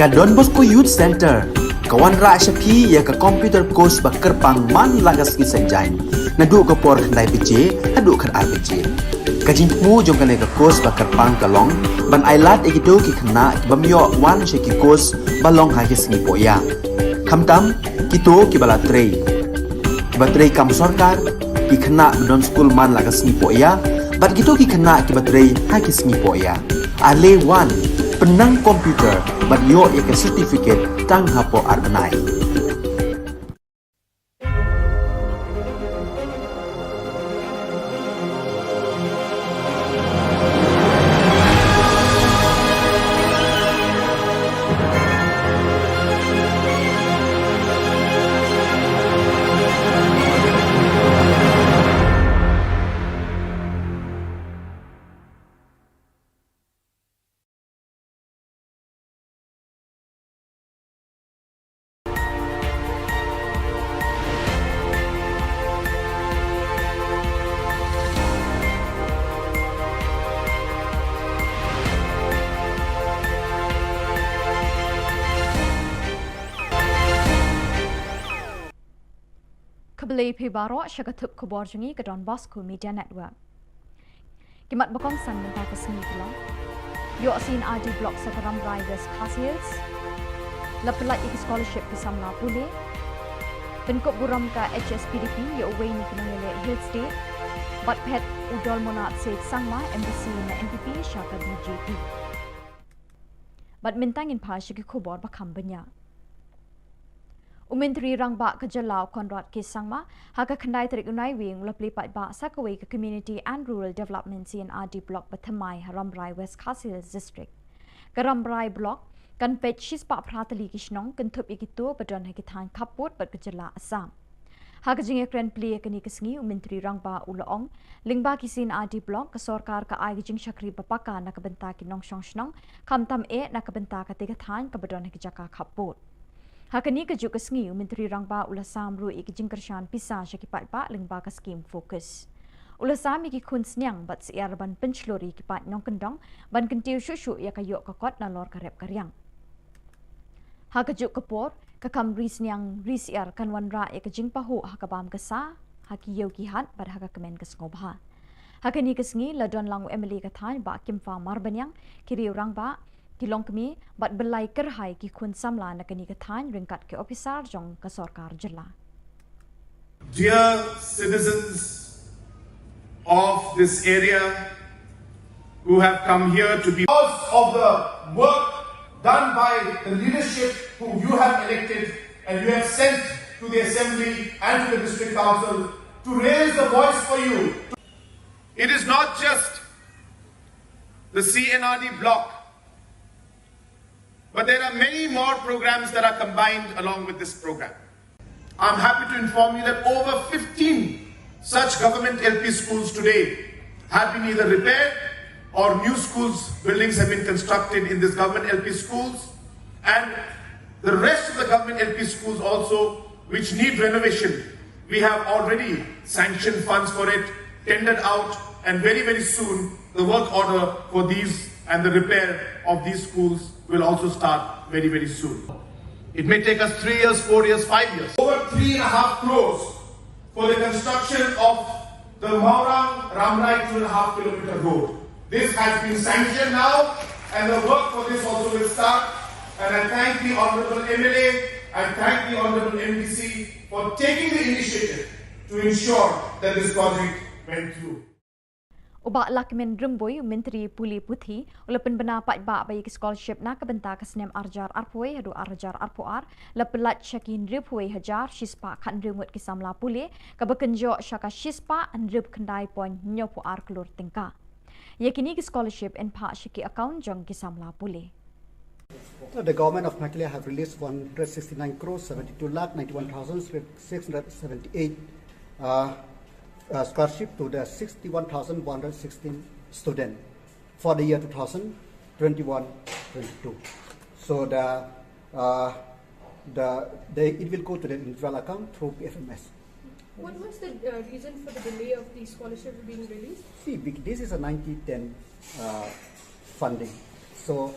Ka Don Bosco Youth Center, kawan ra syapi ya ka computer course bakar pangman lagas ki senjain. Nadu ka por khandai PJ, hadu khar RPG. Kajin mu jong kane ka course bakar pang kalong, ban ailat ikido ki khna ki bamyo wan shaki course balong ha ki sngi poya. Khamtam kito ki bala trei. Ki batrei kam sarkar ki khna don school man lagas sngi poya, bat kito ki khna ki batrei ha ki sngi poya. Ale wan penang komputer bat yo ya ka certificate tang hapo arbenai. Kebeli pibaro syakatup Khubor jungi ke Don Bosco Media Network. Kimat bakong san mentah ke seni Shillong. Yo sin ID Block Sakaram Rai West Hills. Lepelat iki scholarship ke Samla Pule. Penkop buram ke HSPDP yo away ni kenangele Hills Day. Bat pet udol monat Said Sangma MBC na NPP syaka BJP. Bat mintangin pa syaki Khubor bakam banyak. Menteri Rangba Ka Jylla Konrad K Sangma haka khandai tarik unai wing lapli pat ba sakawai ke Community and Rural Development CNRD Block Bathamai Haramrai West Hills District. Karamrai Block kan pet shispa pratali kishnong kentup ikito badon hakitan kaput bat Ka Jylla Assam. Haka jinge kren pli kani kesngi Menteri Rangba Ulaong lingba ki CNRD Block ke sorkar ka ai jing syakri bapaka nak benta ki nong shnong kamtam nak benta ka tigatan ka badon hakijaka kaput. Hakani kejuk kesngi Menteri Rangba Ulasam ru iki jingkershan pisah syakipat ba lingba ka skim fokus. Ulasam iki kun sniang bat siar ban penchlori kipat nyong kendong ban kentiu syusyu ya kayok kakot na lor karep karyang. Hakejuk kepor kakam ri sniang ri siar kan wanra ya kejing pahu hakabam kesa haki yogi hat bar haka kemen kesngobha. Hakani kesngi ladon langu Emily kathan ba kimfa marbanyang kiri Rangba Tilong kami bat belai kerhai ki kun samla na kani kathan ringkat ke officer jong ka sarkar Jylla. Dear citizens of this area who have come here to be because of the work done by the leadership who you have elected and you have sent to the assembly and to the district council to raise the voice for you. It is not just the CNRD block, but there are many more programs that are combined along with this program. I'm happy to inform you that over 15 such government LP schools today have been either repaired or new schools, buildings have been constructed in these government LP schools, and the rest of the government LP schools also which need renovation. We have already sanctioned funds for it, tendered out, and very soon the work order for these and the repair of these schools will also start very soon. It may take us 3 years, 4 years, 5 years. Over 3.5 crores for the construction of the Maurang Ramrai 2.5 kilometer road. This has been sanctioned now and the work for this also will start. And I thank the Honourable MLA, I thank the Honourable MPC for taking the initiative to ensure that this project went through. Ubak lakmen remboy Menteri Puli Puthi ulapan bena pat ba bayi scholarship na kabenta ka snem arjar arpoi hadu arjar arpoar lapelat syakin ripoi hajar shispa kan remut ki samla pule ka bekenjo syaka shispa andrip kendai pon nyopo ar kelur tingka yakini ki scholarship en pa syaki account jong ki samla pule. The government of Meghalaya have released 169 crores 72 lakh 91,678 scholarship to the 61,116 students for the year 2021-22. So it will go to the individual account through PFMS. What was the reason for the delay of the scholarships being released? See, this is a 90-10 funding. So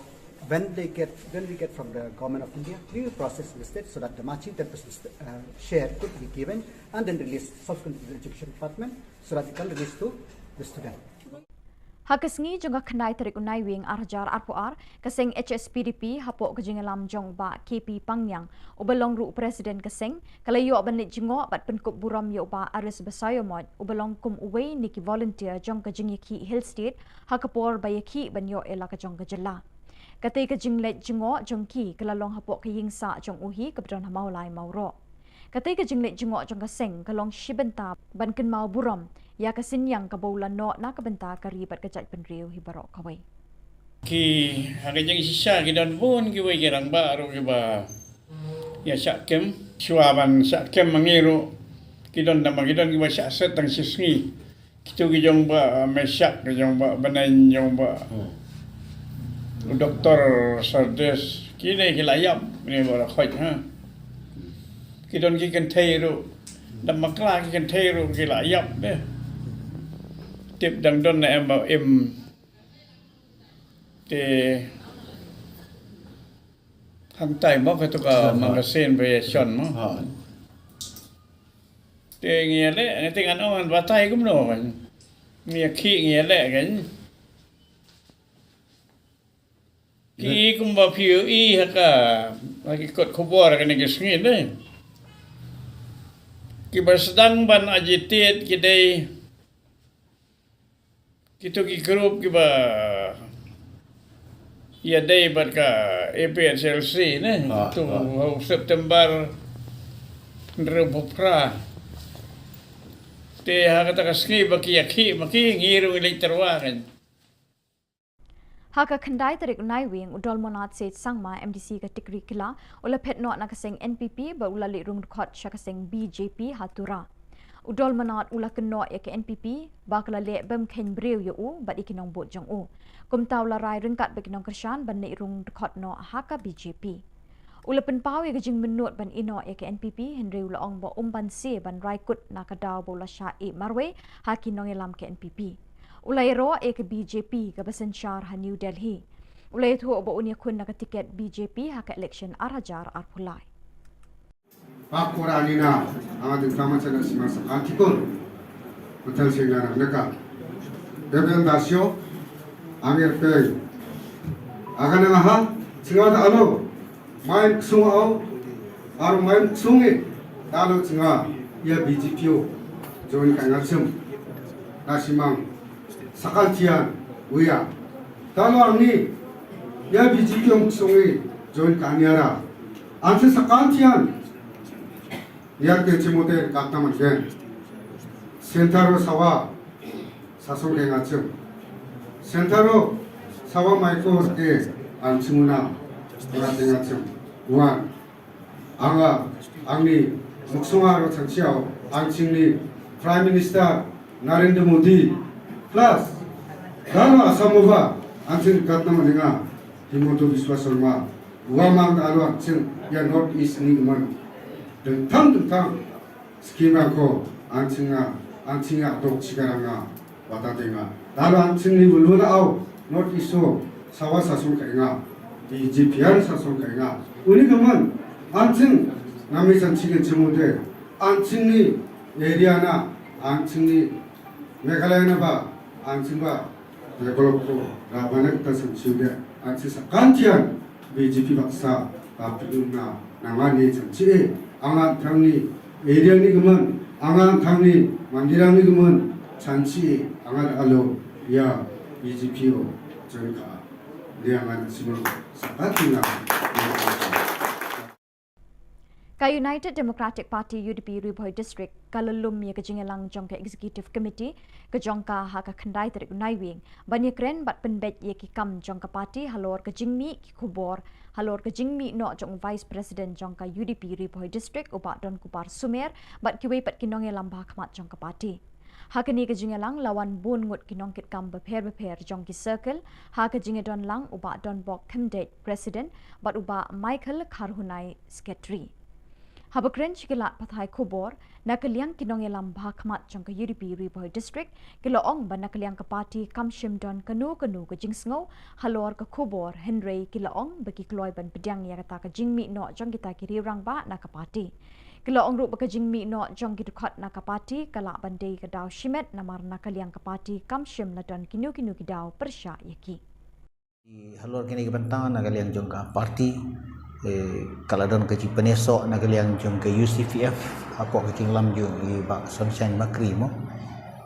when we get from the government of India, we will process the state so that the matching 10% share could be given and then release subsequently to the education department so that it can release to the student. Hakasngi jonga khnai tarik unai wing arjar arpoar kaseng HSPDP hapok kejingalam jong ba KP Pangyang ubelong ru presiden kaseng kalayo banit jingo bat penkup buram yo ba ares basayomot ubelong kum uwei niki volunteer jong kejingiki hill state hakapor bayaki banyo ela kajong kajela katai kejinglet jingo jongki kalalong hapok kayingsa jong uhi kabdon hamaulai mauro katai kejinglet jingo jong kaseng kalong shibenta banken mau buram ya kasinyang kabaulan no na kabenta karibat kajat penriu hibarok kawai ki hagajang sisa ki don pun ki wai gerang ba ro ki ba ya sakem suaban sakem mangiru ki don nama ki don ki ba set tang sisngi kitu ki jong ba mesak ki jong ba banan jong ba doktor sardes ki ne ki layap ni ba khoi ha ki don ki kan thai ro dam makla ki kan thai ro ki layap de tiếp đằng đôn này em bảo em thì hàng tay móc cái tụi magazine về chọn mà thì nghe lẽ tiếng Anh ông bắt tay cũng nổ nghe khi nghe lẽ cái cũng bảo phiêu y hay cả cái cột khubor cái này cái suy đấy cái bahasa sedang ban agitate cái đây kita ki grup ki ba ya day bat ka APSLC ne tu September rebopra te ha kata ka ski ba ki yakhi maki ngiru elektorwa kan haka khandai tarik unai wing udol monat se sangma MDC ka tikri kila ola phet no na kaseng NPP ba ula li rung khot sha kaseng BJP hatura udol manat ula keno ya ke NPP bakla le bem khen breu yo u bat ikinong bot jong u kum taw la rai ringkat bekinong kershan ban nei rung khot no haka BJP ula pen paw ya jing menut ban ino ya ke NPP henry ula ong bo ban se ban rai kut na ka daw bo la sha e marwe hakinong elam ke NPP ula ro ya ke BJP ka basan shar ha New Delhi ula thu bo unia kun na ka tiket BJP haka election arhajar arpulai Pakuranina ang tama sa nasimasa antikon hotel singara naka rekomendasyo ang erpay akan nga ha singada ano main sungao aro main sungi talo singa ya BGPO join kangasum nasimang sakaltian uya talo angni ya BGPO sungi join kanyara anse sakaltian 이야기 지못해 갔다만 게 센터로 사와 사솔 행아쯤 센터로 사와 마이크로에 안치무나 돌아댕아쯤 우한 앙아 앙리 목송아로 장치하오 안칭리 프라임 미니스터 나렌드 모디 플러스 나노 아사모바 안칭 갔다만 내가 디모토 비스와설마 우아망 아로 안칭 야 노트 이스트 니그만 tentang skema ko ancinga dok cigaranga watadenga lalu ancingni buluna au not iso sawa sasun kainga di GPR sasun kainga uni kaman ancing nami sanchige jemude ancingni area na ancingni meghalaya na ba ancingba develop ko rabanak ta sanchiude ancing sakantian BJP baksa apiluna nangani sanchi angam thangni area ni guman angam thangni mandirang ni guman chanchi angat alo ya BJPO jonka liangan simul sapatina ka United Democratic Party UDP Ribhoi District kalalum ya kajingelang jongka executive committee ka jongka ha ka khandai tarik unai wing banya kren bat penbet ye ki kam jongka party halor ka jingmi ki khubor halor ka jingmi no jong vice president jongka UDP Ribhoi District uba don kupar sumer bat kiwei pat kinong lamba khmat jongka party ha ka ni ka jingelang lawan bun ngut kinong kit kam beper jongki circle ha ka jingedon lang uba don bok khamdet president bat uba Michael Kharhunai secretary Habakren chikila pathai Khubor na kaliang kinong yalam bahakmat jong ka UDP Riboy District kilaong ba na kaliang ka party kamshim don kanu ka jingsngo halor ka Khubor Henry kilaong bagi kloy ban pedyang ya kata ka jingmi no jong kita kiri rang ba na ka party kilaong ru ba ka jingmi no jong kitukhat na ka party kala bandai ka daw shimet na mar na kaliang ka party kamshim na don kinu ki daw persya yaki halor kini ke bentang na kalian jong ka parti kaladon ke penesok na kalian jong ke UCPF apa ke lam jong i ba sunshine makri mo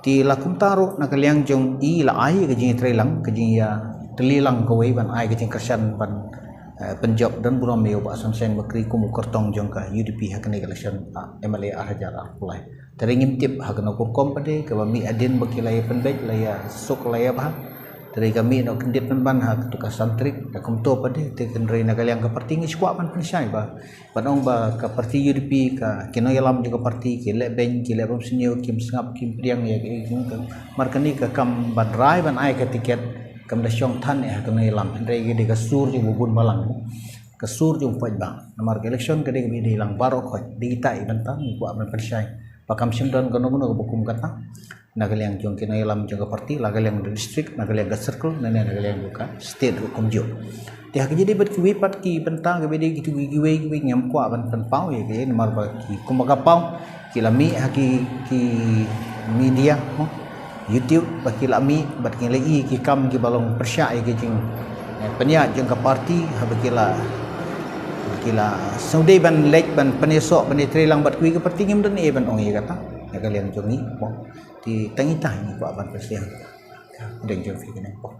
ti lakum taru na kalian jong i la ai ke jing trelang ke jing ya telilang ke wei ban ai ke jing kersan ban penjob dan buram meo ba sunshine makri ku mukertong jong ka UDP hakne election MLA Hajar Apulai teringin tip hakna ku kompade ke mi adin bakilai pendek laya sok laya bah dari kami nak kendit ban hak tukar santri dak kumto pade te kendrai nak kalian ke parti ngi squad pan pensai ba panong ba ke parti UDP ka kino yalam juga parti ke le ben ke le bom senyo kim sngap kim priang ya ke markani ka kam ban rai ban ai ke tiket kam da syong than ya kino yalam kendrai ge de sur ju bubun balang ke sur ju poj bang nomor election ke de di lang barok khoj di tai bantang ku ban pensai pakam simdan kono kono bukum kata nagaliang jong kino yalam jong parti nagaliang district nagaliang circle nagaliang buka state komjo dia jadi berkiwi pat ki bentang ke bedi gitu giwe ngam kwa ban pau ya ke nomor ba ki kumaga pau kilami haki ki media YouTube baki lami bat ki lagi ki kam ki balong persya ya ke jing penya jong parti habakila saudi ban lek ban penesok ban trelang bat kui ke parti ngam dan ban ong ya kata nagaliang jong ni di tengah ni ko aban presiden deng jong fi kene po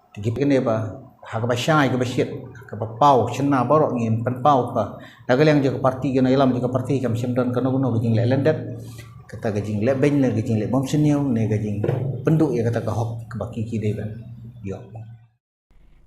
tigi kene ba hak ba syai ke basit ke ba pau chena borok ngin pen pau ka dagal yang jaga parti kena ilam jaga parti kam simdan kono kono gejing le lendet kata gejing le ben le gejing le bom seneu ne gejing penduk ya kata ka hok ke baki ki de ban yo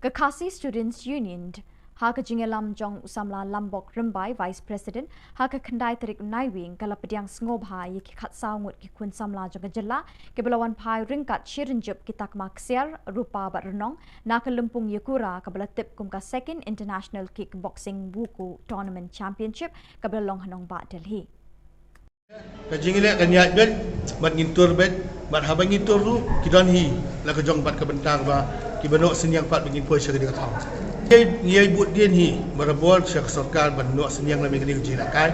ke Khasi Students Union Haka jingelam jong usamla lambok rembai Vice President haka kendai terik naiwing kala pediang ngobha ye ki khat saungut ki kun samla jong jela ke belawan pai ringkat shirinjup kitak maksiar rupa bat renong na ke lempung yakura ke belatip kum ka second international kickboxing buku tournament championship ke belong hanong ba Delhi ka jingile ka nyat bet bat ngintur bet bat habang ngintur ru kidon hi la ka jong bat ka bentang ba ki banok senyang pat bengin poi syaka dia tahu ye buat dia ni merabol syaka sarkar banok senyang la mengini jinakai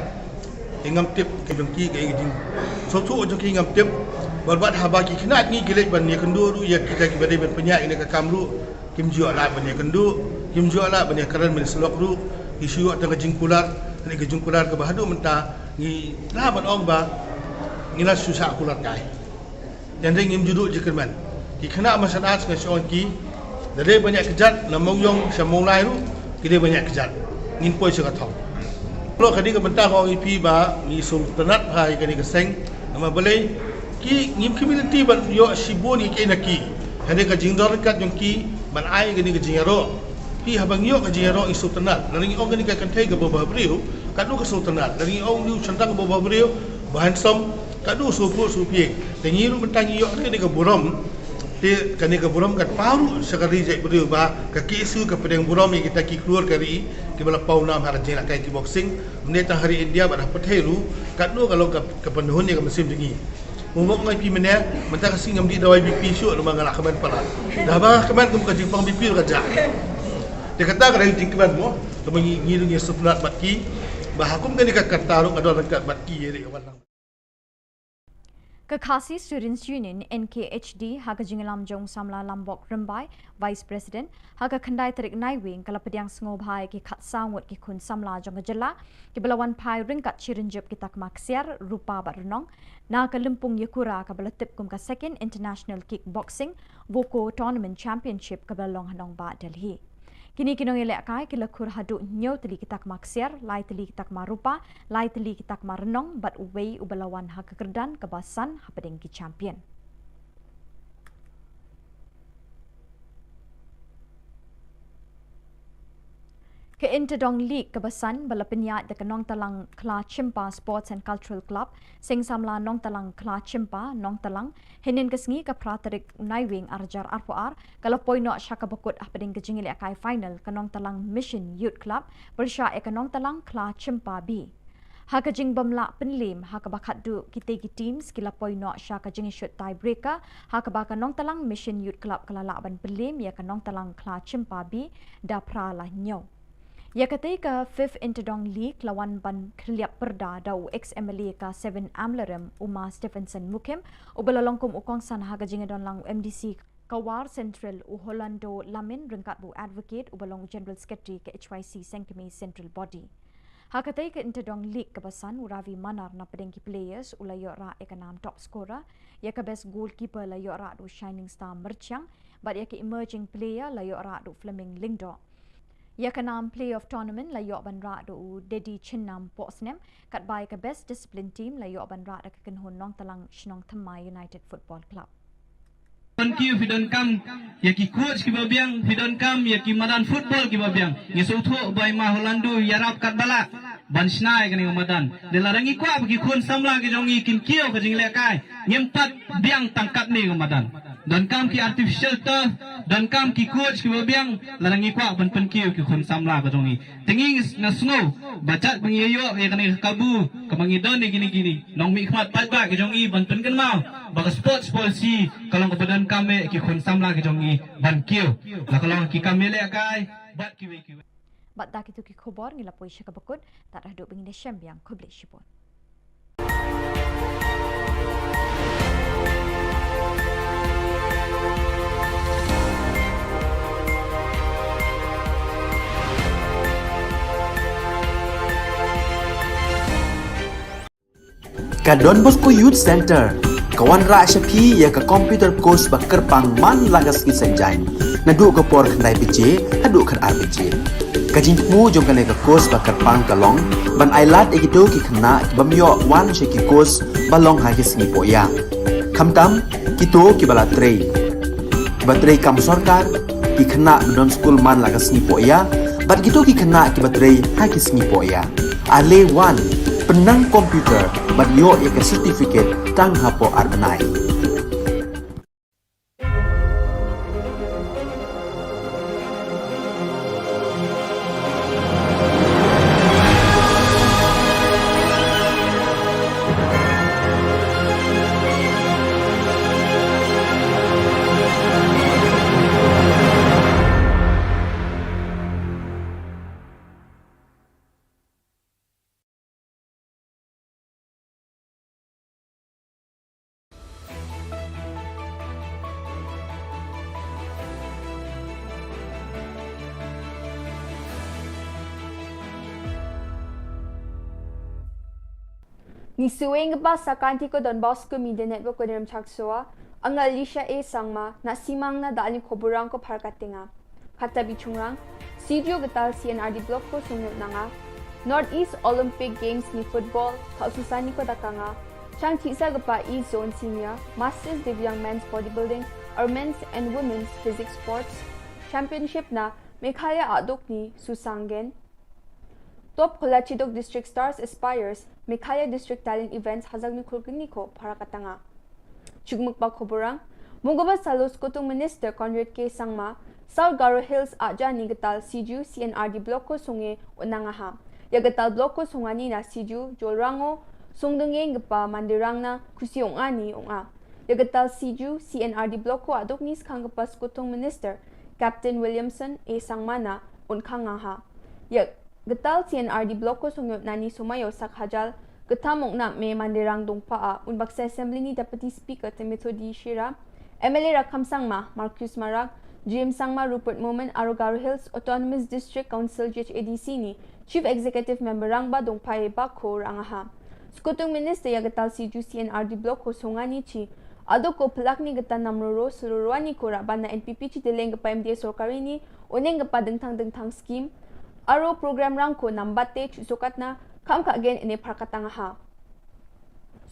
ingam tip ke jongki ke jing sotu jongki ingam tip berbat habaki kena ni gelek ban ni kendu ru ya kita ki badai ban penyak ni ka kamru kim jua la ban ni kendu kim jua la ban ni karan men selok ru isu atang jing kular ni ke jing kular ke bahadu menta ni la ban ong ba ngila susah kular kai dan ring juduk jekerman ki kena masyarakat ke syong ki dari banyak kejat namong yong samong lai ru kita banyak kejat ngin poi syaka thau lo kadi ke bentang ong IP ba ni sultanat hai kani ke seng nama balai ki ngim community ban yo sibon ki naki hande ka jingdor kat yong ki ban ai kani ke jingaro ki habang yo ka jingaro i sultanat laring ong kani ka kantai ke baba brio kadu ke sultanat laring ong liu centang ke baba brio bahan som kadu supu supie tengiru bentang yo kani ke burom ti kani ke burom kat paru sekali je brio ba ka kisu ke pedang burom yang kita ki keluar kari ki bala pau nam har jena kai kickboxing meneta hari India pada petheru kadu kalau ke penuhun ni ke musim dingi umuk ngai pi mena menta ka singam di dawai BP syuk lu mangala kaman pala dah ba kaman kum ka jingpang BP ka ja dia kata ka jing kaman mo to ngiru ni supnat batki ba hakum kani ka kartaru adol kat batki ye walang ke Khasi Students Union NKHD haka jingelam jong samla lambok rembai Vice President haka kendai terik naiwing kala pediang ngobhai ki khat saungut ki kun samla jong jela ki belawan pai ringkat chirinjup kita maksiar rupa bat renong na ke lempung yakura ka belatip kum ka second international kickboxing buku tournament championship ka belong hanong ba Delhi kini kinong elek kai ki lakur hadu nyo teli kitak maksiar lai teli kitak marupa lai teli kitak marenong bat uwei ubelawan hak kekerdan kebasan hapadeng ki champion ke Interdong League kebasan bala penyat de Nong Talang Kla Chimpa Sports and Cultural Club sing samla Nong Talang Kla Chimpa Nong Talang hinin kesngi ke praterik naiwing arjar arpoar kalau poino syaka bekut ahpading kejingil akai final ke Nong Talang Mission Youth Club bersya ke Nong Talang Kla Chimpa B Hakajing bamla penlim hakabakat du kitegi teams kila poino syakajing shoot tiebreaker hakabaka nong talang Mission Youth Club kalalaban penlim ya kanong talang kla cimpabi dapra lah nyaw. Ya ketika Fifth Interdong League lawan ban Kriap Perda dau ex-MLA ka 7 Amlerem Uma Stephenson Mukim ubalalongkum ukong san hakajing don lang MDC Kawar Central u Holando Lamin rengkat bu advocate ubalong General Secretary ke HYC Sengkemi Central Body. Hakatai ke Interdong League kebasan uravi manar na pedengki players ulayo ra ekanam top scorer ya ke best goalkeeper layo ra du Shining Star Merchang but ya ke emerging player layo ra du Fleming Lingdo. Ya kanam play of tournament layo ban ra do Dedi Chinnam Posnem kat bai ke best discipline team layo ban ra ke kenhun nong talang Shillong Thamai United Football Club. Thank you if you don't come ya ki coach ki babiang if you don't come ya ki madan football ki babiang ya sotho bai ma Holando yarap kat bala ban snai kani madan de larangi kwa ki khon samla ki jongi kin kio ka jingle kai nyempat biang tangkat ni madan don kam ki artificial turf don kam ki coach ki babiang larangi kwa ban pen kio ki khon samla ka jongi tinging na snow bacak pengiyo ya kani kabu kamangi don ni gini nong mi khmat pat ba ki jongi ban pen kan mau baka sports policy kalau kebadan kami ki khon samla ki jongi ban kio la kalau ki kami le kai bat ki we Bat dak itu ki khubor ngila poi syaka bakut tak dah duk bengin syam yang kubli shipon. Ka Don Bosco Youth Center kawan ra syapi ya ka computer course bakar pang man lagas ki senjain nadu ka por khnai pije hadu khan RPG kajing mu jong kan ka course bakar pang kalong ban ailat egido ki khna bamyo wan she ki course balong ha ki sni poya khamtam kito ki bala trei batrei kam sarkar ki khna don school man lagas ni poya bat gitu ki khna ki batrei ha ki sni poya ale wan penang komputer bat yo ek certificate tang hapo arbenai. Ni suweng ba sa kanti ko Don Bosco Media Network ko diram chaksua ang Alicia A sangma na simang na dali koburang ko parkatinga kata bichungrang CGO gatal CNRD block ko sungyot na nga Northeast Olympic Games ni football kaususani ko dakanga chang tisa gapa E Zone Senior Masters Divyang Men's Bodybuilding or Men's and Women's Physics Sports Championship na Meghalaya adok ni Susanggen Top Kolachidok District Stars Aspires Meghalaya District Talent Events hazag ni kulkiniko para katanga. Chugmukpa koborang, mugaba salos kutong Minister Conrad K. Sangma, South Garo Hills aja ni gatal CGU CNRD Bloko sunge unangaha. Ya gatal Bloko sungani na CGU Jolrango, sungdungeng gapa mandirang na kusiong ani unga. Ya gatal CGU CNRD Bloko adok nis kang gapas kutong Minister Captain Williamson A. Sangma na unkangaha. Ya Getal CNRD Bloko sungyot nani sumayo sak hajal getamok na me mandirang dongpa unbak sa assembly ni Deputy Speaker Timothy Shira MLA Rakam Sangma Marcus Marak GM Sangma Rupert Momen Arogaro Hills Autonomous District Council JHADC ni Chief Executive Member Rangba dongpa e bako rangaha Skutung Minister ya getal CGU CNRD Bloko sungani chi adoko pelak ni getan namroro seluruhani ko raban na NPP chi deleng pa MDA sorkari ni uneng pa dengtang scheme Aro program rangko nambate chusukat na kam ka again ine parkatangaha.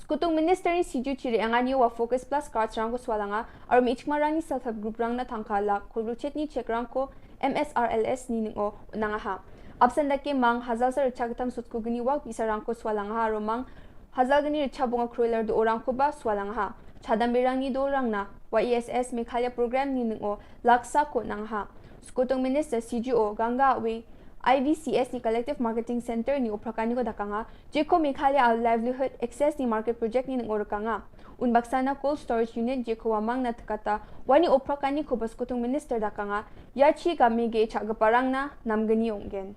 Skutung Minister ni CGU chiri angani wa Focus Plus cards rangko swalanga aro mi ichmarang ni self-help group rang na tangkala kulruchet ni check rangko MSRLS ni ningo unangaha. Absent dake mang hazal sa richagatam sutko gani wag bisa rangko swalanga aro mang hazal gani richabunga kroiler do orangko ba swalanga. Chadambirang ni do rang na YESS Meghalaya program ni ningo laksa ko nangha. Skutung Minister CGO ganga we IVCS ni Collective Marketing Center ni oprakani ko dakanga jeko Meghalaya livelihood access ni market project ni ngorkanga unbaksana cold storage unit jeko wamang na takata wani oprakani ko baskutung minister dakanga yachi gamige chagaparang na namgani onggen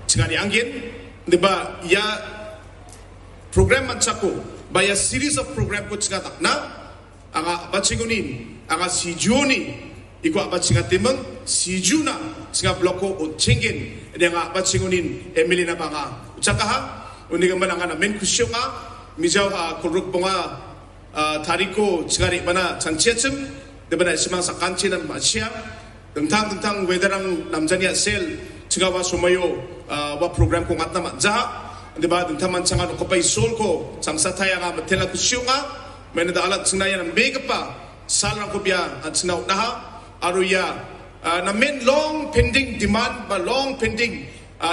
Cigari angin diba ya program mansako by a series of program ko cigatak na anga batsingunin anga si Juni iko batsingatimeng si Juna singa bloko o cingin nga batsingunin Emily na banga ucakaha uniga mananga na men kusyonga mijaw kuruk bunga tariko cigari mana changchiachim diba na simang sa kanchi ng masya tentang wedarang namjania sel cigawa sumayo wa program ko ngat na jaha diba tentang mancangan ko pay sol ko samsa taya nga matela kusyonga may nadalat sinaya ng mega pa salang ko biya at sinaw naha aruya na men long pending demand ba long pending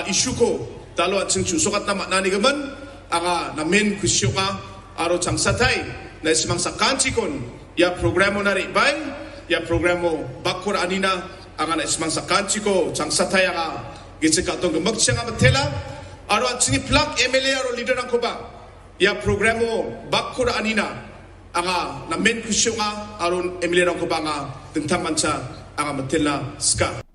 issue ko talo at sing susukat na manani gaman anga na men kusyo ka aro chang satay na ismang sa kanchi kon ya programo na ribay ya programo bakur anina anga na ismang sa kanchi ko chang satay anga gitsika tong magsiya nga matela aro at singi plug MLA aro leader ang ko ba ya programo bakur anina anga na men kusyo nga aro MLA ang ko ba nga tentang manca anga matela ska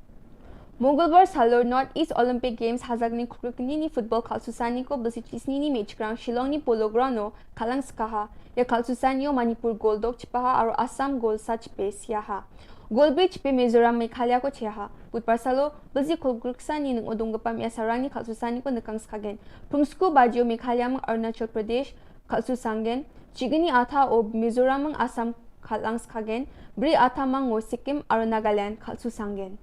Mongolbar Salor Northeast Olympic Games hazag ni Krukni ni football kalsusani ko basitisni ni match ground Shillong ni polo ground kalang skaha ya kalsusani Manipur Goldok chipaha aro Assam Gold Sach Pace yaha Gold Bridge pe Mizoram Meghalaya ko cheha Budpar Salo bazi kolgruksani ng odonggapam ya sarang ni kalsusani ko nakang skagen Prungsku Bajio Meghalaya mang Arunachal Pradesh kalsusangen Chigini ata o Mizoram mang Assam kalang skagen Bri ata mang Sikkim aro Nagaland kalsusangen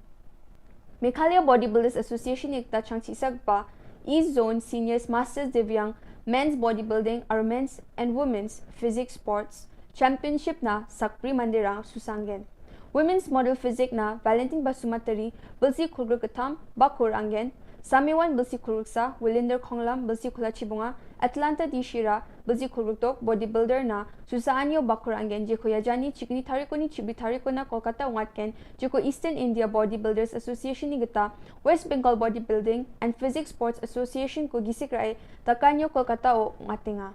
Meghalaya Bodybuilders Association ekta changchisak pa East Zone Seniors Masters Divyang Men's Bodybuilding or Men's and Women's Physics Sports Championship na Sakpri Mandirang Susangen. Women's Model Physics na Valentin Basumatari Bilsi Kulgurkatam Bakurangen Samiwan Bilsi Kulruksa Willinder Konglam Bilsi Kulachibunga Atlanta Dishira Bilsi Kulruktok Bodybuilder na Susaanyo Bakurangen Jeko Yajani Chikni Tariko ni Chibi Tariko na Kolkata Ungatken Jeko Eastern India Bodybuilders Association ni Gita West Bengal Bodybuilding and Physics Sports Association ko gisikrai Takanyo Kolkata o Ungatinga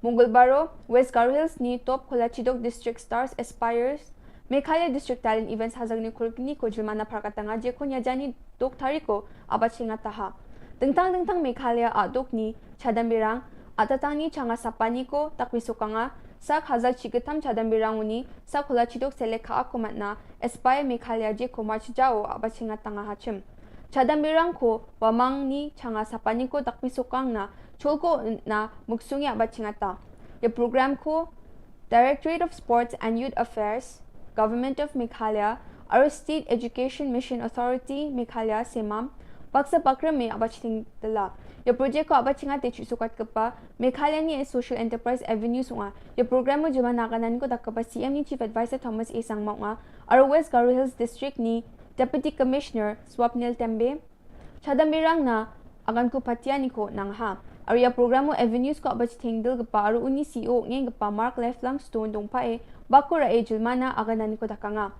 Mongolbaro West Garo Hills ni Top Kolachidok District Stars Aspires Meghalaya District Talent Events hazag ni Kulkni ko Jilmana Prakatanga Jeko Yajani Dok Tariko Abachinga Taha Tentang Meghalaya adok ni Chadambirang atatang ni changa sapani ko takwisukanga sak hazag chikitam chadambirang uni sak hulachidok seleka akumat na Aspire Meghalaya je ko march jao abachinga tanga hachim Chadambirang ko wamang ni changa sapani ko takwisukang na cholko na muksungi abachinga ta ye program ko Directorate of Sports and Youth Affairs Government of Meghalaya Aro State Education Mission Authority Meghalaya Semam Paksa Pakram me abaching dala. Ye project ko abachinga te sukat kapa Meghalaya ni Social Enterprise Avenue sunga. Ye program mo juma nakanan ko dakapa CM ni Chief Advisor Thomas A. Sangma nga. Aro West Garo Hills District ni Deputy Commissioner Swapnil Tembe. Chadambirang na agan ko patiani ko nang ha. Aro ya program mo avenues ko abaching dal kapa aro uni CEO ngeng kapa Mark Leflang Stone dong pa bakura e julmana aganan ko dakanga.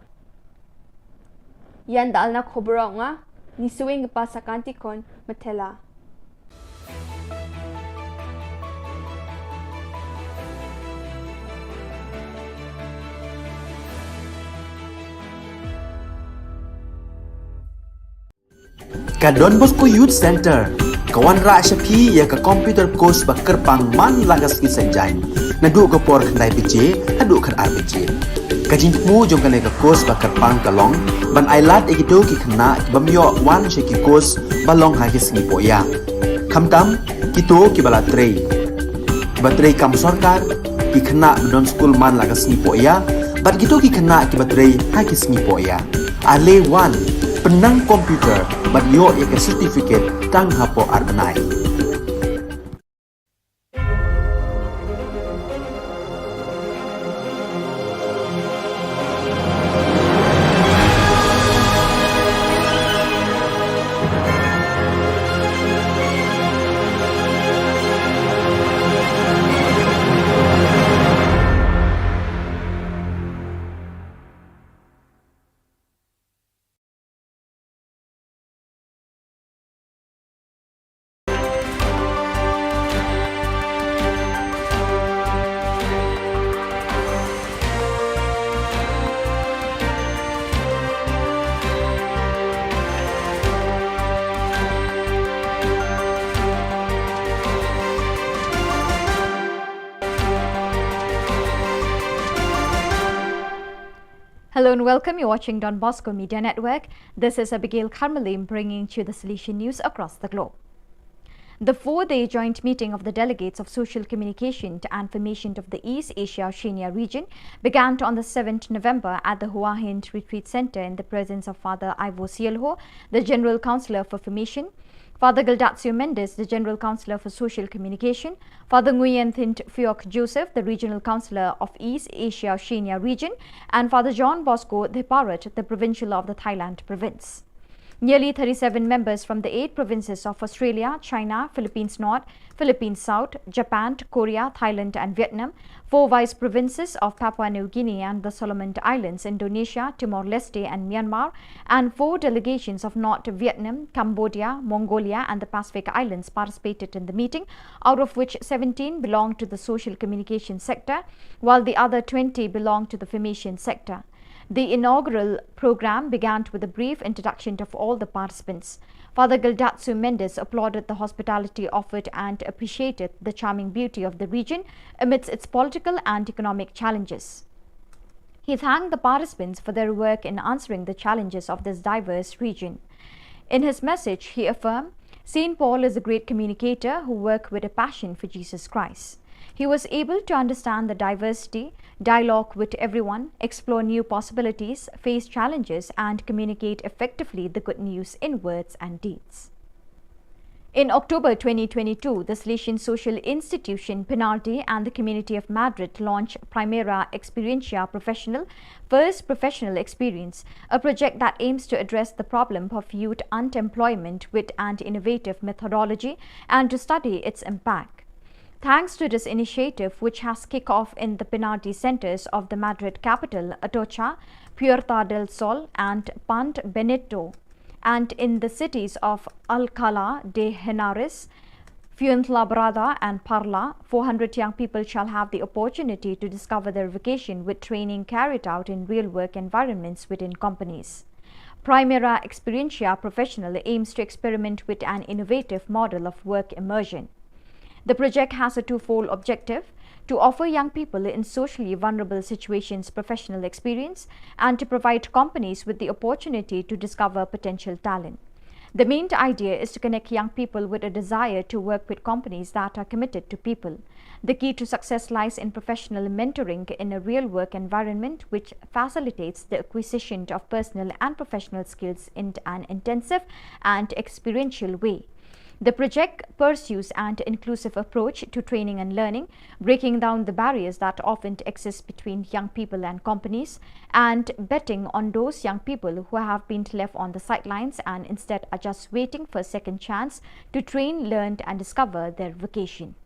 Yan dal na Khubor nga ni suwing pa sa kantikon matela. Ka Don Bosco Youth Center kawan ra syapi ya ka computer course ba kerpang man lagas ki senjain nadu ka por khnai pije adu khan RPG kajin mu jong kan ka course ba kerpang kalong ban ailat egido ki khna bamyo wan she ki course balong ha ki sngi poya khamtam kito ki bala trei batrei kam sarkar ki khna don school man lagas sngi poya bat gitu ki khna ki batrei ha ki sngi poya ale wan penang komputer bat yo ya certificate tang hapo arnai Hello and welcome. You're watching Don Bosco Media Network. This is Abigail Karmalim bringing to you the Solution News across the globe. The four-day joint meeting of the delegates of Social Communication and Formation of the East Asia Oceania region began on the 7th November at the Hua Hin Retreat Center in the presence of Father Ivo Sielho, the General Councillor for Formation, Father Gildatio Mendes, the General Councillor for Social Communication, Father Nguyen Thint Phuoc Joseph, the Regional Councillor of East Asia Oceania region, and Father John Bosco Theparat, the Provincial of the Thailand Province. Nearly 37 members from the 8 provinces of Australia, China, Philippines North, Philippines South, Japan, Korea, Thailand and Vietnam, 4 vice provinces of Papua New Guinea and the Solomon Islands, Indonesia, Timor-Leste and Myanmar, and 4 delegations of North Vietnam, Cambodia, Mongolia and the Pacific Islands participated in the meeting, out of which 17 belonged to the social communication sector, while the other 20 belonged to the formation sector. The inaugural program began with a brief introduction of all the participants. Father Gildatio Mendes applauded the hospitality offered and appreciated the charming beauty of the region amidst its political and economic challenges. He thanked the participants for their work in answering the challenges of this diverse region. In his message, he affirmed, St. Paul is a great communicator who worked with a passion for Jesus Christ. He was able to understand the diversity, dialogue with everyone, explore new possibilities, face challenges, and communicate effectively the good news in words and deeds. In October 2022, the Salesian Social Institution, Penalty and the Community of Madrid launched Primera Experiencia Professional, First Professional Experience, a project that aims to address the problem of youth unemployment with an innovative methodology and to study its impact. Thanks to this initiative, which has kicked off in the penalty centers of the Madrid capital, Atocha, Puerta del Sol and Pant Benito, and in the cities of Alcalá de Henares, Fuenlabrada and Parla, 400 young people shall have the opportunity to discover their vocation with training carried out in real work environments within companies. Primera Experiencia Professional aims to experiment with an innovative model of work immersion. The project has a twofold objective: to offer young people in socially vulnerable situations professional experience and to provide companies with the opportunity to discover potential talent. The main idea is to connect young people with a desire to work with companies that are committed to people. The key to success lies in professional mentoring in a real work environment which facilitates the acquisition of personal and professional skills in an intensive and experiential way. The project pursues an inclusive approach to training and learning, breaking down the barriers that often exist between young people and companies, and betting on those young people who have been left on the sidelines and instead are just waiting for a second chance to train, learn and discover their vocation.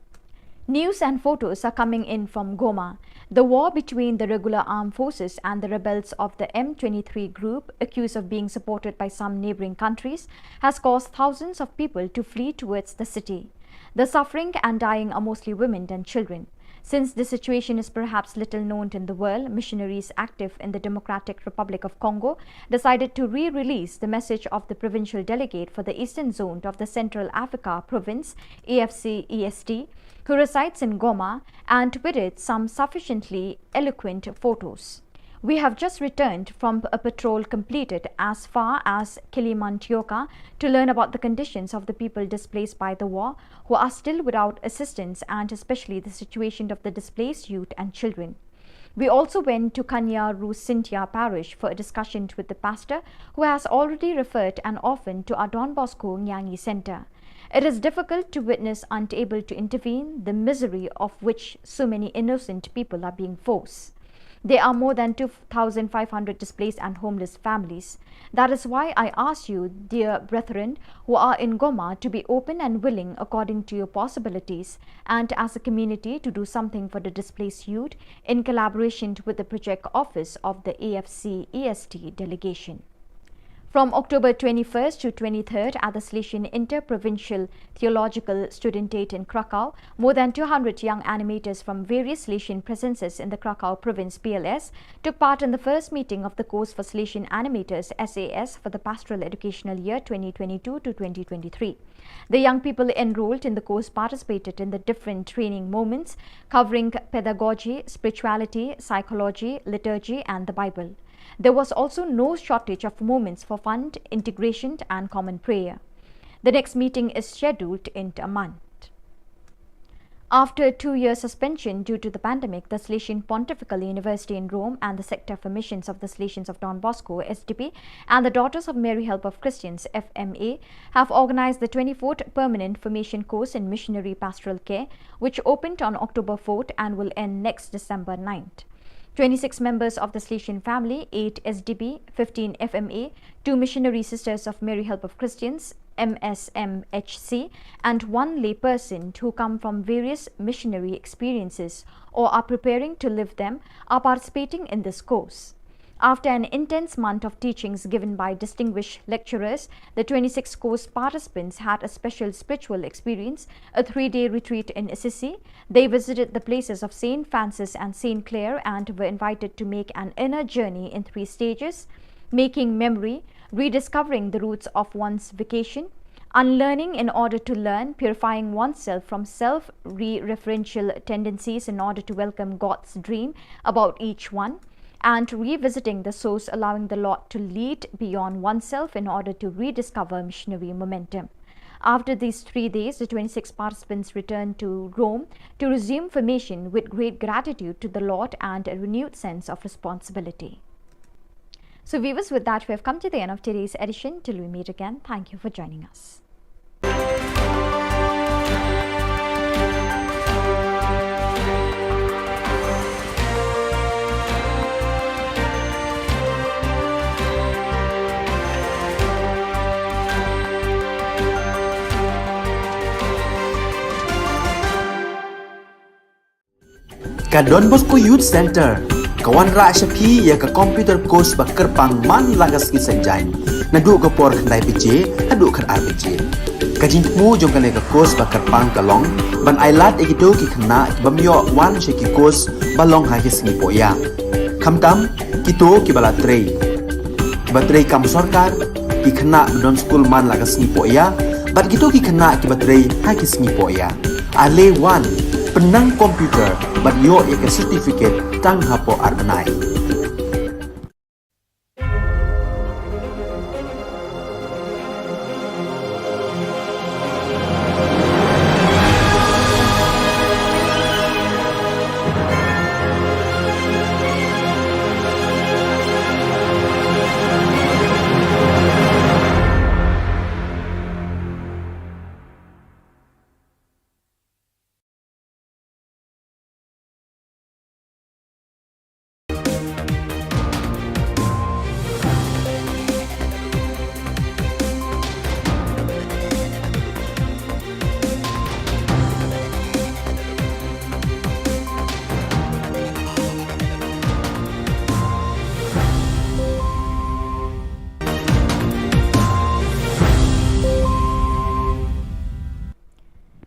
News and photos are coming in from Goma. The war between the regular armed forces and the rebels of the M23 group, accused of being supported by some neighboring countries, has caused thousands of people to flee towards the city. The suffering and dying are mostly women and children. Since this situation is perhaps little known in the world, missionaries active in the Democratic Republic of Congo decided to re-release the message of the provincial delegate for the Eastern Zone of the Central Africa Province, AFC-EST, who resides in Goma, and with it some sufficiently eloquent photos. We have just returned from a patrol completed as far as Kilimantioka to learn about the conditions of the people displaced by the war who are still without assistance, and especially the situation of the displaced youth and children. We also went to Kanya Rusintia parish for a discussion with the pastor, who has already referred an orphan to our Don Bosco Nyangi Center. It is difficult to witness, unable to intervene, the misery of which so many innocent people are being forced. There are more than 2,500 displaced and homeless families. That is why I ask you, dear brethren, who are in Goma, to be open and willing according to your possibilities, and as a community to do something for the displaced youth in collaboration with the project office of the AFC-EST delegation. From October 21st to 23rd at the Salesian Interprovincial Theological Studentate in Krakow, more than 200 young animators from various Salesian presences in the Krakow province PLS took part in the first meeting of the course for Salesian Animators SAS for the Pastoral Educational Year 2022 to 2023. The young people enrolled in the course participated in the different training moments covering pedagogy, spirituality, psychology, liturgy and the Bible. There was also no shortage of moments for fun, integration and common prayer. The next meeting is scheduled in a month. After a 2-year suspension due to the pandemic, the Salesian Pontifical University in Rome and the Sector for Missions of the Salesians of Don Bosco, SDP, and the Daughters of Mary Help of Christians, FMA, have organized the 24th Permanent Formation Course in Missionary Pastoral Care, which opened on October 4th and will end next December 9th. 26 members of the Salesian family, 8 SDP, 15 FMA, 2 missionary sisters of Mary Help of Christians, MSMHC, and 1 layperson who come from various missionary experiences or are preparing to live them are participating in this course. After an intense month of teachings given by distinguished lecturers, the 26 course participants had a special spiritual experience, a 3-day retreat in Assisi. They visited the places of St. Francis and St. Clare and were invited to make an inner journey in 3 stages: making memory, rediscovering the roots of one's vocation, unlearning in order to learn, purifying oneself from self-referential tendencies in order to welcome God's dream about each one, and revisiting the source, allowing the Lord to lead beyond oneself in order to rediscover missionary momentum. After these 3 days, the 26 participants returned to Rome to resume formation with great gratitude to the Lord and a renewed sense of responsibility. So viewers, with that we have come to the end of today's edition. Till we meet again, thank you for joining us. Ka Don Bosco Youth Center, kawan ra Shapi ya ka computer course ba kerpang man lagas ki sanjain. Nadu ka por khandai PJ, adu khar RPG. Ka jingmu jong kane ka course ba kerpang kalong, ban ailat egido ki khna bamyo wan she ki course balong ha ki sni poya. Khamtam kito ki bala trei. Ba trei kam sarkar ki khna don school man lagas ni poya, bat kito ki khna ki ba trei ha ki sni poya. Ale wan penang komputer bat yo ya certificate tang hapo arbenai.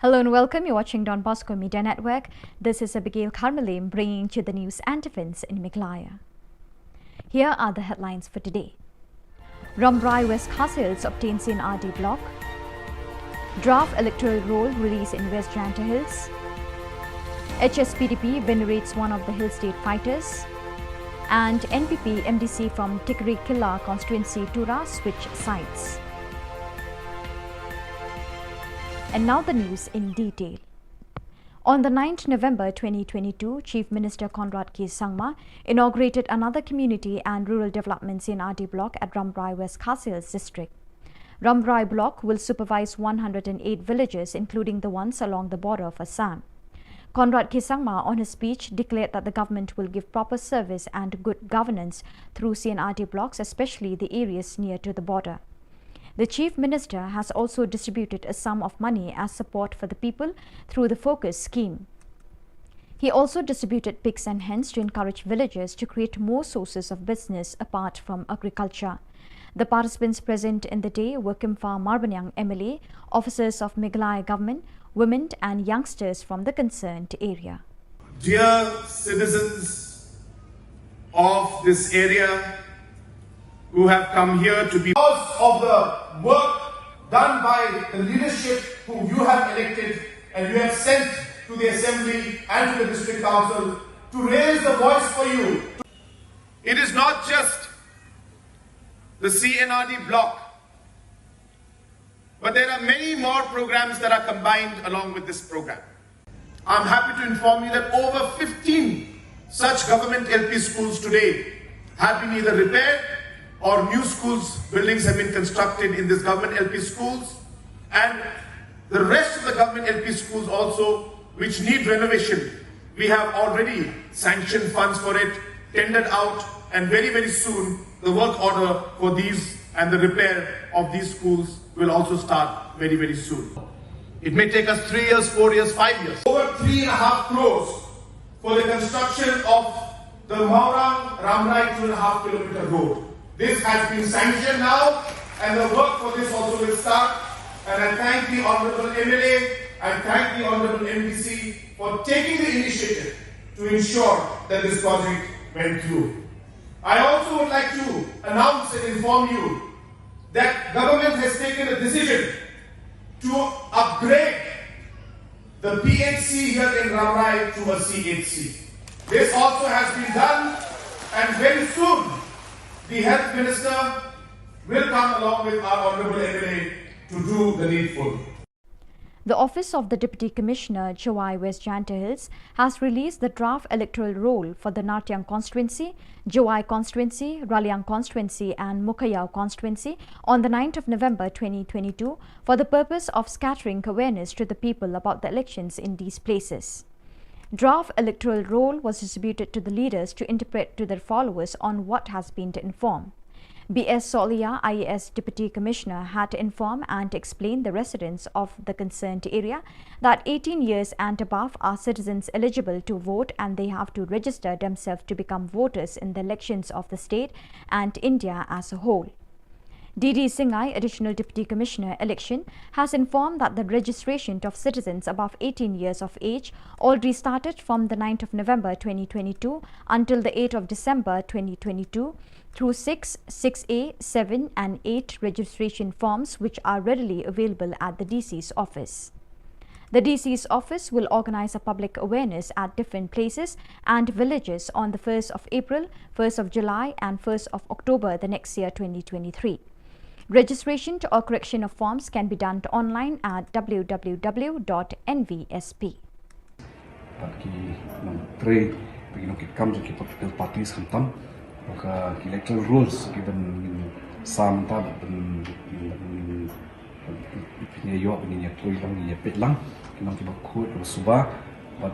Hello and welcome. You're watching Don Bosco Media Network. This is Abigail Carmelim bringing you the news and events in Meghalaya. Here are the headlines for today. Rambrai West Khas obtains CNRD block. Draft electoral roll release in West Janta Hills. HSPDP venerates one of the Hill State fighters. And NPP MDC from Tikri Killa constituency Tura switch sides. And now the news in detail. On the 9th November 2022, Chief Minister Conrad K. Sangma inaugurated another community and rural development CNRD block at Rambrai West Khas district. Rambrai block will supervise 108 villages, including the ones along the border of Assam. Conrad K. Sangma, on his speech, declared that the government will give proper service and good governance through CNRD blocks, especially the areas near to the border. The Chief Minister has also distributed a sum of money as support for the people through the Focus scheme. He also distributed pigs and hens to encourage villagers to create more sources of business apart from agriculture. The participants present in the day were Kimfa Marbanyang MLA, officers of Meghalaya government, women and youngsters from the concerned area. Dear citizens of this area who have come here to be because of the work done by the leadership who you have elected and you have sent to the Assembly and to the District Council to raise the voice for you. It is not just the CNRD block. But there are many more programs that are combined along with this program. I'm happy to inform you that over 15 such government LP schools today have been either repaired or new schools, buildings have been constructed in this government LP schools, and the rest of the government LP schools also which need renovation. We have already sanctioned funds for it, tendered out, and very, very soon the work order for these and the repair of these schools will also start very, very soon. It may take us 3 years, 4 years, 5 years. Over 3.5 crores for the construction of the Maurang Ramrai 2.5 kilometer road. This has been sanctioned now, and the work for this also will start. And I thank the Honourable MLA, I thank the Honourable MDC for taking the initiative to ensure that this project went through. I also would like to announce and inform you that government has taken a decision to upgrade the PHC here in Ramrai to a CHC. This also has been done, and very soon the Health Minister will come along with our Honourable MLA to do the needful. The Office of the Deputy Commissioner, Chawai West Janta Hills, has released the draft electoral roll for the Natyang constituency, Chawai constituency, Raliang constituency and Mukayao constituency on the 9th of November 2022 for the purpose of scattering awareness to the people about the elections in these places. Draft electoral roll was distributed to the leaders to interpret to their followers on what has been informed. B.S. Solia, IAS Deputy Commissioner, had to inform and explain the residents of the concerned area that 18 years and above are citizens eligible to vote, and they have to register themselves to become voters in the elections of the state and India as a whole. D.D. Singhai, Additional Deputy Commissioner, Election, has informed that the registration of citizens above 18 years of age already started from the 9th of November 2022 until the 8th of December 2022 through 6, 6A, 7 and 8 registration forms which are readily available at the DC's office. The DC's office will organize a public awareness at different places and villages on the 1st of April, 1st of July and 1st of October the next year 2023. Registration or correction of forms can be done online at www.nvsp. Electoral rules given some time yo begini tuh lang ya petlang kinong kiba kut suba but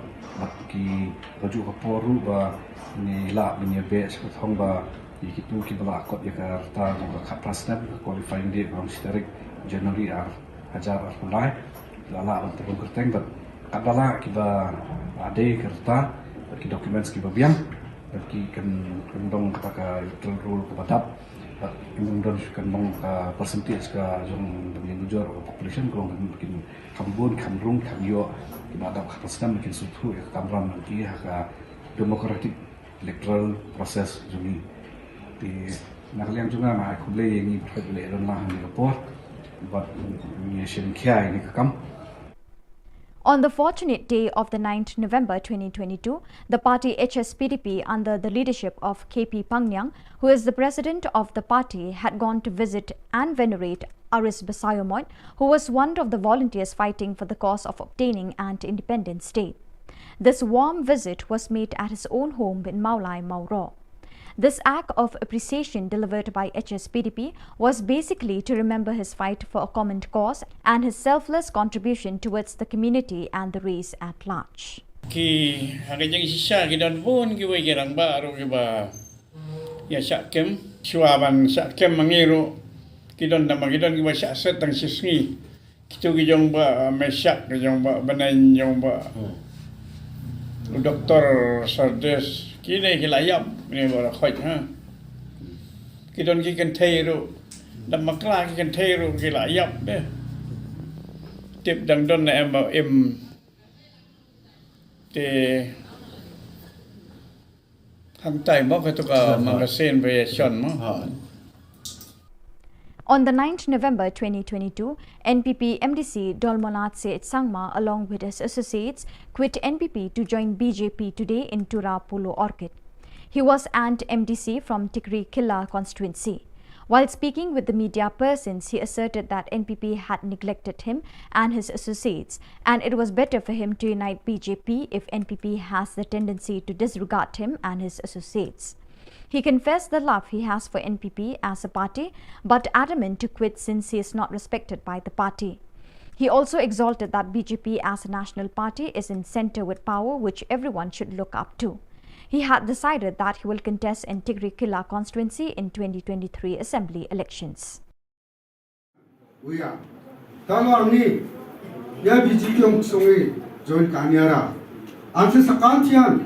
ki baju kaporu ba ni la begini be thong ba yikitu kibala akot ya karta ka prasna qualifying date from historic January hajar mulai lala untuk kerteng but kadala kiba ade kerta ki documents kiba biang ki kan dong kata electoral rule kepada kemudian kan dong percentage ka jong dengan jujur population kalau mungkin kambun kamrung kamyo kepada kapasitas mungkin suatu kamran nanti haka democratic electoral process juni di nakalian juga mah aku beli yang ini berbeda lah di report buat nation kia ini kekam. On the fortunate day of the 9th November 2022, the party HSPDP under the leadership of KP Pangyang, who is the president of the party, had gone to visit and venerate Aris Basayomoy, who was one of the volunteers fighting for the cause of obtaining an independent state. This warm visit was made at his own home in Maulai, Mauro. This act of appreciation delivered by HSPDP was basically to remember his fight for a common cause and his selfless contribution towards the community and the race at large. Ki hagajang sisa kidan pun kiwai kirang baru kiba ya sakem suaban sakem mangiru kidan nama kidan kiba saset tang sisngi kitu kijong ba mesak kijong ba banan jong ba Dr. Sardes kini kilayap ni bara khoi ha kidon ki kan theiru dam makla ki kan theiru kilayap de tip dang don na em te han tai mo ka to ka magasin version mo. On the 9th November 2022, NPP MDC Dolmonat Seth Sangma along with his associates quit NPP to join BJP today in Tura Polo Orchid. He was an MDC from Tikri Killa constituency. While speaking with the media persons, he asserted that NPP had neglected him and his associates, and it was better for him to unite BJP if NPP has the tendency to disregard him and his associates. He confessed the love he has for NPP as a party, but adamant to quit since he is not respected by the party. He also exalted that BJP as a national party is in centre with power, which everyone should look up to. He had decided that he will contest in Tigray-Killa constituency in 2023 assembly elections. We are. Talo ni ya BJP yung sungi join kanyara. Anse sakantian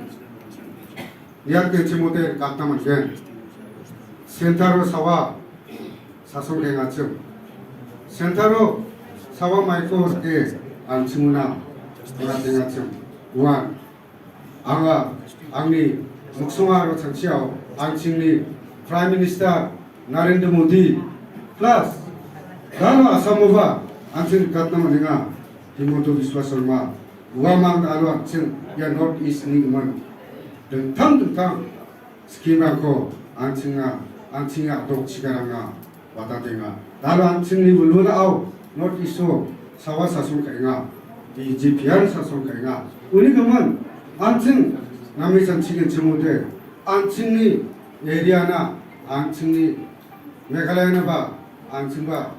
ya ke chimote kataman gen. Sentaro sawa sasong ke ngachim. Sentaro sawa maiko ke ansimuna ngate ngachim. Wan anga angni muksungaro changsiao angchingni Prime Minister Narendra Modi plus Dalo Asamova angching katnama ninga Himoto Biswa Sharma Uamang Dalo angching ya North East ni man dentang skima ko angchinga dok chigaranga watatenga Dalo angching ni buluna au North East so sawa sasun kainga di GPR sasun kainga uni kaman angching 남이 정치인 지모대 안칭리 에리아나 안칭리 메갈라야나 바 안칭바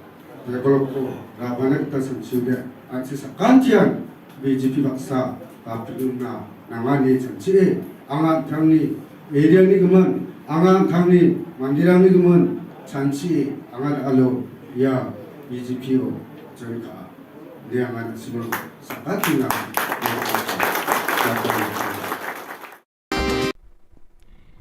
레볼로코 라바네 뜻은 지우대 안치사 간티안 BJP 박사 아프리나 나만이 정치에 앙한 당리 에리아니 그만 앙한 당리 만디랑니 그만 잔치 앙한 알로 야 BJP요 저희가 내양한 신을 사가티나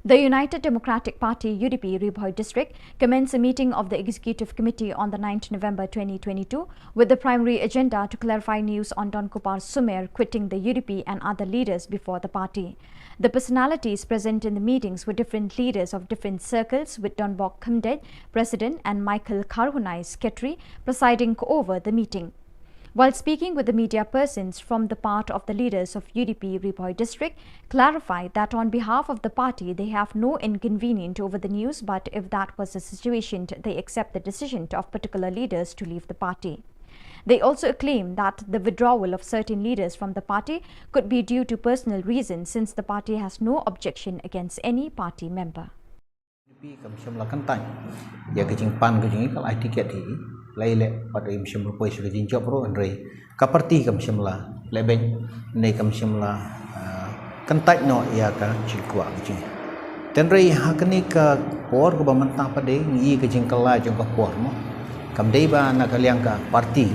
The United Democratic Party UDP Ribhoi district commenced a meeting of the Executive Committee on the 9th November 2022 with the primary agenda to clarify news on Don Kupar Sumer quitting the UDP and other leaders before the party. The personalities present in the meetings were different leaders of different circles, with Don Bok Khumdet, President, and Michael Karhunai, Secretary, presiding over the meeting. While speaking with the media persons from the part of the leaders of UDP Ribhoi district, clarified that on behalf of the party they have no inconvenience over the news, but if that was the situation, they accept the decision of particular leaders to leave the party. They also claim that the withdrawal of certain leaders from the party could be due to personal reasons, since the party has no objection against any party member. Laile pada im shimla poi sudah jinjok bro Andre kaparti kam shimla leben nei kam shimla kentai no ya ka cikwa ji tenrei hakni ka por ko bamanta pade ngi ke jingkala jong ka por mo kam dei ba na kaliang ka parti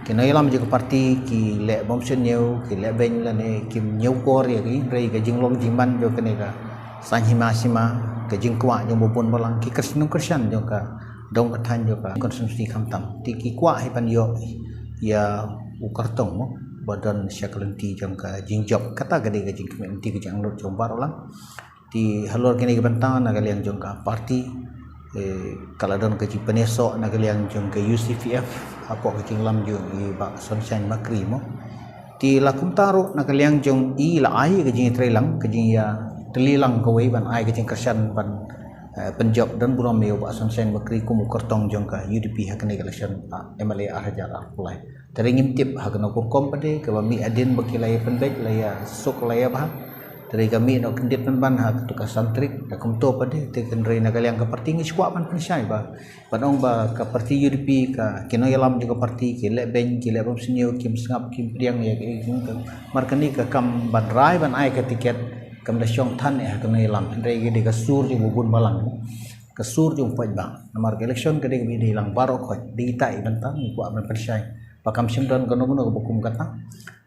kinai lam je ka parti ki le bom seneu ki le ben la ne kim nyau por ya ki rei ka jinglong jingban jo kene ka sanhima sima ke jingkwa jong bopon balang ki krisnu krisyan jong ka dong katan juga konsumsi kamtam tiki kuah hipan yo ya ukartong mo badan syaklenti jangka jingjok kata gede ke jingkmenti ke janglot jombar ulang di halor kini kebantangan nagal yang jangka parti kaladon ke penesok nagal yang jangka UCVF apa ke jinglam jong i bak sunshine makri mo di lakum taruh nagal yang jong i la ai ke jing trelang ke jing ya telilang kowe ban ai ke jing kersan ban Punjab dan buram meo ba sunshine bakri kumu kartong jongka UDP hakne election MLA Arhajar Arpulai teringim tip hakno kom pade ke bami adin bakilai penbek laya sok laya bah dari kami no kendit penban hak tuka santrik dakum to pade te kendrei nagal yang ke parti ngi squat pan pensai ba panong ba ke parti UDP ka kino yalam juga parti ke le ben ke le bom senio kim sngap kim priang ya ke markani ka kam ban rai ban ai ke tiket kam da syong than ya kam nei lam andre ge de ka sur ju bubun balang ka sur ju poj bang namar election ke de ge de lang baro khoj di tai bantang ku am persai pakam simdan kono kono bukum kata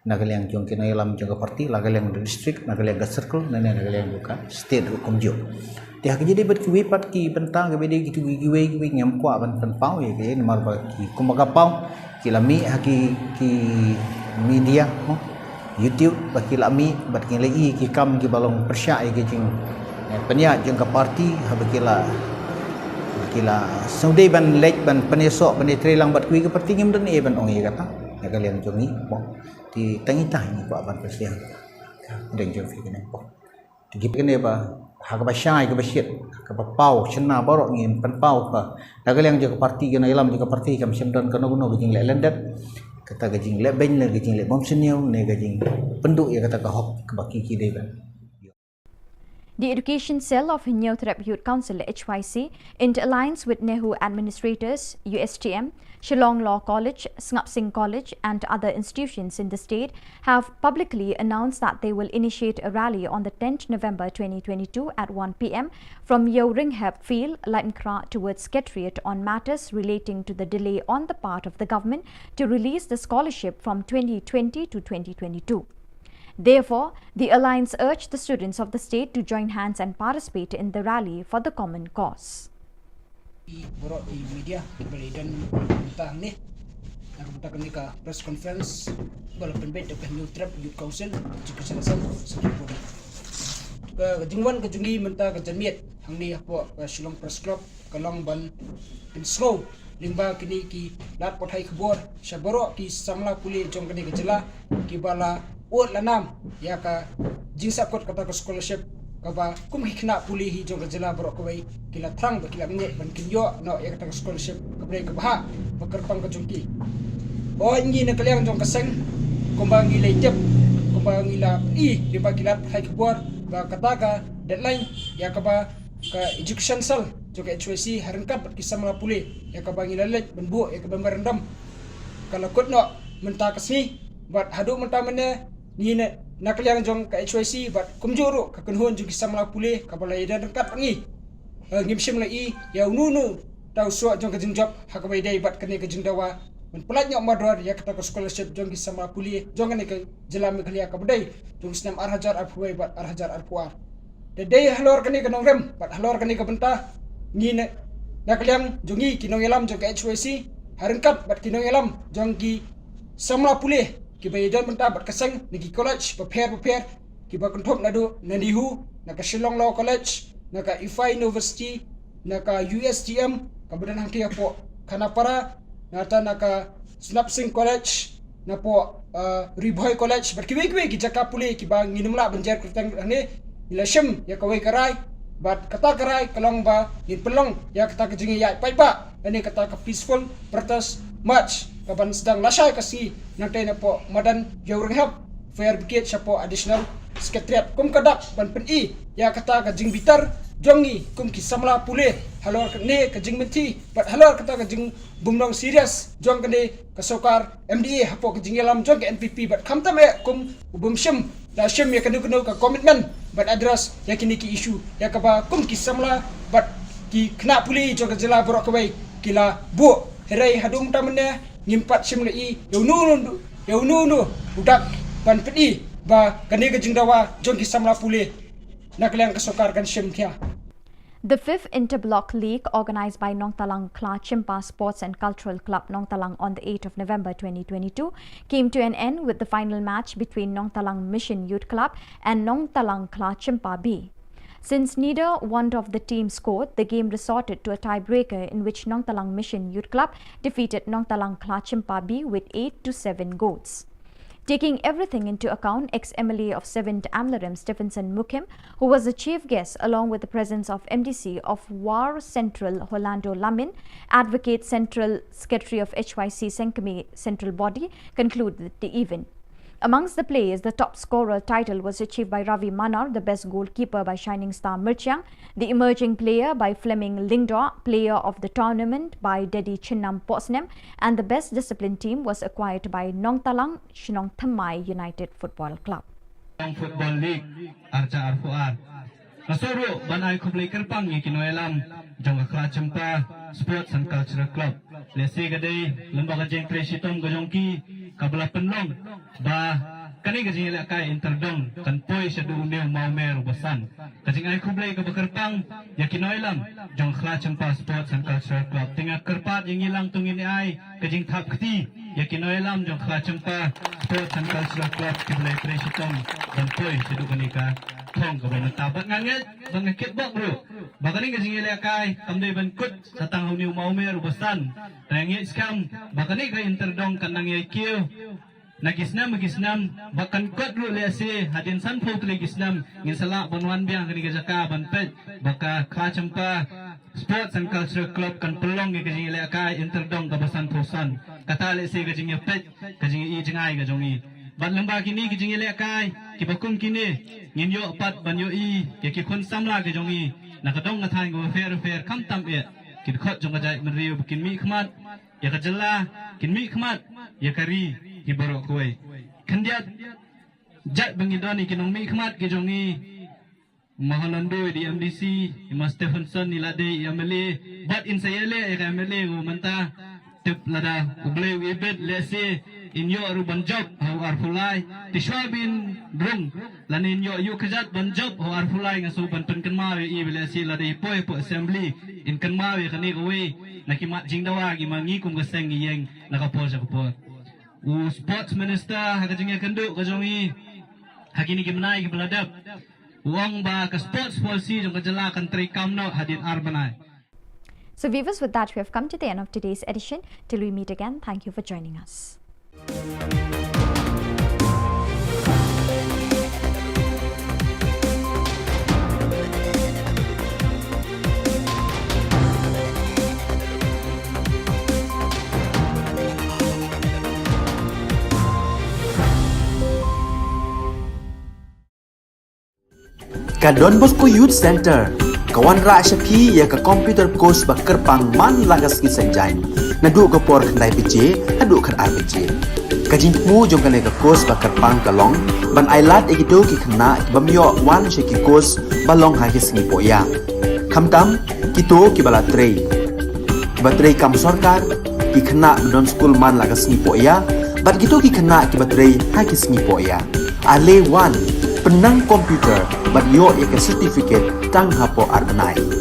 nagal yang jong ke nei lam jong parti lagal yang district nagal yang circle nene nagal yang buka state hukum jo ti hak jadi bet ki pat ki bantang ge de gitu gi ngam ku ban pan pau ye ge namar ba ki kumaga pau ki lami haki ki media YouTube bagi lami bagi lagi ki kam ki balong persya ki jing penya jeng ka parti habakila saudai ban lek ban penesok ban trelang bat kui ke parti ngem dan e ban ong ye kata ya kalian jongi po ti tangi tah ni ko ban persiang deng jeng fi kene po ti kene ba hak ba syai ke basyit ke pau cena borok ngin pen pau ka nagaliang je parti ke ilam je parti kam semdon kono kono gejing le lendet kata gejing le ben le gejing le bom seniau ne gejing penduk ya kata ka hok ke baki ki dei ban. The Education Cell of New Threp Youth Council HYC, in alliance with Nehu administrators, USTM, Shillong Law College, Ngap Singh College and other institutions in the state, have publicly announced that they will initiate a rally on the 10th November 2022 at 1 p.m. from Yeo-Ringhap Field, Lightenkra towards Secretariat on matters relating to the delay on the part of the government to release the scholarship from 2020 to 2022. Therefore, the alliance urged the students of the state to join hands and participate in the rally for the common cause. Borok di media boleh dan tentang ni nak kita ni ka press conference bala penbet ke New Threp Youth Council jika selesai sebut ke jingwan ke jungi menta ke jamiat hang ni apa Shillong Press Club kalong ban in slow limba kini ki lat pothai khubor shaboro ki samla puli jong kini ke jela ki bala ot lanam ya ka jingsa kot kata ke scholarship kaba kum hikna puli hi jong ke jela borok kawai kila thrang ba kila nge ban kinyo no ya kata ke scholarship kabre ke bah bakar pang ke jongki o ngi na kaliang jong kaseng kumbang ilai jep kumbang ila i limba kilat hai khubor ba kata ka deadline ya kaba ka education cell jong ke HYC harangkat bat kisam la puli ya kaba ngilalet benbu ya kaba merendam kalau kot no menta kasni bat hadu menta mene ni nak liang jong ka HYC bat kumjuru ka kunhon jong kisam la puli ka balai dan dekat pangi ngimsim lai ya nunu tau so jong ka jingjop ha ka dai bat kene ka jingdawa men pelat nyok mador ya kata ka scholarship jong kisam la puli jong ne ka jelam khlia ka badai jong snam arhajar arpuai bat arhajar arpuar de dai halor kene ka nongrem bat halor kene ka benta ni nak liang jongi kinong elam jong ka HYC harengkat bat kinong elam jong ki samla puli ki bayadan benta bat kaseng niki college prepare ki ba konthop nadu nandihu naka Shillong Law College naka IFI University naka USTM kabudan hangki apo Kanapara nata naka Ngap Singh College napo Riboy College bat kiwe ki jaka puli ki ba nginumla banjar kurtang ne ilashim ya kawai karai bat kata karai kalong ba in pelong ya kata kejingi ya pai ba ini kata ka peaceful protest march kapan sedang lasai kasi nanti napo madan Yeo-Ringhap fair brigade siapo additional secretariat kum kadak ban peni ya kata ka jing bitar jongi kum ki samla pule halor ne ka jing menti bat halor kata ka jing bumnong serious jong kene ka sokar MDA hapo ka jing elam jong ka NPP bat kamta me kum bumshim la shim ya kanu ka commitment bat address ya kini ki issue ya ka ba kum ki samla bat ki kena puli jong ka jela borok kawai kila bu herai hadum tamne ngimpat simlei yaunu budak ban pedi ba kane ke jingdawa jong kisamla pule nakliang kasokar kan simthia. The 5th Interblock League, organised by Nong Talang Kla Chimpa Sports and Cultural Club Nong Talang on the 8th of November 2022, came to an end with the final match between Nong Talang Mission Youth Club and Nong Talang Kla Chimpa B. Since neither one of the teams scored, the game resorted to a tiebreaker in which Nong Talang Mission Youth Club defeated Nong Talang Kla Chimpa B with 8-7 goals. Taking everything into account, ex-MLA of 7th Amlaram Stephenson Mukim, who was the chief guest along with the presence of MDC of War Central Rolando Lamin, Advocate Central Secretary of HYC Senkame Central Body, concluded the event. Amongst the players, the top scorer title was achieved by Ravi Manar, the best goalkeeper by Shining Star Mirchiang, the emerging player by Fleming Lingdor, player of the tournament by Dedi Chinnam Posnem, and the best discipline team was acquired by Nong Talang Shinong Thamai United Football Club. Football League, Arca Arfuar. Nasoro, Banai Kublai Kerpang, Yakinoelam, Jonga Kla Chimpa, Sports and Cultural Club. Lesi Gade, Lembaga Jeng Presitom Gajongki, Kabla Penlong, Ba, Kani Gajing Lakai Interdong, Kanpoi Shadu Neu Maumer Basan. Kajing Ai Kublai Kabakerpang, Yakinoelam, Jong Kla Chimpa Sports and Cultural Club. Tinggal Kerpat yang hilang tungin ai, Kajing Tap Keti, Yakinoelam, Jong Kla Chimpa Sports and Cultural Club, Kublai Presitom, Kanpoi Shadu Kanika. Thong ka ban tabat nganget bangkit bok bro bakani ka singile kai kamdai ban kut satang huniu maumer ubasan tangi skam bakani ka interdong kanang ye kiu Nagisnam bahkan kot ru le se hadin san phau tle gisnam ngin sala bonwan biang kani ga jaka ban pet baka kha champa Sports and Cultural Club kan pelong ke jing le ka interdong ka basan thosan kata le se ga jing pet ka jing i jingai ga jongi ban lamba kini ke jing le kai ki bakum kini ngin yo pat ban yo i ke ki khon samla ke jongi na ka dong na thain go fair kam tam e ki khot jong ga jai man riu kin mi khmat ya ka jalla kin mi khmat ya kari ki borok koi kandiat jat bangidoni kinong mi khmat ke jongi Mahalandu di MDC, Mas Stephenson ni lade MLA, but in sayale MLA go manta tip lada uble webet lese in yo ruban job how arfulai tishwabin drung lanin yo kajat ban job how arfulai ngaso ban penkenmawe I lese lade po assembly in kenmawe kani gowe nakimat jingdawa gi mangi kum gaseng yeng nakapol sa kapol u sports minister hagajinga kendu kajongi hakini gimnai gi beladap Wang ba ka sports policy jong kajala country kamno hadin arbanai. So viewers, with that we have come to the end of today's edition. Till we meet again, thank you for joining us. Ka Don Bosco Youth Center, kawan ra syapi ya ka computer course ba kerpang man lagas ki senjain. Nadu ka por khandai PJ, adu kan RPG. Ka jingmu jong kan ka course ba kerpang kalong, ban ailat egido ki khna bamyo wan she ki course balong ha ki sngi poya. Khamtam kito ki bala trei. Ba trei kam sarkar ki khna don school man lagas sngi poya, bat kito ki khna ki ba trei ha ki sngi poya. Ale wan penang komputer bat yo ke certificate tang hapo arbanai.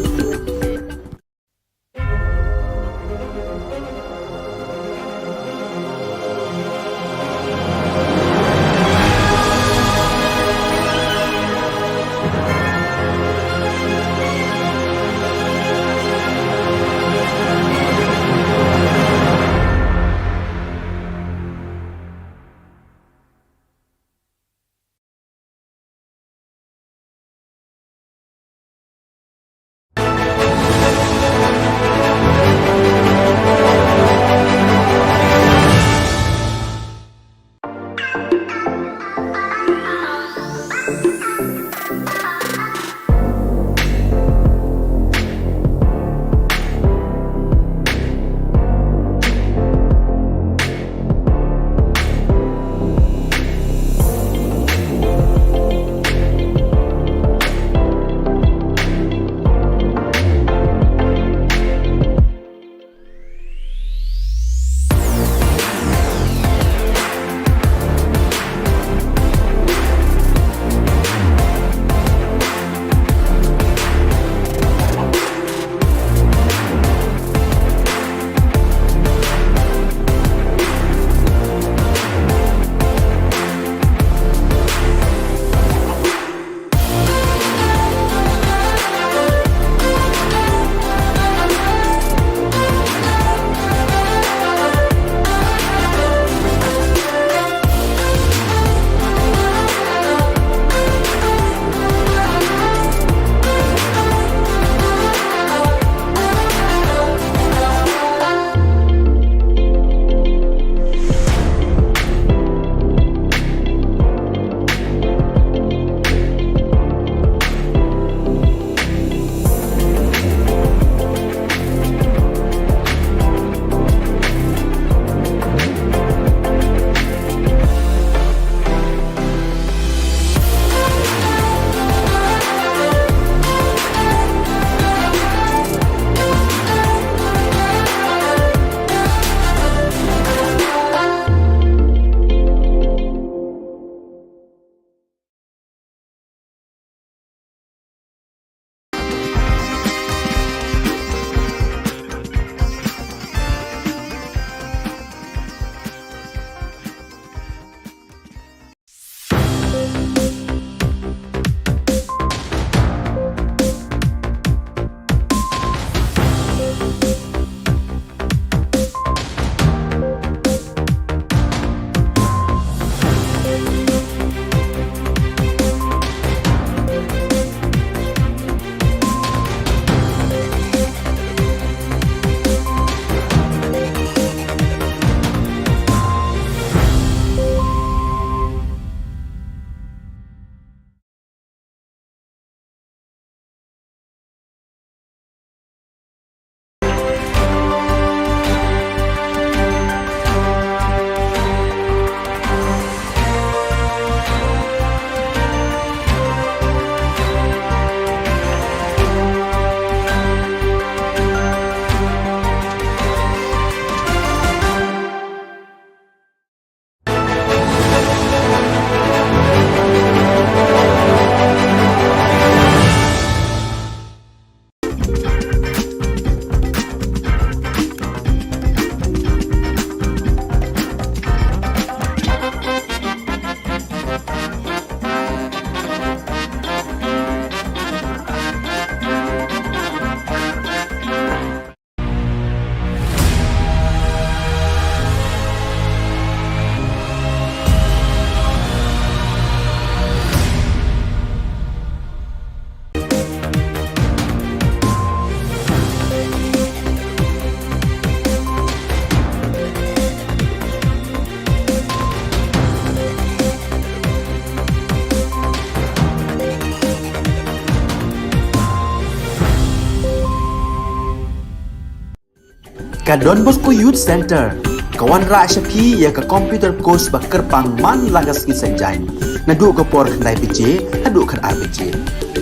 Ka Don Bosco Youth Center, kawan ra syapi ya ka computer course ba kerpang man lagas ki senjain. Nadu ka por khandai PJ, hadu khan RPG.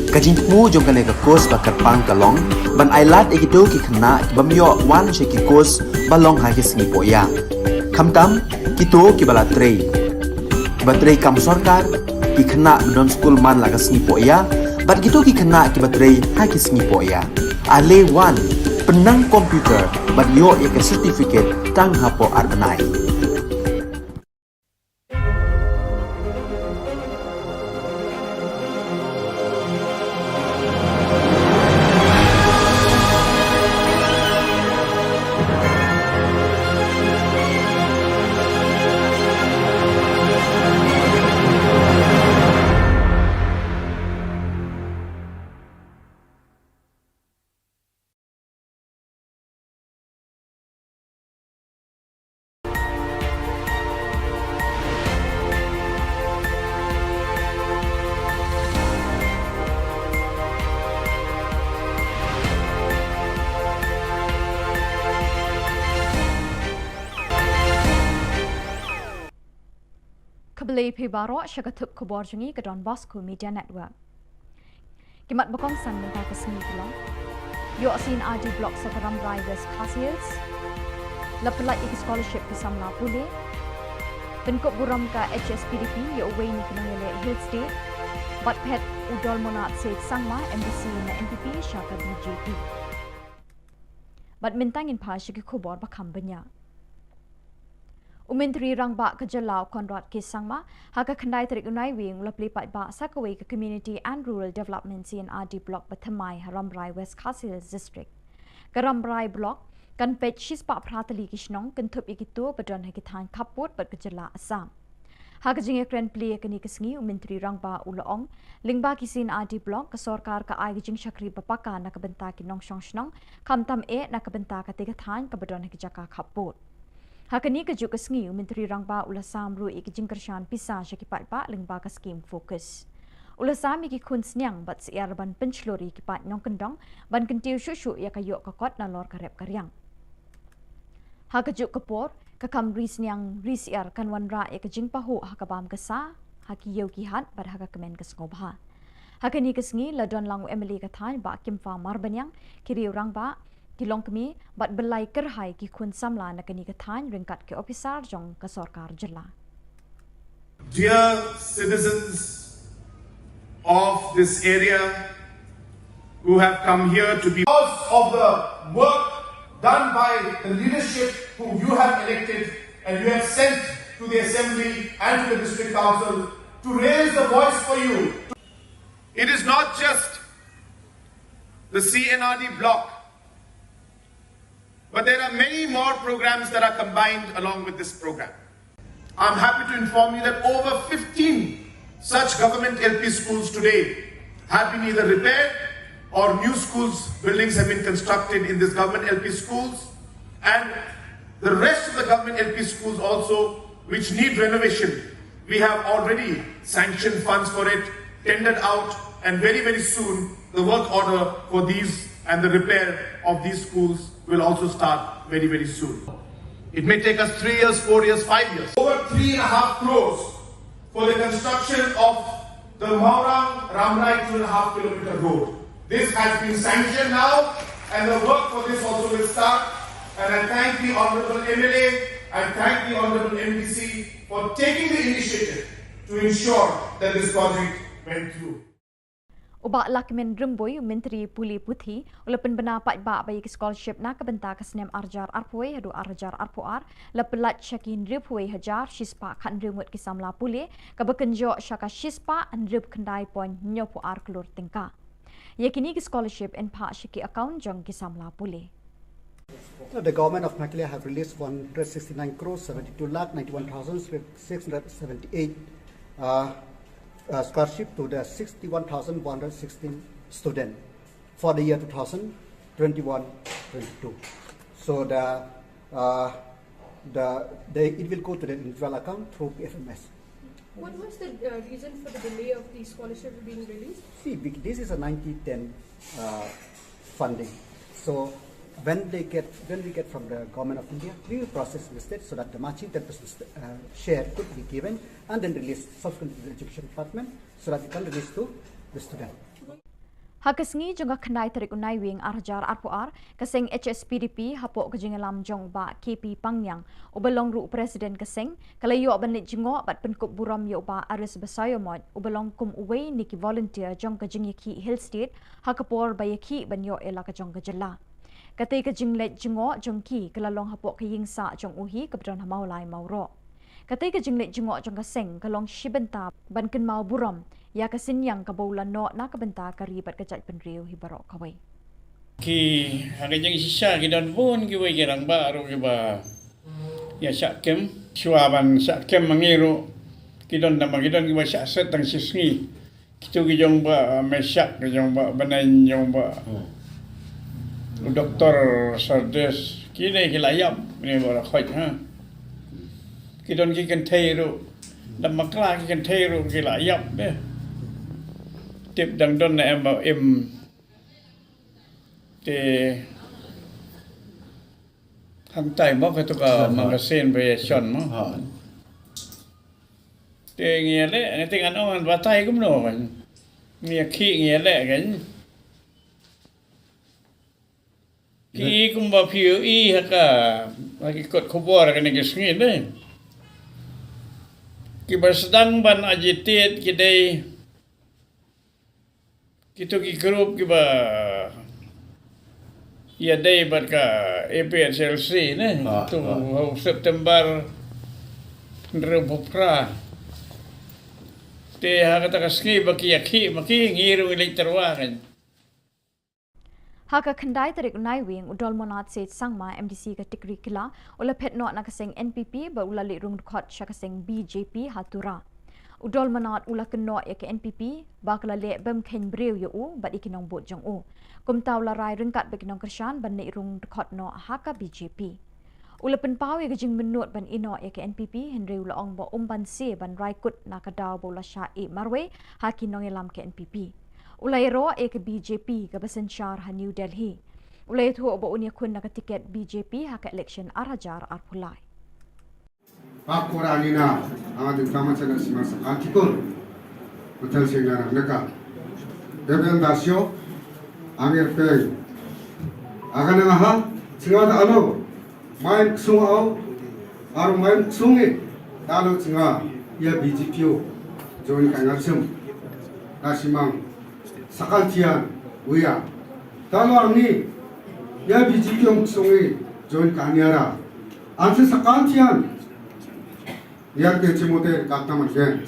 Kajin mu jong kane ka course ba kerpang kalong, ban ailat ekito ki khna bamyo wan sheki course balong ha ki sngi poya. Khamtam kito ki bala trei. Batrei kam sarkar ki khna don school man lagas sngi poya, bat kito ki khna ki batrei ha ki sngi poya. Ale wan penang komputer bat yo ya ke certificate tang hapo arbenai. Kebeli pibaro syakatup Khubor Jungi ke Don Bosco Media Network. Kimat bakong san mentah ke seni Shillong. Yo asin ID blok Sakaram Rai West Khasils. Lepelat iki scholarship ke Samla Pule. Penkop buram ka HSPDP yo away ni kinangele Hill State. Bat pet udol monat Said Sangma MBC na NPP syaka BJP. Bat mintangin pa syaki Khubor bakam banyak. Menteri Rangba Ka Jylla Konrad Kisangma haka khandai tarik unai wing lapli pat ba sakaway ka Community and Rural Development CNRD Block Bathamai Ramrai West Khasils District. Ka Ramrai Block kan pet shispa pratali kishnong kan thup ikitu badon hakithan khaput bat Ka Jylla Assam. Haka jinge kren pli kani kisngi Menteri Rangba Ulaong lingba ki CNRD Block ka sarkar ka ai jing shakri bapaka na kabenta kinong shnong kamtam na kabenta ka tigathan ka badon hakijaka khaput. Hakani kejuk kesngi Menteri Rangba Ulasam ru iki jingkershan pisah syakipat ba lingba ka scheme fokus. Ulasam iki kun snyang bat siar ban penchlori kipat nyong kendong ban kentiu syusyu ya kayok kakot na lor karep karyang. Hakejuk kepor kakam ri snyang ri siar kan wanra ya kejing pahu hakabam kesa haki yau kihat bar haka kemen kesngobha. Hakani kesngi ladon langu Emily kathan ba kimfa marbanyang kiri Rangba Kilong kami bat belai kerhai ki kun samla na kani kathan ringkat ke officer jong ka sarkar Jylla. Dear citizens of this area who have come here to be because of the work done by the leadership whom you have elected and you have sent to the assembly and to the district council to raise the voice for you. It is not just the CNRD block, but there are many more programs that are combined along with this program. I'm happy to inform you that over 15 such government LP schools today have been either repaired or new schools, buildings have been constructed in this government LP schools, and the rest of the government LP schools also which need renovation. We have already sanctioned funds for it, tendered out, and very, very soon the work order for these and the repair of these schools will also start very, very soon. It may take us 3 years, 4 years, 5 years. Over 3.5 crores for the construction of the Maurang Ramrai 2.5 kilometer road. This has been sanctioned now and the work for this also will start. And I thank the Honourable MLA, I thank the Honourable MDC for taking the initiative to ensure that this project went through. Ubak lakmen remboy Menteri Puli Puthi ulapan bena pat ba bayi scholarship na kabenta kasnem arjar arpoi hadu arjar arpoar lapelat syakin ripoi hajar shispa kan remut kisamla pule kabakenjo syaka shispa andrip kendai pon nyopo ar kelur tingka. Yakini scholarship en pa syaki account jong kisamla pule. The government of Makilia have released 169 crores 72 lakh 91,678 scholarship to the 61,116 students for the year 2021-22. So it will go to the individual account through PFMS. What was the reason for the delay of the scholarship being released? See, this is a 90-10 funding. So when we get from the government of India, we will process listed so that the matching 10% share could be given and then released subsequently to the education department so that it can release to the student. Hakasngi jongga khnai tarik unai wing arjar arpuar kaseng HSPDP hapo kajingalam jong ba KP Pangyang ubelong ru presiden kaseng kalayo banit jingo bat penkup buram yo ba aris basayomot ubelong kum uwei niki volunteer jong kajingiki hill state hakapor bayaki banyo ela kajong kajela katai kajinglet jingo jongki kalalong hapo kayingsa jong uhi kabdon hamaulai mauro katai kajinglet jingo jong kaseng kalong shibenta ban ken mau buram ya kasin yang kabaulan no na kabenta karibat kajat penriu hibarok kawai ki hangajang isisya ki don pun ki wai gerang ba ro ki ba ya syakem syuaban syakem mangiru ki don nama ki don ki ba syak tang sisngi kitu ki jong ba mesyak ki jong ba banan jong ba doktor sardes ki ne ki layap ni ba khoi ha ki don ki kan thai ro dam makla ki kan thai ro ki layap be tiếp đằng đơn này em bảo em thì hàng tay móc cái tụi magazine về chọn móc thì nghe lẽ cái tiếng Anh ông vào tay cũng nổ mà nghe khi nghe lẽ cái cũng bảo phiếu y hay cả cái cột Khubor cái này cái suy nghĩ đấy cái bà sedang ban agitate cái đây kita ki grup ki ba ya day bat ka APSLC ne tu September rebopra te ha kata kaski ba ki yakhi maki ngiru elektorwa kan Haka khandai tarik unai wing udol monat se sangma MDC ka tikri kila ula phet no na kaseng NPP ba ula li rung khot sha kaseng BJP hatura udol manat ula keno ya ke NPP bakla le bem khen breu yo u bat ikinong bot jong u kumtaw la rai ringkat bekinong kershan ban ni rung khot no haka BJP ula penpaw ya gajing menut ban ino ya ke NPP henry ula ong bo ban se ban rai kut na kadaw bola sha e marwe hakinong elam ke NPP ula ro e ke BJP ka basen shar ha New Delhi ula thu bo unya kun na ka tiket BJP haka election arhajar arpulai Pakoranina ang tama sa nasimasa antikon hotel singarang naka beben dasyo amir pe akan nga ha singada ano main sungao ar main sungi talo singa ya BJP join kangarsum nasimang sakantian uya talo arni ya BJP sungi join kanyara anse sakantian yang kejemote kaktaman gen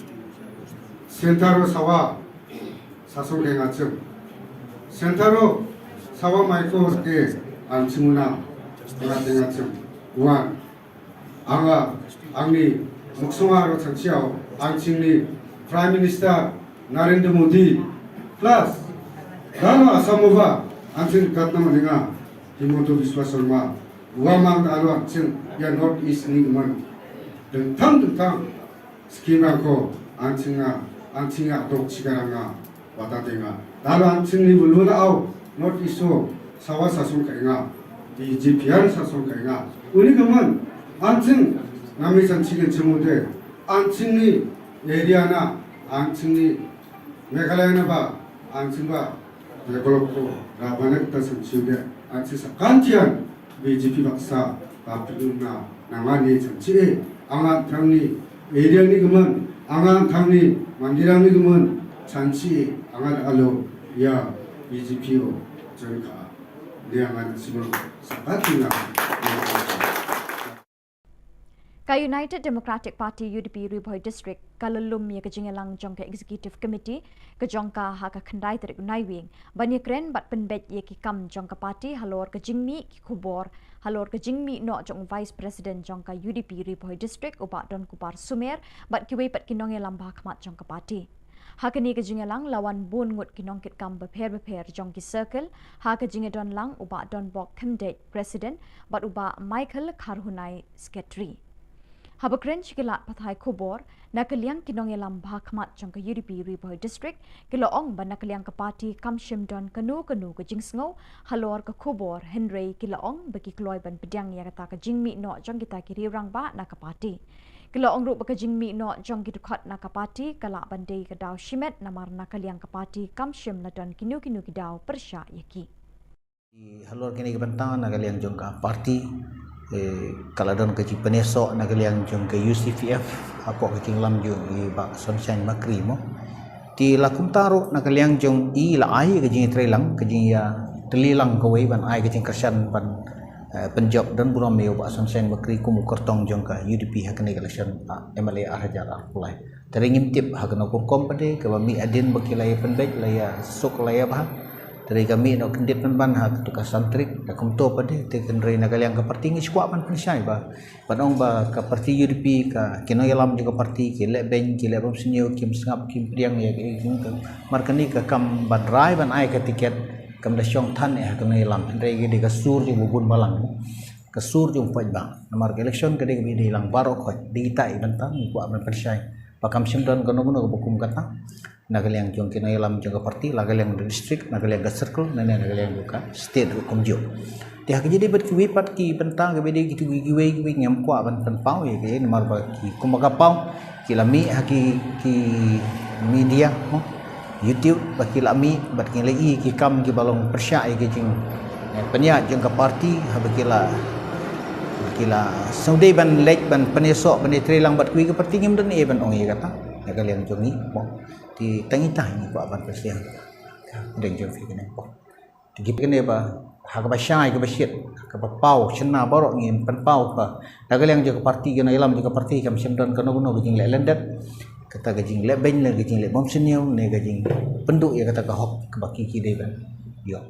sentaro sawa sasul gengacem sentaro sawa maiko ke ansimuna gengacem uan anga angni muksungaro chanchiao angchingni Prime Minister Narendra Modi plus dano asamova angching kaktaman nga Himonto Biswa Sharma uamang alo angching ya North East ni man tentang skema ko ancinga dok cigaranga watatenga lalu ancing buluna au not iso sawa sasun kainga di GPR sasun kainga uni kaman ancing nami sanchigen jemude ancing ni area na ancing ni Meghalaya na ba ancing ba develop ko rabanek ta sanchige ancing sa kantian BJP baksa kapilun na nangani sanchi angan thangni area ni guman angan thangni mandirang ni guman chanchi angan alo ya BJP o jangka liangan simon sapatina Ka United Democratic Party UDP Riboy District kalalum ya kajingalang jongka Executive Committee kajongka haka khandai tarik unai wing banyak kren bat penbet ye ki kam jongka party halor kajingmi ki Khubor halor kajingmi no jong Vice President jongka UDP Riboy District ubat don kupar Sumer bat kiwei pat kinong elam bahkmat jongka party hakani kajingalang lawan bun ngut kinong kit kam beper jongki circle haka jingadon lang ubat don bok kemdet President bat uba Michael Karhunai Secretary Habakren Chikilat Pathai Khubor Na Ka Jylla Kinong Yalam Bahakmat Jong Ka UDP Riboy District Kiloong Ban Na Ka Jylla Ka Party Kamshim Don Kanu Kanu Ka Jingsngo Halor Ka Khubor Henry Kiloong Bagi Kloy Ban Pedang Ya Kata Ka Jingmi No Jong Kita Kiri Rang Ba Na Ka Party Kiloong Ru Baka Jingmi No Jong Kitukhat Na Ka Party Kala Bandai Ka Daw Shimet Namar Na Ka Jylla Ka Party Kamshim La Don Kinu Kinu Ki Daw Persya Yaki Halor kini kebentangan na kalian jong ka parti kaladon ke penesok na kalian jong ke UCPF apa ke lam jong i ba sunshine makri mo ti lakum taru na kalian jong i la ai ke jing trelang ke jing ya telilang ke wei ban ai ke jing kersan ban penjob dan buram meo ba sunshine makri ku mukertong jong ka UDP hakne election MLA Hajar Apulai teringim tip hakna ku kompade ke mi adin bakilai pendek laya sok laya bah dari kami nak kendit ban hak tukar santrik akum to pade te kendrai na kalian ka parti ngi squad ban pensai ba padong ba ka parti UDP ka kino yalam juga parti ke le ben ke le bom sinyo kim sngap kim priang ya ke markani ka kam ban rai ban ai ka tiket kam da syong than ya kino yalam kendrai ge ka sur ju bubun balang ka sur ju poj ba namar election ka de bi lang baro khoj di tai ban tam ku ban pensai pakam simdon kono kono bukum kata nagaliang jong kino yalam jong parti nagaliang district nagaliang circle nagaliang buka state hukum jo dia jadi berkiwipat ki pentang ke bede gitu giwe ngam kwa ban penpau ya ke nomor ba ki kumakapau ki lami haki ki media YouTube baki lami bat ki lai ki kam ki balong persya ke jing penya jong parti habakila saudai ban lek ban penesok ban trelang bat kui ke parti ngam dan ban ong ya kata nagaliang jong ni di tangi-tangi ni buat bantu siang dan jom fikir ni pergi kene ba hak ba syai ke basyit ke pau cena borok ngin penpau ka dagal yang jaga parti kena ilam jaga parti kam semdan kena guna gajing lek lendat kata gajing lek ben le gajing lek bom seniau ne gajing penduk ya kata ka hok ke baki ki de ban yo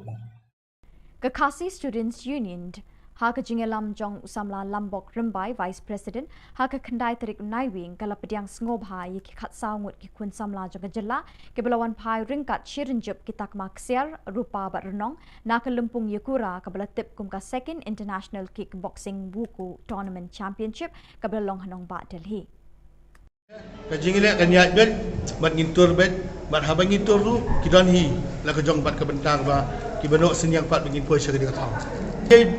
Ka Khasi Students Union Haka Jingelam Jong Usamla Lambok Rimbai Vice President Haka Kandai Terik Naiwing Kala Pediang Sngoba Yiki Khat Saungut Ki Kun Samla Jong Jylla Ke Belawan Pai Ringkat Shirinjup Kitak Maksiar Rupa Bat Renong Naka Lumpung Yakura Ke Belatip Kum Ka Second International Kickboxing Wuku Tournament Championship Ke Belalong Hanong Ba Delhi Kajingile kanyat bet bat ngintur bet bat habang ngintur ru kidan hi la ka jong bat ka bentang ba ki banok senyang pat bengin poi syari ka thong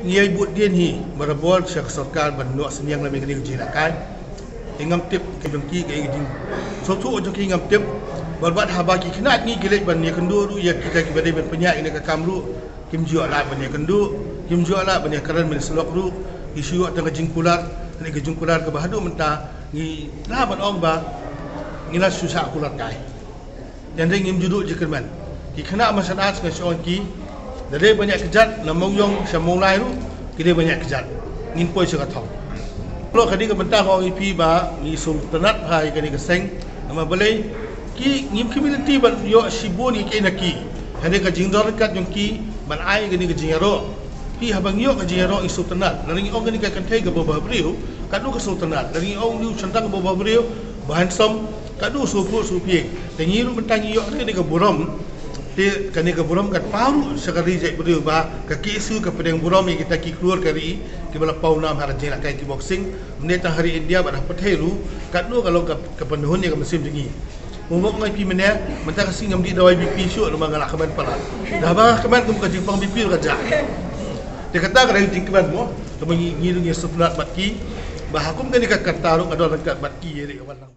ye but dien hi marabol syak sarkar ban nok senyang la mengni jina kai ingam tip ke jong ki ke jing so tu jong ki ingam tip bat haba ki khnat ni gilek ban ni kendu ru ya kita ki badai ban penyak ini ka kamru kim jua la ban ni kendu kim jua la ban ni karan men selok ru isu tengah jingkular ni ke jingkular ke bahadu menta ni la ban ong ba ni la susah kulat kai dan ring juduk je kerman ki kena masalah dengan seorang ki dari banyak kejat namong yong samong lai ru kini banyak kejat ngin poi sekat thong lo kadi ke bentang orang IP ba ni sultanat hai kani ke seng nama balai ki ngim community ban yo sibun ki naki hande ka jingdor kat yong ki ban ai kani ke jingaro pi habang yo ka jingaro i sultanat laring ong kani ka kantai ke bawah beriu kadu ke sultanat laring ong liu centang ke bawah beriu bahan som kadu suku supi tengiru bentang yo kani ke buram ti kani ke buram kat paru sekali jek beriu ba ka kisu ke pedang buram yang kita ki keluar kari ki bala pau nam har jena kai kickboxing meneta hari India ba dapat helu kadu kalau ke penduhun yang musim tinggi Mungkin ngai pi mana, mentah kasih ngam di dawai BP syuk rumah galak keman palat. Dah bang keman kum kaji pang BP kerja. Dia kata kerana tingkaban mo, kamu ngilu ngi sebelat batki, bahakum kan ikat taruh ada lengkap batki ye dek walang.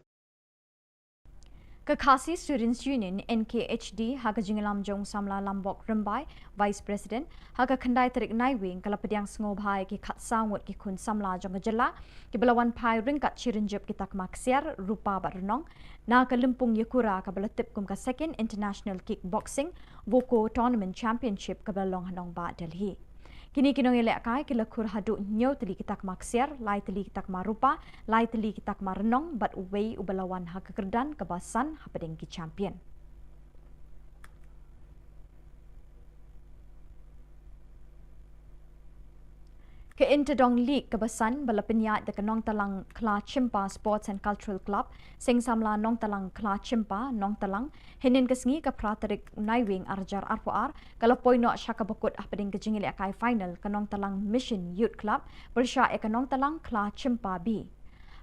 Ka Khasi Students Union NKHD Haka Jingelam Jong Samla Lambok Rimbai Vice President Haka Kandai Terik Naiwing Kala Pediang Sngobai Ki Khat Saungut Ki Kun Samla Jong Jylla Ki Belawan Pai Ringkat Shirinjup Kitak Maksiar Rupa Bat Renong Na Ka Lumpung Yakura Ka Belatip Kum Ka Second International Kickboxing Wuku Tournament Championship Ka Belalong Hanong Ba Delhi Kini kinong ilek kai kila kur haduk nyaw teli kitak maksiar, lai teli kitak marupa, lai teli kitak marenong, bat uwei ubalawan hak kekerdan kebasan hapadeng ki champion. Ke Interdong League kebasan bala penyat de Nong Talang Kla Chimpa Sports and Cultural Club sing samla Nong Talang Kla Chimpa Nong Talang hinin kesngi ke praterik Naiwing arjar arpoar kalau poino syaka bekut ahpading kejingil akai final ke Nong Talang Mission Youth Club bersya ke Nong Talang Kla Chimpa B.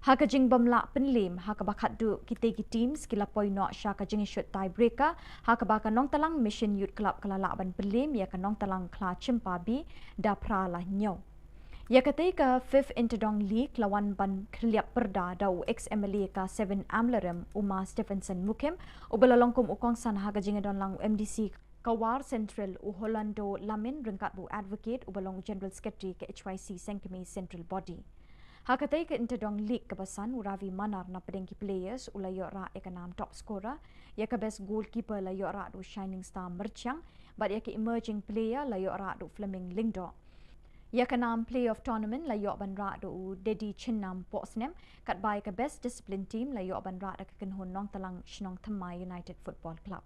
Haka jing bamla penlim haka bakat du kitegi team skila poino syaka jing shoot tie breaker haka baka nong talang mission youth club kalala ban penlim ya ka nong talang kla cimpabi da prala nyo. Ya ketika Fifth Interdong League lawan ban Kriap Perda dau ex-MLA ka 7 Amlerem Uma Stephenson Mukim ubalalongkum ukong san haga jingadon lang MDC Kawar Central u Holando Lamin rengkat bu advocate ubalong General Secretary ke HYC Sengkemi Central Body. Hakatai ke Interdong League kebasan uravi manar na pedengki players ulayo ra ekanam top scorer ya ke best goalkeeper layo ra du Shining Star Merchang but ya ke emerging player layo ra du Fleming Lingdo. Ya kenam play of tournament layo ban ra do Dedi Chinnam Posnem kat bai ke best discipline team layo ban ra ke kenhon nong talang Shillong Thamai United Football Club.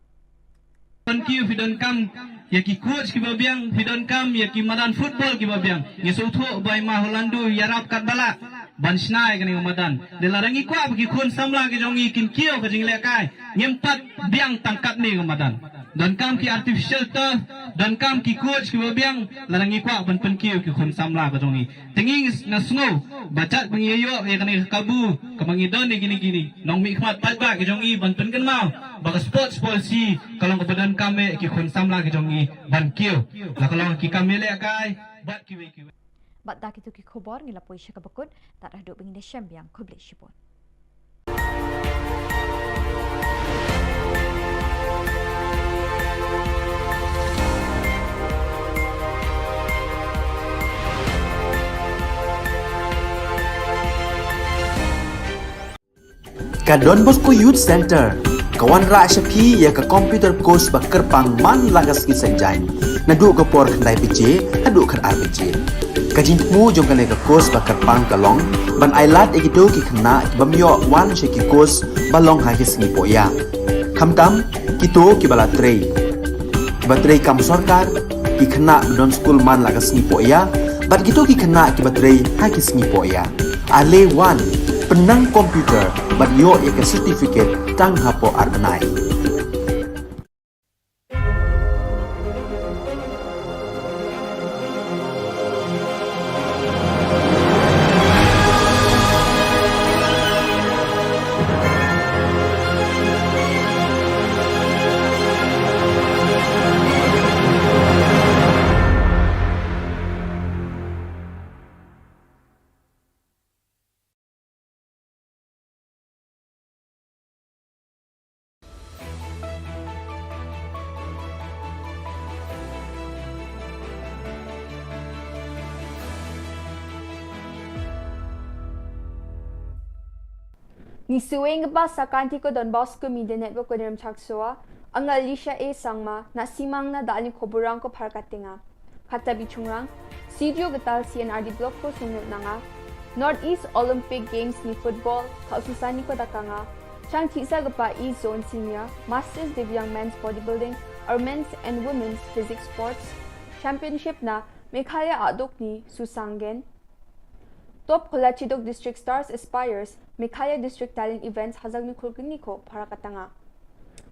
Thank you if you don't come ya ki coach ki babiang if you don't come ya ki madan football ki babiang ya sotho bai ma Holandu yarap kat bala ban snai kani madan de larangi kwa ki khon samla ki jongi kin kio ka jingle kai nyempat biang tangkat ni madan dan kam ki artificial turf dan kam ki coach ki babiang larangi kwa ban pen kio ki khon samla ka jongi tinging na snow bacat pengiyo ya kani kabu kamangi don ni gini nong mi khmat pat ba ki jongi ban pen kan mau baka sports policy kalau kebadan kami ki khon samla ki jongi ban kio la kalau ki kami le kai bat ki we Bat dak itu ki khubor ngila poi syaka bakut tak dah duk bengin syam yang khubli shipon. Ka Don Bosco Youth Center kawan ra syapi ya ka computer course bakar pang man lagas ki senjain nadu ka por khandai pije adu khar RPG kajin mu jong kane ka course bakar pang kalong ban ailat egido ki khna bamyo wan she ki course balong ha ki singi poya khamtam kito ki bala trei batrei kam sarkar ki khna don school man lagas singi poya bat kito ki khna ki batrei ha ki singi poya ale wan penang komputer bat yo ya ka certificate tang hapo arbanai. Ni suweng ba sa kanti ko Don Bosco Media Network ko diram chaksua ang Alicia A sangma na simang na dali khoburang ko parkatinga kata bichungrang CDO gatal CNRD block ko sungyot na nga Northeast Olympic Games ni football kaususani ko dakanga chang tisa gapa E Zone Senior Masters Divyang Men's Bodybuilding or Men's and Women's Physics Sports Championship na Meghalaya adok ni Susanggen Top Kolachidok District Stars Aspires Meghalaya District Talent Events hazag ni kulgini ko para katanga.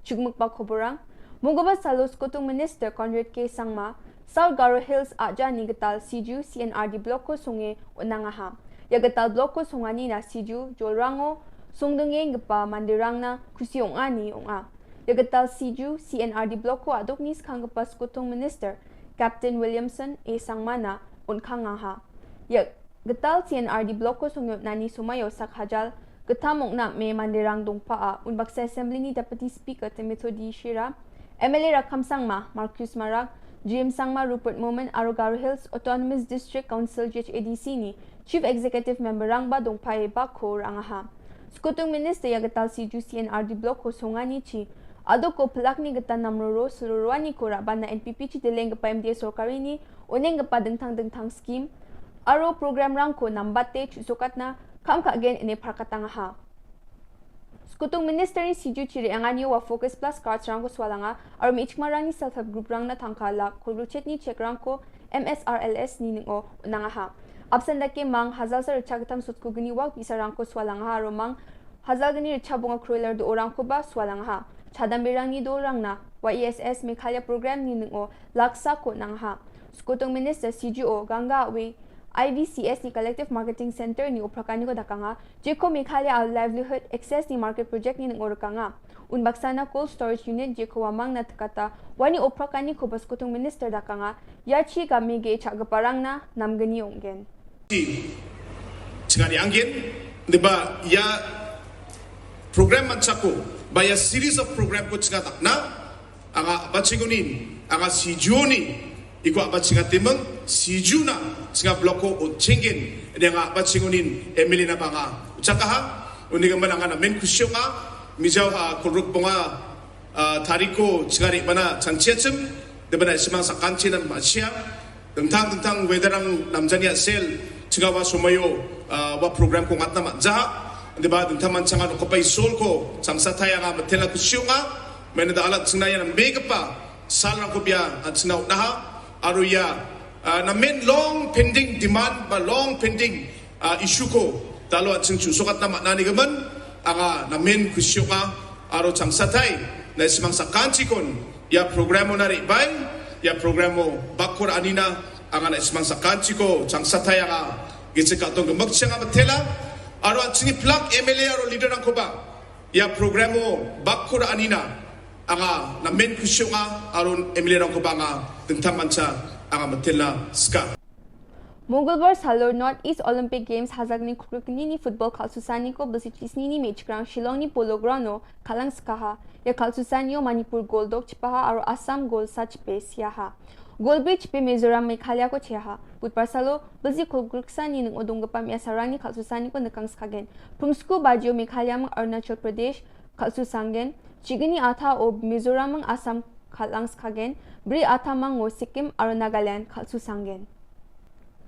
Chugmukpa khoborang Mungaba Salos Kotong Minister Conrad K. Sangma South Garo Hills aja ni gatal CJU CNRD block ko sunge unangaha. Ya gatal block ko sungani na CJU Jolrango sungdenge ngapa mandirang na kusiong ani onga. Ya gatal CJU CNRD block ko adok nis kanggapas Kotong Minister Captain Williamson A. Sangma na unkangaha. Ya Getal CNRD block ko sungyot nani sumayo sak hajal getamok na me mandirang dongpa a unbak sa assembly ni Deputy Speaker Timothy Shira MLA Rakam Sangma Marcus Marak GM Sangma Rupert Moment Arogaro Hills Autonomous District Council JHADC ni Chief Executive Member Rangba dongpa e bakho rangaha Skutong Minister ya getal CJU CNRD block ko sungani chi ado ko pelak ni getan namroro seluruhani ko raban na NPP chi deleng pa MDA sorkari ni uneng pa dengtang scheme Aro program rangko nambate chusukat na kam ka again ine parkatangaha. Skutong Minister ni CJU chiri anganyo wa Focus Plus cards rangko swalanga aro mi ichmarang ni self-help group rang na tangkala kulruchet ni check rangko MSRLS ni ningo unangaha. Absent dake mang hazal sa rechagatam sutko gini wag bisa rangko swalanga aro mang hazal gani rechabunga crueler do orangko ba swalanga. Chadambirang ni do rang na wa ESS Meghalaya program ni ningo laksa ko nangha. Skutong Minister CJO ganga we IVCS ni Collective Marketing Center ni uprakani ko dakanga jeko Meghalaya livelihood access ni market project ni ngorkanga unbaksana cold storage unit jeko wamang na takata wani uprakani ko baskutung minister dakanga yachi gamige chagaparang na namgani onggen Cingani angin diba ya program mansako by a series of program ko cingata na anga bachingunin anga si Juni iko bachingatimeng si Juna singa bloko o cingin nga bachingunin Emilina banga ucakaha uniga mananga na men kusyonga mijaw ha kuruk bonga tariko cingari mana changchiachem diba na simang sa kanchi nan masya tentang wedarang namjania sel cingawa sumayo wa program ko ngat nama jaha diba tentang mancangan ko pay sol ko samsa taya nga matela kusyonga menada alat sinaya ng megapa salang ko biya at sinaw naha aruya na men long pending demand ba long pending issue ko talo at sing susukat na nani gaman anga na men kusyo ka aro chang satay na ismang sa kanchikon ya programo na ribay ya programo bakur anina anga na ismang sa kanchiko chang satay anga gitsika tong magsiya nga matela aro at singi plug MLA aro leader ng ko ba ya programo bakur anina anga na men kusyo nga aron Emilio ko ba nga tentang manca anga matela ska Mongolbar Salor Northeast Olympic Games hazagni krukni ni football kalsusani ko basicisni ni match ground Shillong ni polo ground kalang skaha ya kalsusani Manipur Goldok chipaha aro Assam Gold Sach Base yaha Gold Bridge pe Mizoram Meghalaya ko cheha Budpar Salo bazi kolgruksani ng odonggapam ya sarang ni kalsusani ko nakang skagen Prumsku Bajio Meghalaya mang Arunachal Pradesh kalsusangen Chigini ata o Mizoram mang Assam kalang skagen Bri ata mang o Sikkim aro Nagaland kalsusangen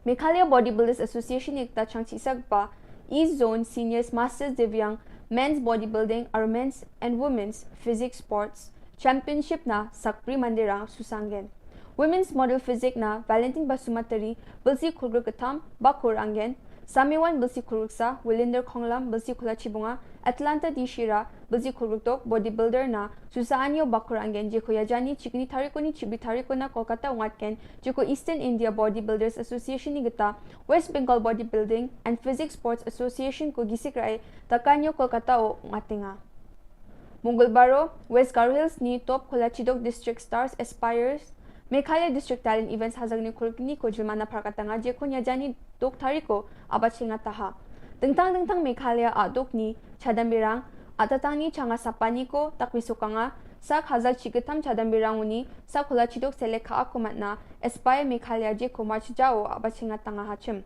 Meghalaya Bodybuilders Association ekta changchi sagpa East Zone Seniors Masters Divyang Men's Bodybuilding or Men's and Women's Physique Sports Championship na sakpri mandirang susanggen Women's Model Physique na Valentine Basumatari Bilsi Kulgurkatam Bakurangen Samiwan Bilsi Kulguksa Willinder Konglam Bilsi Kulachibunga Atlanta Dishira Bilsi Kulguktok Bodybuilder na Susaanyo Bakurangen Jeko Yajani Chikni Tariko ni Chibi Tariko na Kolkata Ungatken Jeko Eastern India Bodybuilders Association ni Gita West Bengal Bodybuilding and Physics Sports Association ko gisikrai Takanyo Kolkata o Ungatinga Mongolbaro West Garo Hills ni Top Kolachidok District Stars Aspires Meghalaya District Talent Events hazagni kulkni ko Julmana Parkatanga Jeko Yajani Dok Tariko Abachinga Taha Tentang Meghalaya adok ni Chadambirang atatang ni changa sapani ko takwisukanga sak hazak chigatam chadambirang uni sak hulachidok seleka akumat na Aspire Meghalaya je ko march jao abachinga tanga hachim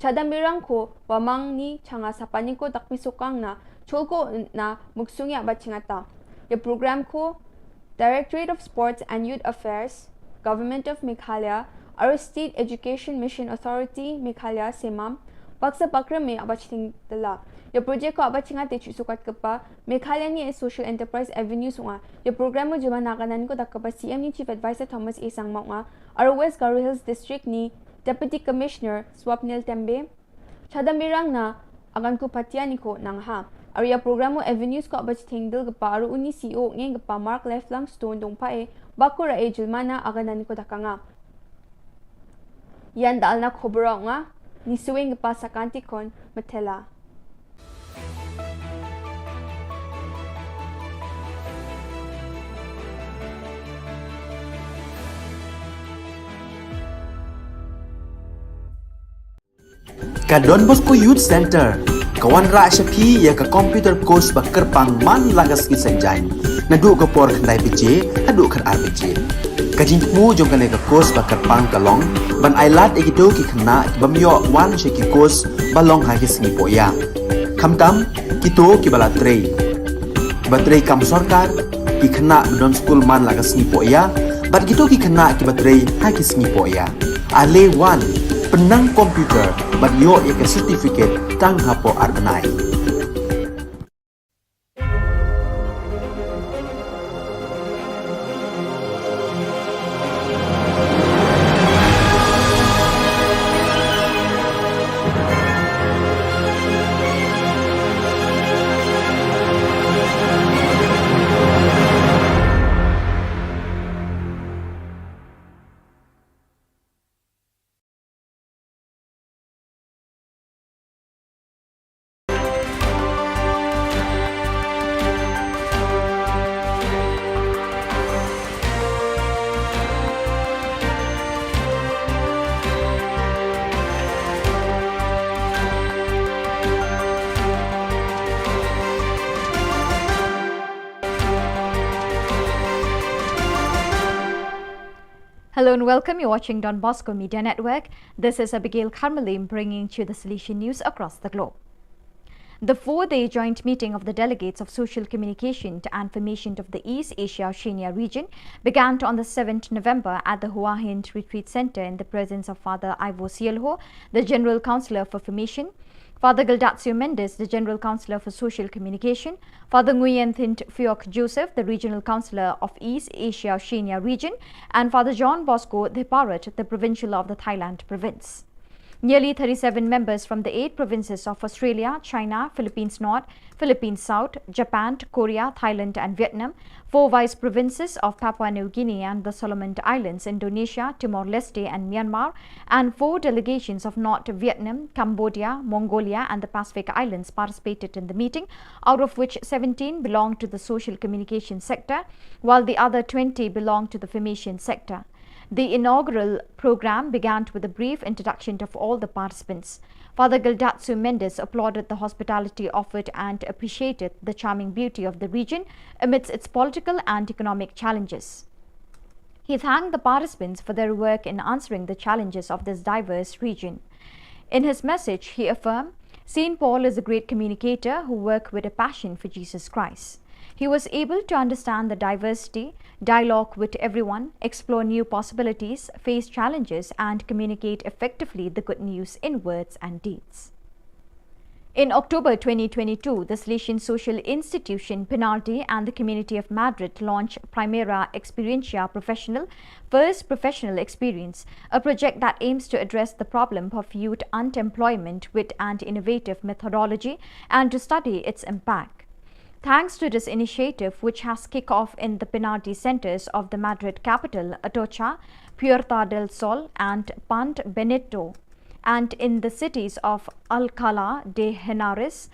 chadambirang ko wamang ni changa sapani ko takwisukang na cholko na muksungi abachinga ta ye program ko Directorate of Sports and Youth Affairs Government of Meghalaya or State Education Mission Authority Meghalaya Semam Baksa Bakra me abaching dala. Your project ko abachinga te sukat kapa Meghalaya ni Social Enterprise Avenues nga. Your program mo juma nakanan ko dakapa CM ni Chief Advisor Thomas A. Sangmao nga. Our West Garo Hills District ni Deputy Commissioner Swapnil Tembe. Chadambirang na agan ko patiani ko nang ha. Arya program mo Avenues ko abaching dal kapa aro uni CEO ngeng kapa Mark Lifelong Stone dong pa bakura e julmana aganan ko dakanga. Yan dal na Khubor nga ni suwing pa sa kantikon matela. Ka Don Bosco Youth Center kawan ra syapi ya ka computer course ba kerpang man lagas ki senjain nadu ka por khandai pije adu khar RPG kajing mu jong kane ka course ba kerpang kalong ban ailat ekido ki khna bamyo wan sheki course balong ha ki singi poya khamtam kito ki bala trei batrei kam sarkar ki khna don school man lagas ni poya bat kito ki khna ki batrei ha ki singi poya ale wan penang komputer bat yo ya ke certificate tang hapo arnai Hello and welcome. You're watching Don Bosco Media Network. This is Abigail Carmelim bringing you the Salesian news across the globe. The 4-day joint meeting of the delegates of Social Communication and Formation of the East Asia Oceania region began on the 7th November at the Hua Hin Retreat Center in the presence of Father Ivo Sielho, the General Councillor for Formation, Father Gildatio Mendes, the General Councillor for Social Communication, Father Nguyen Thint Phuoc Joseph, the Regional Councillor of East Asia Oceania region, and Father John Bosco Theparat, the Provincial of the Thailand Province. Nearly 37 members from the 8 provinces of Australia, China, Philippines North, Philippines South, Japan, Korea, Thailand and Vietnam, 4 vice provinces of Papua New Guinea and the Solomon Islands, Indonesia, Timor-Leste and Myanmar, and 4 delegations of North Vietnam, Cambodia, Mongolia and the Pacific Islands participated in the meeting, out of which 17 belong to the social communication sector, while the other 20 belong to the formation sector. The inaugural program began with a brief introduction of all the participants. Father Gildatio Mendes applauded the hospitality offered and appreciated the charming beauty of the region amidst its political and economic challenges. He thanked the participants for their work in answering the challenges of this diverse region. In his message, he affirmed, St. Paul is a great communicator who worked with a passion for Jesus Christ. He was able to understand the diversity, dialogue with everyone, explore new possibilities, face challenges, and communicate effectively the good news in words and deeds. In October 2022, the Salesian Social Institution, Penalty and the Community of Madrid launched Primera Experiencia Professional, First Professional Experience, a project that aims to address the problem of youth unemployment with an innovative methodology and to study its impact. Thanks to this initiative, which has kicked off in the Penalty centers of the Madrid capital, Atocha, Puerta del Sol and Pant Benito, and in the cities of Alcalá de Henares,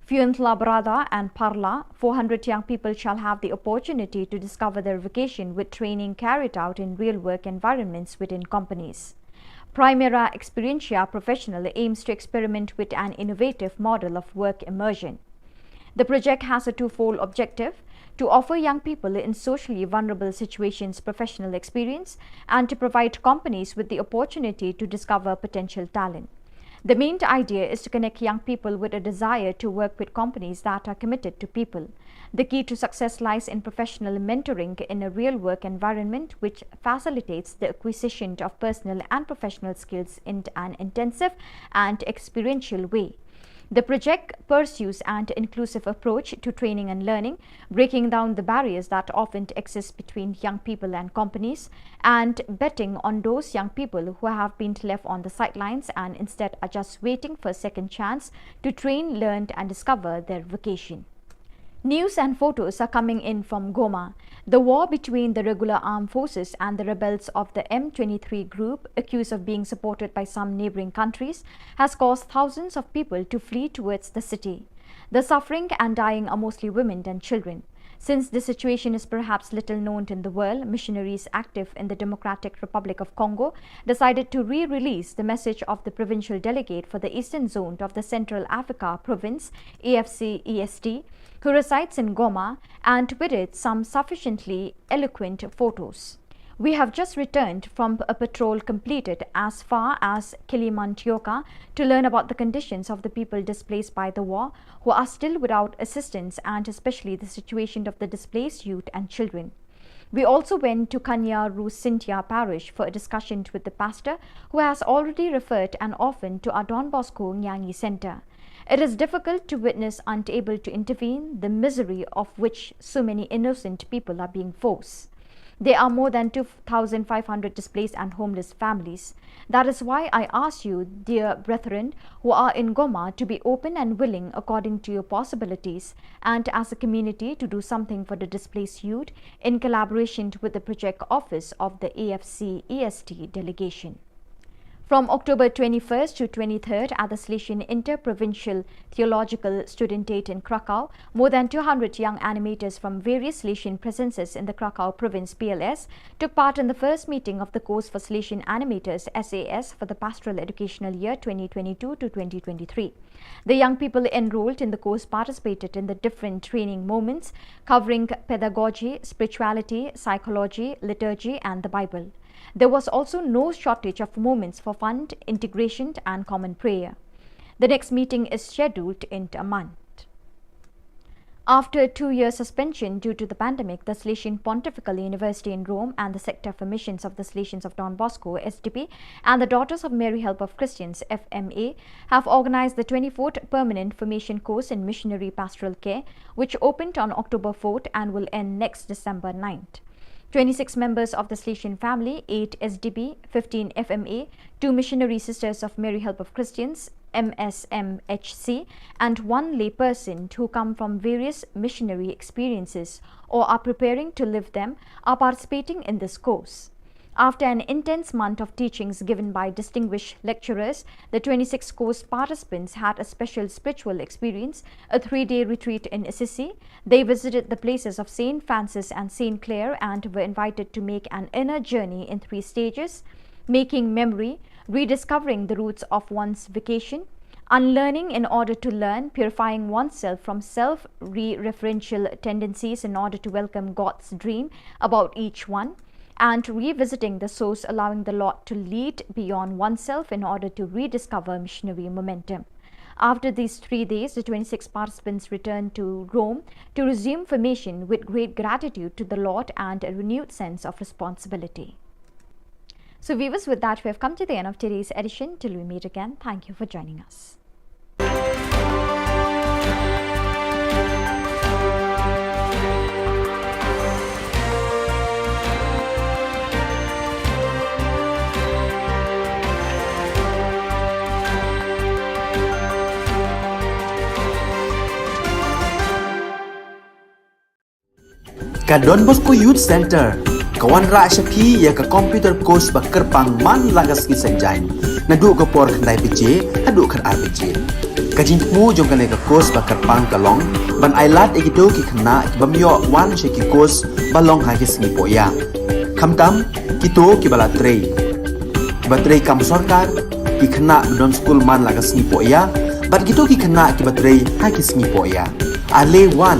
Fuenlabrada and Parla, 400 young people shall have the opportunity to discover their vocation with training carried out in real work environments within companies. Primera Experiencia Professional aims to experiment with an innovative model of work immersion. The project has a twofold objective: to offer young people in socially vulnerable situations professional experience and to provide companies with the opportunity to discover potential talent. The main idea is to connect young people with a desire to work with companies that are committed to people. The key to success lies in professional mentoring in a real work environment which facilitates the acquisition of personal and professional skills in an intensive and experiential way. The project pursues an inclusive approach to training and learning, breaking down the barriers that often exist between young people and companies, and betting on those young people who have been left on the sidelines and instead are just waiting for a second chance to train, learn and discover their vocation. News and photos are coming in from Goma. The war between the regular armed forces and the rebels of the M23 group, accused of being supported by some neighboring countries, has caused thousands of people to flee towards the city. The suffering and dying are mostly women and children. Since this situation is perhaps little known in the world, missionaries active in the Democratic Republic of Congo decided to re-release the message of the provincial delegate for the Eastern Zone of the Central Africa Province, AFC-EST, who resides in Goma, and with it some sufficiently eloquent photos. We have just returned from a patrol completed as far as Kilimantioka to learn about the conditions of the people displaced by the war who are still without assistance, and especially the situation of the displaced youth and children. We also went to Kanya Rusintia parish for a discussion with the pastor, who has already referred an orphan to our Don Bosco Nyangi Center. It is difficult to witness, unable to intervene, the misery of which so many innocent people are being forced. There are more than 2,500 displaced and homeless families. That is why I ask you, dear brethren who are in Goma, to be open and willing according to your possibilities, and as a community to do something for the displaced youth in collaboration with the project office of the AFC-EST delegation. From October 21st to 23rd at the Salesian Interprovincial Theological Studentate in Krakow, more than 200 young animators from various Salesian presences in the Krakow province PLS took part in the first meeting of the course for Salesian Animators SAS for the Pastoral Educational Year 2022 to 2023. The young people enrolled in the course participated in the different training moments covering pedagogy, spirituality, psychology, liturgy and the Bible. There was also no shortage of moments for fun, integration and common prayer. The next meeting is scheduled in a month. After a 2-year suspension due to the pandemic, the Salesian Pontifical University in Rome and the Sector for Missions of the Salesians of Don Bosco, SDP, and the Daughters of Mary Help of Christians, FMA, have organized the 24th Permanent Formation Course in Missionary Pastoral Care, which opened on October 4th and will end next December 9th. 26 members of the Salesian family, 8 SDP, 15 FMA, 2 Missionary Sisters of Mary Help of Christians, MSMHC, and 1 layperson who come from various missionary experiences or are preparing to live them are participating in this course. After an intense month of teachings given by distinguished lecturers, the 26 course participants had a special spiritual experience, a 3-day retreat in Assisi. They visited the places of St. Francis and St. Clare and were invited to make an inner journey in 3 stages: making memory, rediscovering the roots of one's vocation, unlearning in order to learn, purifying oneself from self-referential tendencies in order to welcome God's dream about each one, and revisiting the source, allowing the Lord to lead beyond oneself in order to rediscover missionary momentum. After these 3 days, the 26 participants returned to Rome to resume formation with great gratitude to the Lord and a renewed sense of responsibility. So viewers, with that we have come to the end of today's edition. Till we meet again, thank you for joining us. Ka Don Bosco Youth Center, kawan ra syapi ya ka computer course ba kerpang man lagas ki senjain. Nadu ka por khandai pije, hadu khar RPG. Ka jingmu jong kane ka course ba kerpang kalong, ban ailat ekido ki khna ki bamyo wan she ki course balong ha ki sngi poya. Khamtam kito ki bala trei. Batrei kam sarkar ki khna don school man lagas sngi poya, bat kito ki khna ki batrei ha ki sngi poya. Ale wan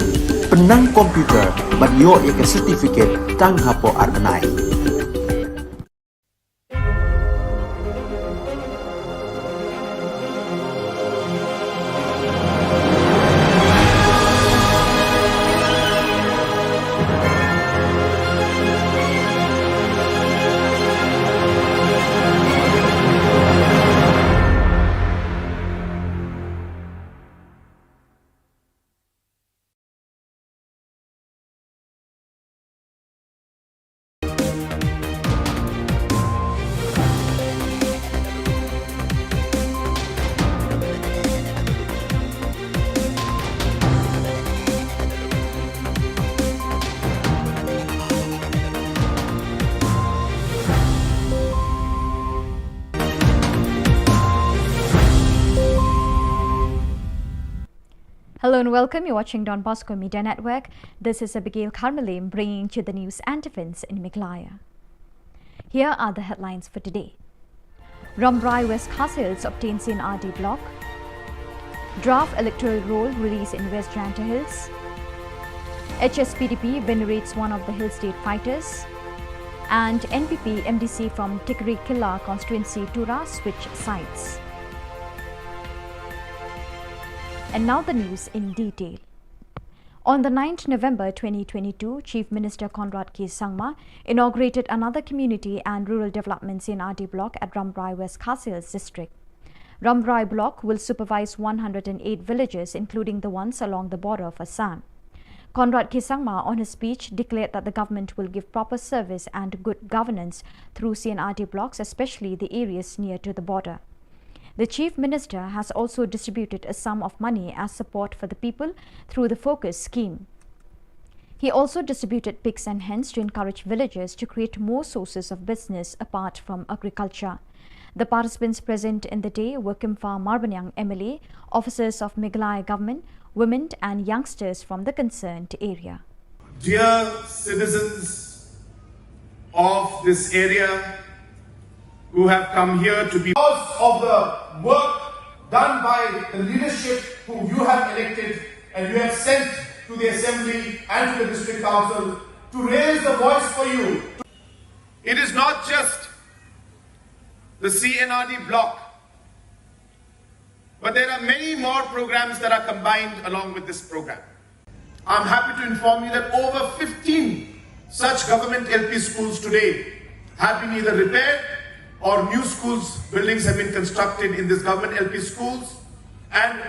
penang komputer ban yo ya ke certificate tang hapo arnai. Hello and welcome. You're watching Don Bosco Media Network. This is Abigail Carmelim bringing you the news antiphons in Meghalaya. Here are the headlines for today. Rambrai West Khas Hills obtains CNRD block. Draft electoral roll release in West Janta Hills. HSPDP venerates one of the Hill State fighters. And NPP MDC from Tikri Killa constituency Tura switch sides. And now the news in detail. On the 9th November 2022, Chief Minister Conrad K. Sangma inaugurated another community and rural development CNRD block at Rambrai West Khas Hills district. Rambrai block will supervise 108 villages, including the ones along the border of Assam. Conrad K. Sangma, on his speech, declared that the government will give proper service and good governance through CNRD blocks, especially the areas near to the border. The Chief Minister has also distributed a sum of money as support for the people through the Focus scheme. He also distributed pigs and hens to encourage villagers to create more sources of business apart from agriculture. The participants present in the day were Kimfa Marbanyang MLA, officers of Meghalaya government, women and youngsters from the concerned area. Dear citizens of this area who have come here to be because of the work done by the leadership who you have elected and you have sent to the Assembly and to the District Council to raise the voice for you. It is not just the CNRD block, but there are many more programs that are combined along with this program. I'm happy to inform you that over 15 such government LP schools today have been either repaired or new schools, buildings have been constructed in this government LP schools, and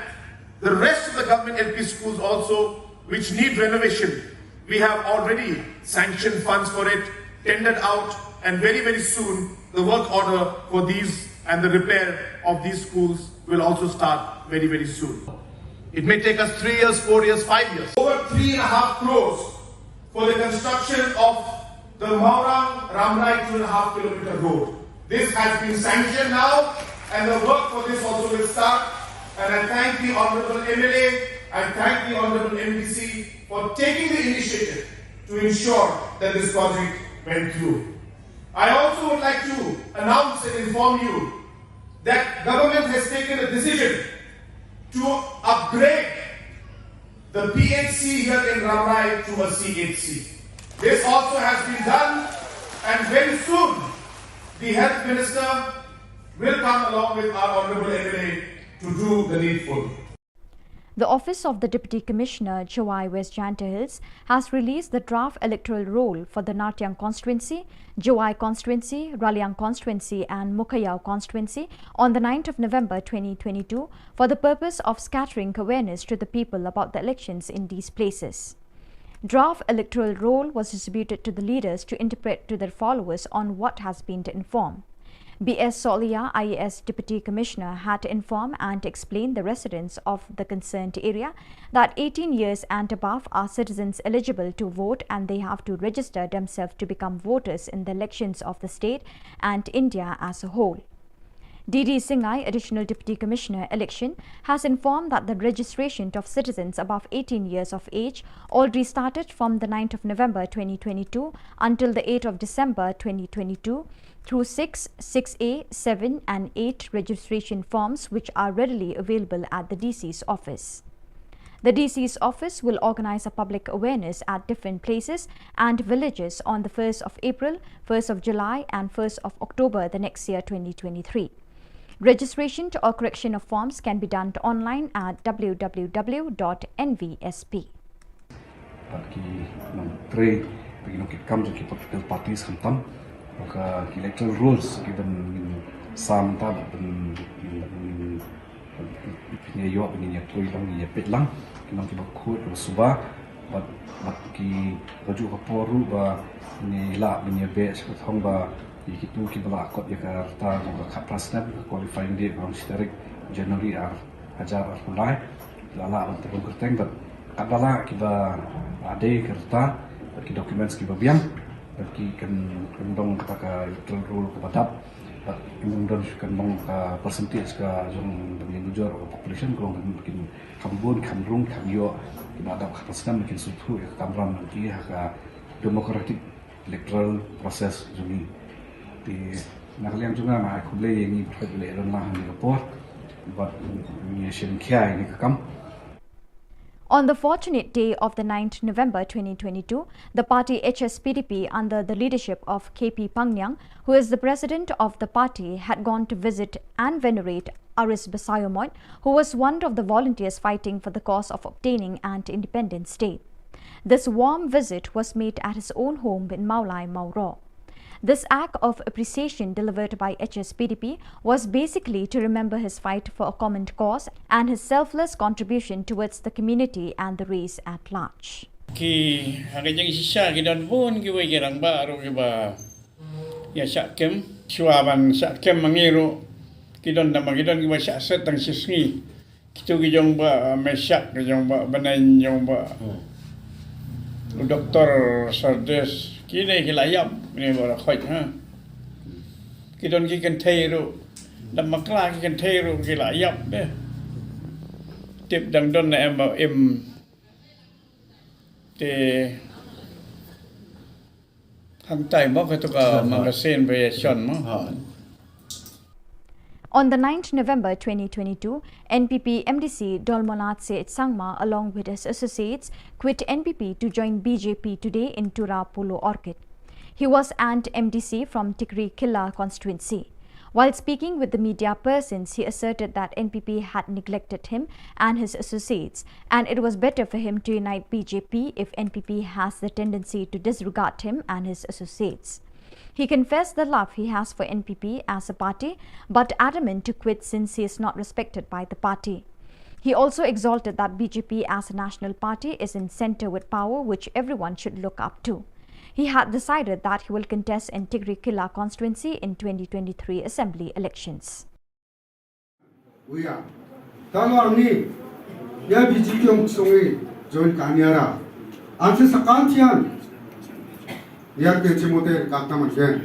the rest of the government LP schools also which need renovation. We have already sanctioned funds for it, tendered out, and very, very soon the work order for these and the repair of these schools will also start very, very soon. It may take us 3 years, 4 years, 5 years. Over 3.5 crores for the construction of the Maurang-Ramrai 2.5 kilometer road. This has been sanctioned now, and the work for this also will start. And I thank the Honourable MLA, I thank the Honourable MDC for taking the initiative to ensure that this project went through. I also would like to announce and inform you that government has taken a decision to upgrade the PHC here in Ramrai to a CHC. This also has been done, and very soon the Health Minister will come along with our Honourable MLA to do the needful. The Office of the Deputy Commissioner, Chawai West Janta Hills, has released the draft electoral roll for the Nartiang constituency, Chawai constituency, Raliang constituency and Mukayao constituency on the 9th of November 2022 for the purpose of scattering awareness to the people about the elections in these places. Draft electoral roll was distributed to the leaders to interpret to their followers on what has been informed. B.S. Solia, IAS Deputy Commissioner, had to inform and explain the residents of the concerned area that 18 years and above are citizens eligible to vote, and they have to register themselves to become voters in the elections of the state and India as a whole. D.D. Singhai, Additional Deputy Commissioner, Election, has informed that the registration of citizens above 18 years of age already started from the 9th of November 2022 until the 8th of December 2022 through 6, 6A, 7 and 8 registration forms which are readily available at the DC's office. The DC's office will organize a public awareness at different places and villages on the 1st of April, 1st of July and 1st of October the next year 2023. Registration or correction of forms can be done online at www.nvsp. Political parties electoral rules given some time yo ni toy lang ni pet lang kinong ki bakut suba bat ki baju kaporu ba ni la ni be sa thong ba ki tu ki bala kot ya ka ta ka prasna qualifying date from historic January hajar mulai la untuk kerteng bat kadala ki ba ade kerta ki documents ki ba biang ki kan dong kata electoral rule ke badap kemudian kan dong percentage ka jong dengan jujur population kalau mungkin kambun kamrung kamyo ki badap kapaskan mungkin sutu ya kamram nanti ka democratic electoral process juni di nakalian juga na aku beli yang ni boleh lah di report buat ni shen kia ini kam. On the fortunate day of the 9th November 2022, the party HSPDP under the leadership of KP Pangyang, who is the president of the party, had gone to visit and venerate Aris Basayomoy, who was one of the volunteers fighting for the cause of obtaining an independent state. This warm visit was made at his own home in Maulai, Mauro. This act of appreciation delivered by HSPDP was basically to remember his fight for a common cause and his selfless contribution towards the community and the race at large. Ki hagajang sisa ki don pun ki wai gerang ba ro ki ba ya sakem suaban sakem mangiru ki don da magidon ki ba set tang sisngi kitu ki jong ba mesak ki jong ba banan jong ba Dr. Sardes kini hilayap ni bara khoi ha kidon ki kan theiru dam makla ki kan theiru hilayap de tip dang don na em te hang tai mo ka to ka magasin variation mo. On the 9th November 2022, NPP MDC Dolmonat Seit Sangma, along with his associates, quit NPP to join BJP today in Tura Polo Orchid. He was an MDC from Tikri Killa constituency. While speaking with the media persons, he asserted that NPP had neglected him and his associates, and it was better for him to unite BJP if NPP has the tendency to disregard him and his associates. He confessed the love he has for NPP as a party, but adamant to quit since he is not respected by the party. He also exalted that BJP as a national party is in centre with power, which everyone should look up to. He had decided that he will contest in Tikri Killa constituency in 2023 assembly elections. We are. Talo ni ya BJP yung sungi join kanyara. Anse sakantian ya ke chimote kaktaman gen.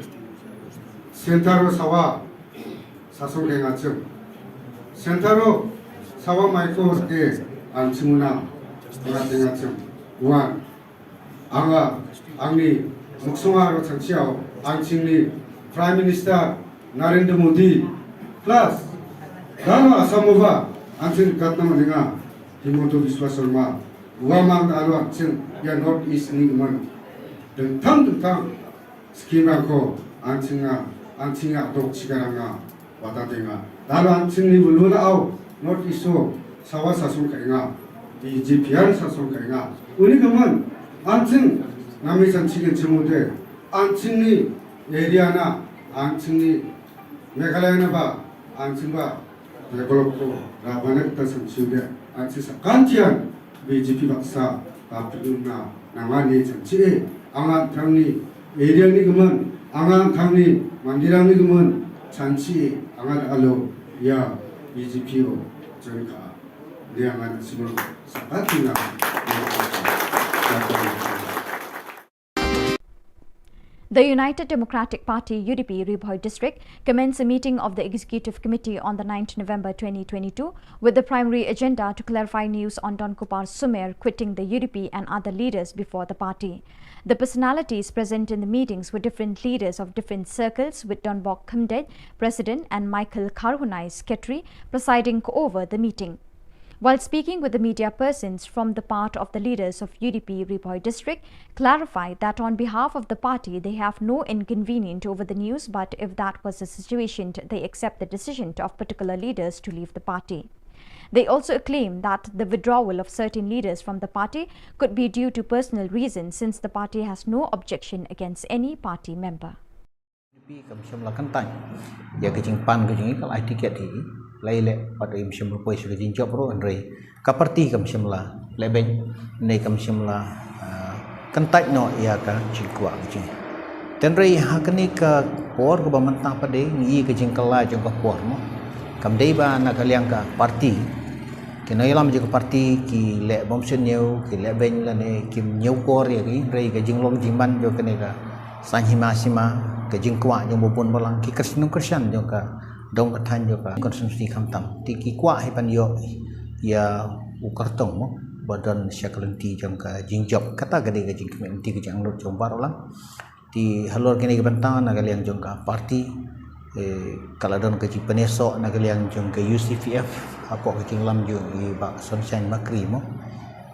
Sentaro sawa sasong ke ngachum. Sentaro sawa maiko ke anchimuna ngate ngachum. Wan anga angni muksungaro changsiao angchingni Prime Minister Narendra Modi plus Dano Asamova angching katnaman nga Himonto Biswa Sharma uamang dalo angching ya North East ni man dentang skima ko angchinga dok chigaranga watadenga dalo angching ni buluna au North East so sawa sasung kainga di GPR sasung kainga uni kaman angching 남이산 치킨 지모데 안칭리 에리아나 안칭리 메갈라야나 바 안칭바 레볼롭고 라바넥타 선치데 안치사 간티안 BJP 박사 아프르나 나만이 정치 앙안 당리 에리아니 그만 앙안 당리 만디랑니 그만 잔치 앙안 알로 야 BJP로 저희가 내양한 지금 사바티나 The United Democratic Party UDP Ribhoi district commenced a meeting of the Executive Committee on the 9th November 2022 with the primary agenda to clarify news on Don Kupar Sumer quitting the UDP and other leaders before the party. The personalities present in the meetings were different leaders of different circles, with Don Bok Khumdet, President, and Michael Karhunai, Secretary, presiding over the meeting. While speaking with the media persons from the part of the leaders of UDP Ribhoi district, clarified that on behalf of the party they have no inconvenience over the news, but if that was the situation, they accept the decision of particular leaders to leave the party. They also claim that the withdrawal of certain leaders from the party could be due to personal reasons, since the party has no objection against any party member. Laile pada im shimla poi sudah jinjop ro andrei kaparti kam shimla leben nei kam shimla kentai no ya ka chikwa ji tenrei hakani ka por ko bamanta pade ngi ke jingkala jong ka por mo kam dei ba na kaliang ka parti kenai lam je ka parti ki le bom sen nyeu ki le ben la ne kim nyeu por ya ki rei ka jinglong jingban jo kenai ka sanhima sima ke jingkwa jong bopon balang ki krisnung krisyan jong ka dong kathan jo ka konsumsi khamtam ti ki kwa he pan yo ya ukartong mo badan syakalenti jam ka jingjop kata gade ga jingkmen ti ga jang lot jom barolang ti halor kini ga bantan na galiang jong ka parti kaladon ka jipaneso na galiang jong ka UCPF apo ka jinglam jo i ba sunshine makri mo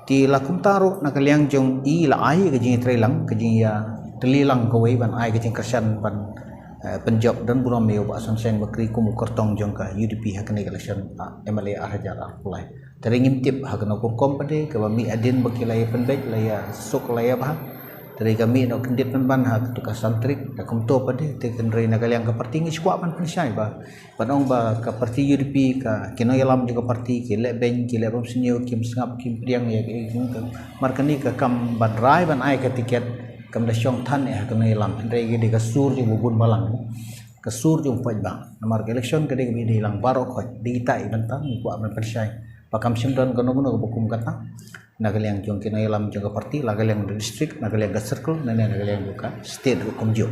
ti lakum taro na galiang jong i la ai ga jing trelang ka jing ya telilang ko wei ban ai ga jing kersan ban penjab dan buram meo ba sunshine bakri kum kartong jong ka UDP hakane election MLA Hajar Apulai teringim tip hakana kum kompade ka mi adin bakilai penbek laya sok laya bah dari kami no kendit ban hak tu ka santrik ka kum to pade te kenrei na kaliang ka parti ngi squat ban pensai ba panong ba ka parti UDP ka kino yalam juga parti ki le ben ki le bom sinyo kim sngap kim priang ya ka markani ka kam ban rai ban ai ka tiket kam da syong than ya kam lam andre ge de kasur ju bubun balang kasur ju poj bang namar election ke de ge de lang baro khoj di tai bantang ku aman persai pakam simran kono kono bukum kata nagaliang jong kina lam jong parti lagaliang district nagaliang circle nane nagaliang buka state hukum jo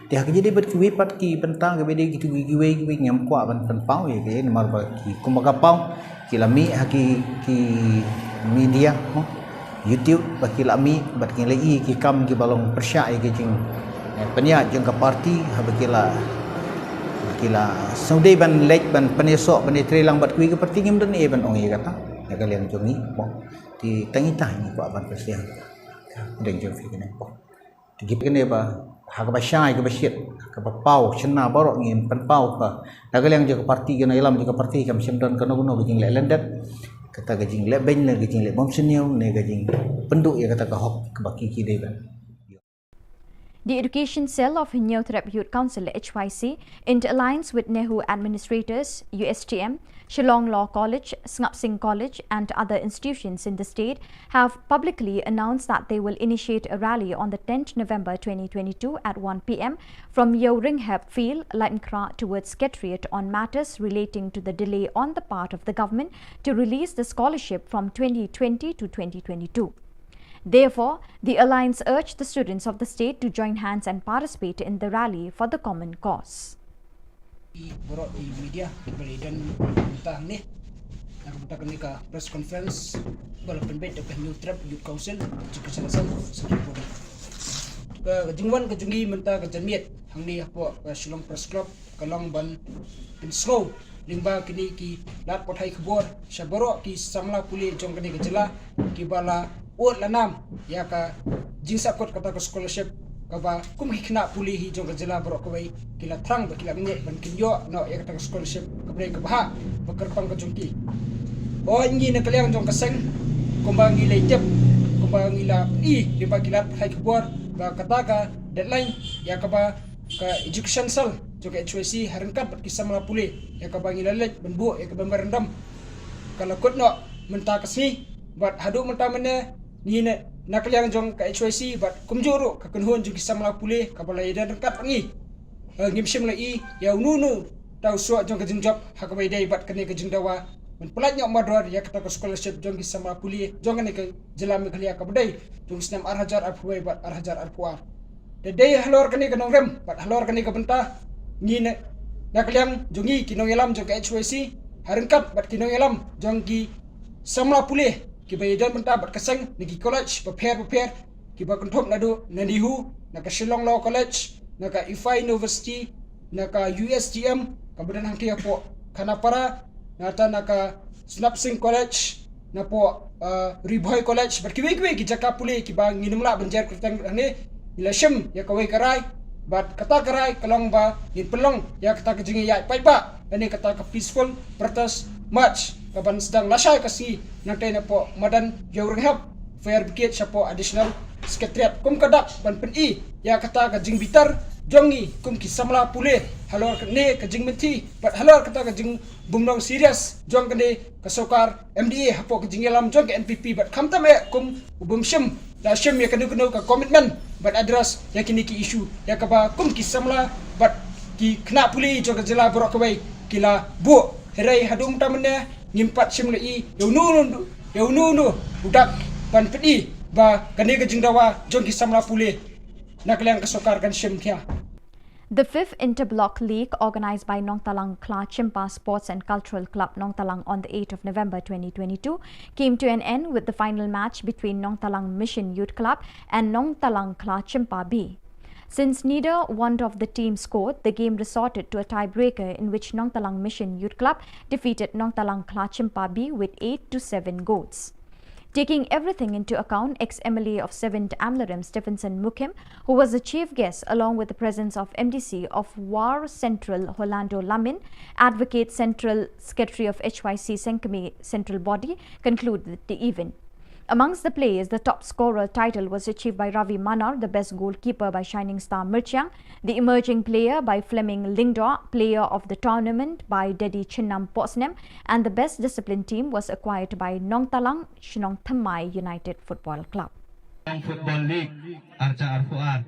ti hak jadi bet ki pat ki bantang ge de gitu gi ngam ku ban pan pau ye ge namar ba ki kumaga pau ki lami haki ki media mo YouTube baki lami baki lagi ki kam ki balong persya ki jing penya jeng ka parti habakila saude ban lek ban penesok ban trelang bat kui ke parti ngim dan e ban ong ye kata ya kalian jongi po ti tangi tah ni ko ban persya deng jeng fi kene po ti gip kene ba hak ba syai ke basyit ke pau cena borok ngin pen pau ka nagaliang je ke parti ke ilam je ke parti kam semdon kono kono gejing le lendet kata gejing le ben le gejing le bom seniau ne gejing penduk ya kata ke hok ke baki ki dei ban. The Education Cell of New Threp Youth Council HYC, in alliance with Nehu Administrators, USTM, Shillong Law College, Ngap Sing College and other institutions in the state, have publicly announced that they will initiate a rally on the 10th November 2022 at 1 p.m. from Yeo Ringhap Field, Lainkra towards Secretariat on matters relating to the delay on the part of the government to release the scholarship from 2020 to 2022. Therefore, the Alliance urged the students of the state to join hands and participate in the rally for the common cause. Borok di media beri dan tentang ni nak mentakan ni ka press conference bala penbet ke New Threp Youth Council juga selesai sekipun ke jingwan ke jungi menta ke jamiat hang ni apa Shillong Press Club kalong ban in slow limba kini ki lat pothai khubor syaborok ki samla puli jong kini ke jela ki bala ot lanam ya ka jingsa kot kata ke scholarship kaba kum hikna puli hi jong ke jela borok kawai kila thrang ba kila minyak ban kinyo no ya kata ke scholarship kabre ke bah bekerpang ke jongki oh ngi na kaliang jong keseng kumbang ngi lejep kumbang ngi la limba kilat hai khubor ba kata ka deadline ya kaba ka education cell jong HYC harengkat ki samla puli ya kaba ngi lalet benbu ya kaba merendam kalau kot no menta kesni bat hadu menta mene ni nak yang jong ka HYC bat kumjuru ka kunhon jong kisam la pule ka balai dan dekat pangi ngimsim lai ya nunu tau suak jong ka jingjop ha ka baidai bat kene ka jingdawa men pelat nyok mador ya kata ka scholarship jong kisam la pule jong ne ka jelam khlia ka badai jong snam arhajar arpuai bat arhajar arpuar de dei halor kene ka nongrem bat halor kene ka benta ni ne nak yang jongi kinong elam jong ka HYC harengkat bat kinong elam jong ki samla pule ki bayi dan mentah berkeseng negi college prepare ki ba konthop nadu nandihu naka Shillong Law College naka IFI University naka USTM kabudan hangki apo kanapara nata naka Ngap Sing College napo Riboy College berkiwe-kiwe ki jaka pule ki ba nginumla benjer kertang ne ilashim ya kawai karai bat kata karai kalong ba in pelong ya kata kejingi ya pai ba ini kata ke peaceful protest march kapan sedang lasai kasi nanti napo madan Yeo Ringhap fair brigade siapo additional secretariat kum kadak ban peni ya kata ka jing bitar jongi kum ki samla pule halor ne ka jing menti bat halor kata ka jing bumnong serious jong kene ka sokar MDA hapo ka jing elam jong ka NPP bat kamta me kum bumshim la shim ya kanu ka commitment bat address ya kini ki issue ya ka ba kum ki samla bat ki kena puli jong ka jela borok kawai kila bu herai hadum tamne ngimpat sim lai yau nu budak ban pedi ba kane ke jingdawa jong ki samla pule naklang ka sokar kan sim thia. The 5th Interblock League, organised by Nong Talang Kla Chimpa Sports and Cultural Club Nong Talang on the 8th of November 2022, came to an end with the final match between Nong Talang Mission Youth Club and Nong Talang Kla Chimpa B. Since neither one of the teams scored, the game resorted to a tiebreaker in which Nong Talang Mission Youth Club defeated Nong Talang Kla Chimpa B with 8-7 goals. Taking everything into account, ex-MLA of 7th Amlaram Stephenson Mukim, who was the chief guest along with the presence of MDC of War Central Rolando Lamin, Advocate Central Secretary of HYC Senkame Central Body, concluded the event. Amongst the players, the top scorer title was achieved by Ravi Manar, the best goalkeeper by Shining Star Mirchiang, the emerging player by Fleming Lingdor, player of the tournament by Dedi Chinnam Posnem, and the best discipline team was acquired by Nong Talang Shnong Thamai United Football Club. Football League, Arca Arfuar.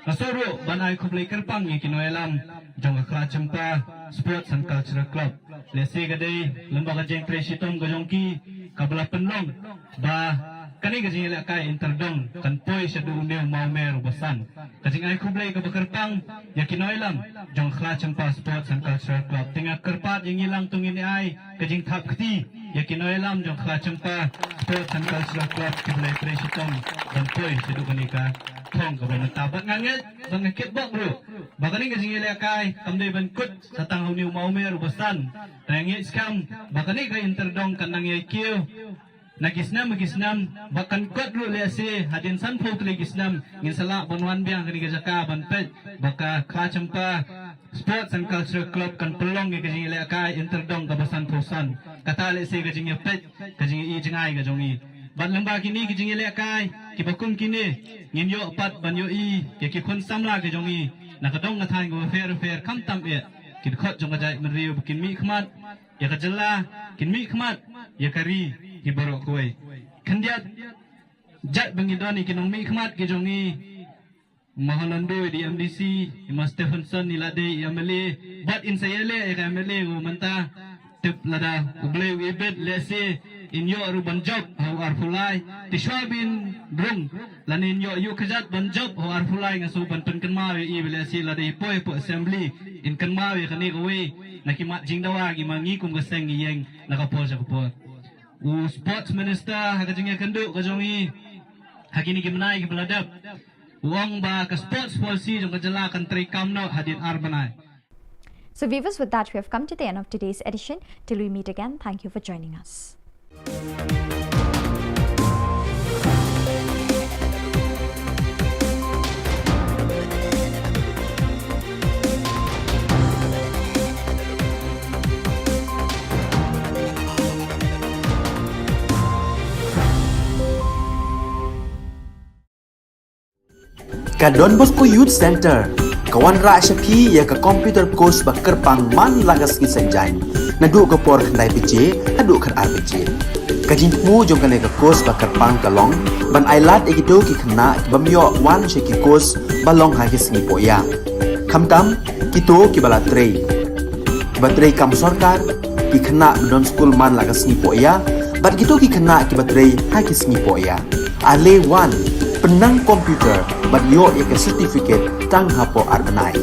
Nasoro, Banai Kublai Kerpang, Yakinoelam, Jonga Kla Chimpa, Sports and Cultural Club. Lesi Gade, Lembaga Jeng Presitom Gajongki, Kabla Penlong, Ba, Kani Gajing Lakai Interdong, Kanpoi Shadu Unil Maumer Basan. Kajing Ai Kublai Kabakerpang, Yakinoelam, Jong Kla Chimpa Sports and Cultural Club. Tingak Kerpat yang ilang tungin ai, Kajing Tap Kti, Yakinoelam, Jong Kla Chimpa Sports and Cultural Club, Kublai Presitom, Kanpoi Shadu Kanika. Thong ka ban tabat nganget bang kitbok bro bakani ka singile kai kamdai ban kut satang huniu maumer ubasan tangi scam bakani ka interdong kanang yakiu Nagisnam bahkan kot ru le se hadin san pho tli gisnam ngin sala bonwan biang kani gajaka ban pet baka kha champa Sports and Cultural Club kan pelong ke kajing le ka interdong ka basan thosan kata le se kajing pet kajing i jingai ka jongi ban lamba kini kajing le kai ki bakum kini ngin yo pat ban yo i ke ki khon samla ke jongi nakadong ka than go fair kam tam e ki khot jong ka jai man riu kin mi khmat ya ka jalla kin mi khmat ya kari ki borok koi khandiat jat bangi doni kinong mi khmat ke jongi Mahalando di MDC, Mas Stephenson ni lade MLA, but in sayale MLA go manta tip lada uble ibet lese in yo ruban job how arfulai tishwabin drung lanin yo yu kajat ban job how arfulai ngaso ban pen kanmawe i lese lade poe po assembly in kanmawe kani gowe nakimat jingdawa gi mangi kum gaseng yeng nakapol sa kapol u sports minister hagajinga kandu kajongi hakini gimnai gi beladap Wang ba ka sports policy jong kajala country kamno hadin arbanai. So viewers, with that we have come to the end of today's edition. Till we meet again, thank you for joining us. Ka Don Bosco Youth Center, kawan ra syapi ya ka computer course bakar pang man lagas ki sanjain. Nadu ka por khandai PJ, adu khar RPG. Ka jingmu jong ka course bakar pang kalong, ban ailat egido ki khna bamyo wan sheki course balong ha ki sngi poya. Khamtam kito ki bala trei. Batrei kam sarkar ki khna don school man lagas sngi poya, bat kito ki khna ki batrei ha ki sngi poya. Ale wan penang komputer bat yo ya ke certificate tang hapo arbanai.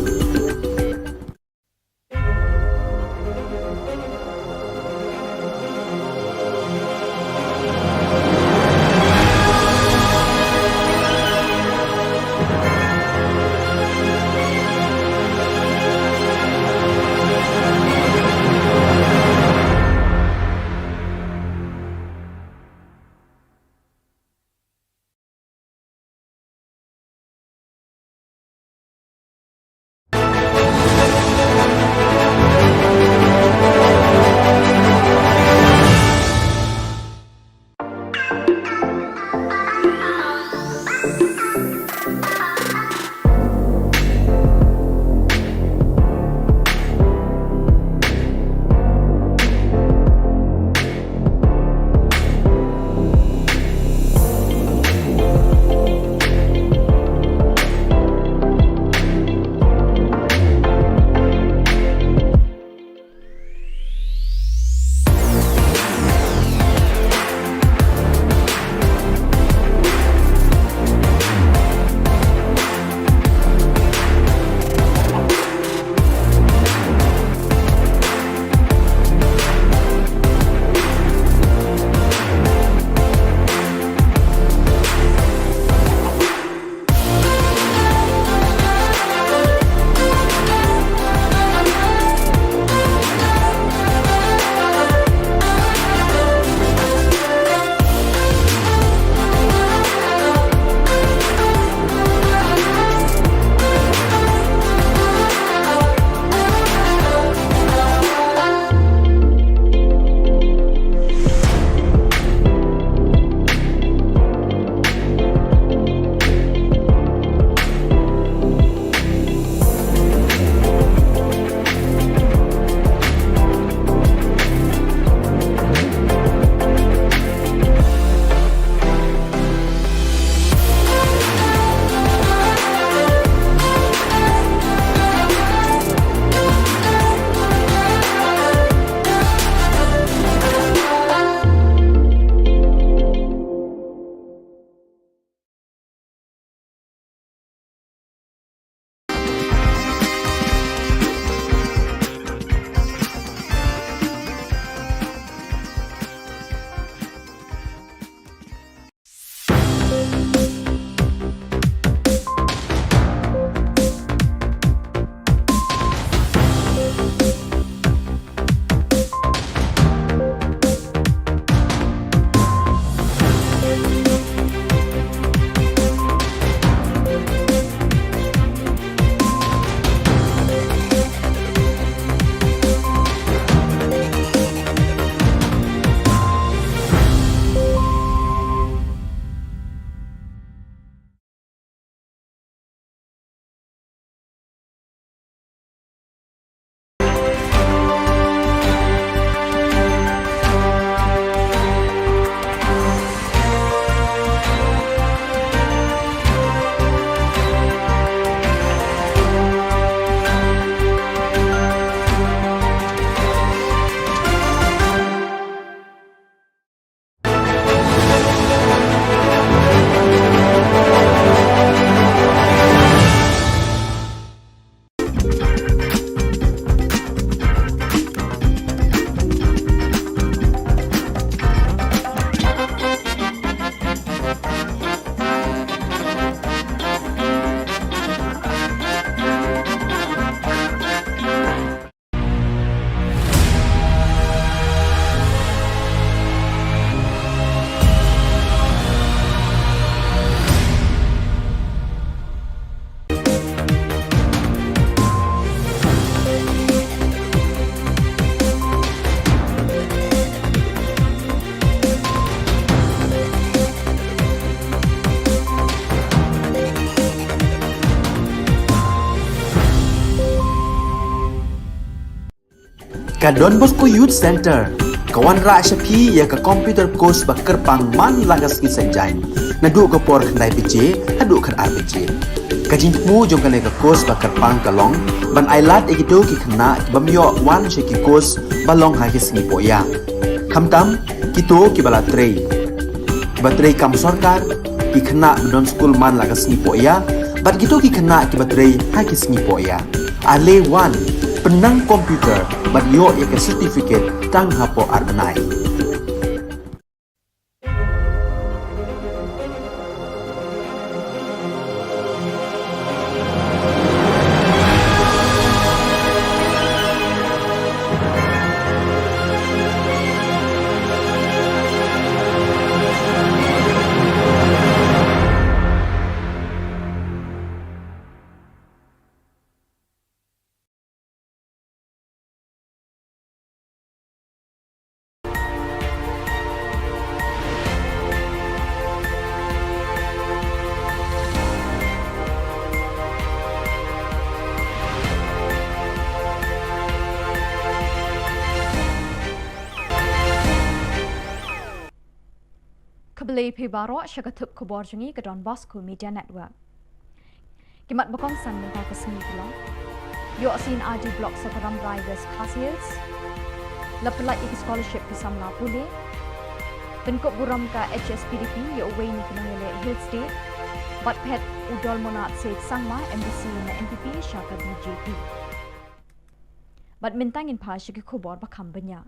Ka Don Bosco Youth Center, kawan ra syapi ya ka computer course ba kerpang man lagas ki senjain. Nadu ka por khandai PJ, hadu khan RPG. Ka jingmu jong kane ka course ba kerpang kalong, ban ailat ekito ki khna bamyo wan she ki course balong ha ki sngi poya. Khamtam kito ki bala trei. Batrei kam sarkar ki khna don school man lagas sngi poya, bat kito ki khna ki batrei ha ki sngi poya. Ale wan penang komputer bat yo ya ke certificate tang hapo arbenai. Kabeli pibaro syakatup Khubor Jungi ke Don Bosco Media Network. Kimat bakong san minta ke seni Shillong. Yo sin RD Block Sakaram Rai West Hills. Lepelat iki scholarship ke Samla Pule. Penkop buram ka HSPDP yo away ni kenangele Hill State. Bat pet udol monat Said Sangma MBC na NPP syaka BJP. Bat mintangin pa syaki Khubor bakam banyak.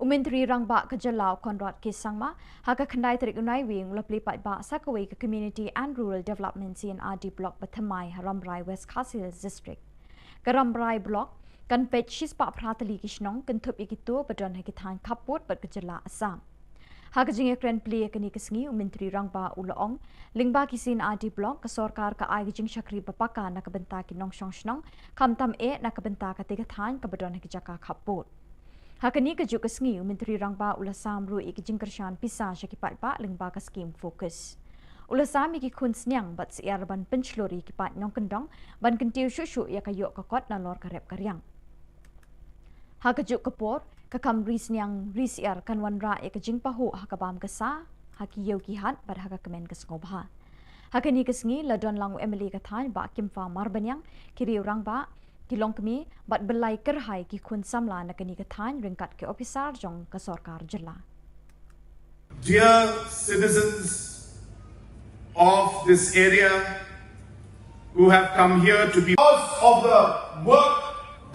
Menteri Rangba Ka Jylla Konrad Kisangma haka khandai terik unai wing lapli pat ba sakaway ka Community and Rural Development CNRD Block Bathamai Haramrai West Hills District. Karamrai Block kan pet shispa pratali kishnong kan thup ikito badon hakithan kaput bat Ka Jylla Assam. Haka jinge kren pli kani kisngi Menteri Rangba Ulaong lingba ki CNRD Block ka sorkar ka ai jing shakri bapaka na kabenta ki nong shnong kamtam na kabenta ka tigathan ka badon hakijaka kaput. Hakani ka juk kesngi Menteri Rangba ulasam ru ik jingkershan pisa syakipat ba lengba ka skim fokus. Ulasam iki kun snyang bat siar ban penchlori kipat nong kendong ban kentiu syusyu ya kayok kakot na lor karep karyang. Haka juk kepor kakam ri snyang ri siar kan wanra ya kejing pahu hakabam kesa haki yogi hat bar haka kemen kesngobha. Hakani kesngi ladon langu Emily kathan ba kimfa marbanyang kiri Rangba Kilong kami bat belai kerhai ki kun samla na kani kathan ringkat ke officer jong ka sarkar Jylla. Dear citizens of this area who have come here to be because of the work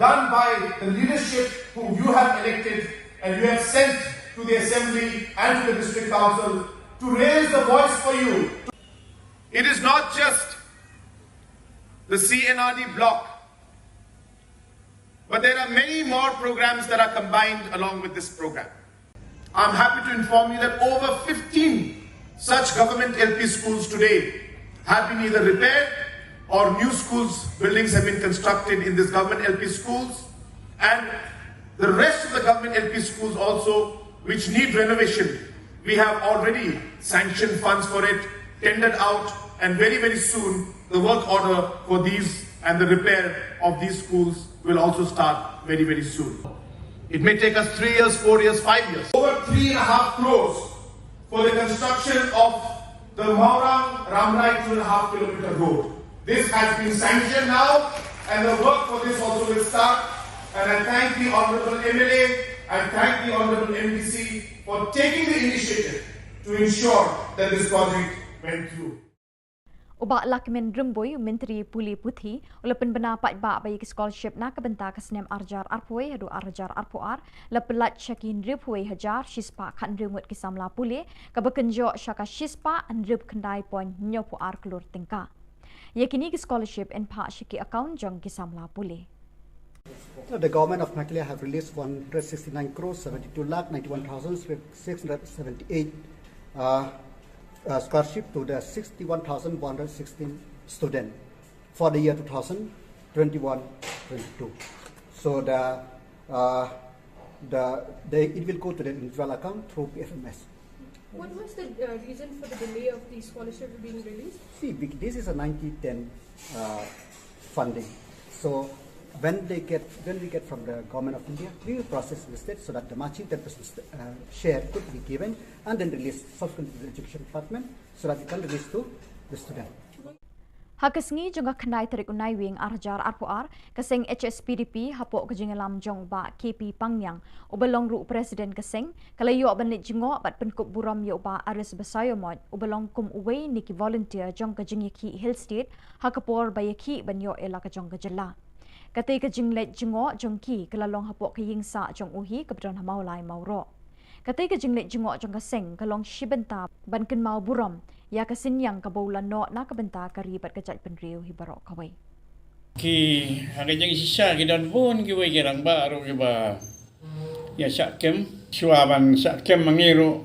done by the leadership who you have elected and you have sent to the assembly and to the district council to raise the voice for you. It is not just the CNRD block, but there are many more programs that are combined along with this program. I'm happy to inform you that over 15 such government LP schools today have been either repaired or new schools, buildings have been constructed in this government LP schools, and the rest of the government LP schools also which need renovation. We have already sanctioned funds for it, tendered out, and very, very soon the work order for these and the repair of these schools will also start very, very soon. It may take us 3 years, 4 years, 5 years. Over 3.5 crores for the construction of the Maurang Ramrai 2.5 kilometer road. This has been sanctioned now and the work for this also will start. And I thank the Honorable MLA, I thank the Honorable MPC for taking the initiative to ensure that this project went through. Ubak lakmen remboy Menteri Puli Puthi ulapan bena pat ba bayi scholarship na kabenta kasnem arjar arpoi hadu arjar arpoar lapelat syakin ripoi hajar shispa kan remut kisamla pule kabakenjo syaka shispa andrip kendai pon nyopo ar kelur tengka. Yakini ki scholarship en pa syaki account jong kisamla pule. The government of Makilia have released 169 crores 72 lakh 91,678 scholarship to the 61,116 students for the year 2021-22. So it will go to the individual account through PFMS. What was the reason for the delay of the scholarship being released? See, this is a 90-10 funding. So when we get from the government of India, we will process listed so that the matching 10% share could be given and then released subsequently to the education department so that it can release to the student. Hakasngi jonga khandai tarik unai wing arjar arpuar kaseng HSPDP hapok kejingalam jong ba KP Pangyang ubelong ru presiden kaseng kalayo banit jingo bat penkup buram yo ba aris basayo mod ubelong kum uwei niki volunteer jong kejingiki hill state hakapor bayaki banyo ela ka jong Jylla kate kejinglet jingo jongki kalalong hapok kayingsa jong uhi kapdon hamaulai mauro kate kejinglet jingo jong kaseng kalong shibenta banken mau buram ya kasinyang kabaulan no na kabenta karibat kajat penriu hibarok kawai ki hagajang sisa kidan pun kiwai kirang ba aro kiba ya sakem suaban sakem mangiru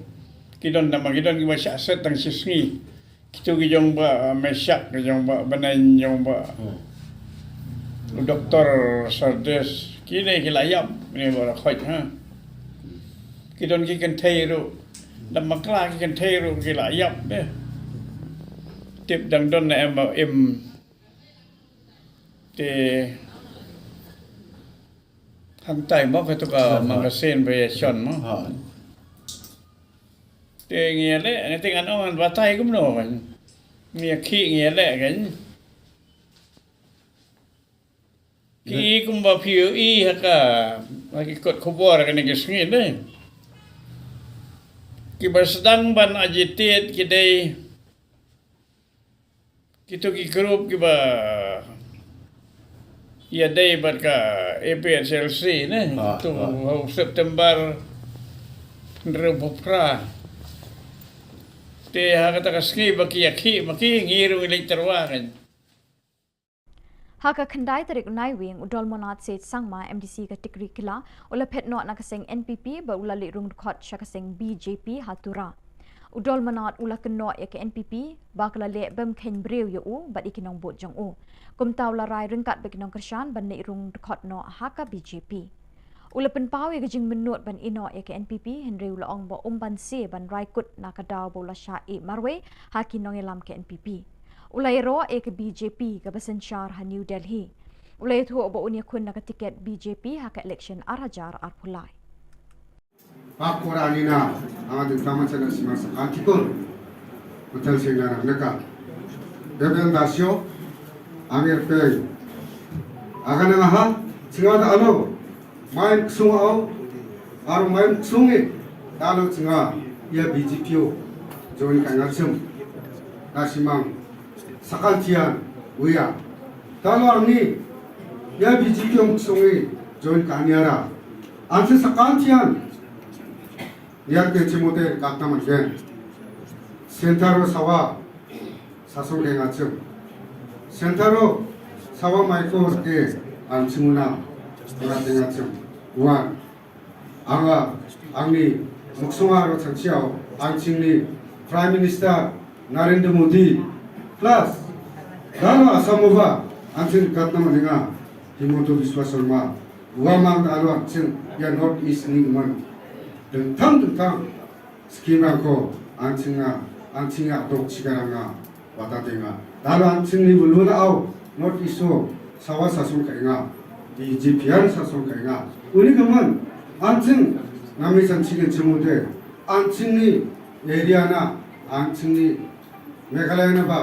kidon nama kidon kiba saset tang sisngi kitu kijong ba mesak kijong ba banan jong ba doktor sardes kini kilayap ni bara khoj ha kidon ki kan thairu damakla ki kan thairu kilayap de tip dang don na em te hantai mo ka to ka magasin variation mo te ngia le ang ting ano an batay kum no kan ngia khi ngia le kan ki kum ba phiu i ha ka ki kot khubor ka ni gisngi le ki bersedang ban agitate ki dei kita ki grup ki ba ya day bat ka APSLC ne tu September Rebopra te ha kata kaski baki yakhi maki ngiru elektorwakan Haka khandai tarik unai wing udol monat set sangma MDC ka tikri kila ula phet no na kaseng NPP ba ula li rung khot sha kaseng BJP hatura udol manat ula keno ya ke NPP bakla le bem khen brew yo u bat ikinong bot jong u kum taw la rai ringkat bekinong kershan ban ni rung khot no haka BJP ula pen paw ya jing menut ban ino ya ke NPP henry ula ong bo ban se ban rai kut na ka daw bo la sha e marwe hakinong elam ke NPP ulai ro e ke BJP ka basan shar ha New Delhi ulai thu bo unya kun na ka tiket BJP haka election arhajar arpulai Pakuranina ang tama sa simas antikon hotel singarang naka rekomendasyo ang erpe akan nga ha singada ano main sungao aro main sungi talo singa ya BGPO join kangarsum nasimang sakantian uya talo angni ya BGPO sungi join kanyara anse sakantian Yang kecimude kaktaman gen, sentaro sawa sasong ngacem, sentaro sawa maiko ke ansimuna orang ngacem, wan, anga angni muksungaro chanchiao anchingni Prime Minister Narendra Modi plus dalo asamova anching kaktaman nga Himonto Biswa Sharma, wamang dalo anching ya North East ni man. tentang skimako ancinga dok cigaranga watatenga dalam ancingi belum au not iso sawa sasun kainga di jipian sasun kainga uni kaman ancing nami sancigen cemude ancingi area na ancingi Meghalaya na ba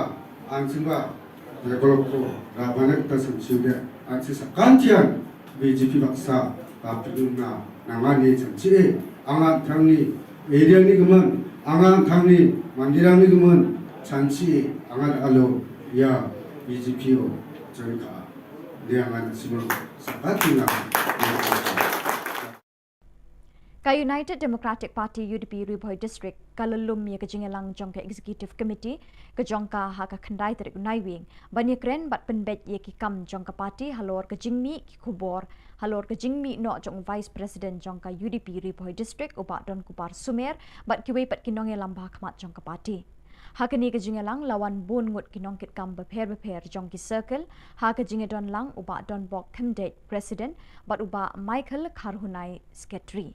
ancing ba develop ko rabanak ta sanciude ancing sakantian BJP baksa kapilun na nangani sanci angan thangni area ni guman angan thangni mandirang ni guman chanchi angan alo ya BJPO joinka diangan simul sabatina Ka United Democratic Party UDP Ribhoi District kalalum ya kejingelang jong ka Executive Committee ka jongka ha ka khandai tarik unai wing banya kren bat penbet ye ki kam jong ka party halor ka jingmi ki khubor halor ka jingmi no jong Vice President jong ka UDP Ribhoi District uba don kupar sumer bat kiwei pat kinong elam ba khmat jong ka party ha ka ni ka jingelang lawan bun ngut kinong kit kam beper jong ki circle ha ka jingedon lang uba don bok kemdet President bat uba Michael Kharhunai Secretary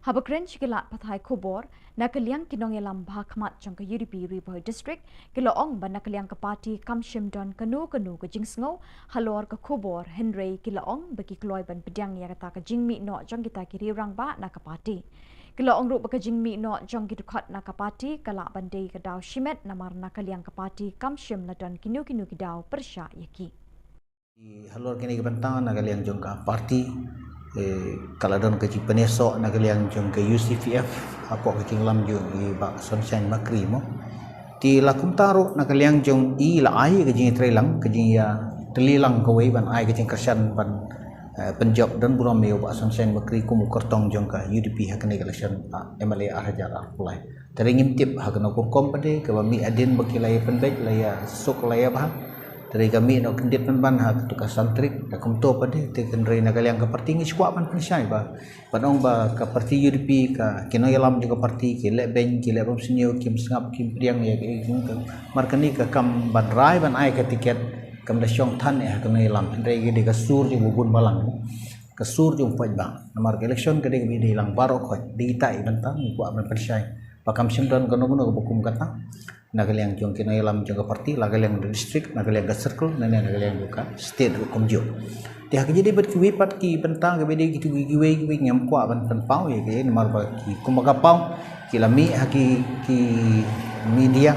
Habakren Chikilat Pathai Khubor Na Ka Jylla Kinong Yalam Bhakmat Jong Ka UDP Riboy District Kiloong Ban Na Ka Jylla Ka Party Kamshim Don Kanu Kanu Ka Jingsngo Halor Ka Khubor Henry Kiloong Bagi Kloy Ban Pedang Ya Kata Ka Jingmi No Jong Kita Kiri Rang Ba Na Ka Party Kiloong Ru Baka Jingmi No Jong Kitukot Na Ka Party Kala Bandai Ka Daw Shimet Namar Na Ka Jylla Ka Party Kamshim Na Don Kinu Kinu Ki Daw Persya Yaki Halor kini kebentangan nak kalian jong ke parti kalau don ke penesok nak kalian jong ke UCVF apa ke lam jong i bak sunshine makri mo ti lakum taru nak kalian jong i la ai ke jing trelang ke jing ya telilang ke wei ban ai ke jing kersan ban penjob dan buram me bak sunshine makri ku mukertong jong ke UDP hak ni election MLA Hajar Apulai teringim tip hak no kom pade ke bami adin bakilai penbek laya sok laya bah dari kami nak kendit ban hak tukar santrik dak kumto pade te kendrai nak kalian ke parti ngi squad ban pensai ba padong ba ke parti UDP ka kino yalam juga parti ke le ben ke le bom senio kim sngap kim priang ya ke markani ka kam ban rai ban ai ke tiket kam da syong than ya kino yalam kendrai ke de sur ju bubun balang ke sur ju poj bang namar election ke de bi lang baro khoj di tai ban tang ku ban pensai pakam simdan kono kono bukum kata nagaliang jong kino yalam jong parti nagaliang district nagaliang circle nagaliang buka state komjo ti hak jadi bet ki pat ki bentang ke bede gitu giwe ngam kwa ban pau ya ke nomor ba ki kumaga pau ki lami haki ki media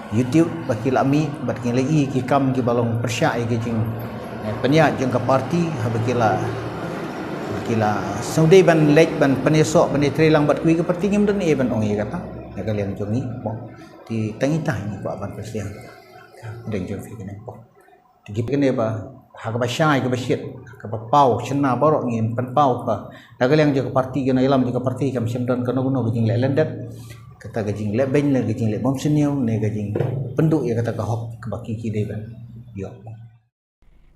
YouTube ba ki lami bat ki lai ki kam ki balong persya ya ke jing penya jong parti habakila kila saudai ban lek ban penesok ban trelang bat kui ke parti ngam dan ban ong ya kata nagaliang jong ni di tengitah ini buat ban presiden dan jom fikir ni pun tigi kene ba hak ba syai ke basyit ke ba pau chena barok ngin pan pau ba nagaliang juga parti gena ilam juga parti kam simdan kono kono gejing lek lendat kata gejing lek ben le gejing lek bom senio ne gejing penduk ya kata ka hok ke baki ki de ban yo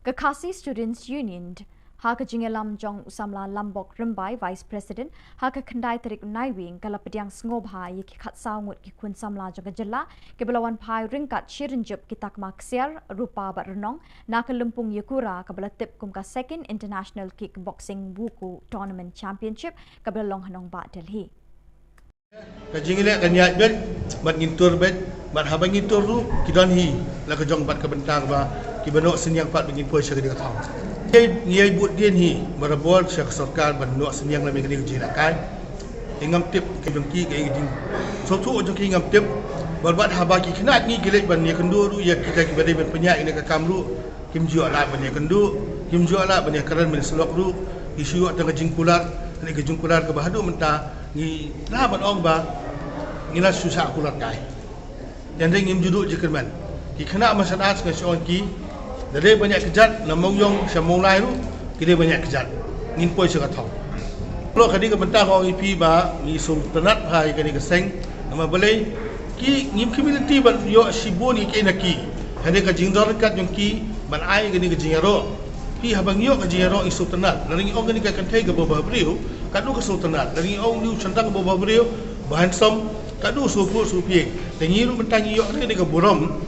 Ke Khasi Students Union Haka Jingelam Jong Usamla Lambok Rimbai Vice President Haka Kendai Terik Naiwing Kala Pediang Sngobha Yiki Khat Saungut Ki Kun Samla Jong Jylla Ke Belawan Pai Ringkat Shirinjup Kitak Maksiar Rupa Bat Renong Naka Lumpung Yakura Ke Bela Tip Kumka Second International Kickboxing Wuku Tournament Championship Ke Bela Long Hanong Ba Delhi Ka jingile kan yat bet bat ngintur bet bat habang ngintur ru kidon hi la ka jong bat ka bentang ba ki banok senyang pat bingin poi syaka dia tahu ngiai but dien hi barabol syaka sarkar ban nok senyang la mengni jira kai ingam tip ke jongki ke jing so tu jongki ingam tip bat habaki khnat ngi gilek ban ni kendu ru ya kita ki badai ban penyak ni ka kamru kim ju ala ban ni kendu kim ju ala ban ni karan men selok ru isu tengah jingkular ni ke jingkular ke bahadu mentah ni na ban ong ba ni la susah kulat kai dan ngim juduk je kerman ki kena masyarakat ke sion ki dari banyak kejat namong yong samong lai ru ki banyak kejat ngin poi se ka thau lo kadi ke bentang ong ip ba ni sum tenat hai kani ke seng nama balai ki ngim community ban yo siboni ke naki hande ka jingdor kat yong ki ban ai kani ke jingaro pi habang yo ka jingaro isu tenat laring ong kani ka kantai ke bawah beriu kadu ke sultanat dari ong liu centang bawah beriu bahan som kadu supu supi dan nyiru bentang yo ni ke buram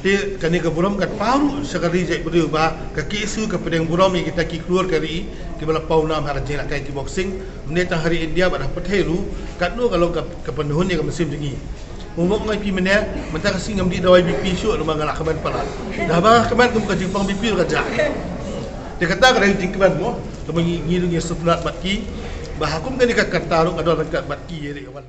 ti kani ke buram kat paru sekali jek beriu ba ke kisu ke pedang buram yang kita ki keluar kari ki bala pau nam har jena kai ki boxing meneta hari India pada petheru kadu kalau ke penduhun ni ke musim dingi umuk ngai pi mena mentang singam di dawai BP syuk rumah galak keman palat dah ba keman kum ke jipang BP kerja dia kata kadang tingkaban mo kemen ngiru ngi sultanat batki bahakum kani ka kartaruk adon kat batki ye kawan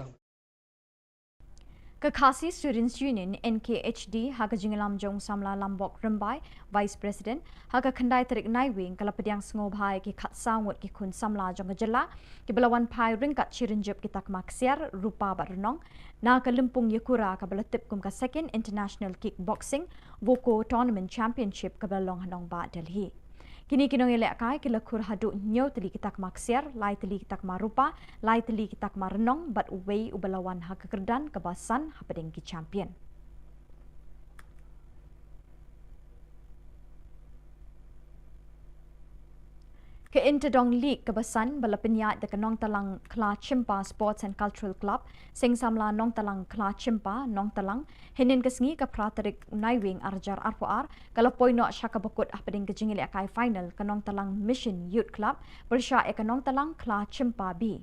Ke Khasi Students Union NKHD Haka Jingelam Jong Samla Lambok Rimbai Vice President Haka Kendai Terik Naiwing Kala Pediang Sngobhai Ki Khat Saungut Ki Kun Samla Jong Jylla Ki Belawan Pai Ringkat Shirinjup Ki Tak Maksiar Rupa Bat Renong Naka Lumpung Yakura Ka Bela Tip Kumka Second International Kickboxing Wuku Tournament Championship Ka Bela Long Hanong Ba Delhi Kini kinong ilek kai kila kur haduk nyo teli kitak maksiar, lai teli kitak marupa, lai teli kitak marenong, bat uwei ubalawan hak kekerdan kebasan hapadeng ki champion. Ke Interdong League kebasan bala penyat de Nong Talang Kla Chimpa Sports and Cultural Club sing samla Nong Talang Kla Chimpa Nong Talang hinin kesngi ke praterik Naiwing Arjar Arpuar kalau poino syaka bekut ahpading ke jingil akai final ke Nong Talang Mission Youth Club bersya ke Nong Talang Kla Chimpa B.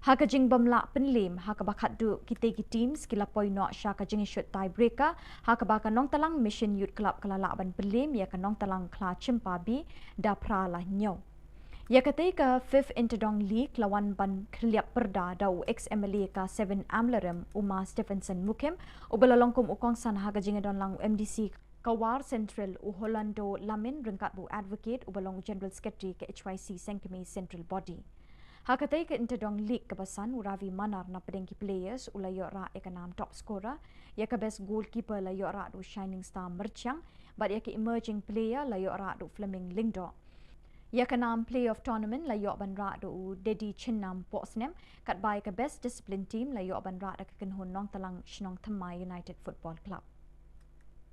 Haka jing bamla penlim haka bakat du kita team skila poino syaka jing shoot tie breaker haka baka nong talang mission youth club kelala ban penlim ya ka nong talang kla cimpabi da prala nyo. Ya ketika Fifth Interdong League lawan ban Kliap Perda da ex MLA ka 7 Amlerem Uma Stephenson Mukim ubelalongkum ukong san haga jingadon lang MDC Kawar Central u Holando Lamin rengkat bu advocate ubalong General Secretary ke HYC Sengkemi Central Body. Hakatai ke Interdong League kebasan uravi manar na pedengki players ulayo ra ekanam top scorer ya ke best goalkeeper layo ra du Shining Star Merchang but ya ke emerging player layo ra du Fleming Lingdo. Ya kenam play of tournament layo ban ra do Dedi Chinnam Posnem kat bai ke best discipline team layo ban ra da ken hon nong talang Shillong Thamai United Football Club.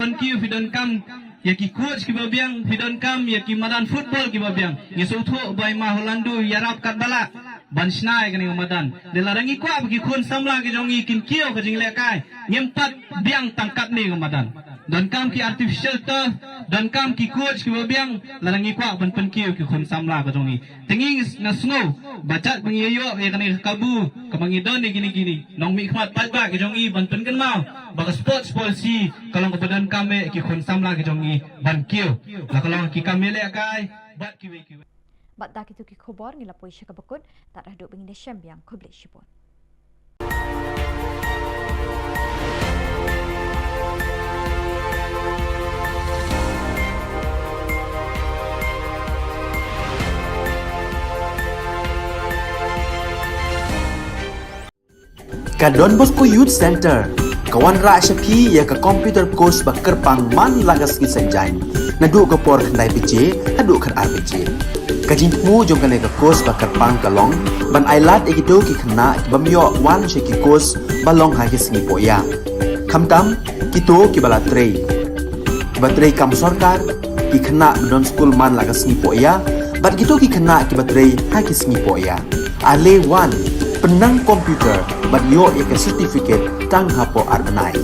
Thank you fidon kam ya ki coach ki babiang fidon kam ya ki madan football ki babiang ya sotho bai ma Holandu yarap kat bala ban snai kani madan de larangi kwa ki khun samla ki jongi kin kio ka jingle kai nyempat biang tangkat ni madan dan kam ki artificial turf dan kam ki coach ki babiang larangi kwa ban pen kio ki khun samla ka jongi tengi na snow bacat pengiyo ya kani kabu kamangi don ni gini nong mi khmat pat ba ki jongi ban pen kan mau baka sports policy kalau kebadan kami ki khun samla ki jongi ban kio la kalau ki kami le kai bat ki we Bat dak itu ki khobor ngila poi syaka bakut tak dah duk bengin syam yang kublik syipon. Ka Don Bosco Youth Center, kawan ra syapi ya ka computer course bakar pang man lagas ki sanjai. Nadu ka por khandai PJ, hadu khar RPG. Kajing mu jom ka course bakar pang kalong, ban ailat ekito ki khna bamyo wan sheki course balong ha ki singi poya. Khamtam kito ki bala trei. Batrei kam sarkar ki khna don school man lagas singi poya, bat kito ki khna ki batrei ha ki singi poya. Ale wan penang komputer bat yo eka certificate tang hapo arnai.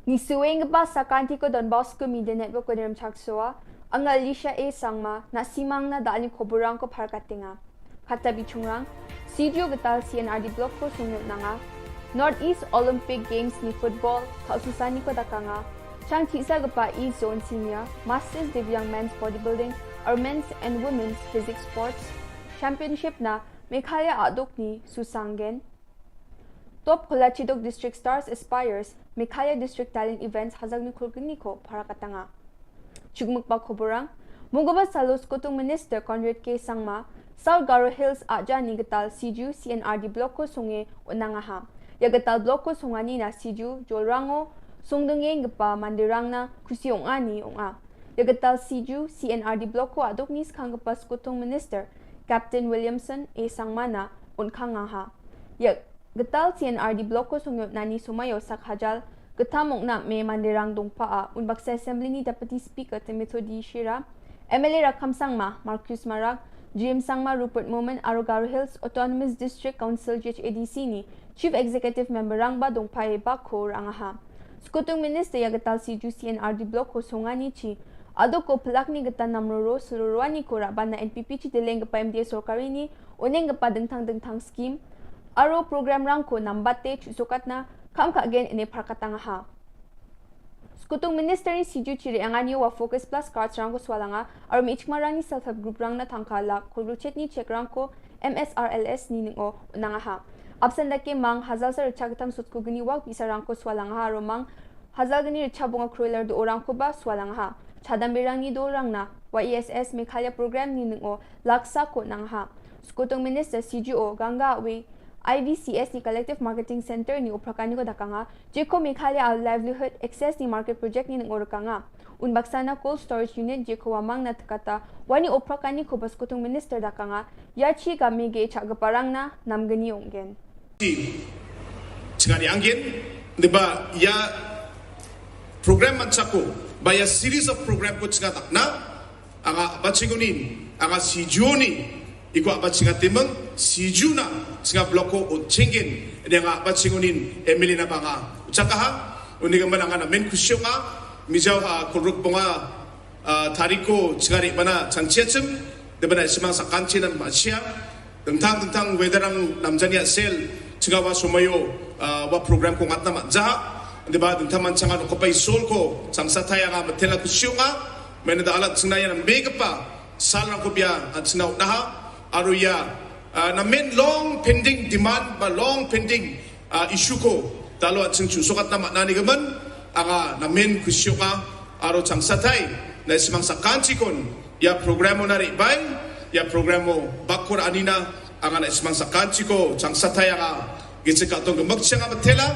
Ni suweng ba sa kanti ko Don Bosco Media Network ko diram chaksoa ang Alicia A sangma na simang na dali koburang ko parkatinga. Kata bichungrang Sidio gatal CNRD block ko sunod na nga Northeast Olympic Games ni football kaususani ko dakanga chang tisa gapa East Zone Senior Masters Divyang Men's Bodybuilding or Men's and Women's Physics Sports Championship na Meghalaya adok ni Susangen Top Kolachidok District Stars Aspires Meghalaya District Talent Events hazag ni kulguniko para katanga. Chugmukpa koborang Mugaba Salos Kutong Minister Conrad K. Sangma South Garo Hills aja ni gatal Siju CNRD block ko sunge unangaha. Ya gatal block ko sungani na Siju Jolrango sungdengeng gapa mandirang na kusiong ani unga. Ya gatal Siju CNRD block ko adok nis kangapa Kutong Minister Captain Williamson A. Sangmana unkangaha. Ya Getal CNRD block ko sungyot nani sumayo sak hajal getamok na may mandirang dongpaa unbak sa assembly ni Deputy Speaker Timothy Shira MLA Rakam Sangma Marcus Marag GM Sangma Rupert Momen Arogaro Hills Autonomous District Council GHADC ni Chief Executive Member Rangba dongpae ba ko rangaha Skutong Minister ya getal si CNRD block ko sungani chi ado ko pelak ni getan namroro seluruhani ko raban na NPP chi deleng pa MDA sorkari ni uneng pa dengtang scheme Aro program rangko nambate chusukat na kam ka again ini prakatanga ha. Skutong minister ni Siju chiri angani wa focus plus cards rangko swalanga aro michmarang ni self help group rang na tangkala kulruchet ni check rangko MSRLS ni ningo unanga ha. Absent dake mang hazal sa rechagatam sutko gani wag bisa rangko swalanga ha aro mang hazal gani rechabunga crueler do orangko ba swalanga ha. Chadambirang ni do rang na YESS Meghalaya program ni ningo laksa ko nang ha. Skutong minister CGO ganga we IVCS ni Collective Marketing Center ni uprakani ko dakanga jeko Meghalaya livelihood access ni market project ni ngorkanga unbaksana cold storage unit jeko wamang na takata wani uprakani ko baskutung minister dakanga yachi gamege chagaparang na namgani onggen Cingani angin diba ya program mansako by a series of program ko cingatak na anga batsingunin anga sijuni iko batsingatimeng sijuna singa bloko o cingin nga batsingunin Emilina banga ucakaha uniga malanga na men kusyonga mijaw kuruk bunga tariko cingari bana changchiachim debana simang sakanchi nan masya tentang wedarang namjania sel cingawa sumayo wa program ko ngatna matjaha diba tentang mancangan ko pay sol ko sangsataya nga matela kusyonga menada alat sinaya ng megapa salang ko biya at sinaw naha aruya na men long pending demand ba long pending issue ko talo at sing susukat na manani gaman anga na men kusyo ka aro sangsatay na simang sakansi kon ya programo na ribay ya programo bakor anina anga na simang sakansi ko sangsatay anga gitsika tong magsiya nga matela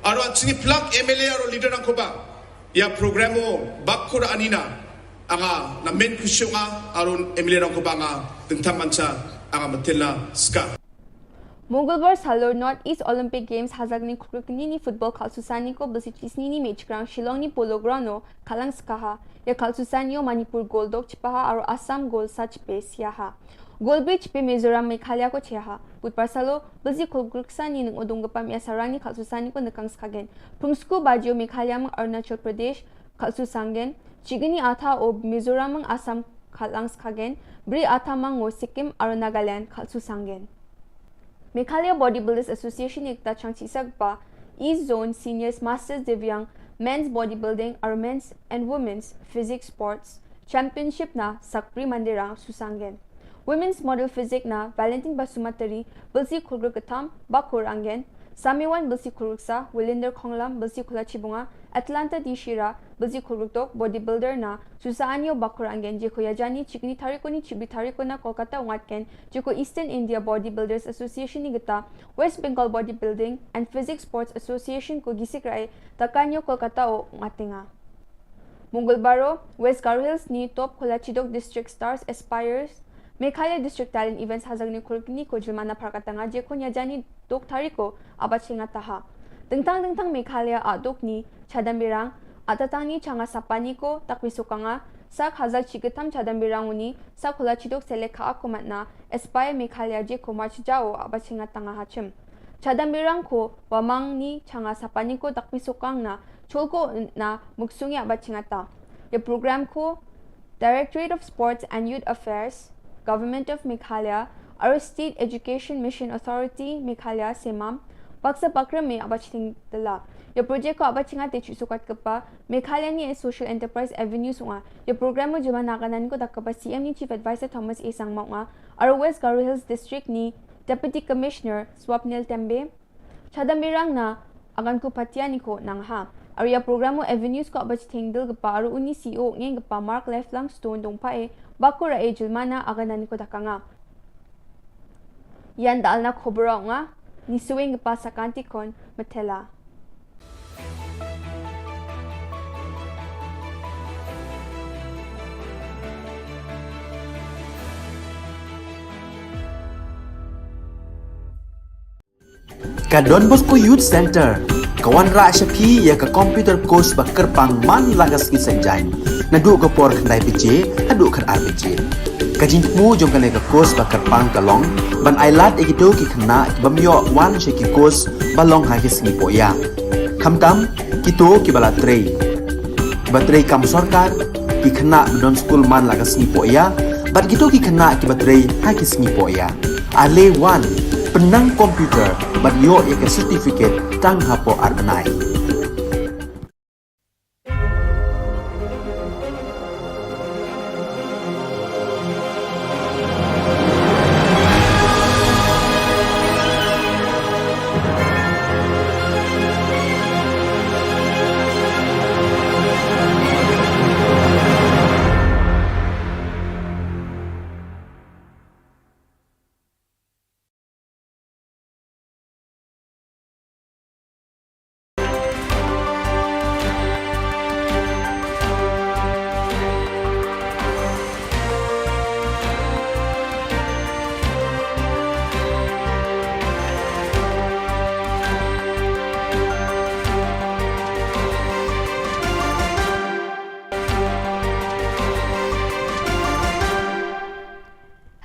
aro at singi plug MLA aro leader ng ko ba ya programo bakor anina anga na men kusyo nga aron Emilio ko ba nga tentang mansa anga matela ska Mongolbar Salor Northeast Olympic Games hazagni krukni ni football kalsusani ko basitisni ni match ground Shillong ni polo ground kalang skaha ya kalsusani Manipur Goldok chipaha aro Assam Gold Sach Base yaha Goldbridge pe Mizoram Meghalaya ko cheha Budpar Salo basi kulgruksani ng odonggapam ya sarang ni kalsusani ko nakang skagen Pungsku Bajio Meghalaya mang Arunachal Pradesh kalsusangen Chigini ata o Mizoram mang Assam kalang skagen Bri ata mang Sikkim aro Nagaland kalsusangen Meghalaya Bodybuilders Association ekta changchisag pa East Zone Seniors Masters Divyang Men's Bodybuilding or Men's and Women's Physics Sports Championship na Sakpri Mandirang Susangen. Women's Model Physics na Valentin Basumatari Bilsi Kulgurkatam Bakur Angen Samiwan Bilsi Kulruksa Willinder Konglam Bilsi Kulachibunga Atlanta Dishira Bilsi Kulruktok Bodybuilder na Susaanyo Bakur Angen Jeko Yajani Chikni Tariko ni Chibi Tariko na Kolkata Ungatken Jeko Eastern India Bodybuilders Association ni Gita West Bengal Bodybuilding and Physics Sports Association ko gisikrai Takanyo Kolkata o Ungatinga Mongolbaro West Garo Hills ni Top Kolachidok District Stars Aspires Meghalaya District Talent Events hazagni kulkini ko jilmana prakatanga jeko nyajani dok tariko abachinga taha. Dengtang Meghalaya adok ni chadambirang atatani changa sapani ko takwisukanga sak hazal chigitam chadambirang uni sak kulachidok seleka akumatna Aspire Meghalaya jeko march jao abachinga tanga hachim. Chadambirang ko wamang ni changa sapani ko takwisukang na cholko na muksungi abachinga ta. Ye program ko Directorate of Sports and Youth Affairs Government of Meghalaya, our State Education Mission Authority, Meghalaya, Semam, Baksa Bakra me abachiting dala. Your project ko abachinga te chusukat kapa, Meghalaya ni Social Enterprise Avenue sunga. Your program mo jumanakanan ko dakapa CM ni Chief Advisor Thomas A. Sangma nga, our West Garo Hills District ni Deputy Commissioner Swapnil Tembe, Chadamirang na agan ko patian ko nang ha. Area programo avenues ko abachiting dal gapa aro uni CEO ngeng gapa Mark Leflang Stone dong pae bakura e julmana aganan ko dakanga. Yan daal na Khubor nga ni suwing gapa sa kantikon matela. Ka Don Bosco Youth Center kawan ra syapi ya ka computer course bakar pang man lagas ki sanjang nadu ka por khnai pije adu khar RPG kajin mu jong ka ka course bakar pang kalong ban ailat ekito ki khna bamyo wan she ki course balong ha ki singi poya khamtam kito ki bala trei batrei kam sarkar ki khna don school man lagas singi poya bat kito ki khna ki batrei ha ki singi poya ale wan penang komputer bat yo ya ka certificate tang hapo arnai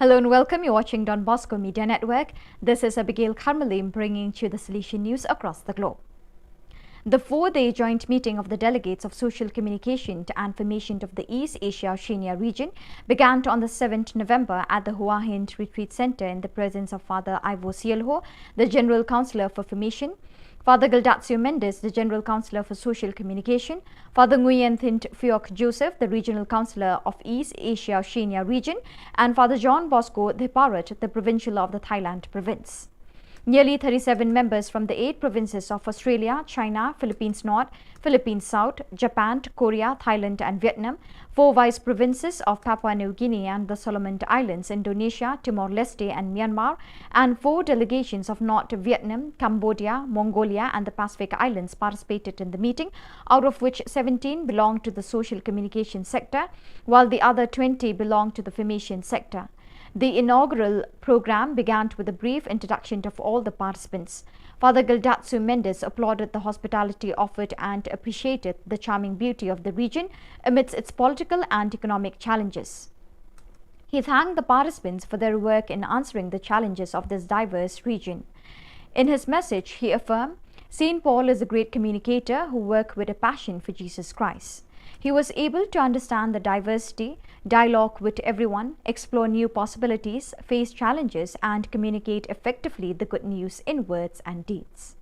Hello and welcome. You're watching Don Bosco Media Network. This is Abigail Karmalim bringing you the Solution News across the globe. The 4-day joint meeting of the delegates of Social Communication and Formation of the East Asia Oceania region began on the 7th November at the Hua Hin Retreat Center in the presence of Father Ivo Sielho, the General Councillor for Formation, Father Gildatio Mendes, the General Councillor for Social Communication, Father Nguyen Thint Phuoc Joseph, the Regional Councillor of East Asia Oceania region, and Father John Bosco Theparat, the Provincial of the Thailand province. Nearly 37 members from the 8 provinces of Australia, China, Philippines North, Philippines South, Japan, Korea, Thailand and Vietnam, 4 vice provinces of Papua New Guinea and the Solomon Islands, Indonesia, Timor-Leste and Myanmar, and 4 delegations of North Vietnam, Cambodia, Mongolia and the Pacific Islands participated in the meeting, out of which 17 belonged to the social communication sector, while the other 20 belonged to the formation sector. The inaugural program began with a brief introduction of all the participants. Father Gildatio Mendes applauded the hospitality offered and appreciated the charming beauty of the region amidst its political and economic challenges. He thanked the participants for their work in answering the challenges of this diverse region. In his message, he affirmed, St. Paul is a great communicator who worked with a passion for Jesus Christ. He was able to understand the diversity, dialogue with everyone, explore new possibilities, face challenges, and communicate effectively the good news in words and deeds.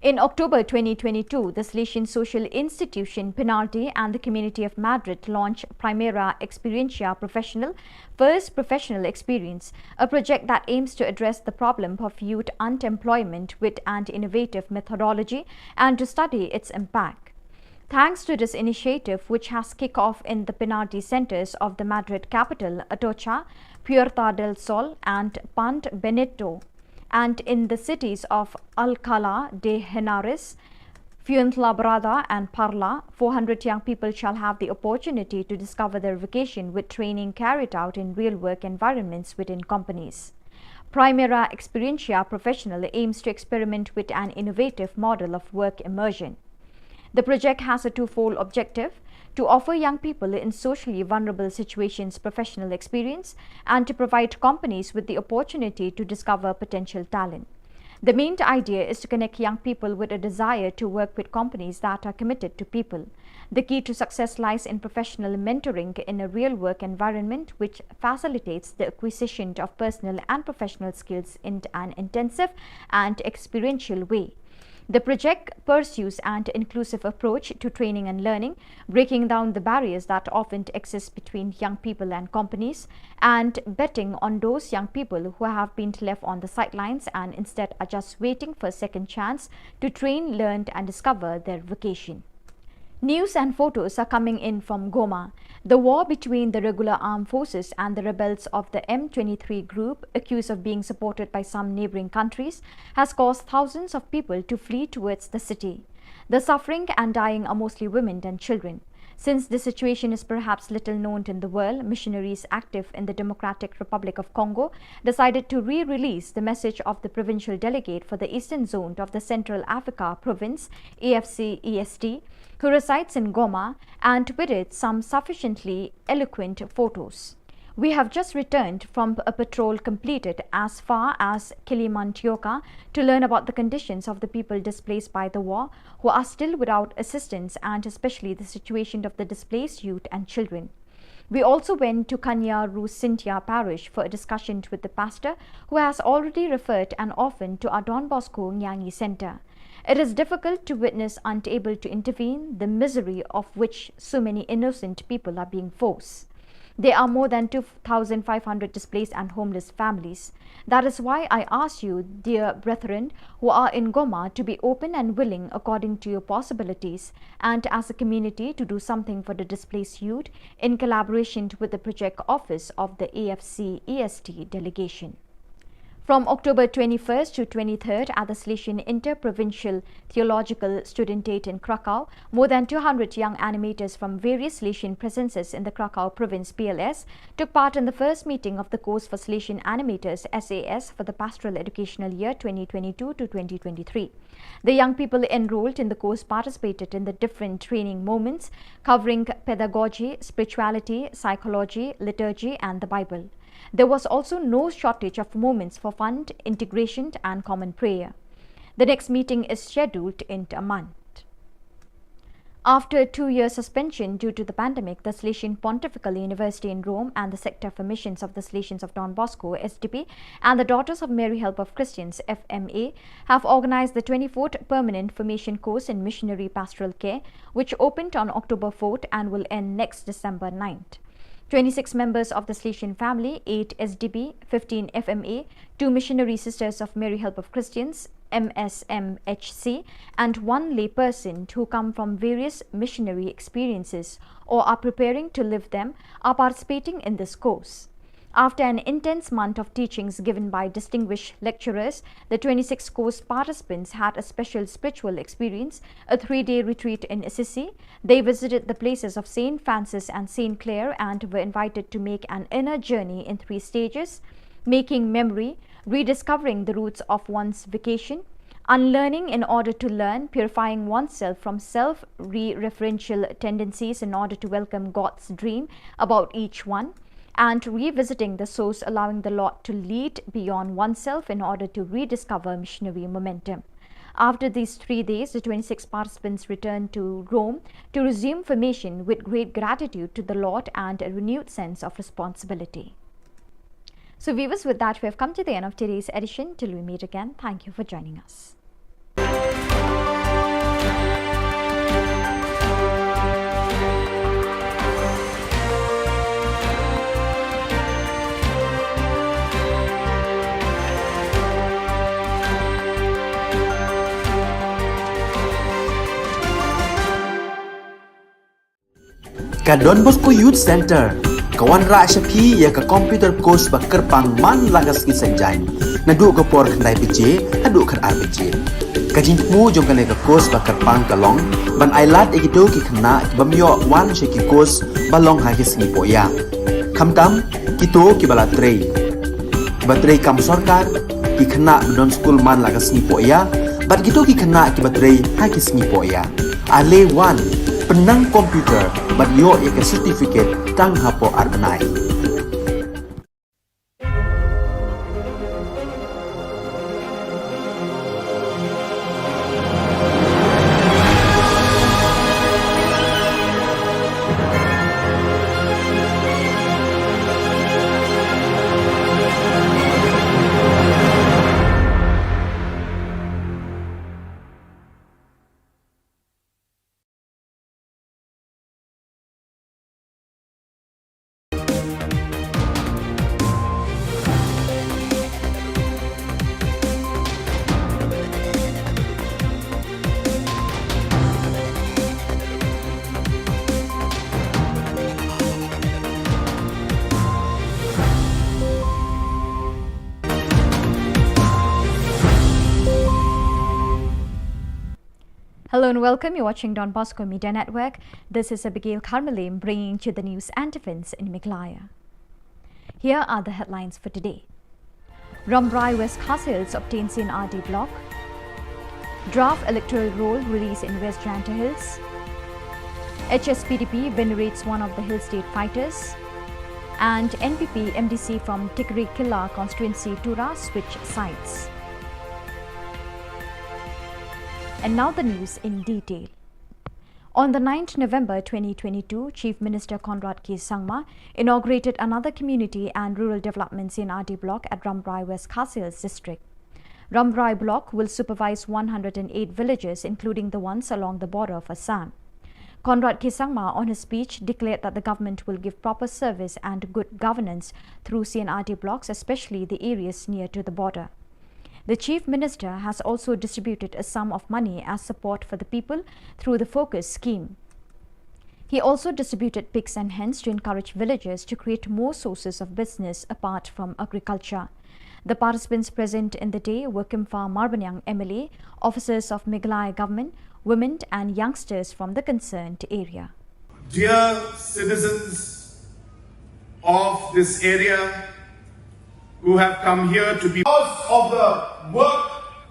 In October 2022, the Salesian Social Institution, Penalty and the Community of Madrid launched Primera Experiencia Professional, First Professional Experience, a project that aims to address the problem of youth unemployment with an innovative methodology and to study its impact. Thanks to this initiative, which has kicked off in the Penalty centers of the Madrid capital, Atocha, Puerta del Sol and Pant Benito, and in the cities of Alcalá de Henares, Fuenlabrada and Parla, 400 young people shall have the opportunity to discover their vocation with training carried out in real work environments within companies. Primera Experiencia Professional aims to experiment with an innovative model of work immersion. The project has a twofold objective: to offer young people in socially vulnerable situations professional experience and to provide companies with the opportunity to discover potential talent. The main idea is to connect young people with a desire to work with companies that are committed to people. The key to success lies in professional mentoring in a real work environment which facilitates the acquisition of personal and professional skills in an intensive and experiential way. The project pursues an inclusive approach to training and learning, breaking down the barriers that often exist between young people and companies, and betting on those young people who have been left on the sidelines and instead are just waiting for a second chance to train, learn and discover their vocation. News and photos are coming in from Goma. The war between the regular armed forces and the rebels of the M23 group, accused of being supported by some neighboring countries, has caused thousands of people to flee towards the city. The suffering and dying are mostly women and children. Since this situation is perhaps little known in the world, missionaries active in the Democratic Republic of Congo decided to re-release the message of the provincial delegate for the Eastern Zone of the Central Africa Province, AFC-EST, who resides in Goma, and with it some sufficiently eloquent photos. We have just returned from a patrol completed as far as Kilimantioka to learn about the conditions of the people displaced by the war who are still without assistance, and especially the situation of the displaced youth and children. We also went to Kanya Rusintia parish for a discussion with the pastor, who has already referred an orphan to our Don Bosco Nyangi Center. It is difficult to witness, unable to intervene, the misery of which so many innocent people are being forced. There are more than 2,500 displaced and homeless families. That is why I ask you, dear brethren, who are in Goma, to be open and willing according to your possibilities, and as a community to do something for the displaced youth in collaboration with the project office of the AFC-EST delegation. From October 21st to 23rd at the Salesian Interprovincial Theological Studentate in Krakow, more than 200 young animators from various Salesian presences in the Krakow province PLS took part in the first meeting of the course for Salesian Animators SAS for the Pastoral Educational Year 2022 to 2023. The young people enrolled in the course participated in the different training moments covering pedagogy, spirituality, psychology, liturgy and the Bible. There was also no shortage of moments for fun, integration and common prayer. The next meeting is scheduled in a month. After a 2-year suspension due to the pandemic, the Salesian Pontifical University in Rome and the Sector for Missions of the Salesians of Don Bosco, SDP, and the Daughters of Mary Help of Christians, FMA, have organized the 24th Permanent Formation Course in Missionary Pastoral Care, which opened on October 4th and will end next December 9th. 26 members of the Salesian family, 8 SDB, 15 FMA, 2 missionary sisters of Mary Help of Christians, MSMHC, and 1 layperson who come from various missionary experiences or are preparing to live them are participating in this course. After an intense month of teachings given by distinguished lecturers, the 26 course participants had a special spiritual experience, a 3-day retreat in Assisi. They visited the places of St. Francis and St. Clare and were invited to make an inner journey in 3 stages: making memory, rediscovering the roots of one's vocation, unlearning in order to learn, purifying oneself from self-referential tendencies in order to welcome God's dream about each one, and revisiting the source, allowing the Lord to lead beyond oneself in order to rediscover missionary momentum. After these 3 days, the 26 participants returned to Rome to resume formation with great gratitude to the Lord and a renewed sense of responsibility. So viewers, with that we have come to the end of today's edition. Till we meet again, thank you for joining us. Ka Don Bosco Youth Center, kawan ra syapi ya ka computer course ba kerpang man lagas ki senjain. Nadu ka por khandai PJ, hadu khar RPG. Ka jingmu jong ka ka course ba kerpang kalong, ban ailat egido ki khna ki bamyo wan she ki course balong ha ki sngi poya. Khamtam kito ki bala trei. Ba trei kam sarkar ki khna don school man lagas sngi poya, bat kito ki khna ki batrei ha ki sngi poya. Ale wan penang komputer bat yo ya ke certificate tang hapo arbenai. Hello and welcome. You're watching Don Bosco Media Network. This is Abigail Carmelim bringing to the news antiphons in Meghalaya. Here are the headlines for today. Rambrai West Khas Hills obtains CNRD block. Draft electoral roll release in West Janta Hills. HSPDP venerates one of the Hill State fighters. And NPP MDC from Tikri Killa constituency Tura switch sides. And now the news in detail. On the 9th November 2022, Chief Minister Conrad K. Sangma inaugurated another community and rural development CNRD block at Rambrai West Khas Hills district. Rambrai block will supervise 108 villages, including the ones along the border of Assam. Conrad K. Sangma, on his speech, declared that the government will give proper service and good governance through CNRD blocks, especially the areas near to the border. The Chief Minister has also distributed a sum of money as support for the people through the Focus scheme. He also distributed pigs and hens to encourage villagers to create more sources of business apart from agriculture. The participants present in the day were Kimfa Marbanyang MLA, officers of Meghalaya government, women and youngsters from the concerned area. Dear citizens of this area who have come here to be because of the work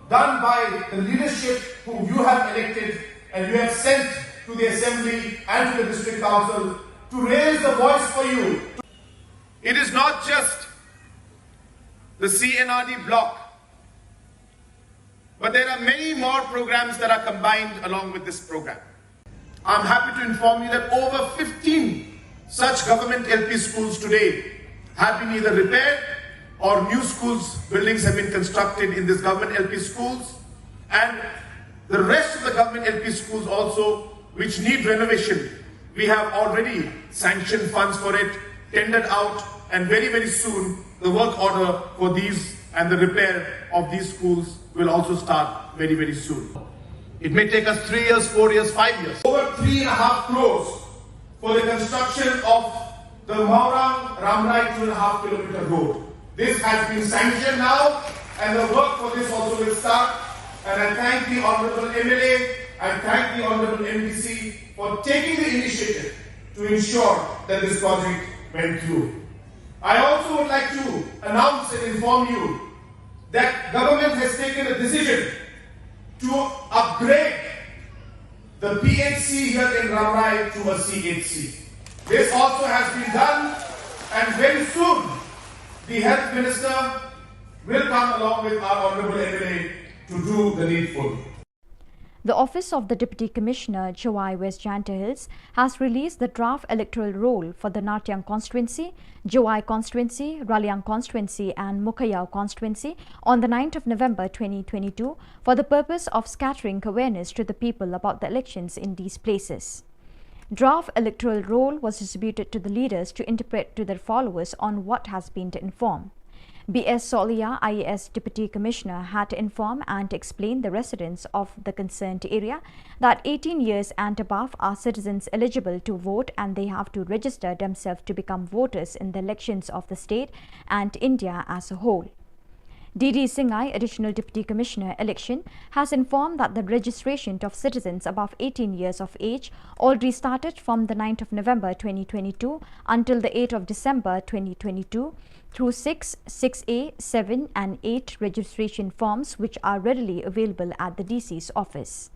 done by the leadership whom you have elected and you have sent to the Assembly and to the District Council to raise the voice for you. It is not just the CNRD block. But there are many more programs that are combined along with this program. I'm happy to inform you that over 15 such government LP schools today have been either repaired or new schools, buildings have been constructed in this government LP schools, and the rest of the government LP schools also which need renovation. We have already sanctioned funds for it, tendered out, and very, very soon the work order for these and the repair of these schools will also start very, very soon. It may take us 3 years, 4 years, 5 years. Over 3.5 crores for the construction of the Maurang Ramrai 2.5 kilometer road. This has been sanctioned now, and the work for this also will start. And I thank the Honourable MLA, I thank the Honourable MDC for taking the initiative to ensure that this project went through. I also would like to announce and inform you that government has taken a decision to upgrade the PHC here in Ramrai to a CHC. This also has been done, and very soon the Health Minister will come along with our Honourable MLA to do the needful. The Office of the Deputy Commissioner, Jawai West Janta Hills, has released the draft electoral roll for the Nartiang constituency, Jawai constituency, Raliang constituency and Mukayao constituency on the 9th of November 2022 for the purpose of scattering awareness to the people about the elections in these places. Draft electoral roll was distributed to the leaders to interpret to their followers on what has been informed. B.S. Solia, IAS Deputy Commissioner, had to inform and explain the residents of the concerned area that 18 years and above are citizens eligible to vote, and they have to register themselves to become voters in the elections of the state and India as a whole. D.D. Singhai, Additional Deputy Commissioner, Election, has informed that the registration of citizens above 18 years of age already started from the 9th of November 2022 until the 8th of December 2022 through 6, 6A, 7 and 8 registration forms which are readily available at the DC's office.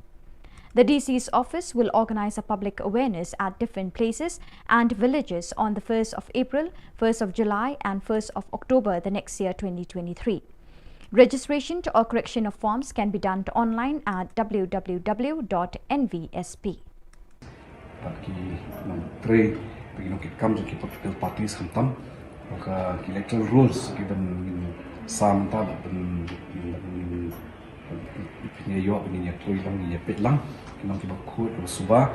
The DC's office will organize a public awareness at different places and villages on the 1st of April, 1st of July and 1st of October the next year 2023. Registration or correction of forms can be done online at www.nvsp. Electoral rules given some time yo ni toy lang ni pet lang kinong ki bakut suba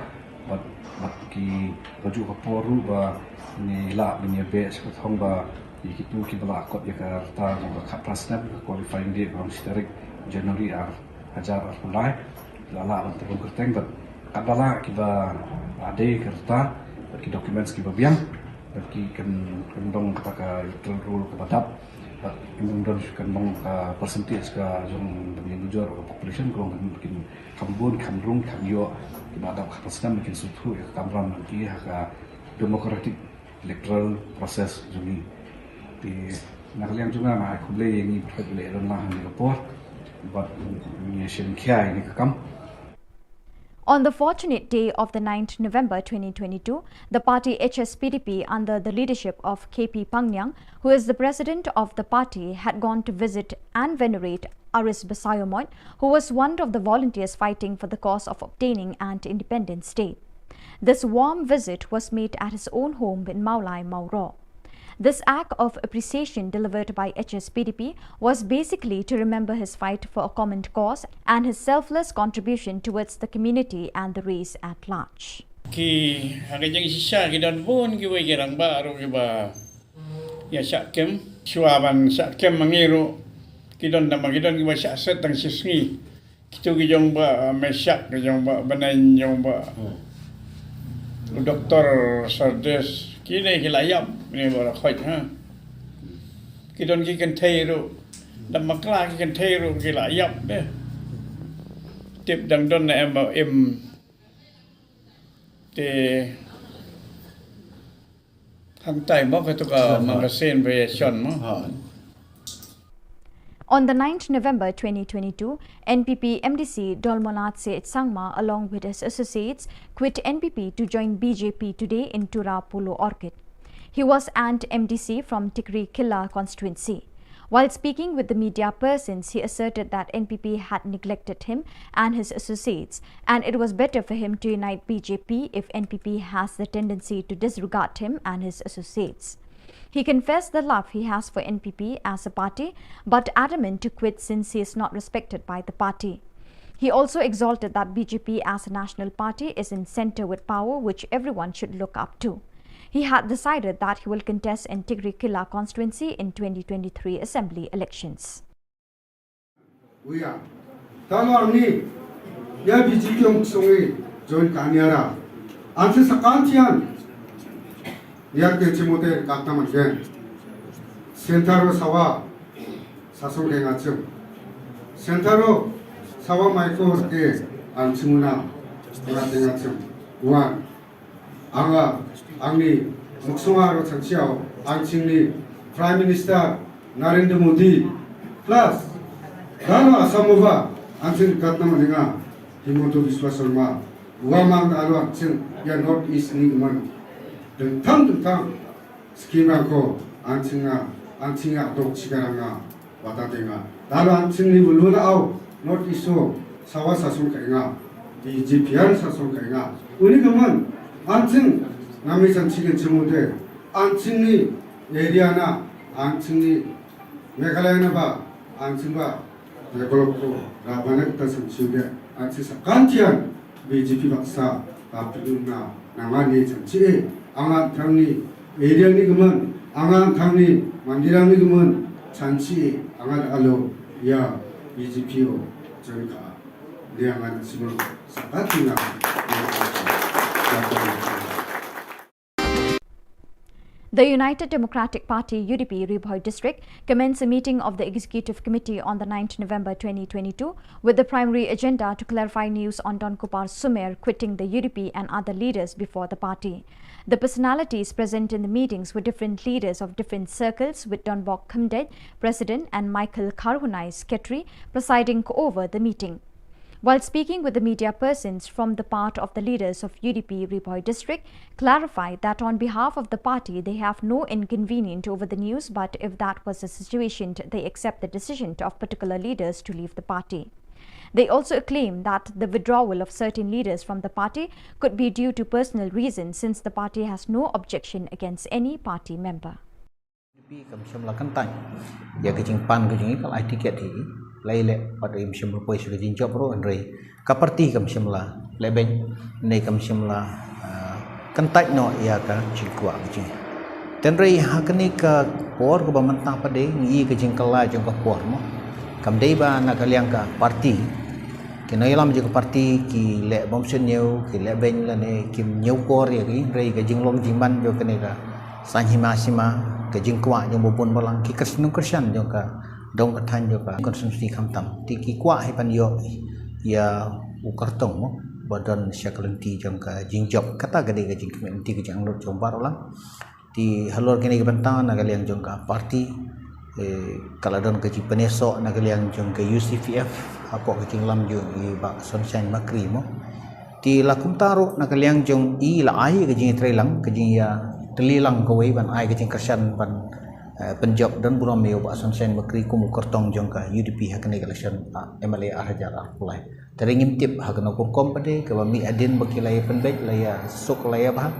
but ki baju ka poru ba ni la ni be sa thong ba ki tu ki bala kot ya ka ta ka prasna qualifying date on historic January ar hajar ar mulai la la untuk kerteng ba kadala ki ba ade kerta ki documents ki ba biang bagi kendong kepada electoral rule kepada kemudian kendong percentage ke yang menunjuk population kalau mungkin Khambun, Khamrung, Khamyo kepada kapasitas mungkin suatu kamran nanti hak democratic electoral process jadi di nakalian juga mah aku beli yang ini boleh lah di report buat nation kia ini kekam. On the fortunate day of the 9th November 2022, the party HSPDP under the leadership of KP Pangyang, who is the president of the party, had gone to visit and venerate Aris Basayomoy, who was one of the volunteers fighting for the cause of obtaining an independent state. This warm visit was made at his own home in Maulai, Mauro. This act of appreciation delivered by HSPDP was basically to remember his fight for a common cause and his selfless contribution towards the community and the race at large. Ki hagajang sisa kidan pun kiwai kirang ba aro kiba ya sakem suaban sakem mangiru kidon nama kidon kiba saset tang sisngi kitu kijong ba mesak kijong ba banan jong ba Dr. Sardes kini kilayap ni bara khoi ha kidon ki kan theiru dam makla ki kan theiru kilayap de tip dang don na em te hang tai mo ka to ka magasin variation mo. On the 9th November 2022, NPP MDC Dolmonat Seth Sangma along with his associates quit NPP to join BJP today in Tura Polo Orchid. He was an MDC from Tikri Killa constituency. While speaking with the media persons, he asserted that NPP had neglected him and his associates, and it was better for him to unite BJP if NPP has the tendency to disregard him and his associates. He confessed the love he has for NPP as a party, but adamant to quit since he is not respected by the party. He also exalted that BJP as a national party is in centre with power, which everyone should look up to. He had decided that he will contest in Tigri Killa constituency in 2023 assembly elections. We are. Talor ni, ya BJP yung sungi join kanyara. Anse sa kantian, ya ke cimote kaktaman gen. Sentaro sawa, sasong kengachim. Sentaro sawa maiko ke ansimuna, kengachim. One, anga angni muksungaro chanchiao angchingni Prime Minister Narendra Modi plus dano asamova angching katnamadinga Himonto Biswa Sharma uamang alo angching ya North East ni man tentang skema ko angchinga dok chigaranga watadenga dano angchingni buluna au North East so sawa sasun kainga di GPR sasun kainga uni kaman angching 남이 정치인 지무대 안칭리 에리아나 안칭리 메갈라야나 바 안칭바 데벨롭고 라바넥타 정치인데 안치사 간티안 BJP 박사 앞두나 나만이 정치에 앙한 당리 에리아니 그만 앙한 당리 만디랑니 그만 잔치 앙한 알로 야 BJP요 저희가 내양한 지금 사가티나 The United Democratic Party UDP Ribhoi district commenced a meeting of the Executive Committee on the 9th November 2022 with the primary agenda to clarify news on Don Kupar Sumer quitting the UDP and other leaders before the party. The personalities present in the meetings were different leaders of different circles, with Don Bok Khumdet, President, and Michael Karhunai, Secretary, presiding over the meeting. While speaking with the media persons from the part of the leaders of UDP Ribhoi district, clarified that on behalf of the party they have no inconvenience over the news, but if that was the situation, they accept the decision of particular leaders to leave the party. They also claim that the withdrawal of certain leaders from the party could be due to personal reasons, since the party has no objection against any party member. Laile pada im shimla poi sudah jinjok bro andre kaparti kam shimla leben nei kam shimla kantai no ya ka chikwa ji tenrei hakni ka por ko bamantang pade ngi ka jingkala jong ka por mo kam dei ba na kaliang ka parti kinailam je ka parti ki le bomsen new ki leben la ne kim new por ya ki rei ka jinglong jingman jo kene ka sanhima sima ka jingkwa jong bobon balang ki krisyan jong ka dong kathan jo ka konsumsi khamtam ti ki kwa hai pan yo ya ukartong mo badan syaklenti jang ka jingjok kata gade ka jingkmen ti ka jang lot jong barolang ti halor kene ka bantang na kaliang jong ka parti kaladon ka ji peneso na kaliang jong ka UCPF apok ka jinglam jo i ba sunshine makri mo ti lakum taro na kaliang jong i la ai ka jing trelang ka jing ya telilang ka wei ban ai ka jing kersan ban Punjab dan buram meo ba sunshine makri ko mukartong jong ka UDP hakne election MLA Hajar Arpulai teringim tip hakno ko kompade ka mi adin bakilay penbek laya sok laya bah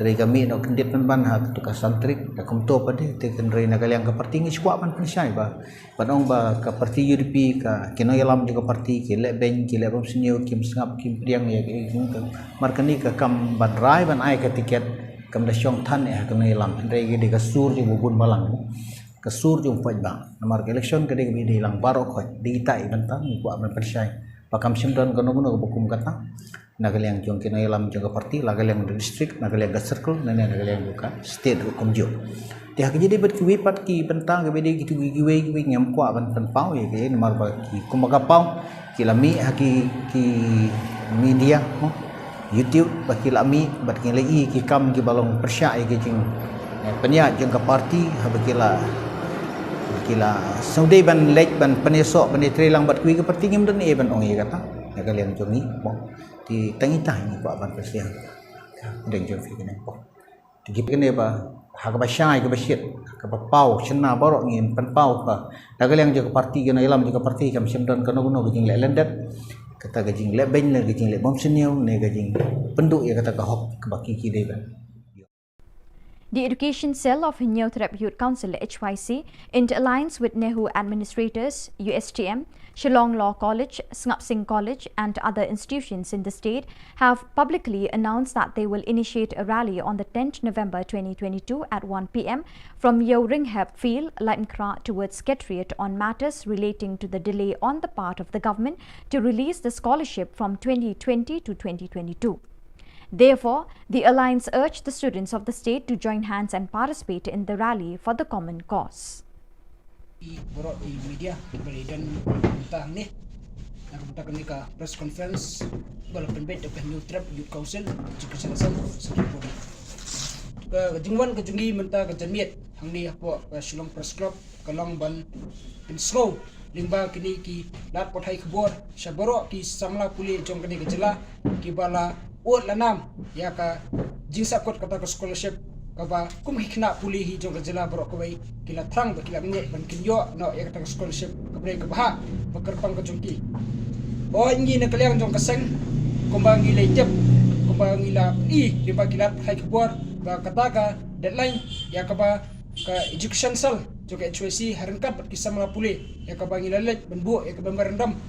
dari kami no kendit ban hak tu ka santrik ka kumto pade te kenre na kaliang ka parti ngi squat pan pensai ba panong ba ka parti UDP ka kinoyalam juga parti ki le ben ki le bom sinyo kim sngap kim priang ya ki markani ka kam ban rai ban ai ka tiket kam da syong than ya kan ilam andre ge de kasur ju bubun balang kasur ju poj bang nomor election ke de bi lang baro khoj di tai bantang ku aman persai pakam simdan kono kono bukum kata nagaliang jong kina ilam jong parti lagaliang district nagaliang circle nene nagaliang buka state hukum jo ti hak jadi bet ki pat ki bantang ge de gitu giwe ngam ku aban pan pau ya ge nomor ba ki kumaga pau ki lami haki ki media YouTube baki lami baki lagi ki kam ki balong persya ki jing penya jeng ka parti habakila saudai ban lek ban penesok ban trelang bat kui ke parti ngim dan ban ong ye kata ya kalian jongi bong di tangi tah ni ko ban persya deng jong fi kene bong di kene ba hak ba syai ke basyit ke pau cena borok ngin pan pau ka dagaliang je parti gena ilam je parti kam simdan kono kono gejing le lendet kata gejing le ben le gejing le bom seneu ne gejing penduk ya kata ka hok ke baki ki dei ban. The Education Cell of New Trap Youth Council HYC, in alliance with Nehu Administrators, USTM, Shillong Law College, Ngap Singh College and other institutions in the state, have publicly announced that they will initiate a rally on the 10th November 2022 at 1 p.m. from Yoringhap Field, Lightenkra towards Secretariat on matters relating to the delay on the part of the government to release the scholarship from 2020 to 2022. Therefore, the alliance urged the students of the state to join hands and participate in the rally for the common cause. Borok di media dan tentang ni aku minta kami ke press conference walaupun beda ke New Trap Youth Council juga selesai sekali. Ke jingwan ke jungi minta ke jamiat hang ni apa ke Shillong Press Club kalong ban in slow limba kini ki lat pothai khubor saborok ki samla puli jong kini ke jela ki bala ot lanam ya ka jingsa kot kata ke scholarship kaba kum hikna puli hi jong jela borok ko bai kila thrang ba kila nge ban kinyo no ya kata scholarship kabre ka bah bakar pang ka jongki o ngi na kaliang jong kaseng kumbang ngi lejep kumbang ngi la i limba kila hai khubor ba kata ka deadline ya kaba ka education cell jong ka HYC harangkat bat kisamla puli ya kaba ngi lalet ban bu ya kaba merendam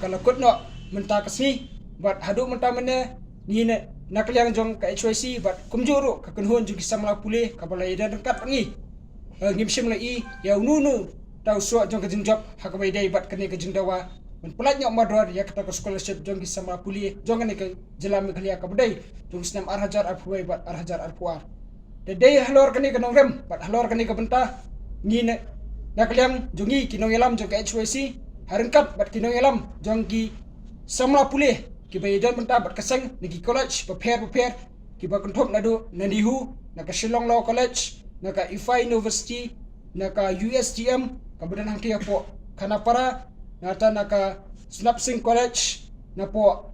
kala kot no menta kasni bat hadu menta mene ni na kaliang jong ka HYC bat kumjuru ka kunhun jung kisamla pule ka balai dan dekat ngi ngimsim lai ya nunu tau so jong ka jingjop hakabai dai bat kene ka jingdawa men pelat nyok mador ya kata ka scholarship jong kisamla pule jong ne ka jelam khalia ka badai jong snam arhajar arpuai bat arhajar arpuar de dai halor kene ka nongrem bat halor kene ka benta ni na kaliang jongi kinong elam jong ka HYC harengkat bat kinong elam jong ki samla pule ki bayadan benta bat kaseng nagi college prepare ki ba konthop nadu nandihu naka Shillong Law College naka IFI University naka USTM kabudan hangki apo kanapara nata naka Ngap Singh College napo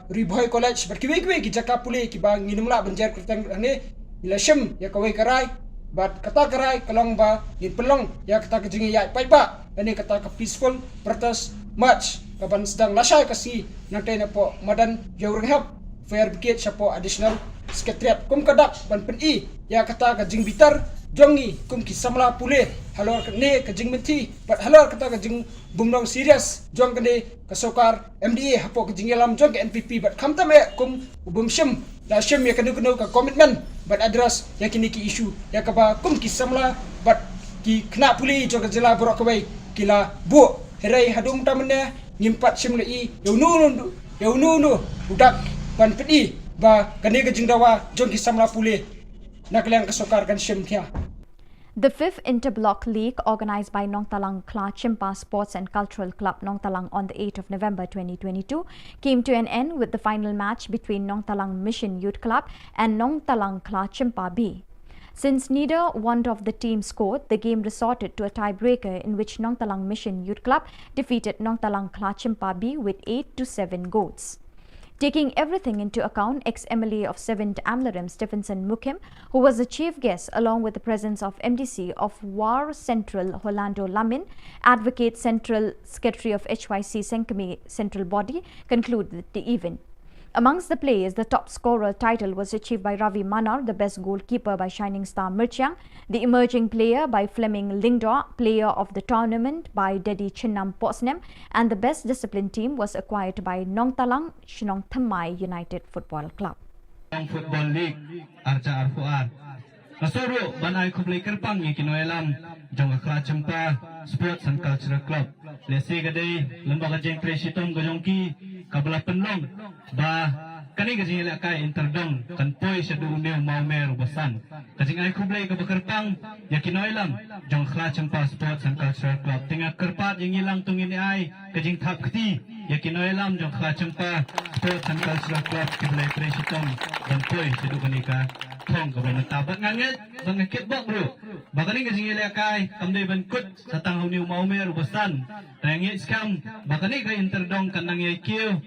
Ribhoy College bat kiwe ki jaka puli ki ba nginumla banjar kurtang ne ilashim ya kawai karai bat kata karai kalong ba ngin pelong ya kata kejingi ya pai ba ani kata ka peaceful protest march kapan sedang lasai kasi nanti napo madan Yoringhap fair brigade sapo additional secretariat kum kadak ban peni ya kata ka jing bitar jongi kum ki samla pule halor ne ka jing menti bat halor kata ka jing bumdong serious jong kene ka sokar MDA hapo ka jing alam jong ka NPP bat khamtam e kum bumshim da shim ya kanu ka commitment bat address ya kini ki issue ya ka ba kum ki samla bat ki kena puli jong ka jela borok kabai kila bu herai hadum tamne ngimpat simlei yaunu udak ban pedi ba kane ka jingdawa jong ki samla pule naklang ka sokar kan sim thia. The 5th Interblock League, organised by Nong Talang Kla Chimpa Sports and Cultural Club Nong Talang on the 8th of November 2022, came to an end with the final match between Nong Talang Mission Youth Club and Nong Talang Kla Chimpa B. Since neither one of the teams scored, the game resorted to a tiebreaker in which Nong Talang Mission Youth Club defeated Nong Talang Kla Chimpa B with 8-7 goals. Taking everything into account, ex-MLA of 7th Amlarim Stephenson Mukim, who was the chief guest along with the presence of MDC of War Central Rolando Lamin, Advocate Central Secretary of HYC Senkame Central Body, concluded the event. Amongst the players, the top scorer title was achieved by Ravi Manar, the best goalkeeper by Shining Star Mirchang, the emerging player by Fleming Lingdor, player of the tournament by Dedi Chinnam Posnem, and the best discipline team was acquired by Nong Talang Shinong Thamai United Football Club. Football League Arca Arfuar Nasoro Banai Kublai Kerpang Kinoelam Jong Kla Chimpa Sports and Cultural Club Lesi Gadai Lembaga Jeng Presitom Gojongki Kabla Penlong Ba Kani Gajing Ilakai Interdong Kanpoi Shadu Uneu Maumer Basan Gajing Ai Kublai Kabakerpang Yakinoelam Jong Kla Chimpa Sports and Cultural Club Tinggal Kerpat yang hilang tungin ai Gajing Thap Keti Yakinoelam Jong Kla Chimpa Sports and Cultural Club Kiblai Presitom Kanpoi Shadu Kanika Thong Kabla Natabat Nganget Bang Kitbok Bro Bakani Gajing Ilakai Kamdai Bankut Satang Uneu Maumer Basan Tangit Skam Bakani Ka Interdong Kanang Yaikil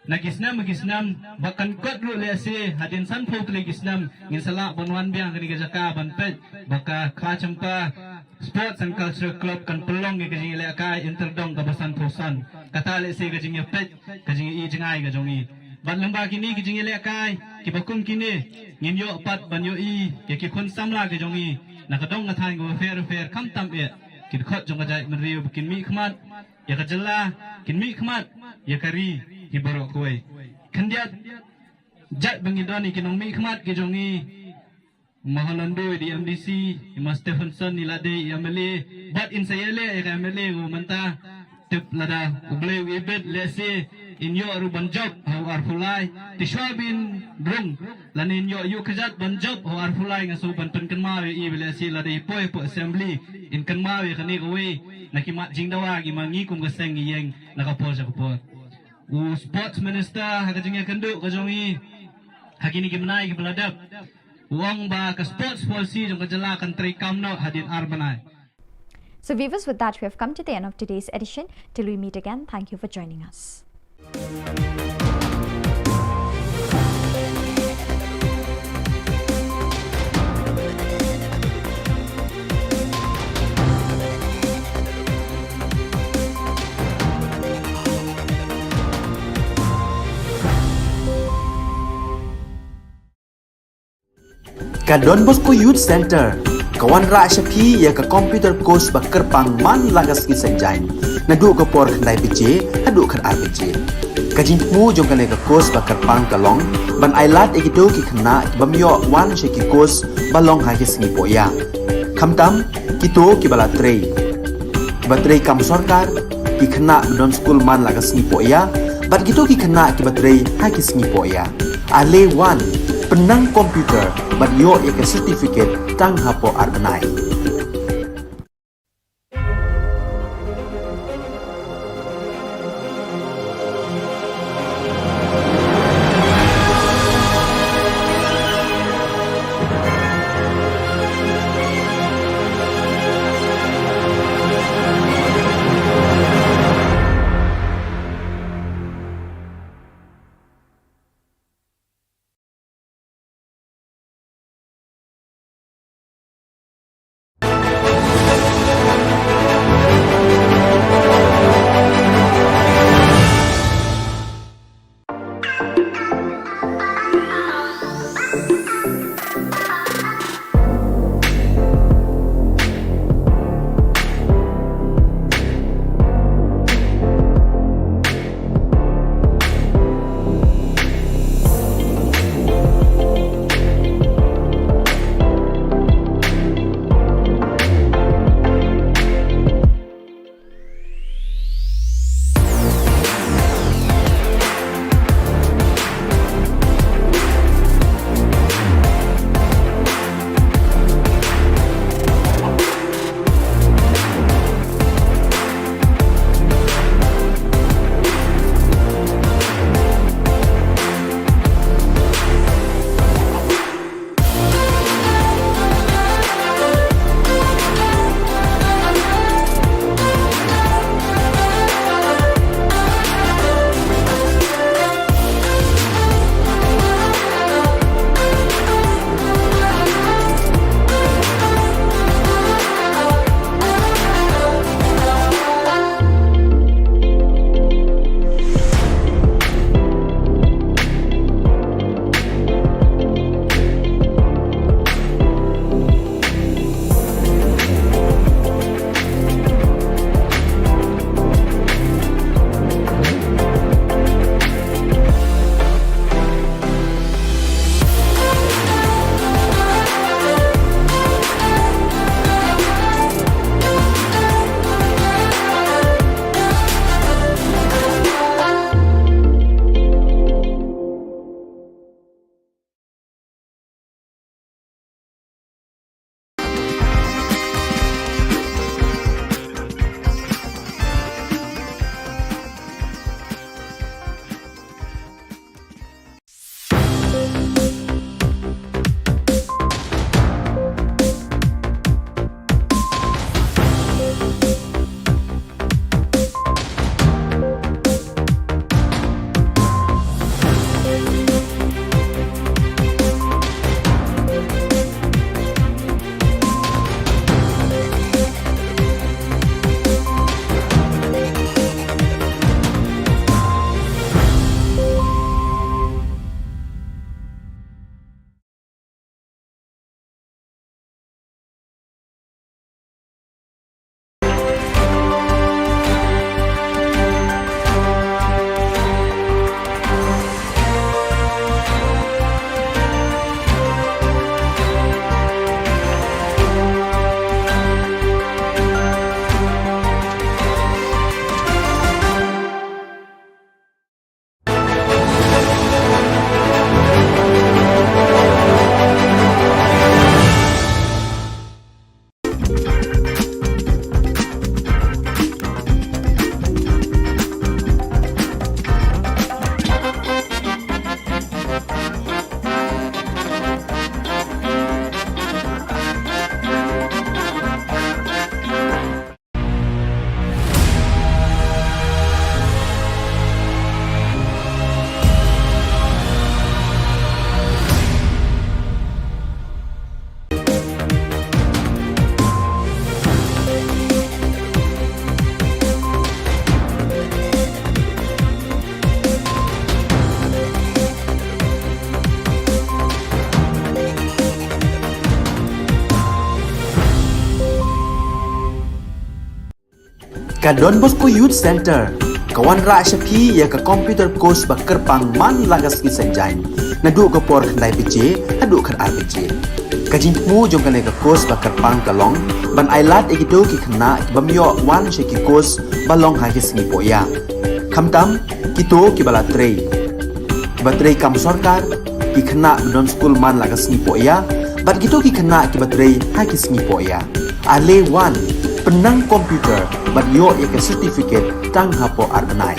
Nagisnam bahkan kot ru le se hadin san phok le gisnam ngin sala bonwan biang kani gajaka ban pet baka kha champa sports and culture club kan pelong ke jing le kai interdong ka basan thosan kata le se ke jing pet ke jing I jingai ke jongi ban lamba kini ke jing le kai ki bakum kini ngin yo pat ban yo I ke ki khun samla ke jongi nakadong ngathai go fair kam tam e ki khot jong ga men riu kin mi khmat ya ka jalla kin mi khmat ya kari Khubor kuai kandiat jat bangidani kinong mi khmat ke jongi Mahalandu di MDC Mas Stephenson ni lade MLA but in sayele MLA go manta tip lada uble ibet lese in yo aru banjob ho arfulai tishwabin drung lanin yo kajat banjob ho arfulai ngaso banten kanmawe I lese lade poi po assembly in kanmawe kani go we nakimat jingdawa gi mangi kum gaseng yeng nakapo sa kapo sports minister hakajingya kandu kajongi hakini gimnai gibaladap uang ba ka sports policy jong kajala kan tri kamno hadin arbanai. So viewers, with that we have come to the end of today's edition. Till we meet again, thank you for joining us. Ka Don Bosco Youth Center kawan ra shapi ya ka computer course ba kerpang man lagas ki sanjain nadu ka por khandai pije hadu khan RPG ka jingmu jong ka le ka course ba kerpang kalong ban ailat egido ki khna bamyo wan she ki course balong ha ki singi poya khamtam kito ki bala trei kam sarkar ki khna don school man lagas singi poya bat kito ki khna ki batrei ha ki singi poya ale wan penang komputer bat yo ek certificate tang hapo arbanai Ka Don Bosco Youth Center, kawan ra syapi ya ka computer course bakerpang man lagas ki sanjain. Nadu ka por khandai piche, hadu khar RPG. Ka jingmu jong ka ka course bakerpang kalong, ban ailat egito ki khna bamyo wan she ki course balong ha ki singi poya. Khamtam kito ki bala trei. Batrei kam sarkar ki khna don school man lagas singi poya, bat kito ki khna ki batrei ha ki singi poya. Ale wan penang komputer bat yo ya ke certificate tang hapo arnai.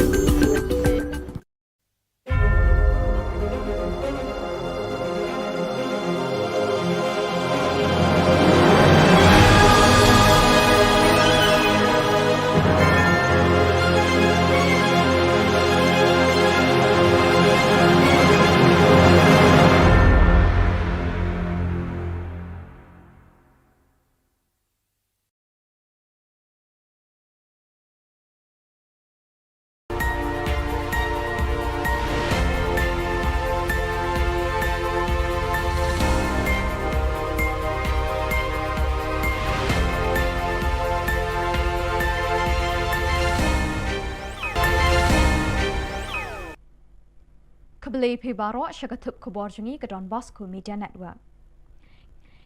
Kebeli pibaro syakatup Khubor jungi ke Don Bosco Media Network.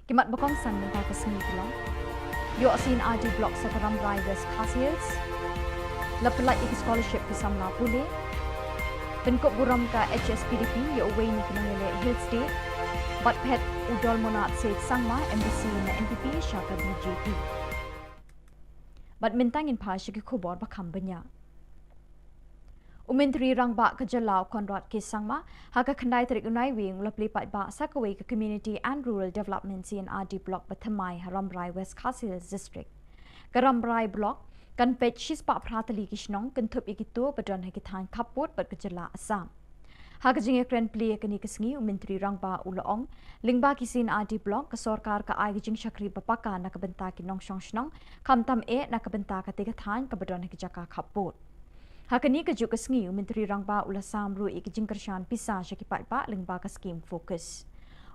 Kimat bakong san mentah ke seni Shillong. Yo sin RD Block Sakaram Rai West Hills. Lepelat iki scholarship ke Samla Pule. Penkop buram ke HSPDP yo away ni kenangele Hill State. Bat pet udol monat Said Sangma MBC na NPP syaka BJP. Bat mintangin pa syaki Khubor bakam banyak. Menteri Rangba Ka Jylla Konrad Kisangma haka khandai tarik unai wing lapli pat ba sakaway ke Community and Rural Development CNRD Block Bathamai Haramrai West Hills District. Karamrai Block kan pet shispa pratali kishnong kentup ikito badon hakitan kaput bat Ka Jylla Assam. Haka jinge kren pli kani kesngi Menteri Rangba Ulaong lingba ki CNRD Block ke sorkar ka ai jing syakri bapaka na kabenta ki nong shnong kamtam na kabenta ka tigatan ka badon hakijaka kaput. Hakani kejuk kesngi Menteri Rangba Ulasam ru iki jingkershan pisah syakipat ba lengba ke skim fokus.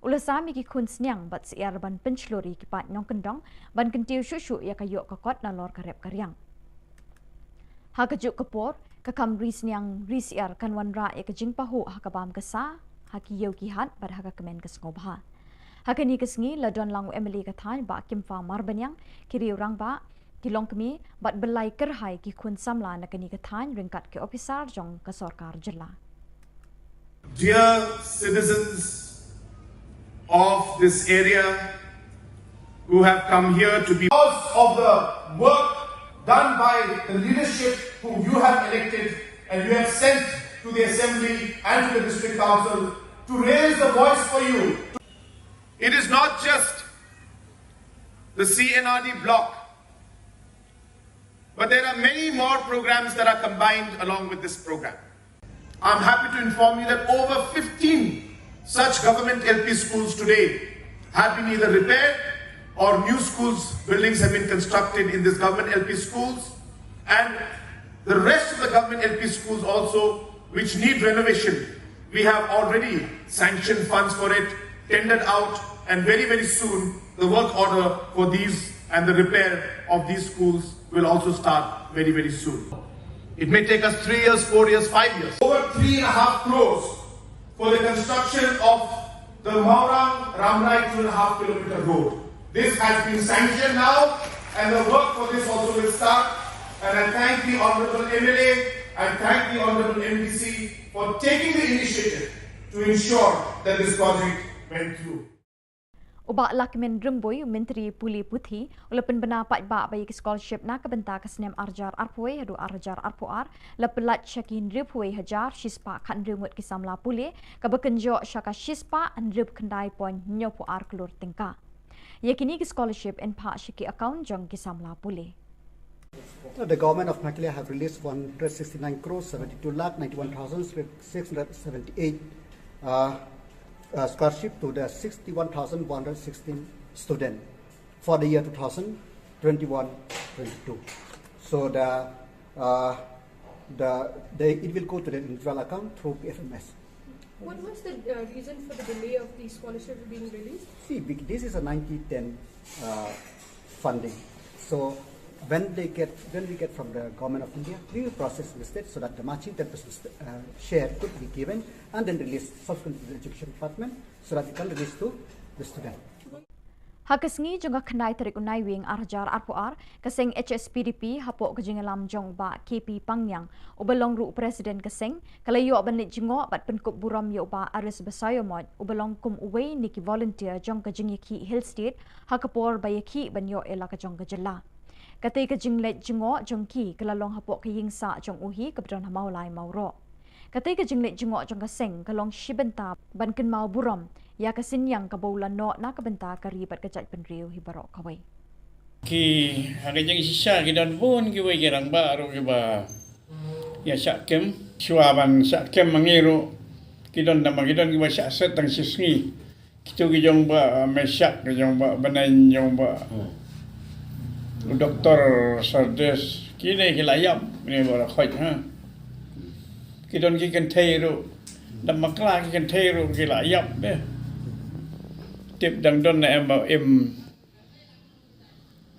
Ulasam iki kun sniang bat siar ban penchlori kipat nyong kendong ban kentiu syusyu ya kayok kakot na lor karep karyang. Hakejuk kepor kakam ri sniang ri siar kan wanra ya kejing pahu hakabam kesa haki yogi hat bar haka kemen kesngobha. Hakani kesngi ladon langu Emily kathan ba kimfa marbanyang kiri Rangba Kilong kami bat belai kerhai ki kun samla na kani kathan ringkat ke officer jong ka Sarkar Jylla. Dear citizens of this area who have come here to be because of the work done by the leadership whom you have elected and you have sent to the Assembly and to the District Council to raise the voice for you. It is not just the CNRD block, but there are many more programs that are combined along with this program. I'm happy to inform you that over 15 such government LP schools today have been either repaired or new schools, buildings have been constructed in this government LP schools, and the rest of the government LP schools also which need renovation. We have already sanctioned funds for it, tendered out, and very soon the work order for these and the repair of these schools will also start very soon. It may take us 3 years, 4 years, 5 years. Over 3.5 crores for the construction of the Maurang Ramrai 2.5 kilometer road. This has been sanctioned now and the work for this also will start. And I thank the Honourable MLA, I thank the Honourable MPC for taking the initiative to ensure that this project went through. Ubak lakmen remboy Menteri Puli Puthi ulapan bena pat ba bayi scholarship na kabenta kasnem arjar arpoi hadu arjar arpoar lapelat syakin ripoi hajar shispa kan remut kisamla puli kabekenjo syaka shispa andrip kendai pon nyopo ar kelur tingka. Yakini scholarship en pa syaki account jong kisamla puli. The government of Makilia have released 169 crores 72 lakh 91,678 scholarship to the 61,116 students for the year 2021-22. So it will go to the individual account through PFMS. What was the reason for the delay of the scholarship being released? See, this is a 90-10 funding. So when we get from the government of India, we will process listed so that the matching 10% share could be given and then released subsequently to the education department so that it can release to the student. Hakasngi jonga khandai tarik unai wing arjar arpoar kaseng HSPDP hapok kejingalam jong ba KP Pangyang ubelong ru presiden kaseng kalayo banit jingo bat penkup buram yo ba aris basayo mod ubelong kum uwei niki volunteer jong kejingiki hill state hakapor bayaki banyo ela ka jong Jylla kate kejinglet jingo jongki kalalong hapok kayingsa jong uhi kabdon hamaulai mauro kate kejinglet jingo jong kaseng kalong shibenta banken mau buram ya kasinyang kabaulan no na kabenta karibat kajat penriu hibarok kawai ki hagajang sisa kidan pun kiwai kirang ba aro kiba ya sakem suaban sakem mangiru kidon nama kidon kiba saset tang sisngi kitu kijong ba mesak kijong ba banan jong ba doktor sardes kini kilayap ni bara khoj ha kidon ki kan thairu nama kla ki kan thairu kilayap de tiếp đằng đôn này em bảo em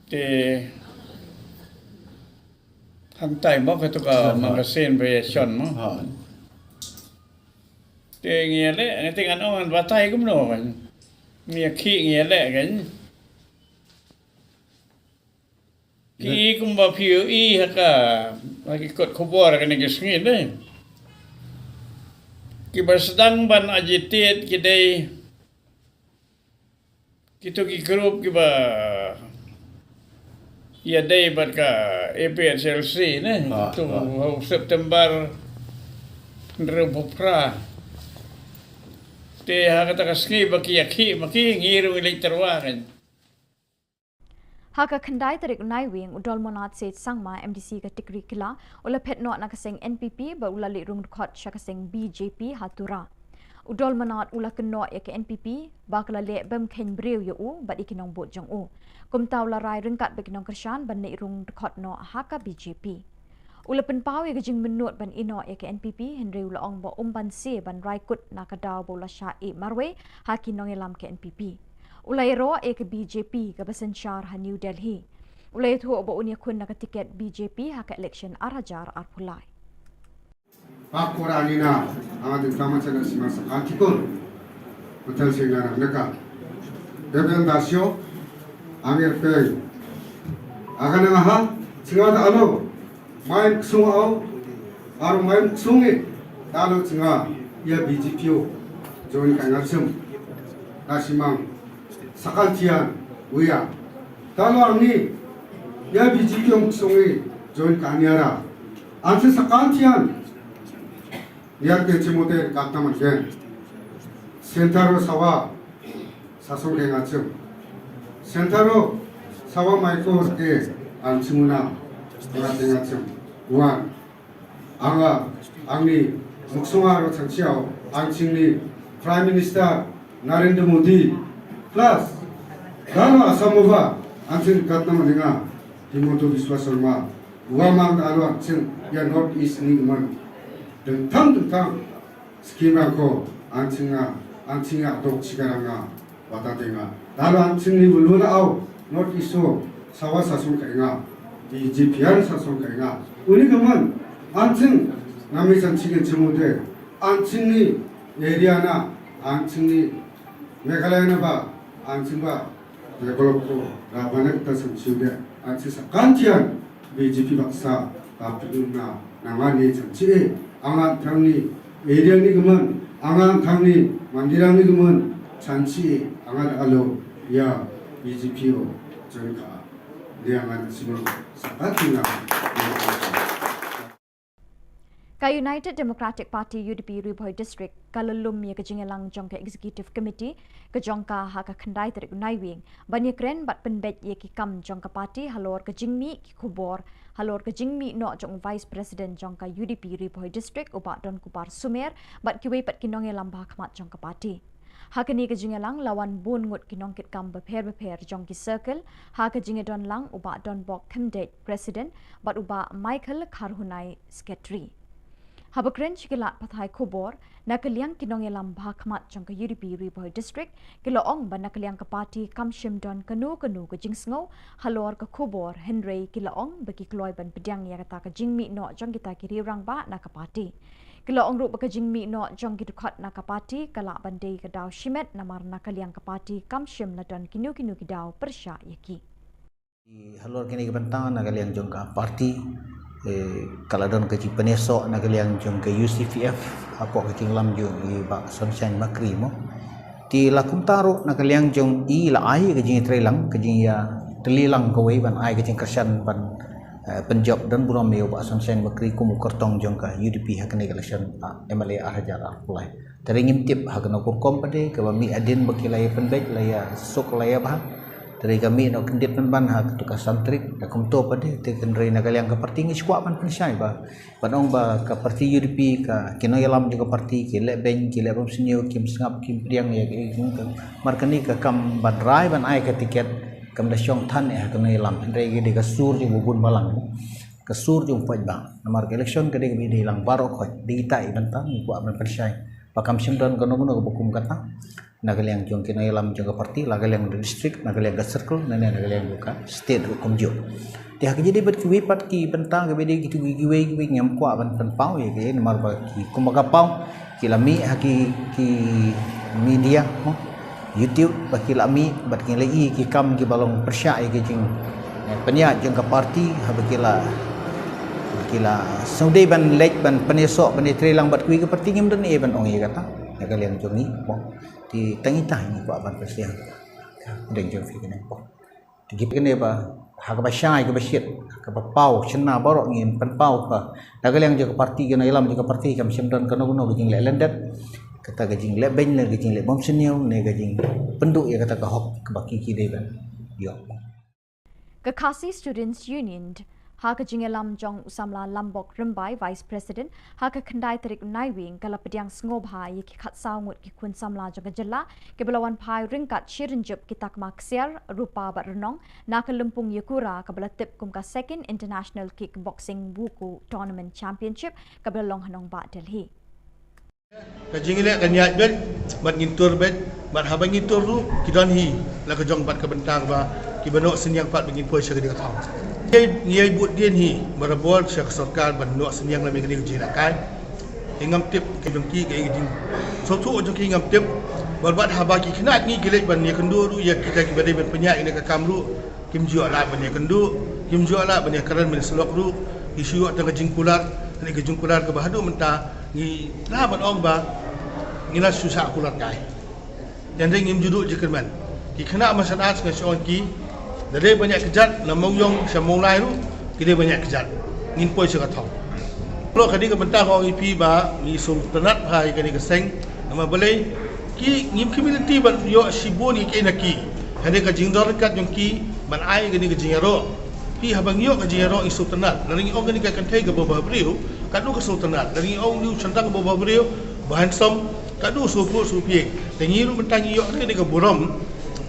thì hàng tay bóc cái tụi magazine về chọn mà thì nghe đấy tiếng Anh ông vào tay cũng nổi nghe khi nghe đấy cái cũng bảo phiếu y hay cả cái cột Khubor cái này cái gì đấy cái bahasa sedang ban agitate cái đây kita ki grup ki ba ya day bat ka APSLC ne tu September rebupra te ha kata kaski ba ki yakhi maki ngiru elektorwa kan Haka khandai tarik unai wing udol monat set sangma MDC ka tikri kila ula phet no na kaseng NPP ba ula li rung khot sha kaseng BJP hatura udol manat ula keno ya ke NPP bakla le bem khen breu yo u bat ikinong bot jong u kumtaw la rai ringkat bekinong kershan ban nei rung khot no haka BJP ula pen paw ya jing menut ban ino ya ke NPP henry ula ong bo ban se ban rai kut na kadaw bo la sha e marwe hakinong elam ke NPP ulai ro e ke BJP ka basan shar ha New Delhi ulai thu bo unia kun na ka tiket BJP haka election arhajar arpulai Pakuranina amadin tamasana simasa antikor hotel singara naka debian dasyo angir pe agana ha singada alo main sungao aru main sungi dalu singa ya BJP join kangarsum nasimang sakaltian uya dalu arni ya BJP sungi join kaniara anse sakaltian Lihat ke cimote kata macam sentaro sawa sasong ngacem sentaro sawa maiko ke ansimuna orang ngacem wan anga angni muksungaro chanchiao angchingni Prime Minister Narendra Modi plus dano asamova ansin kata macam Himanta Biswa Sharma uamang dalu angching ya North East ni man tentang skema ko ancinga dok cikaranga watatenga dalu ancingni buluna au not iso sawa sasun kainga di jipian sasun kainga uni kaman ancing nami sancigen cemude ancingni area na ancingni Meghalaya na ba ancing ba develop ko rabanak ta sanciude ancing sakantian BJP baksa kapiluna nangani sanci angan thangni area ni guman angan thangni mandirang ni guman chanchi angan alo ya BJP o jonka liangan simon sakatina Ka United Democratic Party UDP Ribhoi District kalalum ya kejingelang jong ka Executive Committee ka jongka ha ka khandai tarik unai wing banyak kren bat penbet ye ki kam jong ka party halor ka jingmi ki Khubor halor ka jingmi no jong Vice President jong ka UDP Ribhoi District uba don kupar Sumer bat kiwei pat kinong elam ba khmat jong ka party ha ka ni ka jingelang lawan bun ngut kinong kit kam beper jong ki circle ha ka jingedon lang uba don bok candidate president bat uba Michael Kharhunai secretary Habakren Chikilat Pathai Khubor Na Ka Jylla Kinong Elam Bhakmat Jong Ka UDP Riboy District Kilaong Ban Na Ka Jylla Ka Party Kamshim Don Kanu Ka Jingsngo Halor Ka Khubor Henry Kilaong Baki Kloy Ban Pedang Ya Kata Ka Jingmi No Jong Kita Kiri Rang Ba Na Ka Party Kilaong Ru Baka Jingmi No Jong Kita Khat Na Ka Party Kala Bandai Ka Daw Shimet Namar Na Ka Jylla Ka Party Kamshim Na Don Kinu Kidaw Persya Yaki Halor kini kebentangan Na Ka Jylla Jong Ka Party kaladon kaji penesok na kaliang jong ke UCVF apok kaking lam jong i bak sunshine makri mo ti lakum taru na kaliang jong i la ai kaji trelang kaji ya telilang kawai ban ai kaji kersan ban penjob dan buram yo bak sunshine makri kumu kertong jong ka UDP hakane election MLA Hajar Arpulai teringin tip hakana kurkom pade ke mi adin bakilai pendek laya sok laya bah dari kami nak kendit ban hak tukar santri akum to pade te kendrai na kaliang ka parti ngi squad ban pensai ba panong ba ka parti UDP ka kino yalam juga parti ki le ben ki le bom sinyo kim sngap kim priang ya ki markani ka kam ban rai ban ai ka tiket kam da syong than ya kino yalam kendrai gi ka sur ju bubun balang ka sur ju poj bang namar election ka de bi di lang baro khoj di tai ban ta ni kwa ban pensai pakam simdan kono kono bukum kata nagaliang jong kino yalam jong parti nagaliang district nagaliang circle nagaliang buka state hukum jo dia jadi berkiwi pat ki bentang ke bedi gitu giwe ngam kwa ban pau ya ke nomor ba ki kumaga pau ki lami haki ki media mo YouTube ba ki lami bat ki lai ki kam ki balong persya ya ke jing penya jong parti ha kila saudai ban lek ban penesok ban trelang bat kui ke parti ngim dan e ban ong ya kata nagaliang jong ni mo di tengitah ni buat ban presiden deng jong fi kene po tigi kene ba ha ka ba syai ka ba syit ka ba pau chna borok ngin pan pau ka nagaliang jong parti kena ilam jong parti kam simdan kono gijing le lendat kata gijing le ben le gijing le bom senio ne gijing penduk ya kata ka hok ka ba ki dei ban yo Ka Khasi Students Union Haka Jingelam Jong Usamla Lambok Rimbai Vice President Haka Kandai Terik Naiwing Kala Pediang Sngobha Yiki Khat Saungut Ki Kun Samla Jong Ka Jylla Ke Belawan Pai Ringkat Shirinjup Kitak Maksiar Rupa Bat Renong Naka Lumpung Yakura Ka Bela Tip Kum Ka Second International Kickboxing Wuku Tournament Championship Ka Bela Long Hanong Ba Delhi Ka jingile ka niat ben bat ngintur ben bat habang ngintur lu kidon hi la ka jong bat ka bentang ba ki banok senyang pat bengin poi syaka dia thong ngai but dien hi marabol syaka sarkar ban nok senyang la mengni jina kai ingam tip ke jongki ke jing so tu jongki ingam tip bat habaki khnat ngi gilek ban ni kendu ru ya kita ki badai ban penyak ni ka kamru kim jo la ban ni kendu kim jo la ban ni karan men selok ru isu tang jing kular ni ke jing kular ke bahadu menta ni la ban ong ba ni la susah kular kai dan ngim juduk jekerman ki kena masalah dengan seorang ki dari banyak kejat namong yong samong lai ru kita banyak kejat ngin poi sekat thong kalau kadi ke bentang orang IP ba ni sultanat hai kadi ke seng nama boleh ki ngim community ban yo siboni ke naki hande ka jingdor kat yong ki ban ai kadi ke jingaro ki habang yo ka jingaro i sultanat laring ong kadi ka kantai ke bawah beriu kadu ke sultanat laring ong liu centang ke bawah beriu bahan som kadu supu supie tengiru bentang yo kadi ke buram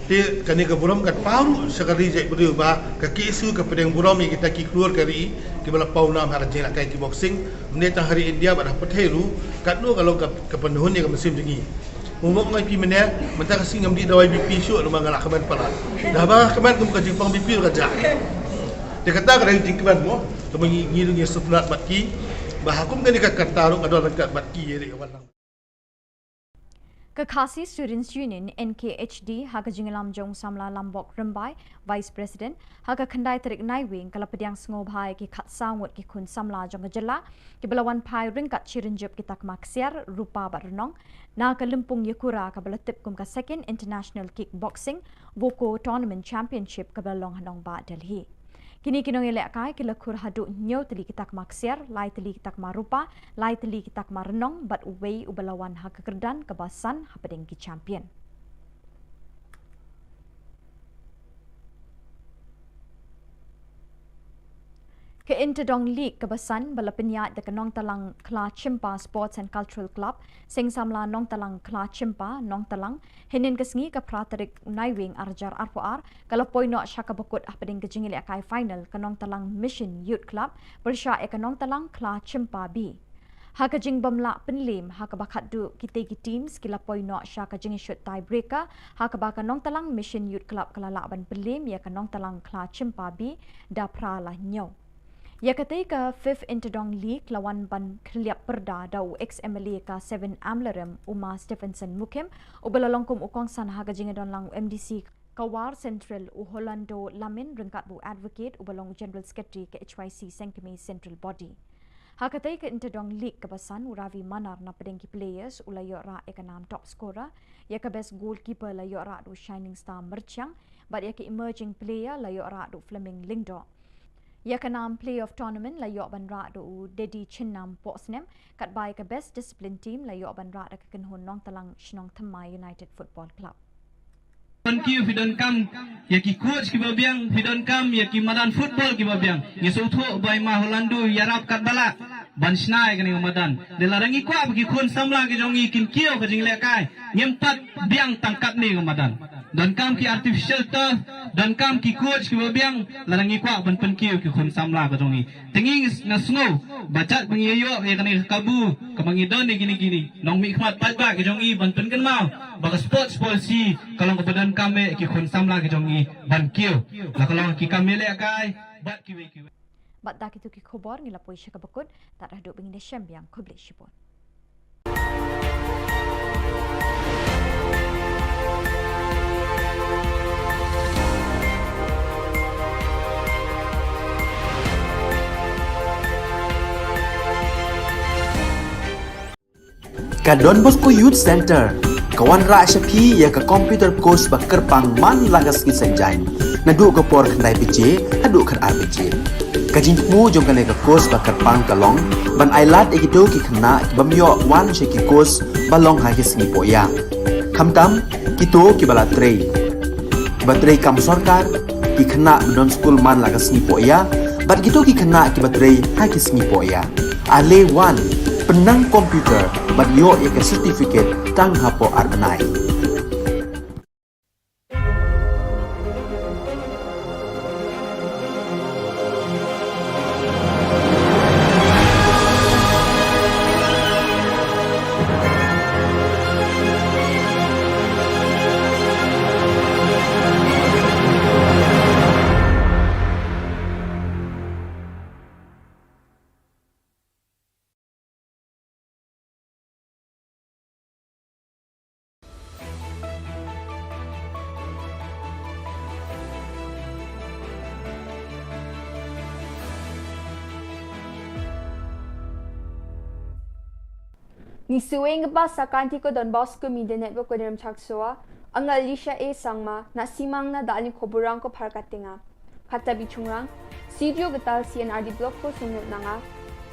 ti kani ke buram kat paru sekali jek beriu ba ka kisu ke pedang buram yang kita ki keluar kari ki bala pau nam har jena kai ki boxing meneta hari India ba dapat helu kadu kalau ke penuhun yang musim dingi umuk ngai pi mena menta ka singam di dawai BP syu lu mangala kaman pala dah ba kaman kum ka jingpang BP ka ja dia kata ka jingkaman mo to ngiru ngi sutnat batki ba hakum kani ka kartaru adon kat batki ye walang Ka Khasi Students Union NKHD Haka Jingelam Jong Samla Lambok Rimbai Vice President Haka Kandai Terik Naiwing Kala Pediang Sngobhai Ki Khat Saungut Ki Kun Samla Jong Ka Jylla Ki Belawan Pai Ringkat Shirinjup Kitak Maksiar Rupa Bat Renong Na Ka Lumpung Yakura Ka Bela Tip Kum Ka Second International Kickboxing Wuku Tournament Championship Ka Bela Long Hanong Ba Delhi Kini kinong ilek kai kila kur hadu nyo teli kitak maksiar, lai teli kitak marupa, lai teli kitak marenong, bat uwei ubalawan hak kekerdan kebasan hapadeng ki champion. Ke Interdong League kebasan bala penyat de Nong Talang Kla Chimpa Sports and Cultural Club sing samla Nong Talang Kla Chimpa Nong Talang hinin kesngi ke praterik Naiwing Arjar Arpoar kalau poino syaka bekut apading kejingili akai final ke Nong Talang Mission Youth Club bersya ke Nong Talang Kla Chimpa B. Haka jing bamla penlim haka bakat du kita team skila poino syaka jing shoot tie breaker haka baka nong talang mission youth club kalala ban penlim ya kanong talang kla cimpabi da prala nyaw. Ya ketika Fifth Interdong League lawan ban Kliap Perda dau ex-MLA ka 7 Amlerem Uma Stephenson Mukim ubalalongkum ukong san haga jingadon lang MDC Kawar Central u Holando Lamin rengkat bu advocate ubalong General Secretary ke HYC Sengkemi Central Body. Hakatai ke Interdong League kebasan uravi manar na pedengki players ulayo ra ekanam top scorer ya ke best goalkeeper layo ra du Shining Star Merchang but ya ke emerging player layo ra du Fleming Lingdo. Ya kenam play of tournament layo ban ra do Dedi Chinnam Posnem kat bai ke best discipline team layo ban ra ke kenhon nong talang Shillong Thamai United Football Club. Thank you if you don't come. Yaki coach ki babiang, if you don't come, yaki madan football ki babiang. Yesutho by ma Holando yarap kat bala. Ban snai kani madan. Delarangi kwa bagi khon samla ki jongi kin kio ka jingle kai. Nyempat biang tangkat ni madan. Don't come ki artificial turf, don't come ki coach ki babiang, larangi kwa ban penkio ki khon samla ka jongi. Tinging na snow, bacak pengiyo ya kani kabu, kamangi don ni gini. Nong mi khmat pat ki jongi ban penken mau. Baka sports policy kalau kebadan kami ki khon samla ki jongi ban kio. La kalau ki kami le kai, bat ki we. Bat dak itu ki khobor ngila poi syaka bakut tak dah duk bengin syam yang kubli shipon. Ka Don Bosco Youth Center, kawan ra syapi ya ka computer course bakar pang man lagas ki sanjain. Nadu ka por khandai PJ, hadu khar RPG. Ka jingmu jong ka course bakar pang kalong, ban ailat ekito ki khna bamyo wan sheki course balong ha ki singi poya. Khamtam kito ki bala trei. Batrei kam sarkar ki khna don school man lagas singi poya, bat kito ki khna ki batrei ha ki singi poya. Ale wan penang komputer bagyo ika certificate tang hapo arnai. Ni suweng ba sa kanti ko Don Bosco Media Network ko diram chaksoa ang Alicia A sangma na simang na dali khoburang ko parkatinga kata bichungrang studio gatal CNRD block ko sunod na nga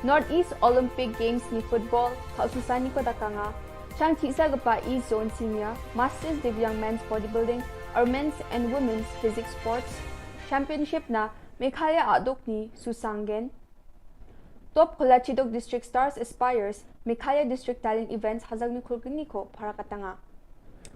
Northeast Olympic Games ni football kaususani ko dakanga chang chisa gapa East Zone Senior Masters Divyang Men's Bodybuilding or Men's and Women's Physics Sports Championship na Meghalaya adok ni Susangen Top Kolachidok District Stars Aspires Meghalaya District Talent Events hazag ni kulgni ko para katanga.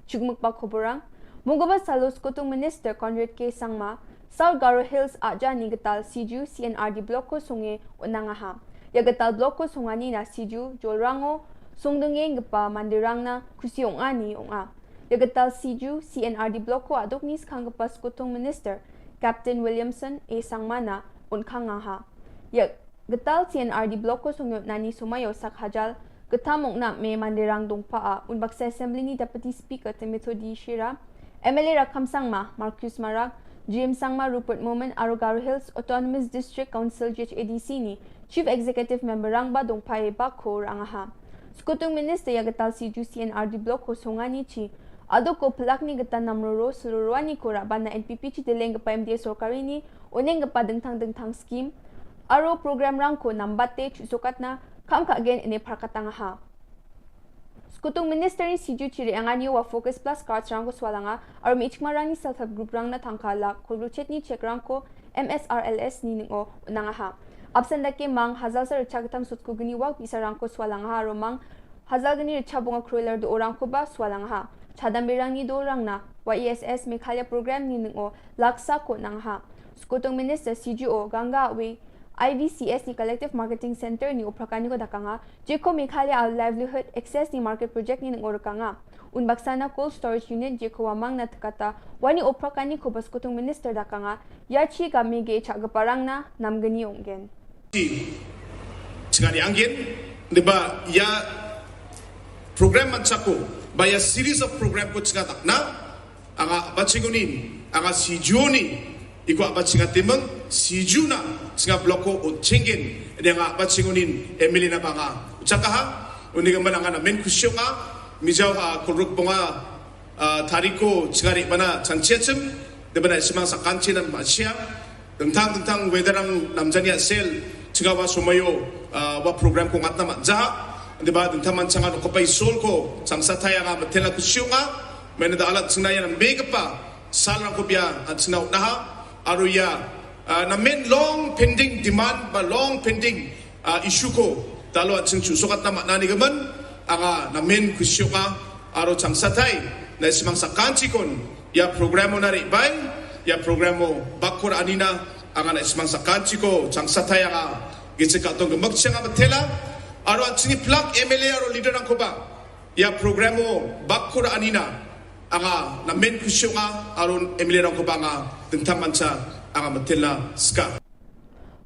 Chugmuk pa khoborang Mungaba Salos Kutong Minister Conrad K. Sangma South Garo Hills aja ni gatal Siju CNRD block ko sunge unangaha. Ya gatal block ko sungani na Siju Jolrango sungdenge ngapa mandirang na kusiong ani onga. Ya gatal Siju CNRD block ko adok nis kanggapas Kutong Minister Captain Williamson A. Sangmana unkangaha. Ya Getal CNRD block ko sungyot nani sumayo sak hajal getamong na may mandirang dongpaa unbak sa assembly ni Deputy Speaker Timothy Shira MLA Rakam Sangma Marcus Marag GM Sangma Rupert Momen Arogaro Hills Autonomous District Council GHADC ni Chief Executive Member Rangba dongpae bako rangaha Skutong Minister ya getal Siju CNRD block ko sungani chi ado ko pelak ni getan namroro seluruhani ko raban na NPP chi dileng pa MDA Sorkari ni uneng pa dengtang scheme Aro program rangko nambate sukat na kam ka again ini parkatanga ha. Skutong Minister ni Siju chiri angani wa Focus Plus cards rangko swalanga aro michma rang ni self-help group rang na tangkala kulruchet ni check rangko MSRLS ni ningo unanga ha. Absent dake mang hazal sa rechagatam sutko gini wag bisa rangko swalanga ha aro mang hazal gani rechabunga crueler do orangko ba swalanga ha. Chadambirang ni do rang na YESS Meghalaya program ni ningo laksa ko nang ha. Skutong Minister Siju o ganga we IVCS ni Collective Marketing Center ni uprakani ko dakanga jeko Meghalaya livelihood access ni market project ni ngorkanga unbaksana cold storage unit jeko wamang na takata wani uprakani ko baskutung minister dakanga yachi gamege chagaparang na namgani onggen Cingani angin diba ya program mansako by a series of program ko cingatak na anga batsingunin anga si Juni iko abatsinga timeng si Juna singa bloko o cingin nga batsingunin Emily na banga ucakaha uniga mananga na men kusyonga mijaw ha kuruk bunga tariko cingari bana chanchiacem diba na isimang sa kanchinan masya tentang wedarang namjani sel cingawa sumayo wa program ko ngatna manjaha diba tentang mancangan ko pay sol ko sangsataya nga matela kusyonga menada alat singnayan ang mega pa salang ko biya at sinaw naha aruya na main long pending demand ba long pending issue ko talo at sing susukat na manani gaman anga na main kusyo ka aro chang satay na simang sa kanchi kon ya programo na ribay ya programo bakur anina anga na simang sa kanchi ko chang satay anga gitsika tong magsiya nga matela aro at singi plug MLA aro leader ng ko ba ya programo bakur anina anga na main kusyo nga aro MLA ng ko ba nga tentang manca anga matela ska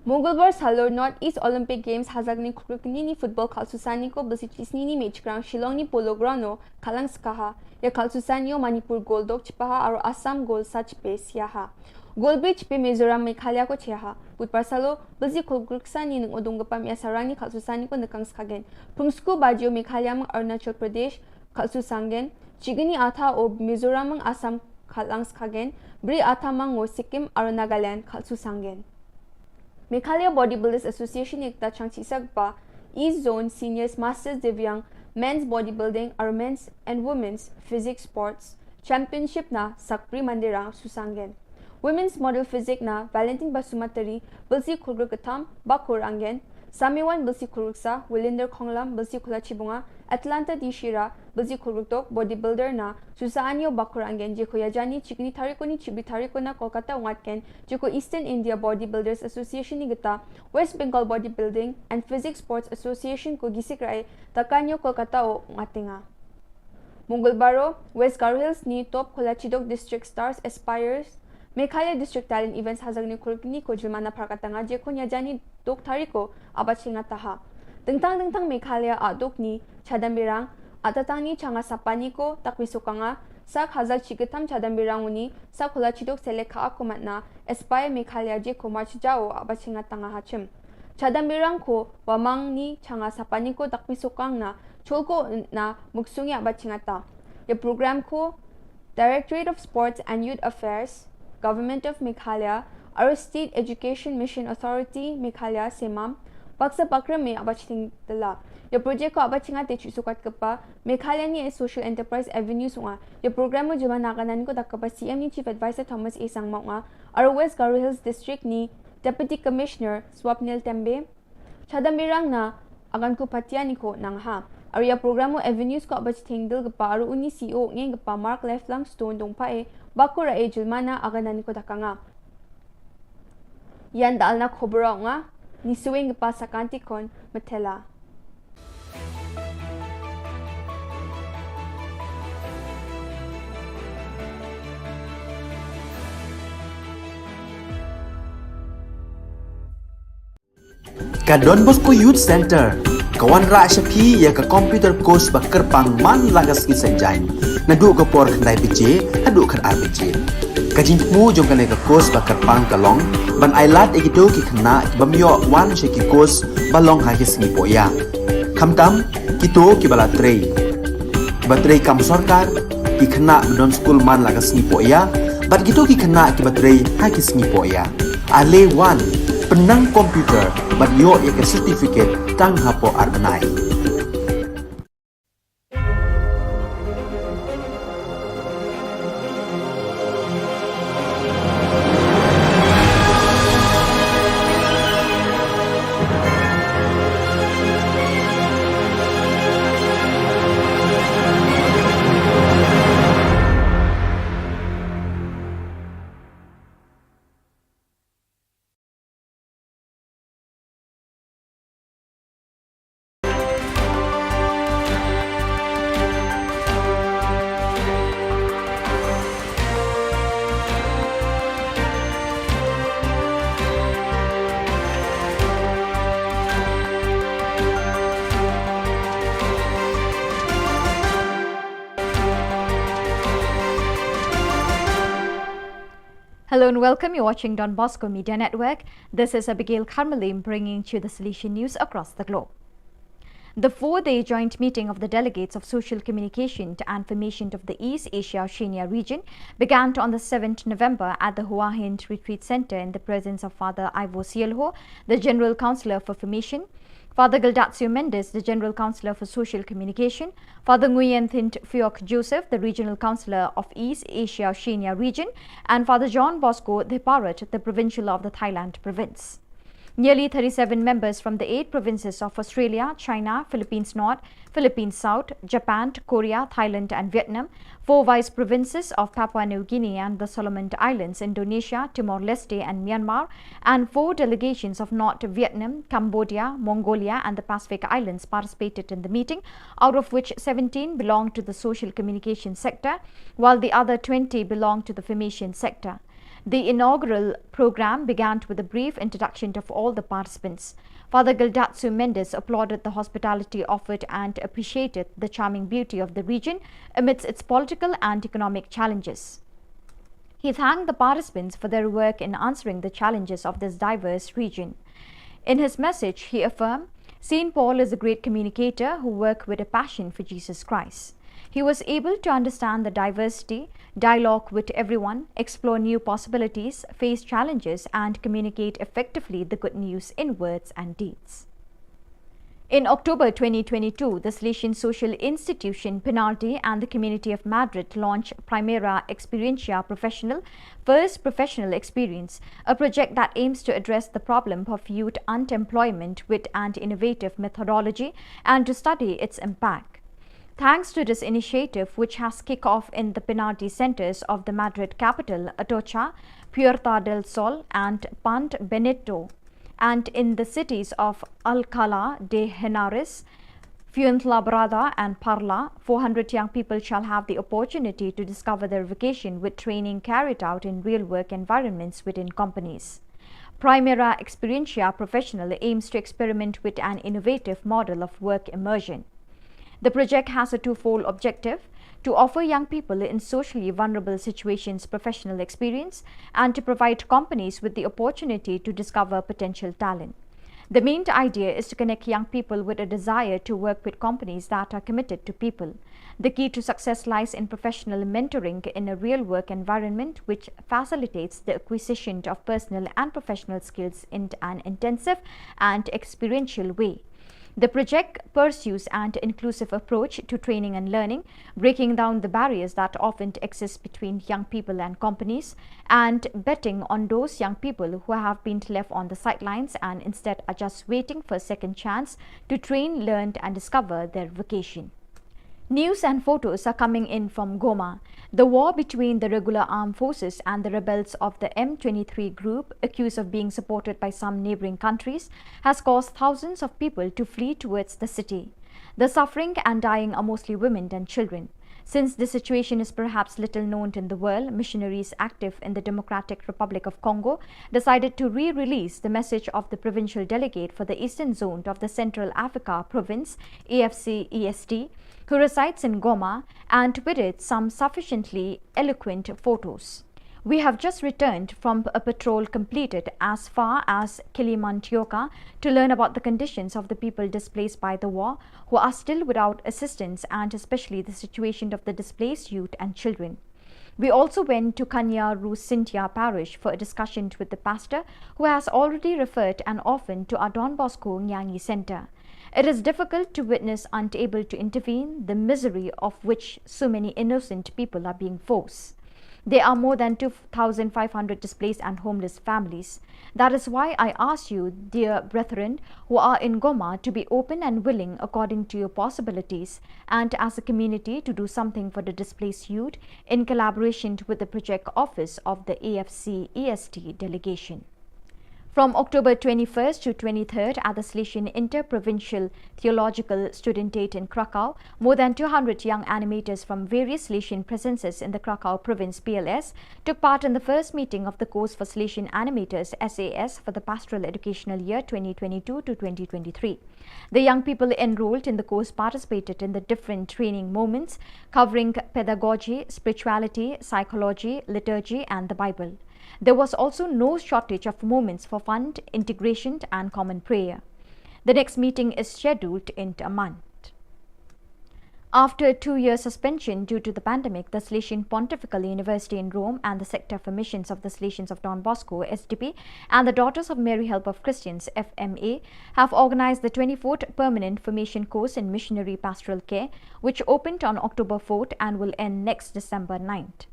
Mongolbar Salor North East Olympic Games hazagni krukni ni football kalsusani ko basitisni ni match ground Shillong ni polo ground no kalang skaha ya kalsusani o Manipur gold dog chipaha aro Assam gold sach base yaha gold bridge pe Mizoram Meghalaya ko cheha putpar salo basi kolgruksani ning odonggapam ya sarani kalsusani ko nakang skagen pungsku bajio Meghalaya mang Arunachal Pradesh kalsusangen chigini atha o Mizoram mang Assam kalang skagen bri atha mang o Sikkim aro Nagaland kalsusangen Meghalaya Bodybuilders Association ekta changchi sagpa East Zone Seniors Masters Divyang Men's Bodybuilding or Men's and Women's Physics Sports Championship na Sakpri Mandirang Susangen Women's Model Physics na Valentine Basumatari Bilsi Kulgurkatam Bakur Angen Samiwan Bilsi Kulgurksa Willinder Konglam Bilsi Kulachibunga Atlanta Dishira Bilsi Kulgurtok Bodybuilder na Susaanyo Bakur Angen Jeko Yajani Chikni Tariko ni Chibi Tariko na Kolkata Ungatken Jeko Eastern India Bodybuilders Association ni Gita West Bengal Bodybuilding and Physics Sports Association ko gisik rai Takanyo Kolkata o Ungatinga Mongolbaro West Garo Hills ni Top Kolachidok District Stars Aspires Meghalaya District Talent Events hazagni kulkini ko Julmana Prakatanga Jeko Yajani Dok Tariko Abachinga Taha Dengtang Meghalaya adok ni Chadambirang atatang ni changa sapani ko takwisukanga sak hazal chigatam chadambirang uni sak kulachidok seleka akumatna Aspire Meghalaya je ko march jao abachinga tanga hachim chadambirang ko wamang ni changa sapani ko takwisukang na cholko na muksungi abachinga ta ye program ko Directorate of Sports and Youth Affairs Government of Meghalaya aro State Education Mission Authority Meghalaya semam paksa pakram me abaching dala ya project ko abachinga te chusukat kapa Meghalaya ni Social Enterprise Avenue sunga ya program mo juma nakanan ko dakapa CM ni Chief Advisor Thomas A Sangma nga aro West Garo Hills District ni Deputy Commissioner Swapnil Tembe chadamirang na agan ko patya ni ko nang ha aro ya program mo avenues ko abaching dil gapa aro uni CEO ngeng gapa Mark Lifelong Stone dongpa e bakura e julmana aganan ko dakanga yan dal na Khubor nga ni suwing gapa sa kantikon matela Ka Don Bosco Youth Center kawan ra syapi ya ka computer course ba kerpang man lagas ki senjain nadu ka por khnai piche hadu khan RPG kajing mu jong ka ka course ba kerpang kalong ban ailat egito ki khna bamyo wan she ki course balong ha ki sngi poya khamtam kito ki bala trei batrei kam sarkar ki khna don school man lagas sngi poya bat gito ki khna ki batrei ha ki sngi poya ale wan penang komputer bat yo ya ke certificate tang hapo arbenai Hello and welcome. You're watching Don Bosco Media Network. This is Abigail Carmelim bringing you the Solution News across the globe. The 4-day joint meeting of the delegates of Social Communication and Formation of the East Asia Oceania region began on the 7th November at the Hua Hin Retreat Center in the presence of Father Ivo Sielho, the General Councillor for Formation, Father Gildatio Mendes, the General Councillor for Social Communication, Father Nguyen Thint Phuoc Joseph, the Regional Councillor of East Asia Oceania region, and Father John Bosco Theparat, the Provincial of the Thailand Province. Nearly 37 members from the 8 provinces of Australia, China, Philippines North, Philippines South, Japan, Korea, Thailand and Vietnam, 4 vice provinces of Papua New Guinea and the Solomon Islands, Indonesia, Timor-Leste and Myanmar, and 4 delegations of North Vietnam, Cambodia, Mongolia and the Pacific Islands participated in the meeting, out of which 17 belonged to the social communication sector, while the other 20 belonged to the formation sector. The inaugural program began with a brief introduction of all the participants. Father Gildatio Mendes applauded the hospitality offered and appreciated the charming beauty of the region amidst its political and economic challenges. He thanked the participants for their work in answering the challenges of this diverse region. In his message, he affirmed, St. Paul is a great communicator who worked with a passion for Jesus Christ. He was able to understand the diversity, dialogue with everyone, explore new possibilities, face challenges, and communicate effectively the good news in words and deeds. In October 2022, the Salesian Social Institution, Penalty and the Community of Madrid launched Primera Experiencia Professional, First Professional Experience, a project that aims to address the problem of youth unemployment with an innovative methodology and to study its impact. Thanks to this initiative, which has kicked off in the Penalty centers of the Madrid capital, Atocha, Puerta del Sol and Pant Benito, and in the cities of Alcalá de Henares, Fuenlabrada and Parla, 400 young people shall have the opportunity to discover their vocation with training carried out in real work environments within companies. Primera Experiencia Professional aims to experiment with an innovative model of work immersion. The project has a twofold objective: to offer young people in socially vulnerable situations professional experience and to provide companies with the opportunity to discover potential talent. The main idea is to connect young people with a desire to work with companies that are committed to people. The key to success lies in professional mentoring in a real work environment which facilitates the acquisition of personal and professional skills in an intensive and experiential way. The project pursues an inclusive approach to training and learning, breaking down the barriers that often exist between young people and companies, and betting on those young people who have been left on the sidelines and instead are just waiting for a second chance to train, learn and discover their vocation. News and photos are coming in from Goma. The war between the regular armed forces and the rebels of the M23 group, accused of being supported by some neighboring countries, has caused thousands of people to flee towards the city. The suffering and dying are mostly women and children. Since this situation is perhaps little known in the world, missionaries active in the Democratic Republic of Congo decided to re-release the message of the provincial delegate for the Eastern Zone of the Central Africa Province, AFC-EST, who resides in Goma, and with it some sufficiently eloquent photos. We have just returned from a patrol completed as far as Kilimantioka to learn about the conditions of the people displaced by the war who are still without assistance, and especially the situation of the displaced youth and children. We also went to Kanya Rusintia parish for a discussion with the pastor who has already referred an orphan to our Don Bosco Nyangi Center. It is difficult to witness, unable to intervene, the misery of which so many innocent people are being forced. There are more than 2,500 displaced and homeless families. That is why I ask you, dear brethren who are in Goma, to be open and willing according to your possibilities, and as a community to do something for the displaced youth in collaboration with the project office of the AFC-EST delegation. From October 21st to 23rd at the Salesian Interprovincial Theological Studentate in Krakow, more than 200 young animators from various Salesian presences in the Krakow province PLS took part in the first meeting of the course for Salesian Animators SAS for the Pastoral Educational Year 2022 to 2023. The young people enrolled in the course participated in the different training moments covering pedagogy, spirituality, psychology, liturgy and the Bible. There was also no shortage of moments for fun, integration and common prayer. The next meeting is scheduled in a month. After a 2-year suspension due to the pandemic, the Salesian Pontifical University in Rome and the Sector for Missions of the Salesians of Don Bosco, SDP, and the Daughters of Mary Help of Christians, FMA, have organized the 24th Permanent Formation Course in Missionary Pastoral Care, which opened on October 4th and will end next December 9th.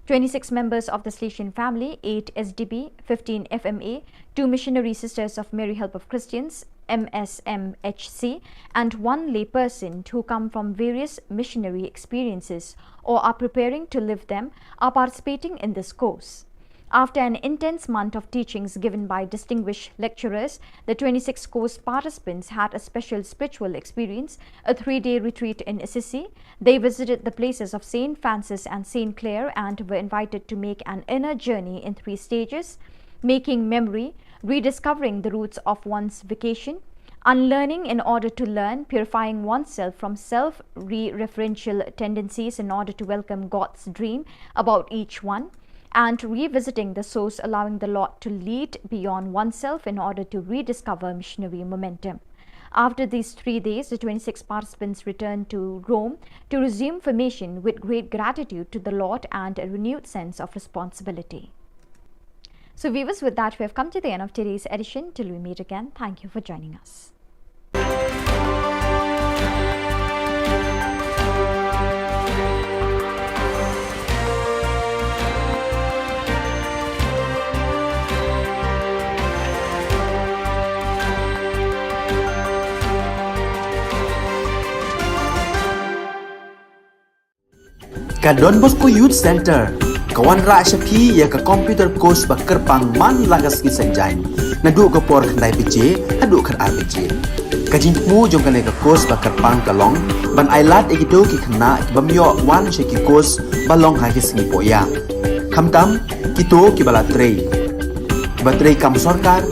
26 members of the Salesian family, 8 SDB, 15 FMA, 2 Missionary Sisters of Mary Help of Christians, MSMHC, and 1 layperson who come from various missionary experiences or are preparing to live them are participating in this course. After an intense month of teachings given by distinguished lecturers, the 26 course participants had a special spiritual experience, a 3-day retreat in Assisi. They visited the places of St. Francis and St. Clare and were invited to make an inner journey in 3 stages: making memory, rediscovering the roots of one's vocation, unlearning in order to learn, purifying oneself from self-referential tendencies in order to welcome God's dream about each one, and revisiting the source, allowing the Lord to lead beyond oneself in order to rediscover missionary momentum. After these 3 days, the 26 participants returned to Rome to resume formation with great gratitude to the Lord and a renewed sense of responsibility. So viewers, with that we have come to the end of today's edition. Till we meet again, thank you for joining us. Ka Don Bosco Youth Center, kawan ra shapi ya ka computer course ba kerpang man lagas ki senjain. Nadu ka por khandai PJ, adu khar RPG. Ka jingmu jong kane ka course ba kerpang kalong, ban ailat egido ki khna ki bamyo wan sheki course balong ha ki singi poya. Khamtam kito ki bala trei. Ba trei kam sarkar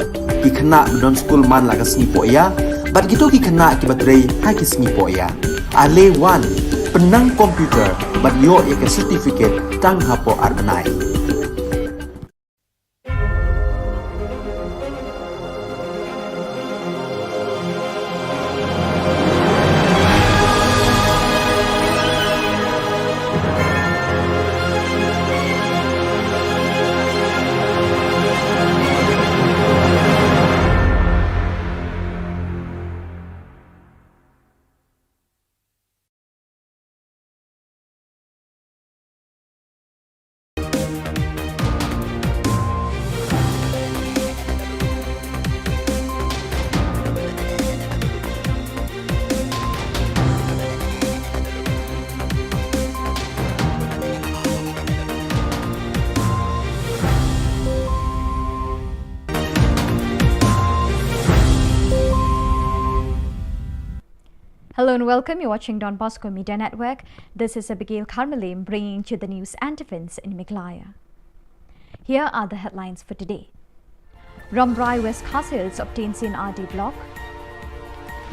ki khna don school man lagas singi poya, bat kito ki khna ki ba trei ha ki singi poya. Ale wan penang komputer bat yo ya ke certificate tang hapo arbenai. Hello and welcome. You're watching Don Bosco Media Network. This is Abigail Carmelim bringing you the news and events in Meghalaya. Here are the headlines for today. Rambrai West Khas Hills obtains CNRD block.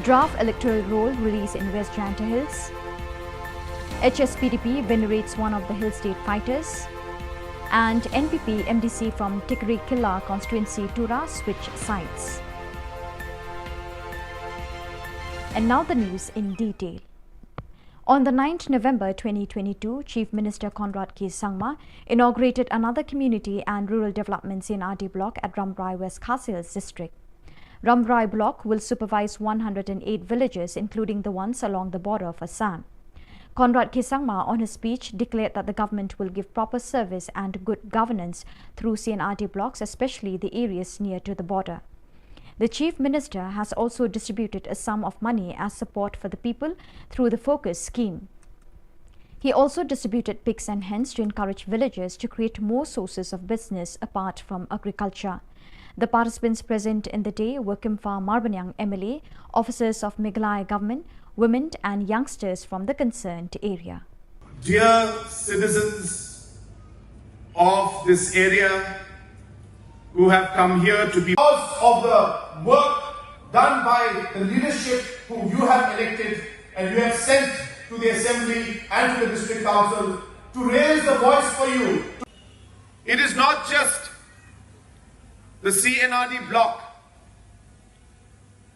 Draft electoral roll release in West Janta Hills. HSPDP venerates one of the Hill State fighters. And NPP MDC from Tikri Killa constituency Tura switch sides. And now the news in detail. On the 9th November 2022, Chief Minister Conrad K. Sangma inaugurated another community and rural development CNRD block at Rambrai West Khas Hills district. Rambrai block will supervise 108 villages, including the ones along the border of Assam. Conrad K. Sangma, on his speech, declared that the government will give proper service and good governance through CNRD blocks, especially the areas near to the border. The Chief Minister has also distributed a sum of money as support for the people through the Focus scheme. He also distributed pigs and hens to encourage villagers to create more sources of business apart from agriculture. The participants present in the day were Kimfa Marbanyang MLA, officers of Meghalaya government, women and youngsters from the concerned area. Dear citizens of this area who have come here to be because of the work done by the leadership whom you have elected and you have sent to the Assembly and to the District Council to raise the voice for you. It is not just the CNRD block.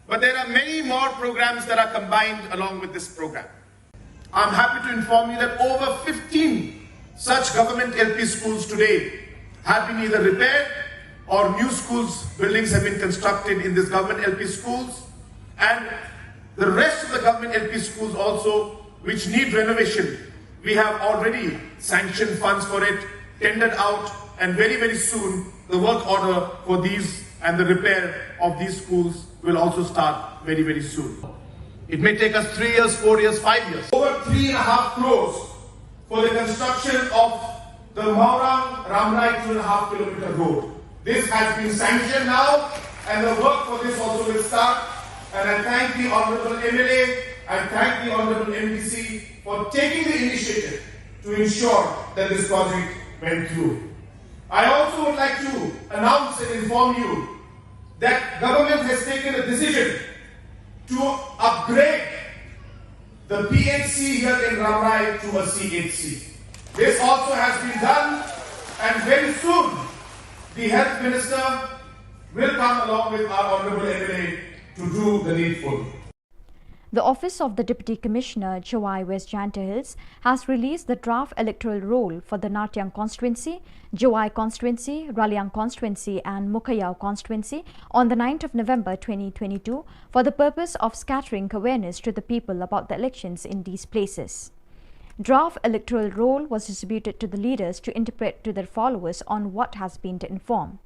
But there are many more programs that are combined along with this program. I'm happy to inform you that over 15 such government LP schools today have been either repaired or new schools, buildings have been constructed in these government LP schools, and the rest of the government LP schools also which need renovation. We have already sanctioned funds for it, tendered out, and very, very soon the work order for these and the repair of these schools will also start very, very soon. It may take us 3 years, 4 years, 5 years. Over 3.5 crores for the construction of the Maurang Ramrai 2.5 kilometer road. This has been sanctioned now, and the work for this also will start. And I thank the Honourable MLA, I thank the Honourable MDC for taking the initiative to ensure that this project went through. I also would like to announce and inform you that government has taken a decision to upgrade the PHC here in Ramrai to a CHC. This also has been done, and very soon the Health Minister will come along with our Honourable MLA to do the needful. The Office of the Deputy Commissioner, Jawai West Janta Hills, has released the draft electoral roll for the Natiang constituency, Jawai constituency, Raliang constituency and Mukayao constituency on the 9th of November 2022 for the purpose of scattering awareness to the people about the elections in these places. Draft electoral roll was distributed to the leaders to interpret to their followers on what has been informed.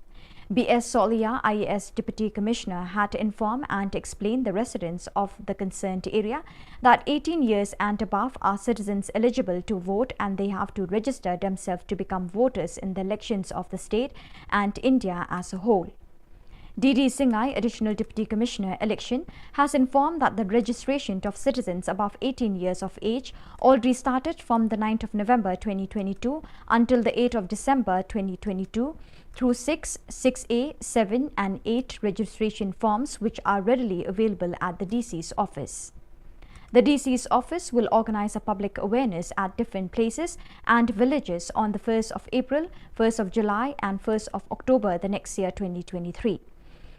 B.S. Solia, IAS Deputy Commissioner, had to inform and explain the residents of the concerned area that 18 years and above are citizens eligible to vote, and they have to register themselves to become voters in the elections of the state and India as a whole. D.D. Singhai, Additional Deputy Commissioner, Election, has informed that the registration of citizens above 18 years of age already started from the 9th of November 2022 until the 8th of December 2022 through 6, 6A, 7 and 8 registration forms which are readily available at the DC's office. The DC's office will organize a public awareness at different places and villages on the 1st of April, 1st of July and 1st of October the next year 2023.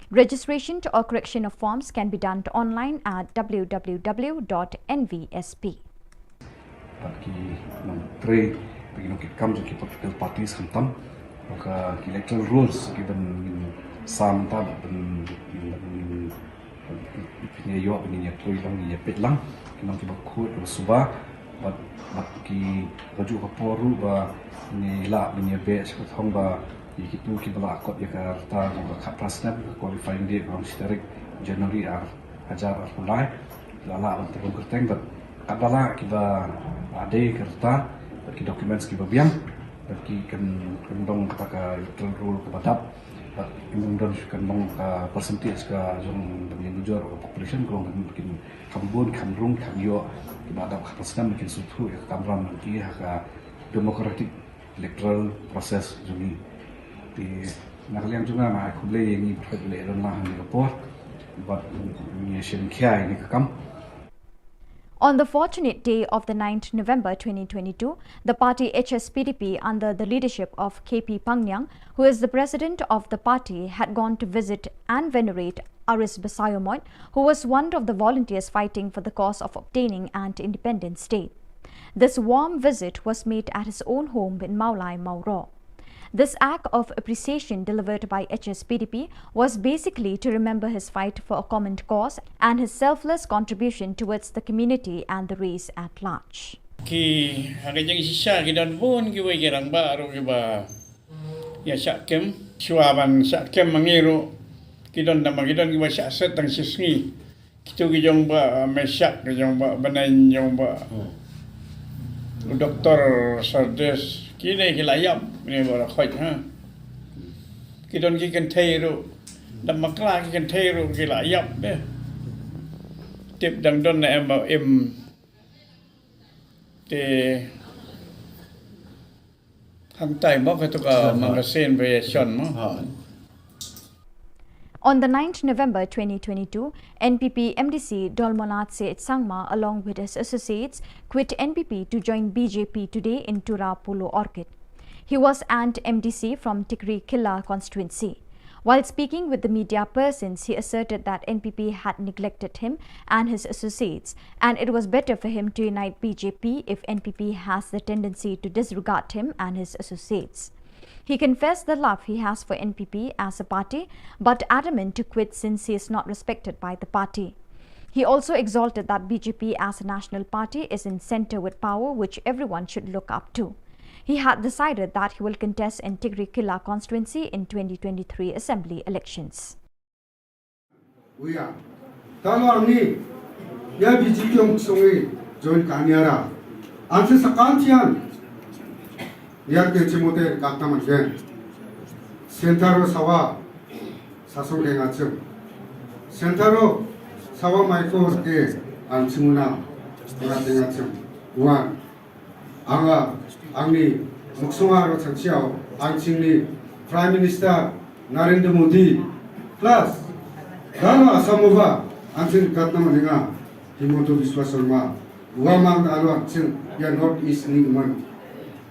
Registration or correction of forms can be done online at www.nvsp. Bagi menteri bagi nak kam jadi political parties hentam maka electoral rules given sam ta ben punya yo punya tulang ni petlang kita kita kod suba bagi baju kaporu ba ni la punya be sekotong ba itu kita lah kot ya karta kat prasna qualifying date on historic January ajar mulai lala untuk kerteng but kadala kita ada kerta bagi dokumen kita biang bagi kendong kata electoral rule kepada kemudian kendong percentage ke jong dengan jujur population kalau mungkin kambun kamrung kamyo kita ada prasna mungkin suatu ya kamram lagi hak democratic electoral process juni di nakaliang juga na kuble yang berfedle dan lah ni report buat nation kia ini kekam. On the fortunate day of the 9th November 2022, the party HSPDP under the leadership of KP Pangyang, who is the president of the party, had gone to visit and venerate Aris Basayomoy, who was one of the volunteers fighting for the cause of obtaining an independent state. This warm visit was made at his own home in Maulai, Mauro. This act of appreciation delivered by HSPDP was basically to remember his fight for a common cause and his selfless contribution towards the community and the race at large. Ki hagajang sisa kidan pun kiwai kirang ba aro kiba ya sakem suaban sakem mangiru kidon nama kidon kiba saset tang sisngi kitu kijong ba mesyak kijong ba banan jong ba Dr. Sardes kini kilayap ni bara khoi ha kidon ki kan thairu dam makla ki kan thairu kilayap de tip dang don na em te hang tai mo ka to ka magasin variation mo. On the 9th November 2022, NPP MDC Dolmonat Seth Sangma, along with his associates, quit NPP to join BJP today in Tura Polo Orchid. He was an MDC from Tikri Killa constituency. While speaking with the media persons, he asserted that NPP had neglected him and his associates, and it was better for him to unite BJP if NPP has the tendency to disregard him and his associates. He confessed the love he has for NPP as a party, but adamant to quit since he is not respected by the party. He also exalted that BJP as a national party is in centre with power, which everyone should look up to. He had decided that he will contest in Tigri Killa constituency in 2023 assembly elections. We are. Talwani, ya BJP yung sungi join kanyara. Anse sa kantiyan, ya ke chimote kaktaman gen. Sentaro sawa sasong ke ngachim. Sentaro sawa maiko ke anchimuna ngate ngachim. One, anga angni muksungaro changsiao angchingni Prime Minister Narendra Modi plus Dano Asamova angching katnamanenga Himoto Biswa Sharma uamang alo angching ya North East ni man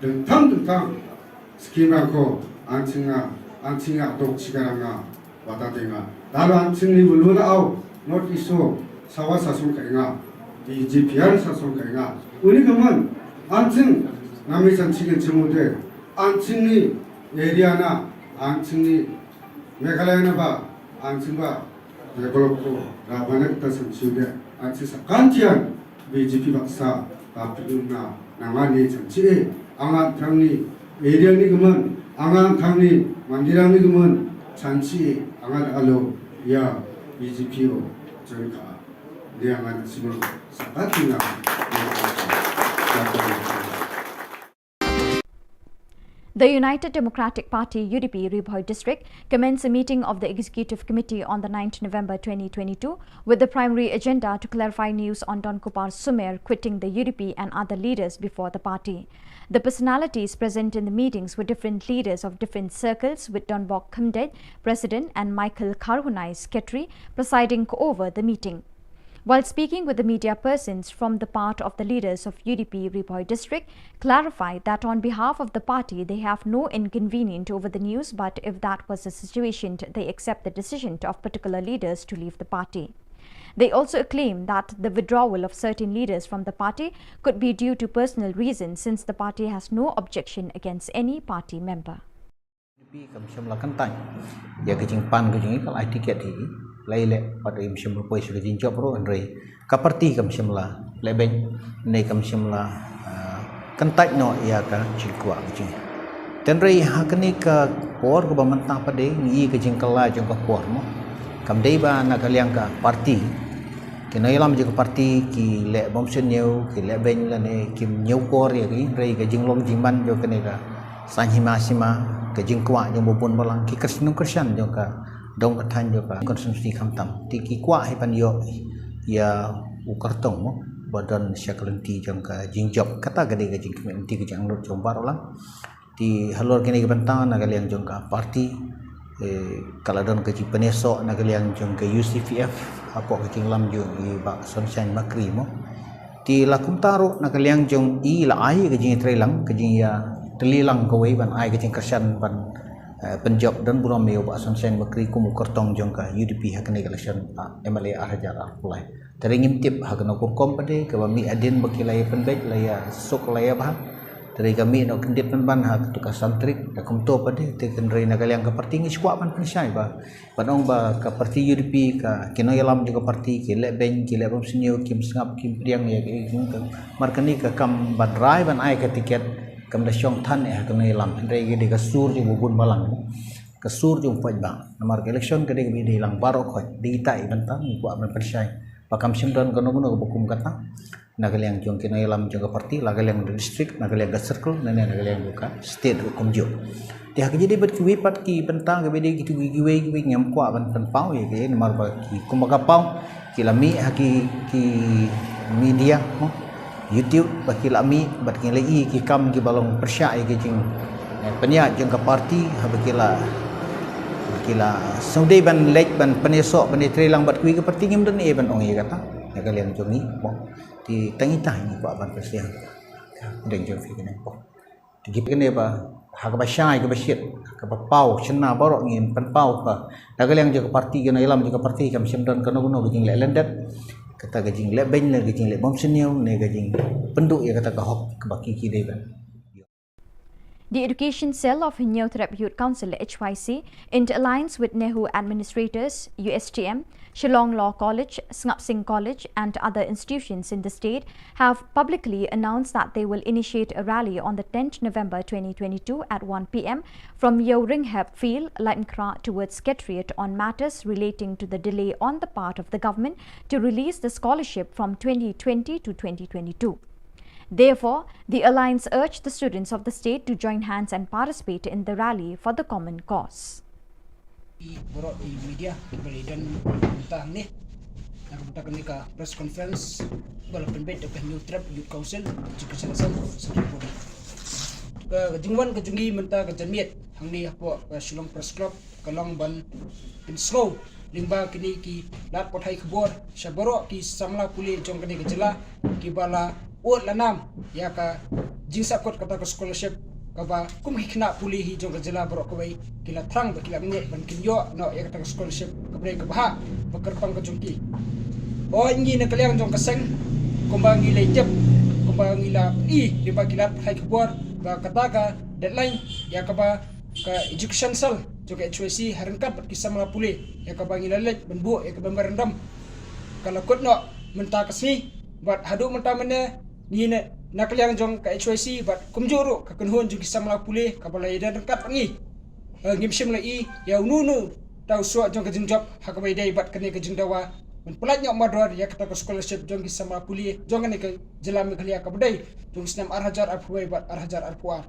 tentang skima ko angchinga dok chigaranga watatenga Dano angchingni buluna au North East so sawa sasong kainga di GPR sasong kainga uni kaman angching 남이 정치인 지모대 안칭리 에리아나 안칭리 메갈라야나 바 안칭바 데벨롭고 라바넥타 정치인데 안치사 간티안 BJP 박사 아프나 나만이 정치에 앙안 당리 에리아니 그만 앙안 당리 만디랑니 그만 잔치 앙안 알로 야 BJP로 저리가 내양한 지금 사바티나 The United Democratic Party UDP Ribhoi district commenced a meeting of the Executive Committee on the 9th November 2022 with the primary agenda to clarify news on Don Kupar Sumer quitting the UDP and other leaders before the party. The personalities present in the meetings were different leaders of different circles, with Don Bok Khumdet, President, and Michael Karhunai, Secretary, presiding over the meeting. While speaking with the media persons from the part of the leaders of UDP Ribhoi district, clarified that on behalf of the party they have no inconvenience over the news, but if that was the situation, they accept the decision of particular leaders to leave the party. They also claim that the withdrawal of certain leaders from the party could be due to personal reasons, since the party has no objection against any party member. Laile pada im shimla poi sudah jinjok bro andre kaparti kam shimla leben nei kam shimla kantai no ya ka chikwa jing tenrei hakani ka por ko bamanta pade ngi ka jingkala jong ka por mo kam dei ba na kaliang ka parti ki noi lam jong parti ki le bom sen nyeu ki le ben la ne kim nyeu por ya ki rei ka jinglong jingman jo ka ne ka sanhima sima ka jingkwa jong bopon balang ki krisnung krisyan jong ka dong kathan jo ka konsumsi khamtam ti ki kwa hai pan yo ya ukartong mo badan syakalenti jong ka jingjok kata gade ka jingkmen ti ka jang lot jong bar ulang ti halor kini ka bantang na galiang jong ka parti kaladon ka jipaneso na galiang jong ka UCPF apo ka kinglam jong i ba sunshine makri mo ti lakum taro na galiang jong i la ai ka jing trelang ka jing ya telilang ko wei ban ai ka jing kersan ban penjab dan buram meo ba sunshine makri ku mukartong jong ka UDP hakne election MLA ahajar apulai teringim tip hakno ku kompade ka mi adin bakilai penbet laya sok laya bah dari kami no kendit ban hak tu ka santrik da kumto pade te kendrai na kaliang ka parti ngi squat ban pensai ba panong ba ka parti UDP ka kino yalam juga parti ki le ben ki le bom sinyo kim sngap kim priang ya ki markani ka kam badrai ban ai ka tiket kam da syong than ya kene lam andre ge de kasur ju bubun balang kasur ju paj ba namar election ke de bi lang baro khoj di tai bantang ku ban persai pakam simdan kono kono bukum kata nagaliang jong kene lam jong parti lagaliang district nagaliang circle nene nagaliang buka state hukum ju ti hak jadi bet kuwi pat ki bentang ke de gitu giwe ngam ku ban pen pau ya ke namar ba ki kumbaga pau ki lami haki ki media mo YouTube baki lami baki lei ki kam ki balong persya ki jing penya jeng ka parti habakila saudai ban lek ban penesok ban trelang bat kui ke parti ngim dan e ban ong ye kata ya kalian jongi mo ti tangi tah ni ko ban persya deng jong fi kene po ti kene ba hak ba syai ke basyit ke ba pau chena borok ngin pan pau ka dagaliang je ke parti ke ilam je ke parti kam simdan kono kono gejing le lendat kata gejing le ben le gejing le bom seniau ne gejing penduk ya kata ka hok ke baki ki deban. The Education Cell of New Threp Youth Council HYC, in alliance with Nehu Administrators, USTM, Shillong Law College, Ngap Singh College and other institutions in the state, have publicly announced that they will initiate a rally on the 10th November 2022 at 1 p.m. from Yeo-Ringhap Field, Lightenkra towards Secretariat on matters relating to the delay on the part of the government to release the scholarship from 2020 to 2022. Therefore, the alliance urged the students of the state to join hands and participate in the rally for the common cause. Borok di media dan tentang ni nak ni ka press conference bala penbet depan New Threp Youth Council juga selesai sedikit. Kejungwan kejungi menta kejamiat hang ni apa Shillong Press Club kalong ban in slow limba kini ki lat pot hai khubor syaborok ki samla puli jong kini kejela ki bala ot lanam ya ka jingsa kot kata ke scholarship kaba kum hikna puli hi jong kejela borok kawai kila thrang ba kila nge ban kinyo no ya kata ke scholarship kabre ke bah pekerpang ke jongki o ngi na kaliang jong kaseng kumbang gila jep kumbang gila limba kila hai khubor ba kata ka deadline ya kaba ka education cell jong HYC harangkat bat kisah mala puli ya kaba ngila lek benbu ya kaba merendam kalau kot no menta kasni bat hadu menta mene ni nak yang jong ka HYC bat kumjuru ka kenhon jong kisah mala puli ka bala ida dekat ngi ngimsim lai ya nunu tau suat jong ka jingjop hakabai dai bat kene ka jingdawa men pelat nyok mador ya kata ka scholarship jong kisah mala puli jong ne ka jelam khalia ka badai jong snam arhajar arfuai bat arhajar arfuar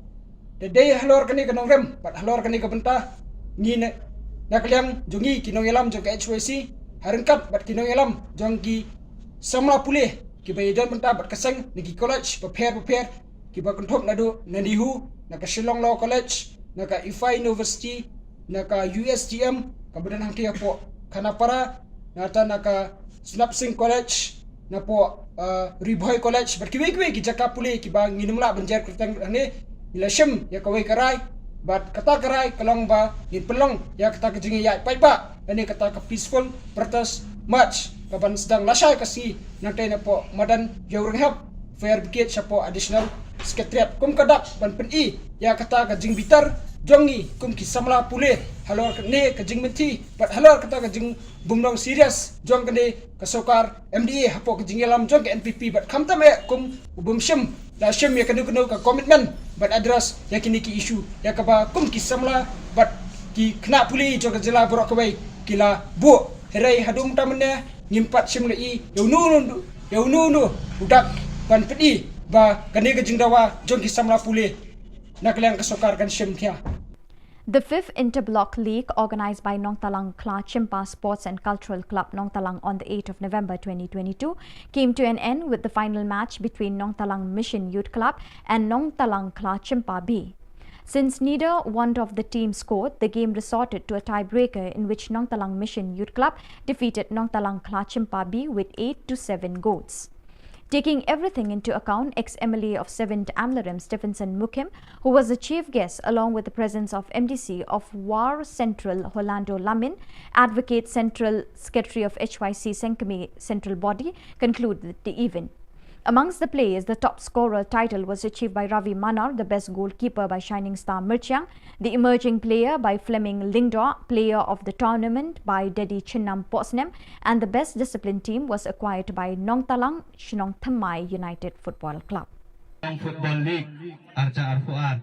de dai halor kene ka nongrem bat halor kene ka benta ni nak yang jongi kinong elam jong ka HYC harangkat bat kinong elam jong ki samla puli ki bayadan benta bat kaseng nigi college prepare ki ba konthop nadu nadihu naka Shillong Law College naka IFI University naka USTM kabadan hangki apo kanapara naka Ngap Singh College napo Riboy College bat kiwe ki jaka puli ki ba nginumla banjar kurtang ne ilashim ya kawai karai bat kata karai kalong ba ni pelong ya kata kejingi ya pai ba ini kata ke peaceful protest march kapan sedang lasai kasi nanti napo madan Yeo-Ringhap fair brigade siapo additional secretariat kum kadak ban pen ya kata ke jing bitar jongi kum kisamla pule halor ne ke jing menti bat halor kata ke jing bumdong serious jong kene ke sokar MDA hapo ke jing alam jong ke NPP bat kamta me kum bumshim la shim ya kenu ka commitment bat address ya kini ki issue ya kaba kum kisamla bat ki kena puli jong ke jela borok kawai kila bu herai hadum tamne ngimpat sim lai yaunu udak ban pedi ba kane ke jingdawa jong ki samla pule naklang kesokar kan sim thia. The 5th Interblock League, organized by Nong Talang Kla Chimpa Sports and Cultural Club Nong Talang on the 8th of November 2022, came to an end with the final match between Nong Talang Mission Youth Club and Nong Talang Kla Chimpa B. Since neither one of the teams scored, the game resorted to a tiebreaker in which Nong Talang Mission Youth Club defeated Nong Talang Kla Chimpa B with 8-7 goals. Taking everything into account, ex-MLA of 7th Amlaram Stephenson Mukim, who was the chief guest along with the presence of MDC of War Central Orlando Lamin, Advocate Central Secretary of HYC Senkami Central Body, concluded the event. Amongst the players, the top scorer title was achieved by Ravi Manar, the best goalkeeper by Shining Star Mirchiang, the emerging player by Fleming Lingdor, player of the tournament by Dedi Chinnam Posnem, and the best discipline team was acquired by Nong Talang Shnong Thamai United Football Club. Football League, Arca Arfuar.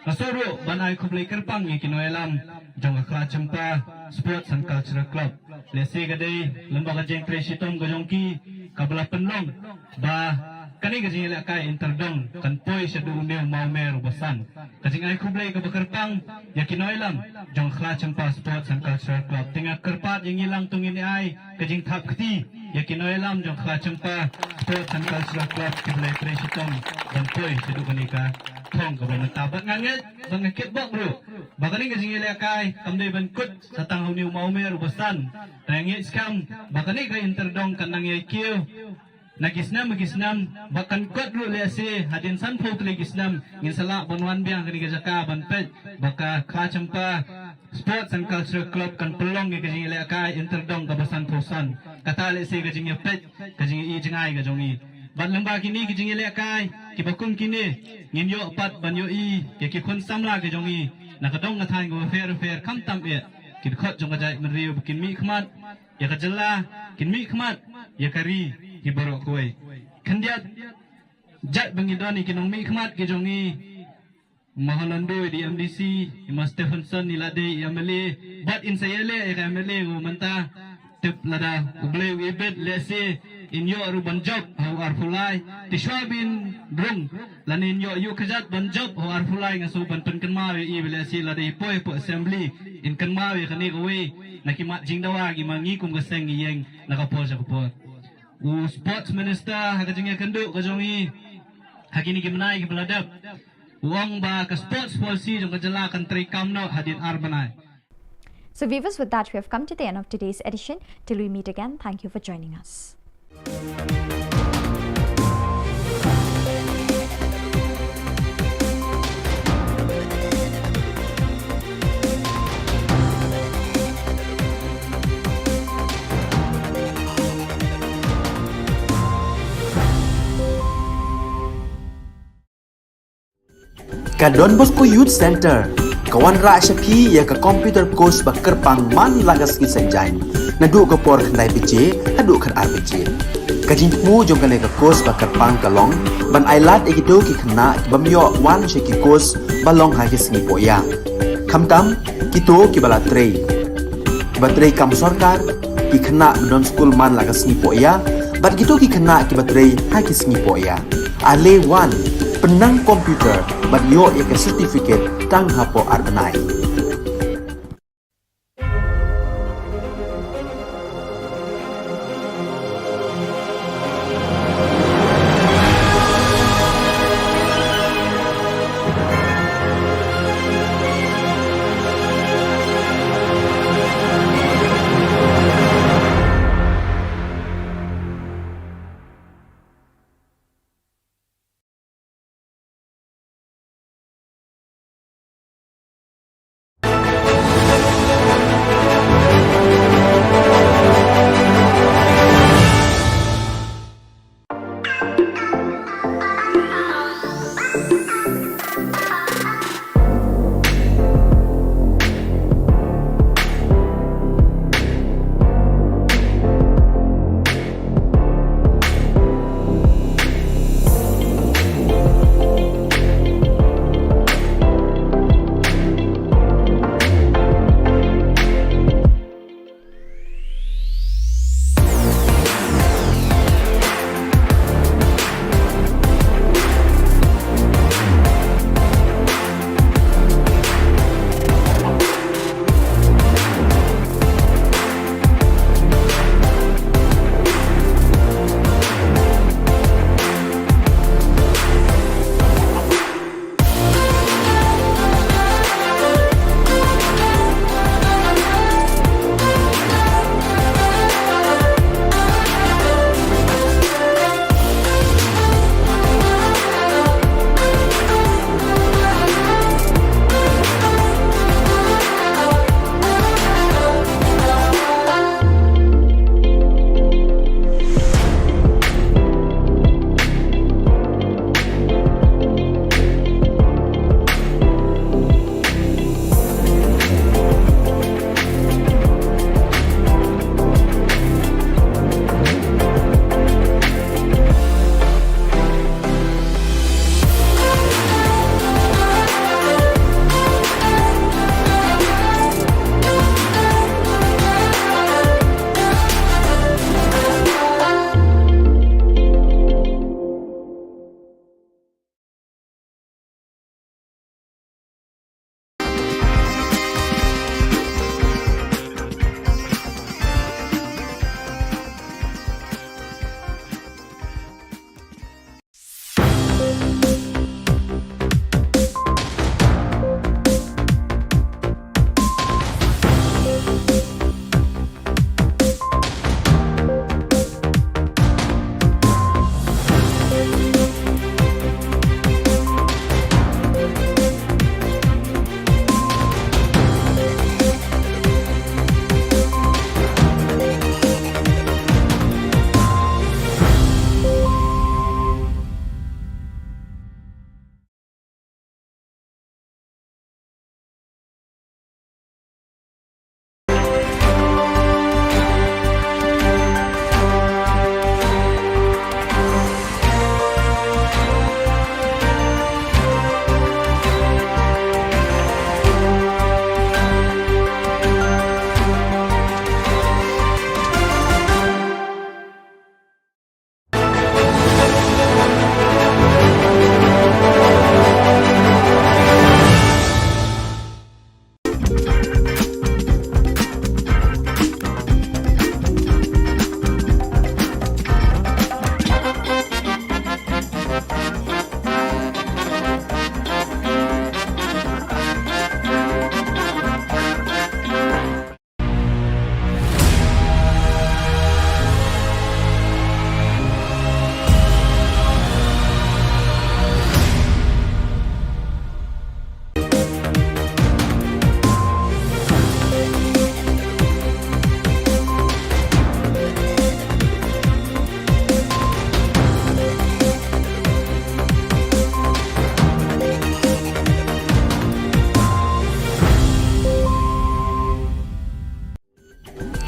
Kasoro, Banay Kublay Kerpang, Kinoelam, Jong Kla Chimpa, Sports and Cultural Club. Lesi Gaday, Lembaga Jeng Kresitom Gajongki, Kabla Penlong, Ba, Kani Gajing Lakai Interdong, Kanpoy Shadumil Maumer Basan. Kajing Ay Kublay Kabakerpang, Yakinoelam, Jong Kla Chimpa Sports and Cultural Club. Tingak Kerpat yang ilang tungin ay, Kajing Tap Kati, Yakinoelam, Jong Kla Chimpa Sports and Cultural Club, Kublay Kresitom, Kanpoy Shadukanika. Thong ka ba tabat nganget bangakit bak bro bakani ka singile kay kamday bankut sa tanghuni umaumer ubasan tangit scam bakani ka interdong kanang yakiyo Nagisnam bahkan kot ru le se hadin san phau tle gisnam ngin sala bonwan biang kani gajaka ban pet baka kha champa sports and culture club kan pelong ke jing le ka interdong ka basan thosan kata le se gajing pet gajing I jingai gajongi ban lamba kini gajing le kai ki bakung kini ngin yo pat ban yo I ke khun samla gajongi nakadong ngathan go fair kam tam e ki khot jong gajai meriu bikin mi khmat ya ka jella kin mi khmat ya kari Hibaro kue. Kandiat jat bangidoni kinong mi khmat ke jongi Mahalandu di MDC Mas Stephenson ni lade MLA but in sayele e MLA go manta tip lada uble wibet lese in yo ru banjob how ar fulai ti shwabin drung lanin yo yu kajat banjob how ar fulai ngaso ban pen kanma we I lese lade poi po assembly in kanma we kani go we nakimat jingdawa gi mangi kum gaseng yeng nakapo sa kapo Sports Minister hakajingnya kenduk kajongi hakini gimnai gibeladap uang ba ke sports policy jong kajela kan trikam no hadin arbanai. So viewers, with that we have come to the end of today's edition. Till we meet again, thank you for joining us. Ka Don Bosco Youth Center, kawan ra syapi ya ka computer course bakar pang man lagas ki senjain. Nadu ka por khnai pije, hadu khan ar pije. Ka jingmu jong ka course bakar pang kalong, ban ailat ekito ki khna bamyo wan she ki course balong ha ki sngi poya. Khamtam kito ki bala trei. Batrei kam sarkar ki khna don school man lagas sngi poya, bat kito ki khna ki batrei ha ki sngi poya. Ale wan penang komputer ban yo ya ke certificate tang hapo arbenai.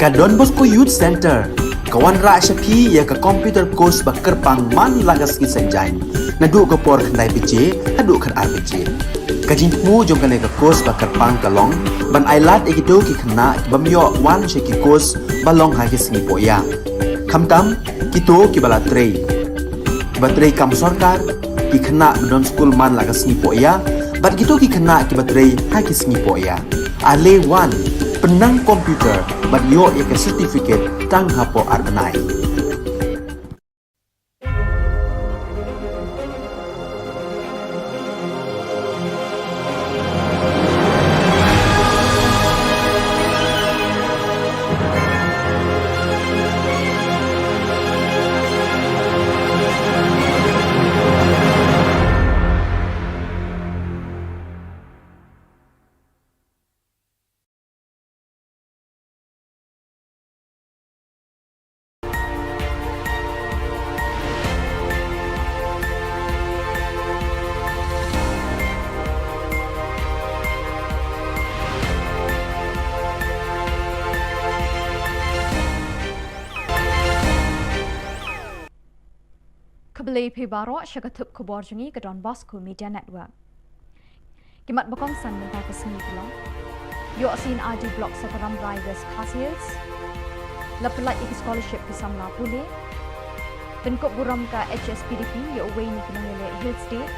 Ka Don Bosco Youth Center, kawan ra syapi ya ka computer course ba kerpang man lagas ki sanjain. Nadu ka por khandai piche, hadu khan ar piche. Ka jingmu jong ka ne ka course ba kerpang ka long, ban ailat ekito ki khna bamyo wan she ki course ba long ha ki singi po ya. Khamtam kito ki bala trei. Batrei kam sarkar ki khna don school man lagas singi po ya, bat kito ki khna ki batrei ha ki singi po ya. Ale wan penang komputer bat yo ya ke certificate tang hapo arbenai. Kebeli pibaro syakatup Khubor jungi ke Don Bosco Media Network. Kimat bakong san mentah kesini Shillong. Yo sin ID Block Sakaram Rai West Hills. Lepelat iki scholarship ke Samla Pule. Penkop buram ka HSPDP yo away ni kenangele Hill State.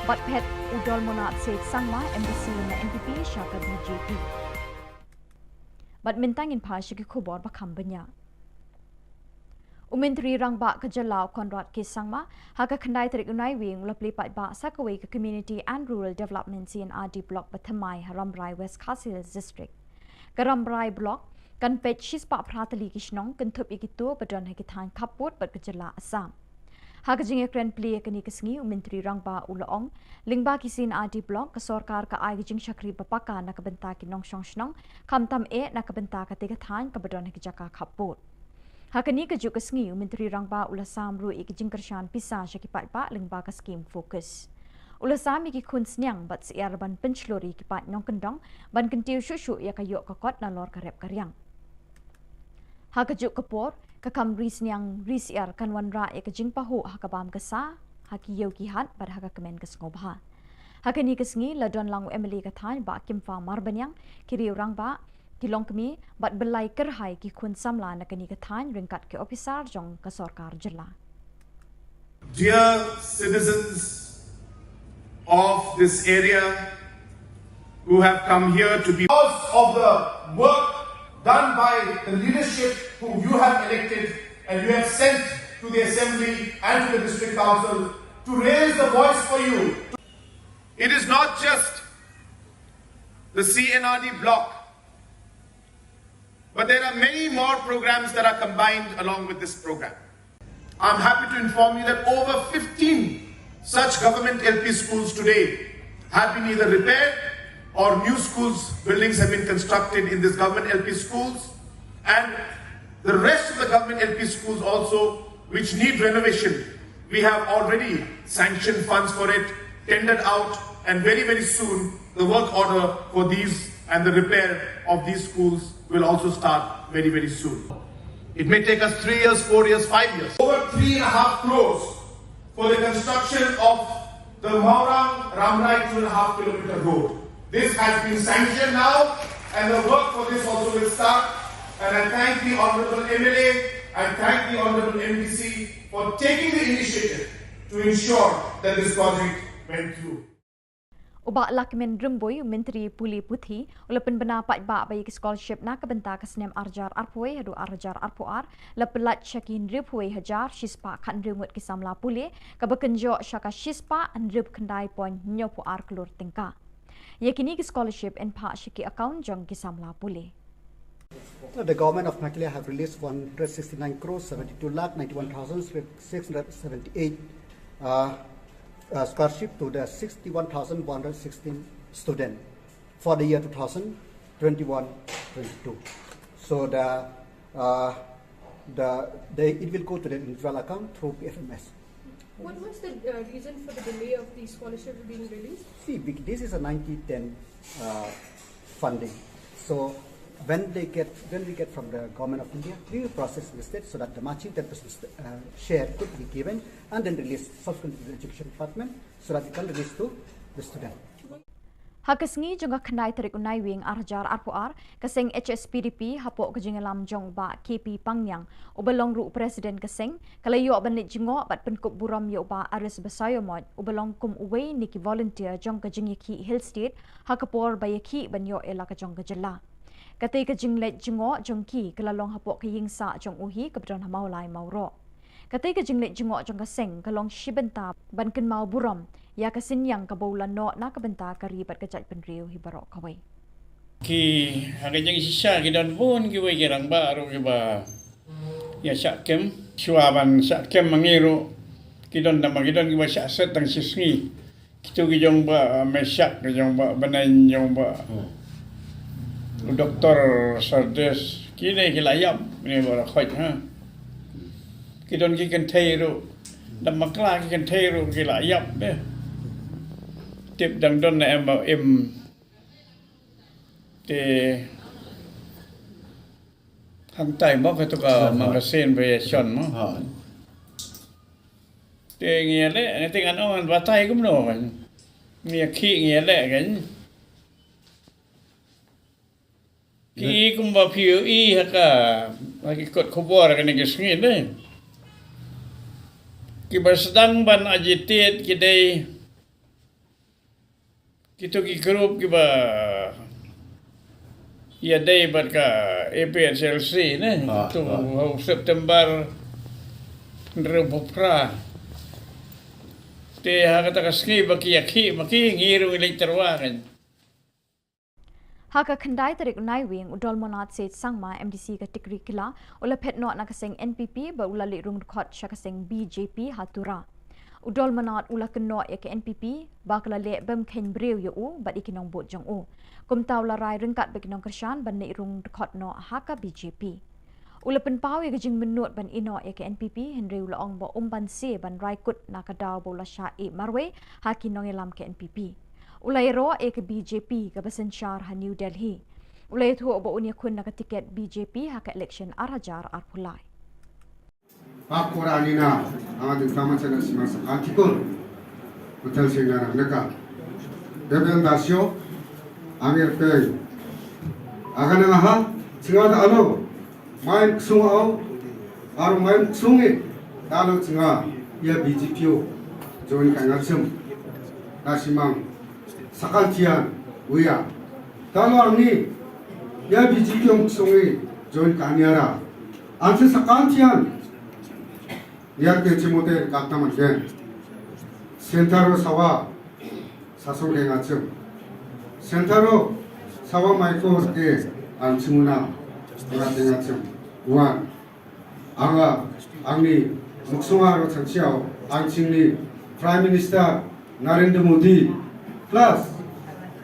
Bat pet udol monat se sangma MBC na NPP syaka BJP. Bat mintangin pa syaki Khubor bakam banyak. Menteri Rangba Ka Jylla Konrad Kisangma haka khandai tarik unai wing lapli pat ba sakaway ka Community and Rural Development CNRD Block Bathamai Ramrai West Hills District. Ka Ramrai Block kan pet shispa pratali kishnong kan thup ikito badon hakithan kaput bat Ka Jylla Assam. Haka jinge kren pli kani kisngi Menteri Rangba Ulaong lingba ki CNRD Block ka sorkar ka ai jing shakri bapaka na kabenta kinong shnong kamtam na kabenta ka tigathan ka badon hakijaka kaput. Hakani kejuk kesngi Menteri Rangba Ulasam ru ikijing kershan pisah syakipat ba lingba ka scheme fokus. Ulasam iki kun snyang bat siar ban penchlori kipat nyong kendong ban kentiu syusyu ya kayok kakot na lor karep karyang. Hakejuk kepor kakam ri snyang ri siar kan wanra ya kejing pahu hakabam kesa haki yau kihat bar haka kemen kesngobha. Hakani kesngi ladon langu Emily kathan ba kimfa marbanyang kiri Rangba Kilong kami bat belai kerhai ki kun samla na kani kathan ringkat ke officer jong ka sarkar Jylla. Dear citizens of this area who have come here to be because of the work done by the leadership whom you have elected and you have sent to the assembly and to the district council to raise the voice for you. It is not just the CNRD block, but there are many more programs that are combined along with this program. I'm happy to inform you that over 15 such government LP schools today have been either repaired or new schools, buildings have been constructed in these government LP schools, and the rest of the government LP schools also which need renovation. We have already sanctioned funds for it, tendered out, and very, very soon the work order for these and the repair of these schools will also start very, very soon. It may take us 3 years, 4 years, 5 years. Over 3.5 crores for the construction of the Maurang Ramrai 2.5 kilometer road. This has been sanctioned now and the work for this also will start. And I thank the Honourable MLA, I thank the Honourable MDC for taking the initiative to ensure that this project went through. Ubak lakmen remboy Menteri Puli Putih ulapan bena pat ba bayi scholarship na kabenta kasnem arjar arpoi hadu arjar arpoar lapelat syakin ripoi hajar shispa kan remut kisamla puli kabakenjo syaka shispa andrip kendai point nyopo ar kelur tingka. Yakini scholarship en pa syaki account jong kisamla puli. The government of Makilia have released 169 crores 72 lakh 91,678 scholarship to the 61,116 students for the year 2021-22. So it will go to the individual account through PFMS. What was the reason for the delay of the scholarships being released? See, this is a 90-10 funding. So when we get from the government of India, we will process listed so that the matching 10% share could be given and then released subsequently to the education department so that it can release to the student. Hakasngi jangka kenai tarik unai wing arjar RPR kaseng HSPDP hapok kejingalam jong ba KP Pangyang ubelong ru presiden kaseng kalayo banit jingo bat penkup buram yo ba aris besayomot ubelong kum uwei niki volunteer jong kejingiki Hill State hakapor bayaki banyo ela kajong kejela katai kejinglet jingo jongki kalalong hapok kayingsa jong uhi kebetulan hamaulai mauro katai kejinglet jingo jong kaseng kalong shibenta ban ken mau buram ya kasin yang kabaulan no na kabenta karibat kajat penriu hibarok kawai ki hagajang sisa ki don pun ki wai gerang ba ro ki ba ya syakem syuaban syakem mangiru ki don nama ki don ki ba syak tang sisngi kitu ki jong ba mesyak ki jong ba banan jong ba doktor sardes ki ne ki layap ni ba khoi ha ki don ki kan thai ro dam makla ki kan thai ro ki layap de tiếp đăng đơn này em bảo em thì hàng tay móc cái tụi magazine về chọn mà thì nghe lẽ cái tiếng Anh ông vào tay cũng nổ nghe khi nghe lẽ cái cũng vào phiếu y hay cả cái cột Khubor cái này cái suy nghĩ đấy cái bài sedang ban agitate cái đây kita ki grup ki ba ya day bat ka APSLC ne tu September rebopra te ha kata ka ski ba ki yakhi maki ngiru elektorwa kan Haka kendai tarik unai wing udol monat set sangma MDC ka tikri kila ola phet no na kaseng NPP ba ulali rung khot sha kaseng BJP hatura udol manat ula keno ya ke NPP bakla le bem khen breu yo u bat ikinong bot jong u kum taw la rai ringkat bekinong kershan ban nei rung khot no haka BJP ula pen pau ya jing menut ban ino ya ke NPP henry ula ong bo ban se ban rai kut na kadaw bola sha e marwe hakinong elam ke NPP ula ro e ke BJP ka basen shar ha New Delhi ula thu bo unya kun na ka tiket BJP haka election arhajar arpulai Pakuranina amadik tamasana simasa article hotel singara naka deben dasyo amir pe agana ha singada alo main sungao aru main sungi alo singa ya BJP join kangasum nasimang sakaltian uya talo ni ya BJP sungi join kaniara anse sakaltian yang kejemuter kata macam sentaro sawa sasong kengacem sentaro sawa maiko ke ansimuna dengan kengacem uan anga angni muksungaro changsiao angchingni Prime Minister Narendra Modi plus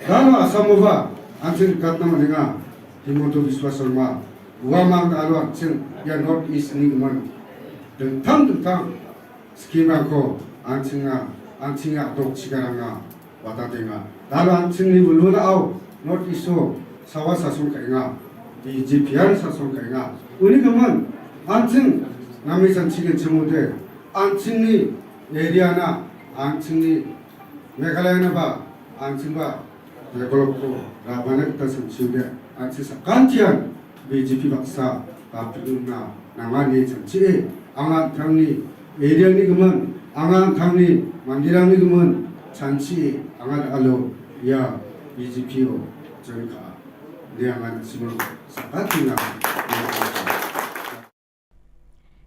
kalau asamova angching kata macam Himanta Biswa Sharma uamang alu angching ya North East ni uman tentang skema ko ancinga dok cikaranga watatenga lalu ancingni buluna au not iso sawa sasun kainga di GPR sasun kainga uni kaman ancing nami sancigen cemude ancingni area na ancingni Meghalaya na ba ancing ba develop ko rabana kita sanciude ancing sakantian BJP baksa tapiluna namani sancie angan thangni area ni gemen angan thangni mandirang ni gemen chanchi angan alo ya BJP o jengka dia angan simon sakatina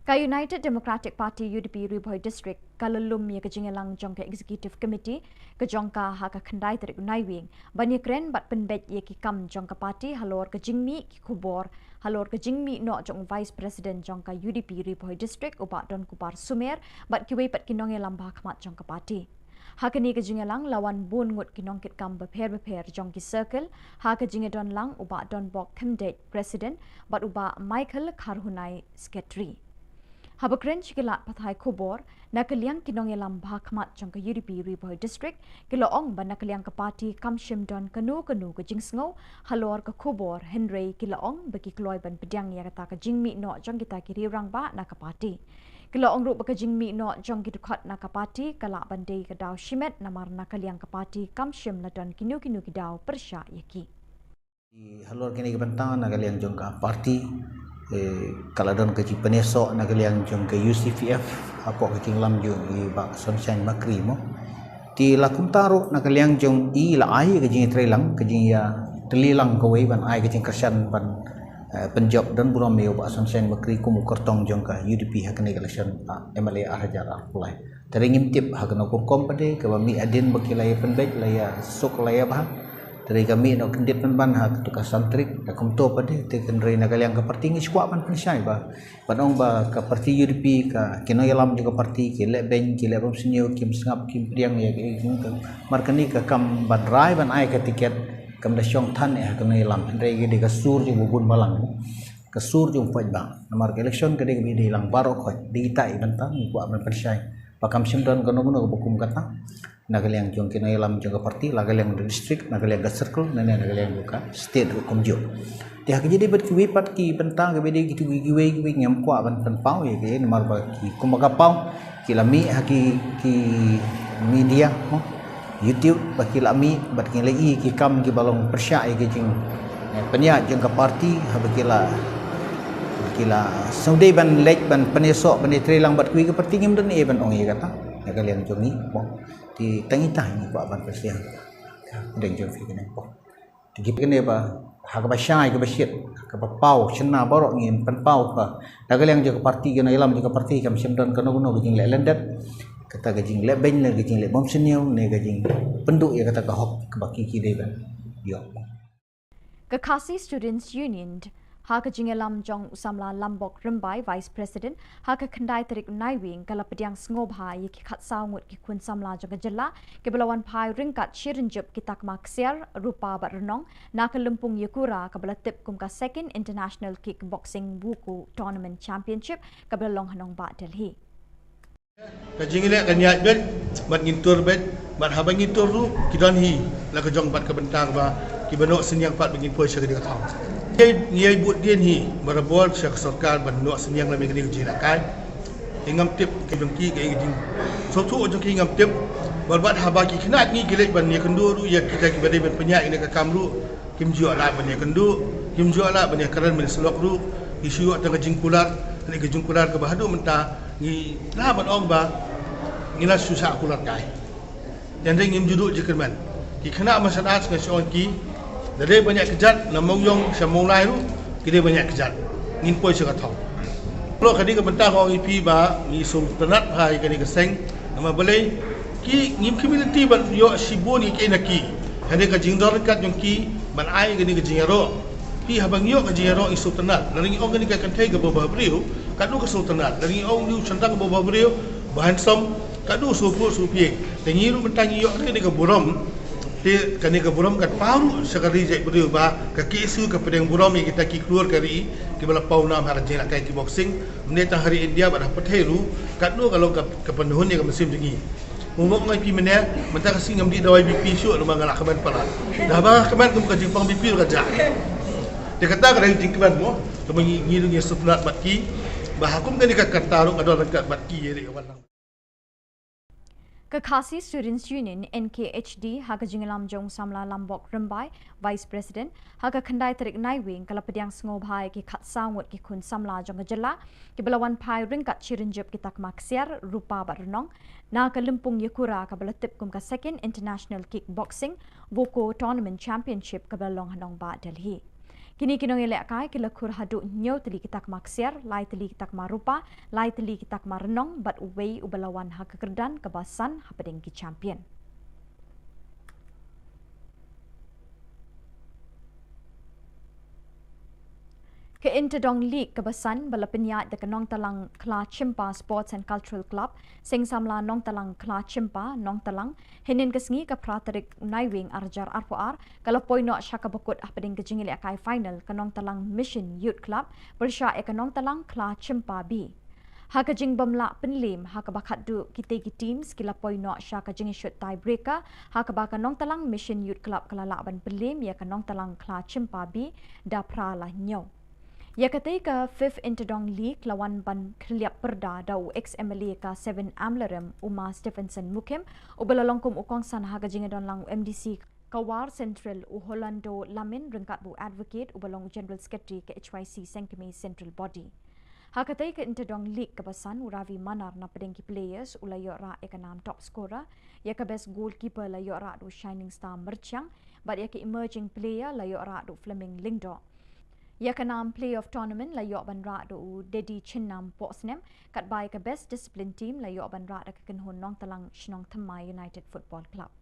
Ka United Democratic Party UDP Riboy District kalalum ya kejingelang jongka Executive Committee kejongka haka kendai tarik unai wing banyak kren bat penbet ya kikam jongka parti halor kejingmi ki Khubor halor kejingmi no jong Vice President jongka UDP Riboy District ubat don kupar Sumer bat kiwei pat kinong elam bahakmat jongka parti hakani kejingelang lawan bun ngut kinong kit kam beper jongki circle haka jingedon lang ubat don bok kemdet President bat uba Michael Karhunai Secretary Habakren Chikilat Pathai Khubor Na Ka Jylla Kinong Yalam Bhakmat Jong Ka UDP Riboy District Kiloong Ban Na Ka Jylla Ka Party Kamshim Don Kanu Kanu Ka Jingsngo Halor Ka Khubor Henry Kiloong Bagi Kloy Ban Pedang Ya Kata Ka Jingmi No Jong Kita Kiri Rang Ba Na Ka Party Kiloong Ru Baka Jingmi No Jong Kitukhat Na Ka Party Kala Bandai Ka Daw Shimet Namar Na Ka Jylla Ka Party Kamshim Ladon Kinu Kinu Ki Daw Persya Yaki Halor kini kebentangan na kalian jong ka parti kaladon ke penesok na kalian jong ke UCPF apa ke tinglam jong i ba sunshine makri mo ti lakum taru na kalian jong i la ai ke jing trelang ke jing ya telilang ke wei ban ai ke jing kersan ban penjob dan buram meo ba sunshine makri ku mukertong jong ka UDP hakne election MLA hajar apulai teringim tip hakna ku kompade ke mi adin bakilai penbek laya sok laya bah dari kami nak kendit ban hak tukar santrik akum to pade te kendrai na kalian ka parti ngi squad ban pensai ba panong ba ka parti UDP ka kino yalam juga parti ke le ben ke le rom senio kim sngap kim priang ya ke markani ka kam ban rai ban ai ka tiket kam da syong than ya kino yalam kendrai ge de ka sur ju bubun balang ka sur ju poj ba namar ke election ke de bi lang barok khoj di tai ban ta ngi squad ban pensai pakam simdan kono kono bukum kata nagaliang jong kino yalam jong parti nagaliang district nagaliang circle nene nagaliang buka state hukum jo dia jadi berkiwi pat ki bentang ke bedi gitu giwe ngam kwa ban pau ya ke nomor ba ki kumaga pau ki lami haki ki media mo YouTube baki lami bat ki lai ki kam ki balong persya ke jing penya jong ka parti habakila kila saudai ban lek ban penesok ban trelang bat kui ke parti ngim dan ban ong ya kata nagaliang jongi mo di tengitah ni buat ban persiang deng jong fi kene po gi kene ba ha ka ba syai ka ba syit ka ba pau chna borok ngin pan pau ka dagal yang jaga parti kena ilam jaga parti kam simdan kono kono gajing le lendat kata gajing le ben le gajing le bom senio ne gajing penduk ya kata ka hok ka ba ki de ban yo Ka Khasi Students Union Haka Jingelam Jong Usamla Lambok Rimbai Vice President Haka Kandai Terik Naiwing Kala Pediang Ngobha Yiki Khat Saungut Ki Kun Samla Jong Jylla Ke Belawan Pai Ringkat Shirinjup Kitak Maksiar Rupa Bat Renong Naka Lumpung Yakura Kabela Tip Kum Ka Second International Kickboxing Wuku Tournament Championship Kabela Long Hanong Ba Delhi Kajingile kanyat bet mat ngintur bet mat habang ngintur ru kidon hi la ka jong bat ka bentang ba ki banok senyang pat bengin poi syagadi ka thong ye but dien hi marabol syak sarkar ban nok senyang la mengni jina kai ingam tip ke jongki ke jing so tu jongki ingam tip barbat habaki khnat ni gilek ban ni kendu ru ya kita ki badai ban penyak ini ka kamru kim jua la ban ni kendu kim jua la ban ni karan men selok ru isu atang jingkular ni ke jingkular ke bahadu menta ni la ban ong ba ni la susah kular kai dan ngim juduk jikerman ki khna masalah ke sion ki dari banyak kejat namong yong samong lai ru kide banyak kejat ngin poi saka thong lo kadi ke bentang ong ipi ba ni sultanat hai kadi ke seng nama balai ki ngim community ban yo sibun ki naki hade ka jingdor kat yong ki ban ai kadi ke jingero pi habang yo ka jingero i sultanat laring ong kadi ka kantai ke baba brio kadu ke sultanat laring ong liu centang ke baba brio bahan som kadu supu supie tengiru bentang yo kadi ke buram kani ke buram kat paru sekali jek beriu ba ke kisu ke pedang buram yang kita ki keluar kari ki bala pau nam har jena kai kickboxing meneta hari India pada petheru kat no kalau ke penhun yang musim tinggi mumok ngai pi mene menta ka singam di dawai BP syuk lumang galak kaman pala dah ba kaman kum ka jingpang BP ka ja dia kata ka dari jingkaman mo to ngiru ngi supnat batki ba hakum kani ka kartaru adol kat batki ye walang Ka Khasi Students Union NKHD Haka Jingelam Jong Samla Lambok Rimbai Vice President Haka Kandai Terik Naiwing Kala Pediang Ngobhai Ki Khat Saungut Ki Kun Samla Jong Jylla Ki Belawan Pai Ringkat Shirinjup Kitak Maksiar Rupa Bat Renong Naka Lumpung Yakura Kabela Tip Kum Ka Second International Kickboxing Wuku Tournament Championship Kabela Long Hanong Ba Delhi Kini kinong ilek kai kila kur haduk nyo teli kitak maksiar, lai teli kitak marupa, lai teli kitak marenong, bat uwei ubalawan hak kekerdan kebasan hapadeng ki champion. Ke Interdong League kebasan bala penyat de Nong Talang Kla Chimpa Sports and Cultural Club sing samla Nong Talang Kla Chimpa Nong Talang hinin kesngi ke praterik Naiwing arjar arpoar kalau poino syaka bekut ahpading kejingil akai final ke Nong Talang Mission Youth Club bersya ke Nong Talang Kla Chimpa B. Haka jing bamla penlim haka bakat du kitegi team skila poino syaka jing shoot tiebreaker haka baka nong talang mission youth club kalala ban penlim ya ka nong talang kla cimpabi da prala nyo. Ya katai ka 5th Interdong League lawan ban kriap perda da u ex-MLA ka 7 Amlerem Uma Stephenson Mukim ubalalongkum ukong san haka jing don lang MDC Kawar Central u Holando Lamin rengkat bu advocate ubalong General Secretary ke HYC Sengkemi Central Body. Hakatai ke Interdong League kebasan uravi manar na pedengki players ulayo ra ekanam top scorer ya ke best goalkeeper layo ra du Shining Star Merchang but ya ke emerging player layo ra du Fleming Lingdo. Ya ke nam play of tournament layo ban ra du Dedi Chinnam Posnem kat bai ke best discipline team layo ban ra da ke kenhon nong talang Shillong Thamai United Football Club.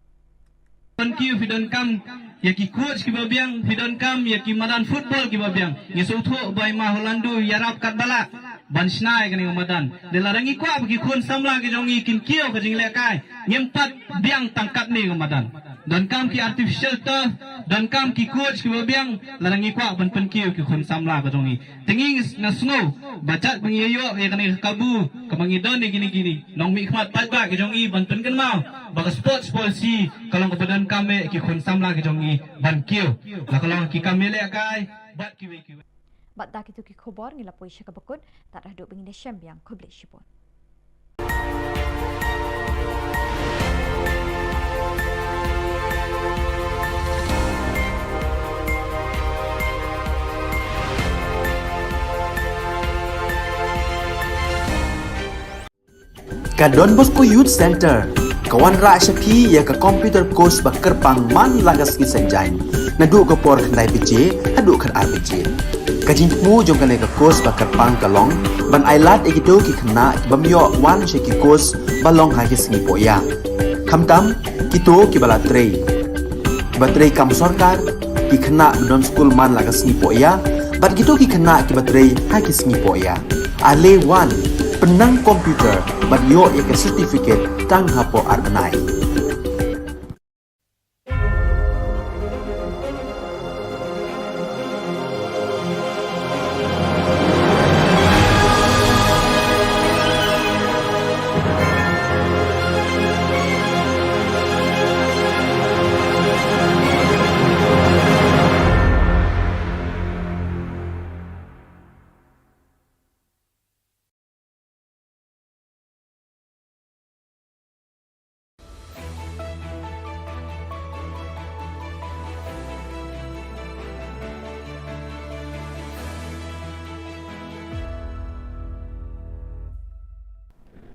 Thank you Fidon Kam yaki coach ki babiang Fidon Kam yaki madan football ki babiang ngesutho by ma Holandu yarap kat bala ban snai kani madan de larangi ko ab ki khun samla ki jongi kin kio ka jing lekai nyempat biang tangkat ni madan Don Kam ki artificial turf Don Kam ki coach ki babiang larangi ko ban pen kio ki khun samla ka jongi tinging na snow bacat pengiyo ya kani kabu kamangi don ni gini nong mi khmat pat ba ki jongi ban pen kan mau baga sports policy kalau kepada kami ki khun samla ki jongi ban kio la kalau ki kami le kai bat ki we Bat dak itu ki khobor ngila poi syaka bakut tak dah duk bengin syam yang khoble shipon. Ka Don Bosco Youth Center kawan ra syapi ya ka computer course bakar pang man lagas ki sanjain nadu ka por khnai pije adu khar RPG kajin mu jong ka ka course bakar pang kalong ban ailat egido ki khna bamyo wan she ki course balong ha ki sni poya khamtam kito ki bala trei batrei kam sarkar ki khna don school man lagas ni poya bat gitu ki khna ki batrei ha ki sni poya ale wan penang komputer bat yo ya ka certificate tang hapo arbanai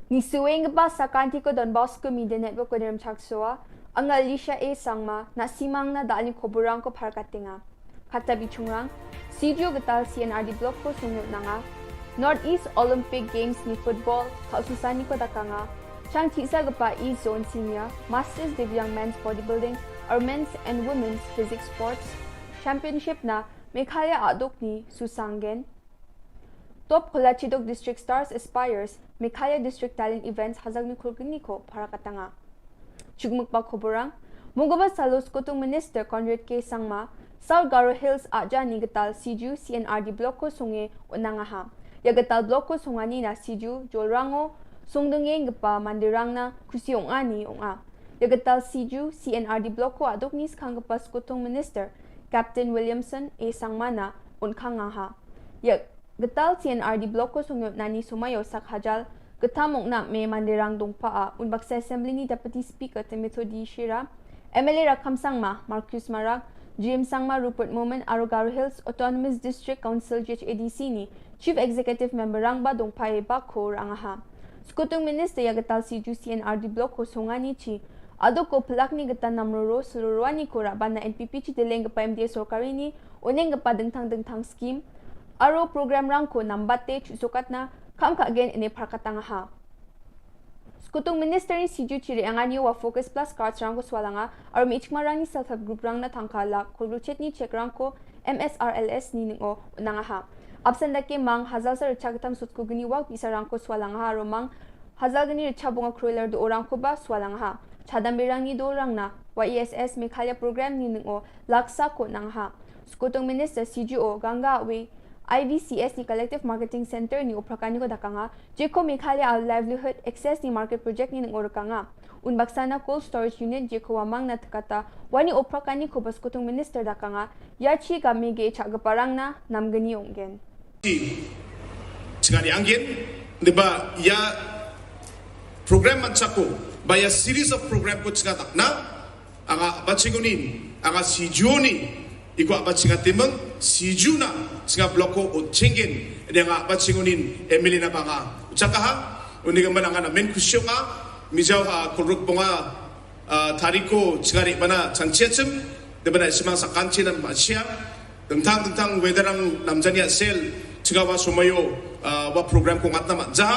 Ni suwing ba sa kanti ko Don Bosco Media Network ko diram chaksoa ang Alicia A sangma na simang na dali koburang ko parkatinga kata bichungrang Sidyo gatal CNRD block ko sungyo na nga Northeast Olympic Games ni football kaususani ko dakanga chang tisa gapa East Zone Senior Masters Divyang Men's Bodybuilding or Men's and Women's Physics Sports Championship na Meghalaya adok ni Susanggen Top Kolachidok District Stars Aspires Meghalaya District Talent Events hazag ni kulgniko para katanga. Chugmukba koborang Mugaba Salos Kutong Minister Conrad K. Sangma South Garo Hills aja ni gatal Siju CNRD Bloko Sunge unangaha. Ya gatal Bloko Sungani na Siju Jolrango Sungdenge ngapa mandirang na kusiong ani onga. Ya gatal Siju CNRD Bloko adok nis kanggapas Kutong Minister Captain Williamson A. Sangmana unkangaha. Ya Getal CNRD Bloko Sungyot Nani Sumayo Sak Hajal Getamong na may mandirang dongpaa Unbak sa Assembly ni Deputy Speaker Timothy Shira MLA Rakam Sangma Marcus Marag GM Sangma Rupert Momen Arogaro Hills Autonomous District Council GHADC ni Chief Executive Member Rangba Dongpae Bako Rangaha Skutong Minister ya Getal Siju CNRD Bloko Sungani Chi Ado ko pelak ni getan namroro seluruhani ko raban na NPP Chi Dileng pa MDA Sorkari ni Uneng pa dengtang scheme Aro program rangko nambate sukat na kam ka again ini parkatanga ha. Skutong minister ni Siju Chiri angani wa focus plus cards rangko swalanga aro michmarang ni self-help group rang na tangkala kulruchet ni check rangko MSRLS ni ningo unanga ha. Absent dake mang hazal sa rechagatam sutko gini wag bisa rangko swalanga ha aro mang hazal gani rechabunga crueler do orangko ba swalanga ha. Chadambirang ni do rang na YESS Meghalaya program ni ningo laksa ko nang ha. Skutong minister Siju o ganga we IVCS ni Collective Marketing Center ni uprakani ko dakanga jeko Meghalaya livelihood access ni market project ni ngorkanga unbaksana cold storage unit jeko wamang na takata wani uprakani ko baskutung minister dakanga yachi gamege chagaparang na namgani onggen Cigari angin diba ya program matsako by a series of program ko cigatak na anga batsingunin anga sijuni iko batsingatimeng sijuna singa bloko o cengin nga batsingunin Emily na banga ucakaha uniga mananga na men kusyonga mijaw ha kuruk bunga tariko cigari bana chanchiacem diba na simang sa kanchinan masya tentang wedarang namjania sel cigawa sumayo wa program ko ngatna matja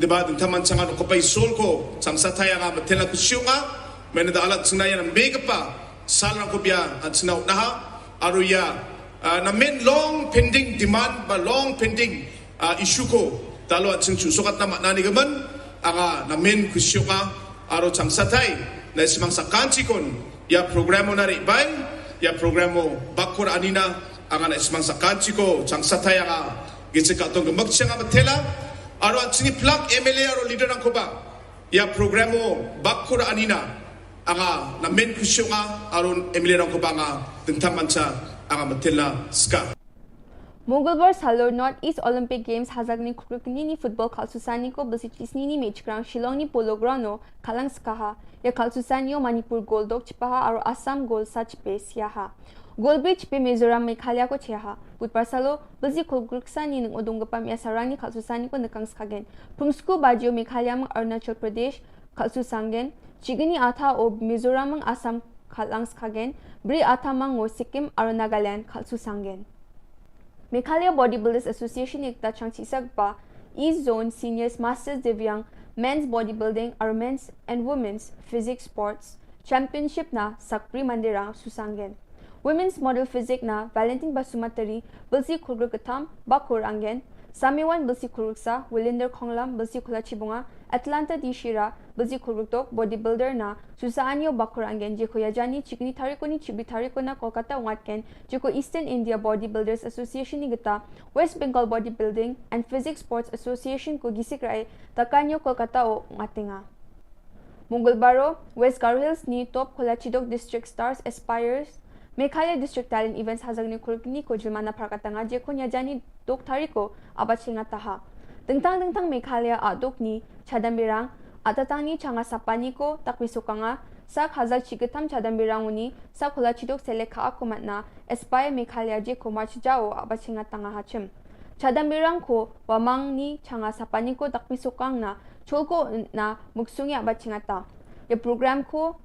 diba tentang mancangan ko pay sol ko samsataya nga matela kusyonga menada alat singnayan ang bega pa salang ko biya at sinaw naha aruya na main long pending demand ba long pending issue ko talo at sing sukat na manani gaman aga na main kusyo ka aro samsatay na simang sa kanchi kon ya programo na ribay ya programo bakur anina aga na simang sa kanchi ko samsatay aga gitsika tong magsiya nga matela aro at singi plug MLA aro leader ng kuba ya programo bakur anina anga na main kusyo nga aro MLA ng kuba nga tentang manca anga matela ska Mongolbar Salor North East Olympic Games hazagni kukrukni ni football kalsusani ko basitisni ni match ground Shillong ni polo ground no kalang skaha ya kalsusani o Manipur gold dog chipaha aro Assam gold sach base yaha gold bridge pe Mizoram Meghalaya ko cheha putpar salo basi kukruksan ni ng odonggapam ya sarang ni kalsusani ko nakang skagen pungsku bajio Meghalaya mang Arunachal Pradesh kalsusangen chigini atha o Mizoram mang Assam kalang skagen bri atha mang o Sikkim aro Nagaland kalsusangen Meghalaya Bodybuilders Association ekta changchi sagpa East Zone Seniors Masters Divyang Men's Bodybuilding or Men's and Women's Physics Sports Championship na Sakpri Mandirang Susangen Women's Model Physics na Valentine Basumatari Bilsi Kurgukatam Bakur Angen Samiwan Bilsi Kuruksa Willinder Konglam Bilsi Kulachibunga Atlanta Dishira Bilsi Kuruktok Bodybuilder na Susaanyo Bakur Angen Jeko Yajani Chikni Tariko ni Chibi Tariko na Kolkata Watken Jeko Eastern India Bodybuilders Association ni Gita West Bengal Bodybuilding and Physics Sports Association ko gisikrai Takanyo Kolkata o Ngatinga Mongolbaro West Garo Hills ni Top Kolachidok District Stars Aspires Meghalaya District Talent Events hazagni kurkini ko Julmana Prakatanga Jeko Yajani Dok Tariko Abachinga Taha Tentang Meghalaya Adok ni Chadambirang Atatang ni Changa Sapani ko Takwisukanga Sak Hazal Chigatam Chadambirang uni Sak Kolachidok Seleka Akumat na Aspire Meghalaya Jeko March Jao Abachinga Tanga Hachim Chadambirang ko Wamang ni Changa Sapani ko Takwisukang na Cholko na Muksungi Abachinga Ta The program ko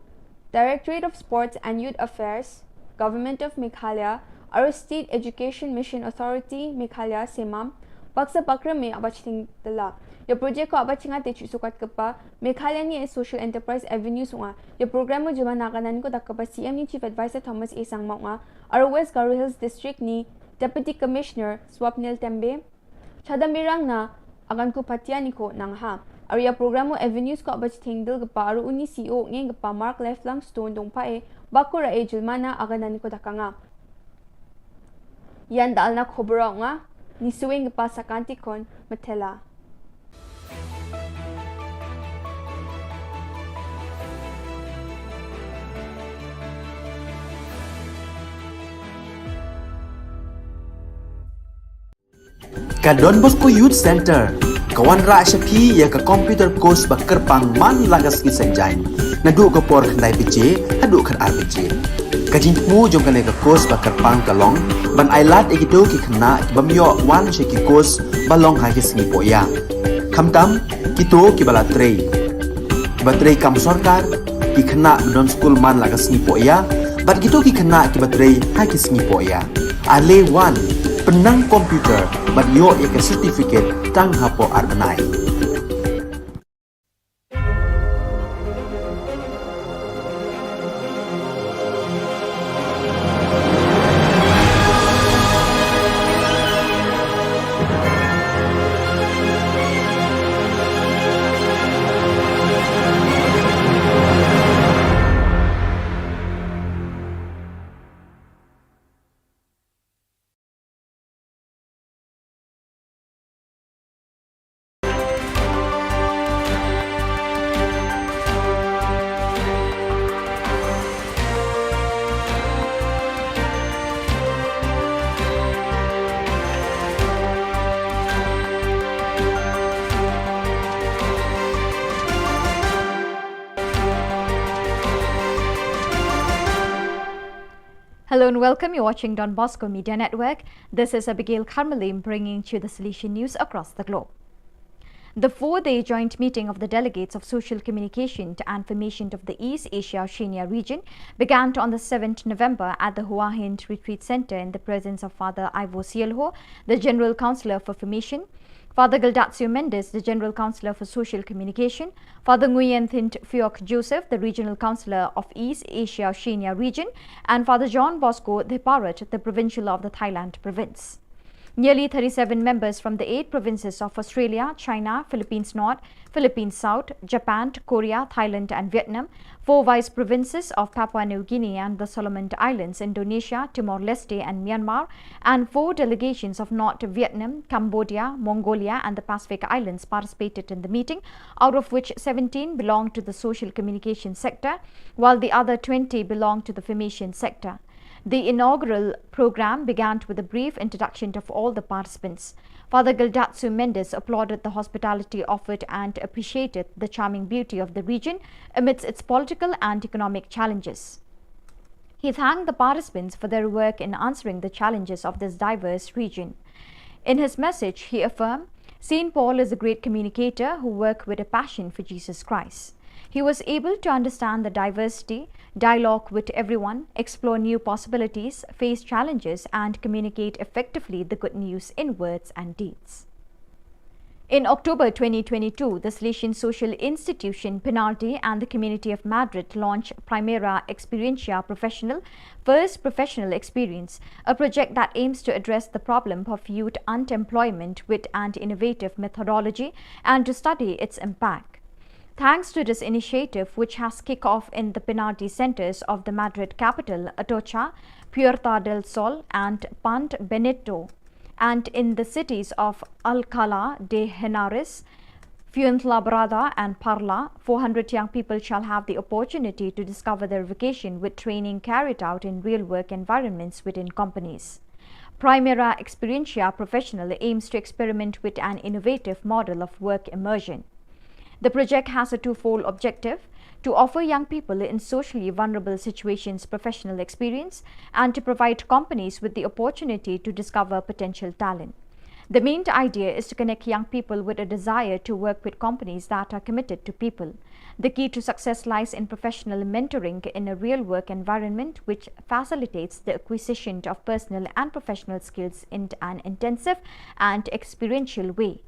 Directorate of Sports and Youth Affairs Government of Meghalaya aro State Education Mission Authority Meghalaya Semam Baksa Bakra me abaching dala ya project ko abachinga te sukat kapa Meghalaya ni Social Enterprise Avenue sunga ya program mo juma nakanan ko dakapa CM ni Chief Advisor Thomas A Sangma nga aro West Garo Hills District ni Deputy Commissioner Swapnil Tembe Chadamirang na agan ko patya ni ko nang ha aro ya program mo avenues ko abaching dal gapa aro uni CEO ngeng gapa Mark Lifelong Stone dong pa Bakura e Julmana aganan ko dakanga. Yan dal na Khubor nga ni suwing pa sa kantikon matela. Ka Don Bosco Youth Center kawan ra syapi ya ka computer course bakar pang man lagas ki sanjain nadu ka por khnai piche hadu khan ar piche kajin mu jong kane ka course bakar pang kalong ban ailat egido ki khna bamyo wan she ki course balong ha ki sni poya khamtam kito ki bala trei batrei kam sarkar ki khna don school man lagas ni poya bat gito ki khna ki batrei ha ki sni poya ale wan penang komputer bat yo ya ka certificate tang hapo arbanai Hello and welcome. You're watching Don Bosco Media Network. This is Abigail Karmalim bringing you the Solution News across the globe. The four-day joint meeting of the delegates of Social Communication and Formation of the East Asia Oceania region began on the 7th November at the Hua Hin Retreat Center in the presence of Father Ivo Sielho, the General Councillor for Formation, Father Gildatio Mendes, the General Councillor for Social Communication, Father Nguyen Thint Phuoc Joseph, the Regional Councillor of East Asia Oceania region, and Father John Bosco Theparat, the Provincial of the Thailand province. Nearly 37 members from the 8 provinces of Australia, China, Philippines North, Philippines South, Japan, Korea, Thailand and Vietnam, 4 vice provinces of Papua New Guinea and the Solomon Islands, Indonesia, Timor-Leste and Myanmar, and 4 delegations of North Vietnam, Cambodia, Mongolia and the Pacific Islands participated in the meeting, out of which 17 belonged to the social communication sector, while the other 20 belonged to the formation sector. The inaugural program began with a brief introduction of all the participants. Father Gildatio Mendes applauded the hospitality offered and appreciated the charming beauty of the region amidst its political and economic challenges. He thanked the participants for their work in answering the challenges of this diverse region. In his message, he affirmed, St. Paul is a great communicator who worked with a passion for Jesus Christ. He was able to understand the diversity, dialogue with everyone, explore new possibilities, face challenges, and communicate effectively the good news in words and deeds. In October 2022, the Salesian Social Institution, Penalty and the Community of Madrid launched Primera Experiencia Professional, First Professional Experience, a project that aims to address the problem of youth unemployment with an innovative methodology and to study its impact. Thanks to this initiative, which has kicked off in the penalty centers of the Madrid capital, Atocha, Puerta del Sol and Pant Benito, and in the cities of Alcalá de Henares, Fuenlabrada and Parla, 400 young people shall have the opportunity to discover their vocation with training carried out in real work environments within companies. Primera Experiencia Professional aims to experiment with an innovative model of work immersion. The project has a twofold objective: to offer young people in socially vulnerable situations professional experience and to provide companies with the opportunity to discover potential talent. The main idea is to connect young people with a desire to work with companies that are committed to people. The key to success lies in professional mentoring in a real work environment which facilitates the acquisition of personal and professional skills in an intensive and experiential way.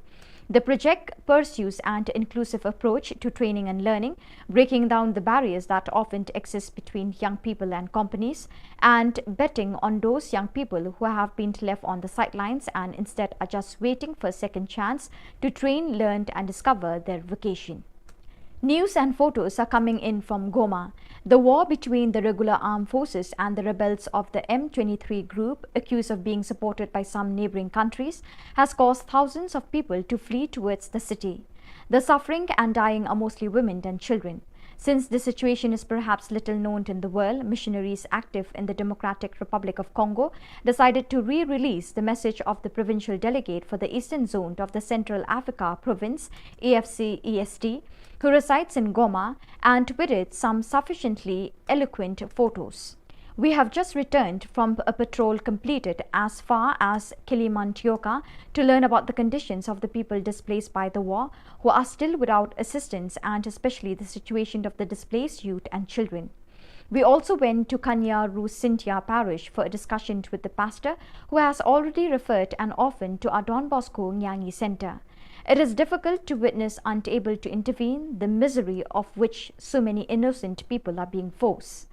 The project pursues an inclusive approach to training and learning, breaking down the barriers that often exist between young people and companies, and betting on those young people who have been left on the sidelines and instead are just waiting for a second chance to train, learn and discover their vocation. News and photos are coming in from Goma. The war between the regular armed forces and the rebels of the M23 group, accused of being supported by some neighboring countries, has caused thousands of people to flee towards the city. The suffering and dying are mostly women and children. Since this situation is perhaps little known in the world, missionaries active in the Democratic Republic of Congo decided to re-release the message of the provincial delegate for the Eastern Zone of the Central Africa Province, AFC-EST, who resides in Goma, and with it some sufficiently eloquent photos. We have just returned from a patrol completed as far as Kilimantioka to learn about the conditions of the people displaced by the war, who are still without assistance, and especially the situation of the displaced youth and children. We also went to Kanya Rusintia parish for a discussion with the pastor, who has already referred an orphan to our Don Bosco Nyangi Center. It is difficult to witness, unable to intervene, the misery of which so many innocent people are being forced.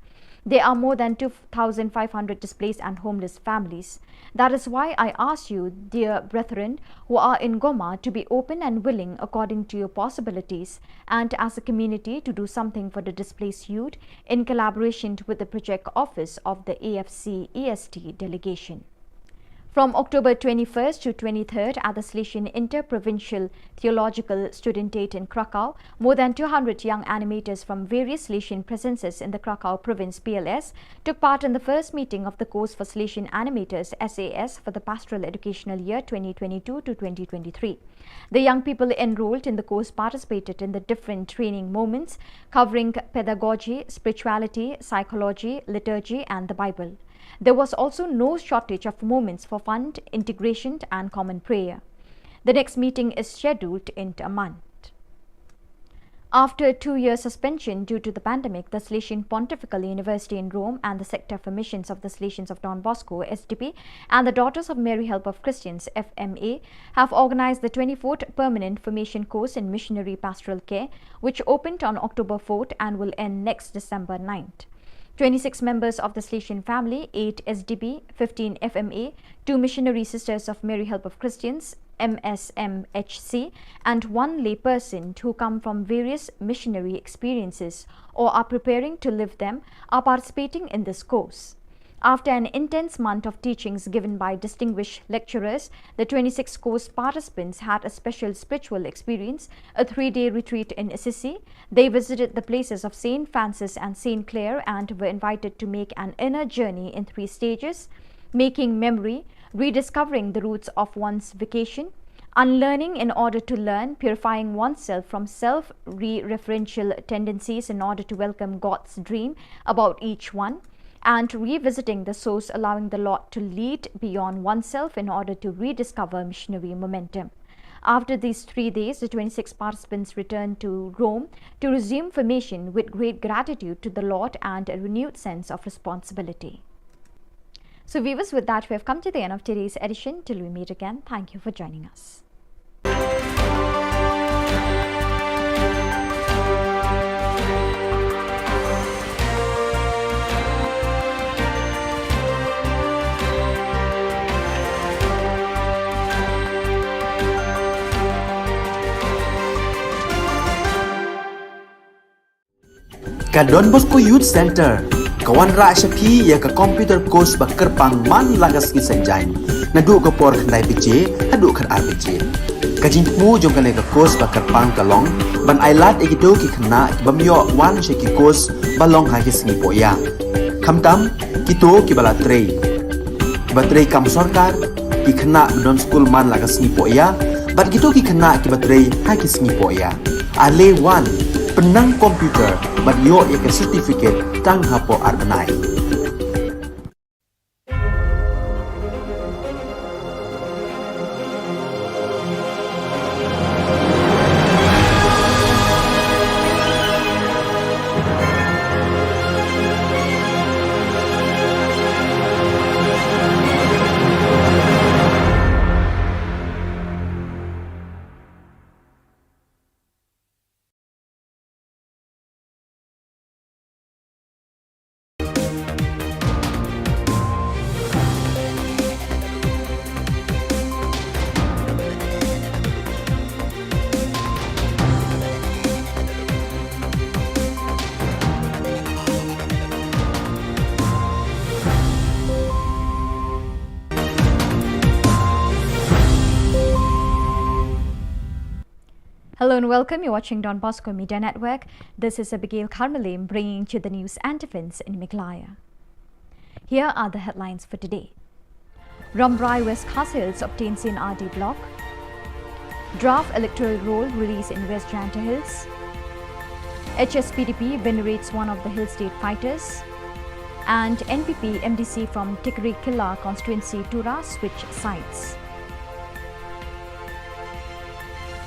There are more than 2,500 displaced and homeless families. That is why I ask you, dear brethren, who are in Goma, to be open and willing according to your possibilities, and as a community to do something for the displaced youth in collaboration with the project office of the AFC-EST delegation. From October 21st to 23rd at the Salesian Interprovincial Theological Studentate in Krakow, more than 200 young animators from various Salesian presences in the Krakow province PLS took part in the first meeting of the course for Salesian Animators SAS for the Pastoral Educational Year 2022 to 2023. The young people enrolled in the course participated in the different training moments covering pedagogy, spirituality, psychology, liturgy and the Bible. There was also no shortage of moments for fun, integration and common prayer. The next meeting is scheduled in a month. After a 2-year suspension due to the pandemic, the Salesian Pontifical University in Rome and the Sector for Missions of the Salesians of Don Bosco, SDP, and the Daughters of Mary Help of Christians, FMA, have organized the 24th Permanent Formation Course in Missionary Pastoral Care, which opened on October 4th and will end next December 9th. 26 members of the Salesian family, 8 SDB, 15 FMA, 2 Missionary Sisters of Mary Help of Christians, MSMHC, and 1 layperson who come from various missionary experiences or are preparing to live them are participating in this course. After an intense month of teachings given by distinguished lecturers, the 26 course participants had a special spiritual experience, a 3-day retreat in Assisi. They visited the places of St. Francis and St. Clare and were invited to make an inner journey in 3 stages: making memory, rediscovering the roots of one's vocation, unlearning in order to learn, purifying oneself from self-referential tendencies in order to welcome God's dream about each one, and revisiting the source, allowing the Lord to lead beyond oneself in order to rediscover missionary momentum. After these 3 days, the 26 participants returned to Rome to resume formation with great gratitude to the Lord and a renewed sense of responsibility. So viewers, with that we have come to the end of today's edition. Till we meet again, thank you for joining us. Ka Don Bosco Youth Center, kawan ra syapi ya ka computer course ba kerpang man lagas ki sanjain. Nadu ka por khnai piche, hadu khan ar piche. Ka jingmu jong ka ka course ba kerpang ka long, ban ailat egido ki khna ki bamyo wan she ki course ba long ha ki sngi po ya. Khamtam kito ki bala trei. Ba trei kam sarkar ki khna don school man lagas sngi po ya, bat kito ki khna ki ba trei ha ki sngi po ya. Ale wan penang komputer bat yo ya ke certificate tang hapo arbenai. Hello and welcome. You're watching Don Bosco Media Network. This is Abigail Carmelim bringing to the news and events in Meghalaya. Here are the headlines for today. Rambrai West Khas obtains in RD block. Draft electoral roll release in West Janta Hills. HSPDP venerates one of the Hill State fighters. And NPP MDC from Tikri Killa constituency Tura switch sides.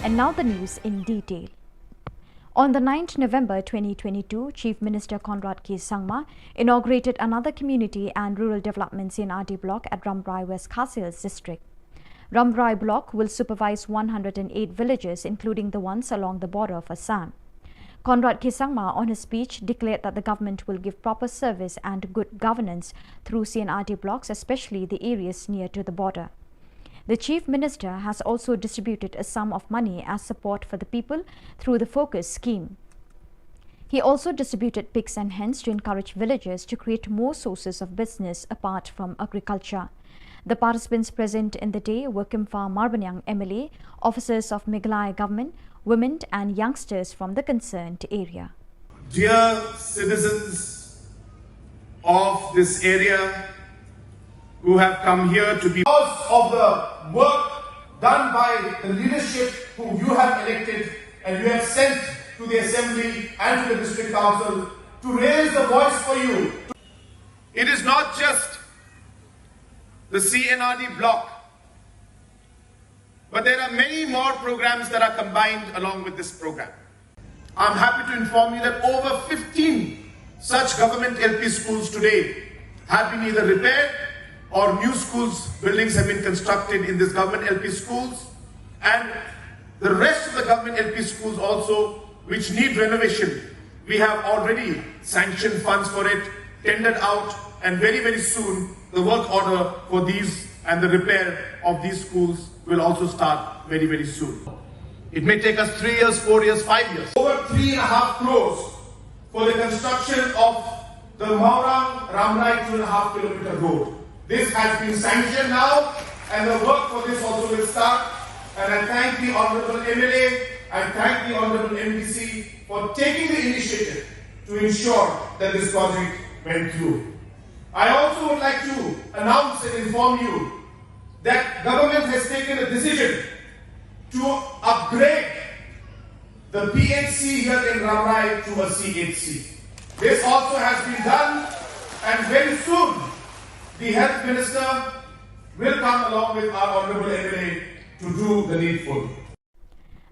And now the news in detail. On the 9th November 2022, Chief Minister Conrad K. Sangma inaugurated another community and rural development CNRD block at Rambrai West Khas district. Rambrai block will supervise 108 villages, including the ones along the border of Assam. Conrad K. Sangma, on his speech, declared that the government will give proper service and good governance through CNRD blocks, especially the areas near to the border. The Chief Minister has also distributed a sum of money as support for the people through the Focus scheme. He also distributed pigs and hens to encourage villagers to create more sources of business apart from agriculture. The participants present in the day were Kimfa Marbanyang MLA, officers of Meghalaya government, women and youngsters from the concerned area. Dear citizens of this area who have come here to be because of the work done by the leadership who you have elected and you have sent to the Assembly and to the District Council to raise the voice for you. It is not just the CNRD block. But there are many more programs that are combined along with this program. I'm happy to inform you that over 15 such government LP schools today have been either repaired or new schools, buildings have been constructed in this government LP schools, and the rest of the government LP schools also which need renovation. We have already sanctioned funds for it, tendered out, and very, very soon the work order for these and the repair of these schools will also start very, very soon. It may take us 3 years, 4 years, 5 years. Over 3.5 crores for the construction of the Maurang Ramrai 2.5 kilometer road. This has been sanctioned now, and the work for this also will start. And I thank the Honourable MLA, I thank the Honourable MDC for taking the initiative to ensure that this project went through. I also would like to announce and inform you that government has taken a decision to upgrade the PHC here in Ramrai to a CHC. This also has been done, and very soon the Health Minister will come along with our Honourable MLA to do the needful.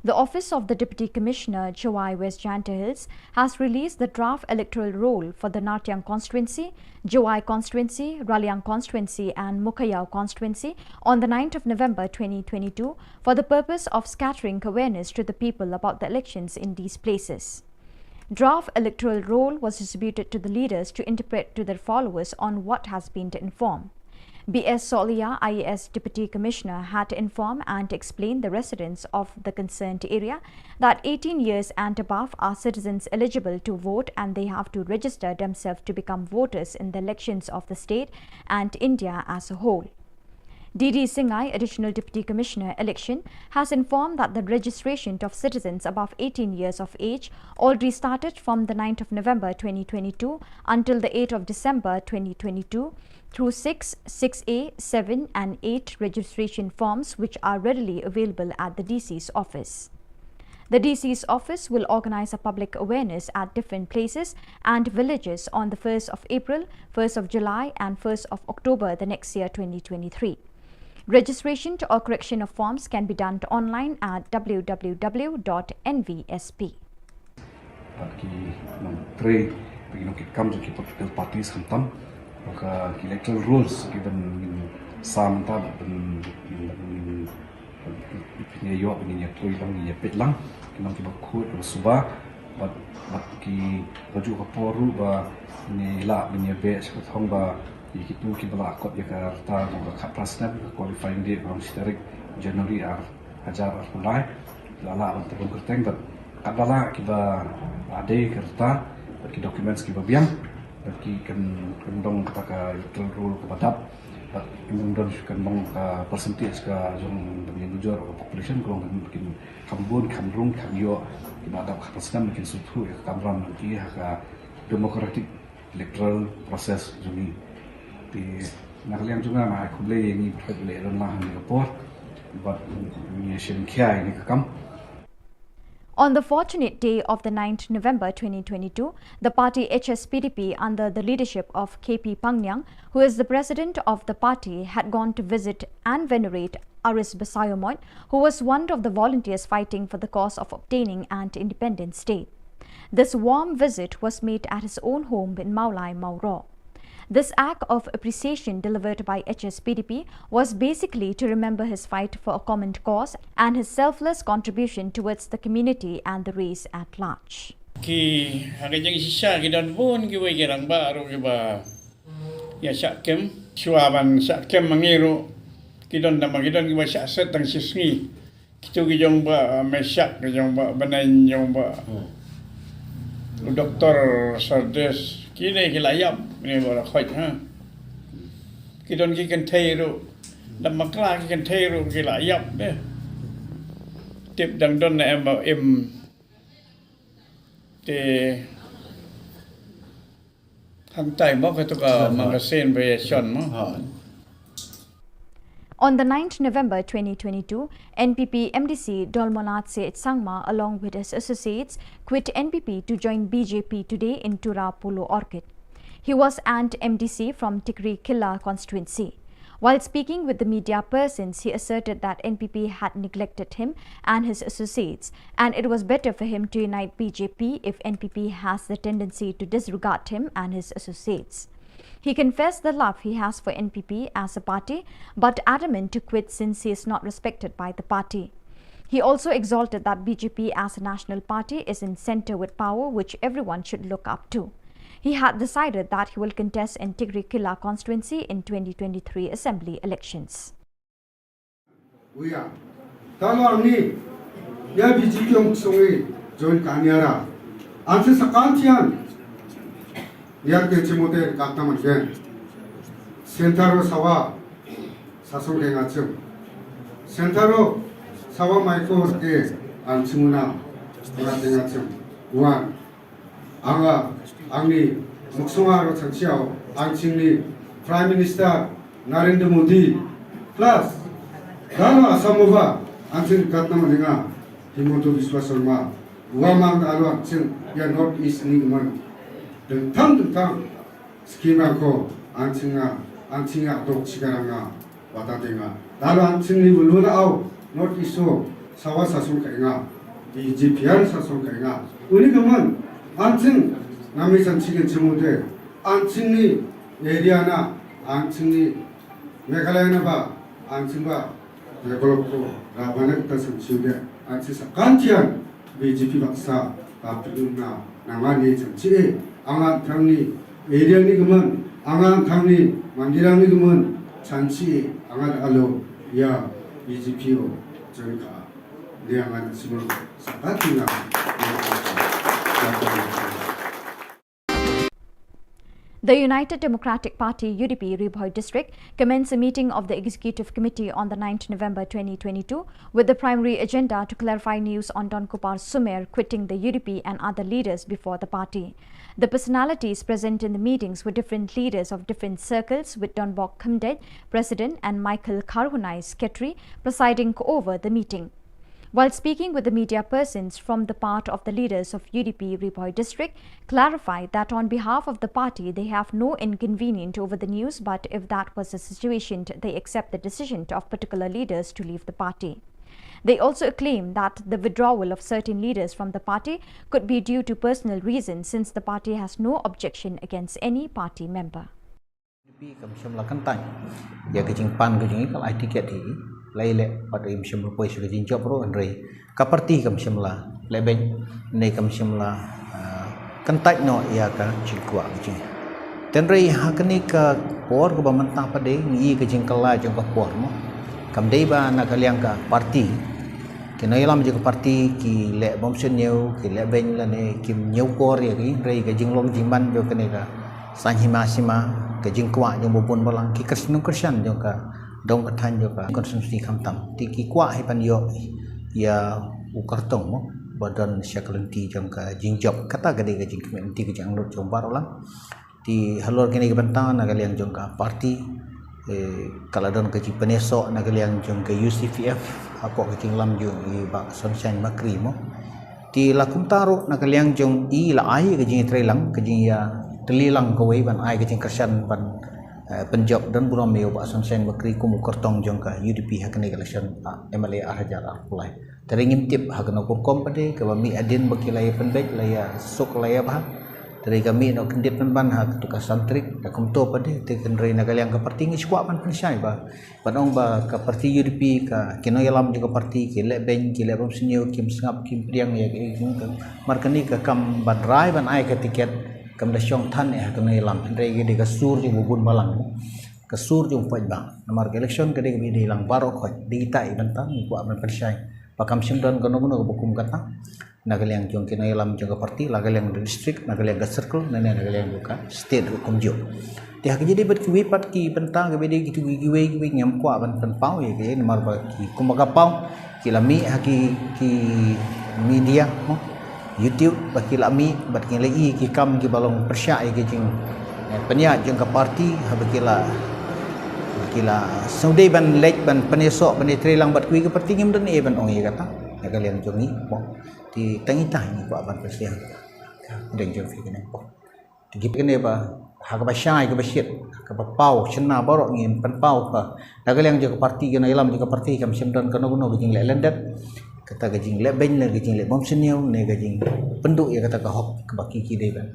The Office of the Deputy Commissioner, Chawai West Janta Hills, has released the draft electoral roll for the Nartiang constituency, Chawai constituency, Raliang constituency and Mukayao constituency on the 9th of November 2022 for the purpose of scattering awareness to the people about the elections in these places. Draft electoral roll was distributed to the leaders to interpret to their followers on what has been informed. B.S. Solia, IAS Deputy Commissioner, had to inform and explain the residents of the concerned area that 18 years and above are citizens eligible to vote, and they have to register themselves to become voters in the elections of the state and India as a whole. D.D. Singhai, Additional Deputy Commissioner, Election, has informed that the registration of citizens above 18 years of age already started from the 9th of November 2022 until the 8th of December 2022 through 6, 6A, 7 and 8 registration forms which are readily available at the DC's office. The DC's office will organize a public awareness at different places and villages on the 1st of April, 1st of July and 1st of October the next year 2023. Registration or correction of forms can be done online at www.nvsp. Maka electoral rules given some tab punya yo punya toy lang ya pet lang kinam ki bakut suba but ki baju kaporu ba ni la punya be sekot hong ba ikitu ki bala kot ya karta ka prasna qualifying day from historic January ar hajar ar mulai lala untuk kerteng but kadala ki ba ade kerta ki documents ki ba biang bagi kendong kepada electoral rule kepada kemudian kendong percentage ke yang dengan jujur population kalau mungkin Khambun, Khamrung, Khamyo kita ada kapasitas mungkin suatu kamran nanti ke democratic electoral process jadi di nakalian juga mah aku beli yang ini boleh lah ni report buat ni shenkia ini kekam. On the fortunate day of the 9th November 2022, the party HSPDP under the leadership of KP Pangyang, who is the president of the party, had gone to visit and venerate Aris Basayomoy, who was one of the volunteers fighting for the cause of obtaining an independent state. This warm visit was made at his own home in Maulai, Mauro. This act of appreciation delivered by HSPDP was basically to remember his fight for a common cause and his selfless contribution towards the community and the race at large. Ki hagajang sisa kidan pun kiwai kirang ba aro kiba ya sakem suaban sakem mangiru kidan nama kidan kiba saset tang sisngi kitu kijong ba mesak kijong ba banan jong ba Dr. Sardes kini kilayap ni bara khoi ha kidon ki kan theiru lam makla ki kan theiru kilayap de tip dang don na em te hang tai mo ka to ka magasin variation mo. On the 9th November 2022, NPP MDC Dolmonat Seth Sangma along with his associates quit NPP to join BJP today in Tura Polo Orchid. He was an MDC from Tikri Killa constituency. While speaking with the media persons, he asserted that NPP had neglected him and his associates, and it was better for him to unite BJP if NPP has the tendency to disregard him and his associates. He confessed the love he has for NPP as a party, but adamant to quit since he is not respected by the party. He also exalted that BJP as a national party is in centre with power, which everyone should look up to. He had decided that he will contest in Tigri Killa constituency in 2023 assembly elections. We are. Talor ni, ya BJP yang sungai join kaniara. Anse sekantian, ya kecimote kata macam. Sentaro sawa, sasong kengacem. Sentaro sawa maiko ke ansimuna, orang kengacem. Wan, anga Angni Muksumaro Chanchiao, Angchingni Prime Minister Narendra Modi, plus Dano Asamova, Angching Katnamaninga, Himoto Viswasorma, Wamang Alwa, Ching, Ya North East Nigman, the Tang Skimako, Angchinga, Dok Chigaranga, Watatinga, Dano Angchingni Vuluna Au, North East Sawa Sasun Kainga, the GPR Sasun Kainga, Unigaman, Angching. Nami sanchikin cimude, anchingni area na, anchingni Meghalaya na ba, anching ba, develop ko, rabanak ta sanchiude, anching sa kantian, BJP baksa, kapilun na, nangani sanchi, angan tangni area ni guman, angan tangni mandirang ni guman, sanchi, angan alo, ya BJP o, jengka, liangan simul sa kantina. The United Democratic Party UDP Ribhoi district commenced a meeting of the Executive Committee on the 9th November 2022 with the primary agenda to clarify news on Don Kupar Sumer quitting the UDP and other leaders before the party. The personalities present in the meetings were different leaders of different circles, with Don Bok Khumdet, President, and Michael Karhunai, Secretary, presiding over the meeting. While speaking with the media persons from the part of the leaders of UDP Ribhoi district, clarified that on behalf of the party they have no inconvenience over the news, but if that was the situation, they accept the decision of particular leaders to leave the party. They also claim that the withdrawal of certain leaders from the party could be due to personal reasons, since the party has no objection against any party member. Laile pada imsem lupa sudah jinjok pro Andre kaparti kam semla leben nei kam semla kentai no ia ka jingkwa jing tenrei hakni ka por ko bamantah pade ngi ka jingkala jong ka por mo kam dei ba na kaliang ka parti kinai lam je ka parti ki le bom seneu ki le ben la ne kim nyau kor ya ki rei ka jinglong jingman jo kene ka sanhima sima ka jingkwa jong bobon balang ki krisyan jong ka dong kathan jo ka konsumsi khamtam ti ki kwa hai pan yo ya ukartong mo badan syaklenti jong ka jingjok kata gade ka jingkmen ti ka jang lot jong barolang ti halor kene ka bantan na kaliang jong ka parti kaladon ka ji peneso na kaliang jong ka UCPF ako ka jinglam jong i ba sunshine makri mo ti lakum taro na kaliang jong i la ai ka jing trelang ka jing ya telilang ka wei ban ai ka jing kersan ban penjawab dan buram meo ba sunshine bakri kumu kartong jongka UDP hakne election MLA Arhajar Arpulai teringin tip hakna ko kompade ke bami adin bakilai pendek laya sok laya bah dari kami no kendit ban hak tuka santrik da kumto pade te kendrai nagaliang ka parti ngi squad pan pensai ba panong ba ka parti UDP ka kino yalam juga parti ke le ben ki le bom sinyo kim sngap kim priang ya ke markani ka kam ban rai ban ai ka tiket kam da syong than ya kana ilam andre ge de kasur jung bubun balang kasur jung poj bang namar election ke de ge de lang baro khoj di tai bantang ku aman persai pakam simdan kono kono bukum kata nagaliang jung kina ilam jung parti lagaliang district nagaliang circle nene nagaliang buka state kum jo ti hak jadi bet ki pat ki bantang ge de gitu giwe nyam ku aban pen pau ye ge namar ba ki kumaga pau ki lami haki ki media mo YouTube baki lami baki lagi ki kam ki balong persya ki jing penya jeng ka parti habakila saudai ban lek ban penesok ban trelang bat kui ke parti ngim dan ban ong ye kata kalian jongi po ti tangi tah ni ko aban persiang deng jong fi kene po ti kene ba hak syai ke besit ke pau cena borok ngin pen pau ka nagaliang juga parti gana ilam juga parti kam simdan kono kono gajing le lendet kata gajing le ben le gajing le bom seniau ne gajing penduk ya kata ka hok ke baki ki dei ban.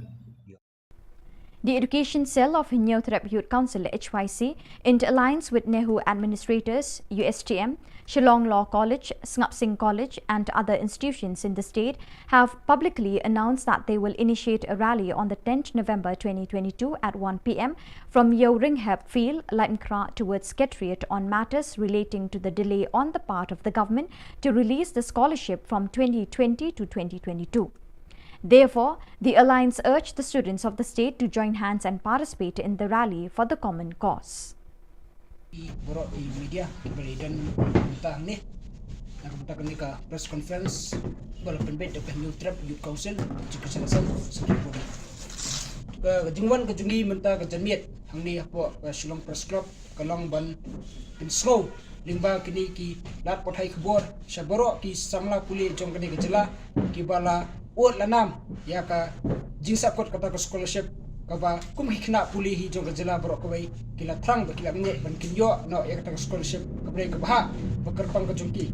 The Education Cell of New Threp Youth Council HYC, in alliance with Nehu Administrators, USTM, Shillong Law College, Ngap Singh College and other institutions in the state, have publicly announced that they will initiate a rally on the 10th November 2022 at 1 p.m. from Yoringhap Field, Lainkra towards Secretariat on matters relating to the delay on the part of the government to release the scholarship from 2020 to 2022. Therefore, the alliance urged the students of the state to join hands and participate in the rally for the common cause. Borok di media dan tentang ni nak buat kami ka press conference walaupun beda ke New Threp Youth Council juga selesai sekali. Kejungwan kejungi mentah kejamiat hang ni apa Shillong Press Club kalong ban in slow limba kini ki lat pot hai khubor saborok ki samla puli jong kini kejela ki bala ot lanam ya ka jingsa kot kata ke scholarship kaba kum hikna puli hi jong kejela borok kawai kila thrang bakila nge ban kinyo no ya kata ke scholarship kabre ke baha bakar pang kejungki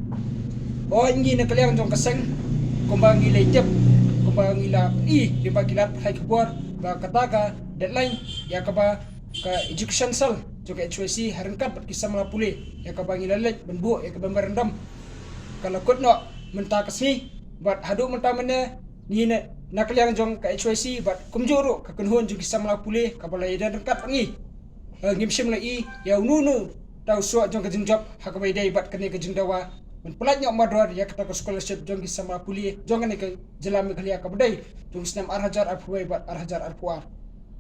o ingi na kaliang jong kaseng kumbangi leitep kumbangi la i limba kilat hai khubor ba kata ka deadline ya kaba ka education cell juga HYC harengkat bat kisah mala puli ya ka bangi lalet benbu ya ka berendam kalau kut no mentah kesni bat hadu mentah mana ni nak liang jong ka HYC bat kumjuru ka kunhun jung kisah mala puli ka balai dan rengkat ngi ngimsim lai ya ununu tau suak jong ka jingjop hak bai dai bat kene ka jingdawa men pelat nyok mador ya kata ka scholarship jong kisah mala puli jong ne ka jelam khalia ka badai jong snam arhajar arpuai bat arhajar arpuar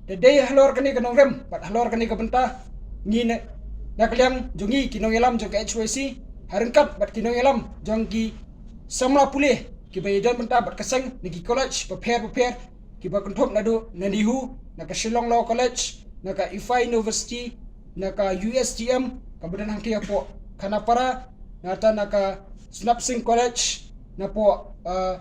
Dadai halor kani kanong rem, pat halor kani kabenta, ni nak liang jongi kinong elam jong ke HYC, harengkat bat kinong elam jong ki samla pulih, ki bayadan benta bat kaseng nagi college prepare ki ba kontop nadu nadihu nak Shillong Law College, nak IFI University, nak USTM, kemudian hangki apo Kanapara, nata nak Ngap Singh College, napo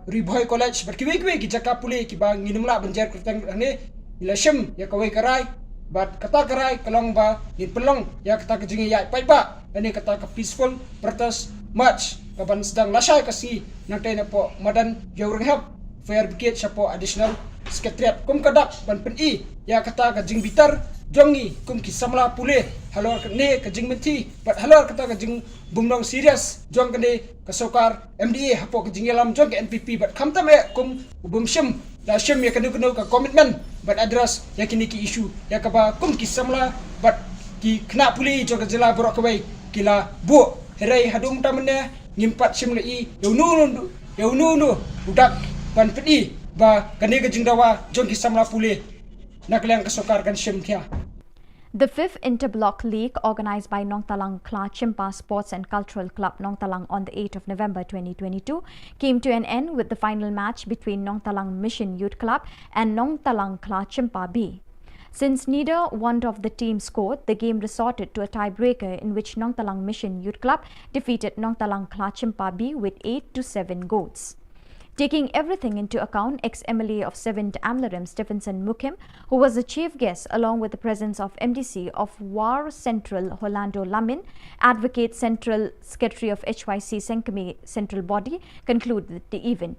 Riboy College, bat kiwe ki jaka pulih ki ba nginumla benjar kertang ni Ilashim ya kawai karai bat kata karai kalong ba in pelong ya kata kejingi ya pai ba ini kata ke peaceful protest march kaban sedang lasai kasi nanti napo madan Yoringhap fair brigade sapo additional secretariat kum kadak ban peni ya kata kejing bitar jongi kum kisamla pule halor ne kejing menti bat halor kata kejing bumdong serious jong kene kasokar MDA hapo kejing alam jong ke NPP bat kamtam e kum bumshim da shim ya kenu ka commitment bat address ya kini ki issue ya kaba kum kisamla bat ki kena puli jong kejela borok kawai kila bu herai hadum tamne ngimpat shim lai yaunu udak ban pedi ba kene kejing dawa jong kisamla puli nak liang kasokar kan shim kya. The 5th Interblock League, organised by Nong Talang Kla Chimpa Sports and Cultural Club Nong Talang on the 8th of November 2022, came to an end with the final match between Nong Talang Mission Youth Club and Nong Talang Kla Chimpa B. Since neither one of the teams scored, the game resorted to a tiebreaker in which Nong Talang Mission Youth Club defeated Nong Talang Kla Chimpa B with 8-7 goals. Taking everything into account, ex-MLA of 7th Amlaram Stephenson Mukim, who was the chief guest along with the presence of MDC of War Central Rolando Lamin, Advocate Central Secretary of HYC Senkame Central Body, concluded the event.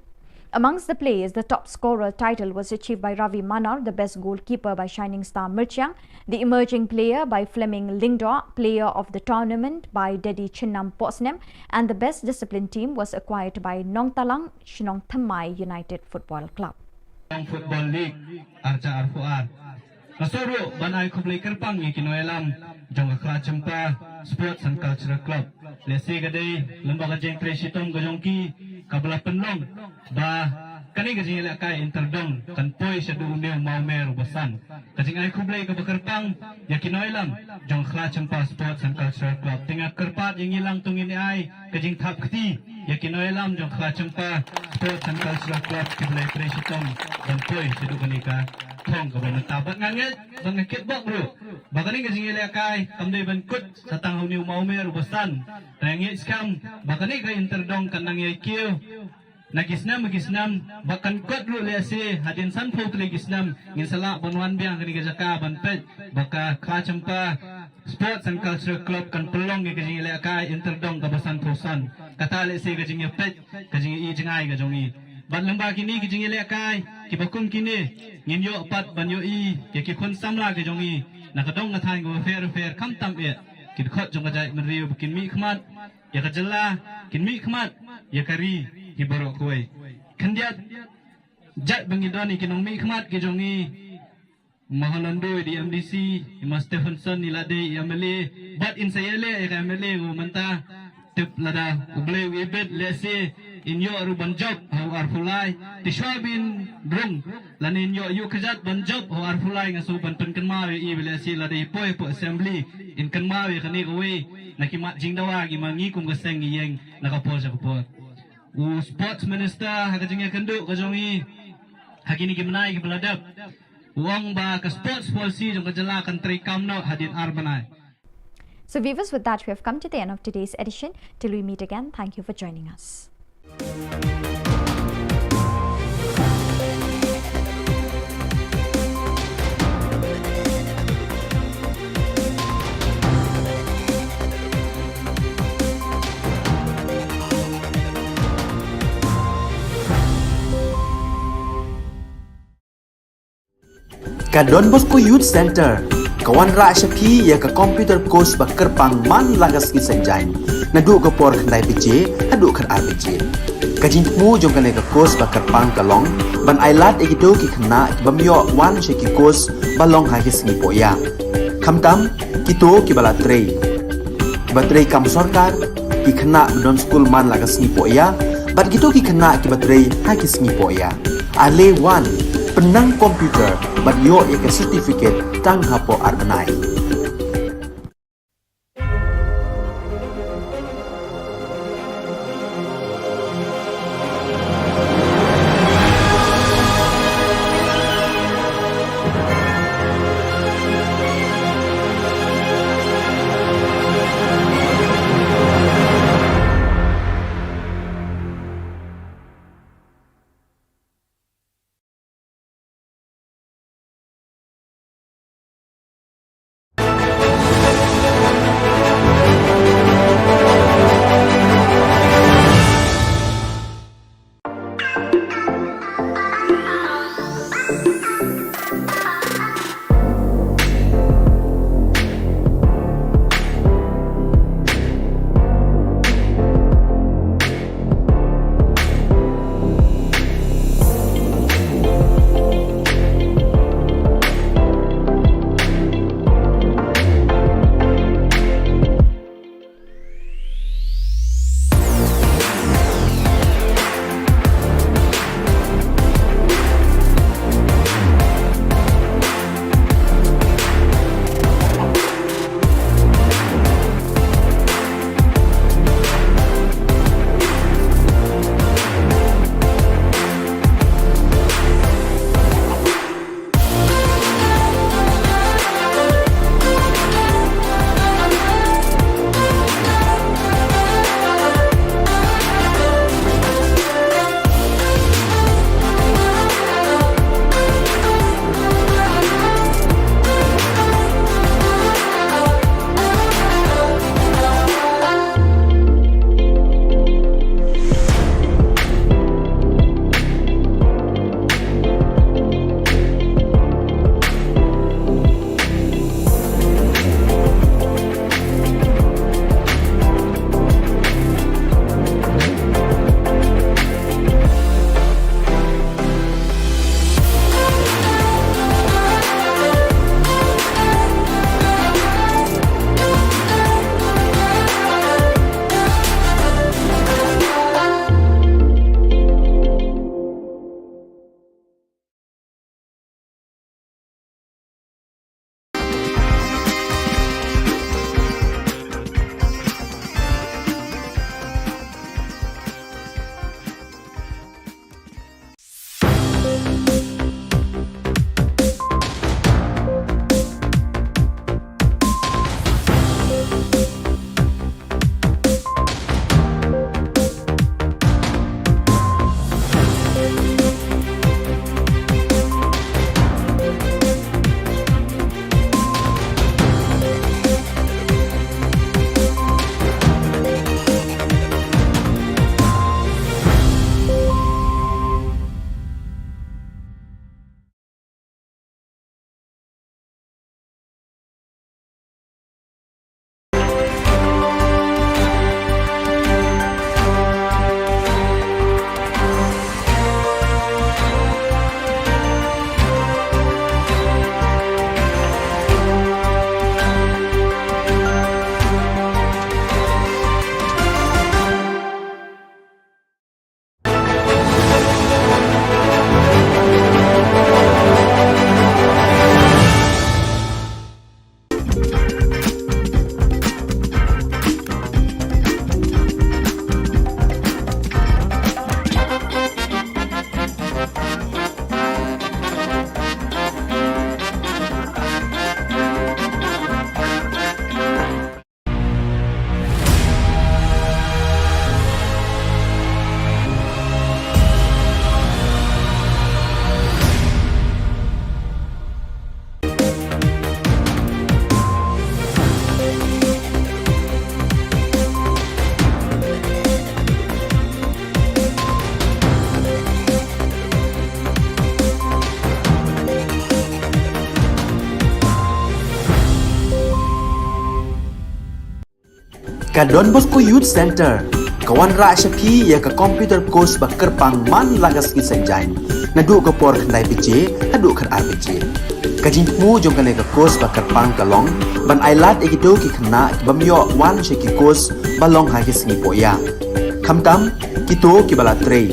Amongst the players, the top scorer title was achieved by Ravi Manar, the best goalkeeper by Shining Star Mirchang, the emerging player by Fleming Lingdor, player of the tournament by Dedi Chinnam Posnem, and the best discipline team was acquired by Nong Talang Shinong Thamai United Football Club. Football League Arca Arfuar Nasoro Banai Kublai Kerpang Kinoelam Jong Kra Chimpa Sports and Cultural Club Lesi Gadai Lembaga Jeng Tresitom Gajongki Kabla Penlong Ba Kani Gajing Ilakai Interdong Kanpoi Shadu Uneu Maumer Basan Gajing Ai Kublai Kabakerpang Yakinoelam Jong Kra Chimpa Sports and Cultural Club Tinggal Kerpat yang hilang tungin ai Gajing Thap Keti Yakinoelam Jong Kra Chimpa Sports and Cultural Club Kiblai Tresitom Kanpoi Shadu Kanika Thong Kabla Tabat Nganget Bang Kitbok Bro Bakani Gajing Ilakai Kamdai Bankut Satang Uneu Maumer Basan Tangit Skam Bakani Ka Interdong Kanang Yakio Nagisnam bahkan kot ru le se hadin san phau tli gisnam ngin sala banwan biang kani ga jaka ban pet baka kha champa sports and culture club kan pelong ke jing le kai interdong ka basan thosan kata le se ga jing pet ka jing I jingai ga jongi ban lamba kini ki jing le kai ki bakum kini ngin yo pat ban yo I ke ki khun samla ga jongi nakadong ga thai go fair kam tam e ki khot jong ga jai man riu kin mi khmat ya ka jalla kin mi khmat ya kari ki borok kuai kandiat jat bangidani kinong mi khmat ke jongi Mahalandu di MDC Mas Stephenson ni lade MLA but in sayale MLA go manta tip lada uble wibet lese in yo ru banjob ho arfulai tishwabin drung lanin yo kajat banjob ho arfulai ngasu banpen kanmawe I lese lade poi po assembly in kanmawe kani go we nakimat jingdawa gi mangi kum gaseng yeng nakapo sa kapor u sports minister hakajinga kandu kajongi hakini gimnai gi beladap Wong ba ka sports policy jong kajala country kamno hadin arbanai. So viewers, with that we have come to the end of today's edition. Till we meet again, thank you for joining us. Ka Don Bosco Youth Center kawan ra shapi ya ka computer course ba kerpang man lagas ki sanjain nadu ka por khandai pije adu khan RPG ka jingmu jong ka course ba kerpang kalong ban ailat egido ki khna bamyo wan she ki course balong ha ki sni poya khamtam kito ki bala trei batrei kam sarkar ki khna don school man lagas ni poya bat gito ki khna ki batrei ha ki sni poya ale wan penang komputer bat yo ya ke certificate tang hapo arbanai Ka Don Bosco Youth Center, kawan ra syapi ya ka computer course ba kerpang man lagas ki senjain. Nadu ka por khandai piche, hadu kan RPG. Kajin mu jong kan ka course ba kerpang kalong, ban ailat egido ki khna ki bamyo wan she ki course balong ha ki sngi poya. Khamtam kito ki bala trei.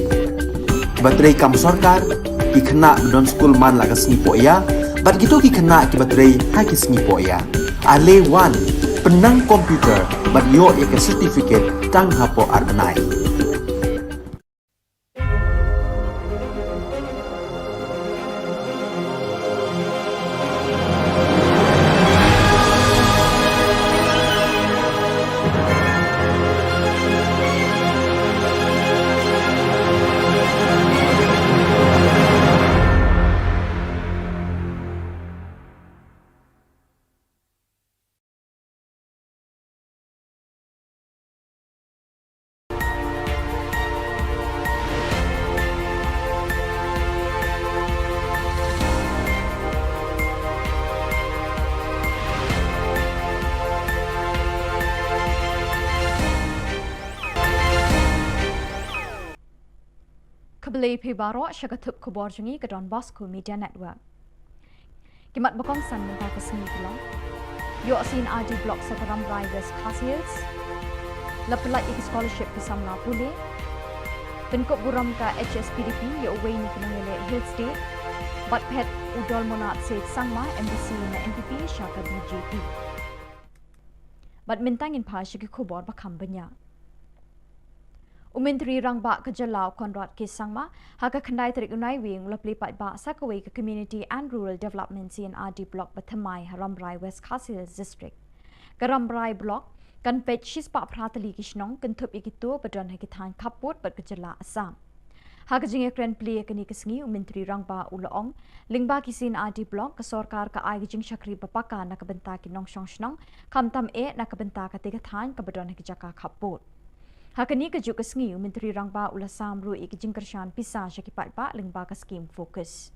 Ki ba trei kam sarkar ki khna don school man lagas sngi poya, bat kito ki khna ki ba trei ha ki sngi poya. Ale wan penang komputer bat yo ya ka certificate tang hapo arbenai. Kebeli pibaro syakatup Khubor jungi ke Don Bosco Media Network. Kimat bakong san mentah ke seni Shillong. Yo sin RD Block Sakaram Rai West Hills. Lepelat iki scholarship ke Samla Pule. Penkop buram ka HSPDP yo away ni kenangele Hills Day. Bat pet udol monat set sangma MBC na NPP syaka BJP. Bat mintangin pa syaki Khubor bakam banyak. Menteri Rangba Ka Jylla Konrad Kisangma haka khandai tarik unai wing ulapli patba sakawai ke Community and Rural Development CNRD Block Bathamai Haramrai West Hills District. Karamrai Block kan pet shispa pratali kishnong kentup ikitu badon hakitan kaput bat Ka Jylla Assam. Haka jinge kren pli kani kesngi Menteri Rangba Ulaong lingba ki CNRD Block ke sorkar ka ai jing syakri bapaka na kabenta ki nong shnong kamtam na kabenta ka tigatan ka badon hakijaka kaput. Hakani kejuk kesngi Menteri Rangba Ulasam ru iki jingkershan pisah syakipat ba lingba ka skim fokus.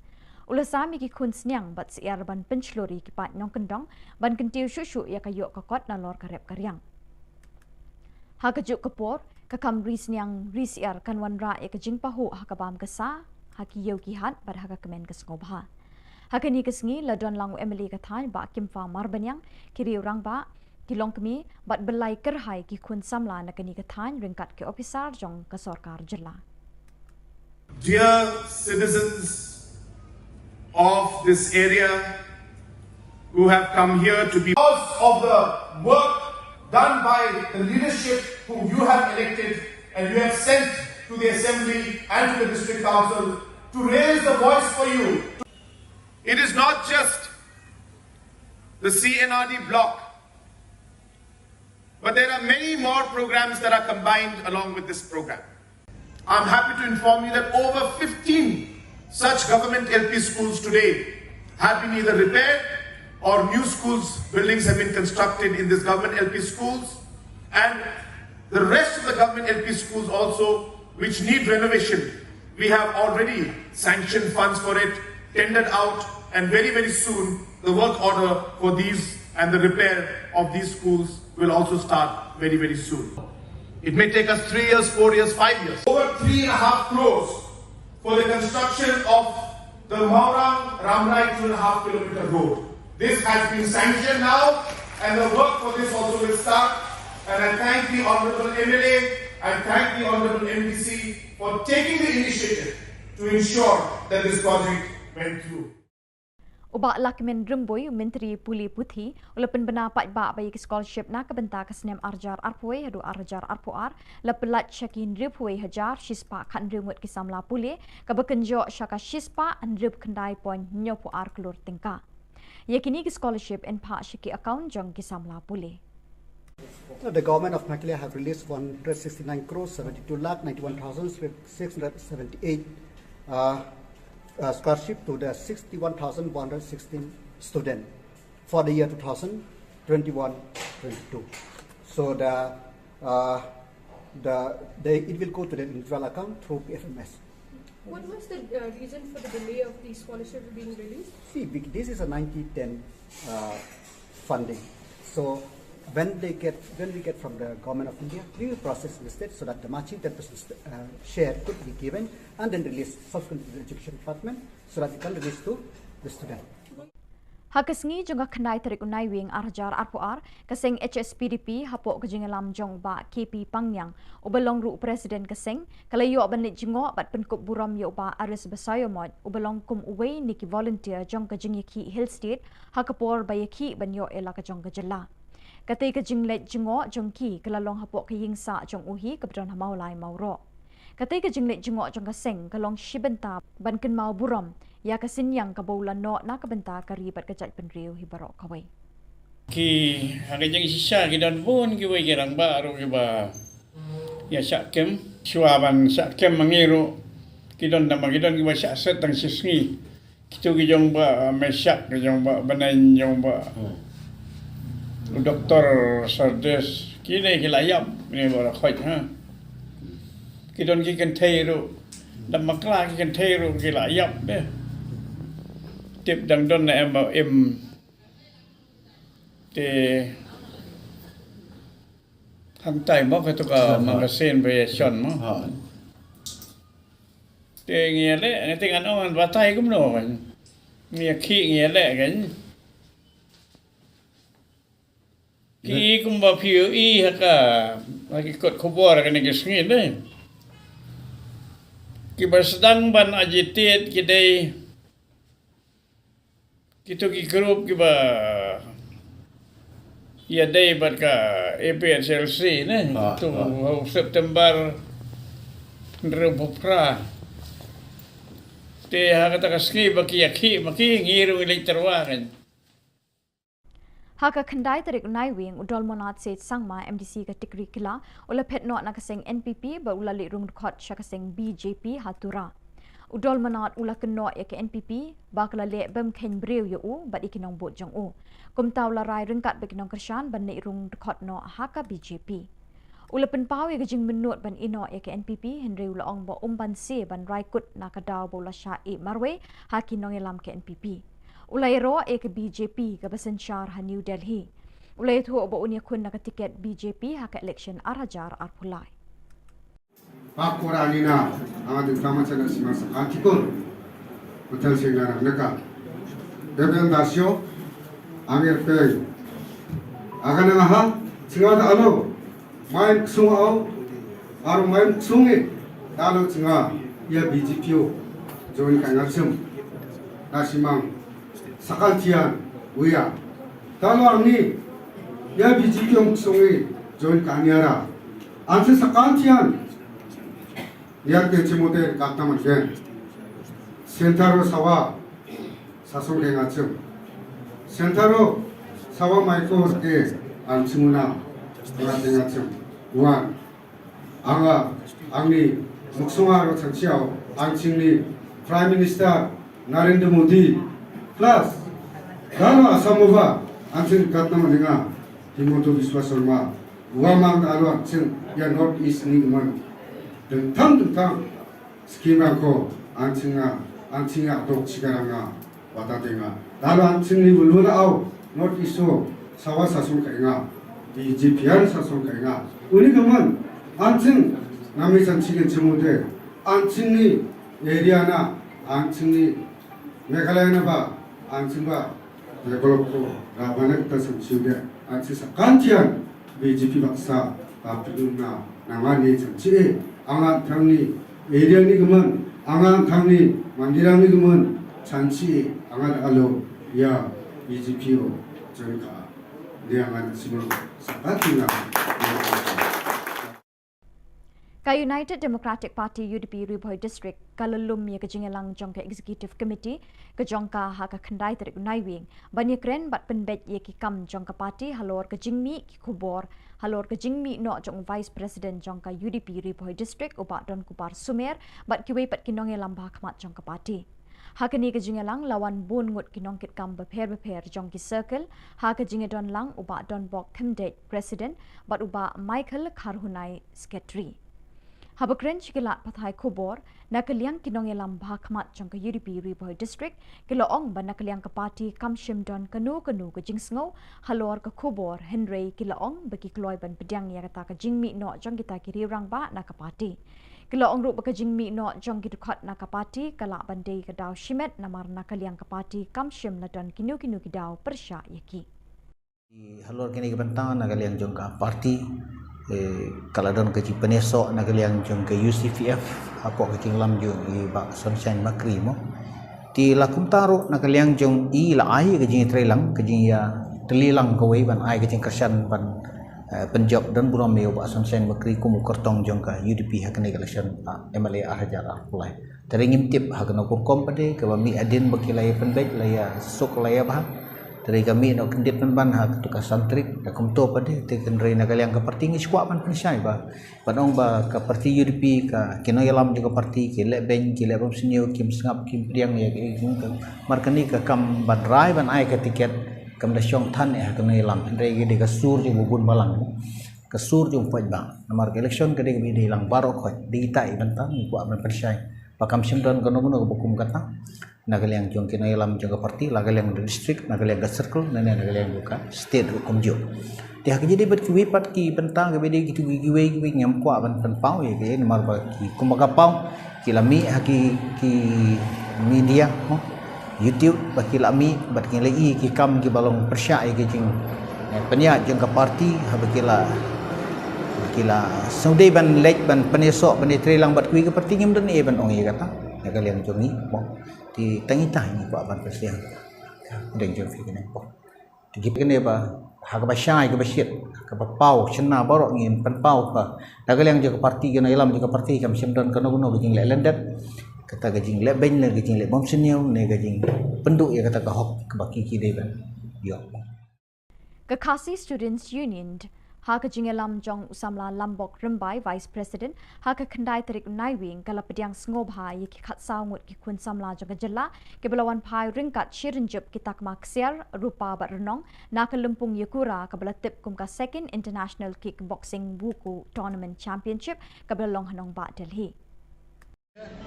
Ulasam iki kun sniang bat siar ban penchlori kipat nyong kendong ban kentiu syusyu ya kayok kakot na lor karep karyang. Hakejuk kepor kakam ri sniang ri siar kan wanra ya kejing pahu hakabam kesa haki yogi hat bad haka kemen kesngobha. Hakani kesngi ladon langu Emily kathan ba kimfa marbanyang kiri Rangba Kilong kami bat belai kerhai ki kun samla na kani kathan ringkat ke officer jong ka Sarkar Jylla. Dear citizens of this area who have come here to be because of the work done by the leadership whom you have elected and you have sent to the Assembly and to the District Council to raise the voice for you. It is not just the CNRD block, but there are many more programs that are combined along with this program. I'm happy to inform you that over 15 such government LP schools today have been either repaired or new schools, buildings have been constructed in these government LP schools, and the rest of the government LP schools also which need renovation. We have already sanctioned funds for it, tendered out, and very soon the work order for these and the repair of these schools will also start very soon. It may take us 3 years, 4 years, 5 years. Over 3.5 crores for the construction of the Maurang Ramrai 2.5 kilometer road. This has been sanctioned now and the work for this also will start. And I thank the Honourable MLA, I thank the Honourable MPC for taking the initiative to ensure that this project went through. Ubak lakimen remboy Menteri Puli Putih ulapan bena patba bayi scholarship na kabenta kasnem arjar arpoi hadu arjar arpoar lapelat syakin ripoi hajar shispa kan remut kisamla puli kabekenjo syaka shispa andrip kendai pon nyopo ar kelur tingka. Yakini scholarship en pak syaki account jong kisamla puli. The government of Makilia have released 169 crores 72 lakh 91,678 scholarship to the 61,116 students for the year 2021-22. So it will go to the individual account through PFMS. What was the reason for the delay of the scholarship being released? See, this is a 90-10 funding. So when we get from the government of India, we will process listed so that the matching 10% share could be given and then released subsequently to the education department so that it can release to the student. Hakasngi juga kenai tarik unai wing arjar arpuar kaseng HSPDP hapok kejingalam jong ba KP Pangyang ubelong ru presiden kaseng kalayo banit jingo bat penkup buram yo ba ares besayo mod ubelong kum uwei niki volunteer jong kejingiki hill state hakapor bayaki banyo ela kajong kejela katai kejinglet jingo jongki kalalong hapok kayingsa jong uhi kabdon hamaulai mauro katai kejinglet jingo jong kaseng kalong shibenta banken mau buram ya kasinyang kabaulan no na kabenta karibat kajat penriu hibarok kawai ki hangajang sisa ki dan pun ki wai kirang ba ro ki ba ya sakem suaban sakem mangiru ki don nama ki don ki ba set tang sisngi kitu ki jong ba mesak ki jong ba banan jong ba doktor sardes ki ne ki layap ni ba khoi ha ki don ki kan thei ro dam makla ki kan thei ro ki layap de tiếp đằng đơn này em bảo em thì thằng tay móc cái tụi magazine về chọn mà thì nghe lẽ tiếng Anh ông vào tay cũng nổi nghe khi nghe lẽ cái cũng bảo phiếu y hay cả cái cột Khubor cái này cái suy đấy cái bahasa sedang ban agitate cái đây kita ki grup ki ba ya day bat ka APSLC ne tu September rebupra te ha kata ka ski ba ki yakhi maki ngiru elektorwa kan Haka kendai tarik unai wing udol monat set sangma MDC ka tikri kila ula pet no na kaseng NPP ba ula li rung khot sha kaseng BJP hatura udol manat ula keno ya ke NPP bakla le bem ken breu yo u bat ikinong bot jong u kumtaw la rai ringkat bekinong kershan ban ne rung khot no haka BJP ula penpaw ya gajing menut ban ino ya ke NPP henry ula ong ba umban se ban rai kut na kadaw bola sha e marwe hakinong elam ke NPP ula ro ya ke BJP ka basan shar ha New Delhi ula thu ba unya kun na ka tiket BJP haka election arajar arpulai Pakuranina ang tama sa nasimasa antikor hotel singarang naka rekomendasyo ang erpeng akan nga ha singada ano main sungao aro main sungi talo singa ya BGPO join kangarsum nasimang sakantian uya talo arni ya BGPO sungi join kanyara anse sakantian Lihat ke cimote kata macam sentaro sawa sasong kengacem sentaro sawa maiko ke ansimuna kengacem uan anga angni muksungaro chanchiao angchingni Prime Minister Narendra Modi plus dalo asamova angching katna maninga Himanta Biswa Sharma uamang dalo angching ya North East ni man tentang skema ko ancinga dok cigaranga watatenga lalu ancingni bulula au not iso sawa sasun kainga di jipian sasun kainga uni kaman ancing nami sanchigen cemude ancingni area na ancingni Meghalaya na ba ancing ba develop ko rabanak ta sanchiude ancing sa kantian BJP baksa tapilun na nangani sanchi angam thangni area ni gumun angam thangni mandirang ni gumun chanchi angat alo ya BJPO jengka liangan simul sapatina Ka United Democratic Party UDP Riboy District kalalum ya kejingelang jong ka Executive Committee ka jongka ha ka khandai tarik unai wing banyakren bat penbet ye ki kam jong ka party halor ka jingmi ki Khubor halor ka jingmi no jong Vice President jong ka UDP Riboy District uba don kupar Sumer bat kiwei pat kinong elam ba khmat jong ka party ha ka ni ka jingelang lawan bun ngut kinong kit kam beper jong ki circle ha ka jingedon lang uba don bok kemdet President bat uba Michael Kharhunai Secretary Habakren Chikila Pathai Khubor Na Ka Jylla Kinong Elam Bhakmat Jong Ka UDP Riboy District Kilaong Ba Na Ka Jylla Ka Party Kamshim Don Kanu Ka Jingsngo Halor Ka Khubor Henry Kilaong Ba Ki Kloy Ban Pediang Ya Kata Ka Jingmi No Jong Kita Kiri Rang Ba Na Ka Party Kilaong Ru Ba Ka Jingmi No Jong Ki Dukhat Na Ka Party Kala Bandai Ka Daw Shimet Namar Na Ka Jylla Ka Party Kamshim La Don Kinu Ki Daw Persya Yaki Halor kini kebentangan na kalian jong ka parti kaladon ke penesok na kalian jong ke UCFF apa ke lam jong i ba sunshine makri mo ti lakum taru na kalian jong i la ai ke jing trelang ke jing ya telilang ke wei ban ai ke jing kersan ban penjob dan buram me ba sunshine makri ku mukertong jong ka UDP hakne election MLA Hajar Apulai teringim tip hakna ku kompade ke mi adin bakilai pendek laya sok laya bah dari kami nak kendit ban hak tukar santri dak kumto pade te kendrai na kalian ka parti ngi squad ban pensai ba panong ba ka parti UDP ka kino yalam juga parti ki le ben ki le bom sinyo kim sngap kim priang ya ki markani ka kam ban rai ban ai ka tiket kam da syong than ya kino yalam kendrai gi de ka sur ju bubun balang ka sur ju poj ba namar election ka de bi de lang baro khoj di tai ban tang ku ban pensai pa kam sim don kono kono bukum kata nagaliang jong kino yalam jong parti nagaliang district nagaliang circle nane nagaliang buka state hukum jo dia jadi berkiwi pat ki pentang ke bedi gitu giwe ngam kwa ban pau ya ke nomor ba ki kumaga pau ki lami haki ki media mo YouTube ba ki lami bat ki lai ki kam ki balong persya ya ke jing penya jong ka parti ha ba kila saudai ban lek ban penesok ban trelang bat kui ke parti ngim dan e ban ong ya kata nagaliang jong ni mo di tangita ni buat ban persiang dan jom fikir ni po di kene ba hak ba syai ke basyit ke ba pau chena borok ngin pan pau ka dagal yang jaga parti gena ilam jaga parti kam simdan kono kono gejing le lendat kata gejing le ben le gejing le bom senyo ne gejing penduk ya kata ka hok ke baki ki de ban yo Ka Khasi Students Union Haka Jingelam Jong Usamla Lambok Rimbai Vice President Haka Kendai Terik Naiwing Kala Pediang Sngobha Yiki Khat Saungut Ki Kun Samla Jong Jylla Ke Belawan Pai Ringkat Shirinjup Kitak Maksiar Rupa Bat Renong Naka Lumpung Yakura Ke Bela Tip Kum Ka Second International Kickboxing Wuku Tournament Championship Ke Bela Long Hanong Ba Delhi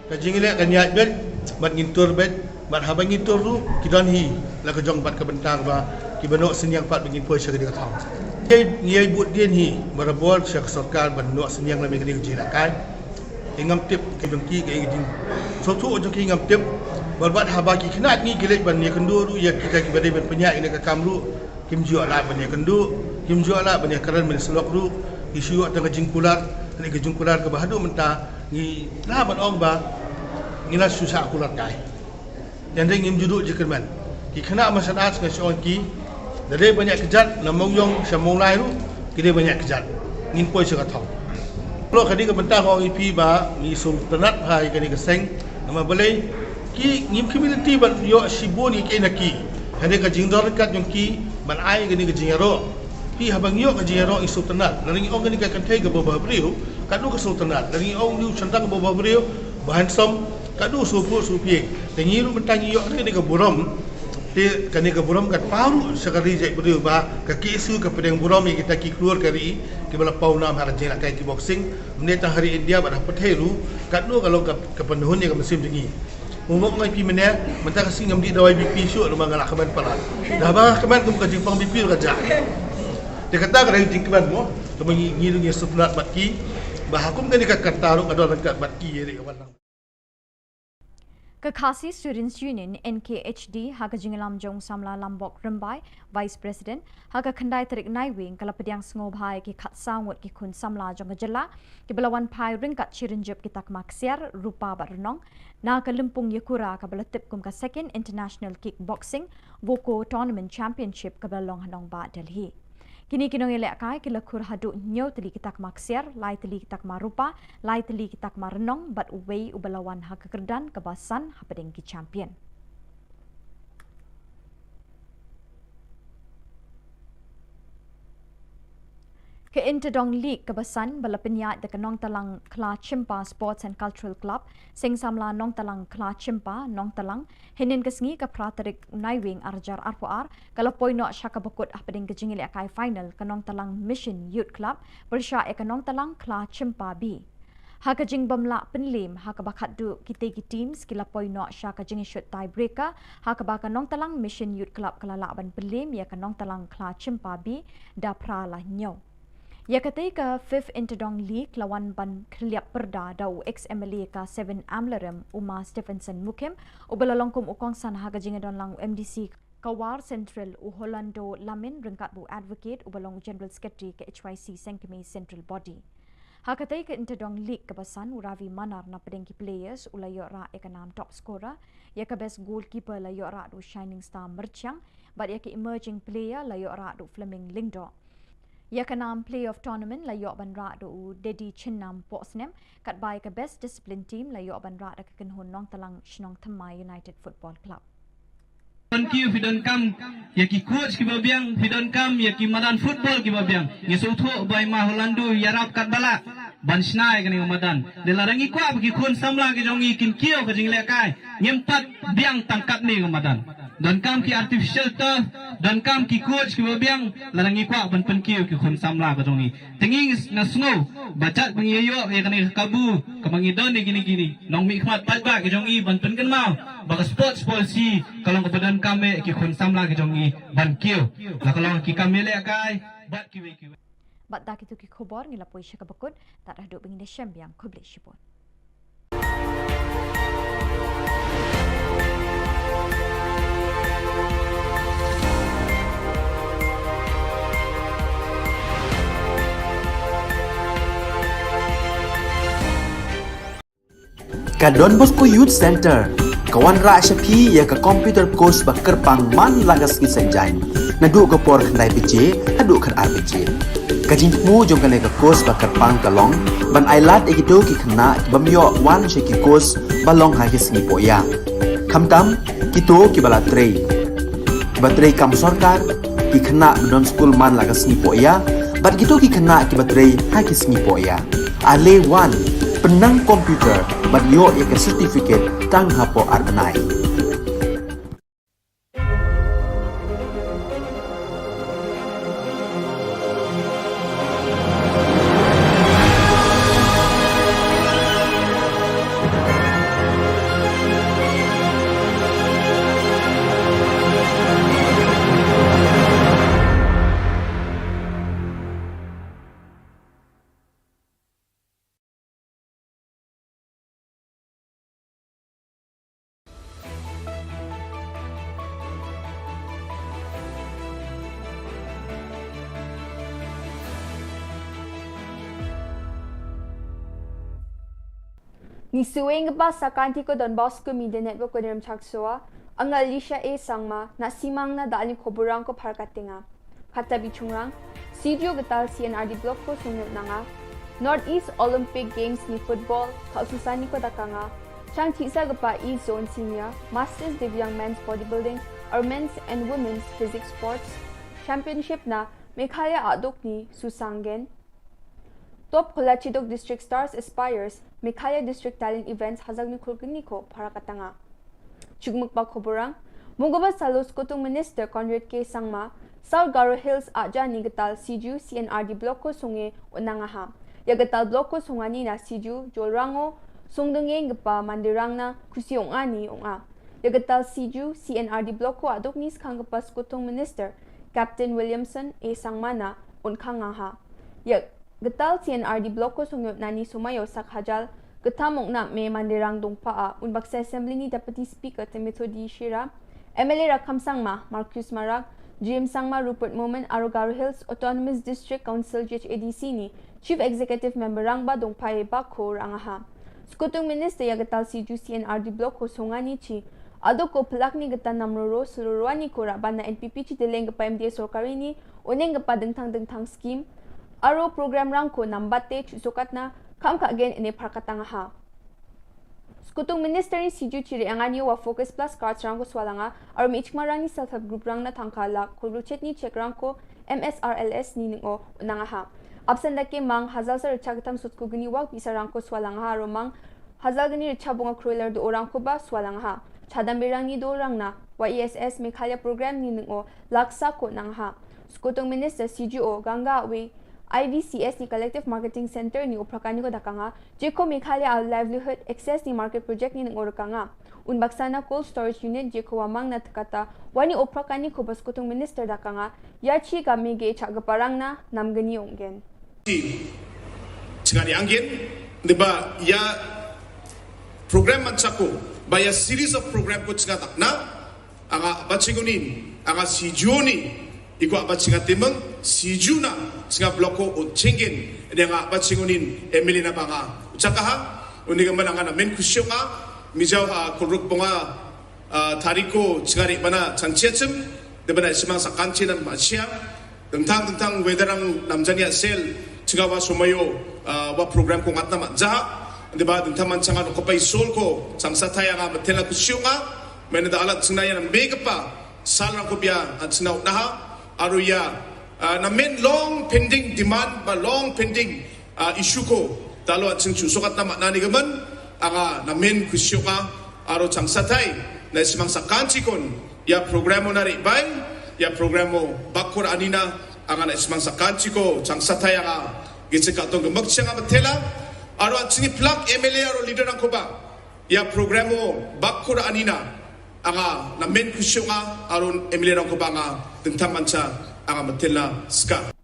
Ka jingile ka niat bet bat ngintur bet bat habang ngintur ru kidon hi la ka jong bat ka bentang ba ki banok senyang pat bingin poi syaka dia tahu ngai but dien hi barabol syaka sarkar ban nok senyang la mengni jina kai ingam tip ke jongki ke jing so tu jongki ingam tip barbat habaki kinat ni gilek ban ni kendu ru ya kita ki badai ban penyak ni ka kamru kim jo la ban ni kendu kim jo la ban ni karan men selok ru isu tengah jingkular ni ke jingkular ke bahadu mentah ni la ban ong ba ni la susah kulat kai yang ngim juduk je kerman ki kena masalah dengan seorang ki dari banyak kejat namong yong samong lai ru kide banyak kejat ngin poi se ka thau lo kadi ka bentang ong ip ba ni sultanat hai kani ka seng nama balai ki ngim community ban yo siboni ke naki hande ka jingdor kat yong ki ban ai kani ka jingaro pi habang yo ka jingaro i sultanat laring ong kani ka kantai ka baba briu kadu ka sultanat laring ong liu centang ka baba briu bahan som kadu supu supie tengiru bentang yo kani ka burom ti kani ka burom kat paru sekali je beriu ba ka kisu ka pedang burom yang kita ki keluar kari ki bala pau nam har jena kai ki boxing meneta hari India pada petheru kat no kalau ka penuhun yang musim dingi umuk ngai pi mene menta ka singam di dawai BP syu rumah galak kaman pala dah ba kaman kum ka jingpang BP ka ja dia kata ka jingkaman mo to ngiru ngi sutlat batki ba hakum kani ka kartaru adol ka batki ye kawan Ka Khasi Students Union NKHD Haka Jingelam Jong Samla Lambok Rimbai Vice President Haka Kendai Terik Naiwing Kala Pediang Sngobhai Ki Khat Saungut Ki Kun Samla Jong Jylla Ki Belawan Pai Ringkat Shirinjup Kitak Maksiar Rupa Bat Renong Naka Lumpung Yakura Ka Bela Tip Kum Ka Second International Kickboxing Wuku Tournament Championship Ka Bela Long Hanong Ba Delhi Kini kinong ilek kai kila kur haduk nyo teli kitak maksiar, lai teli kitak marupa, lai teli kitak marenong, bat uwei ubalawan hak kekerdan kebasan hapadeng ki champion. Ke Interdong League kebasan bala penyat de Nong Talang Kla Chimpa Sports and Cultural Club sing samla Nong Talang Kla Chimpa Nong Talang hinin kesngi ke praterik Naiwing arjar arpuar kalau poino syaka bekut ahpading kejingil akai final ke Nong Talang Mission Youth Club bersya ke Nong Talang Kla Chimpa B. Hakajing bamla penlim hakabakat du kitegi teams kila poino syakajing shoot tie breaker hakabaka nong talang mission youth club kalala ban penlim ya kanong talang kla cimpabi da prala nyo. Ya ketika fifth interdong league lawan ban kriap perda dau ex MLA ka 7 Amlerem Uma Stephenson Mukim ubalalongkum ukong san hakajing don lang MDC Kawar Central u Holando Lamin rengkat bu advocate ubalong General Secretary ke HYC Sengkemi Central Body. Hakatai ke interdong league kebasan uravi manar na pedengki players ulayo ra ekanam top scorer ya ke best goalkeeper layo ra du shining star merchang but ya ke emerging player layo ra du Fleming Lingdo. Ya kanam play of tournament layo ban ra do Dedi Chinnam Posnem kat bai ke best discipline team layo ban ra ke kenhun nong talang Shillong Thamai United Football Club. Thank you if you don't come ya ki coach ki babiang if you don't come ya ki madan football ki babiang ya sotho bai ma Holandu yarap kat bala ban snai kani madan de larangi kwa ki khon samla ki jongi kin kio ka jingle kai nyempat biang tangkat ni madan don kam ki artificial turf don kam ki coach ki babiang larangi kwa ban pen kio ki khon samla ka jongi tinging na snow bacak pengiyo ya kani kabu kamangi don ni gini nong mi khmat pat ki jongi ban pen kan mau baka sports policy kalau kebadan kami ki khon samla ki jongi ban kio la kalau ki kami le kai bat ki we Bat dak itu ki khubor ngila poi syaka bakut tak dah duk bengin syam yang kubli shipon. Ka Don Bosco Youth Center, kawan ra syapi ya ka computer course bakar pang man lagas ki senjain. Nadu ka por khandai PJ, adu kan RPG. Kajing mu jong kane ka course bakar pang kalong, ban ailat egido ki khna bamyo wan sheki course balong ha ki singi poya. Khamtam kito ki bala trei. Batrei kam sarkar ki khna don school man lagas singi poya, bat kito ki khna ki batrei ha ki singi poya. Ale wan penang komputer bat yo ya ka certificate tang hapo arbanai. Ni suweng ba sa kanti ko Don Bosco Media Network ko diram chaksua ang Alicia A sangma na simang na dali khoburang ko parkatinga kata bichungrang CDO gatal CNRD block ko sungyot na nga Northeast Olympic Games ni football kaususani ko dakanga chang tisa gapa E Zone Senior Masters Divyang Men's Bodybuilding or Men's and Women's Physics Sports Championship na Meghalaya adok ni Susanggen Top Kolachidok District Stars Aspires Meghalaya District Talent Events hazag ni kulkini ko para katanga. Chugmukpa khoborang Mungaba Salos Kutong Minister Conrad K. Sangma South Garo Hills aja ni gatal CJU CNRD block ko sunge unangaha. Ya gatal block ko sungani na CJU Jolrango sungdenge gapa mandirang na kusiong ani onga. Ya gatal CJU CNRD block ko adok ni skangapa Kutong Minister Captain Williamson A. Sangmana unkangaha. Ya Getal CNRD block ko sungyot nani sumayo sak hajal getamong na me mandirang dongpaa unbak sa assembly ni Deputy Speaker Timothy Shira MLA Rakam Sangma Marcus Marak GM Sangma Rupert Moment Arogaro Hills Autonomous District Council JHADC ni Chief Executive Member Rangba dongpae bakho rangaha Skutong Minister ya getal CJU CNRD block ko sungani chi ado ko pelak ni getan namroro seluruhani ko raban na NPP chi deleng pa MDA sorkari ni uneng pa dengtang scheme Aro program rangko nambate sukat na kam ka again ini parkatanga ha. Skutong Minister ni CJU chiri angani wa Focus Plus cards rangko swalanga aro mi ichmarang ni self-help group rang na tangkala kulruchet ni check rangko MSRLS ni ningo unanga ha. Absent dake mang hazal sa rechagatam sutko gini wak bisa rangko swalanga ha aro mang hazal gani rechabunga crueler do orangko ba swalanga ha. Chadambirang ni do rang na wa ESS Meghalaya program ni ningo laksa ko nang ha. Skutong Minister CJO ganga we IVCS ni Collective Marketing Center ni uprakan ni ko dakanga jeko Meghalaya livelihood access ni market project ni ng orkanga unbaksana cold storage unit jeko wamang na takata wani uprakan ni ko baskutung minister dakanga yachi gamige chagaparang na namgani onggen Cingani angin diba ya program mansako by a series of program ko cingatak na anga batsingunin anga si Juni iko batsingatimeng si Juna singa bloko o cingin dengan batsingunin Emily na banga ucakaha uniga mananga na men kusyonga mijau ha kuruk bonga tariko cingari mana changchiachem debana simang sakanchi dan masia tentang wedarang namjania sel cingawa sumayo wa program ko ngatna manjaha diba tentang mancangan ko pai sol ko sangsa tayanga matela kusyonga meneda alat sinaya ng megapa salang ko biya at sinaw naha aruya na men long pending demand ba long pending issue ko talo at sing susukat na nani gaman anga na men kusyonga aro changsatay na simang sakanchi kon ya programo na ribay ya programo bakur anina anga na simang sakanchi ko changsatay anga gitsika tong magsyanga matela aro at singi plug MLA aro leader ng kuba ya programo bakur anina anga na men kusyonga aro MLA ng kuba nga tentang manca anga matela ska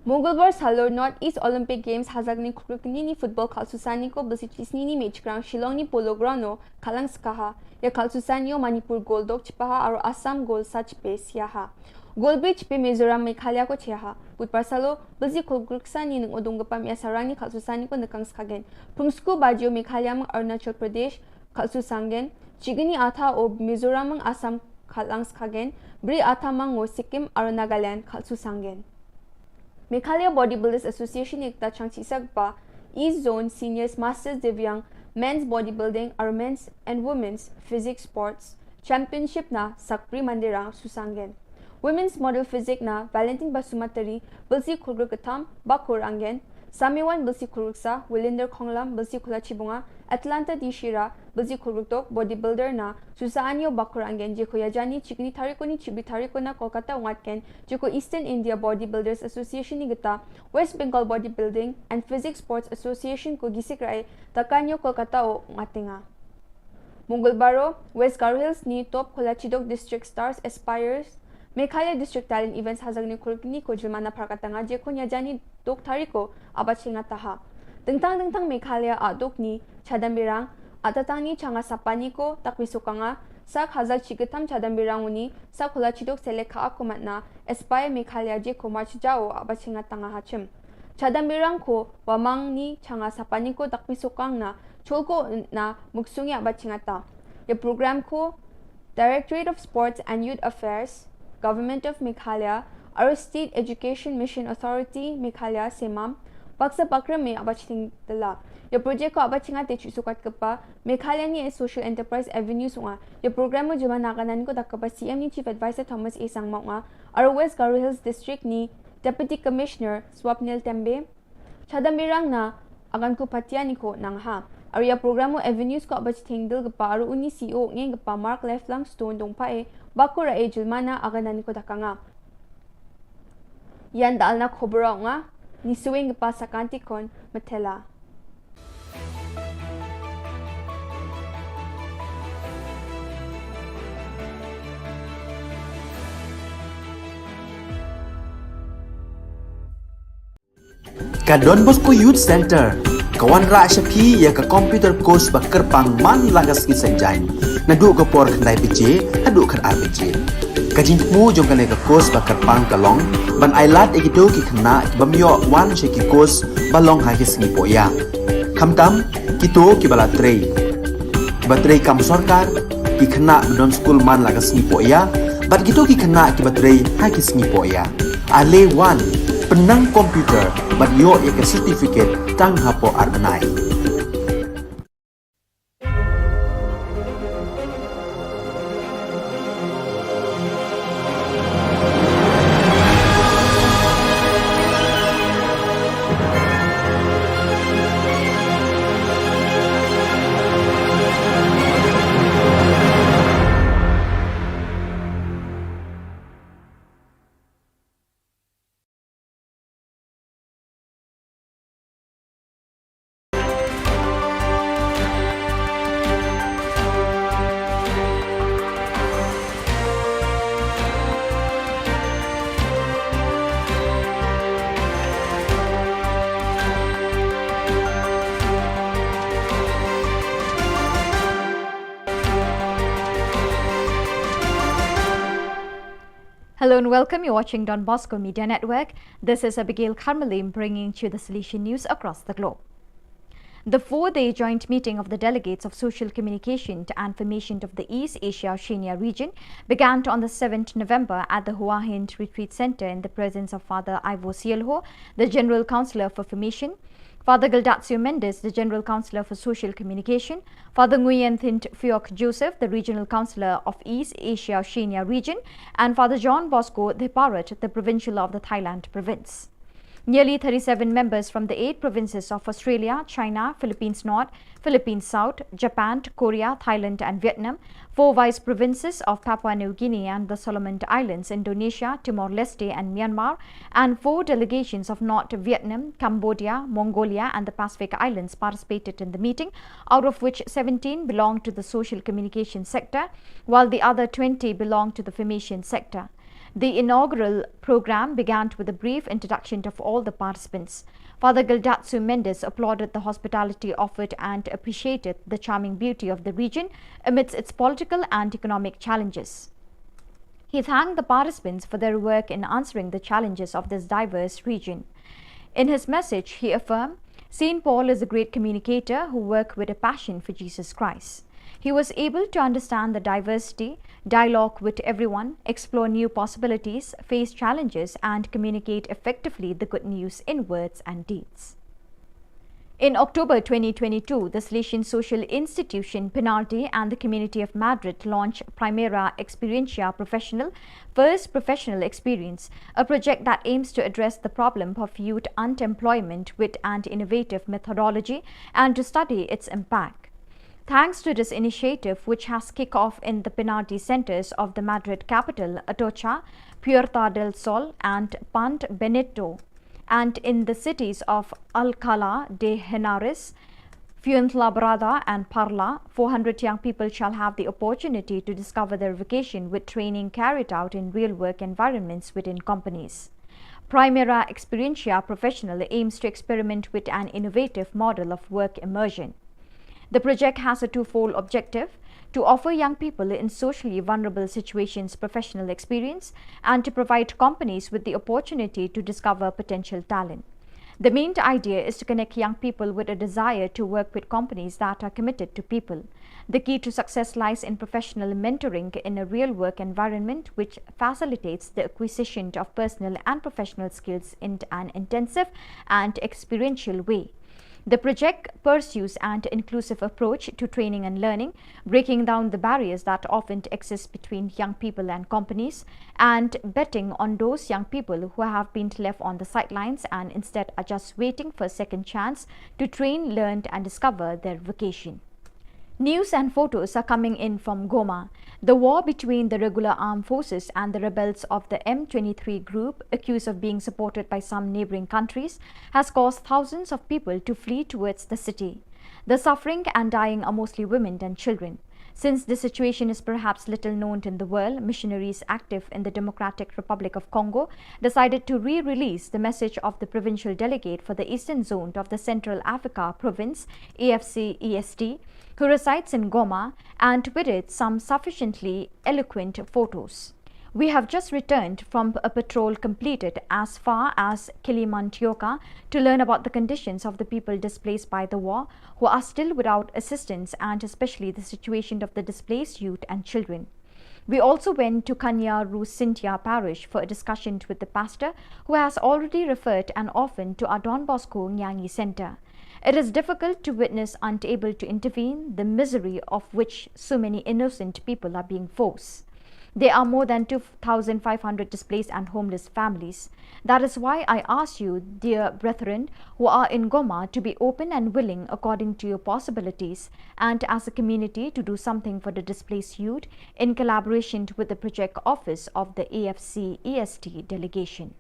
Mongolbar Salor Northeast Olympic Games hazagni kurukni ni football kalsusani ko basicisni ni match ground Shillong ni polo ground kalang skaha ya kalsusani o Manipur Goldok chipaha aro Assam Gold Sach Base yaha Gold Bridge pe Mizoram Meghalaya ko cheha Budpar Salo basi kulgruksani ng odonggapam ya sarang ni kalsusani ko nakang skagen Pungsku Bajio Meghalaya mang Arunachal Pradesh kalsusangen chigini ata o Mizoram mang Assam kalang skagen Bri ata mang o Sikkim aro Nagaland kalsusangen Meghalaya Bodybuilders Association ekta changchi sagpa East Zone Seniors Masters Divyang Men's Bodybuilding or Men's and Women's Physique Sports Championship na Sakpri Mandirang Susangen Women's Model Physique na Valentine Basumatari Bilsi Kulgurkatam Bakurangen Samiwan Bilsi Kulguksa Willinder Konglam Bilsi Kulachibunga Atlanta Dishira Bilsi Kulguktok Bodybuilder na Susaanyo Bakurangen Jeko Yajani Chikni Tariko ni Chibi Tariko na Kolkata Ungatken Jeko Eastern India Bodybuilders Association ni Gita West Bengal Bodybuilding and Physics Sports Association ko gisikrai Takanyo Kolkata o Ungatinga Mongolbaro West Garo Hills ni Top Kolachidok District Stars Aspires Meghalaya District Talent Events hazagni kurkni ko Jilmana Prakatanga Jeko Yajani Dok Tariko Abachinga Taha Dengtang Meghalaya adok ni Chadambirang atatang ni changa sapani ko takwisukanga sak hazal chigatam chadambirang uni sak hulachidok seleka akumat na Aspire Meghalaya je ko march jao abachinga tanga hachim chadambirang ko wamang ni changa sapani ko takwisukang na cholko na muksungi abachinga ta ya program ko Directorate of Sports and Youth Affairs Government of Meghalaya aro State Education Mission Authority Meghalaya semam Baksa Bakra me abaching dala. Ya project ko abachinga te sukat kapa Meghalaya ni Social Enterprise Avenue sunga. Ya program mo juma nakanan ko dakapa CM ni Chief Advisor Thomas A. Sangma nga. Aro West Garo Hills District ni Deputy Commissioner Swapnil Tembe. Chadamirang na agan ko patiani ko nang ha. Aro ya program mo avenues ko abaching dal kapa aro uni CEO ngeng kapa Mark Leflang Stone dong pa e bakura e julmana aganan ko dakanga. Yan dal na khobra nga ni suwing pa sa kantikon matela. Ka Don Bosco Youth Center kawan ra syapi ya ka computer course ba kerpang man lagas ki senjain nadu ka por khnai pije adu khar RPG kajin mu jong kane ka course ba kerpang kalong ban ailat egido ki khna bamyo wan she ki course balong ha ki singi poya khamtam kito ki bala trei batrei kam sarkar ki khna don school man lagas singi poya bat gitu ki khna ki batrei ha ki singi poya ale wan penang komputer bat yo ya ke certificate tang hapo arbenai Hello and welcome. You're watching Don Bosco Media Network. This is Abigail Karmalim bringing to you the Solution News across the globe. The four-day joint meeting of the delegates of Social Communication and Formation of the East Asia Oceania region began on the 7th November at the Hua Hin Retreat Center in the presence of Father Ivo Sielho, the General Councillor for Formation, Father Gildatio Mendes, the General Councillor for Social Communication, Father Nguyen Thint Phuoc Joseph, the Regional Councillor of East Asia Oceania region, and Father John Bosco Theparat, the Provincial of the Thailand Province. Nearly 37 members from the 8 provinces of Australia, China, Philippines North, Philippines South, Japan, Korea, Thailand and Vietnam, 4 vice provinces of Papua New Guinea and the Solomon Islands, Indonesia, Timor-Leste and Myanmar, and 4 delegations of North Vietnam, Cambodia, Mongolia and the Pacific Islands participated in the meeting, out of which 17 belonged to the social communication sector, while the other 20 belonged to the formation sector. The inaugural program began with a brief introduction of all the participants. Father Gildatio Mendes applauded the hospitality offered and appreciated the charming beauty of the region amidst its political and economic challenges. He thanked the participants for their work in answering the challenges of this diverse region. In his message, he affirmed, St. Paul is a great communicator who worked with a passion for Jesus Christ. He was able to understand the diversity, dialogue with everyone, explore new possibilities, face challenges, and communicate effectively the good news in words and deeds. In October 2022, the Salesian Social Institution, Penalty and the Community of Madrid launched Primera Experiencia Professional, First Professional Experience, a project that aims to address the problem of youth unemployment with an innovative methodology and to study its impact. Thanks to this initiative, which has kicked off in the penalty centers of the Madrid capital, Atocha, Puerta del Sol and Pant Benito, and in the cities of Alcalá de Henares, Fuenlabrada and Parla, 400 young people shall have the opportunity to discover their vocation with training carried out in real work environments within companies. Primera Experiencia Professional aims to experiment with an innovative model of work immersion. The project has a twofold objective: to offer young people in socially vulnerable situations professional experience and to provide companies with the opportunity to discover potential talent. The main idea is to connect young people with a desire to work with companies that are committed to people. The key to success lies in professional mentoring in a real work environment which facilitates the acquisition of personal and professional skills in an intensive and experiential way. The project pursues an inclusive approach to training and learning, breaking down the barriers that often exist between young people and companies, and betting on those young people who have been left on the sidelines and instead are just waiting for a second chance to train, learn and discover their vocation. News and photos are coming in from Goma. The war between the regular armed forces and the rebels of the M23 group, accused of being supported by some neighboring countries, has caused thousands of people to flee towards the city. The suffering and dying are mostly women and children. Since this situation is perhaps little known in the world, missionaries active in the Democratic Republic of Congo decided to re-release the message of the provincial delegate for the eastern zone of the Central Africa Province, AFC-EST, who resides in Goma, and with it some sufficiently eloquent photos. We have just returned from a patrol completed as far as Kilimantioka to learn about the conditions of the people displaced by the war, who are still without assistance, and especially the situation of the displaced youth and children. We also went to Kanya Rusintia parish for a discussion with the pastor, who has already referred an orphan to our Don Bosco Nyangi Center. It is difficult to witness, unable to intervene, the misery of which so many innocent people are being forced. There are more than 2,500 displaced and homeless families. That is why I ask you, dear brethren who are in Goma, to be open and willing according to your possibilities, and as a community to do something for the displaced youth in collaboration with the project office of the AFC-EST delegation.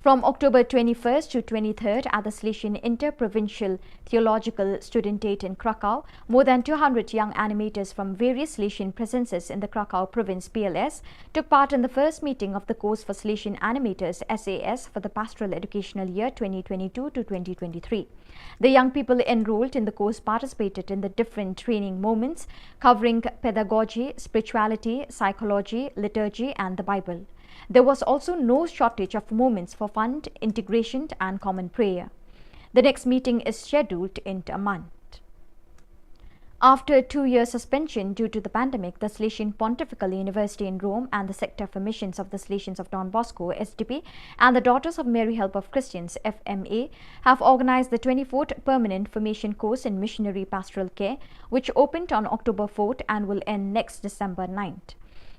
From October 21st to 23rd at the Salesian Interprovincial Theological Studentate in Krakow, more than 200 young animators from various Salesian presences in the Krakow province PLS took part in the first meeting of the course for Salesian Animators SAS for the Pastoral Educational Year 2022 to 2023. The young people enrolled in the course participated in the different training moments covering pedagogy, spirituality, psychology, liturgy and the Bible. There was also no shortage of moments for fun, integration and common prayer. The next meeting is scheduled in a month. After a 2-year suspension due to the pandemic, the Salesian Pontifical University in Rome and the Sector for Missions of the Salesians of Don Bosco, SDP, and the Daughters of Mary Help of Christians, FMA, have organized the 24th Permanent Formation Course in Missionary Pastoral Care, which opened on October 4th and will end next December 9th.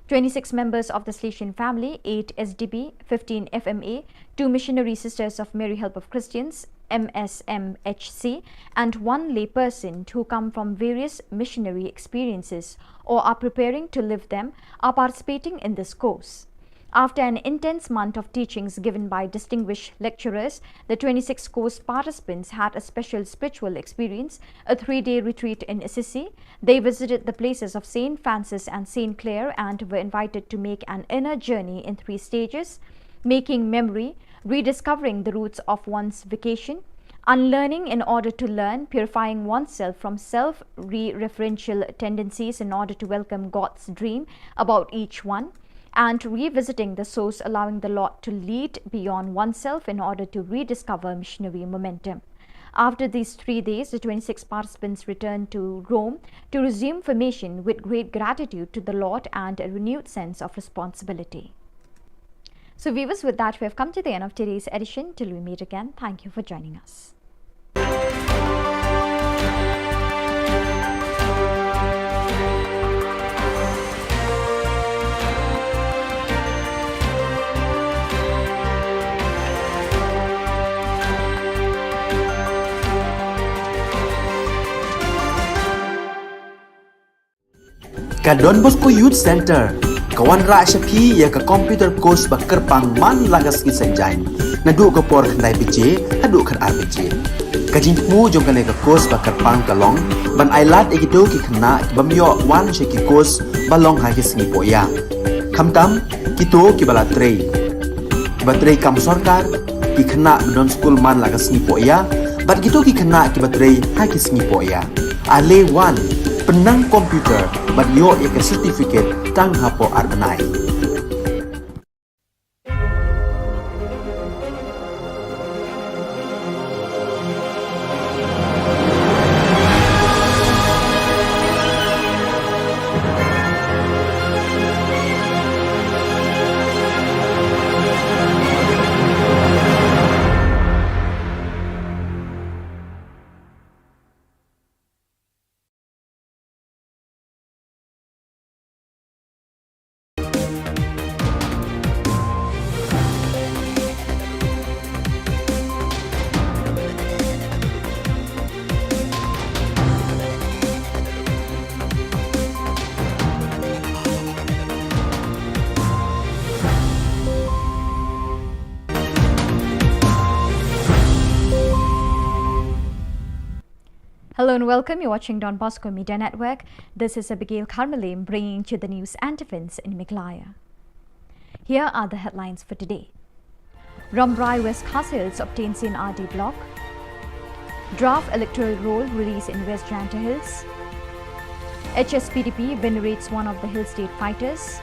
26 members of the Salesian family, 8 SDB, 15 FMA, 2 Missionary Sisters of Mary Help of Christians, MSMHC, and 1 layperson who come from various missionary experiences or are preparing to live them are participating in this course. After an intense month of teachings given by distinguished lecturers, the 26 course participants had a special spiritual experience, a 3-day retreat in Assisi. They visited the places of St. Francis and St. Clare and were invited to make an inner journey in 3 stages: making memory, rediscovering the roots of one's vocation, unlearning in order to learn, purifying oneself from self-referential tendencies in order to welcome God's dream about each one, and revisiting the source, allowing the Lord to lead beyond oneself in order to rediscover missionary momentum. After these 3 days, the 26 participants returned to Rome to resume formation with great gratitude to the Lord and a renewed sense of responsibility. So viewers, with that, we have come to the end of today's edition. Till we meet again, thank you for joining us. Ka Don Bosco Youth Center, kawan ra syapi ya ka computer course bakar pang man lagas ki sanjain. Nadu ka por khandai PJ, hadu khan RPG. Kajing mu jong kane ka course bakar pang kalong, ban ailat egito ki khna bamyo wan she ki course balong ha ki singi poya. Khamtam kito ki bala trei. Batrei kam sarkar ki khna don school man lagas singi poya, bat kito ki khna ki batrei ha ki singi poya. Ale wan penang komputer bat yo ya certificate tang hapo arnai. Hello and welcome. You're watching Don Bosco Media Network. This is Abigail Carmelim bringing to the news and events in Meghalaya. Here are the headlines for today. Rambrai West Khas obtains CNRD block. Draft electoral roll release in West Janta Hills. HSPDP venerates one of the Hill State fighters.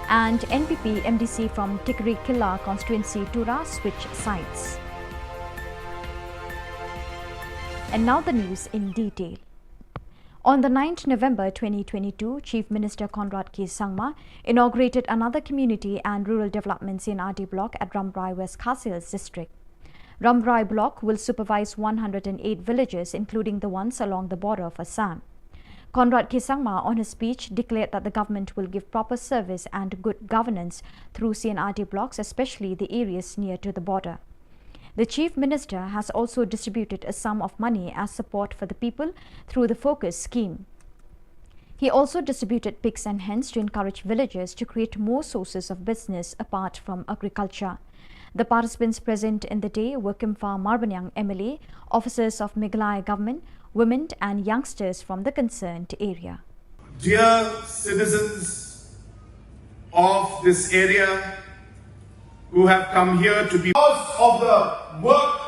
And NPP MDC from Tikri Killa constituency Tura switch sides. And now the news in detail. On the 9th November 2022, Chief Minister Conrad K. Sangma inaugurated another community and rural development CNRD block at Rambrai West Khas district. Rambrai block will supervise 108 villages, including the ones along the border of Assam. Conrad K. Sangma, on his speech, declared that the government will give proper service and good governance through CNRD blocks, especially the areas near to the border. The Chief Minister has also distributed a sum of money as support for the people through the Focus scheme. He also distributed pigs and hens to encourage villagers to create more sources of business apart from agriculture. The participants present in the day were Kimfa Marbanyang MLA, officers of Meghalaya government, women and youngsters from the concerned area. Dear citizens of this area who have come here to be because of the work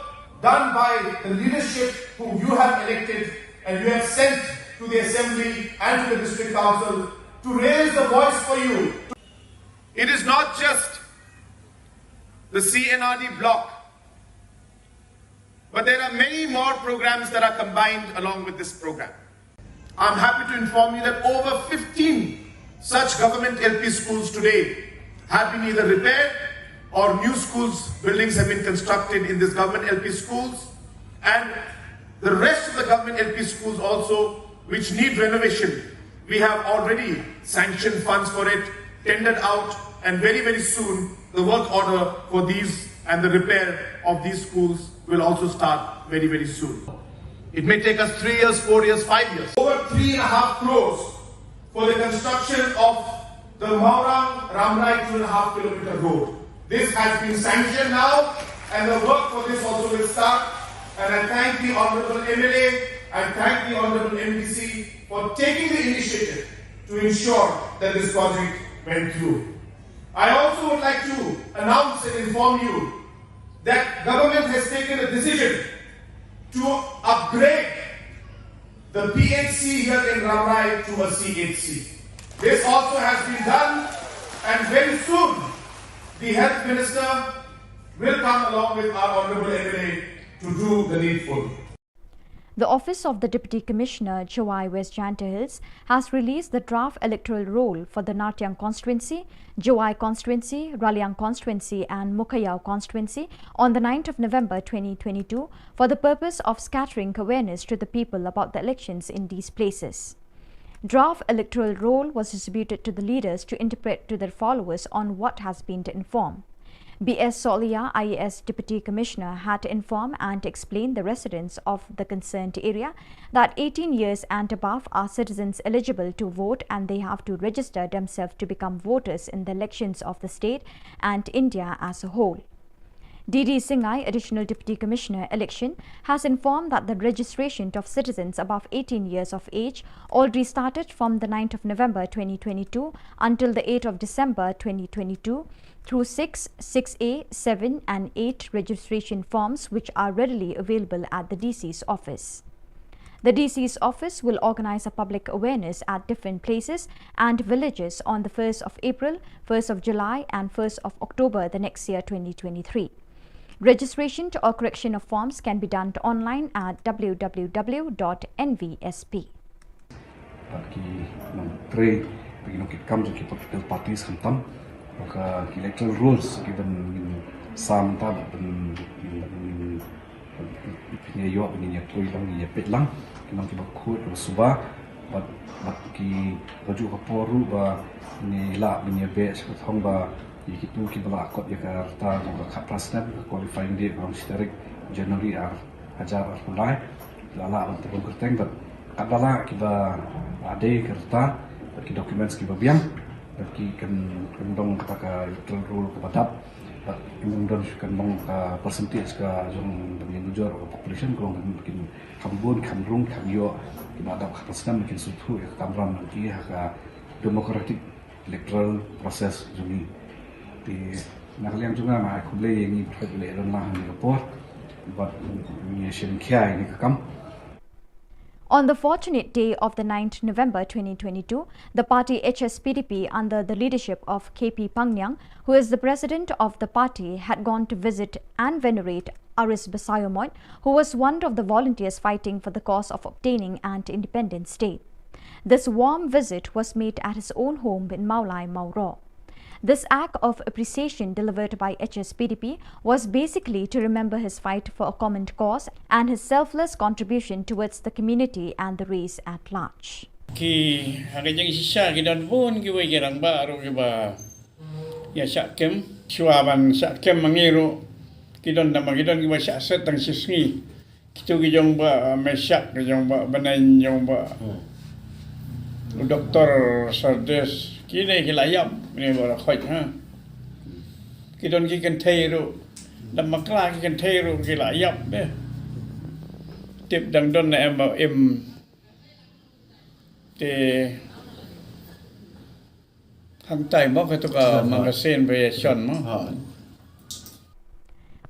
done by the leadership who you have elected and you have sent to the Assembly and to the District Council to raise the voice for you. It is not just the CNRD block. But there are many more programs that are combined along with this program. I'm happy to inform you that over 15 such government LP schools today have been either repaired or new schools, buildings have been constructed in these government LP schools, and the rest of the government LP schools also which need renovation. We have already sanctioned funds for it, tendered out, and very, very soon the work order for these and the repair of these schools will also start very, very soon. It may take us 3 years, 4 years, 5 years. Over 3.5 crores for the construction of the Maurang Ramrai 2.5 kilometer road. This has been sanctioned now, and the work for this also will start. And I thank the Honourable MLA, I thank the Honourable MDC for taking the initiative to ensure that this project went through. I also would like to announce and inform you that government has taken a decision to upgrade the PHC here in Ramrai to a CHC. This also has been done, and very soon the Health Minister will come along with our Honourable MLA to do the needful. The Office of the Deputy Commissioner, Jawai West Janta Hills, has released the draft electoral roll for the Nartiang constituency, Jawai constituency, Raliang constituency and Mukayao constituency on the 9th of November 2022 for the purpose of scattering awareness to the people about the elections in these places. Draft electoral roll was distributed to the leaders to interpret to their followers on what has been informed. B.S. Solia, IAS Deputy Commissioner, had to inform and explain the residents of the concerned area that 18 years and above are citizens eligible to vote, and they have to register themselves to become voters in the elections of the state and India as a whole. D.D. Singhai, Additional Deputy Commissioner, Election, has informed that the registration of citizens above 18 years of age already started from the 9th of November 2022 until the 8th of December 2022 through 6, 6A, 7 and 8 registration forms which are readily available at the DC's office. The DC's office will organize a public awareness at different places and villages on the 1st of April, 1st of July and 1st of October the next year 2023. Registration or correction of forms can be done online at www.nvsp. Political parties electoral rules given some qualifying date from historic January hajar mulai lala untuk kerteng but kadala kiba ade kerta bagi documents kiba biang bagi kendong kata electoral rule kepadap but kemudian kendong percentage ka jong dengan jujur population kalau mungkin kambun kamrung kamyo kiba ada kapasitas mungkin suatu kamram nanti haka democratic electoral process joni di nakalian juga mah aku beli yang ini boleh lah di report buat nation kia ini kekam. On the fortunate day of the 9th November 2022, the party HSPDP under the leadership of KP Pangyang, who is the president of the party, had gone to visit and venerate Aris Basayomoy, who was one of the volunteers fighting for the cause of obtaining an independent state. This warm visit was made at his own home in Maulai, Mauro. This act of appreciation delivered by HSPDP was basically to remember his fight for a common cause and his selfless contribution towards the community and the race at large. Ki hagajang sisa kidan pun kiwai kirang ba aro kiba ya sakem suaban sakem mangiru kidan nama kidan kiba saset tang sisngi kitu kijong ba mesak kijong ba banan jong ba Dr. Sardes kini kilayam ni bara khoi ha kidon ki kan theiru lam makla ki kan theiru kilayam be tip dang don na em te hang tai mo ka to ka magasin be shon mo.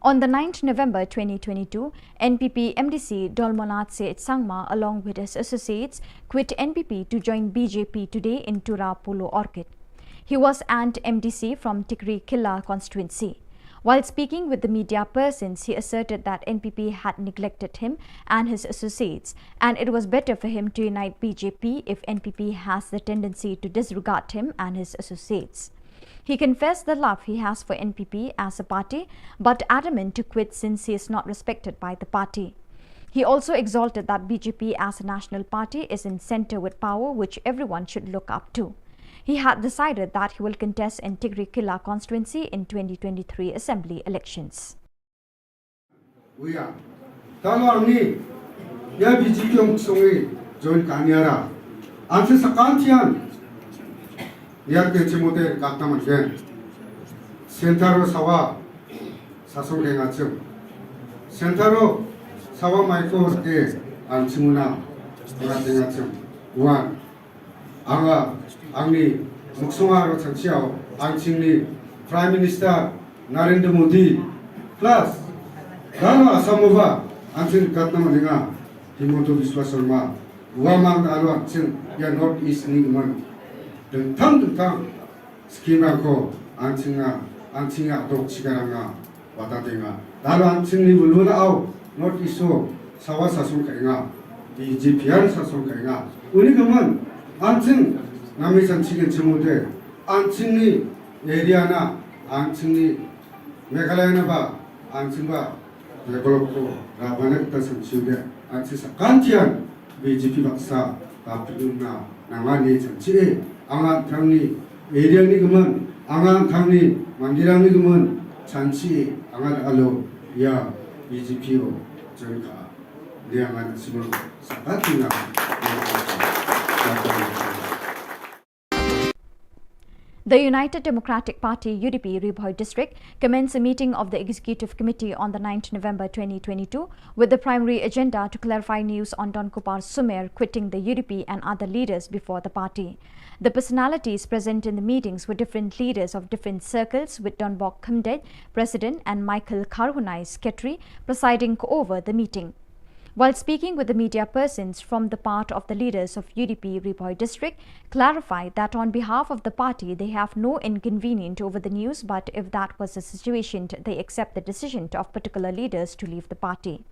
On the 9th November 2022, NPP MDC Dolmonat Seth Sangma along with his associates quit NPP to join BJP today in Tura Polo Orchid. He was an MDC from Tikri Killa constituency. While speaking with the media persons, he asserted that NPP had neglected him and his associates, and it was better for him to unite BJP if NPP has the tendency to disregard him and his associates. He confessed the love he has for NPP as a party, but adamant to quit since he is not respected by the party. He also exalted that BJP as a national party is in centre with power, which everyone should look up to. He had decided that he will contest in Tigri Killa constituency in 2023 assembly elections. We are. Talor ni, ya BJP yung sungi join kanyara. Anse sa kantian, ya ke cimote kataman gen. Sentaro sawa, sasong ngacem. Sentaro sawa maiko ke ansimuna, ngacem. One, anga angni muksungaro chanchiao angchingni Prime Minister Narendra Modi plus dano asamova angching katnama ninga Himonto Biswa Sharma uamang alo angching ya North East ni man dentang skema ko angchinga dok chigaranga watadenga dano angchingni buluna au North East so sawa sasun kainga BJP sasun kainga uni gaman angching 남이 전치긴 지모데 안칭리 에리아나 안칭리 메갈라야나바 안칭바 데벨롭도 라바넥다 전치우데 안치사 간티안 BJP 박사 바피dun나 나만이 전치에 앙안 당리 에리아니 그만 앙안 당리 만디랑니 그만 잔치 앙안 알로 야 BJP로 저희가 내양한 지금 사가티나 The United Democratic Party UDP Ribhoi district commenced a meeting of the Executive Committee on the 9th November 2022 with the primary agenda to clarify news on Don Kupar Sumer quitting the UDP and other leaders before the party. The personalities present in the meetings were different leaders of different circles, with Don Bok Khumdet, President, and Michael Karhunai, Secretary, presiding over the meeting. While speaking with the media persons from the part of the leaders of UDP Ribhoi district, clarified that on behalf of the party they have no inconvenience over the news, but if that was the situation, they accept the decision of particular leaders to leave the party.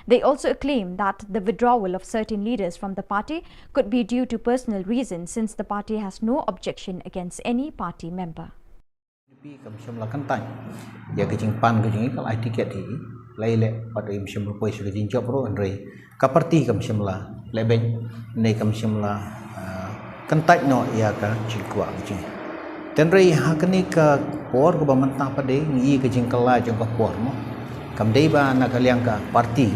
They also claim that the withdrawal of certain leaders from the party could be due to personal reasons, since the party has no objection against any party member. Laile pada imsyam rupoi sudah jinjok bro Andre kaparti kam syamla leben nei kam syamla kentai no ya ka jingkwa jing tenrei hakni ka por ko bamantah pade ngi ka jingkala jong ka por mo kam dei ba na kaliang ka parti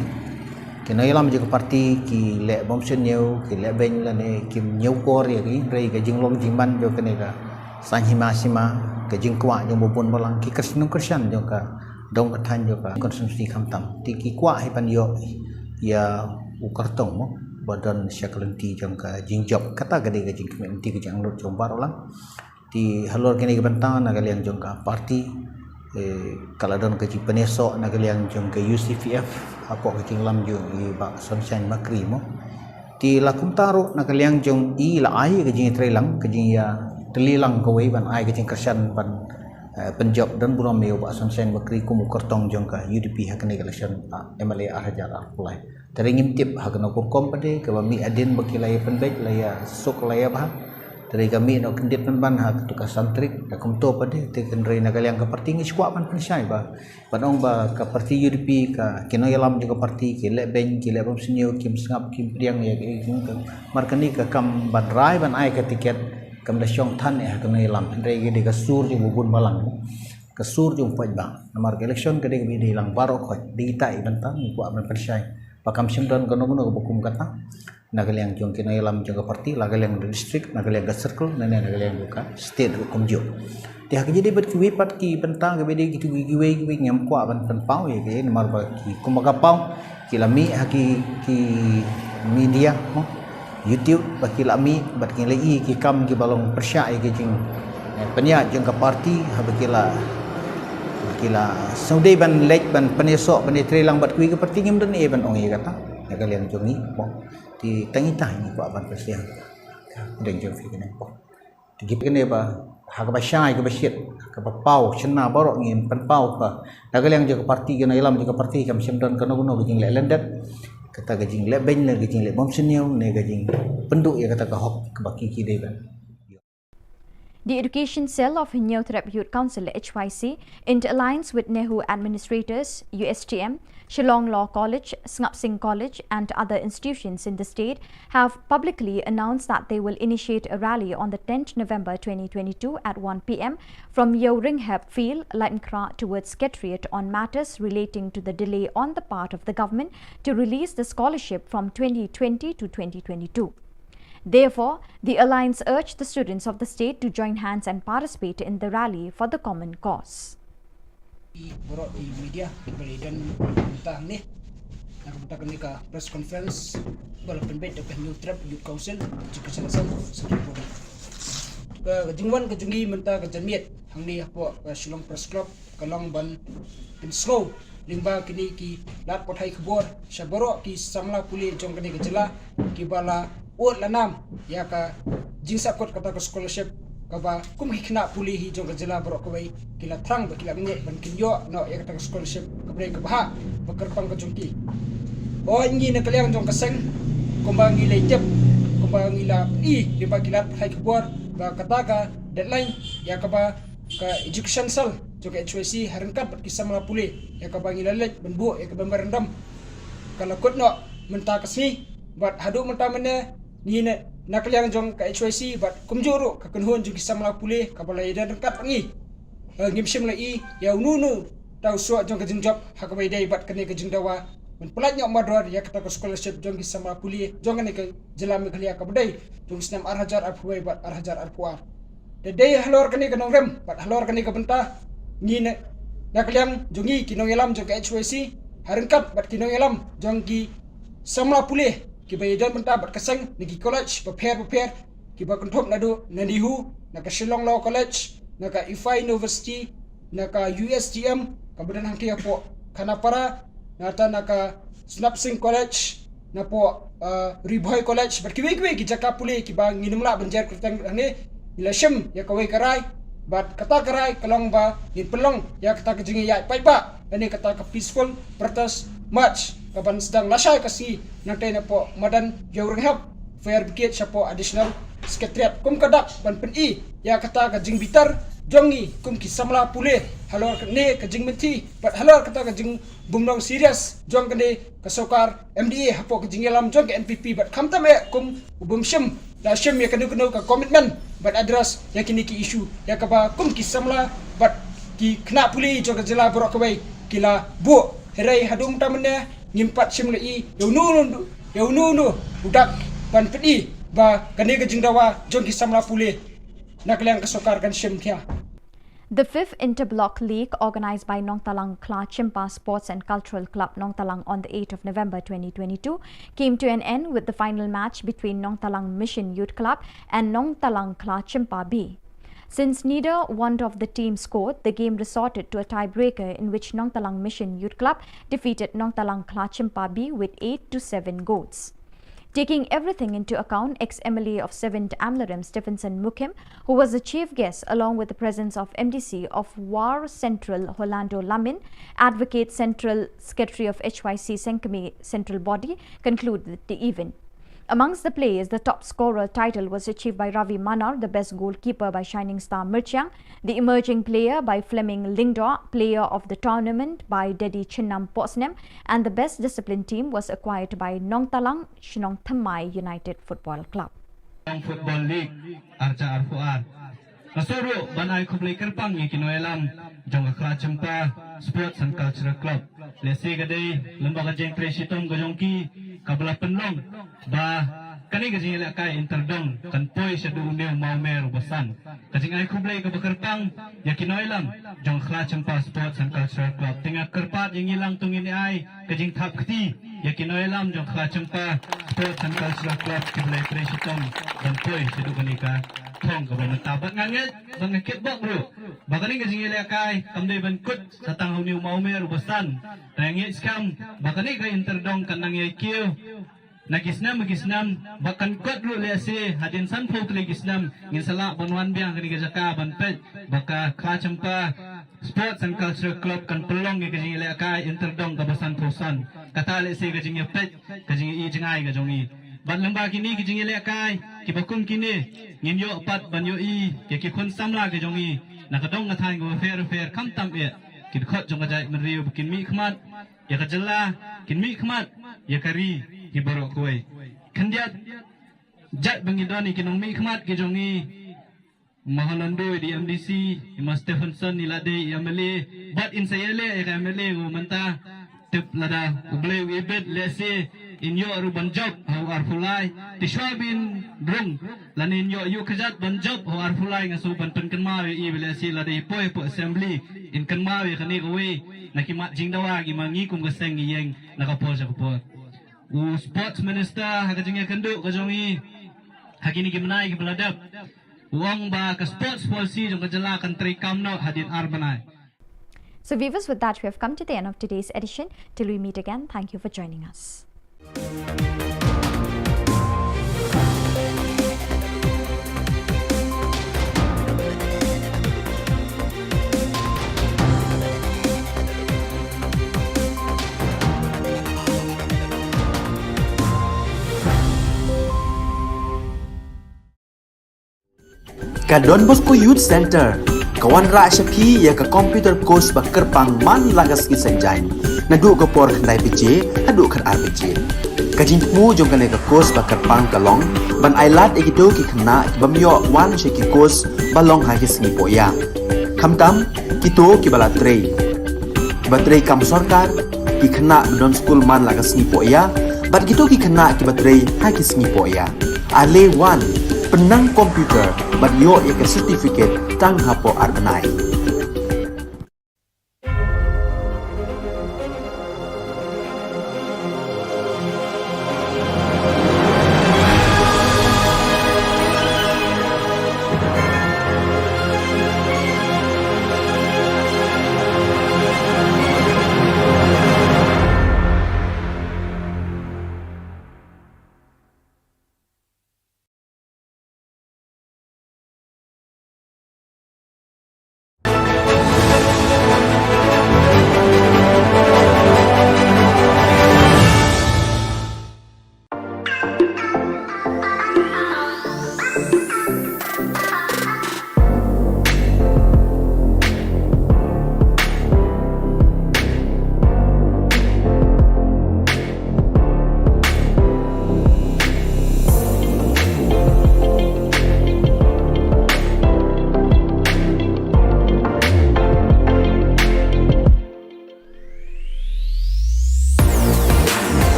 kinai lam je ka parti ki le bom seneu ki le ben la ne kim nyau kor ya ki rei ka jinglong jingman jo kene ka sanhima sima ka jingkwa jong bopon balang ki krisyan jong ka dong kathan jo ka konsumsi khamtam ti ki kwa hai pan yo ya ukartong mo badan syaklenti jong ka jingjop kata gade ka jingkmen ti ka jang lot jong barolang ti halor kene ka bantan na kaliang jong ka parti kaladon ka ji peneso na kaliang jong ka UCPF ako ka jinglam jo i ba sunshine makri mo ti lakum taro na kaliang jong i la ai ka jing trelang ka jing ya telilang ka wei ban ai ka jing kersan ban Punjab dan buram meo ba sunshine bakri ku mukartong jong ka UDP hakne election MLA arhajar arpulai teringim tip hakna ko kompade ka mi adin bakilai pendek laya sok laya bah dari kami no kendit ban hak tu ka santrik ka kumto pade te kendrei na kaliang ka parti ngi squad ban pensai ba panong ba ka parti UDP ka kino yalam juga parti ki le ben ki le bom sinyo kim sngap kim priang ya ka markani ka kam ban rai ban ai ka tiket kam da syong than ya kana ilam andre ge de kasur jung bubun balang kasur jung poj bang namar election ke de bi de lang baro khoj di tai bantang ku aman persai pakam simdan kono kono bukum kata nagaliang jung kina ilam jung parti lagaliang district nagaliang circle nane nagaliang buka state hukum jo ti hak jadi bet ki pat ki bantang ge de gitu giwe ngam ku aban pen pau ye ge namar ba ki kumaga pau ki lami haki ki media mo YouTube bagi lami bagi lagi ki kam ki balong persya ki jing penya jeng ka parti habakila saudai ban lek ban penesok ban trelang bat kui ke parti ngim dan ban ong ye kata ya kalian jongi po ti tangi tah ni ko aban persiang deng jong fi kene po ti kene ba hak syai ke besit ke pau cena borok ngin pen pau ka nagaliang juga parti ke ilam juga parti kam semdan kono kono gejing le lendet kata gejing le ben le gejing le bom senior ne gejing penduk ya kata ka hok ke baki ki dei ban. The Education Cell of New Trap Youth Council HYC, in alliance with Nehu Administrators, USTM, Shillong Law College, Ngap Singh College and other institutions in the state, have publicly announced that they will initiate a rally on the 10th November 2022 at 1 p.m. from Yoringhap Field, Lainkra towards Secretariat on matters relating to the delay on the part of the government to release the scholarship from 2020 to 2022. Therefore, the alliance urged the students of the state to join hands and participate in the rally for the common cause. Borok di media dan tentang ni nak buat kami ka press conference walaupun beda ke New Trap Youth Council juga selesai sekitar ke jingwan ke jungi mentah ke jamiat hang ni apa Shillong Press Club kalong ban in slow limba kini ki lat pot hai khubor saborok ki samla puli jong kini ke jela ki bala ot lanam ya ka jingsa kot kata ke scholarship kaba kum hikna puli hi jong jela borok ko bai kila thrang ba kila nge ban kinyo no ya kata ke scholarship kabre ke bah bakar pang ke jongki o ngi na kaliang jong kaseng kumbangi leitep kumbangi la i limba kila hai khubor ba kata ka deadline ya kaba ka education cell jong HYC harengkat bat kisamla puli ya kaba ngi lalet benbu ya kaba merendam kalau kot no menta kasni bat hadu menta mene ni nak liang jong ka HYC bat kumjuru ka kunhun jong kisamla puli ka balai dan rengkat ngi ngimsim lai ya nunu tau suak jong ka jingjop hakabai dai bat kene ka jingdawa men pelajnya mador ya kata ka scholarship jong kisamla puli jong ne ka jelam khalia ka badai jong snam arhajar arpuai bat arhajar arpuar de dai halor kene ka nongrem bat halor kene ka benta ni ne nak liang jongi kinong elam jong ka HYC harengkat bat kinong elam jong ki samla puli ki bayadan benta bat kasang nagi college prepare ki ba konthop nadu nanihu naka Shillong Law College naka IFI University naka USTM kemudian hangki apo Kanapara naka Ngap Singh College napo Riboy College bat kiwi ki jaka puli ki ba nginumla banjar kertang ne ilashim ya kawai karai bat kata karai kalong ba ngin pelong ya kata kejingi ya pai ba ini kata ka peaceful protest march kapan sedang lasai kasi nanti napo madan Yoringhap fair brigade siapo additional secretariat kum kadak ban peni ya kata ka jing bitar jongi kum kisamla pule halor ne ka jing menti bat halor kata ka jing bumnong serious jong kene ka sokar MDA hapo ka jing alam jong ka NPP bat kamtam e kum bumshim da shim ya kanu ka commitment bat address ya kini ki issue ya ka ba kum kisamla bat ki kena puli jong ka jela borok kawai kila bu herai hadum tamne ngimpat simlei yaunu udak ban pedi ba kane ke jingdawa jong kisamla pule nakliang kesokar kan sim kya. The 5th Interblock League, organised by Nong Talang Kla Chimpa Sports and Cultural Club Nong Talang on the 8th of November 2022, came to an end with the final match between Nong Talang Mission Youth Club and Nong Talang Kla Chimpa B. Since neither one of the teams scored, the game resorted to a tiebreaker in which Nong Talang Mission Youth Club defeated Nong Talang Kla Chimpa B with 8-7 goals. Taking everything into account, ex-MLA of 7th Amlaram Stephenson Mukim, who was the chief guest along with the presence of MDC of War Central Rolando Lamin, Advocate Central Secretary of HYC Senkame Central Body, concluded the event. Amongst the players, the top scorer title was achieved by Ravi Manar, the best goalkeeper by Shining Star Mirchang, the emerging player by Fleming Lingdor, player of the tournament by Dedi Chinnam Posnem, and the best discipline team was acquired by Nong Talang Shinong Thamai United Football Club. Football League Arca Arfuar Nasoro Banai Kublai Kerpang Kinoelam Jong Kra Chimpa Sports and Cultural Club Lesi Gadai Lembaga Jeng Presitom Gojongki Kabla Penlong Ba Kani Gajing Ilakai Interdong Kanpoi Shadu Uneu Maumer Basan Gajing Ai Kublai Kabakerpang Yakinoelam Jong Kra Chimpa Sports and Cultural Club Tinggal Kerpat yang hilang tungin ai Gajing Thap Keti Yakinoelam Jong Kra Chimpa Sports and Cultural Club Kiblai Presitom Kanpoi Shadu Kanika Thong Kabla Tabat Nganget Bang Kitbok Bro Bakani Gajing Ilakai Kamdai Bankut Satang Uneu Maumer Basan Tangit Skam Bakani Ka Interdong Kanang Yakio Nagisnam bahkan kot ru le se hadin san phok le gisnam ngin sala banwan biang kani ga jaka ban pet baka kha champa sports and culture club kan pelong ke jing le ka interdong ka basan thosan kata le se ga jing pet ka jing I jingai ga jongi ban lamba kini ke jing le kai ki bakum kini ngin yo pat ban yo I ke ki khun samla ga jongi nakadong ga thai go fair kam tam e ki khot jong ga jai man riu kin mi khmat ya ka jalla kin mi khmat ya kari ki borok kuai kandiat jat bangidani kinong mi khmat ke jongi Mahalandu di MDC Mas Stephenson ni lade MLA but in sayale MLA go manta tip lada uble ibet lese in yo ru banjob how ar fulai tishwabin drung lanin yo kajat banjob how ar fulai ngasu banten kanmawe I lese lade po assembly in kanmawe kani go we nakimat jingdawa gi mangi kum gaseng yeng nakapo sa kapo u sports minister hakajinga kandu kajongi hakini gimnai gi beladap uang ba ka sports policy jong kajala country kamno hadin arbanai. So viewers, with that we have come to the end of today's edition. Till we meet again, thank you for joining us. Ka Don Bosco Youth Center kawan ra shapi ya ka computer course ba kerpang man lagas ki sanjain nadu ka por khandai pije adu khan ar pije ka jingmu jong ka ka course ba kerpang kalong ban ailat egido ki khna bamyo wan she ki course balong ha ki sngi poya khamtam kito ki bala trei ba trei kam sarkar ki khna don school man lagas sngi poya bat kito ki khna ki ba trei ha ki sngi poya ale wan penang komputer bat yo ya ke certificate tang hapo arbanai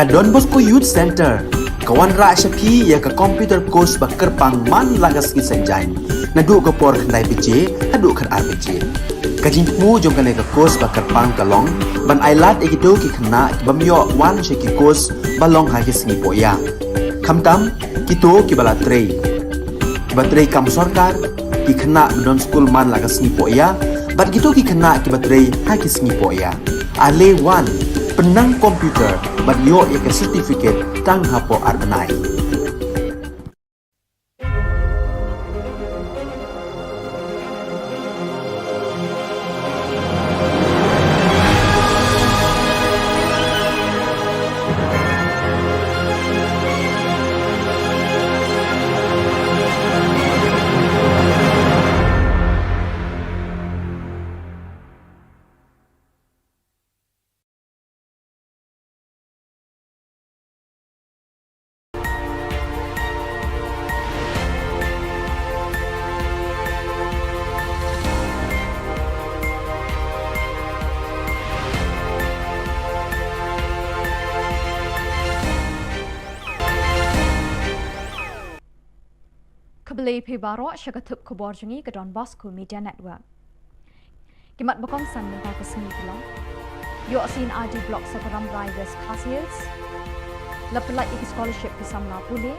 Ka Don Bosco Youth Center, kawan ra syapi ya ka computer course ba kerpang man lagas ki senjain. Nadu ka por khandai PJ, hadu kan RPG. Kajing mu jom kan ka course ba kerpang kalong, ban ailat ikido ki khna ki bamyo wan syaki course balong ha ki sngi poya. Khamtam kito ki bala trei. Ba trei kam sarkar ki khna don school man lagas sngi poya, bat kito ki khna ki batrei ha ki sngi poya. Ale wan penang komputer bat yo ya ke certificate tang hapo arbenai. Kebeli pibaro syakatup Khubor Jungi ke Don Bosco Media Network. Kimat bakong san minta ke seni Shillong. Yo sin RD Block Sakaram Rai West Hills. Lepelat iki scholarship ke Samla Pule.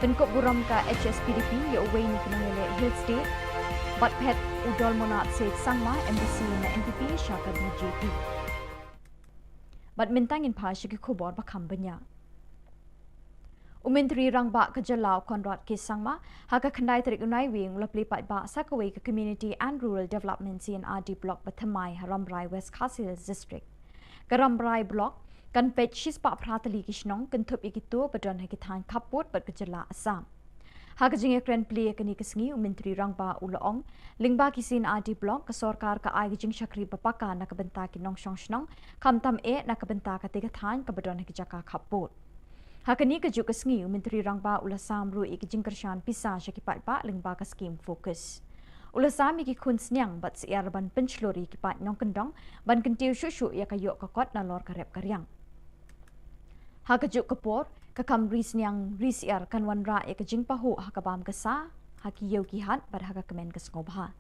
Penkop buram ke HSPDP yo away ni kenangele Hill State. Bat pet udol monat Said Sangma MBC na NPP syaka BJP. Bat mintangin pa syaki Khubor bakam banyak. Menteri Rangba Ka Jylla Konrad Kisangma haka khandai tarik unai wing lapli pat ba sakaway ke Community and Rural Development CNRD Block Bathamai Haramrai West Hills District. Karamrai Block kan pet shispa pratali kishnong kentup ikito badon hakitan kaput bat Ka Jylla Assam. Haka jinge kren pli kani kesngi Menteri Rangba Ulaong lingba ki CNRD Block ke sorkar ka ai jing syakri bapaka na kabenta ki nong shnong kamtam na kabenta ka tigatan ka badon hakijaka kaput. Hakani kejuk kesngi Menteri Rangba Ulasam ru ikijing kershan pisah syakipat ba lengba ke skim fokus. Ulasam iki kun snyang bat siar ban penchlori kipat nyong kendong ban kentiu syusyu ya kayok kakot nalor karep karyang. Hakejuk kepor kakam ri snyang ri siar kan wanra ya kejing pahu hakabam kesa haki yogi hat bar haka kemen kesngobha.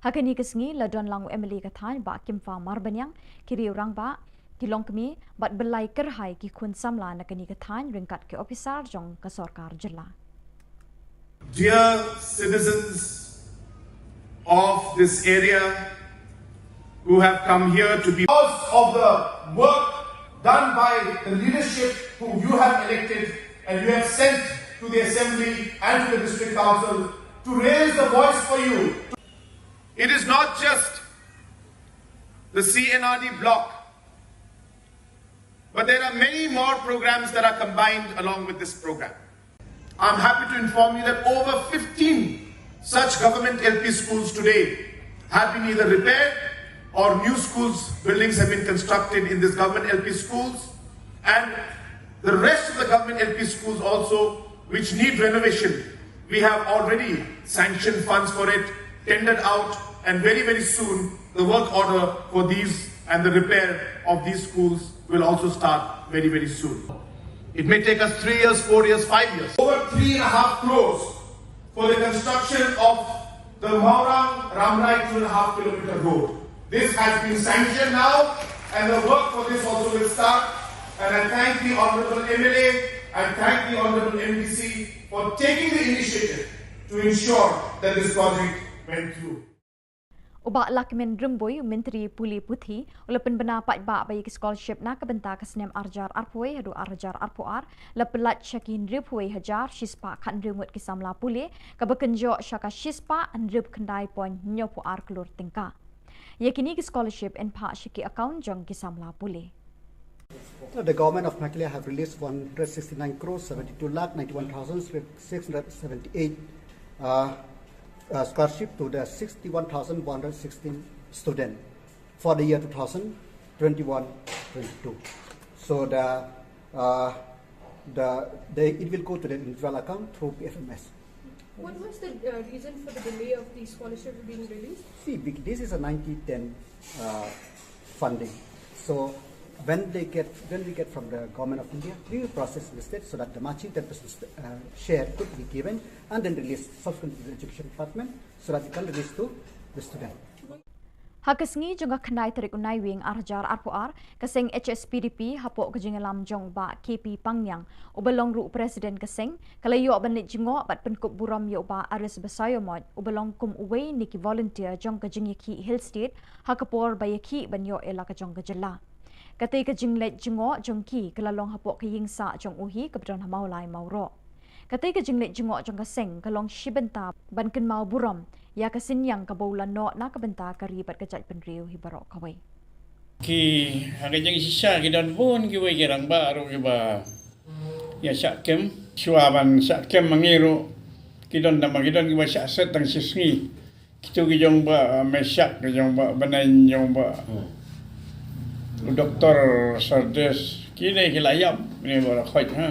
Hakani kesngi ladon langu Emily kathan ba kimfa marbanyang kiri Rangba Kilong kami bat belai kerhai ki kun samla na kani kathan ringkat ke officer jong ka Sarkar Jylla. Dear citizens of this area who have come here to be because of the work done by the leadership whom you have elected and you have sent to the Assembly and to the District Council to raise the voice for you. It is not just the CNRD block, but there are many more programs that are combined along with this program. I'm happy to inform you that over 15 such government LP schools today have been either repaired or new schools, buildings have been constructed in this government LP schools, and the rest of the government LP schools also which need renovation. We have already sanctioned funds for it, tendered out, and very soon the work order for these and the repair of these schools will also start very soon. It may take us 3 years, 4 years, 5 years. Over 3.5 crores for the construction of the Maurang Ramrai 2.5 kilometer road. This has been sanctioned now and the work for this also will start. And I thank the Honourable MLA, I thank the Honourable MPC for taking the initiative to ensure that this project went through. Ubak lakimen remboy Menteri Puli Puthi ulapan bena pat ba bayi scholarship na kabenta kasnem arjar arpoi hadu arjar arpoar lapelat syakin ripoi hajar shispa kan remut kisamla puli kabakenjo syaka shispa andrip kendai pon nyopo ar kelur tingka. Yakini scholarship en pa syaki account jong kisamla puli. The government of Makilia have released 169 crores 72 lakh 91,678 scholarship to the 61,116 students for the year 2021-22. So it will go to the individual account through PFMS. What was the reason for the delay of the scholarships being released? See, this is a 90-10 funding. So when we get from the government of India, we will process listed so that the matching 10% share could be given and then released subsequently to the education department so that it can release to the student. Hakasngi juga kendai tarik unai wing arjar RPR kaseng HSPDP hapok kejingalam jong ba KP Pangyang ubelong ru presiden kaseng kalayo banit jingok bat penkup buram yo ba aris besayo mod ubelong kum uwei niki volunteer jong kejingiki Hill State hakapor bayaki banyo ela kajong kejela kate kejinglet jingok jongki kalalong hapok kayingsa jong uhi kabdon hamaulai mauro kate kejinglet jingok jong kaseng kalong shibenta banken mau buram ya kasinyang kabaulan no na kabenta karibat kajat penriu hibarok kawai ki hagajang sisa kidan pun kiwai kirang ba aro kiba ya sakem suaban sakem mangiru kidon nama kidon kiba saset tang sisngi kitu kijong ba mesak kijong ba banan jong ba doktor sardes kini kilayap ni bara khoj ha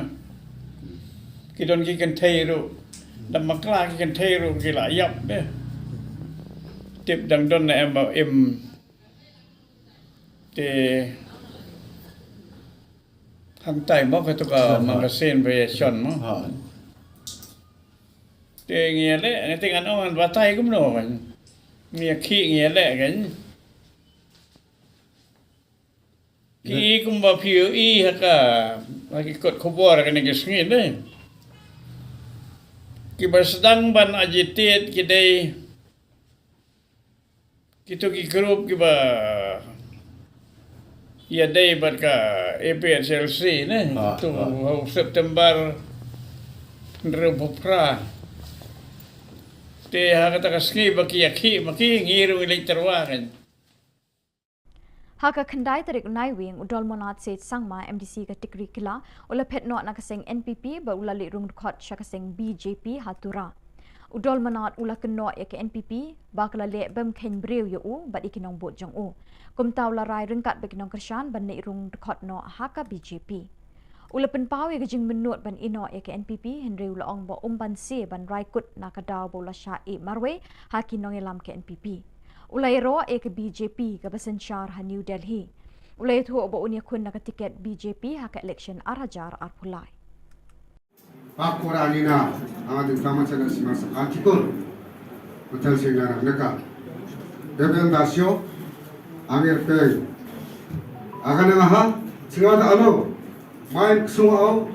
kidon ki kan thairu damakla ki kan thairu kilayap de tip dang don na em te hantai mo ka to ka magasin variation mo te ngia le te ngan on batai kum no kan mia khi ngia le kan ki kum ba phiu i ha ka ki kot khubor ka ni gesngi le ki basdang ban agitate ki dei kita ki grup ki ba ya day bat ka APSLC ne tu September rebupra te ha kata kaski ba ki yakhi maki ngiru elektrowakan haka kendai tarik unai wing udol monat set sangma MDC ka tikri kila ula pet no na kaseng NPP ba ula li rung khot sha kaseng BJP hatura udol manat ula keno ya ke NPP bakla le bem khen breu yo u bat ikinong bot jong u kum taw la rai ringkat bekinong kershan ban nei rung khot no haka BJP ula pen paw ya jing menut ban ino ya ke NPP henry ula ong bo ban se ban rai kut na ka daw bo la sha e marwe hakinong elam ke NPP ula ro ya ke BJP ka basen shar ha New Delhi ula thu bo unya kun na ka tiket BJP haka election arhajar arpulai Pakuranina ang tama sa nasimas antikor hotel singarang naka representasiyo ang erpeng akan nga ha singada ano main sungao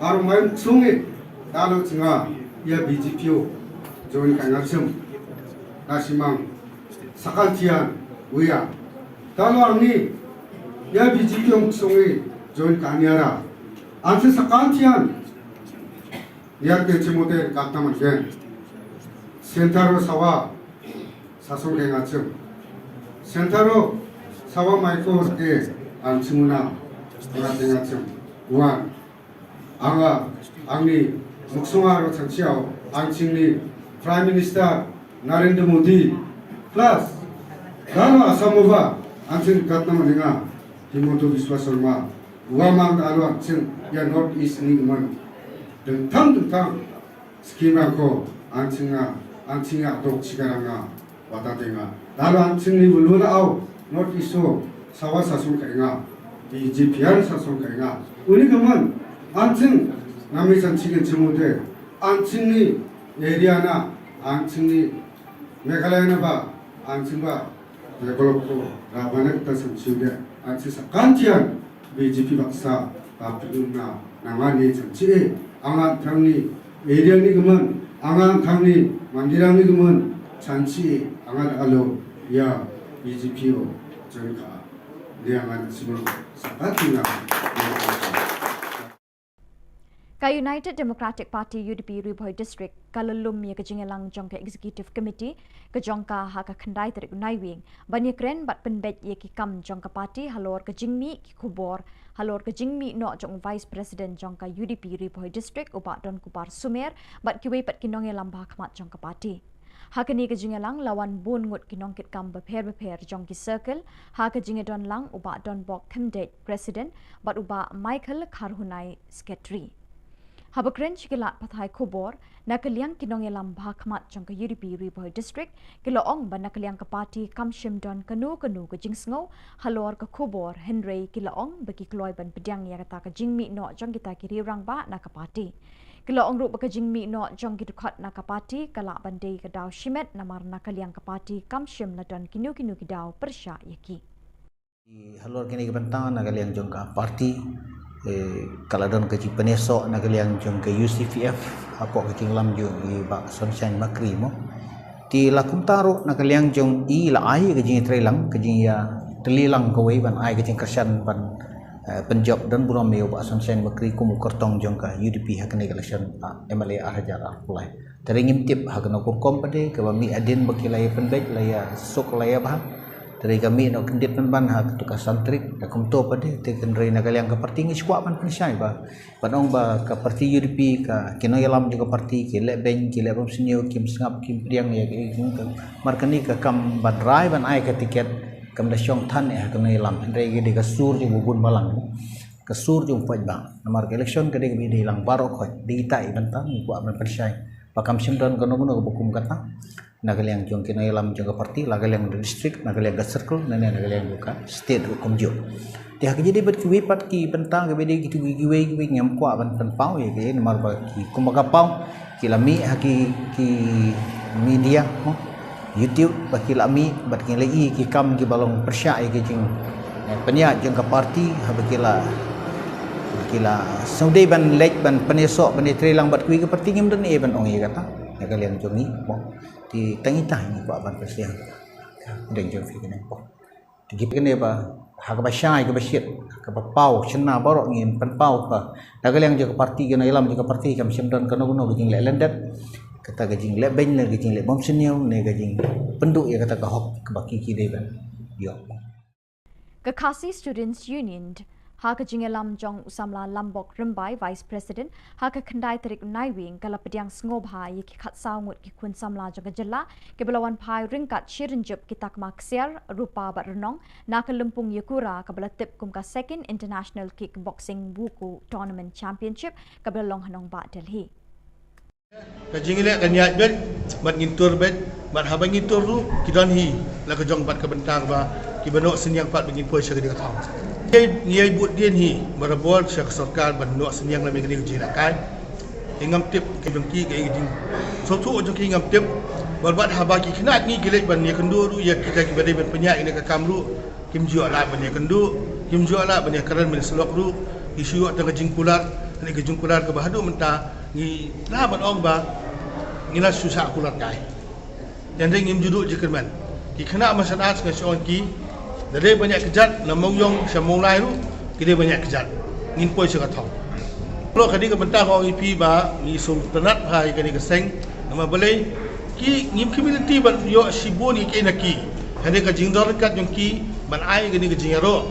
aro main sungit talo singa ya BGPO join kangarsum nasimang sakaltian uya talo angni ya BGPO sungi join kanyara anse sakaltian Niat ke cimote kata macam sentaro sawa sasong kengacem sentaro sawa maiko ke ancimuna orang kengacem uan anga angni muksungaro chanchiao ancingni Prime Minister Narendra Modi plus dano asamova ancing kata maninga Himonto Biswa Sharma uamang dalo ancing ya North East ni uman tentang skema ko ancinga dok sigaranga watatenga lalu ancingni buluna au not iso sawa sasun kainga BJP sasun kainga uni kaman ancing nami sanchigen chemude ancingni area na ancingni Meghalaya na ba ancingba develop ko rabanak ta sanchiude ancing sakantian BJP baksa tapiluna nangani sanchi angan thangni area ni guman angan thangni mandirang ni guman chanchi angan alo ya BJPO jengka liangan simul sakatina ka United Democratic Party UDP Ribhoi District kalalum ya kejingelang jong ka Executive Committee ka jongka ha ka khandai tarik unai wing banya kren bat penbet ye ki kam jong ka party halor ka jingmi ki khubor halor ka jingmi no jong Vice President jong ka UDP Ribhoi District uba don kupar sumer bat kiwei pat kinong elam ba khmat jong ka party ha ka ni ka jingelang lawan bun ngut kinong kit kam beper jong ki circle ha ka jingedon lang uba don bok candidate president bat uba Michael Kharhunai secretary Habakren Chikilat Pathai Khubor Na Ka Jylla Kinong Yalam Bhakmat Jong Ka UDP Riboy District Kiloong Ban Na Ka Jylla Ka Party Kamshim Don Kanu Kanu Ka Jingsngo Halor Ka Khubor Henry Kiloong Bagi Kloy Ban Pedang Ya Kata Ka Jingmi No Jong Kita Kiri Rang Ba Na Ka Party Kiloong Rup Ka Jingmi No Jong Kitukhat Na Ka Party Kalak Bandai Ka Daw Shimet Namar Na Ka Jylla Ka Party Kamshim Na Don Kinu Kinu Ki Daw Persya Yaki Halor kini kebentangan na kaliang jong ka parti kaladon ke penesok na kaliang jong ke UCFF apok ke lam jong i bak sunshine makri mo ti lakum taru na kaliang jong i la ai ke jing trelang ke jing ya telilang ke wei ban ai ke jing kersan ban penjob dan buram yo bak sunshine makri kum kertong jong ka UDP hakne election MLA Hajar Arpulai teringim tip hakno kom pade ke bami adin bakilai penbek laya sok laya bah dari kami nak kendit ban hak tukar santrik dak kumto pade te kendrai na kaliang ka parti ngi squad ban pensai ba panong ba ka parti UDP ka kino yalam juga parti ke le ben ke le bom senio kim sngap kim priang ya ke markani ka kam ban rai ban ai ka tiket kam da syong than ya kino yalam kendrai ge ka sur ju bubun balang ka sur ju poj ba namar election ka de bi di lang baro khoj di tai ban tam ku ban pensai pakam simdan kono kono bukum kata nagaliang jong kino yalam jong parti nagaliang district nagaliang circle nane nagaliang buka state hukum jo dia jadi berkiwi pat ki pentang ke bedi gitu giwe ngam kwa ban pau ya ke nomor ba ki kumaga pau ki lami haki ki media mo YouTube ba ki lami bat ki lagi ki kam ki balong persya ya ke jing penya jong parti ha kila saudai ban lek ban penesok ban trelang bat kui ke parti ngim dan ban ong ya kata nagaliang jong ni mo di tengitah ni buat ban persiang dan jom fikir ni po tigi kene ba hak ba syai ke basyit ke pau cena borok ngin pen pau ka nagaliang jong parti gena ilam jong parti kam simdan kono kono gejing lek lendat kata gejing lek ben le gejing lek bom senio ne gejing penduk ya kata ka hok ke baki ki dei ban yo Ka Khasi Students Union Haka Jingelam Jong Usamla Lambok Rimbai Vice President Haka Kandai Terik Naiwing Kala Pediang Sngoba Yiki Khat Saungut Ki Kun Samla Jong Ka Jylla Ke Belawan Pai Ringkat Shirinjup Kitak Maksiar Rupa Bat Renong Naka Lumpung Yakura Ka Bela Tip Kum Ka Second International Kickboxing Wuku Tournament Championship Ka Bela Long Hanong Ba Delhi Ka jingile ka niat bet mat ngintur bet mat habang ngintur tu kidon hi la ka jong bat ka bentang ba ki banok senyang pat bengin poi syaka dia thong ngiai but dien hi marabol syaka sarkar ban nok senyang la mengni jira kai ingam tip ke jongki ke jing so tu jongki ingam tip balbat habaki khnat ngi gilek ban ni kendu ru ya kita ki badai ban penyak ni ka kamru kim ju ala ban ni kendu kim ju ala ban ni karan men selok ru isu tengah jingkular ni ke jingkular ke bahadu mentah ni la ban ong ba ni la susah kular kai yang ngim juduk jekerman ki kena masyarakat ke seon ki dari banyak kejat namong yong samong lai ru ki banyak kejat ngin poi se ka thong lo kadi ke bentang ong ip ba ni sultanat hai kani ke seng nama balai ki ngim community ban yo siboni ke naki hande ka jingdor kat yong ki ban ai kani ke jingaro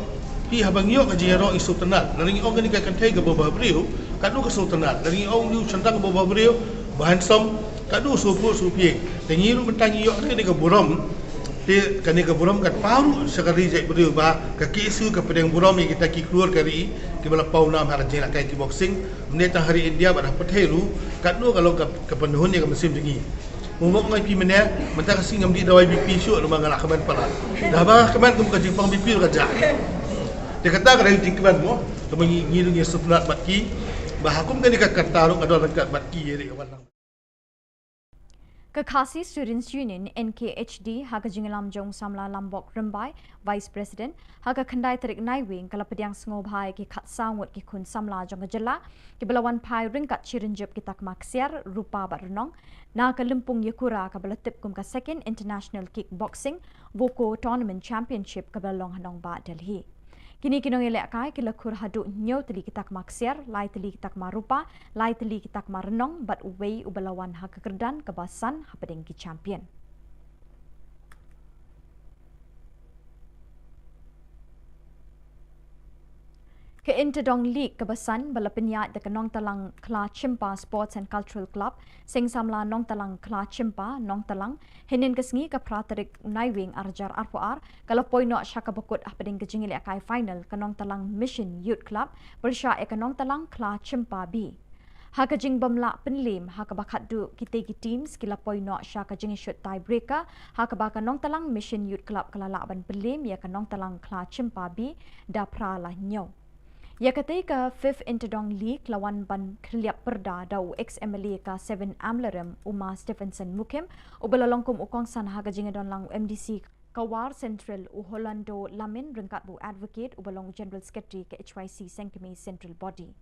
pi habang yo ka jingaro i sultanat laring ong kani ka kantai ke bawah beriu kadu ke sultanat laring ong liu centang ke bawah beriu bahan som kadu supu supie tengiru bentang yo kani ke burom ti kani ke burom kat paru sekali jek beriu ba ka kisu ke pedang burom yang kita ki keluar kari ki bala pau nam har jela kai ki boxing meneta hari India bar pathelu kadu kalau ke penuhun yang musim dingi umok ngai pi mena mentang singam di dawai BP syuk lu mangala kaman pala dah ba kaman kum ka jingpang BP ka ja dia kata ka jingkaman mo to ngiru ngi sutnat batki ba hakum kani ka kartaruk adon kat batki ye walang Ka Khasi Students Union NKHD Haka Jingelam Jong Samla Lambok Rimbai Vice President Haka Kandai Terik Naiwing Kala Pediang Sngobai Ki Khat Saungut Ki Kun Samla Jong Ka Jylla Ki Belawan Pai Ringkat Shirinjup Kitak Maksiar Rupa Bat Renong Na Ka Lumpung Yakura Ka Bela Tip Kum Ka Second International Kickboxing Wuku Tournament Championship Ka Bela Long Hanong Ba Delhi Kini kinong ilek kai kila kur haduk nyo teli kitak maksiar, lai teli kitak marupa, lai teli kitak marenong, bat uwei ubalawan hak kekerdan kebasan hapadeng ki champion. Ke Interdong League kebasan bala penyat de Nong Talang Kla Chimpa Sports and Cultural Club sing samla Nong Talang Kla Chimpa Nong Talang hinin kesngi ke praterik Naiwing Arjar Arpoar kalau poino syaka bekut apading kejingil akai final ke Nong Talang Mission Youth Club bersya ke Nong Talang Kla Chimpa B. Haka jing bamla penlim haka bakat du kita team skila poino syaka jing shoot tie breaker haka baka nong talang mission youth club kelala ban penlim ya kanong talang kla cimpabi da prala nyo. Ya ketika Fifth Interdong League lawan ban Kliap Perda dau ex-MLA ka 7 Amlerem Uma Stephenson Mukim ubalalongkum ukong san haga jingadon lang MDC Kawar Central u Holando Lamin rengkat bu advocate ubalong General Secretary ke HYC Sengkemi Central Body.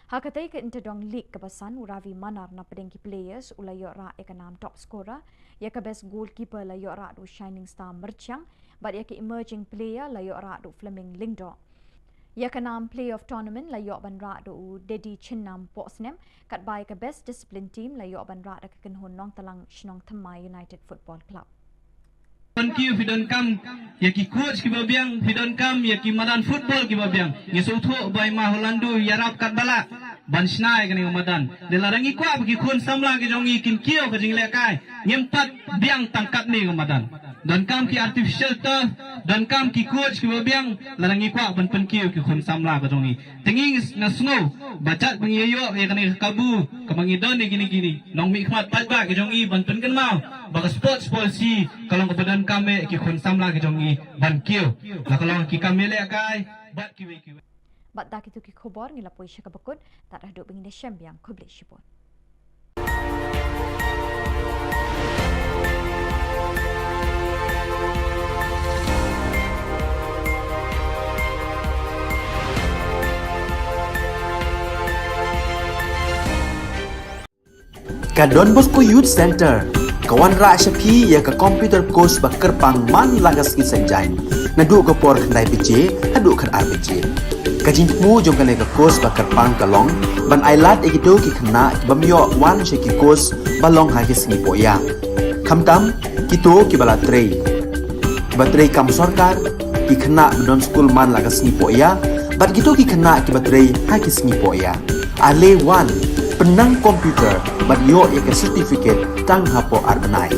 Hakatai ke Interdong League kebasan uravi manar na pedengki players ulayo ra ekanam top scorer ya ke best goalkeeper layo ra du Shining Star Merchang but ya ke emerging player layo ra du Fleming Lingdo. Ya kanam play of tournament layo ban ra do Dedi Chinnam Posnem kat bai ke best discipline team layo ban ra ke kenhon nong talang Shillong Thamai United Football Club. Thank you if you don't come ya ki coach ki babiang if you don't come ya ki madan football ki babiang ni sotho bai ma Holando yarap kat bala ban snai kani madan de larangi kwa ki khun samla ki jongi kin kio ka jingle kai nyempat biang tangkat ni madan dan kam ki artificial turf dan kam ki coach ki babiang larangi kwa ban pen kio ki khun samla ka jongi tengi na snow bacak pengiyo ya kani kabu kamangi don ni gini nong mi khmat pat ba ki jongi ban pen kan mau baka sports policy kalau kebadan kami ki khun samla ki jongi ban kio la kalau ki kami le kai bat ki we Bat dak itu ki khobor ngila poi syaka bakut tak dah duk bengine syambiang kubli shipon. Ka Don Bosco Youth Center, kawan ra syapi ya ka computer course bakar pang man lagas ki senjain. Nadu ka por khandai PJ, hadu kan RPG. Kajin mu jong kan ka course bakar pang kalong, ban ailat ekito ki khna bamyo wan she ki course balong ha ki singi poya. Khamtam kito ki bala trei. Batrei kam sarkar ki khna don school man lagas singi poya, bat kito ki khna ki batrei ha ki singi poya. Ale wan penang komputer bat yo ek certificate tang hapo arbenai.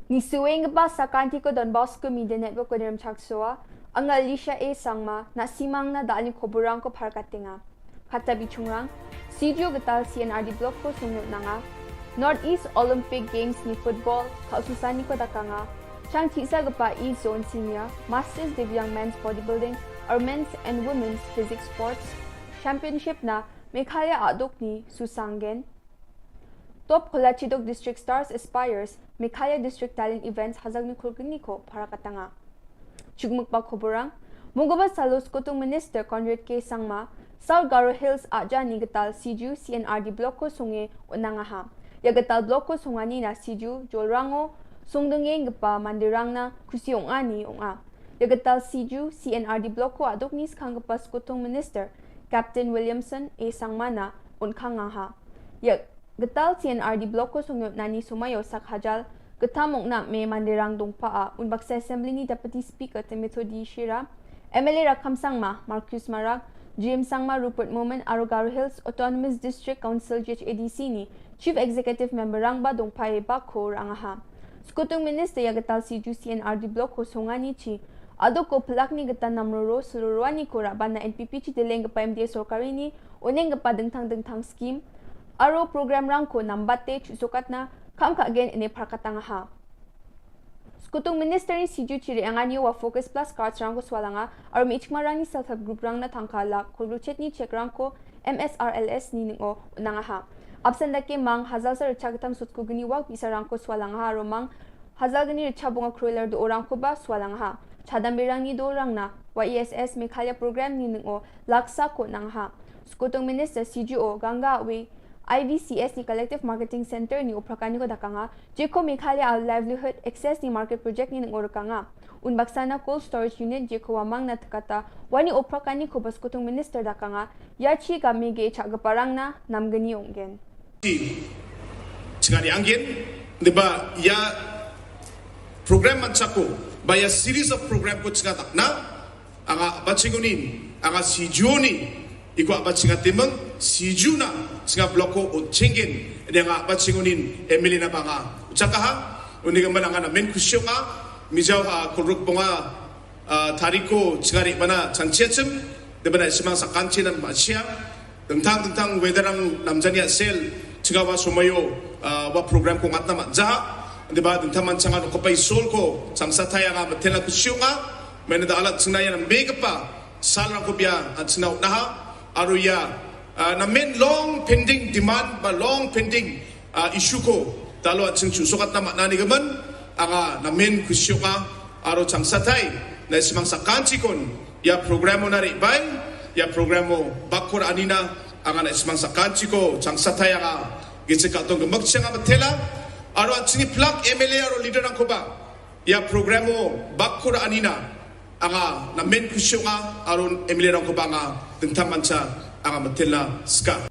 Ni suweng ba sa kanti ko Don Bosco Media Network ko diram chaksoa ang Alicia A sangma na simang na dali Khoborang ko parkatinga kata bichungrang studio gatal CNRD block ko sunod na nga Northeast Olympic Games ni football kaususani ko dakanga chang tisa gapa E-Zone Senior Masters Divyang Men's Bodybuilding or Men's and Women's Physics Sports Championship na Meghalaya adok ni Susanggen Top Kolachidog District Stars Aspires Meghalaya District Talent Events hazag ni Kulgniko para katanga. Chugmuk pa Khoborang, Mungaba Salos Kutong Minister Conrad K. Sangma, South Garo Hills Aja ni Gatal Siju CNRD Bloko Sunge Unangaha. Yagatal Bloko Sungani na Siju Jolrango Sungdenge Gapa Mandirang na Kusiong Ani Unga. Yagatal Siju CNRD Bloko Adoknis Kangapas Kutong Minister Captain Williamson A. Sangmana Unkangaha. Gatal CNRD Bloko Sungyot Nani Sumayo Sakhajal Gatamong na may mandirang dungpaa Unbaksa Assembly ni Deputy Speaker Timothy Shira MLA Rakam Sangma Marcus Marag GM Sangma Rupert Momen Arogaro Hills Autonomous District Council JHADC ni Chief Executive Member Rangba Dungpae Bako Rangaha Skutung Minister Yagatal Siju CNRD Bloko Sungani Chi Adoko pelak ni gatan namroro seluruhan ni ko raban na NPP Chi Dileng pa MDA Sorkari ni Uneng pa dengtang scheme Aro program rangko nambate sukat na kam ka again ini parkatanga ha. Skutung minister ni Siju Chiri angani wa focus plus cards rangko swalanga aro michmarang ni self-help group rang na tangkala kulruchet ni check rangko MSRLS ni ningo unanga ha. Absent dake mang hazal sa rechagatam sutko gini wag bisa rangko swalanga ha aro mang hazal gani rechabunga crueler do orangko ba swalanga ha. Chadambirang ni do rang na wa ESS Meghalaya program ni ningo laksa ko nang ha. Skutung minister Siju o ganga we IVCS ni Collective Marketing Center ni uprakani ko dakanga jeko Meghalaya livelihood access ni market project ni ngorkanga unbaksana cold storage unit jeko wamang na takata wani uprakani ko baskutung minister dakanga yachi gamege chagaparang na namgani onggen Cingari angin diba ya program mansako by a series of program ko cingatak na anga batsingunin anga si Juni iko batsingatimeng si Juna singa bloko o cengin nga batsingunin Emily na banga ucakaha uniga mananga na men kusyonga mijaw ha kuruk bunga tariko cingari bana chanchiacem debana simang sakanchinan masya tentang wedarang namjania sel cingawa sumayo wa program ko ngatna matja diba tentang mancangan ko pay sol ko sangsataya nga matela kusyonga menada alat sinayan ang megapa salang ko biya at sinaw naha aruya na main long pending demand ba long pending issue ko talo at sing susukat na manani gaman anga na main kusyo ka aro chang satay na simang sakanchi kon ya programo na ribay ya programo bakur anina anga na simang sakanchi ko chang satay anga gitsika tong magsiya nga matela aro at singi plug MLA aro leader ng kuba ya programo bakur anina anga na main kusyo nga aro MLA ng kuba nga tentang manca anga matela ska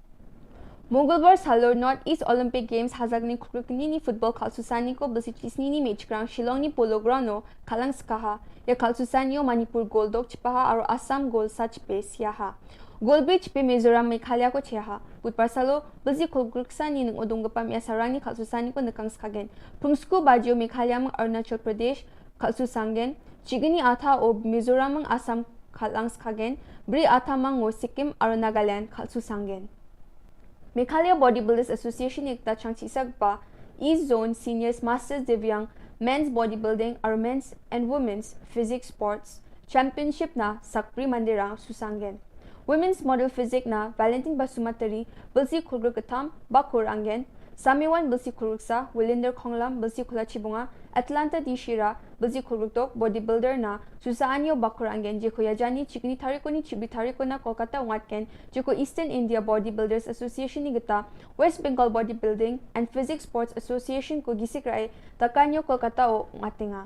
Mongolbar Salor Northeast Olympic Games hazagni krukni ni football kalsusani ko basitisni ni match grang Shillong ni polo ground kalang skaha ya kalsusani Manipur gold dog chipaha aro Assam gold such base yaha gold bridge pe Mizoram Meghalaya ko cheha putpar salo basi kolgruksani ning odonggapam ya sarani kalsusani ko nakang skagen pungsku bajio Meghalaya mang Arunachal Pradesh kalsusangen chigini atha o Mizoram mang Assam kalang skagen bri atha mang o Sikkim aro Nagaland kalsusangen Meghalaya Bodybuilders Association ekta changchi sagpa East Zone Seniors Masters Divyang Men's Bodybuilding or Men's and Women's Physics Sports Championship na Sakpri Mandirang Susangen Women's Model Physics na Valentine Basumatari Bilsi Kurgukatam Bakur Angen Samiwan Bilsi Kuruksa Willinder Konglam Bilsi Kulachibunga Atlanta Dishira Bilsi Kurguktok Bodybuilder na Susaanyo Bakur Angen Jeko Yajani Chikni Tariko ni Chibi Tariko na Kolkata Ungatken Jeko Eastern India Bodybuilders Association ni Gita West Bengal Bodybuilding and Physics Sports Association ko gisikrai Takanyo Kolkata o Ungatinga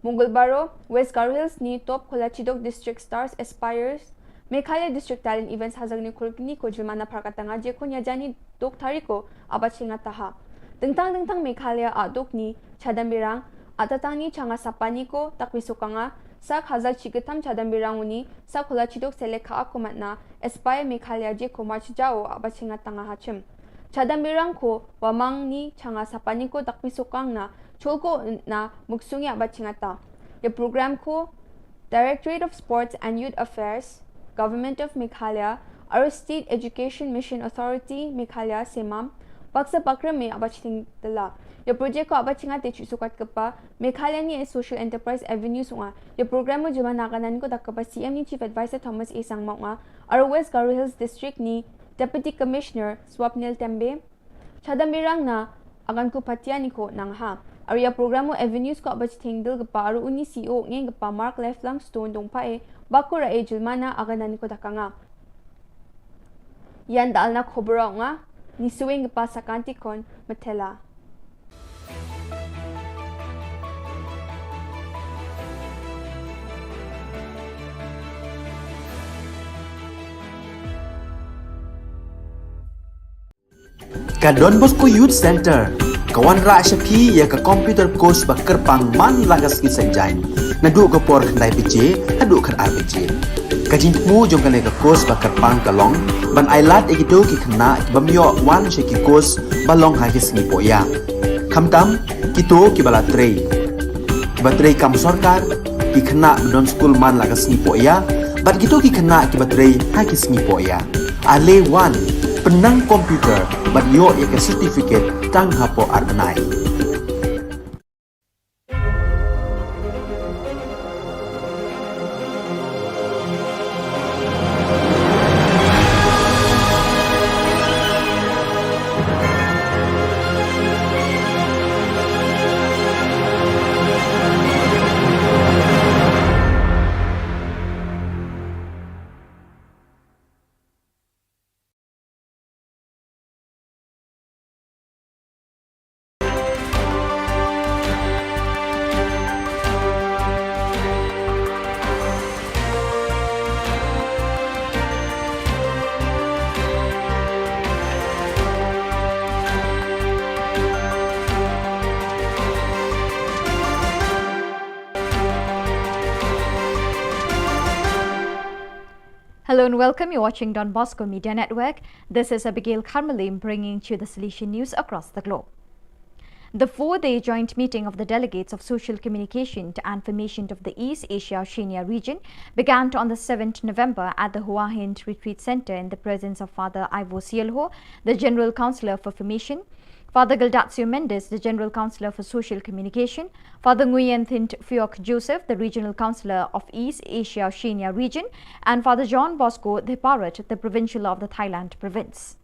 Mongolbaro West Garo Hills ni Top Kolachidok District Stars Aspires Meghalaya District Talent Events hazagni kurkini ko jilmana prakatanga jeko nyajani dok tariko abachinga taha dengtang Meghalaya adok ni chadambirang atatang ni changa sapani ko takwisukanga sak hazal chigatam chadambirang uni sak kolachidok seleka akumatna Aspire Meghalaya jeko march jao abachinga tanga hachim chadambirang ko wamang ni changa sapani ko takwisukang na cholko na muksungi abachinga ta ye program ko Directorate of Sports and Youth Affairs Government of Meghalaya or State Education Mission Authority Meghalaya Semam Baksa Bakra me abaching dala your project ko abachinga te sukat kapa Meghalaya ni Social Enterprise Avenue sunga your program mo juma nakanan ko dakapa CM ni Chief Advisor Thomas A Sangma nga or West Garo Hills District ni Deputy Commissioner Swapnil Tembe chadamirang na agan ko patya ni ko nang ha Arya programo avenues ko abaching dil gapa aru uni CEO ngeng gapa Mark Lifelong Stone dongpa e bakura e julmana aganan ko dakanga yan dal na khobro nga ni suwing gapa sakanti kon matela Ka Don Bosco Youth Center kawan ra syapi ya ka computer course ba kerpang man lagas ki sanjain nadu ka por khandai pije adu khar RPG kajin mu jong ka ka course ba kerpang kalong ban ailat egido ki khna ki bamyo wan she ki course balong ha ki sni poya khamtam kito ki bala trei batrei kam sarkar ki khna don school man lagas ni poya bat kito ki khna ki batrei ha ki sni poya ale wan penang komputer bat yo ya ke certificate tang hapo arnai Hello and welcome. You're watching Don Bosco Media Network. This is Abigail Karmalim bringing you the Solution News across the globe. The four-day joint meeting of the delegates of Social Communication and Formation of the East Asia Oceania region began on the 7th November at the Hua Hin Retreat Center in the presence of Father Ivo Sielho, the General Councillor for Formation, Father Gildatio Mendes, the General Councillor for Social Communication, Father Nguyen Thint Phuoc Joseph, the Regional Councillor of East Asia Oceania region, and Father John Bosco Theparat, the Provincial of the Thailand province.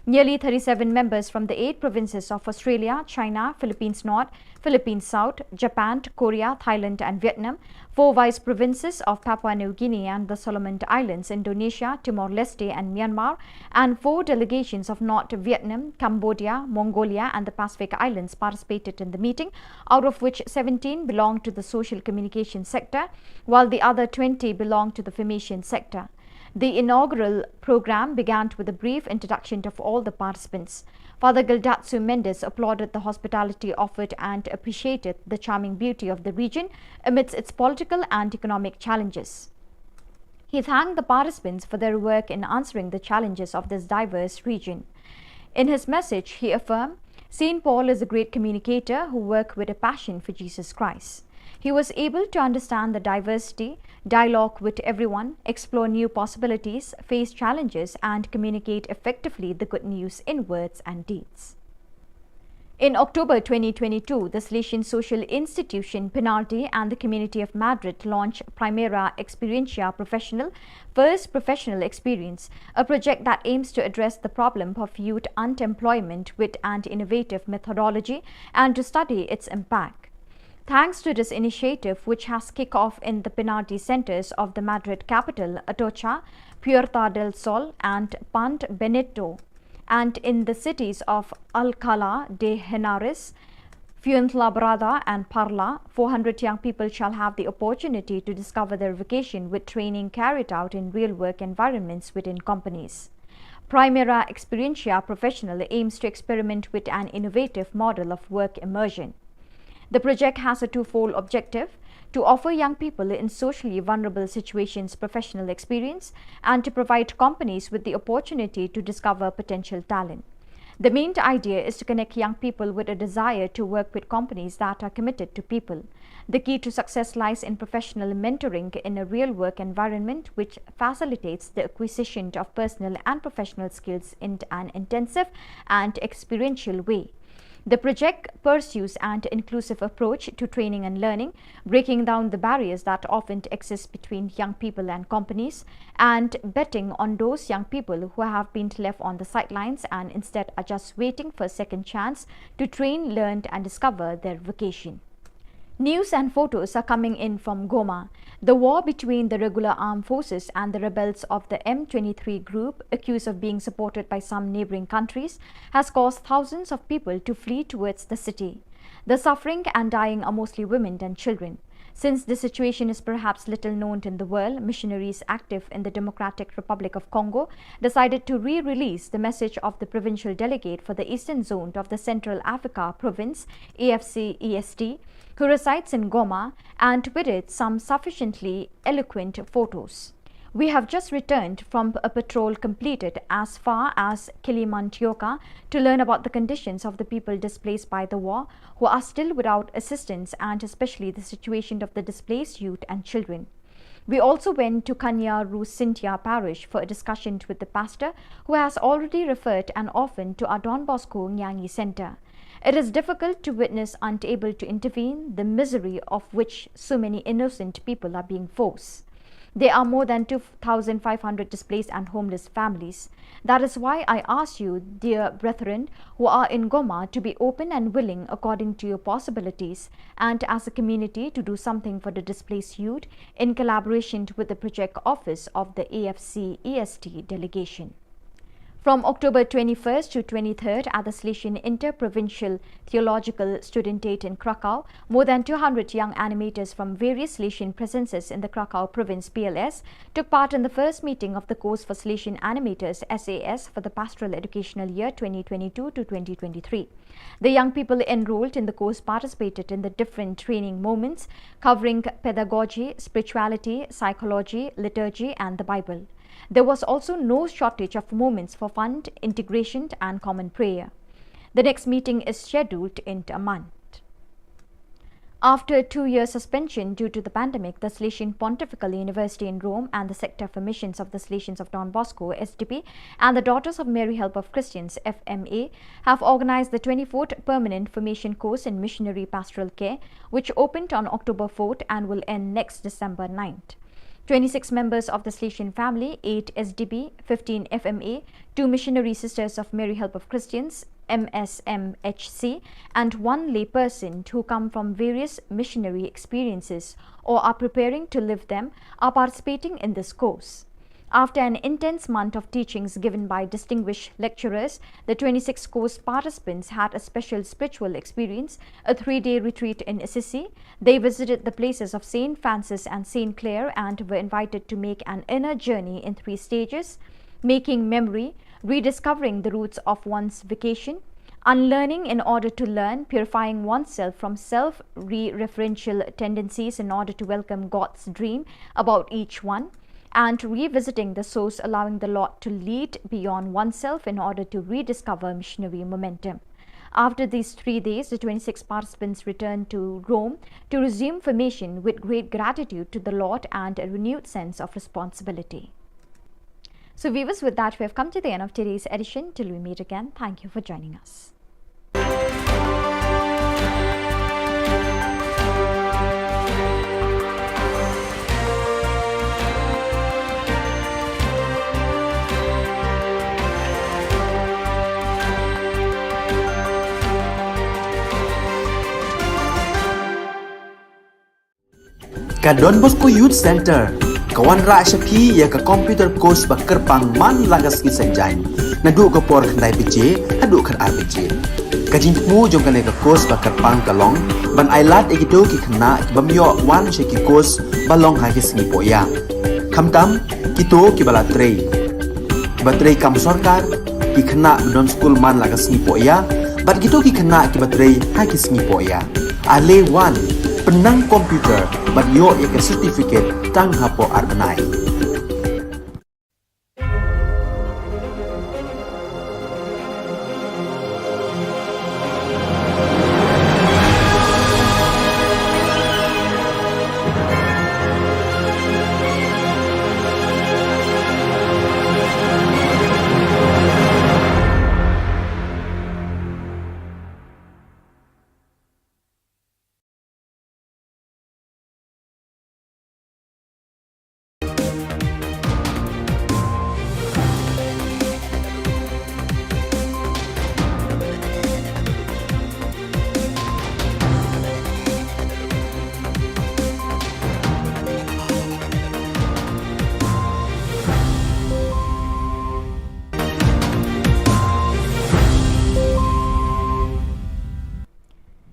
Nearly 37 members from the 8 provinces of Australia, China, Philippines North, Philippines South, Japan, Korea, Thailand and Vietnam, 4 vice provinces of Papua New Guinea and the Solomon Islands, Indonesia, Timor-Leste and Myanmar, and 4 delegations of North Vietnam, Cambodia, Mongolia and the Pacific Islands participated in the meeting, out of which 17 belonged to the social communication sector, while the other 20 belonged to the formation sector. The inaugural program began with a brief introduction of all the participants. Father Gildatio Mendes applauded the hospitality offered and appreciated the charming beauty of the region amidst its political and economic challenges. He thanked the participants for their work in answering the challenges of this diverse region. In his message, he affirmed, St. Paul is a great communicator who worked with a passion for Jesus Christ. He was able to understand the diversity, dialogue with everyone, explore new possibilities, face challenges, and communicate effectively the good news in words and deeds. In October 2022, the Salesian Social Institution, Penalty and the Community of Madrid launched Primera Experiencia Professional, First Professional Experience, a project that aims to address the problem of youth unemployment with an innovative methodology and to study its impact. Thanks to this initiative, which has kicked off in the Penalty centers of the Madrid capital, Atocha, Puerta del Sol and Pant Benito, and in the cities of Alcalá de Henares, Fuenlabrada and Parla, 400 young people shall have the opportunity to discover their vocation with training carried out in real work environments within companies. Primera Experiencia Professional aims to experiment with an innovative model of work immersion. The project has a twofold objective: to offer young people in socially vulnerable situations professional experience and to provide companies with the opportunity to discover potential talent. The main idea is to connect young people with a desire to work with companies that are committed to people. The key to success lies in professional mentoring in a real work environment which facilitates the acquisition of personal and professional skills in an intensive and experiential way. The project pursues an inclusive approach to training and learning, breaking down the barriers that often exist between young people and companies, and betting on those young people who have been left on the sidelines and instead are just waiting for a second chance to train, learn and discover their vocation. News and photos are coming in from Goma. The war between the regular armed forces and the rebels of the M23 group, accused of being supported by some neighboring countries, has caused thousands of people to flee towards the city. The suffering and dying are mostly women and children. Since the situation is perhaps little known in the world, missionaries active in the Democratic Republic of Congo decided to re-release the message of the provincial delegate for the Eastern Zone of the Central Africa Province, AFC-EST, who resides in Goma, and with it some sufficiently eloquent photos. We have just returned from a patrol completed as far as Kilimantioka to learn about the conditions of the people displaced by the war, who are still without assistance, and especially the situation of the displaced youth and children. We also went to Kanya Rusintia parish for a discussion with the pastor, who has already referred an orphan to our Don Bosco Nyangi Center. It is difficult to witness, unable to intervene, the misery of which so many innocent people are being forced. There are more than 2,500 displaced and homeless families. That is why I ask you, dear brethren, who are in Goma, to be open and willing according to your possibilities, and as a community to do something for the displaced youth in collaboration with the project office of the AFC-EST delegation. From October 21st to 23rd at the Salesian Interprovincial Theological Studentate in Krakow, more than 200 young animators from various Salesian presences in the Krakow province PLS took part in the first meeting of the course for Salesian Animators SAS for the Pastoral Educational Year 2022 to 2023. The young people enrolled in the course participated in the different training moments covering pedagogy, spirituality, psychology, liturgy and the Bible. There was also no shortage of moments for fun, integration and common prayer. The next meeting is scheduled in a month. After a 2-year suspension due to the pandemic, the Salesian Pontifical University in Rome and the Sector for Missions of the Salesians of Don Bosco, SDP, and the Daughters of Mary Help of Christians, FMA, have organized the 24th Permanent Formation Course in Missionary Pastoral Care, which opened on October 4th and will end next December 9th. 26 members of the Salesian family, 8 SDB, 15 FMA, 2 Missionary Sisters of Mary Help of Christians, MSMHC, and 1 layperson who come from various missionary experiences or are preparing to live them are participating in this course. After an intense month of teachings given by distinguished lecturers, the 26 course participants had a special spiritual experience, a 3-day retreat in Assisi. They visited the places of St. Francis and St. Clare and were invited to make an inner journey in 3 stages: making memory, rediscovering the roots of one's vocation, unlearning in order to learn, purifying oneself from self-referential tendencies in order to welcome God's dream about each one, and revisiting the source, allowing the Lord to lead beyond oneself in order to rediscover missionary momentum. After these 3 days, the 26 participants returned to Rome to resume formation with great gratitude to the Lord and a renewed sense of responsibility. So viewers, with that we have come to the end of today's edition. Till we meet again, thank you for joining us. Ka Don Bosco Youth Center, kawan ra syapi ya ka computer course ba kerpang man lagas ki sanjain. Nadu ka por khnai piche, hadu khar ar piche. Ka jingmu jong ka ka course ba kerpang kalong, ban ailat egido ki khna ki bamyo wan she ki course balong ha ki sngi poya. Khamtam kito ki bala trei. Ba trei kam sarkar ki khna don school man lagas sngi poya, bat kito ki khna ki batrei ha ki sngi poya. Ale wan penang komputer bat yo ya ke certificate tang hapo arbenai.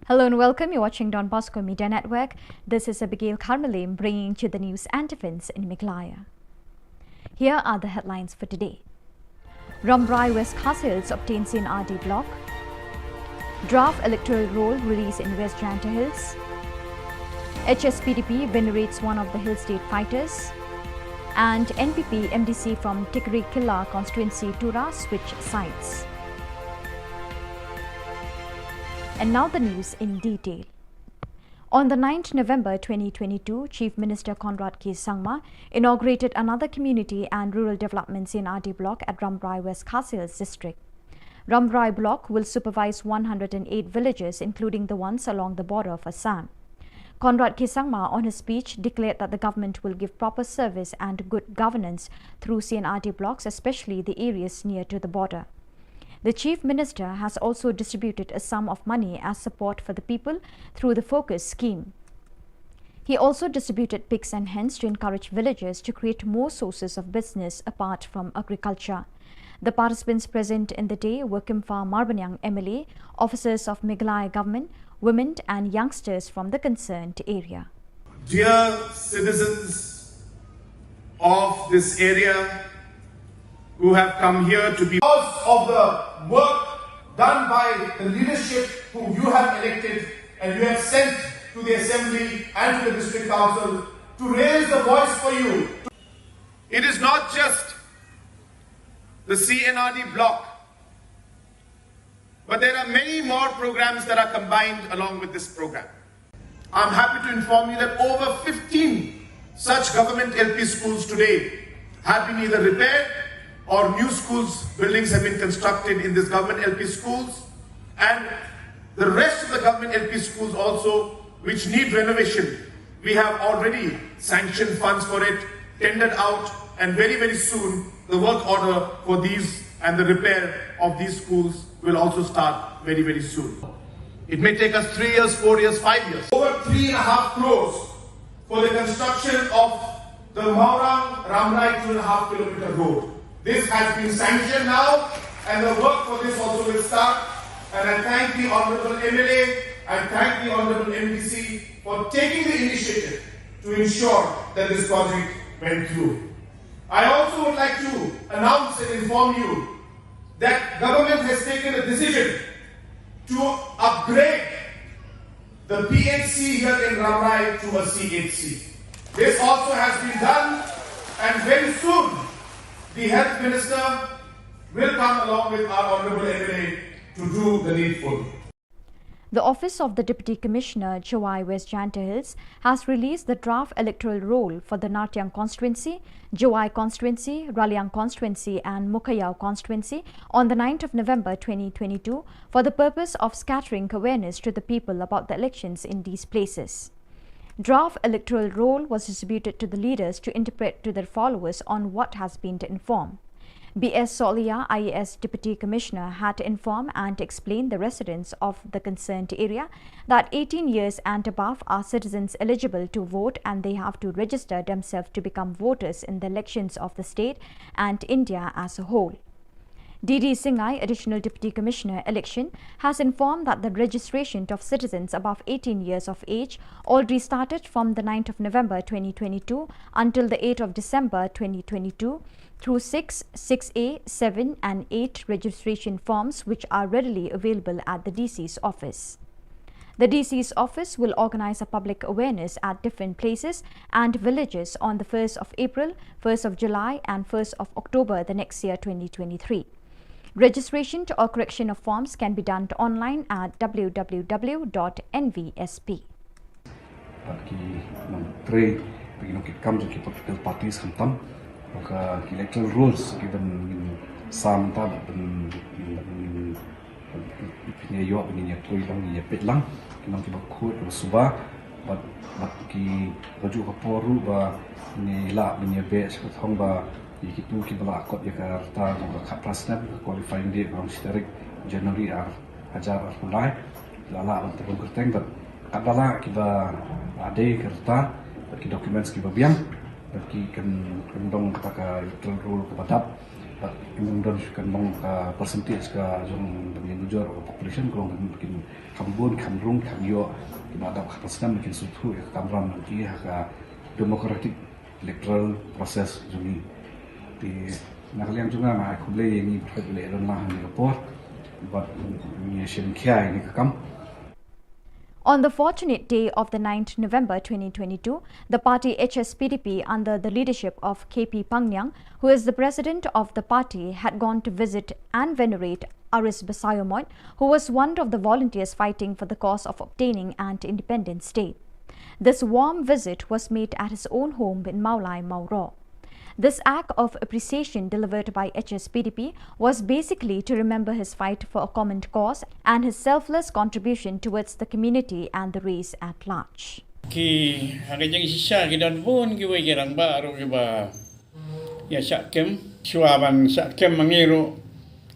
Hello and welcome. You're watching Don Bosco Media Network. This is Abigail Carmelim bringing you the news and events in Meghalaya. Here are the headlines for today. Rambrai West Khas Hills obtains CNRD block. Draft electoral roll release in West Janta Hills. HSPDP venerates one of the Hill State fighters. And NPP MDC from Tikri Killa constituency Tura switch sides. And now the news in detail. On the 9th November 2022, Chief Minister Conrad K. Sangma inaugurated another community and rural development CNRD block at Rambrai West Khas Hills district. Rambrai block will supervise 108 villages, including the ones along the border of Assam. Conrad K. Sangma, on his speech, declared that the government will give proper service and good governance through CNRD blocks, especially the areas near to the border. The Chief Minister has also distributed a sum of money as support for the people through the Focus scheme. He also distributed pigs and hens to encourage villagers to create more sources of business apart from agriculture. The participants present in the day were Kimfa Marbanyang MLA, officers of Meghalaya government, women and youngsters from the concerned area. Dear citizens of this area who have come here to be because of the work done by the leadership who you have elected and you have sent to the Assembly and to the District Council to raise the voice for you. It is not just the CNRD block. But there are many more programs that are combined along with this program. I'm happy to inform you that over 15 such government LP schools today have been either repaired or new schools, buildings have been constructed in this government LP schools, and the rest of the government LP schools also, which need renovation, we have already sanctioned funds for it, tendered out, and very, very soon the work order for these and the repair of these schools will also start very, very soon. It may take us 3 years, 4 years, 5 years. Over 3.5 crores for the construction of the Maurang Ramrai 2.5 kilometer road. This has been sanctioned now, and the work for this also will start. And I thank the Honourable MLA, I thank the Honourable MDC for taking the initiative to ensure that this project went through. I also would like to announce and inform you that government has taken a decision to upgrade the PHC here in Ramrai to a CHC. This also has been done, and very soon the Health Minister will come along with our Honourable MLA to do the needful. The Office of the Deputy Commissioner, Chawai West Janta Hills, has released the draft electoral roll for the Natyang constituency, Chawai constituency, Raliang constituency and Mukayao constituency on the 9th of November 2022 for the purpose of scattering awareness to the people about the elections in these places. Draft electoral roll was distributed to the leaders to interpret to their followers on what has been informed. B.S. Solia, IAS Deputy Commissioner, had to inform and explain the residents of the concerned area that 18 years and above are citizens eligible to vote, and they have to register themselves to become voters in the elections of the state and India as a whole. D.D. Singhai, Additional Deputy Commissioner, Election, has informed that the registration of citizens above 18 years of age already started from the 9th of November 2022 until the 8th of December 2022 through 6, 6A, 7 and 8 registration forms which are readily available at the DC's office. The DC's office will organize a public awareness at different places and villages on the 1st of April, 1st of July and 1st of October the next year 2023. Registration or correction of forms can be done online at www.nvsp. Maka electoral rules given some tab punya yo punya toy lang ya pet lang kinang kiba khut suba but ki baju kaporu ba ni la punya be sa thong ba ikitu kibala kot ya karta ka prasna qualifying day from historic January ar hajar mulai lala untuk kerteng but kadala kiba ade kerta ki documents kiba biang bagi kendong kata electoral rule kepada kemudian kendong percentage ke jong dengan jujur population kalau mungkin kambun kamrung kamyo kepada kapasitas mungkin suatu kamran nanti haka democratic electoral process juni di nakalian juga mah aku beli ini berbeda lah di report buat nation kia ini kekam. On the fortunate day of the 9th November 2022, the party HSPDP under the leadership of KP Pangyang, who is the president of the party, had gone to visit and venerate Aris Basayomoy, who was one of the volunteers fighting for the cause of obtaining an independent state. This warm visit was made at his own home in Maulai, Mauro. This act of appreciation delivered by HSPDP was basically to remember his fight for a common cause and his selfless contribution towards the community and the race at large. Ki hagajang sisa ki dan pun ki wai kirang ba ro ki ba ya sakem suaban sakem mangiru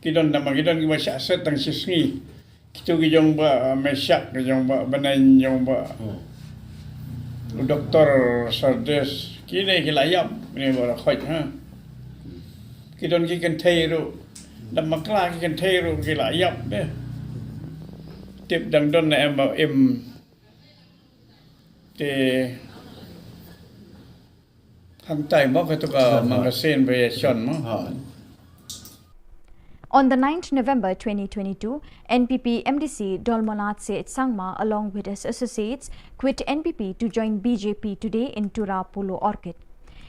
ki don nama ki don ki ba set tang sisngi kitu ki jong ba mesak ki jong ba banan jong ba Dr. Sardes kini kilayap ni bara khoi ha kidon ki kan theiru lam makla ki kan theiru kilayap de tip dang don em te hang tai mo ka to ka magasin version mo. On the 9th November 2022, NPP MDC Dolmonatse Sangma, along with his associates, quit NPP to join BJP today in Tura Polo Orchid.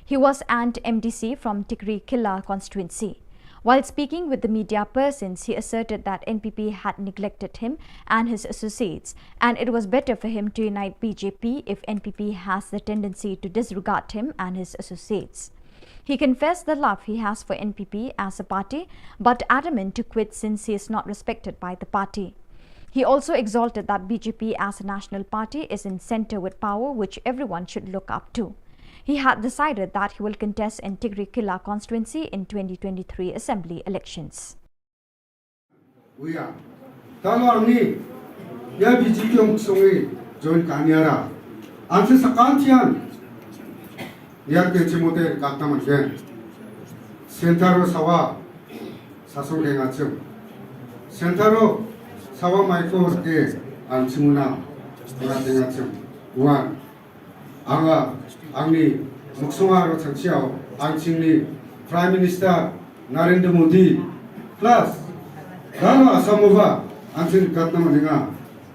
He was an MDC from Tikri Killa constituency. While speaking with the media persons, he asserted that NPP had neglected him and his associates, and it was better for him to unite BJP if NPP has the tendency to disregard him and his associates. He confessed the love he has for NPP as a party, but adamant to quit since he is not respected by the party. He also exalted that BJP as a national party is in centre with power, which everyone should look up to. He had decided that he will contest in Tigri Killa constituency in 2023 assembly elections. We are. Talwar ni, ya BJP yung sungi join kanyara. Anse sa kantian, ya ke cimote kataman ken. Sentaro sawa, sasong ke ngacem. Sentaro sawa maiko ke ansimuna, ngate ngacem. Wan, anga angni muksungaro chanchiao angchingni Prime Minister Narendra Modi plus Rano Asamova angching katnama linga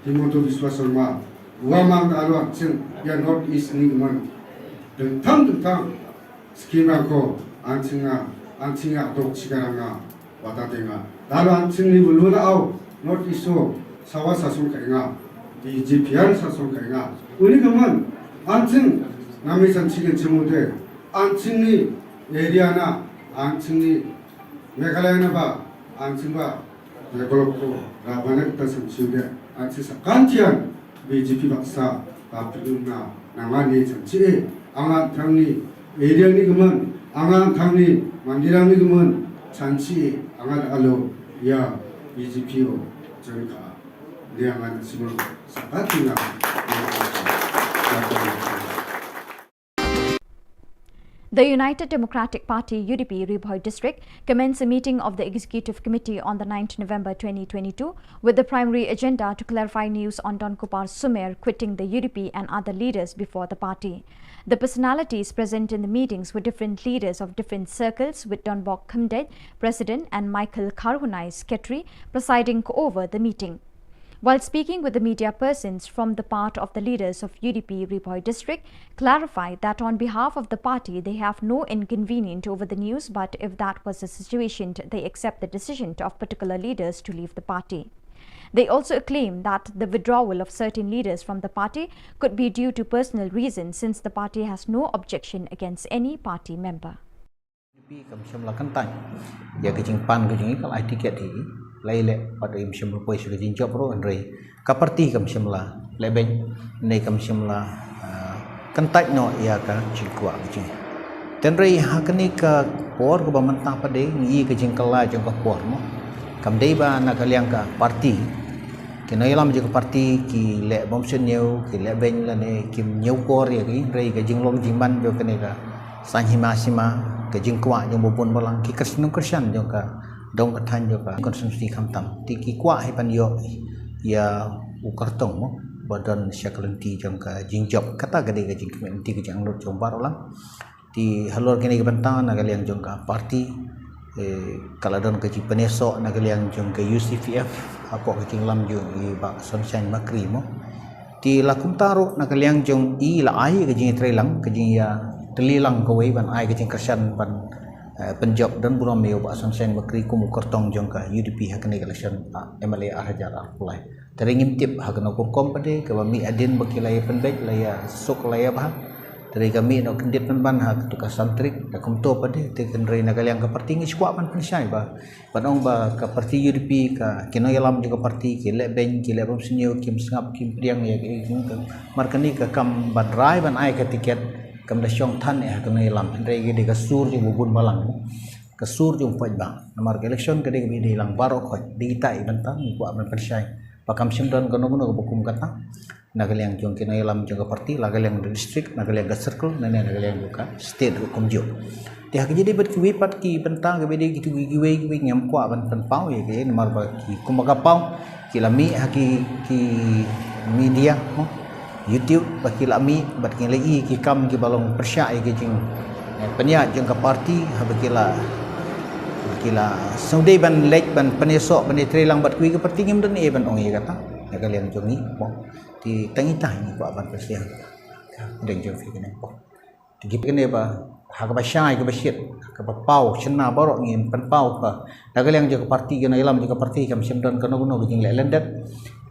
Himoto Biswa Sharma uamang alo angching ya North East ni man dentang skima ko angchinga dok chigaranga watatenga dalo angchingni buluna au North East so sawa sasun kainga BJP sasun kainga uni kaman angching 남이 산치긴 지모데 안칭리 에리아나 안칭리 메갈라야나 바 안칭바 레골롭고 라바넥 따슴 지우데 안치사 간티안 BJP 박사 바프르나 나만이 산치에 앙한 탕리 에리아니 그만 앙한 탕리 만디랑니 그만 잔치 앙한 알로 야 BJP요 저희가 리앙한 심을 사가티나 The United Democratic Party UDP Ribhoi district commenced a meeting of the Executive Committee on the 9th November 2022 with the primary agenda to clarify news on Don Kupar Sumer quitting the UDP and other leaders before the party. The personalities present in the meetings were different leaders of different circles, with Don Bok Khumdet, President, and Michael Karhunai, Secretary, presiding over the meeting. While speaking with the media persons from the part of the leaders of UDP Ribhoi district, clarified that on behalf of the party they have no inconvenience over the news, but if that was the situation, they accept the decision of particular leaders to leave the party. They also claim that the withdrawal of certain leaders from the party could be due to personal reasons, since the party has no objection against any party member. Laile pada im shimla poi sudah jinjap ro andrei kaparti kam shimla lebeng nei kam shimla kantai no ya ka chikwa ji tenrei hakani ka por ko bamanta pade ngi ka jingkala jong ka por mo kam dei ba na kaliang ka parti kinai lam je ka parti ki le bom seneu ki le beng la ne kim nyau kor ya ki rei ka jinglong jingban jo kane ka sanhima sima ka jingkwa jong bopon balang ki krisyan jong ka dong kathan jo ka konsumsi khamtam ti ki kwa hai pan yo ya ukartong mo badan syaklenti jong ka jingjop kata gade ka jingkmen ti ka jang lot jong barolang ti halor kene ka bantan na kaliang jong ka parti kaladon ka ji penesok na kaliang jong ka UCPF apa ka jinglam jong i ba sunshine makri mo ti lakum taro na kaliang jong i la ai ka jing trelang ka jing ya telilang ko wei ban ai ka jing kersan ban penjab dan buram meo ba sunshine makri ko mukartong jong ka UDP hakane election MLA Hajar Arpulai teringim tip hakana ko kompade ka mi adin bakilaya penbek laya sok laya bah dari kami no kendit ban hak tu ka santrik da kumto pade te kendrai na kaliang ka parti ngi squad ban pensai ba panong ba ka parti UDP ka kinoyalam juga parti ki le ben ki le bom senio kim sngap kim priang ya ki markani ka kam ban rai ban ai ka tiket kam da syong than ya ka nei lam andre ge de ka sur ju bubun balang ka sur ju poj bang namar election ke de bi de lang baro khoj di tai ban ta ni kwa ban persai pakam simdan kono kono bukum kata nagaliang jong kinai lam jong parti lagaliang district nagaliang circle nane nagaliang buka state hukum jo ti hak jadi bet ki pat ki bentang ke bede gitu giwe ngam kwa ban pan pau ye ke namar ba ki kumaga pau ki lami haki ki media mo YouTube baki lami bat ki lei ki kam ki balong persya ye ki jing penya jong ka parti habakila kila saudai ban lek ban penesok ban trelang bat kui ke parti ngem dan e ban ong ye kata nagaliang jong ni mo ti tangi tai ni kwa ban persiang deng jong fi kene po ti gip kene ba hak ba syai ke basyit ke pau chena borok ngin pen pau ka nagaliang je ke parti ke nailam je ke parti kam simdon kono kono gejing le lendet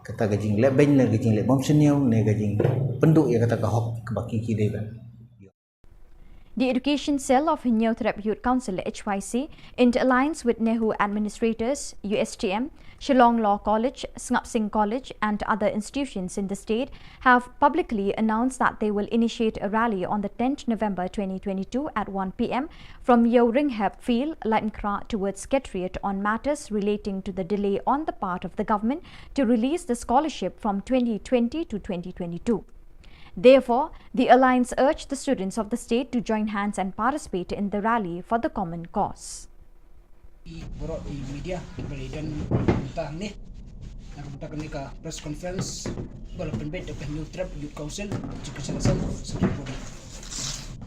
kata gejing le ben le gejing le bom seniau ne gejing penduk ya kata ka hok ke baki ki dei ban. The Education Cell of New Threp Youth Council HYC, in alliance with Nehu Administrators, USTM, Shillong Law College, Ngap Singh College and other institutions in the state, have publicly announced that they will initiate a rally on the 10th November 2022 at 1 p.m. from Yeo-Ringhap Field, Lightenkra towards Secretariat on matters relating to the delay on the part of the government to release the scholarship from 2020 to 2022. Therefore, the alliance urged the students of the state to join hands and participate in the rally for the common cause. Borok di media kembali dan tentang ni nak kita ni ka press conference bala penbet of New Threp Youth Council juga selesai sekali.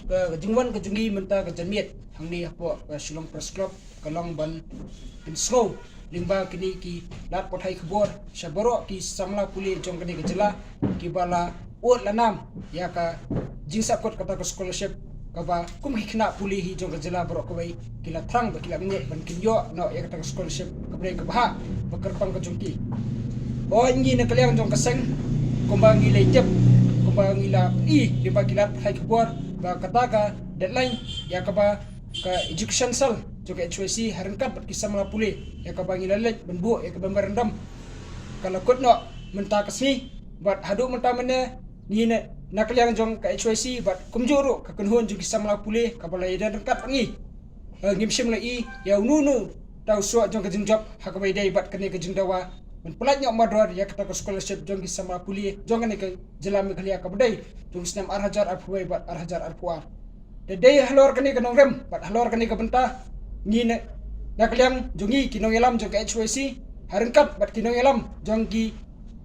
Kejungwan kejungi menta kejamiat hang ni apa Shillong Press Club kalong ban in slow limba kini ki lat pothai khubor syaborok ki samla puli jong kini kejela ki bala ot lanam ya ka jingsa kot kata ke scholarship kaba kum hikna puli hi jong kejela borok kawai kila thrang ba kila nge ban kinyo no ya kata ke scholarship kabre ke bah bekerpang ke jongki o ngi na kaliang jong kaseng kumbangi lejep kumbangi la i limba kilat hai khubor ba kata ka deadline ya kaba ka education cell juga HYC harengkat bat kisah mala puli ya ka bangi lalet benbu ya ka berendam kalau kot no menta kasni bat hadu menta mene ni nak liang jong ka HYC bat kumjuru ka kunhun juga kisah mala puli ka balai dan rengkat pangi ngimsim lai ya nunu tau suak jong ka jingjob hak bai dai bat kene ka jingdawa men pelat nyok mador ya kata ka scholarship jong kisah mala puli jong ne ka jelam khlia ka badai jong snam arhajar arpuai bat arhajar arpuar dai halor kene ka nongrem bat halor kene ka benta ni nak liang jongi kinong elam jong ka HYC harengkat bat kinong elam jong ki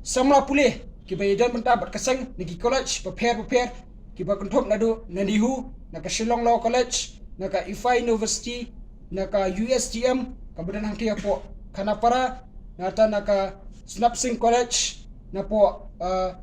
samla pulih ki bayadan benta bat kaseng nigi college prepare ki ba konthop nadu nandihu naka Shillong Law College naka IFI University naka USTM kabudan hangki apo kanapara nata naka Ngap Singh College napo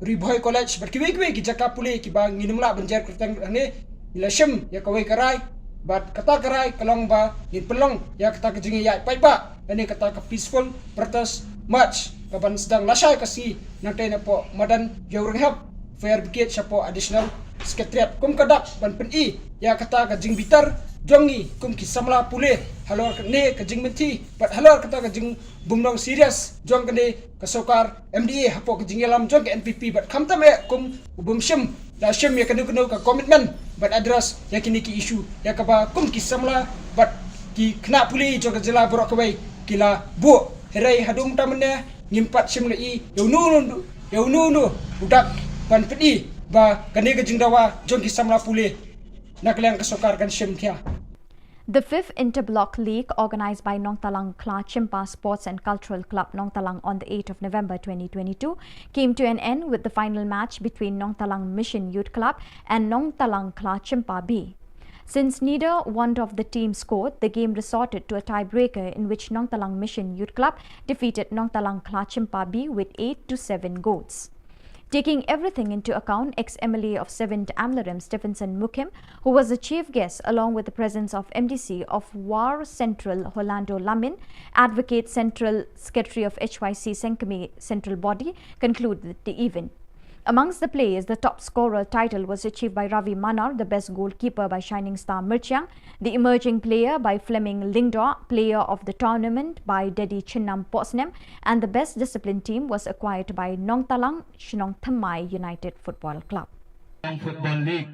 Riboy College bat kiwe ki jaka pulih ki ba nginumla banjar kertang ne ilashim ya kawai karai bat kata karai kalong ba in pelong ya kata kejingi ya pai ba ini kata ke peaceful protest march kapan sedang lasai kasi nanti napo madan Yeo-Ringhap fair brigade siapo additional secretariat kum kadak ban peni ya kata kejing bitar jongi kum kisamla pulih halor ne kejing menti bat halor kata kejing bumdong serious jong kene kasokar MDA hapo kejing alam jong ke NPP bat kamtam e kum bumshim da shim ya kenu ka commitment but address ya kini ki issue ya kaba kum ki samla but ki kena puli jong kejela borok kawai kila bu herai hadum tamne ngimpat shim lai yo nu budak ban pedi ba kene ke jingdawa jong ki samla puli nak liang kasokar kan shim kia. The 5th Interblock League, organised by Nong Talang Kla Chimpa Sports and Cultural Club Nong Talang on the 8th of November 2022, came to an end with the final match between Nong Talang Mission Youth Club and Nong Talang Kla Chimpa B. Since neither one of the teams scored, the game resorted to a tiebreaker in which Nong Talang Mission Youth Club defeated Nong Talang Kla Chimpa B with 8-7 goals. Taking everything into account, ex-MLA of 7th Amlaram Stephenson Mukim, who was the chief guest along with the presence of MDC of War Central Rolando Lamin, Advocate Central Secretary of HYC Senkame Central Body, concluded the event. Amongst the players, the top scorer title was achieved by Ravi Manar, the best goalkeeper by Shining Star Mirchiang, the emerging player by Fleming Lingdor, player of the tournament by Dedi Chinnam Posnem, and the best discipline team was acquired by Nong Talang Shnong Thamai United Football Club. Football League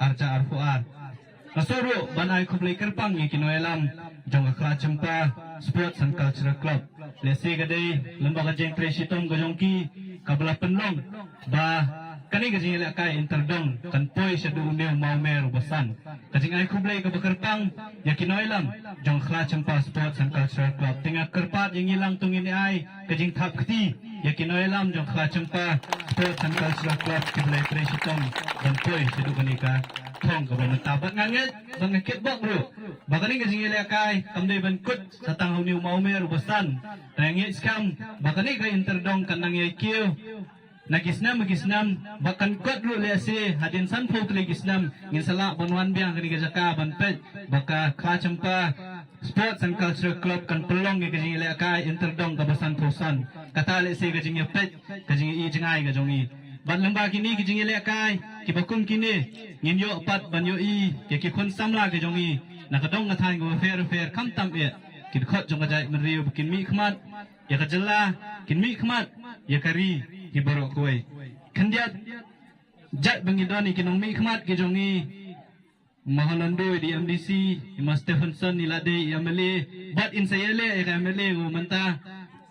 Arca Arfuar Nasoro Banai Kublai Kerpang Kinoelam Jong Kla Chimpa Sports and Cultural Club Lesi Gade Lembaga Jeng Presitom Gajongki Kabla Penlong Ba Kani Gajing Lakai Interdong Kanpoi Shadu Uneu Maumer Basan Kajing Ai Kublai Kerpang Yakinoelam Jong Kla Chimpa Sports and Cultural Club Tengah Kerpat yang hilang tungin ai Kajing Thap Keti Yakinoelam Jong Kla Chimpa Sports and Cultural Club Kublai Presitom Kanpoi Shadu Kanika Thong Kabla Tabat Nganget Bangakit Bok Bro Bakani Gajing Lakai Kamdai Bankut Satang Uneu Maumer Basan Tengah Skam Bakani Ka Interdong Kanang Yakio Nagisnam bahkan kot ru le se hadin san phau tele gisnam ngin sala banwan biang kani gajaka ban pet baka kha champa Sports and Cultural Club kan pelong ke kajing le kai interdong ka basan thosan kata le se kajing pet kajing I jengai ka jongi bat lamba kini kajing le kai ki bakum kini ngin yo pat ban yo I ke ki khon samla ka jongi nakadong ka thain go fair kam tam e ki khot jong ka jai man riu kin mi khmat ya ka jalla kin mi khmat ya kari ki borok koi khandiat jat bangidoni kinong mi khmat ke jongi Mahalando di MDC, Mas Stephenson ni lade MLA, but in sayale MLA go manta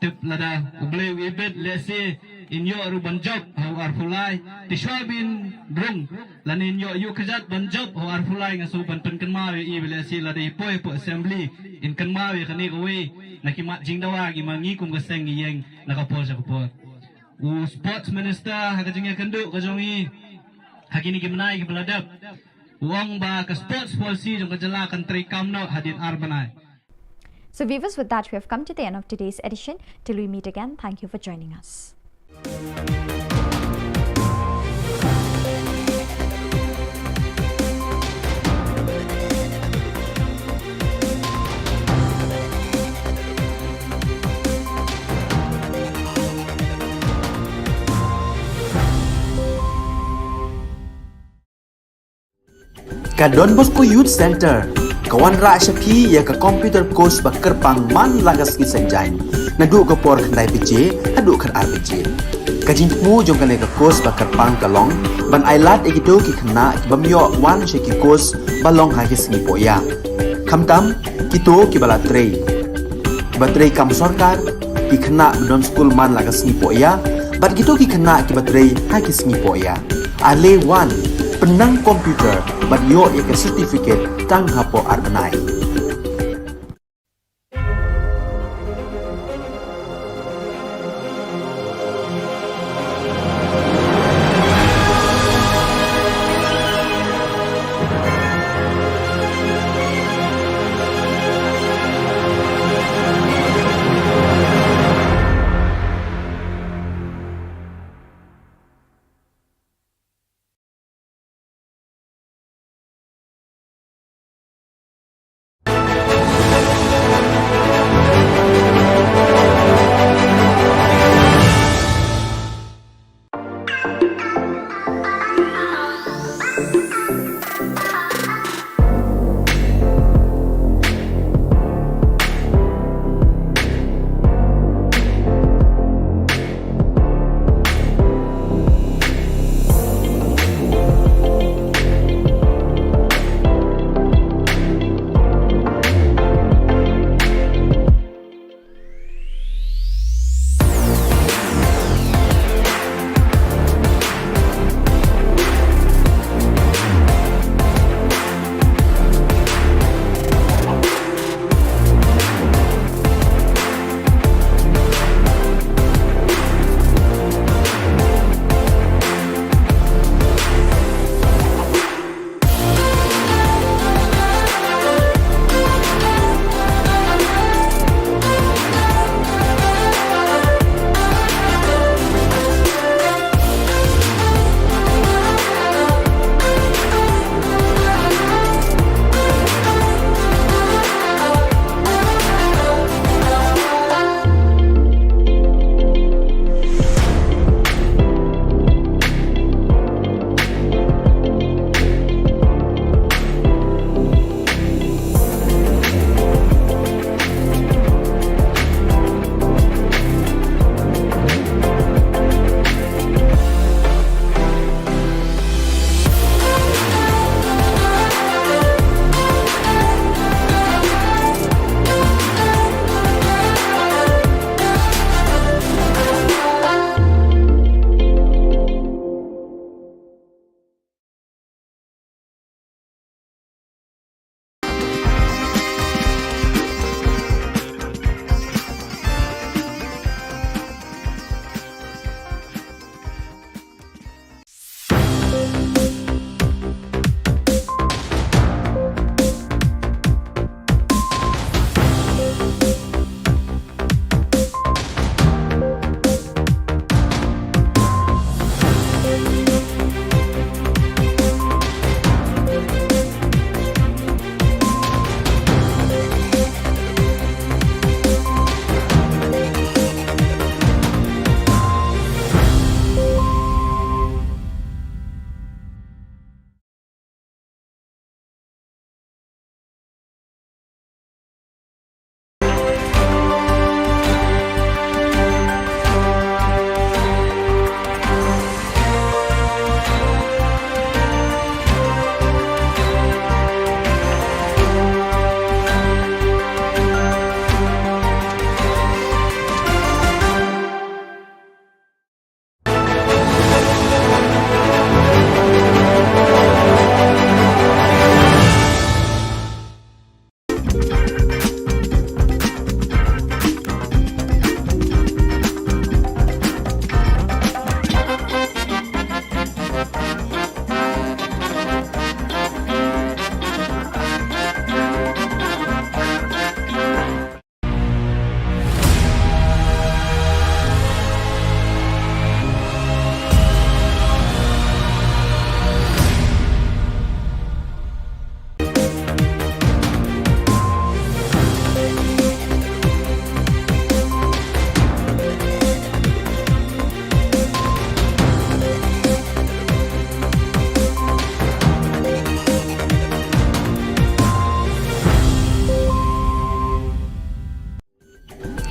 tip lada uble ibet lese in yo ruban job how are fulai ti shwabin drung lanin yo yu kajat ban job how are fulai ngaso ban pen kanmawe I lese lade poi po assembly in kanmawe kani go we nakimat jingdawa gi mangi kum gaseng yeng nakapol sa kapor u sports minister hagajinga kandu kajongi hakini gimnai gi beladap Wang ba ka sports policy jong kajala country kamno hadin arbanai. So viewers, with that we have come to the end of today's edition. Till we meet again, thank you for joining us. Ka Don Bosco Youth Center, kawan ra syapi ya ka computer course ba kerpang man lagas ki senjain. Nadu ka por khandai PJ, adu kan RPG. Ka jingmu jong kan ka course ba kerpang kalong, ban ailat egido ki khna ki bamyo wan she ki course balong ha ki sngi poya. Khamtam kito ki bala trei. Ba trei kam sarkar ki khna don school man lagas sngi poya, bat kito ki khna ki ba trei ha ki sngi poya. Ale wan penang komputer bat yo ya ke certificate tang hapo arbanai.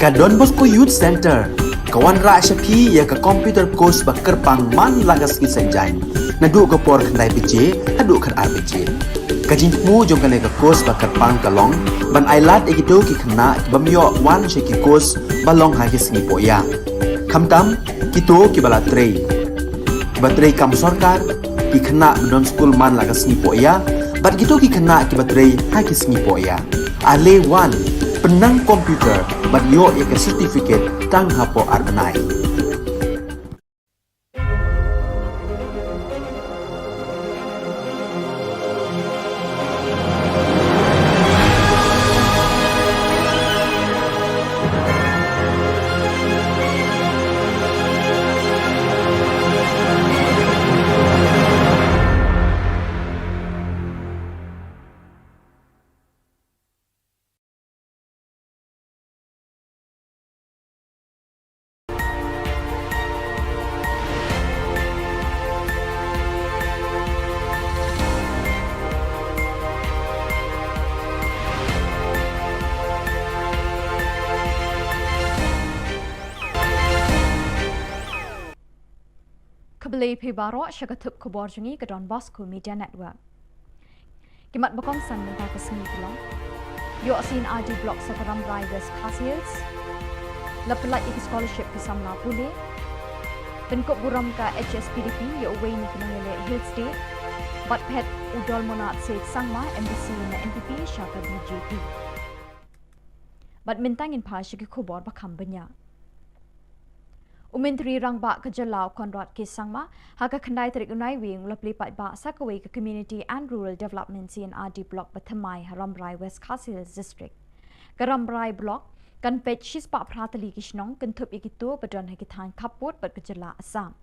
Ka Don Bosco Youth Center, kawan ra syapi ya ka computer course ba kerpang man lagas ki senjain. Nadu ka por khandai PJ, hadu khan RPG. Ka jingmu jong ka ka course ba kerpang kalong, ban ailat ikito ki khna bamyo wan she ki course balong ha ki singi poya. Khamtam kito ki bala trei. Batrei kam sarkar ki khna don school man lagas singi poya, bat kito ki khna ki batrei ha ki singi poya. Ale wan penang komputer bat yo ya ke certificate tang hapo arnai. Kebeli pibaro syakatup Khubor jungi ke Don Bosco Media Network. Kimat bakong san mentah ke seni Shillong. Yo asin ID blok sakaram riders Khasils. Lepelat ik scholarship ke Samla Pule. Penkop buram ka HSPDP yo away ni kenangele Hill State. Bat pet udol monat Said Sangma MBC na NPP syaka BJP. Bat mentangin pa syaki Khubor bakam banyak. Menteri Rangba Ka Jylla Konrad Kisangma haka khandai tarik unai wing lapli pat ba sakaway ka Community and Rural Development CNRD block Bathamai Haramrai West Khasils District. Ka Ramrai block kan pet shispa pratali kishnong kan thup ikito badon hakithan kapot bat Ka Jylla Assam.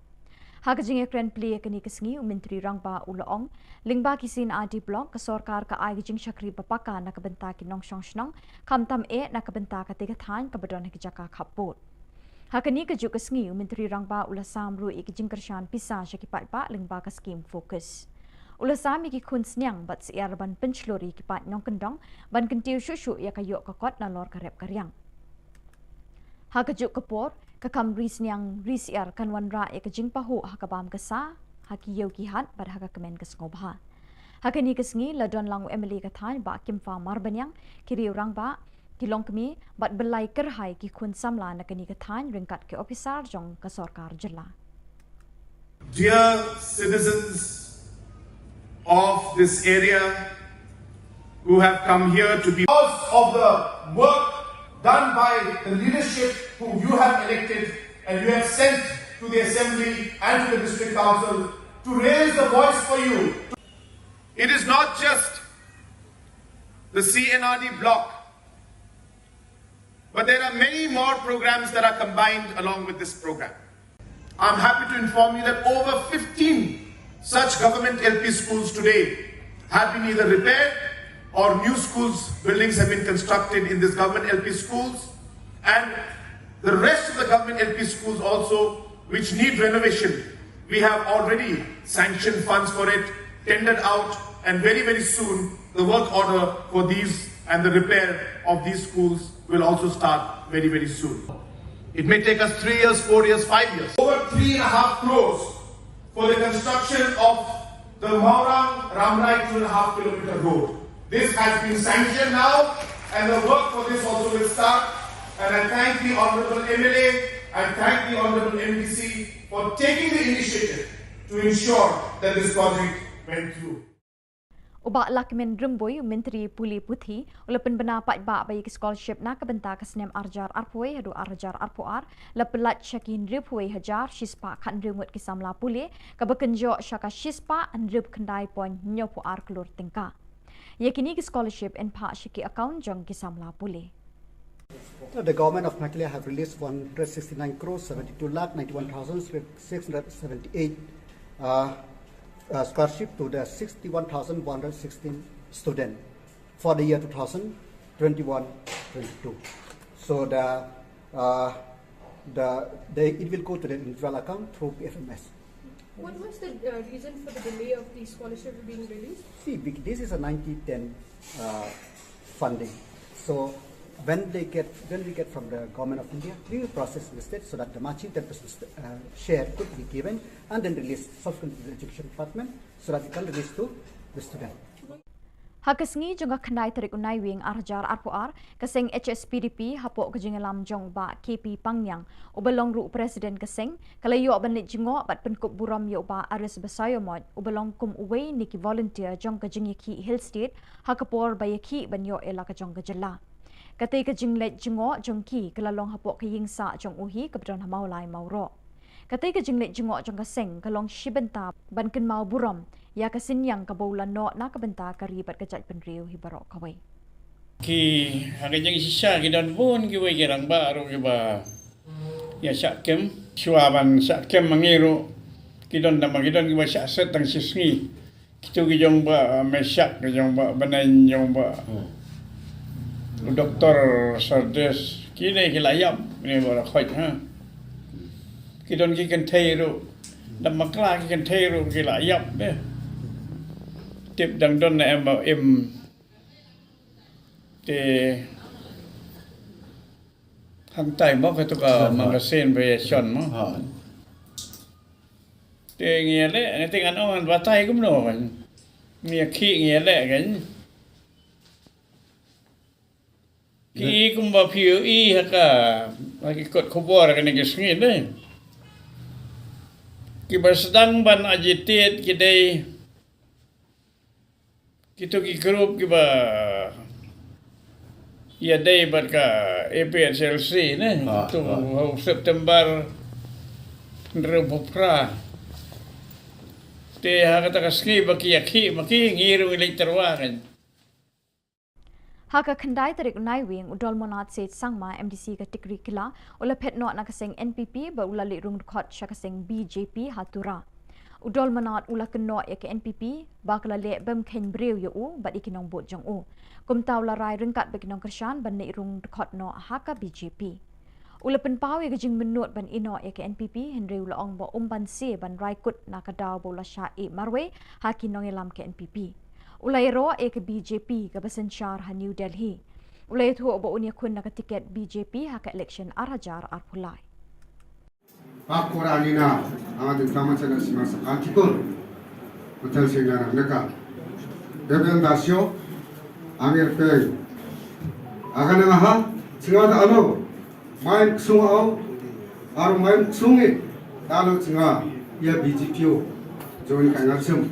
Haka jinge kren play kani kasngi Menteri Rangba Ulaong lingba ki CNRD block ka sorkar ka ai jing shakri bapaka na kabenta ki nong shnong kamtam na kabenta ka tigathan ka badon hakijaka kapot. Hakani ka juk kasngi Menteri Rangba Ulasam ru ikijing kershan pisa syakipat ba lengba ka skim fokus. Ulasam iki kun snyang bat siar ban penchlori kipat nyong kendong ban kentiu syusyu ya kayok kakot na lor karep karyang. Haka juk kapor kakam ri snyang ri siar kan wanra ikijing pahu hakabam kesa haki yau kihat pada haka kemen kesngobha. Hakani kasngi ladon langu Emily kathan ba kimfa marbanyang kiri Rangba Kilong kami bat belai kerhai ki kun samla na kani kathan ringkat ke officer jong ka sarkar Jylla. Dear citizens of this area who have come here to be because of the work done by the leadership who you have elected and you have sent to the assembly and to the district council to raise the voice for you. It is not just the CNRD block, but there are many more programs that are combined along with this program. I'm happy to inform you that over 15 such government LP schools today have been either repaired or new schools, buildings have been constructed in this government LP schools, and the rest of the government LP schools also which need renovation. We have already sanctioned funds for it, tendered out, and very, very soon the work order for these and the repair of these schools will also start very, very soon. It may take us 3 years, 4 years, 5 years. Over 3.5 crores for the construction of the Maurang Ramrai 2.5 kilometer road. This has been sanctioned now and the work for this also will start. And I thank the Honourable MLA and thank the Honourable MDC for taking the initiative to ensure that this project went through. Ubak lakmen remboy Menteri Puli Puthi ulapan benapat ba bayi scholarship na kabenta kasnem arjar arpoe hadu arjar arpoar lapelat syakin ripwe hajar shispa kan remut kisamla pule kabakenjo syaka shispa an rip kendai point nyopoar kelur tingka. Yakini ki scholarship en pa syaki account jong kisamla pule. The government of Meghalaya have released 169 crores 72 lakh 91,678 scholarship to the 61,116 students for the year 2021-22. So it will go to the individual account through PFMS. What was the reason for the delay of the scholarship being released? See, this is a 90-10 funding. So when we get from the government of India, we will process listed so that the matching 10% share could be given and then released subsequently to the education department so that they can release to the student. Hakasngi juga kendai tarik unai wing arjar arpuar keseng HSPDP hapok kejingelam jong ba KP Pangyang ubelong ru presiden keseng kalayo banit jingok bat penkup buram yo ba aris besayomot ubelong kum uwe niki volunteer jong kejingiki hill state hakapor bayaki banyo ela kejong kejela kate kejinglet jingok jongki kelalong hapok keyingsa jong uhi kebedon hamaulai mauro kate kejinglet jingok jong keseng kalong shibenta ban ken mau buram ya kasinyang kabaulan no na kabenta karibat kajat penriu hibarok kawai ki hagajang sisa ki don bon ki we gerang ba ro ki ba ya syakem syuaban syakem mangiru ki don nama ki don ki ba syak tang sisngi kitu ki jong ba mesyak ki jong ba banan jong ba doktor sardes ki ne ki layap ni ba khoj ha ki don ki kan theiru dam makla ki kan theiru ki layap be tip dang don na em te hantai mo ka to ka magasin version mo te ngia le te kan on batai kum no kan ngia khi ngia le kan ki kum ba phiu i ha ka ki kot khubor kan ni sngi le ki bersedang ban agitate ki dei kita ki grup ki ba ya day barka APSLC ne tu September Repopra te ha kata kaski baki yakhi maki ngiru elektorwa kan Haka kendai tarik unai wing udol monat set sangma MDC ka tikri kila ula pet no na kaseng NPP ba ula lirung khot sya kaseng BJP hatura udol manat ula keno ya ke NPP bakla le bem khen breu yo u bat ikinong bot jong u kumtaw la rai ringkat bekinong kershan ban ne rung khot no haka BJP ula penpaw ya jing menut ban ino ya ke NPP henry ula ong bo ban se ban rai kut na kadaw bola sha e marwe hakinong elam ke NPP ulai ro e ke BJP ka basenchar ha New Delhi ulai thu bo unya kun na ka tiket BJP haka election arajar arpulai Pakuranina amatin tamasana simasa antikor hotel singara neka deben dasyo amir pe agana ha singada alo main sungao aru main sungi dalo singa ya BJPO join kangasum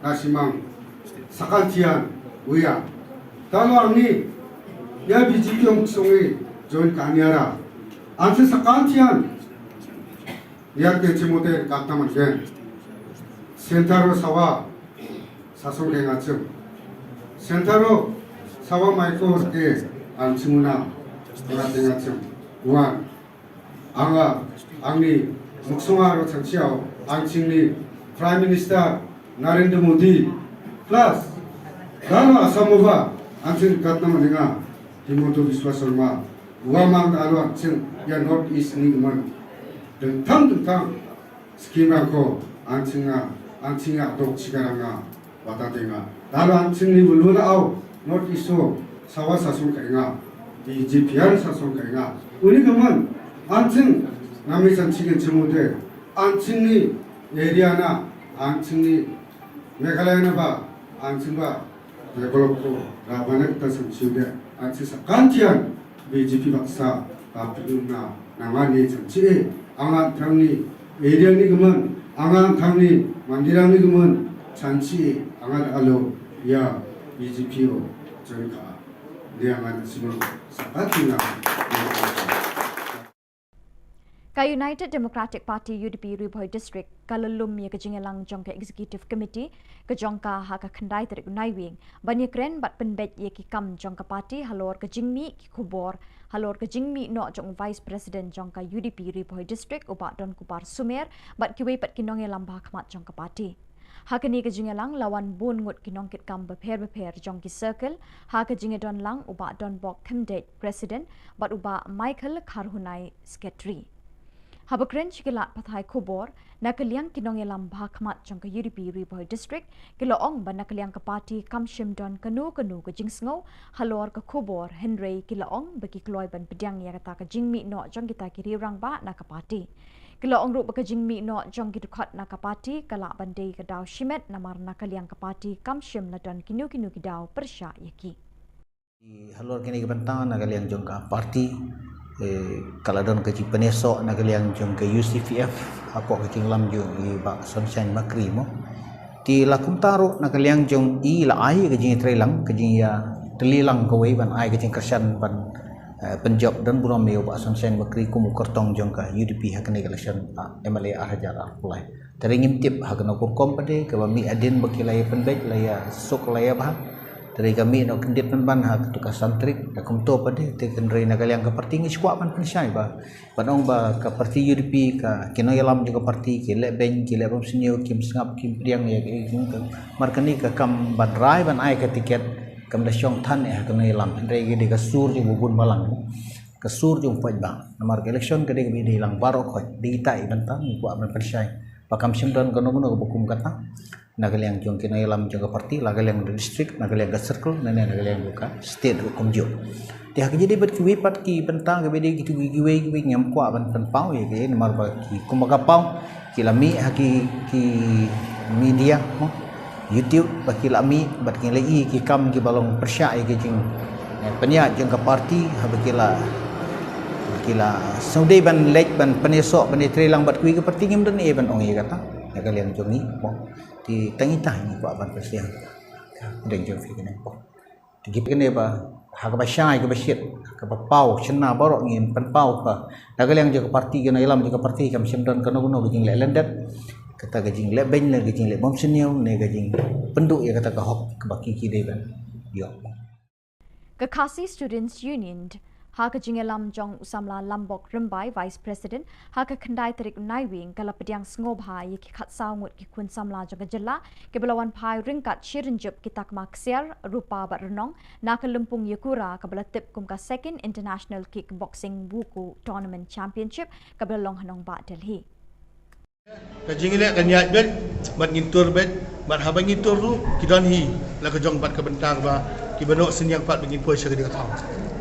nasimang sakantian uya dalo ani ya BJPO sungi join kaniara anse sakantian yang kejemuter kata macam sentaro sawa sasung kengacem sentaro sawa maiko ke anjunguna orang kengacem uang anga angni muksungaro chanchiao anjingni Prime Minister Narendra Modi plus dalo asamova anjing kata macam Himanta Biswa Sharma uamang dalo anjing ya North East ni man tentang skema ko ancinga dok cigaranga watatenga lalu ancingni buluna au not iso sawa sasun kainga di jipian sasun kainga uni kaman ancing nami sanchigen jemude ancingni area ancingni meghalaya na ba ancingba develop ko rabanak tasam chiude ancing sakantian BJP baksa kapiluna namani sanchi angan thangni area ni guman angan thangni mandirang ni guman chanchi angan alo ya BJPO joinka liangan simon sakatina ka United Democratic Party UDP Ribhoi District kalalum ya kejingelang jongka Executive Committee kejongka haka kendai tarik unai wing banyak kren bat penbet ye ki kam jongka party halor kejingmi ki Khubor halor kejingmi no jong Vice President jongka UDP Ribhoi District ubat don kupar Sumer bat kiwe pat kinong lambah khmat jongka party hakani kejingelang lawan bun ngut kinong kit kam beper jongki circle ha kejingedon lang ubat don bok kemdet President bat uba Michael Karhunai Secretary Habakren Chikilat Pathai Khubor Na Ka Jylla Kinong Elam Bhakmat Jong Ka UDP Riboy District Kiloong Ban Na Ka Jylla Ka Party Kamshim Don Kanu Ka Jingsngo Halor Ka Khubor Henry Kiloong Bagi Kloy Ban Pedang Ya Kata Ka Jingmi No Jong Kita Kiri Rang Ba Na Ka Party Kiloong Ru Baka Jingmi No Jong Kitukot Na Ka Party Kala Bandai Ka Daw Shimet Namar Na Ka Jylla Ka Party Kamshim Na Don Kinu Ki Daw Persya Yaki Halor kini kebentangan nak kalian jong ke parti kalau don ke penesok nak kalian jong ke UCFF apa ke lam jong i bak sunshine makri mo ti lakum taru nak kalian jong i la ai ke jing trelang ke jing ya telilang ke wei ban ai ke jing kersan ban penjob dan buram me bak sunshine makri ku mu kertong jong ke UDP hakni election MLA hajar apply tari ngimtip hakna ku kom pade ke mi adin bakilai penbek laya sok laya bah dari kami nak kendit penban hak tukar santrik nak kumto pada tekan rei nak kalian ke parti ngi squad pan pensyai ba panong ba ke parti UDP ka kino yalam juga parti ki le ben ki le bom senio kim sngap kim priang ya ke markani ka kam ban rai ban ai ka tiket kam da syong than ya kino yalam rei ge de ka sur ju bubun balang ka sur ju poj ba namar election ka de ge de hilang baro khoj di tai bantang ku ban pensyai pakam simdan kono kono bukum kata nagaliang jong kina ilam jong parti nagaliang district nagaliang circle nane nagaliang buka state hukum jo dia jadi bet ki pat ki bentang ke bede gitu giwe ngam kwa ban pau ye ke nomor ba ki kumaga pau ki lami ki media mo YouTube ba ki lami bat ki lei ki kam ki balong persya ye ke jing penya jong ke parti ha kila saudai ban lek ban penesok ban trelang bat kui ke parti ngam dan e ban ong ye kata nagaliang jong ni mo di tengitah ni buat ban persiang dan jom fikir ni tigip kene ba hak ba syai ke basyit ke pau cena borok ngin pen pau ka nagaliang je ke parti ke ilam je ke parti kam simdan kono kono gejing lek lendat kata gejing lek ben le gejing lek bom seniau ne gejing penduk ya kata ke hok ke baki ki dei ban yo ke Khasi Students Union Haka Jingelam Jong Usamla Lambok Rimbai Vice President Haka Kandai Terik Naiwing Kala Pediang Sngoba Yiki Khat Saungut Ki Kun Samla Jong Jylla Ke Belawan Pai Ringkat Shirinjup Kitak Maksiar Rupa Bat Renong Naka Lumpung Yakura Ke Bela Tip Kum Ka Second International Kickboxing Wuku Tournament Championship Ke Bela Long Hanong Ba Delhi Ka jingile ka nyat bet mat ngintur bet mat habang ngintur tu kidon hi la ka jong bat ka bentang ba ki banok senyang pat bengin poi syari ka taw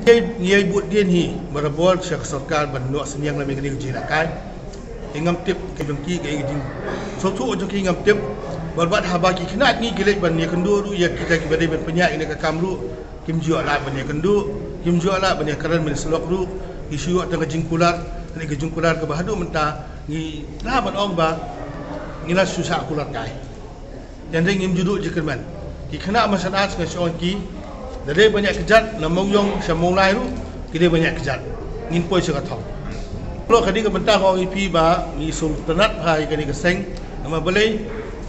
ngiai but dien hi marabol syak sarkar banok senyang la me kini jinakai ingam tip ke jongki ke jing so tu jongki ingam tip barbat haba ki khnat ni gilek ban ye kendu ru ya kita ki badai ban penyak ini ka kamru kim ju ala ban ye kendu kim ju ala ban ye karan men selok ru isu tang jing kular ni ke jing kular ke bahadu menta ni la ban ong ba ni la susah kular kai dan ngim juduk je kerman ki khna masalah ke son ki dari banyak kejat namong yong samong lai ru kide banyak kejat ngin poi se ka thau lo kadi ke bentang ong ipi ba ni sultanat hai kadi ke seng nama balai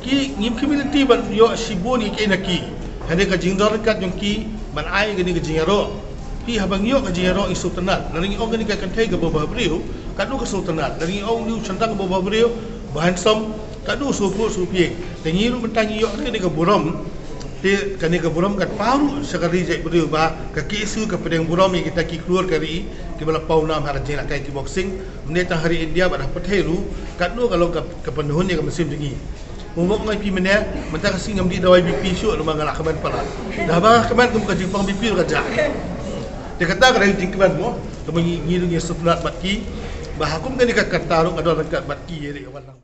ki ngim community ban yo sibo ni ke naki hade ka jingdor kat yong ki ban ai kadi ke jingaro pi habang yo ka jingaro i sultanat nang ong kadi ka kantai ke baba brio kadu ke sultanat nang ong ni centang baba brio bahan som kadu supu supi tengiru bentang yo kadi ke buram ti kani ke buram kat paru sekali jek beriu ba ke kisu ke pedang buram yang kita ki keluar kari ki bala pau nam har jeng kai ki boxing meneta hari India pada petheru kat nu kalau ke penuhun ni ke musim dingi umuk ngai pi mene menta kasing ngam di dawai BP syuk lu mangala kaman pala dah ba kaman kum ka jipang BP ka ja dia kata ka ring tingkaman mo ke ngiru ngi sepulat batki ba hakum kani kat taru ado kat batki ye walang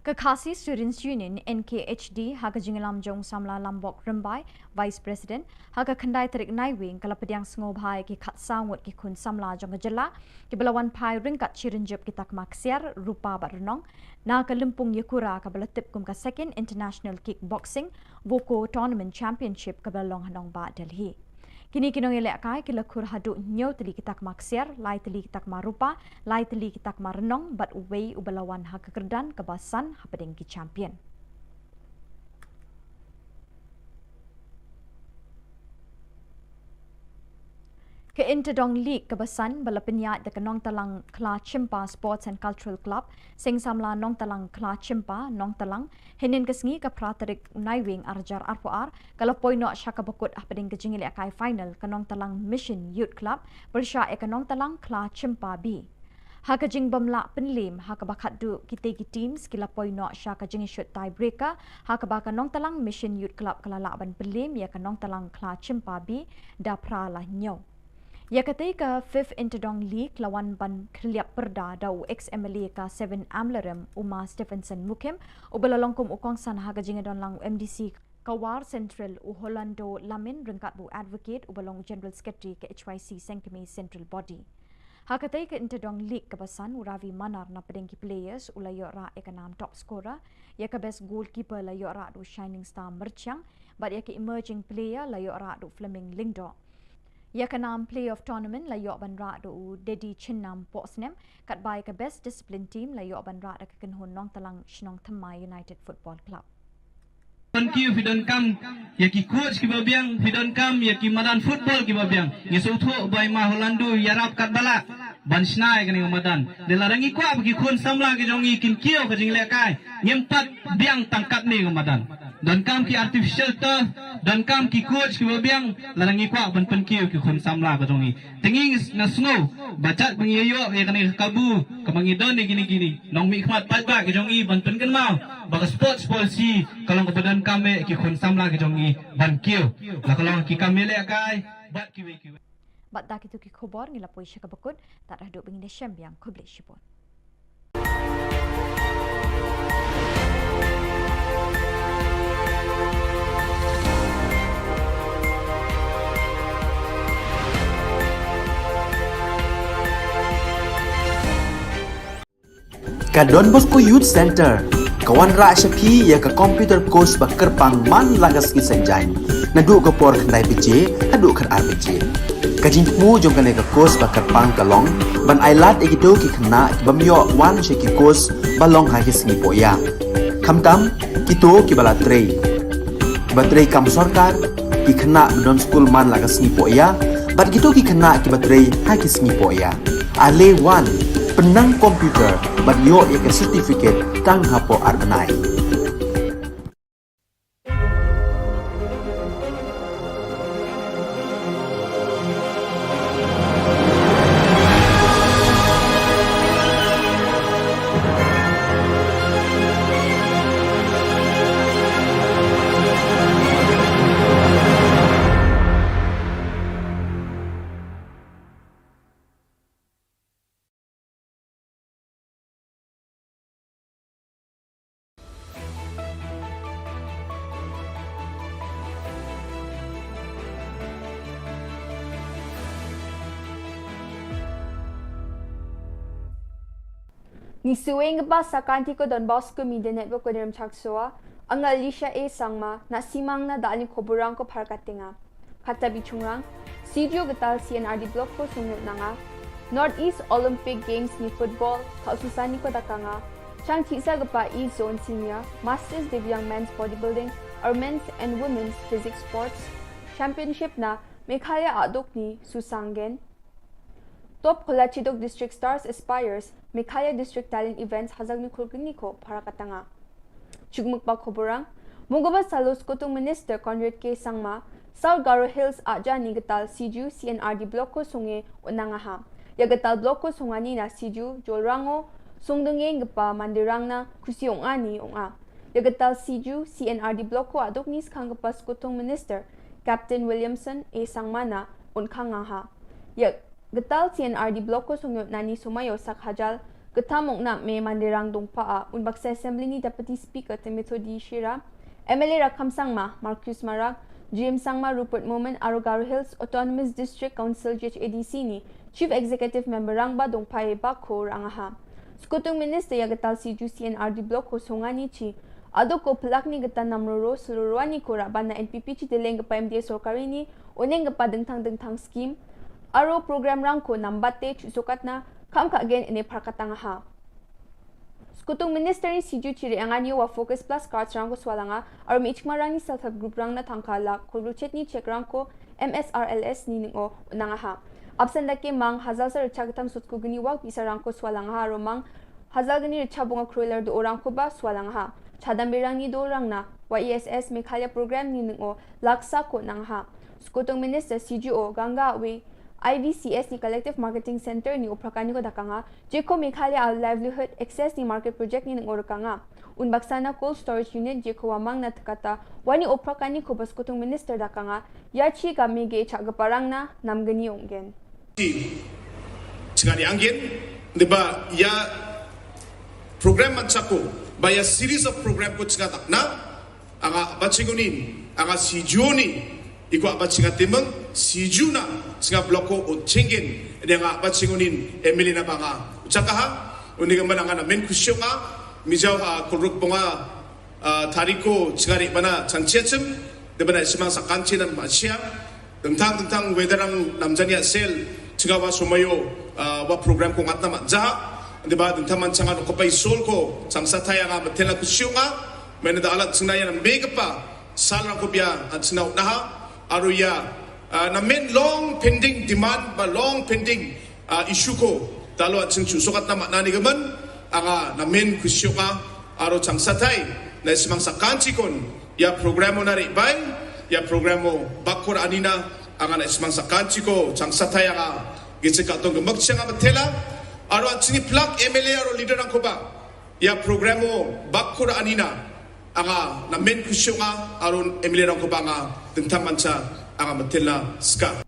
Ke Khasi Students Union NKHD Haka Jingelam Jong Samla Lambok Rimbai Vice President Haka Kandai Terik Naiwing Kala Pediang Sngobai Ki Khat Saungut Ki Kun Samla Jong Jylla Ki Belawan Pai Ringkat Shirinjup Kitak Maksiar Rupa Bat Renong Na Ka Lumpung Yakura Ka Bela Tip Kum Ka Second International Kickboxing Wuku Tournament Championship Ka Bela Long Hanong Ba Delhi Kini kinong elek kai kila kur hadu nyo teli kitak maksiar, lai teli kitak marupa, lai teli kitak marenong, bat uwei ubalawan hak kekerdan kebasan hapadeng ki champion. Ke Interdong League kebasan bala penyat de Nong Talang Kla Chimpa Sports and Cultural Club sing samla Nong Talang Kla Chimpa Nong Talang hinin kesngi ke praterik Naiwing arjar arpuar kalau poino syaka bekut apading ke jingili akai final ke Nong Talang Mission Youth Club bersya ke Nong Talang Kla Chimpa B. Haka jing bamla penlim haka bakat du kitegi teams kila poinok syaka jing shoot tiebreaker haka baka nong talang Mission Youth Club kala laban penlim ya ka nong talang kla cimpabi da pra lah nyau. Ya kata ka 5th Interdong League lawan ban kliap perda da ex-MLA ka 7 Amlerem Uma Stephenson Mukim ubalalongkum ukong san haka jing don lang MDC Kawar Central u Holando Lamin rengkat bu advocate ubalong General Secretary ke HYC Sengkemi Central Body. Hakatai ke Interdong League kebasan uravi manar na pedengki players ulayo ra ekanam top scorer ya ke best goalkeeper layo ra du Shining Star Merchang but ya ke emerging player layo ra du Fleming Lingdo. Ya ke nam play of tournament layo ban ra du Dedi Chinnam Potsnem kat bai ke best discipline team layo ban ra da ke kenhun nong talang Shillong Thamai United Football Club. Thank you fidon kam ya ki coach ki babiang fidon kam ya ki madan football ki babiang ya sotho bai ma Holandu yarap kat bala ban snai kani madan de larangi kwa ki khun samla ki jongi kin kio ka jingle kai nyempat biang tangkat ni madan dan kam ki artificial turf dan kam ki coach ki babiang larangi kwa ban pen kio ki khun samla ka jongi tinging na snow bacat pengiyo ya kani kabu kamangi don ni gini nong mi khmat pat ba ki jongi ban pen kan mau baka sports policy kalau kebadan kami ki khun samla ki jongi ban kio la kalau ki kami le kai bat ki we ki Bat dak itu ki khubor ngila poi syaka bakut tak dah duk bingin syam yang kublik syipon. Ka Don Bosco Youth Center kawan ra syapi ya ka computer course bakar pang man lagas ki senjain nadu ka por khnai pije adu khar RPG kajin mu jong kane ka course bakar pang kalong ban ailat egido ki khna bamyo wan sheki course balong ha ki sni poya khamtam kito ki bala trei batrei kam sarkar ki khna don school man lagas ni poya bat gitu ki khna ki batrei ha ki sni poya ale wan penang komputer ban yo ya ke certificate tang hapo arnai. Ni suweng ba sa kanti ko Don Bosco Media Network ko diram chaksoa ang Alicia A sangma na simang na dali koburang ko parkatinga kata bichungrang studio gatal CNRD block ko sunod na nga Northeast Olympic Games ni football kaususani ko dakanga chang tisa gapa E zone senior Masters Divyang men's bodybuilding or men's and women's physics sports championship na Meghalaya adok ni Susanggen Top Kolachidok District Stars Aspires Meghalaya District Talent Events hazag ni kulgniko para katanga. Chugmukpa koborang Mugaba Salos Kotong Minister Conrad K. Sangma South Garo Hills aja ni gatal Siju CNRD Bloko Sunge unangaha. Ya gatal Bloko Sungani na Siju Jolrango Sungdenge ngapa mandirang na kusiong ani onga. Ya gatal Siju CNRD Bloko adok ni skanggapas Kotong Minister Captain Williamson A. Sangmana unkangaha. Ya Getal CNRD Bloko Sungyot nani sumayo sak hajal getamong na me mandirang dongpaa unbak sa assembly ni Deputy Speaker Timothy Shira MLA Rakam Sangma Marcus Marag GM Sangma Rupert Momen Arogaro Hills Autonomous District Council JHADC ni Chief Executive Member Rangba dongpae bako rangaha Skutong Minister ya getal Siju CNRD Bloko Sungani chi ado ko pelak ni getan namroro seluruhani ko raban na NPP chi dileng pa MDA Sorkari ni uneng pa dengtang scheme Aro program rangko nambate sukat na kam ka again ini parkatanga ha. Skutong minister ni Siju chiri anganyo wa focus plus cards rangko swalanga aro michma rang ni self-help group rang na tangkala kulruchet ni check rangko MSRLS ni ningo unanga ha. Absent dake mang hazal sa rechagatam sutko gini wak bisa rangko swalanga ha aro mang hazal gani rechabunga crueler do orangko ba swalanga ha. Chadambirang ni do rang na YESS Meghalaya program ni ningo laksa ko nang ha. Skutong minister Siju o ganga we IVCS ni Collective Marketing Center ni uprakani ko dakanga jeko Meghalaya livelihood access ni market project ni ngorkanga unbaksana cold storage unit jeko wamang na takata wani uprakani ko baskutong minister dakanga yachi gamege chagaparang na namgani onggen Cingani angin diba ya program mansako by a series of program ko cingatak na anga batsingunin anga si Juni iko abatsinga timeng si Juna singa bloko o cengin dengan abatsingunin Emilina banga ucakaha uninga mananga na men kusyonga mijau ha kuruk ponga tariko cingari mana cangciacem debana simang sakanci dan masyia tentang wedarang namjani sel cingawa sumayo wa program ko ngatna matja diba tentang mancangan ko pai sol ko sangsataya nga matela kusyonga menada alat cinaya na megapa salang ko biya at sinaw naha aruya na main long pending demand ba long pending issue ko talo at sing sukat na nani gaman anga na main kusyo ka aro chang satay na simang sakansi kon ya programo na ribay ya programo bakor anina anga na simang sakansi ko chang satay anga gitsika tong magsiya nga matela aro at singi plug MLA aro leader ng kuba ya programo bakor anina anga na main kusyo nga aro MLA ng kuba nga tentang manca anga matela ska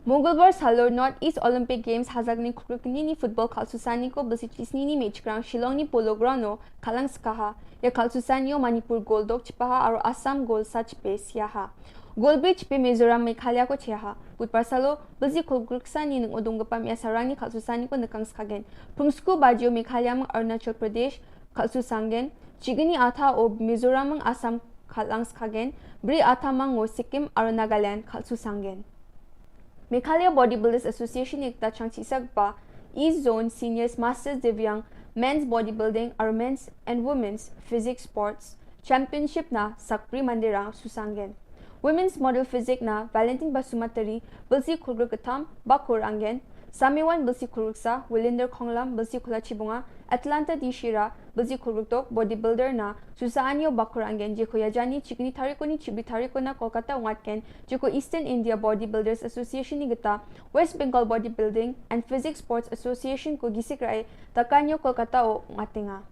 Mongolbar Salor North East Olympic Games hazagni kukrukni ni football kalsusani ko basitisni ni match grang Shillong ni polo ground kalang skaha ya kalsusani Manipur gold dog chipaha aro Assam gold sach base yaha gold bridge pe Mizoram Meghalaya ko cheha putpar salo basi kukruksan ni ng odonggapa mi asarang ni kalsusani ko nakang skagen pungsku bajio Meghalaya mang Arunachal Pradesh kalsusangen chigini atha o Mizoram mang Assam kalang skagen bri atha mang o Sikkim aro Nagaland kalsusangen Meghalaya Bodybuilders Association ekta changchi sagpa East Zone Seniors Masters Divyang Men's Bodybuilding or Men's and Women's Physics Sports Championship na Sakpri Mandirang Susangen Women's Model Physics na Valentine Basumatari Bilsi Kulgurkatam Bakurangen Samiwan Bilsi Kulguksa Willinder Konglam Bilsi Kulachibunga Atlanta Dishira Bilsi Kulgurtok Bodybuilder na Susaanyo Bakurangen Jeko Yajani Chikni Tariko ni Chibi Tariko na Kolkata Watken Jeko Eastern India Bodybuilders Association ni Gita West Bengal Bodybuilding and Physics Sports Association ko gisikrai Takanyo Kolkata o Ngatinga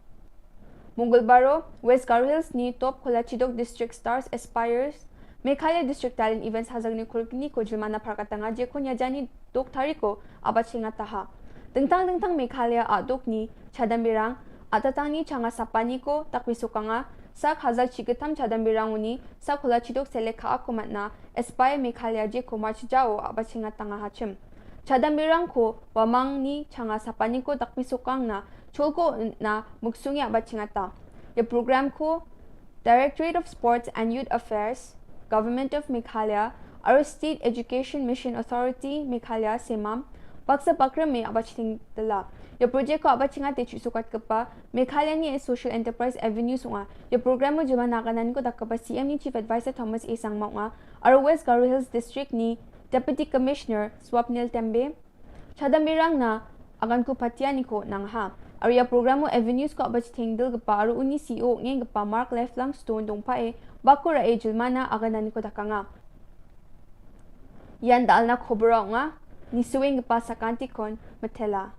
Mongolbaro West Garo Hills ni Top Kolachidok District Stars Aspires Meghalaya District Talent Events hazagni kurkni ko jilmana prakatanga jeko nyajani dok tariko abachinga taha tentang Meghalaya adok ni chadambirang atatang ni changa sapani ko takwisukanga sak hazag chigatam chadambirang uni sak kolachidok seleka akumatna Aspire Meghalaya jeko march jao abachinga tanga hachim chadambirang ko wamang ni changa sapani ko takwisukang na cholko na muksungi abachinga ta ya program ko Directorate of Sports and Youth Affairs Government of Meghalaya, our State Education Mission Authority, Meghalaya, SEMAM, Paksa Pakram me abaching dala. Ya project ko abachinga te sukat kapa, Meghalaya ni Social Enterprise Avenue sunga. Ya program mo jama nakanan ko dakapa CM ni Chief Advisor Thomas A. Sangma nga, our West Garo Hills District ni Deputy Commissioner Swapnil Tembe, chadamirang na agan ko patya ni ko nang ha. Area program mo avenues ko abaching dal gapa aro uni CEO ngeng gapa Mark Lifelong Stone dong pae bakura e julmana aganan ko dakanga yan dal na Khubor nga ni suwing gapa sa kantikon matela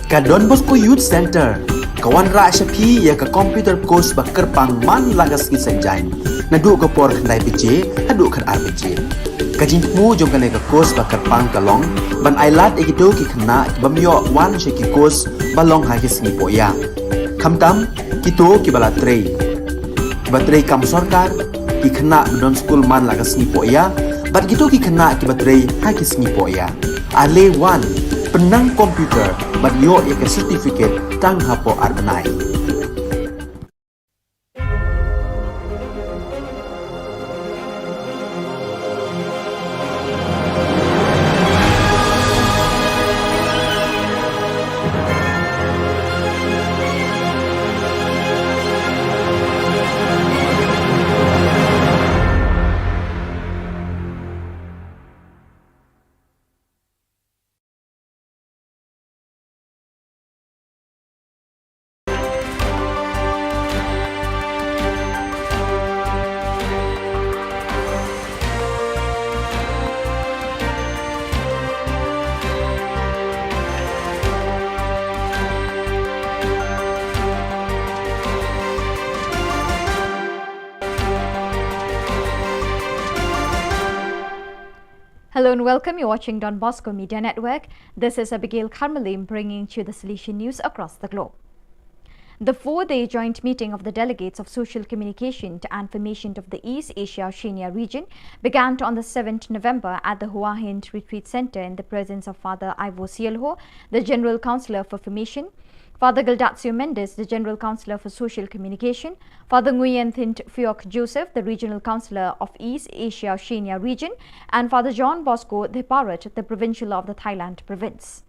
Ka Don Bosco Youth Center kawan ra syapi ya ka computer course ba kerpang man lagas ki sanjain nadu ka por khnai piche hadu khan ar piche kajin mu jong kan ka course ba kerpang kalong ban ailat egido ki khna bamyo wan she ki course balong ha ki sni poya khamtam kito ki bala trei ba trei kam sarkar ki khna don school man lagas ni poya bat gitu ki khna ki ba trei ha ki sni poya ale wan penang komputer bat yo ya ka certificate tang hapo arbenai Hello and welcome. You're watching Don Bosco Media Network. This is Abigail Karmalim bringing you the Solution News across the globe. The 4-day joint meeting of the delegates of Social Communication and Formation of the East Asia Oceania region began on the 7th November at the Hua Hin Retreat Center in the presence of Father Ivo Sielho, the General Councillor for Formation, Father Gildatio Mendes, the General Councillor for Social Communication, Father Nguyen Thint Phuoc Joseph, the Regional Councillor of East Asia Oceania region, and Father John Bosco Theparat, the Provincial of the Thailand Province.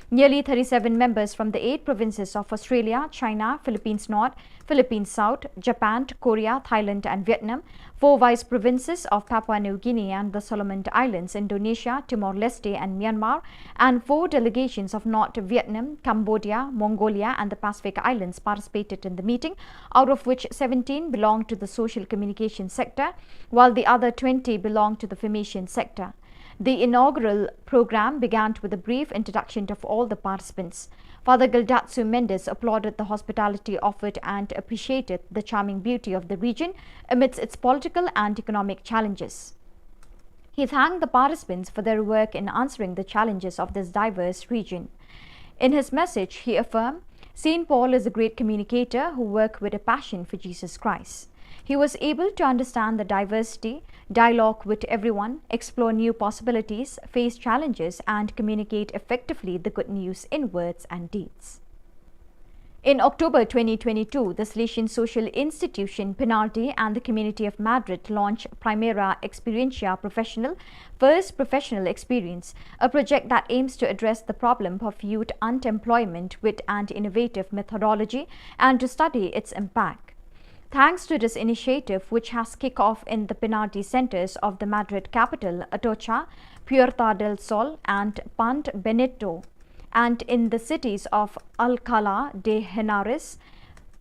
Nearly 37 members from the 8 provinces of Australia, China, Philippines North, Philippines South, Japan, Korea, Thailand and Vietnam, 4 vice provinces of Papua New Guinea and the Solomon Islands, Indonesia, Timor-Leste and Myanmar, and 4 delegations of North Vietnam, Cambodia, Mongolia and the Pacific Islands participated in the meeting, out of which 17 belonged to the social communication sector, while the other 20 belonged to the formation sector. The inaugural program began with a brief introduction of all the participants. Father Gildatio Mendes applauded the hospitality offered and appreciated the charming beauty of the region amidst its political and economic challenges. He thanked the participants for their work in answering the challenges of this diverse region. In his message, he affirmed, St. Paul is a great communicator who worked with a passion for Jesus Christ. He was able to understand the diversity, dialogue with everyone, explore new possibilities, face challenges, and communicate effectively the good news in words and deeds. In October 2022, the Salesian Social Institution, Penalty and the Community of Madrid launched Primera Experiencia Professional, First Professional Experience, a project that aims to address the problem of youth unemployment with an innovative methodology and to study its impact. Thanks to this initiative, which has kicked off in the Penalty centers of the Madrid capital, Atocha, Puerta del Sol and Pant Benito, and in the cities of Alcalá de Henares,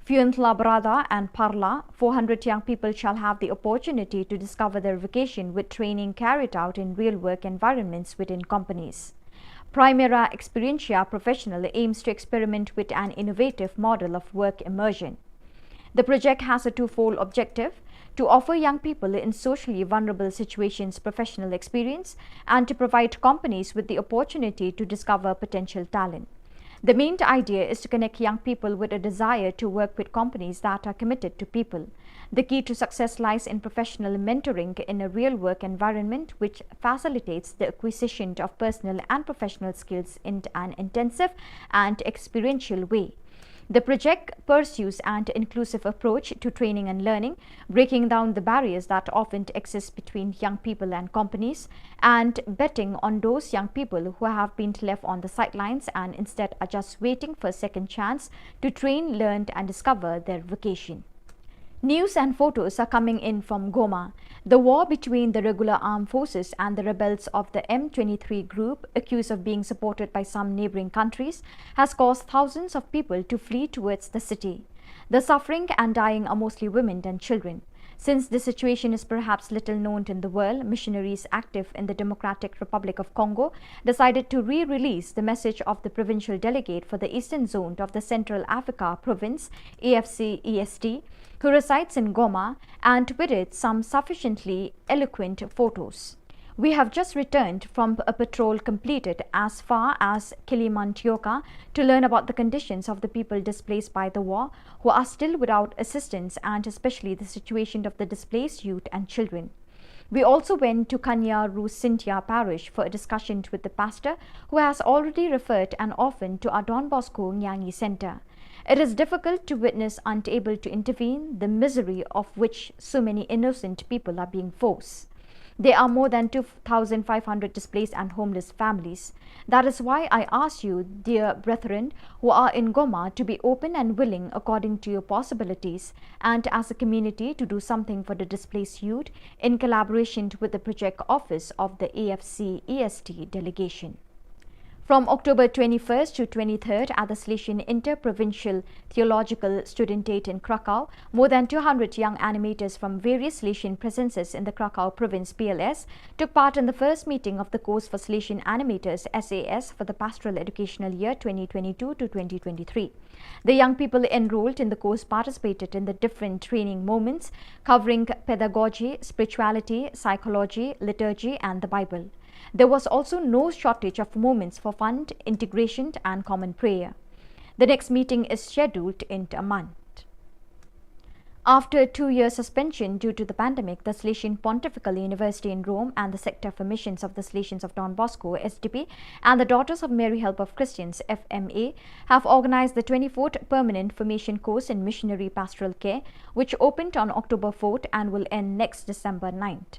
Fuenlabrada and Parla, 400 young people shall have the opportunity to discover their vocation with training carried out in real work environments within companies. Primera Experiencia Professional aims to experiment with an innovative model of work immersion. The project has a twofold objective: to offer young people in socially vulnerable situations professional experience and to provide companies with the opportunity to discover potential talent. The main idea is to connect young people with a desire to work with companies that are committed to people. The key to success lies in professional mentoring in a real work environment which facilitates the acquisition of personal and professional skills in an intensive and experiential way. The project pursues an inclusive approach to training and learning, breaking down the barriers that often exist between young people and companies, and betting on those young people who have been left on the sidelines and instead are just waiting for a second chance to train, learn and discover their vocation. News and photos are coming in from Goma. The war between the regular armed forces and the rebels of the M23 group, accused of being supported by some neighboring countries, has caused thousands of people to flee towards the city. The suffering and dying are mostly women and children. Since this situation is perhaps little known in the world, missionaries active in the Democratic Republic of Congo decided to re-release the message of the provincial delegate for the eastern zone of the Central Africa Province, AFC-EST, who resides in Goma, and with it some sufficiently eloquent photos. We have just returned from a patrol completed as far as Kilimantioka to learn about the conditions of the people displaced by the war who are still without assistance, and especially the situation of the displaced youth and children. We also went to Kanya Rusintia parish for a discussion with the pastor who has already referred an orphan to our Don Bosco Nyangi Center. It is difficult to witness, unable to intervene, the misery of which so many innocent people are being forced. There are more than 2,500 displaced and homeless families. That is why I ask you, dear brethren who are in Goma, to be open and willing according to your possibilities, and as a community to do something for the displaced youth in collaboration with the project office of the AFC-EST delegation. From October 21st to 23rd at the Salesian Interprovincial Theological Studentate in Krakow, more than 200 young animators from various Salesian presences in the Krakow province PLS took part in the first meeting of the course for Salesian Animators SAS for the Pastoral Educational Year 2022 to 2023. The young people enrolled in the course participated in the different training moments covering pedagogy, spirituality, psychology, liturgy and the Bible. There was also no shortage of moments for fun, integration and common prayer. The next meeting is scheduled in a month. After a 2-year suspension due to the pandemic, the Salesian Pontifical University in Rome and the Sector for Missions of the Salesians of Don Bosco, SDP, and the Daughters of Mary Help of Christians, FMA, have organized the 24th Permanent Formation Course in Missionary Pastoral Care, which opened on October 4th and will end next December 9th.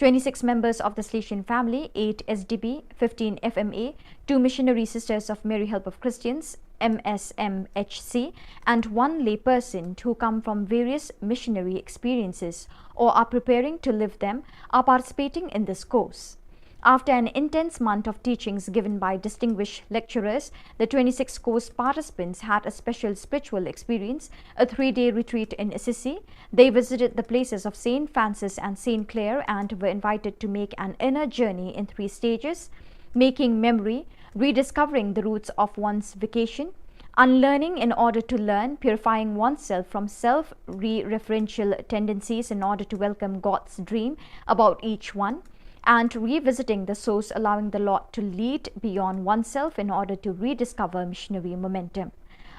26 members of the Salesian family, 8 SDB, 15 FMA, 2 Missionary Sisters of Mary Help of Christians, MSMHC, and 1 layperson who come from various missionary experiences or are preparing to live them are participating in this course. After an intense month of teachings given by distinguished lecturers, the 26 course participants had a special spiritual experience, a 3-day retreat in Assisi. They visited the places of St. Francis and St. Clare and were invited to make an inner journey in 3 stages: making memory, rediscovering the roots of one's vocation, unlearning in order to learn, purifying oneself from self-referential tendencies in order to welcome God's dream about each one, and revisiting the source, allowing the Lord to lead beyond oneself in order to rediscover missionary momentum.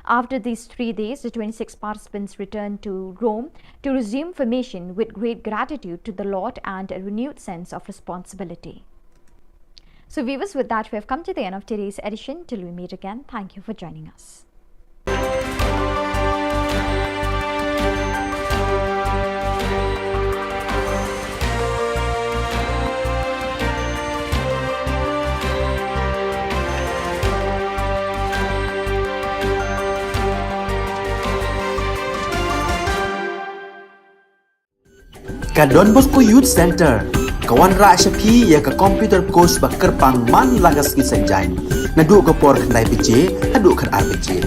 After these 3 days, the 26 participants returned to Rome to resume formation with great gratitude to the Lord and a renewed sense of responsibility. So viewers, with that we have come to the end of today's edition. Till we meet again, thank you for joining us. Ka Don Bosco Youth Center, kawan ra syapi ya ka computer course ba kerpang man lagas ki senjain. Nadu ka por khandai PJ, nadu khar RPG.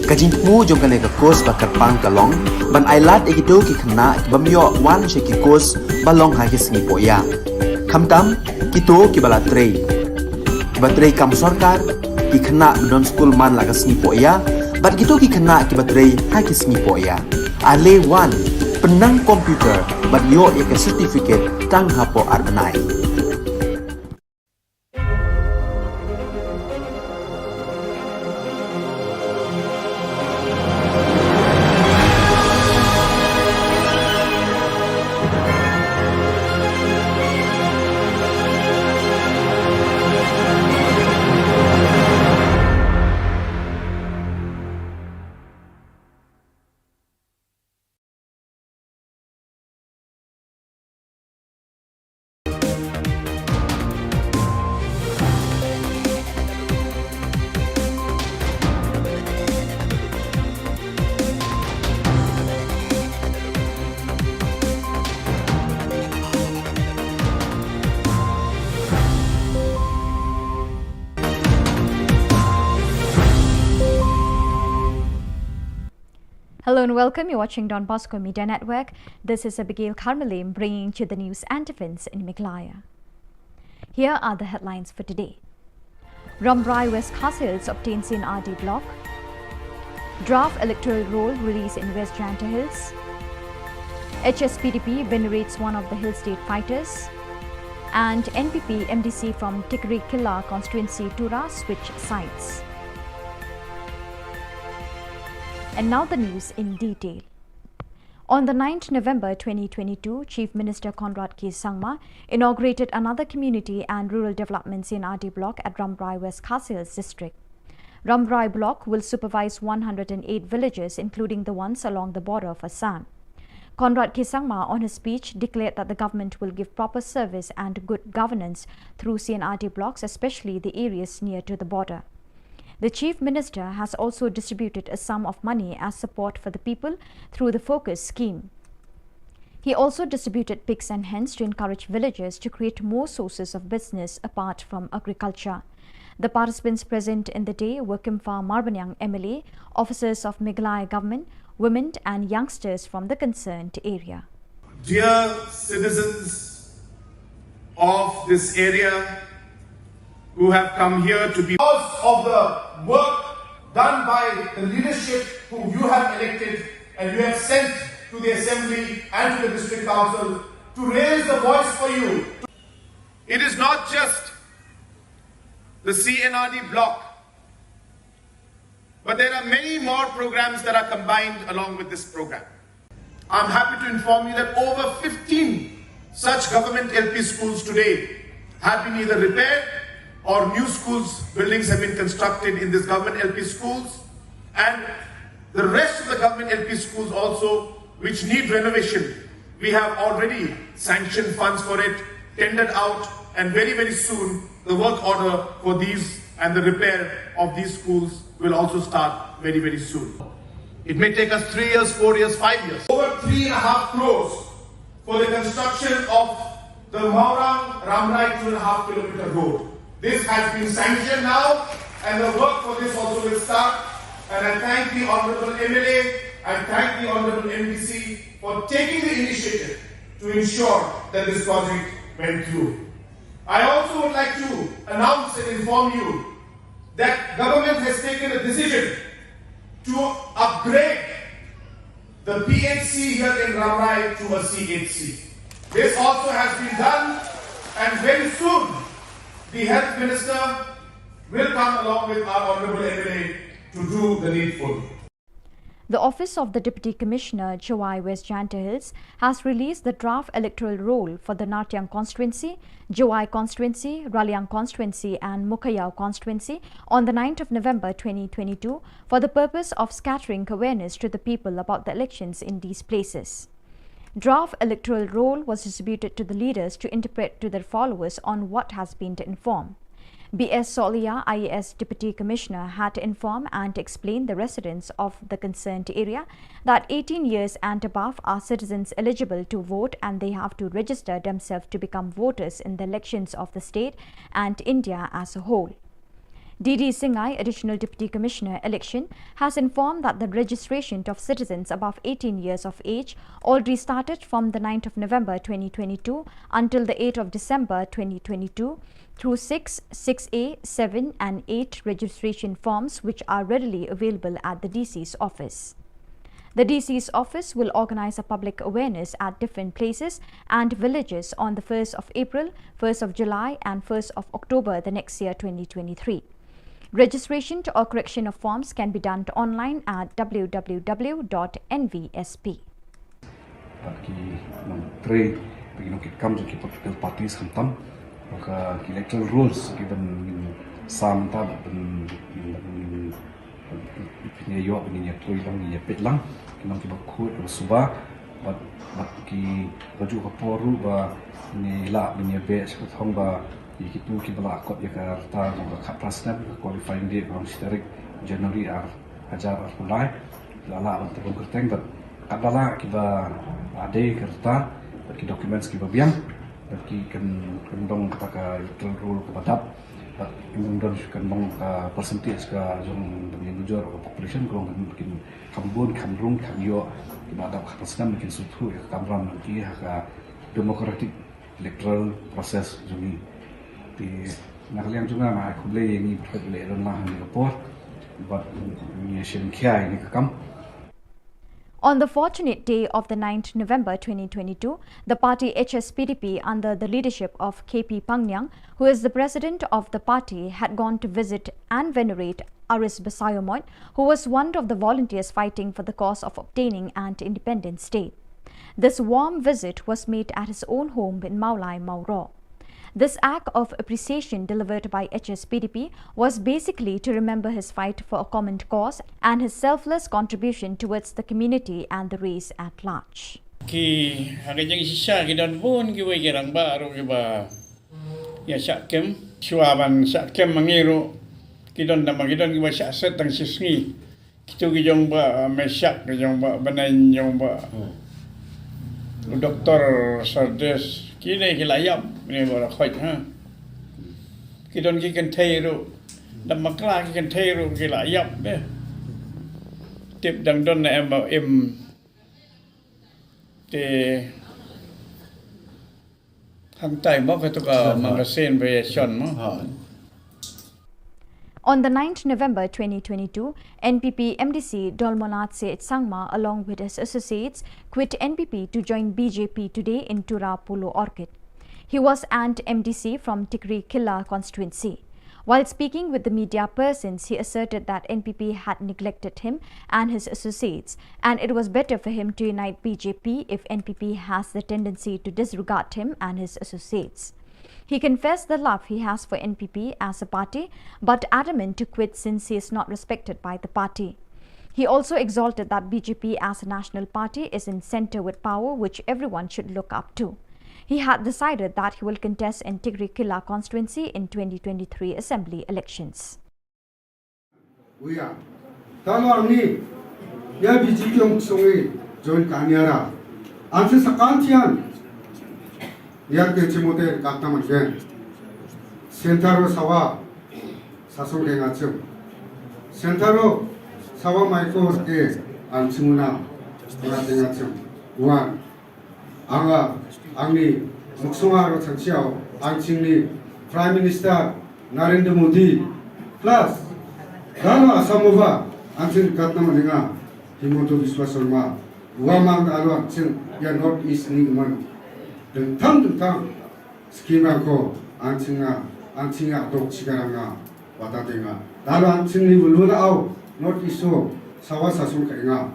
Ka jingmu jong kane ka course ba kerpang kalong, ban ailat egido ki khna ki bamyo wan sheki course balong ha ki sngi poya. Khamtam kito ki bala trei. Ki batrei kam sarkar ki khna don school man lagas sngi poya, bat kito ki khna ki batrei ha ki sngi poya. Ale wan penang komputer bat yo ya ke certificate tang hapo arbenai. Hello and welcome. You're watching Don Bosco Media Network. This is Abigail Carmelim bringing you the news and events in Meghalaya. Here are the headlines for today. Rambrai West Khas Hills obtains in RD block. Draft electoral roll release in West Janta Hills. HSPDP venerates one of the Hill State fighters. And NPP MDC from Tikri Killa constituency Tura switch sides. And now the news in detail. On the 9th November 2022, Chief Minister Conrad K. Sangma inaugurated another community and rural development CNRD block at Rambrai West Khas Hills district. Rambrai block will supervise 108 villages, including the ones along the border of Assam. Conrad K. Sangma, on his speech, declared that the government will give proper service and good governance through CNRD blocks, especially the areas near to the border. The Chief Minister has also distributed a sum of money as support for the people through the Focus scheme. He also distributed pigs and hens to encourage villagers to create more sources of business apart from agriculture. The participants present in the day were Kimfa Marbanyang MLA, officers of Meghalaya government, women and youngsters from the concerned area. Dear citizens of this area who have come here to be because of the work done by the leadership whom you have elected and you have sent to the Assembly and to the District Council to raise the voice for you. It is not just the CNRD block. But there are many more programs that are combined along with this program. I'm happy to inform you that over 15 such government LP schools today have been either repaired or new schools, buildings have been constructed in this government LP schools, and the rest of the government LP schools also which need renovation. We have already sanctioned funds for it, tendered out, and very, very soon the work order for these and the repair of these schools will also start very, very soon. It may take us 3 years, 4 years, 5 years. Over 3.5 crores for the construction of the Maurang Ramrai 2.5 kilometer road. This has been sanctioned now, and the work for this also will start. And I thank the Honourable MLA, I thank the Honourable MDC for taking the initiative to ensure that this project went through. I also would like to announce and inform you that government has taken a decision to upgrade the PHC here in Ramrai to a CHC. This also has been done, and very soon the Health Minister will come along with our Honourable MLA to do the needful. The Office of the Deputy Commissioner, Jawai West Janta Hills, has released the draft electoral roll for the Natiang constituency, Jawai constituency, Raliang constituency and Mukayao constituency on the 9th of November 2022 for the purpose of scattering awareness to the people about the elections in these places. Draft electoral roll was distributed to the leaders to interpret to their followers on what has been informed. B.S. Solia, IAS Deputy Commissioner, had to inform and explain the residents of the concerned area that 18 years and above are citizens eligible to vote, and they have to register themselves to become voters in the elections of the state and India as a whole. D.D. Singhai, Additional Deputy Commissioner, Election, has informed that the registration of citizens above 18 years of age already started from the 9th of November 2022 until the 8th of December 2022 through 6, 6A, 7 and 8 registration forms which are readily available at the DC's office. The DC's office will organize a public awareness at different places and villages on the 1st of April, 1st of July and 1st of October the next year 2023. Registration or correction of forms can be done online at www.nvsp. Bagi menteri bagi nukit kam jadi political parties hentam maka electoral rules given sam ta ben punya yo punya toy lang ya pet lang kinang kiba khut suba bat ki baju kaporu ba ni la punya be sekut hong ba itu kibala akot ya karta juga kapasna qualifying date from historic January ajar mulai lala untuk kerteng bat kadala kiba ade kerta bagi dokumen kiba biang bagi kendong kata electoral rule kepada kemudian kendong percentage ke jong dengan jujur population kurang mungkin kambun kamrung kamyo kiba ada kapasna mungkin sutu ya kamram lagi ka democratic electoral process joni di nakaliang juga mah aku beli ini berbeda lah ni report buat ni sengkia ini kekam. On the fortunate day of the 9th November 2022, the party HSPDP under the leadership of KP Pangyang, who is the president of the party, had gone to visit and venerate Aris Basayomoy, who was one of the volunteers fighting for the cause of obtaining an independent state. This warm visit was made at his own home in Maulai, Mauro. This act of appreciation delivered by HSPDP was basically to remember his fight for a common cause and his selfless contribution towards the community and the race at large. Ki hagajang sisa kidan pun kiwai kirang ba aro kiba ya sakem suaban sakem mangiru kidon nama kidon kiba saset tang sisngi kitu kijong ba mesyak kijong ba banan jong ba Dr. Sardes kini kilayap ni bara khoi ha kidon ki kan thairu dam makla ki kan thairu kilayap be tip dang don na em te hang tai mo ka to ka magasin be shon mo. On the 9th November 2022, NPP MDC Dolmonat Seth Sangma along with his associates quit NPP to join BJP today in Tura Polo Orchid. He was an MDC from Tikri Killa constituency. While speaking with the media persons, he asserted that NPP had neglected him and his associates, and it was better for him to unite BJP if NPP has the tendency to disregard him and his associates. He confessed the love he has for NPP as a party, but adamant to quit since he is not respected by the party. He also exalted that BJP as a national party is in centre with power, which everyone should look up to. He had decided that he will contest in Tigri Killa constituency in 2023 assembly elections. We are. Talo ni ya BJP ang sungi join kanyara. Anse sakantian ya ke chimote kaktaman gen. Sentaro sawa sasong ke ngachum. Sentaro sawa maiko ke anchimuna ngate ngachum. Wan anga angni muksungaro changchiao angchingni Prime Minister Narendra Modi plus Dano Asamova angching katnam ninga Himoto Biswa Sharma uamang alo angching ya North East ni man tentang skima ko angchinga dok chigaranga watadenga dano angching ni buluna au North East so sawa sasong kainga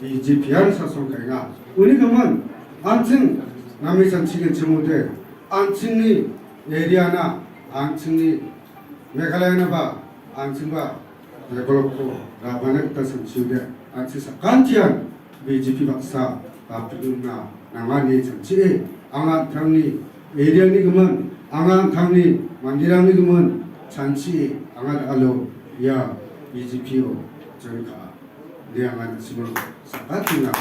BJP sasong kainga uni kaman angching 남이선 치긴 지못해 안칭리 에리아나 안칭리 메갈라야나 바 안칭바 데벨롭고 라바넥타 선치우게 안치사 간티안 BJP 박사 바피루나 나만이 정치에 앙한 당리 에리아니 그만 앙한 당리 만디랑니 그만 잔치 앙한 알로 야 BJP요 저리가 내양한 집을 사바티나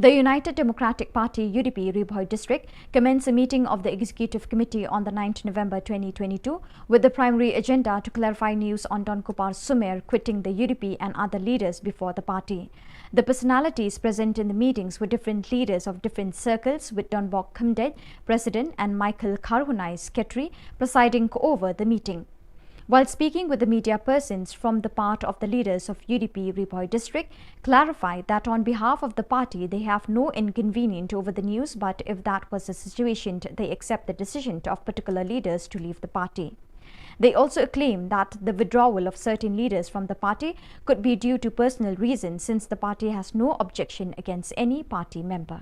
The United Democratic Party UDP Ribhoi district commenced a meeting of the Executive Committee on the 9th November 2022 with the primary agenda to clarify news on Don Kupar Sumer quitting the UDP and other leaders before the party. The personalities present in the meetings were different leaders of different circles, with Don Bok Khumdet, President, and Michael Karhunai, Secretary, presiding over the meeting. While speaking with the media persons from the part of the leaders of UDP Ribhoi district, clarified that on behalf of the party they have no inconvenience over the news, but if that was the situation, they accept the decision of particular leaders to leave the party. They also claim that the withdrawal of certain leaders from the party could be due to personal reasons, since the party has no objection against any party member.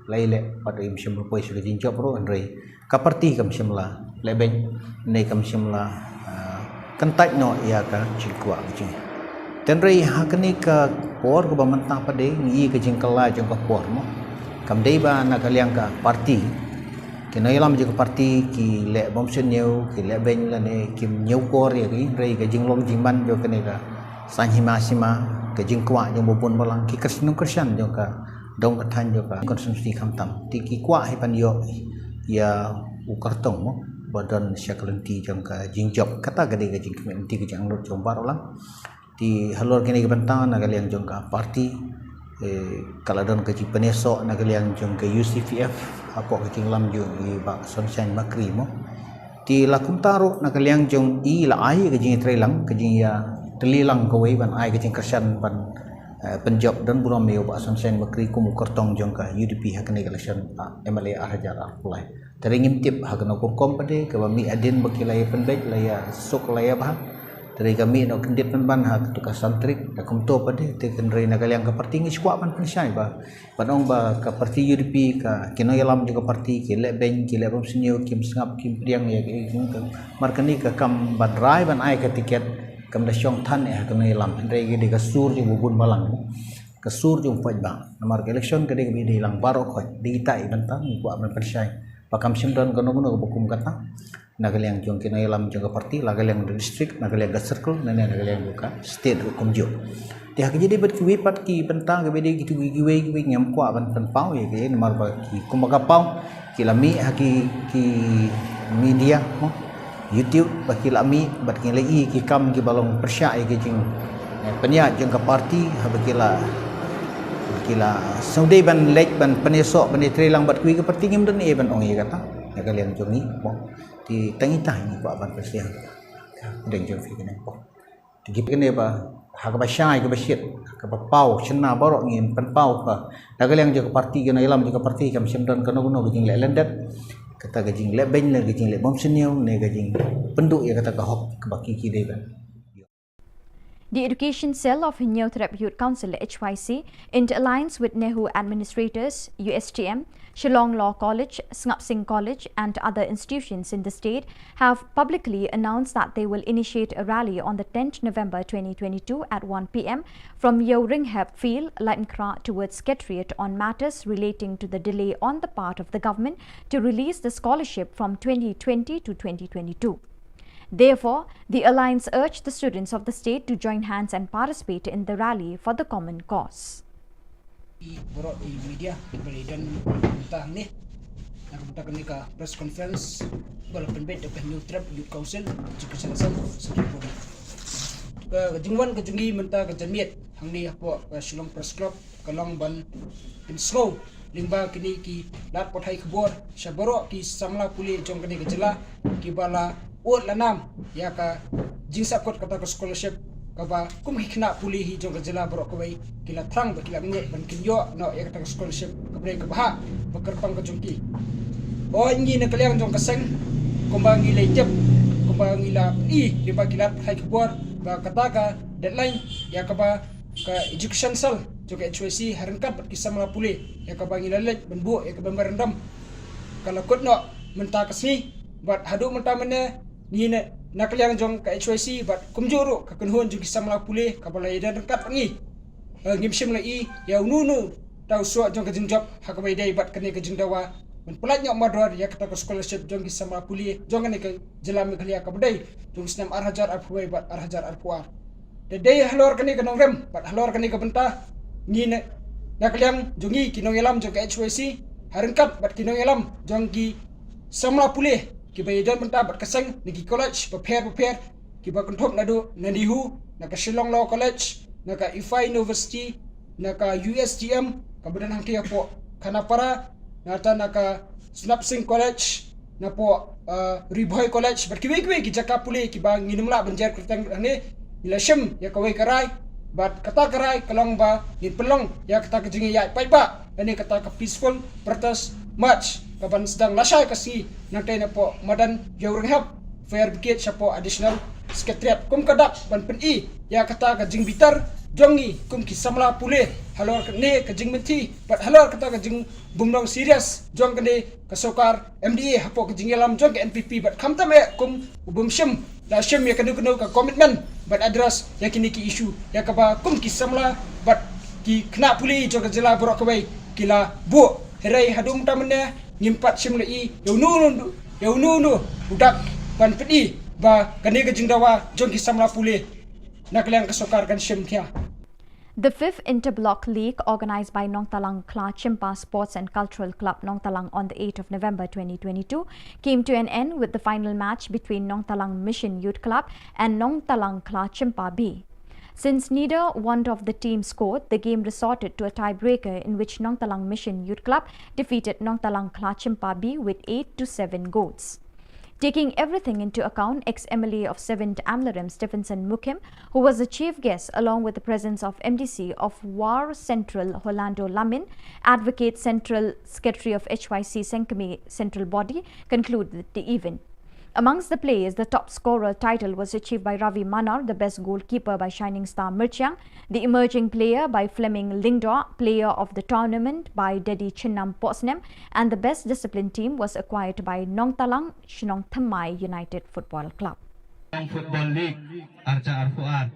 Laile pada im shimla poi sudah jinjop ro andre kaparti kam shimla leben nei kam shimla kantai no ya ka chikwa jing tenrei hakani ka por ko bamanta pade ngi ka jingkala jong ka por mo kam dei ba na kaliang ka parti ki noi lam jong parti ki le bom sen new ki le ben la ne kim new por ya ki rei ka jinglong jingban jo ka ne ka sanhima sima ka jingkwa jong bopon balang ki krisnung krisyan jong ka dong kathan jo ka konsumsi khamtam ti ki kwa hai pan yo ya ukartong mo badan syaklenti jong ka jingjop kata gade ka jingkmen ti ka jang lot jong bar ulang ti halor kini ka bantang na kaliang jong ka parti kaladon ka jipaneso na kaliang jong ka UCPF apo ka kinglam jong i ba sunshine makri mo ti lakum taro na kaliang jong i la ai ka jing trelang ka jing ya telilang ko wei ban ai ka jing kersan ban penjob dan buram meo ba sunshine makri ku mukartong jong ka UDP hakne election MLA Hajar Apulai teringim tip hakna ku kompade ka mi adin bakilai penbek laya sok laya bah dari kami no kendit ban hak tu ka santrik da kumto pade te kenrei na kaliang ka parti ngi squad ban pensai ba panong ba ka parti UDP ka kino yalam juga parti ki le ben ki le rom sinyo kim sngap kim priang ya ki markani ka kam badrai ban ai ka tiket kam da syong than ya kene lam andre ge de kasur ju bubun balang kasur ju paj ba namar election ke de bi lang baro khoj di tai bantang ku am persai pakam simdan kono kono bukum kata nagaliang jong kene lam jong parti lagaliang district nagaliang circle nene nagaliang buka state hukum ju ti hak jadi bet kuwi pat ki bantang ge de gitu giwe ngam ku ban pen pau ye ge namar ba ki kumaga pau ki lami haki ki media mo YouTube bagi lami bagi lagi ki kam ki balong persya ki jing penya jeng ka parti habakila saudai ban lek ban penesok ban trelang bat kui ke parti ngim dan e ban ong ye kata ya kalian jongi mo ti tangi tang ni ko ban persya deng jong fi kene po ti kene ba hak ba syai ke basyit ke ba pau chena borok ngin pen pau ka dagaliang je ke parti ke nailam je ke parti kam simdan kono kono gejing le lendat kata gejing le ben le gejing le bom seniau ne gejing penduk ya kata ka hok ke baki ki deban. The Education Cell of New Threp Youth Council HYC, in alliance with Nehu Administrators, USTM, Shillong Law College, Ngap Singh College and other institutions in the state, have publicly announced that they will initiate a rally on the 10th November 2022 at 1 p.m. from Yeo Ringhap Field, Lightenkra towards Secretariat on matters relating to the delay on the part of the government to release the scholarship from 2020 to 2022. Therefore, the alliance urged the students of the state to join hands and participate in the rally for the common cause. Borok di media dan tentang ni nak buka ni ka press conference bala penbet depan New Threp Youth Council juga selesai sedikit. Kejungwan kejungi menta kejamiat hang ni apa Shillong Press Club kalong ban inslow limba kini ki lat pothai khubor syaborok ki samla puli jong kini kejela ki bala ot lanam ya ka jingsa kot kata ke scholarship kaba kum hikna puli hi jong kejela borok kawai kila thrang ba kila nge ban kinyo no ya kata scholarship kabre ka bah bekerpang ke jongki o ngi na kaliang jong kaseng kumba ngi lejep kumba ngi la limba kila hai khubor ba kata ka deadline ya kaba ka education cell jong HYC harangkat bat kisah puli ya kaba ngi lalet benbu ya kaba merendam kalau kot no menta kasni bat hadu menta mene ni nak yang jong ka HYC bat kumjuru ka kunhun jong kisah puli ka balai dan dekat ngi ngimsim lai ya nunu tau suat jong ka jingjop hakabai dai bat kene ka jingdawa men pelat nyok mador ya kata ka scholarship jong kisah puli jong ne ka jelam khalia ka badai jong snam arhajar arfuai bat arhajar arfuar de dai halor kene ka nongrem bat halor kene ka benta ni nak yang jongi kinong elam jong ka HYC harangkat bat kinong elam jong ki samla puli ki bayadan benta bat kaseng niki college prepare ki ba konthop nadu nadihu naka Shillong Law College naka IFI University naka USTM kabudan hangki apo kanapara naka Ngap Singh College napo Riboy College bat kiwi ki jaka puli ki ba nginumla banjar kurtang ne ilashim ya kawai karai bat kata karai kalong ba ni pelong ya kata kejingi ya pai ba ini kata ka peaceful protest march kapan sedang lasai kasi nanti napo madan Yeo Ringhap fair brigade siapo additional secretariat kum kadap ban peni ya kata ka jing bitar jongi kum ki samla pule halor ne ka jing menti bat halor kata ka jing bumdong serious jong kene ka sokar MDA hapo ka jing yalam jong ka NPP bat kamta me kum bumshim la shim ya kanu ka commitment bat address ya kini ki issue ya ka ba kum ki samla bat ki kena puli jong ka jela borok kawai kila bu herai hadum tamne ngimpat sim lai yau nu budak ban pedi ba kane ka jingdawa jong ki samla pule naklang ka sokar kan sim kya. The 5th Interblock League, organized by Nong Talang Kla Chimpa Sports and Cultural Club Nong Talang on the 8th of November 2022, came to an end with the final match between Nong Talang Mission Youth Club and Nong Talang Kla Chimpa B. Since neither one of the teams scored, the game resorted to a tiebreaker in which Nong Talang Mission Youth Club defeated Nong Talang Kla Chimpa B with 8-7 goals. Taking everything into account, ex-MLA of 7th Amlaram Stephenson Mukim, who was the chief guest along with the presence of MDC of War Central Orlando Lamin, Advocate Central Secretary of HYC Senkami Central Body, concluded the event. Amongst the players, the top scorer title was achieved by Ravi Manar, the best goalkeeper by Shining Star Mirchiang, the emerging player by Fleming Lingdor, player of the tournament by Dedi Chinnam Posnem, and the best discipline team was acquired by Nong Talang Shnong Thamai United Football Club. Football League, Arca Arfuar.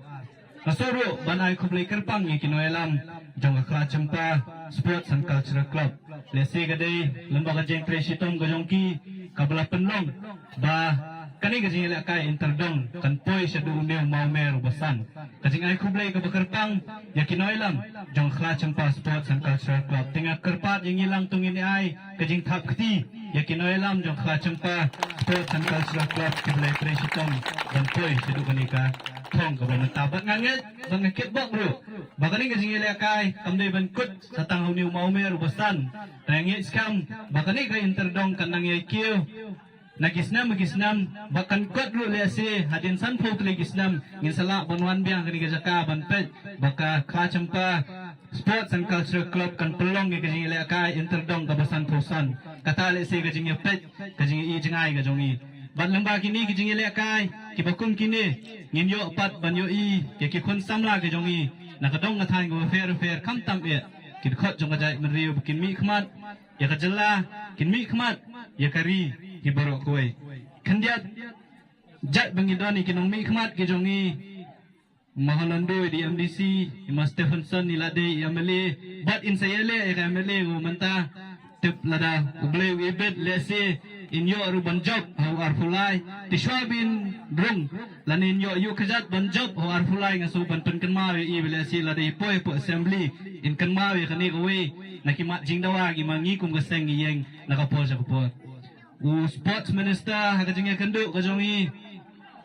Kasoro, Banai Kublai Kerpang, Kinoelam, Jonga Kla Chimpa, Sports and Cultural Club. Lesi Gade, Lembaga Jeng Kresitom Gajongki, Kabla Penlong, Ba, Kani Gajing Lakai Interdong, Kanpoi Shadu Neo Maumer Basan. Kajing Ai Kublai Kabakerpang, Yakinoelam, Jonga Kla Chimpa, Sports and Cultural Club. Tingak Kerpat yang ilang tungin ai, Kajing Tap Keti, Yakinoelam, Jonga Kla Chimpa, Sports and Cultural Club, Kublai Kresitom, Kanpoi Shadu Kanika. Thong ka ban tabat nganget bang kitbok bro bakani ka singile kai kamdai ban kut satang huniu maumer basan tangi skam bakani ka interdong kanang yakiu nagisnam bahkan kot ru le se hadin san phok le gisnam ngin sala banwan biang kani gajaka ban pet baka kha champa Sports and Cultural Club kan pelong ke kajing le akai interdong ka basan thosan kata le se kajing pet kajing I jengai ka jongi ban lamba kini kajing le akai ki bakum kini ngin yo pat ban yo I ke ki khun samla ke jongi nakadong ka than go fair kam tam e ki khot jong ka jai man riu kin mi khmat ya ka jalla kin mi khmat ya kari ki borok koi khandiat jat bangi doni kinong mi khmat ke jongi Mahalandu di MDC, Mas Stephenson ni lade MLA, but in sayale MLA go manta tip lada uble wibet lese in yo ruban job how are fulai tishwabin drung lanin yo kajat ban job how are fulai ngaso ban pen kanmawe I lese lade po assembly in kanmawe kani go we nakimat jingdawa gi mangi kum gaseng yeng nakapo sa kapo u sports minister hakajinga kandu kajongi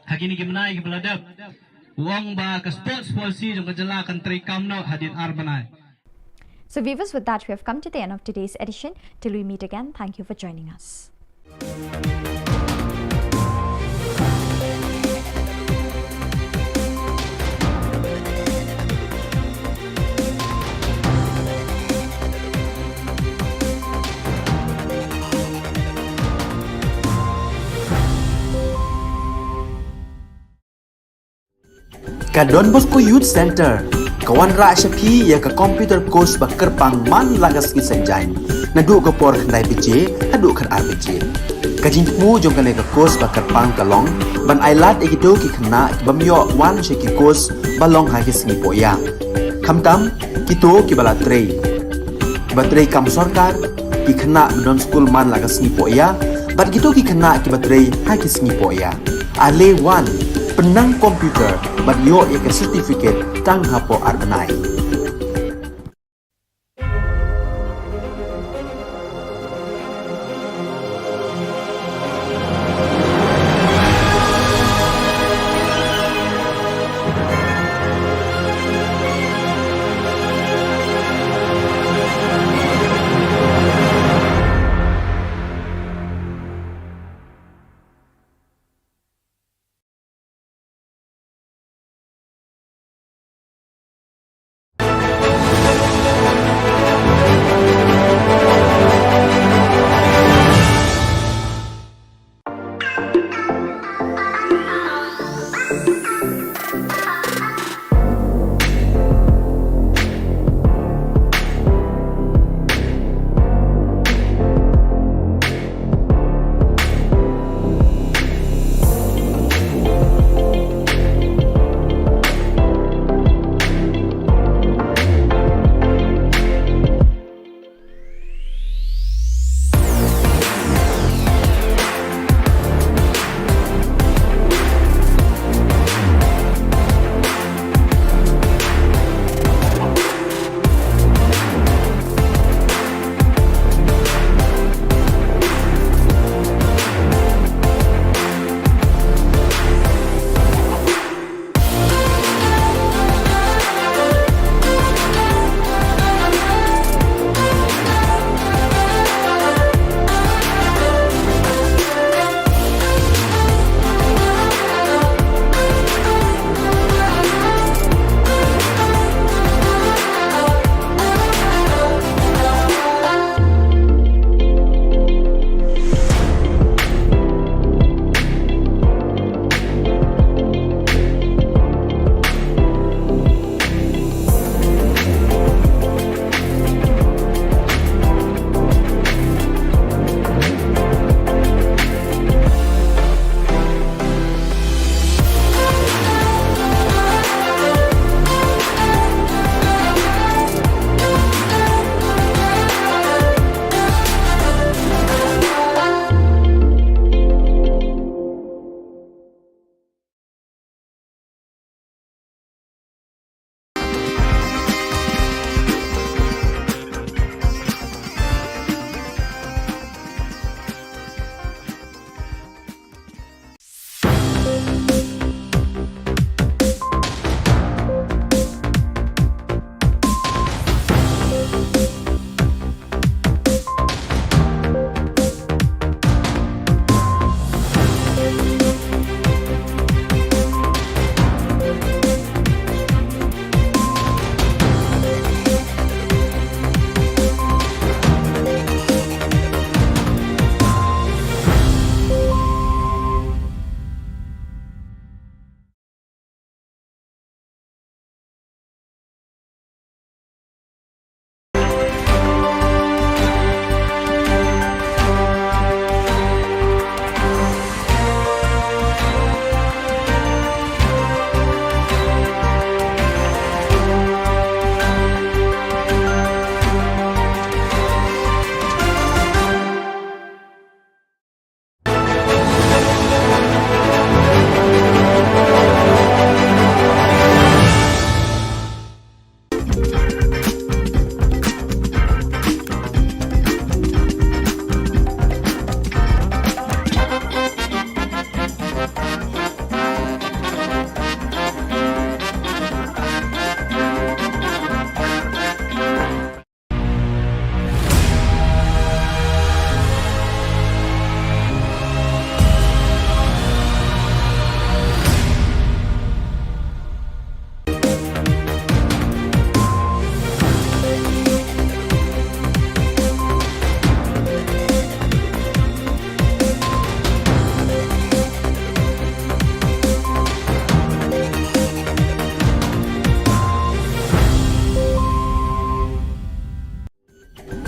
hakini gimnai gi beladap Uang ba ka sports policy jong kajala country kamno hadin arbanai. So viewers, with that we have come to the end of today's edition. Till we meet again, thank you for joining us. Ka Don Bosco Youth Center, kawan ra Shapi ya ka computer course bakar pang man lagas ki sanjain. Nadu ka por khandai PJ, hadu khan RPG. Ka jingmu jong ka course bakar pang kalong, ban ailat ekito ki khna bamyo wan she ki course balong ha ki singi poya. Khamtam kito ki bala trei. Batrei kam sarkar ki khna don school man lagas singi poya, bat kito ki khna ki batrei ha ki singi poya. Ale wan penang komputer ban yo ek certificate tang hapo arbanai.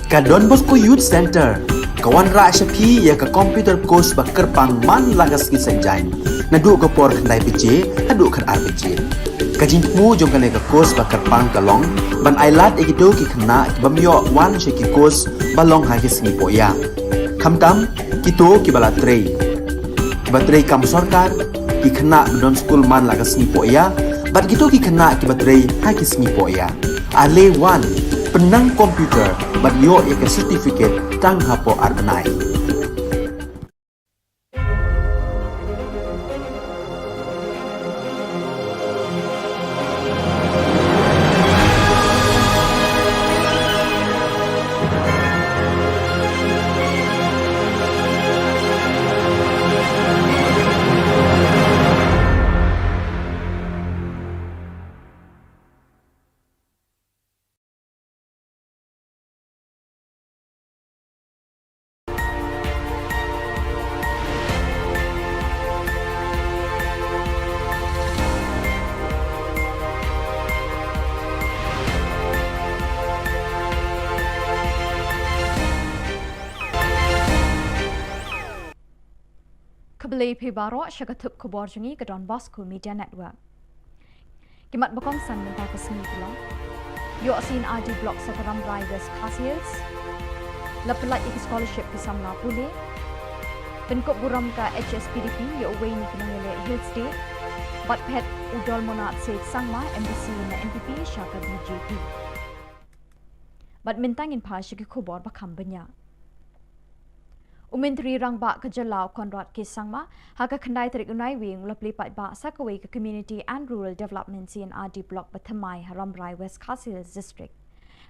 Ka Don Bosco Youth Center, kawan ra syapi ya ka computer course ba kerpang man lagas ki senjain. Nadu ka por khandai pije, adu kan ar pije. Ka jingmu jong kan ka course ba kerpang kalong, ban ailat ikido ki khna ki bamyo wan she ki course balong ha ki sngi poya. Khamtam kito ki bala trei. Ki batrei kam sarkar ki khna don school man lagas sngi poya, bat kito ki khna ki batrei ha ki sngi poya. Ale wan penang komputer bat yo ya ke certificate tang hapo arbenai. Kebeli pibaro syakatup Khubor jungi ke Don Bosco Media Network. Kimat bakong san mentah kesini Shillong. Yo asin ID Block Sakaram Rai West Khasils. Lepelat iki scholarship ke Samla Pule. Penkop buram ka HSPDP yo away ni kinangele Hills Day. Bat pet udol monat Syed Sangma MBC na NPP syaka BJP. Bat mintangin pa syaki Khubor bakam banyak. Menteri Rangba Ka Jylla Konrad Kisangma haka khandai tarik unai wing lapli pat ba sakaway ka Community and Rural Development CNRD Block Bathamai Haramrai West Khasils District.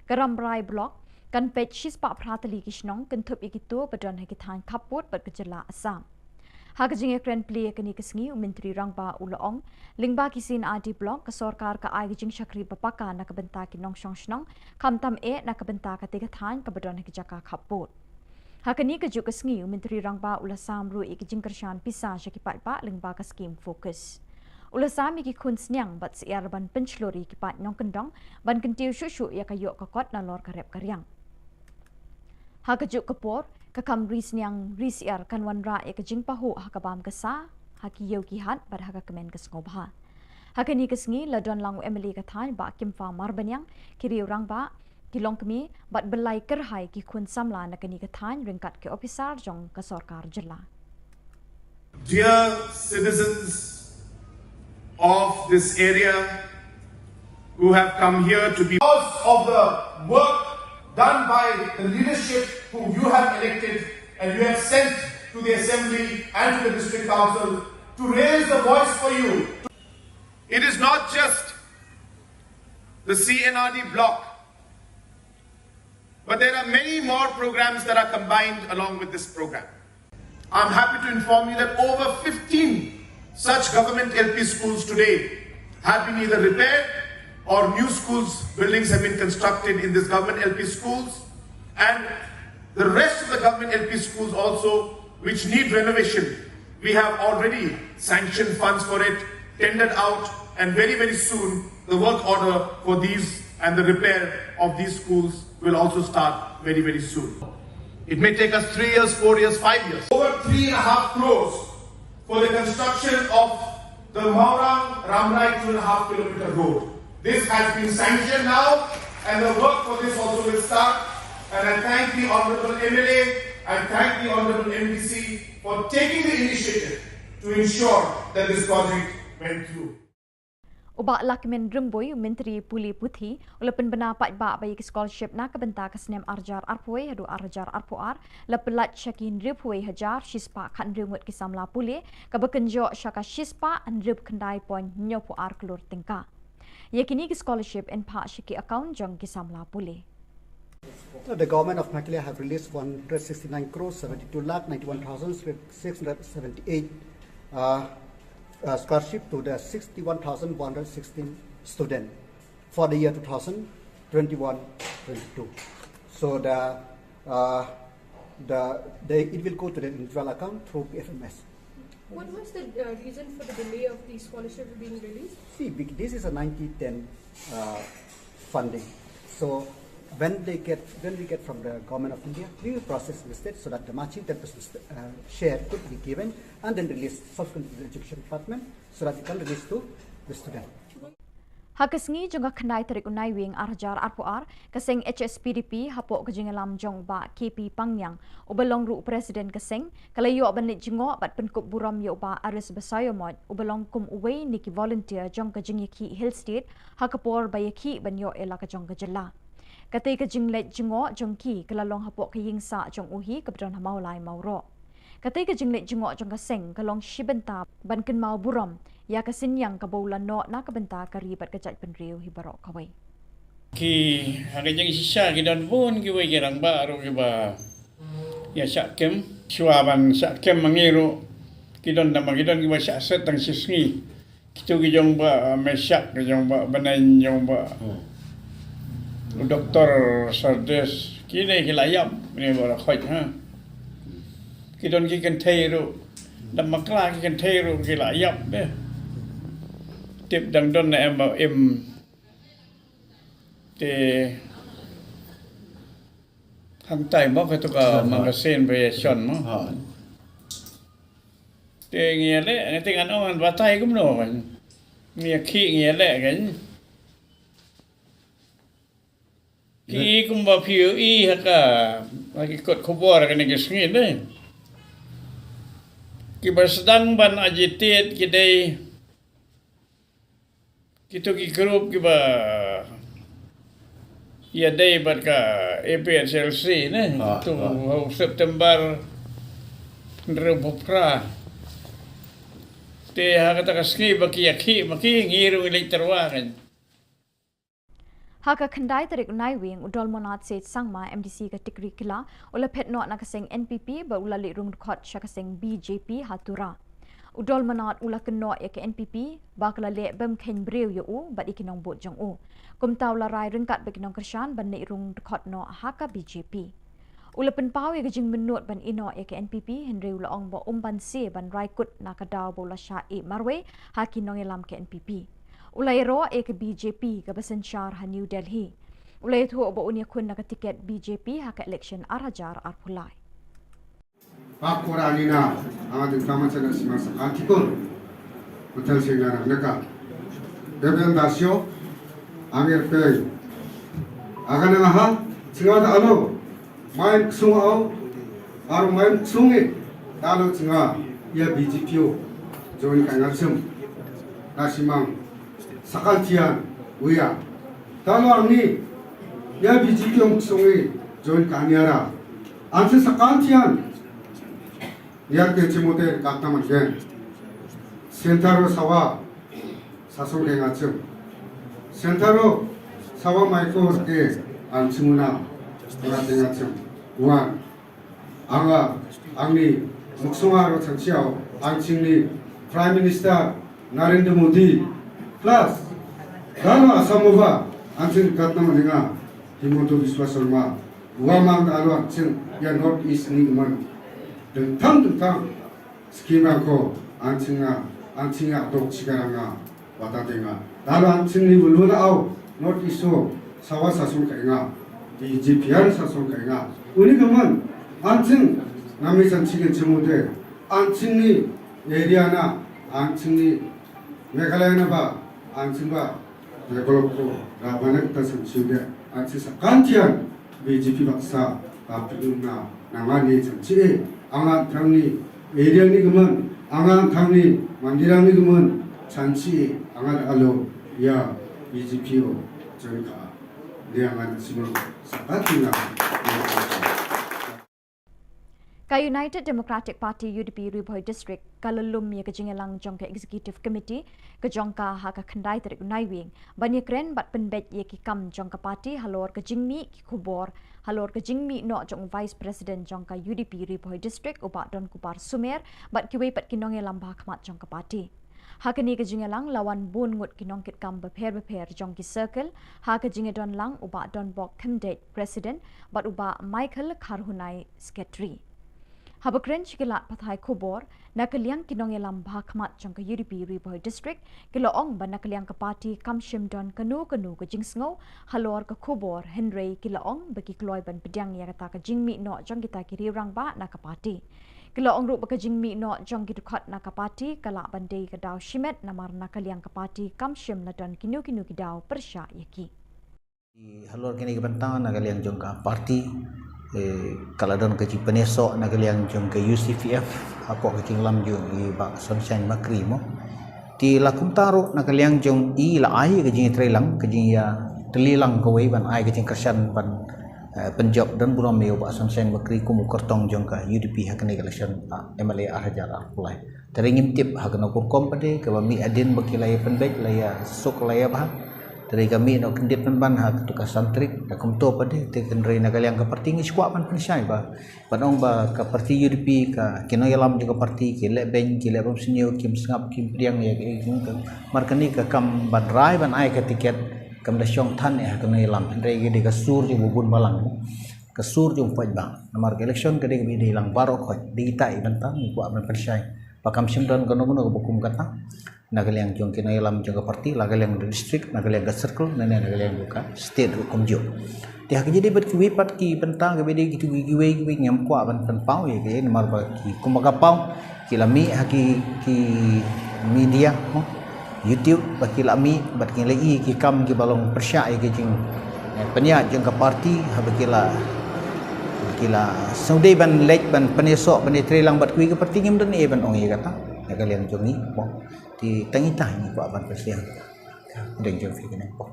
Karamrai Block kan pet shispa pratali kishnong kentup ikito badon hakithan kaput bat Ka Jylla Assam. Haka jinge kren play kani kisngi Menteri Rangba Ulaong lingba ki CNRD Block ka sorkar ka ai jing syakri bapaka na kabenta kinong shnong kamtam na kabenta ka tigathan ka badon hakijaka kaput. Hakani kejuk kesngi Menteri Rangba Ulasam ru iki jingkershan pisah syakipat ba lengba ka skim fokus. Ulasam iki kun snyang bat siar ban penchlori kipat nyong kendong ban kentiu syusyu ya kayok kakot na lor karep karyang. Hakejuk kepor kakam ri snyang ri siar kan wanra ya kejing pahu hakabam kesa haki yau kihat bar haka kemen kesngobha. Hakani kesngi ladon langu Emily kathan ba kimfa marbanyang kiri Rangba Kilong kami bat belai kerhai ki kun samla na kani kathan ringkat ke officer jong ka sarkar Jylla. Dear citizens of this area who have come here to be because of the work done by the leadership whom you have elected and you have sent to the assembly and to the district council to raise the voice for you. It is not just the CNRD block, but there are many more programs that are combined along with this program. I'm happy to inform you that over 15 such government LP schools today have been either repaired or new schools, buildings have been constructed in this government LP schools, and the rest of the government LP schools also which need renovation. We have already sanctioned funds for it, tendered out, and very, very soon the work order for these and the repair of these schools will also start very, very soon. It may take us 3 years, 4 years, 5 years. Over 3.5 crores for the construction of the Maurang Ramrai 2.5 kilometer road. This has been sanctioned now and the work for this also will start. And I thank the Honorable MLA, I thank the Honorable MDC for taking the initiative to ensure that this project went through. Ubak lakmen remboy Menteri Puli Putih ulapan bena pat ba bayi scholarship na kabenta kasnem arjar arpoi hadu arjar arpoar lapelat syakin ripoi hajar shispa kan remut kisamla puli kabekenjo syaka shispa andrip kendai pon nyopo ar kelur tingka. Yakini scholarship en pa syaki account jong kisamla puli. The government of Makilia have released 169 crores 72 lakh 91,678 scholarship to the 61,116 students for the year 2021-22. So it will go to the individual account through PFMS. What was the reason for the delay of the scholarships being released? See, this is a 90-10 funding. So when we get from the government of India, we will process listed so that the matching 10% share could be given and then released subsequently to the education department so that it can release to the student. Hakasngi jongga khandai tarik unai wing arjar arpuar kaseng HSPDP hapok kejingalam jong ba KP Pangyang ubelong ru presiden kaseng kalayo banit jingo bat penkup buram yo ba aris basayomot ubelong kum uwei niki volunteer jong kejingiki hill state hakapor bayaki banyo ela kajong kajela katai kejinglet jingo jongki kalalong hapok kayingsa jong uhi kabdon hamaulai mauro katai kejinglet jingo jong kaseng kalong shibenta banken mau buram ya kasin yang kabaulan no na kabenta karibat kajat penriu hibarok kawai ki hagajang sisa ki don bun ki wai gerang ba ro ki ba ya syakem suaban syakem mangiru ki don nama ki don ki ba syak tang sisngi kitu ki jong ba mesyak ki jong ba banan jong ba doktor sardes ki ne ki layap ni ba khoi ha ki don ki kan thai ro dam makla ki kan thai ro ki layap de tiếp đăng đơn này em bảo em thì hàng tay móc cái tụi cả magazine về chọn mà thì nghe lẽ cái tiếng Anh ông bắt tay cũng nổ mà nghe khi nghe lẽ cái cũng bảo phiếu y hay cả cái cột Khubor cái này cái suy nghĩ đấy cái bà sedang ban agitate cái đây kita ki grup ki ba ya day bat ka APSLC ne tu September rebupra te ha kata ka ski ba ki yakhi maki ngiru elektorwa kan Haka khandai tarik unai wing udol monat set sangma MDC ka tikri kila ula phet no na kaseng NPP ba ula li rung khot sha kaseng BJP hatura udol manat ula keno ya ke NPP bakla le bem khen breu yo u bat ikinong bot jong u kum taw la rai ringkat bekinong kershan ban nei rung khot no haka BJP ula pen paw ya jing menut ban ino ya ke NPP henry ula ong bo ban se ban rai kut na ka daw bola sha e marwe hakinong elam ke NPP ula ero ya ke BJP ka basen shar ha New Delhi ula thu bo unya kun na ka tiket BJP haka election arhajar arpulai Pakuranina amating tamasana simasa antikor hotel singara naka beben dasyo amir pe agana ha singada alo main sungao aru main sungi dalo singa ya BJPO join kangasum nasimang sakaltian uya dalo amni ya BJPO sungi join kaniara anse sakaltian yang kejemuter kata macam sentaro sawa sasong kengacem sentaro sawa maiko ke ansimuna orang kengacem uang anga angni muksumaro changsiao angchingni Prime Minister Narendra Modi plus dano asamova angching katna maninga Himonto Biswa Sharma uamang alo angching ya North East ni uman tentang skema ko ancinga dok cigaranga watadenga lalu ancing ni belum au not iso sawa sasung kainga di GPR sasung kainga uni keman ancing nami sancingin cemude ancing ni area na ancing ni Meghalaya na ba ancing ba develop ko rabana kita sancingde ancing sakantian BJP baksa tapi na namani sancing angan thangni area ni gemen angan thangni mandirang ni gemen chanchi angan alo ya BJPO jengka dia angan simul sapatina Ka United Democratic Party UDP Riboy District kalalum ya kejingelang jongka Executive Committee kejongka haka khandai tarik unai wing banyak kren bat penbet ya ki kam jongka party halor kejingmi ki Khubor halor kejingmi no jong Vice President jongka UDP Riboy District ubat don kupar Sumer bat kiwe pat kinong elam bahkmat jongka party hakani kejingelang lawan bun ngut kinong kit kam beper jongki circle haka jingedon lang ubat don bok candidate president bat uba Michael Karhunai Secretary Habakren Chikilat Pathai Khubor Na Ka Jylla Kinong Yalam Bhakmat Jong Ka UDP Riboy District Kiloong Ban Na Ka Jylla Ka Party Kamshim Don Kanu Kanu Ka Jingsngo Halor Ka Khubor Henry Kiloong Bagi Kloy Ban Pedang Ya Kata Ka Jingmi No Jong Kita Kiri Rang Ba Na Ka Party Kiloong Ru Baka Jingmi No Jong Kitukhat Na Ka Party Kala Bandai Ka Daw Shimet Namar Na Ka Jylla Ka Party Kamshim Na Don Kinu Kinu Ki Daw Persya Yaki Halor kini kebantangan na kaliang jong ka party kaladon ke penesok na kaliang jong ke UCPF ako ke lam jong i ba sunshine makri mo ti lakum taru na kaliang jong i la ai ke jing trelang ke jing ya telilang ko ban ai ke jing kersan ban penjob dan buram meo ba sunshine makri ku mukertong jong ka UDP hakne election MLA hajar apulai teringim tip hakna ko kompade ke mi adin bakilai penbek laya sok laya bah dari kami nak kendit ban hak tukas santri akum to pade te kendrai na kaliang ka parti ngi squat ban pensai ba panong ba ka parti UDP ka kino yalam juga parti ke le ben ke le bom sinyo kim sngap kim priang ya ke markani ka kam ban rai ban ai ka tiket kam da syong than ya kino yalam kendrai ge de ka sur ju bubun balang ka sur ju poj ba namar ke election ke de bi lang baro khoj di tai ban ta ngi kwa ban pensai pakam simdon kono kono bukum kata nagaliang jong kina yalam jong parti nagaliang district nagaliang circle nagaliang buka state hukum jo dia jadi bet kiwipat ki bentang ke bede gitu giwe nyam kwa ban pau ya ke nomor ba ki kumaga pau ki lami haki ki media mo YouTube baki lami bat ki lai ki kam ki balong persya ke jing penya jong parti habakila kila saudai ban lek ban penesok ban trelang bat kui ke parti ngim dan ban ong ye kata nagaliang jong ni mo di tengitah ni ko aban persiang deng jong fi kene ko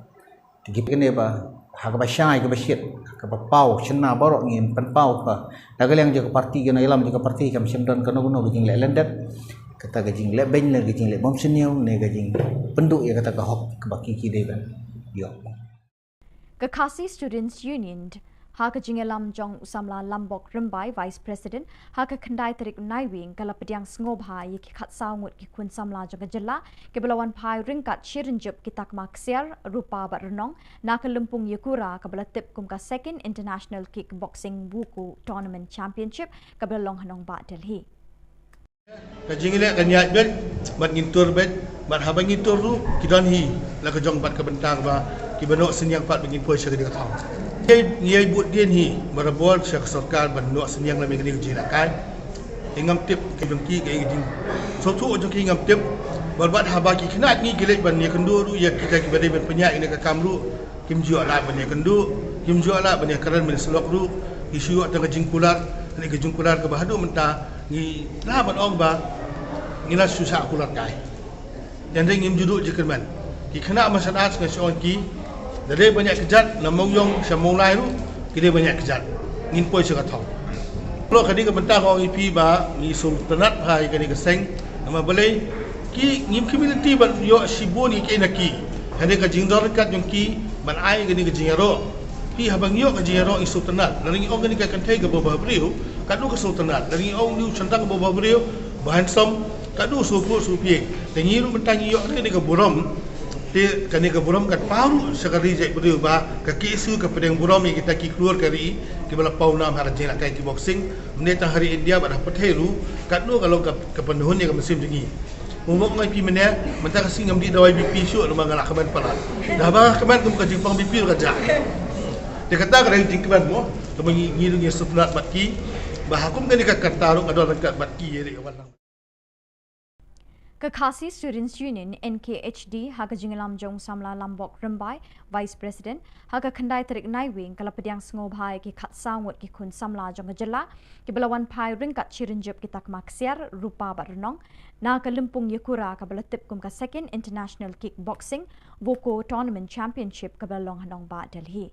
di kene ba ha ka ba syai ka ba syit ka ba pau chna borok ngin pan pau ka nagaliang jong parti kena ilam jong parti kam simdon kono kono gejing le lendet kata gejing le ben le gejing le bom seniau ne gejing penduk ya kata ka hok ka ba ki de ban yo Ka Khasi Students Union Haka Jingelam Jong Usamla Lambok Rimbai Vice President Haka Kandai Terik Naiwing Kala Pediang Ngobha Yiki Khat Saungut Ki Kun Samla Jong Jylla Ke Belawan Pai Ringkat Shirinjup Kitak Maksiar Rupa Bat Renong Naka Lumpung Yakura Kabela Tip Kum Ka Second International Kickboxing Wuku Tournament Championship Kabela Long Hanong Ba Delhi Kajingile kanyat bet bat ngintur bet bat habang ngintur ru kidon hi la ka jong bat ka bentang ba ki banok senyang pat bengin poi syari ka taw ye but dien hi marabol syak sarkar ban nok senyang la mengni jina kai ingam tip ke bengki ke jing so tu jo ki ingam tip balbat haba ki khnat ni gilek ban ni kendu ru ya kita ki badai ban penyak ini ka kamru kim jo la ban ni kendu kim jo la ban ni karan men selok ru isu atang jing kular ni ke jing kular ke bahadu menta ni la ban ong ba ni la susah kular kai dan ring im juduk jekerman ki khna masalah ngai son ki dari banyak kejat namong yong samong lai ru kini banyak kejat ngin poi saka thong lo kadi ka bentang ong ipi ba ni sultanat hai kani ka seng nama balai ki ngim community ban yo sibun ki naki hade ka jingdor kat yong ki ban ai kani ka jingaro pi habang yo ka jingaro i sultanat dari ong kani ka kantai ka baba briu kadu ka sultanat dari ong liu centang ka baba briu bahan som kadu suku supie tengi ru bentang yo kani ka buram ti kani ka buram kat paru sekali jek beriu ba ka kisu ka pedeng buram yang kita ki keluar kari ki bala pau nam har jena kai ki boxing meneta hari India pada petheru kat no kalau ka penhun yang mesim tinggi umuk ngai pi mene menta ka singam di dawai BP syuk lumang ala kaman palat dah ba kaman kum ka jipang BP ka ja dia kata ka ring tingkaban mo ka ngiru ngi sutnat batki ba hakum kani ka kartaru adol kat batki ye walang Ka Khasi Students Union NKHD Haka Jingelam Jong Samla Lambok Rimbai Vice President Haka Kandai Terik Naiwing Kala Pediang Ngobhai Ki Khat Saungut Ki Kun Samla Jong Jylla Ki Belawan Pai Ringkat Shirinjup Kitak Maksiar Rupa Bat Renong Na Ka Lumpung Yakura Ka Bela Tip Kum Ka Second International Kickboxing Wuku Tournament Championship Ka Bela Long Hanong Ba Delhi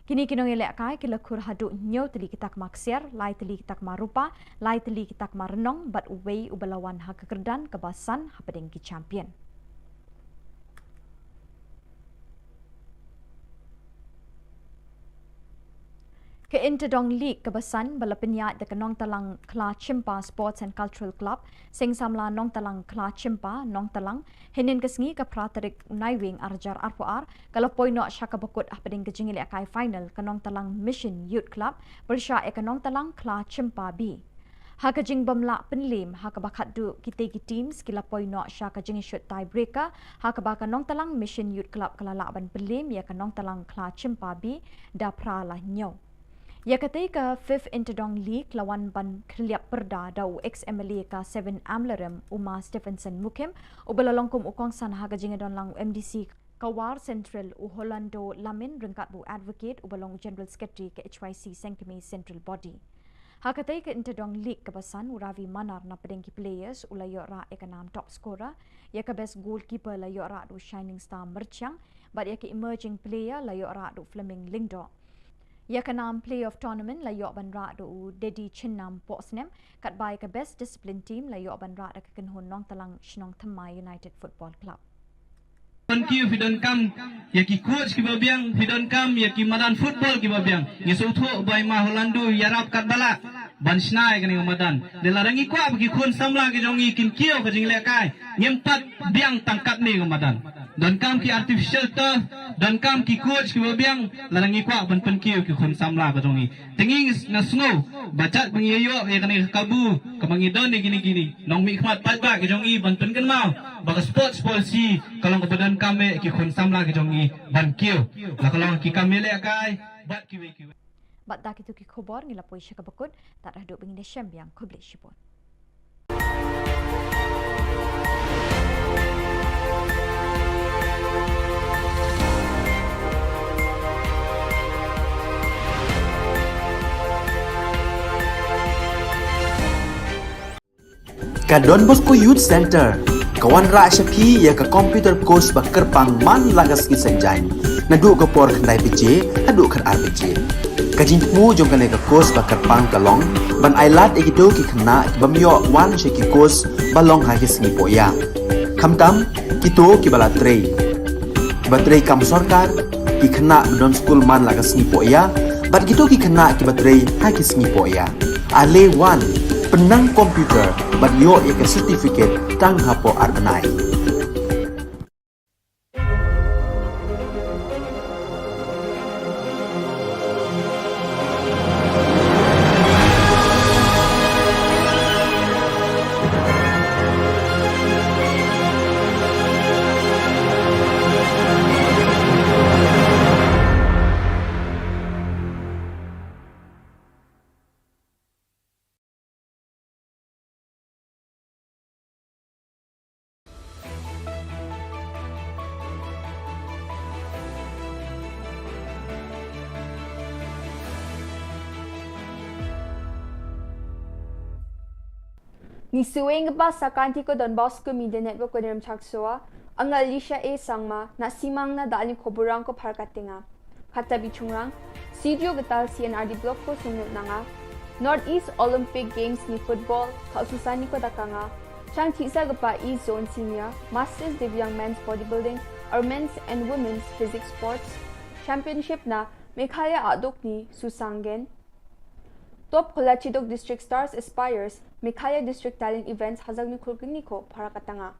Kini kinong ilek kai kila kur haduk nyo teli kitak maksiar, lai teli kitak marupa, lai teli kitak marenong, bat uwei ubalawan hak kekerdan kebasan hapadeng ki champion. Ke Interdong League kebasan bala penyat de Nong Talang Kla Chimpa Sports and Cultural Club sing samla Nong Talang Kla Chimpa Nong Talang hinin kesngi ke praterik Naiwing arjar arpuar kalau poino syaka bekut apading kejingili akai final ke Nong Talang Mission Youth Club bersya ke Nong Talang Kla Chimpa B. Haka jing bamla penlim haka bakat du kitegi team skila poino syaka jing shoot tiebreaker haka baka nong talang mission youth club kalala ban penlim ya ka nong talang kla cimpabi da prala nyo. Ya kata ka fifth interdong league lawan ban kriap perda dau ex MLA ka 7 Amlerem Uma Stephenson Mukim ubalalongkum ukong san haka jing don lang MDC Kawar Central u Holando Lamin rengkat bu advocate ubalong General Secretary ke HYC Sengkemi Central Body. Hakatai ke interdong league kebasan uravi manar na pedengki players ulayo ra ekanam top scorer ya ke best goalkeeper layo ra du shining star merchang but ya ke emerging player layo ra du Fleming Lingdo ya ke nam play of tournament layo ban ra du Dedi Chinnam Posnem kat bai ke best discipline team layo ban ra ke kenhun nong talang Shillong Thamai United Football Club. Thank you Fidon Kam yaki coach ki babiang Fidon Kam yaki madan football ki babiang ngisutho by ma Holandu yarap kat bala ban snai kani madan de larangi kwa ki khun samla ki jongi kin kio ka jing lekai nyempat biang tangkat ni madan Don Kam ki artificial turf Don Kam ki coach ki babiang larangi kwa ban pen kio ki khun samla ka jongi tinging na snow bacat pengiyo ya kani kabu kamangi don ni gini nong mi khmat patba ki jongi ban pen kan mau baga sports policy kalau kebadan kami ki khun samla ki jongi ban kio la kalau ki kami le kai bat ki we Bat dak itu ki khobor ngila poi syaka bakut tak dah duk bengin syam yang khobli shipon. Ka Don Bosco Youth Center kawan ra syapi ya ka computer course bakar pang man lagas ki senjain nadu ka por khandai pj adu khar RPG kajin mu jong kane ka course bakar pang kalong ban ailat egido ki khna bamyo wan sheki course balong ha ki sni poya khamtam kito ki bala trei batrei kam sarkar ki khna don school man lagas ni poya bat gitu ki khna ki batrei ha ki sni poya ale wan penang komputer bat yo ya ka certificate tang hapo arbanai. Ni suweng ba sa kanti ko Don Bosco Media Network ko diram chaksua ang Alicia A sangma na simang na dali koburang ko parkatinga kata bichungrang CDO getal CNRD block ko sungut nanga Northeast Olympic Games ni football kaususani ko dakanga chang tisa gapa East Zone Senior Masters Divyang Men's Bodybuilding or Men's and Women's Physics Sports Championship na Meghalaya adok ni Susanggen Top Kolachidok District Stars Aspires Meghalaya District Talent Events hazag ni kulkiniko para katanga.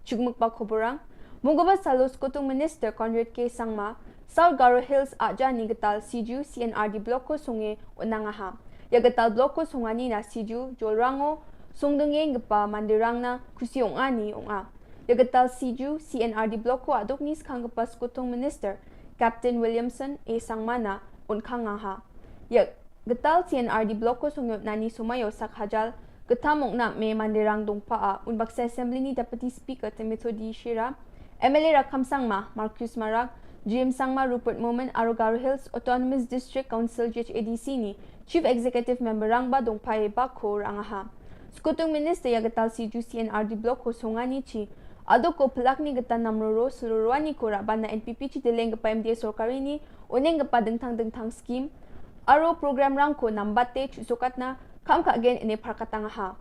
Chugmukpa koborang, munggoba salos kutong Minister Conrad K. Sangma, South Garo Hills aja ni gatal CJU CNRD Block ko sunge unangaha. Ya gatal block ko sungani na CJU Jolrango, sungdengeng gapa mandirang na kusiong ani unga. Ya gatal CJU CNRD Block ko adok nis kang gapas kutong Minister Captain Williamson A. Sangmana unkangaha. Ya Getal CNRD Block ko sungyot nani sumayo sak hajal getamong na may mandirang dongpaa unbak sa assembly ni Deputy Speaker Timothy D. Shira MLA Rakam Sangma Marcus Marag GM Sangma Rupert Moment Arogaro Hills Autonomous District Council JHADC ni Chief Executive Member Rangba dongpae bako rangaha Skutong Minister ya getal CJU CNRD Block ko sungani chi ado ko pelak ni getan namroro seluruhani ko raban na NPP chi deleng pa MDA Sorkari ni uneng pa dengtang scheme Aro program rangko nambate sukat na kam ka again ini parkatangaha.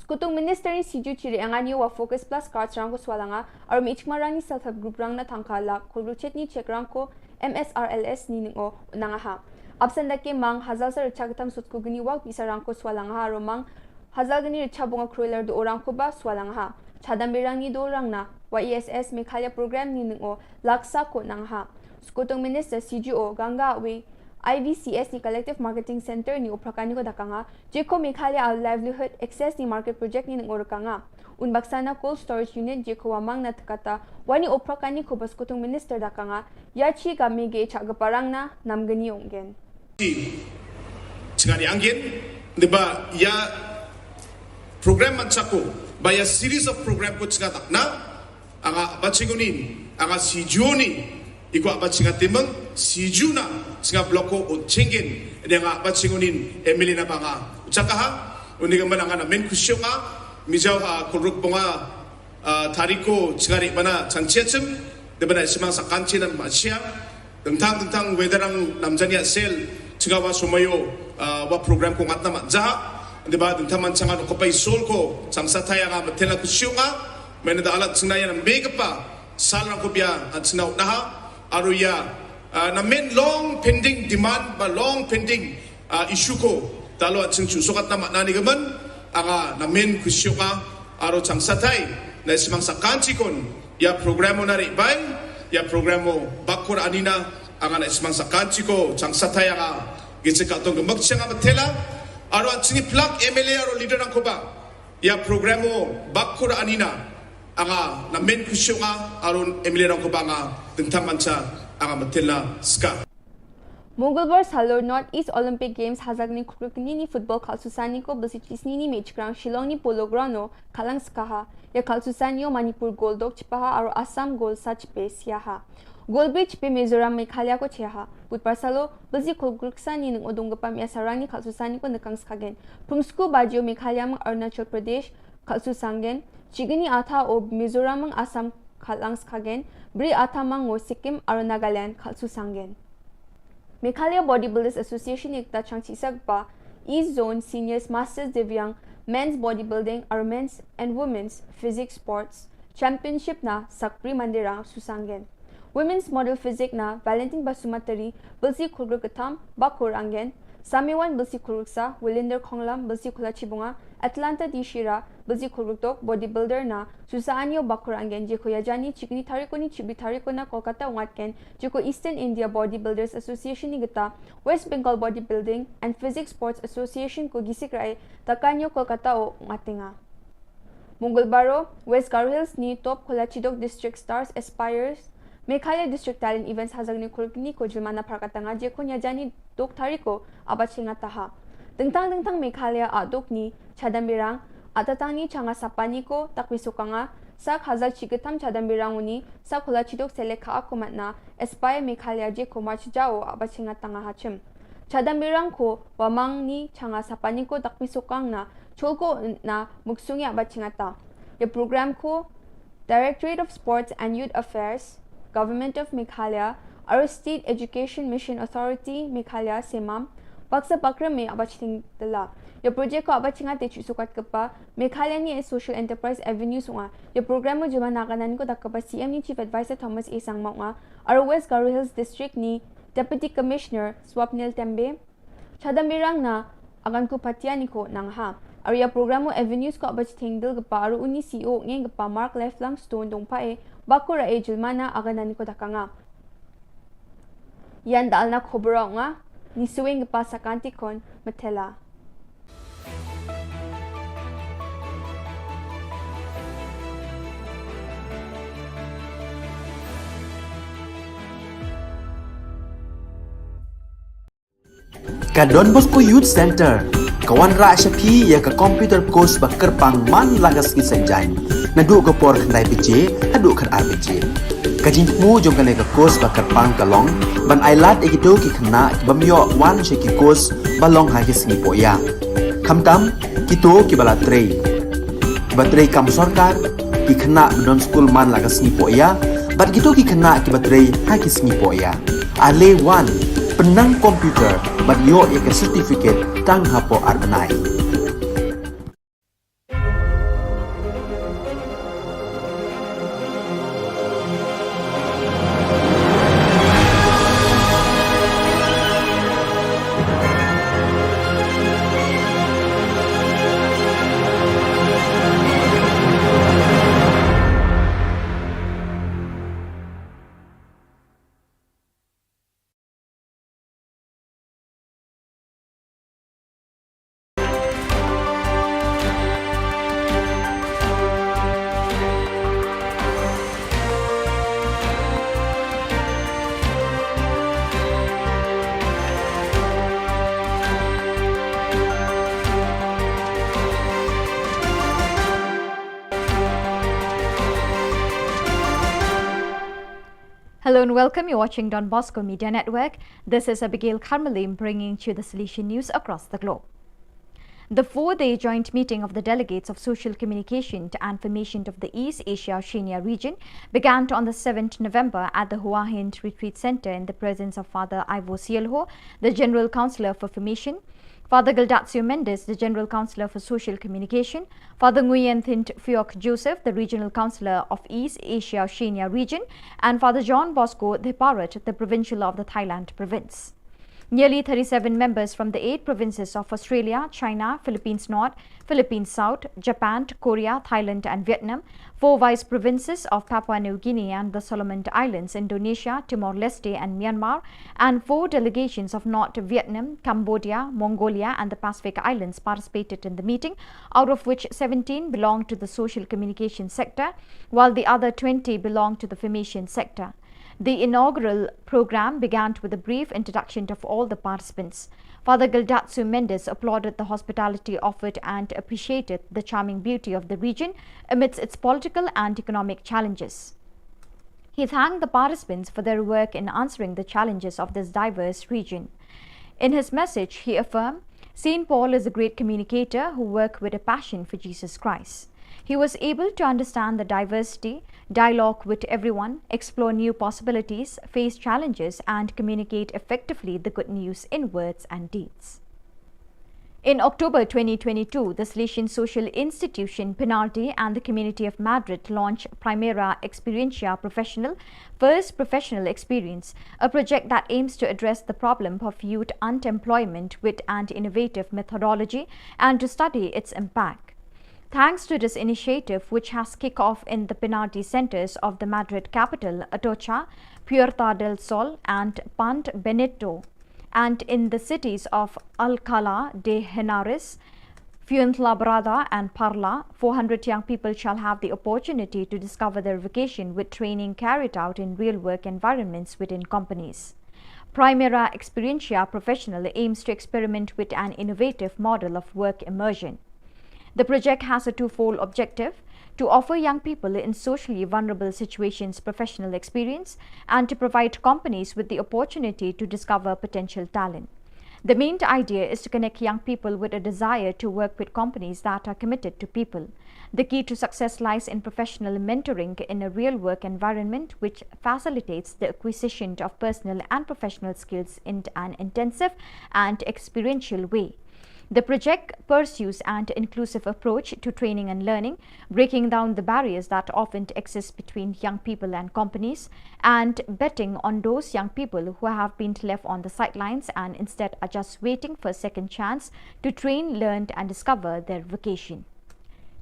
Skutong Minister ni CJU chiri anganyo wa Focus Plus cards rangko swalanga aro michmarang ni self-help group rang na tangkala kulruchet ni check rangko MSRLS ni ningo unangaha. Absent dake mang hazal sa rechagatam sutko gini wag bisa rangko swalanga aro mang hazal gani rechabunga crueler do orangko ba swalanga. Chadambirang ni do rang na wa ESS Meghalaya program ni ningo laksa ko nangha. Skutong Minister CJO ganga we IVCS ni Collective Marketing Center ni uprakan ni ko dakanga jeko Meghalaya livelihood access ni market project ni ngorkanga unbaksana cold storage unit jeko wamang na takata wani uprakan ni ko baskutung minister dakanga yachi gamige chagaparang na namgani onggen Cingani angin diba ya program mansako by a series of program ko cingatak na anga batsingunin anga si Juni iko batsingatimang si Juna singa bloko o cingin dengan batsingunin Emily na banga ucakaha uniga mananga na men kusyonga mijaw ha kuruk ponga tariko cingari mana changchiachim diba na simang sa kanchinan masya tentang wedarang namjania sel cinggawa sumayo wa program ko ngat nama jaha diba tentang mancangan ko pay sol ko samsa taya nga matela kusyonga menada alat sinaya ng mega pa salang ko biya at sinaw naha aruya na men long pending demand ba long pending issue ko talo at sing susukat na nani gaman anga na men kusyonga aro samsa tay na simang sa kanchikon ya programo na ribay ya programo bakur anina anga na simang sa kanchiko samsa taya nga gitsika tong magsiya nga matela aro at singi plug MLA aro leader ng kuba ya programo bakur anina anga na men kusyo nga aro MLA ng kuba nga tentang mansa anga matela ska Mongolbar Salor Northeast Olympic Games hazag ni krukni ni football kalsusani ko basicisni ni match ground Shillong ni polo ground kalang skaha ya kalsusani o Manipur Goldok chipaha aro Assam Gold Sach Base yaha Gold Bridge pe Mizoram Meghalaya ko cheha Budpar Salo bazi kolgruksani ng odonggapam ya sarang ni kalsusani ko nakang skagen Pumsku Bajio Meghalaya mang Arunachal Pradesh kalsusangen Chigini ata o Mizoram mang Assam kalang skagen Bri ata mang o Sikkim aro Nagaland kalsusangen Meghalaya Bodybuilders Association ikta changchi sagpa East Zone Seniors Masters Divyang Men's Bodybuilding or Men's and Women's Physics Sports Championship na Sakpri Mandirang Susangen Women's Model Physics na Valentine Basumatari Bilsi Kulgurkatam Bakurangen Samiwan Bilsi Kulguksa Willinder Konglam Bilsi Kulachibunga Atlanta Dishira Bilsi Kulguktok Bodybuilder na Susaanyo Bakurangen Jiko Yajani Chikni Tariko ni Chibi Tariko na Kolkata Ungatken Jiko Eastern India Bodybuilders Association ni Gita West Bengal Bodybuilding and Physics Sports Association ko gisikrai Takanyo Kolkata o Ungatinga Mongolbaro West Garo Hills ni Top Kolachidok District Stars Aspires Meghalaya District Talent Events hazag ni Kurkini ko Jilmana Prakatanga Jeko Nyajani Dok Tariko Abachinga Taha Dengtang Meghalaya Adok ni Chadambirang Atatang ni Changa Sapani ko Takwisukanga Sak hazag Chikitam Chadambirang uni Sak Kolachidok Seleka Akumat na Aspire Meghalaya Jeko March Jao Abachinga Tanga Hachim Chadambirang ko Wamang ni Changa Sapani ko Takwisukang na Cholko na Muksungi Abachinga Ta Ya program ko Directorate of Sports and Youth Affairs Government of Meghalaya, our State Education Mission Authority, Meghalaya, Semam, Baksa Bakra me abaching dala. Your project ko abachinga te sukat kapa, Meghalaya ni Social Enterprise Avenues nga. Your program mo juma nakanan ko dakapa CM ni Chief Advisor Thomas A. Sangmao nga, our West Garo Hills District ni Deputy Commissioner Swapnil Tembe, Chadamirang na agan ko patiani ko nang ha. Arya program mo Avenues ko abaching dal kapa, aro uni CEO ngeng kapa Mark Lifelong Stone dong pa Bakura e Julmana aganan ko dakanga. Yan dal na Khubor nga ni suwing pa sa kantikon matela. Ka Don Bosco Youth Center kawan ra syapi ya ka computer course bakar pang man lagas ki sanjan nadu ko por khnai pije adu khan RPG kajin mu jong kan ka course bakar pang kalong ban ailat ekito ki khna bamyo wan she ki course balong ha ki singi poya khamtam kito ki bala trei batrei kam sarkar ki khna don school man lagas ni poya bat kito ki khna ki batrei ha ki singi poya ale wan penang komputer bat yo ya ka certificate tang hapo arnai Hello and welcome. You're watching Don Bosco Media Network. This is Abigail Karmalim bringing you the Solution News across the globe. The four-day joint meeting of the delegates of Social Communication and Formation of the East Asia Oceania region began on the 7th November at the Hua Hin Retreat Center in the presence of Father Ivo Sielho, the General Councillor for Formation, Father Gildatio Mendes, the General Councillor for Social Communication, Father Nguyen Thint Phuoc Joseph, the Regional Councillor of East Asia Oceania region, and Father John Bosco Theparat, the Provincial of the Thailand Province. Nearly 37 members from the 8 provinces of Australia, China, Philippines North, Philippines South, Japan, Korea, Thailand and Vietnam, 4 vice provinces of Papua New Guinea and the Solomon Islands, Indonesia, Timor-Leste and Myanmar, and 4 delegations of North Vietnam, Cambodia, Mongolia and the Pacific Islands participated in the meeting, out of which 17 belong to the social communication sector, while the other 20 belong to the formation sector. The inaugural program began with a brief introduction of all the participants. Father Gildatio Mendes applauded the hospitality offered and appreciated the charming beauty of the region amidst its political and economic challenges. He thanked the participants for their work in answering the challenges of this diverse region. In his message, he affirmed, St. Paul is a great communicator who worked with a passion for Jesus Christ. He was able to understand the diversity, dialogue with everyone, explore new possibilities, face challenges, and communicate effectively the good news in words and deeds. In October 2022, the Salesian Social Institution, Penalty and the Community of Madrid launched Primera Experiencia Professional, First Professional Experience, a project that aims to address the problem of youth unemployment with an innovative methodology and to study its impact. Thanks to this initiative, which has kicked off in the Penalty centers of the Madrid capital, Atocha, Puerta del Sol and Pant Benito, and in the cities of Alcalá de Henares, Fuenlabrada and Parla, 400 young people shall have the opportunity to discover their vocation with training carried out in real work environments within companies. Primera Experiencia Professional aims to experiment with an innovative model of work immersion. The project has a twofold objective: to offer young people in socially vulnerable situations professional experience and to provide companies with the opportunity to discover potential talent. The main idea is to connect young people with a desire to work with companies that are committed to people. The key to success lies in professional mentoring in a real work environment which facilitates the acquisition of personal and professional skills in an intensive and experiential way. The project pursues an inclusive approach to training and learning, breaking down the barriers that often exist between young people and companies, and betting on those young people who have been left on the sidelines and instead are just waiting for a second chance to train, learn and discover their vocation.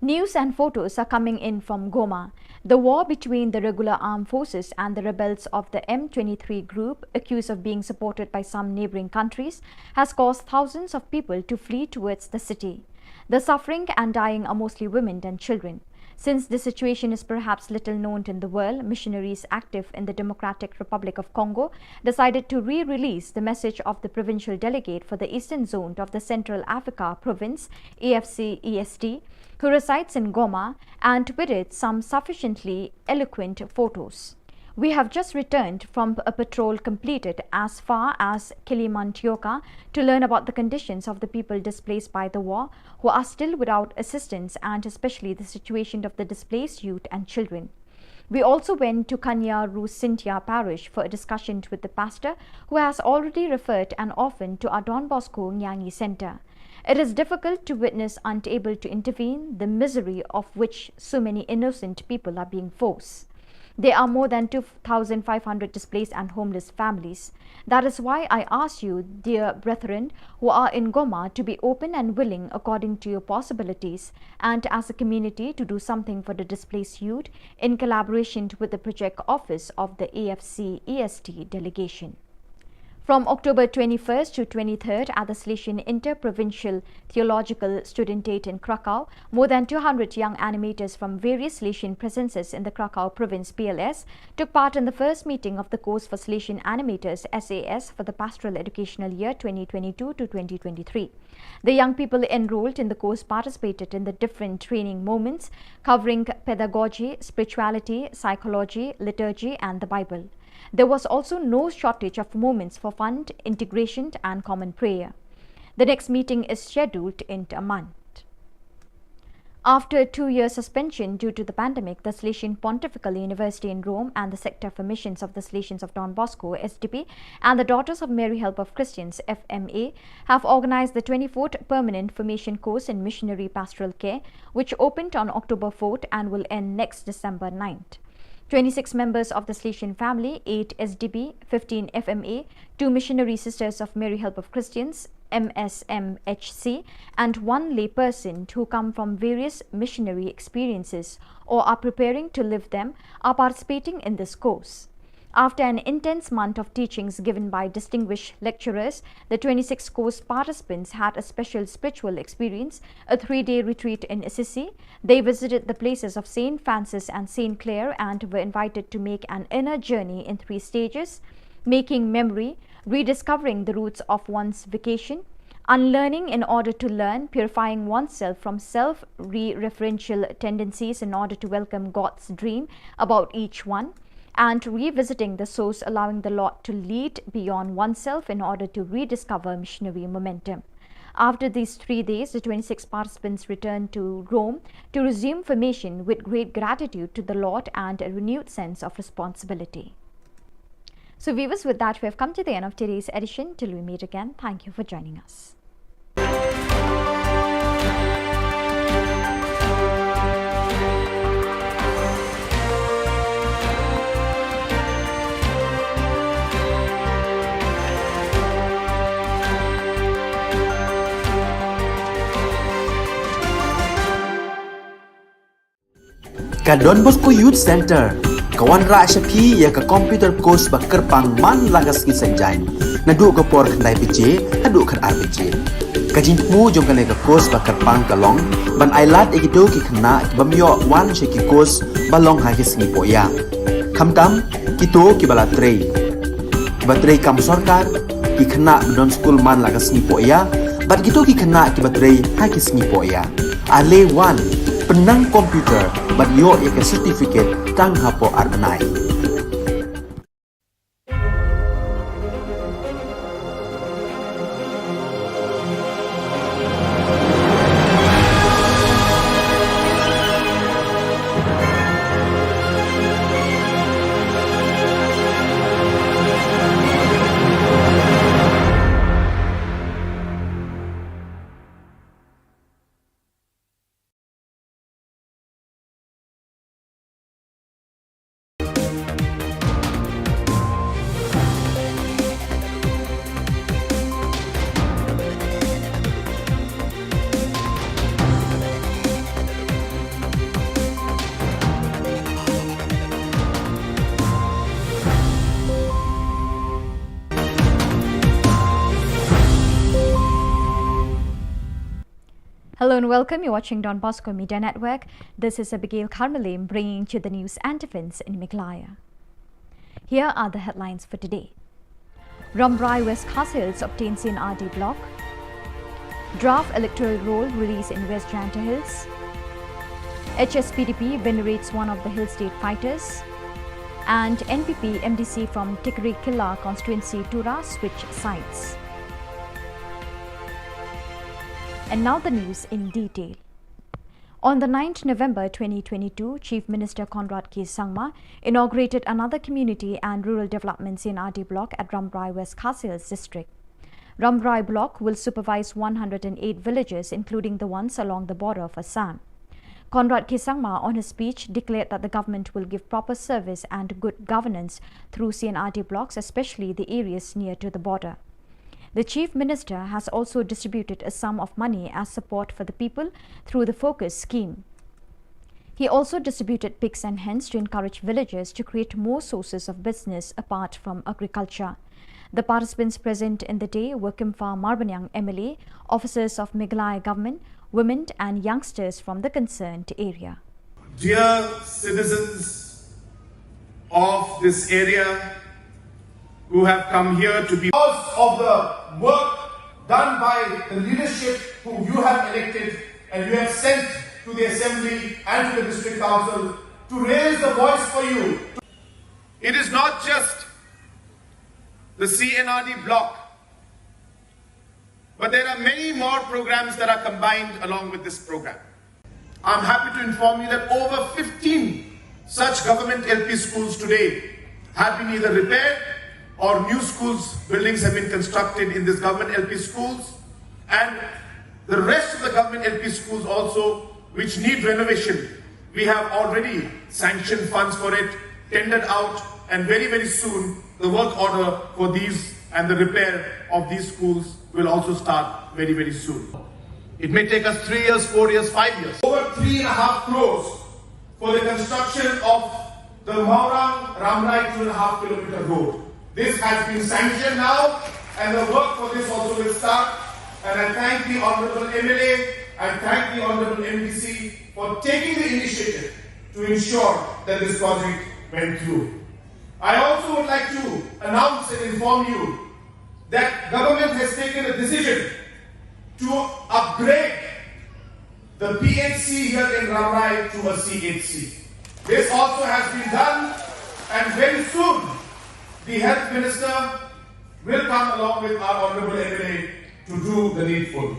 News and photos are coming in from Goma. The war between the regular armed forces and the rebels of the M23 group, accused of being supported by some neighboring countries, has caused thousands of people to flee towards the city. The suffering and dying are mostly women and children. Since this situation is perhaps little known in the world, missionaries active in the Democratic Republic of Congo decided to re-release the message of the provincial delegate for the Eastern Zone of the Central Africa Province, AFC-EST, who resides in Goma, and with it some sufficiently eloquent photos. We have just returned from a patrol completed as far as Kilimantioka to learn about the conditions of the people displaced by the war who are still without assistance, and especially the situation of the displaced youth and children. We also went to Kanya Rusintia parish for a discussion with the pastor, who has already referred an orphan to our Don Bosco Nyangi Center. It is difficult to witness, unable to intervene, the misery of which so many innocent people are being forced. There are more than 2,500 displaced and homeless families. That is why I ask you, dear brethren who are in Goma, to be open and willing according to your possibilities, and as a community to do something for the displaced youth in collaboration with the project office of the AFC-EST delegation. From October 21st to 23rd at the Salesian Interprovincial Theological Studentate in Krakow, more than 200 young animators from various Salesian presences in the Krakow province PLS took part in the first meeting of the course for Salesian Animators SAS for the Pastoral Educational Year 2022 to 2023. The young people enrolled in the course participated in the different training moments covering pedagogy, spirituality, psychology, liturgy and the Bible. There was also no shortage of moments for fun, integration and common prayer. The next meeting is scheduled in a month. After a 2-year suspension due to the pandemic, the Salesian Pontifical University in Rome and the Sector for Missions of the Salesians of Don Bosco, SDP, and the Daughters of Mary Help of Christians, FMA, have organized the 24th Permanent Formation Course in Missionary Pastoral Care, which opened on October 4th and will end next December 9th. 26 members of the Salesian family, 8 SDP, 15 FMA, 2 Missionary Sisters of Mary Help of Christians, MSMHC, and 1 layperson who come from various missionary experiences or are preparing to live them are participating in this course. After an intense month of teachings given by distinguished lecturers, the 26 course participants had a special spiritual experience, a 3-day retreat in Assisi. They visited the places of St. Francis and St. Clare and were invited to make an inner journey in 3 stages: making memory, rediscovering the roots of one's vocation, unlearning in order to learn, purifying oneself from self-referential tendencies in order to welcome God's dream about each one, and revisiting the source, allowing the Lord to lead beyond oneself in order to rediscover missionary momentum. After these 3 days, the 26 participants returned to Rome to resume formation with great gratitude to the Lord and a renewed sense of responsibility. So viewers, with that we have come to the end of today's edition. Till we meet again, thank you for joining us. Ka Don Bosco Youth Center, kawan ra syapi ya ka computer course ba kerpang man lagas ki senjain. Nadu ka por khandai PJ, hadu khar RPG. Ka jingmu jong ka course ba kerpang kalong, ban ailat ikido ki khna ki bamyo wan she ki course balong ha ki sngi poya. Khamtam kito ki bala trei. Ba trei kam sarkar ki khna don school man lagas sngi poya, ban kito ki khna ki ba trei ha ki sngi poya. Ale wan penang komputer ban yo ya ke certificate tang hapo arnai. Hello and welcome. You're watching Don Bosco Media Network. This is Abigail Carmelim bringing you the news and events in Meghalaya. Here are the headlines for today. Rambrai West Khas Hills obtains CNRD block. Draft electoral roll release in West Janta Hills. HSPDP venerates one of the Hill State fighters. And NPP MDC from Tikri Killa constituency Tura switch sides. And now the news in detail. On the 9th November 2022, Chief Minister Conrad K. Sangma inaugurated another community and rural development CNRD block at Rambrai West Khas Hills district. Rambrai block will supervise 108 villages, including the ones along the border of Assam. Conrad K. Sangma, on his speech, declared that the government will give proper service and good governance through CNRD blocks, especially the areas near to the border. The Chief Minister has also distributed a sum of money as support for the people through the Focus scheme. He also distributed pigs and hens to encourage villagers to create more sources of business apart from agriculture. The participants present in the day were Kimfa Marbanyang MLA, officers of Meghalaya government, women and youngsters from the concerned area. Dear citizens of this area who have come here to be because of the work done by the leadership who you have elected and you have sent to the Assembly and to the District Council to raise the voice for you. It is not just the CNRD block, but there are many more programs that are combined along with this program. I'm happy to inform you that over 15 such government LP schools today have been either repaired or new schools, buildings have been constructed in this government LP schools, and the rest of the government LP schools also which need renovation. We have already sanctioned funds for it, tendered out, and very, very soon the work order for these and the repair of these schools will also start very, very soon. It may take us 3 years, 4 years, 5 years. Over 3.5 crores for the construction of the Maurang Ramrai 2.5 kilometer road. This has been sanctioned now, and the work for this also will start. And I thank the Honourable MLA, I thank the Honourable MDC for taking the initiative to ensure that this project went through. I also would like to announce and inform you that government has taken a decision to upgrade the PHC here in Ramrai to a CHC. This also has been done, and very soon the Health Minister will come along with our Honourable MLA to do the needful.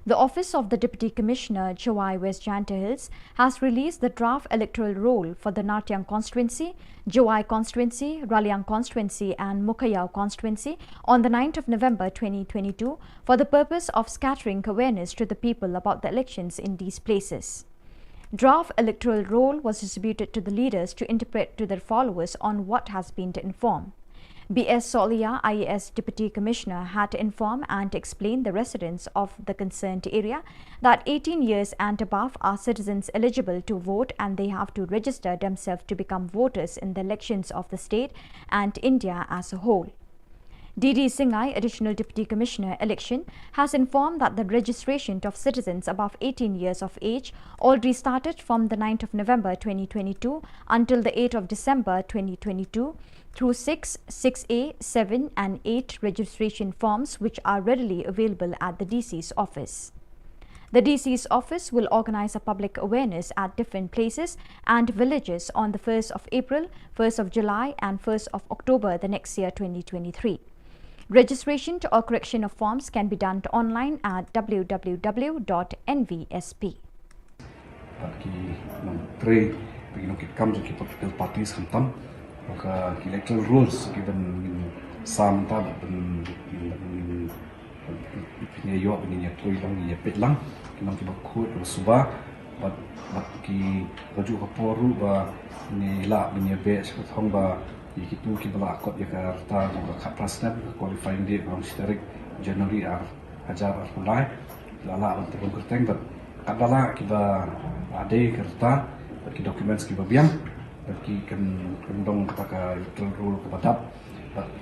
The Office of the Deputy Commissioner, Chawai West Janta Hills, has released the draft electoral roll for the Natyang constituency, Chawai constituency, Raliang constituency and Mukayao constituency on the 9th of November 2022 for the purpose of scattering awareness to the people about the elections in these places. Draft electoral roll was distributed to the leaders to interpret to their followers on what has been informed. B.S. Solia, IAS Deputy Commissioner, had to inform and explain the residents of the concerned area that 18 years and above are citizens eligible to vote, and they have to register themselves to become voters in the elections of the state and India as a whole. D.D. Singhai, Additional Deputy Commissioner, Election, has informed that the registration of citizens above 18 years of age already started from the 9th of November 2022 until the 8th of December 2022 through 6, 6A, 7 and 8 registration forms which are readily available at the DC's office. The DC's office will organize a public awareness at different places and villages on the 1st of April, 1st of July and 1st of October the next year 2023. Registration or correction of forms can be done online at www.nvsp. Electoral rules given some time yo bini troi lang ye pet lang kinong ki bakut suba but ki baju kaporu ba ni la bini be sa thong ba ki tu ki bala kot ye ka ta ka prasna qualifying date from historic January ar hajar ar mulai la la terung kerteng but kadala ki ba ade kerta ki documents ki ba biang ki kan dong kata electoral rule ka badap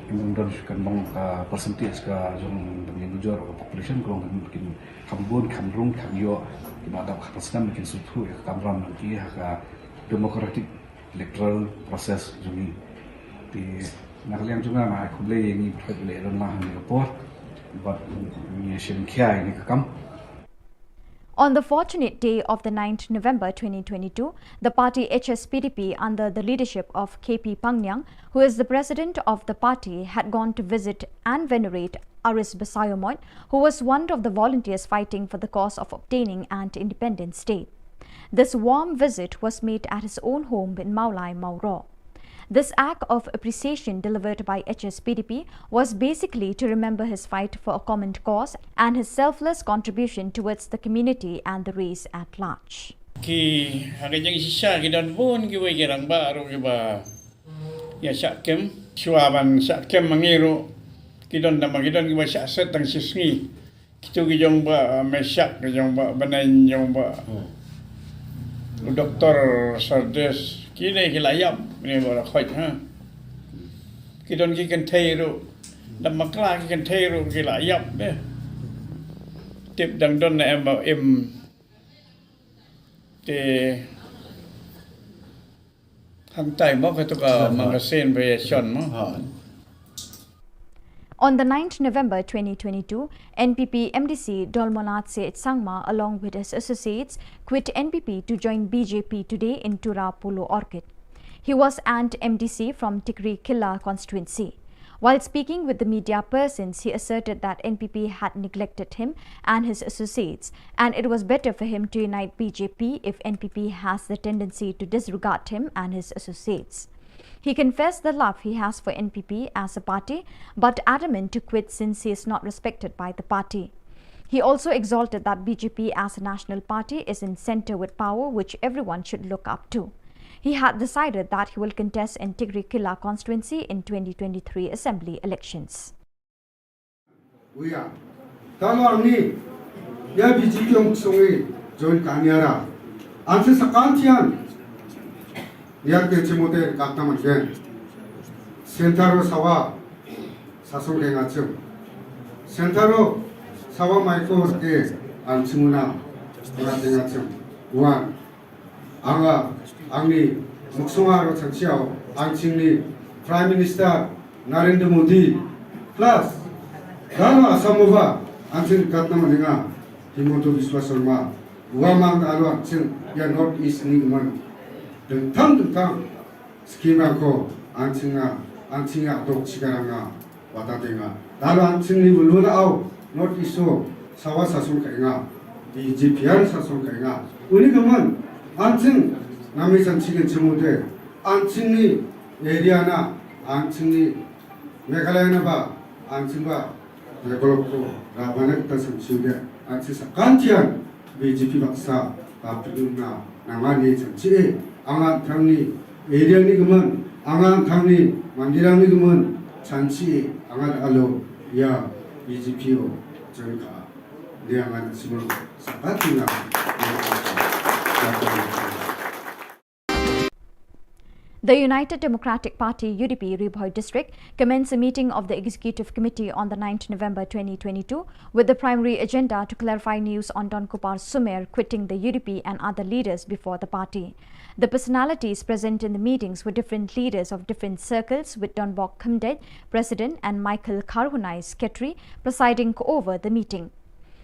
kemudian kan dong ka percentage ka jong penjujur population kurang mungkin kambun kamrung kamyo ki badap ka persen mungkin sutu kamram nanti ka democratic electoral process juni di nakalian juga ma ko le yang ni le ron lah ni report but ni shen kia ni kam. On the fortunate day of the 9th November 2022, the party HSPDP under the leadership of KP Pangyang, who is the president of the party, had gone to visit and venerate Aris Basayomon, who was one of the volunteers fighting for the cause of obtaining an independent state. This warm visit was made at his own home in Maulai, Mauro. This act of appreciation delivered by HSPDP was basically to remember his fight for a common cause and his selfless contribution towards the community and the race at large. Ki hagajang sisa ki dan pun ki wai kirang ba ro ki ba ya sakem suaban sakem mangiru ki don nama ki don ki ba set tang sisngi kitu ki jong ba mesak ki jong ba banan jong ba Dr. Sardes kini kilayap ni bara khoi ha kidon ki kan theiru damakla ki kan theiru kilayap de tip dang don na em te hang tai mo ka to ka magasin variation mo. On the 9th November 2022, NPP MDC Dolmonatse Sangma, along with his associates, quit NPP to join BJP today in Tura Polo Orchid. He was an MDC from Tikri Killa constituency. While speaking with the media persons, he asserted that NPP had neglected him and his associates, and it was better for him to unite BJP if NPP has the tendency to disregard him and his associates. He confessed the love he has for NPP as a party, but adamant to quit since he is not respected by the party. He also exalted that BJP as a national party is in centre with power, which everyone should look up to. He had decided that he will contest in Tikri Killa constituency in 2023 assembly elections. We are. Talo ni ya BJP yung sungi join kanyara. Anse sakantian ya ke chimote kaktaman gen. Sentaro sawa sasong ke ngachum. Sentaro sawa maiko ke anchimuna ngate ngachum. One. Anga angni muksungaro changsiao angchingni Prime Minister Narendra Modi plus Dano Asamova angching katnamaninga Himoto Biswa Sharma Uamang Dalo angching ya North East ni man dentang skima ko angchinga dok chigaranga watatenga Dalo angchingni uluna au North East so sawa sasung kainga di GPR sasung kainga uni kaman 안층 남해산 치킨 지모대 안층이 에리아나 안층이 메갈라야나 바 안층과 레벨업도 라바네 뜻은 지우대 안층사 간티안 BJP 박사 바프르나 나만이 정치에 앙한 당리 에리아니 그만 앙한 당리 만디랑니 그만 잔치 앙한 알로 야 BJP요 저희가 내양한 지문 사바티나 The United Democratic Party UDP Ribhoi district commenced a meeting of the Executive Committee on the 9th November 2022 with the primary agenda to clarify news on Don Kupar Sumer quitting the UDP and other leaders before the party. The personalities present in the meetings were different leaders of different circles, with Don Bok Khumdet, President, and Michael Karhunai, Secretary, presiding over the meeting.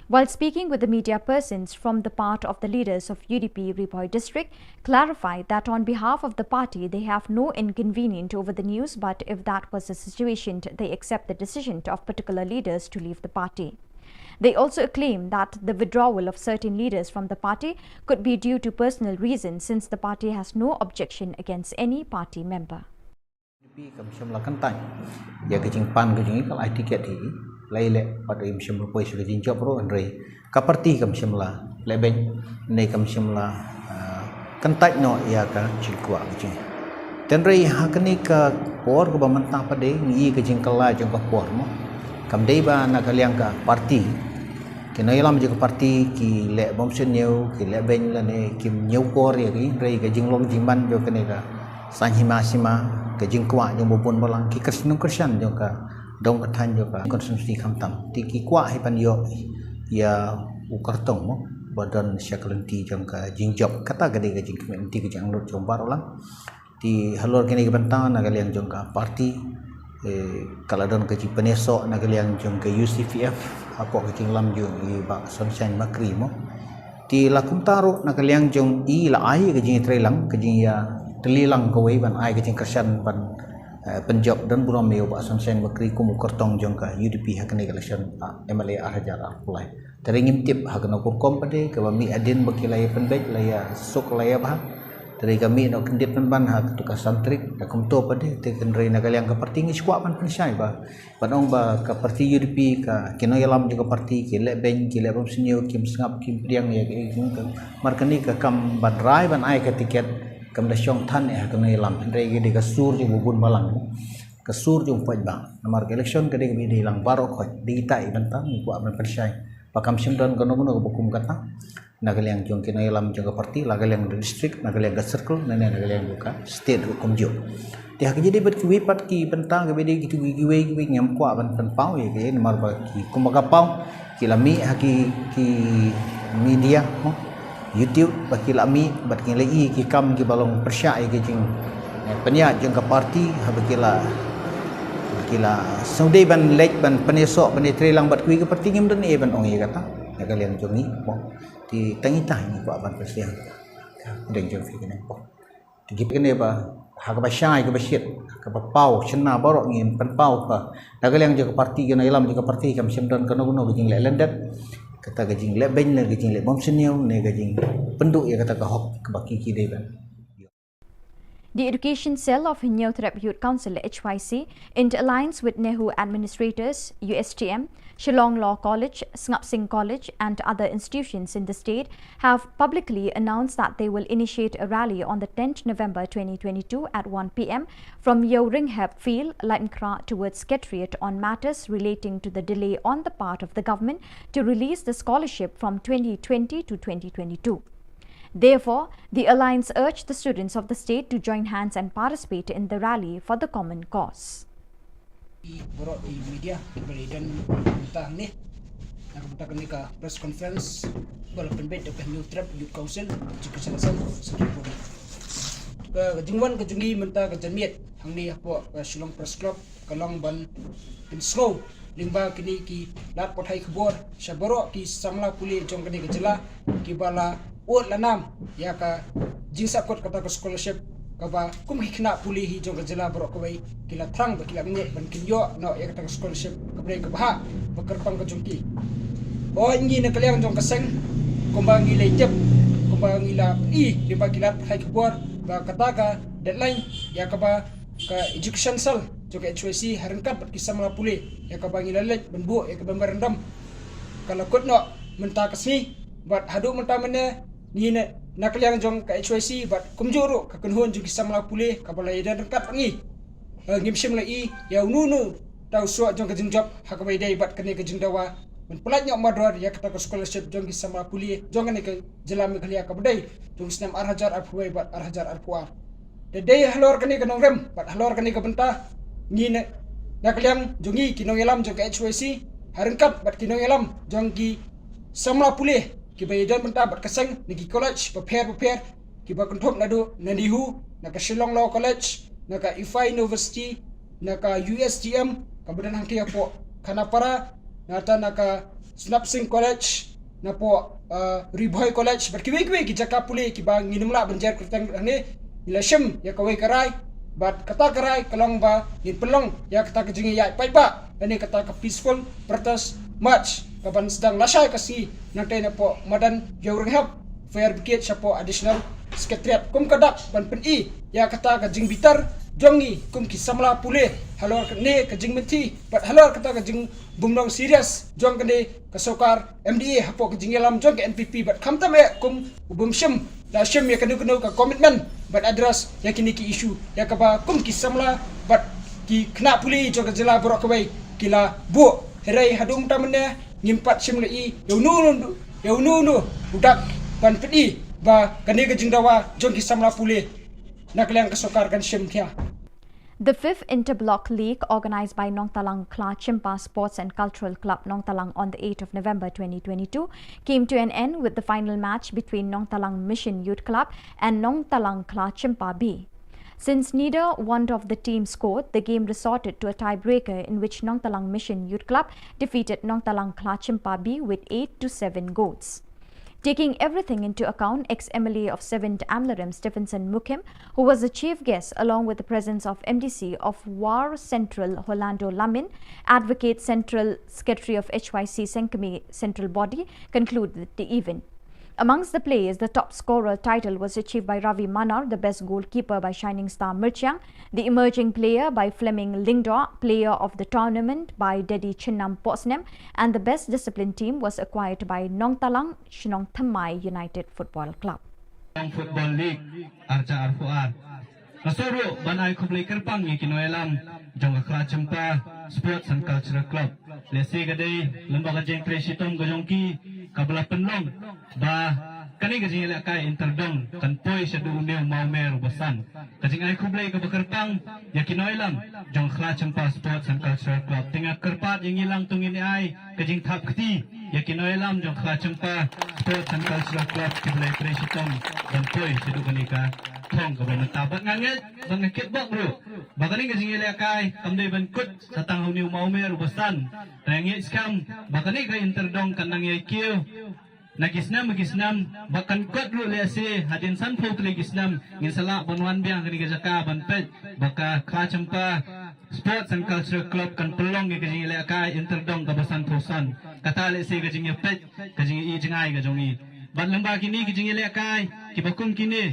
While speaking with the media persons from the part of the leaders of UDP Ribhoi district, clarified that on behalf of the party they have no inconvenience over the news, but if that was the situation, they accept the decision of particular leaders to leave the party. They also claim that the withdrawal of certain leaders from the party could be due to personal reasons, since the party has no objection against any party member. Laile pada im shimla poi sudah jinjap ro andrei kaparti kam shimla leben nei kam shimla kantai no ya ka chikwa ji tenrei hakani ka por ko bamanta pade ngi ka jingkala jong ka por mo kam dei ba na kaliang ka parti kenai lam je ka parti ki le bom seneu ki le ben la ne kim nyau por ya ki rei ka jinglong jingban jo kene ka sanhima sima ka jingkwa jong bopon balang ki krisnung krisyan jong ka dong kathan jo ka konsumsi khamtam tiki kwa hi pan yo ya ukartong mo badan syaklenti jang ka jingjok kata gade ga jing community ke jang lot jombar ulang ti halor kene bantang na kaliang jong ka party kaladon ke penesok na kaliang jong ke UCPF apa ke lam jo i ba sunshine makri mo ti lakum taro na kaliang jong i la ai ke jing trelang ke jing ya telilang ko wei ban ai ke jing kersan ban penjob dan buram meo ba sunshine bakri kumu kertong jongka UDP hakane election MLA Hajar Apulai teringim tip hakana kom pade ke bami adin bakilaya penbet laya sok laya bah dari kami no kendit ban hak tuka santrik akum to pade te kendrai nagaliang ka parti ngi squad ban pensai ba panong ba ka parti UDP ka kino yalam juga parti ki le ben ki le bom senio kim sngap kim priang ya ke markani ka kam ban rai ban ai ka tiket kam da syong than ya kana lam regi de kasur ju bubun balang kasur ju poj bang namar election ka de bi de lang baro khoj di tai bantang ku aman persai pakam simdan kono kono bukum kata nagaliang jong kina lam jong parti lagaliang district nagaliang circle nane nagaliang buka state hukum jo ti hak jadi bet ki pat ki bantang ka be de gitu giwe ngam ku ban pan pau ye ke namar ba ki kumaga pau ki lami haki ki media YouTube baki lami baki lagi ki kam ki balong persya ki jing penya jeng ka parti habakila saude ban lek ban penesok ban trelang bat kui ke parti ngem dan e ban ong ye kata ya kalian jongi mo ti tangi tah ni ko ban persiang deng jong fi kene po ti gip kene ba hak ba syai ke basyit ke pau cena borok ngin pen pau ka nagaliang je ke parti ke nailam je ke parti kam semdon kono kono gejing le lendet kata gejing le ben le gejing le bom seniau ne gejing penduk ya kata ke hok ke baki ki dei ban. The Education Cell of New Trap Youth Council HYC, in alliance with Nehu Administrators, USTM, Shillong Law College, Ngap Sing College and other institutions in the state, have publicly announced that they will initiate a rally on the 10th November 2022 at 1 p.m. from Yeo Ringhap Field, Lightenkra towards Secretariat on matters relating to the delay on the part of the government to release the scholarship from 2020 to 2022. Therefore, the alliance urged the students of the state to join hands and participate in the rally for the common cause. Borok di media beri dan tentang ni nak kita ni ka press conference bala penbet ke New Trap Youth Council jika selesai sekipun kejingwan kejungi menta kejamiat hang ni apa Shillong Press Club kalong ban in slow limba kini ki lat pothai khubor shaboro ki samla puli jong kini kejela ki bala ot lanam ya ka jingsa kot kata ke scholarship kaba kum hikna puli hi jong kejela borok kawai kila thrang ba kila nge ban kinyo no ya kata ke scholarship kabre ke bah bekerpang ke jongki o ngi na kaliang jong kaseng kumbangi lejep kumbangi la limba kila hai khubor ba kata ka deadline ya kaba ka education cell jong HYC harengkat ki samla puli ya kaba ngi lalet benbu ya kaba merendam kalau kot no menta kasni bat hadu menta mene ni nak liang jong ka HYC bat kumjuru ka kunhon jugi samla pule ka balai dan rengkat ngi ngimsim lai ya nunu tau suak jong ka jingjob ha ka baidai bat kene ka jingdawa men pelat nyok mador ya kata ka scholarship jong ki samla pule jong ne ka jelam khlia ka badai jong snam arhajar arpuai bat arhajar arpuar de dei halor kene ka nongrem bat halor kene ka benta ni nak liang jongi ki nongelam jong ka HYC harengkat bat ki nongelam jong ki samla pule ki bayidan benta bat kaseng niki college prepare ki ba konthop nadu nandihu naka Shillong Law College naka IFI University naka USTM kabudan hangki apo kanapara nata naka Ngap Sing College napo Riboy College bat kiwe ki jaka puli ki ba nginumla banjar kertang ne ilashim ya kawai karai bat kata karai kalong ba in pelong ya kata kejingi ya pai ba ani kata ka peaceful protest march kapan sedang lasai kasi nanti napo madan Yeo Ringhap fair brigade siapo additional secretariat kum kadak ban peni ya kata ka jing bitar jongi kum ki samla pule halor ne ka jing menti bat halor kata ka jing bumdong serious jong kene ka sokar MDA hapo ka jing lam jong ka NPP bat kamta me kum bumshim la shim ya kanu ka commitment bat address ya kini ki issue ya ka ba kum ki samla bat ki kena puli jong ka jela borok kawai kila bu herai hadum tamne ngimpat simlei yau nunu budak ban pedi ba kane ke jingdawa jong ki samla pule nakliang kesokar kan simthia. The 5th Interblock League, organised by Nong Talang Kla Chimpa Sports and Cultural Club Nong Talang on the 8th of November 2022, came to an end with the final match between Nong Talang Mission Youth Club and Nong Talang Kla Chimpa B. Since neither one of the teams scored, the game resorted to a tiebreaker in which Nong Talang Mission Youth Club defeated Nong Talang Kla Chimpa B with 8-7 goals. Taking everything into account, ex-MLA of 7th Amlaram Stephenson Mukim, who was the chief guest along with the presence of MDC of War Central Rolando Lamin, Advocate Central Secretary of HYC Senkami Central Body, concluded the event. Amongst the players, the top scorer title was achieved by Ravi Manar, the best goalkeeper by Shining Star Mirchiang, the emerging player by Fleming Lingdor, player of the tournament by Dedi Chinnam Posnem, and the best discipline team was acquired by Nong Talang Shnong Thamai United Football Club. Football League Arca Arfuar Nasoro Banai Kublai Kerpang Kinoelam Jong Kla Chimpa Sports and Cultural Club Lesi Gade Lembaga Jeng Presitom Gajongki Kabla Penlong Ba Kani Gajing Lakai Interdong Kanpoi Shadu Uneu Maumer Basan Kajing Ai Kublai Kerpang Yakinoelam Jong Kla Chimpa Sports and Cultural Club Tengah Kerpat yang hilang tungin ai Kajing Thap Keti Yakinoelam Jong Kla Chimpa Sports and Cultural Club Kublai Presitom Kanpoi Shadu Kanika Thong Kabla Tabat Nganget Bangakit Bok Bro Bakani Gajing Lakai Kamdai Bankut Satang Uneu Maumer Basan Tengah Skam Bakani Ka Interdong Kanang Yakio Nagisnam bahkan kuat ru le se hadin san phau tli gisnam ngin sala bonwan biang kani gajaka ban pet baka kha champa Sports and Cultural Club kan pelong ke kajing le kai interdong ka basan thosan kata le se kajing pet kajing I jingai ka jongi ban lamba kini kajing le kai ki bakum kini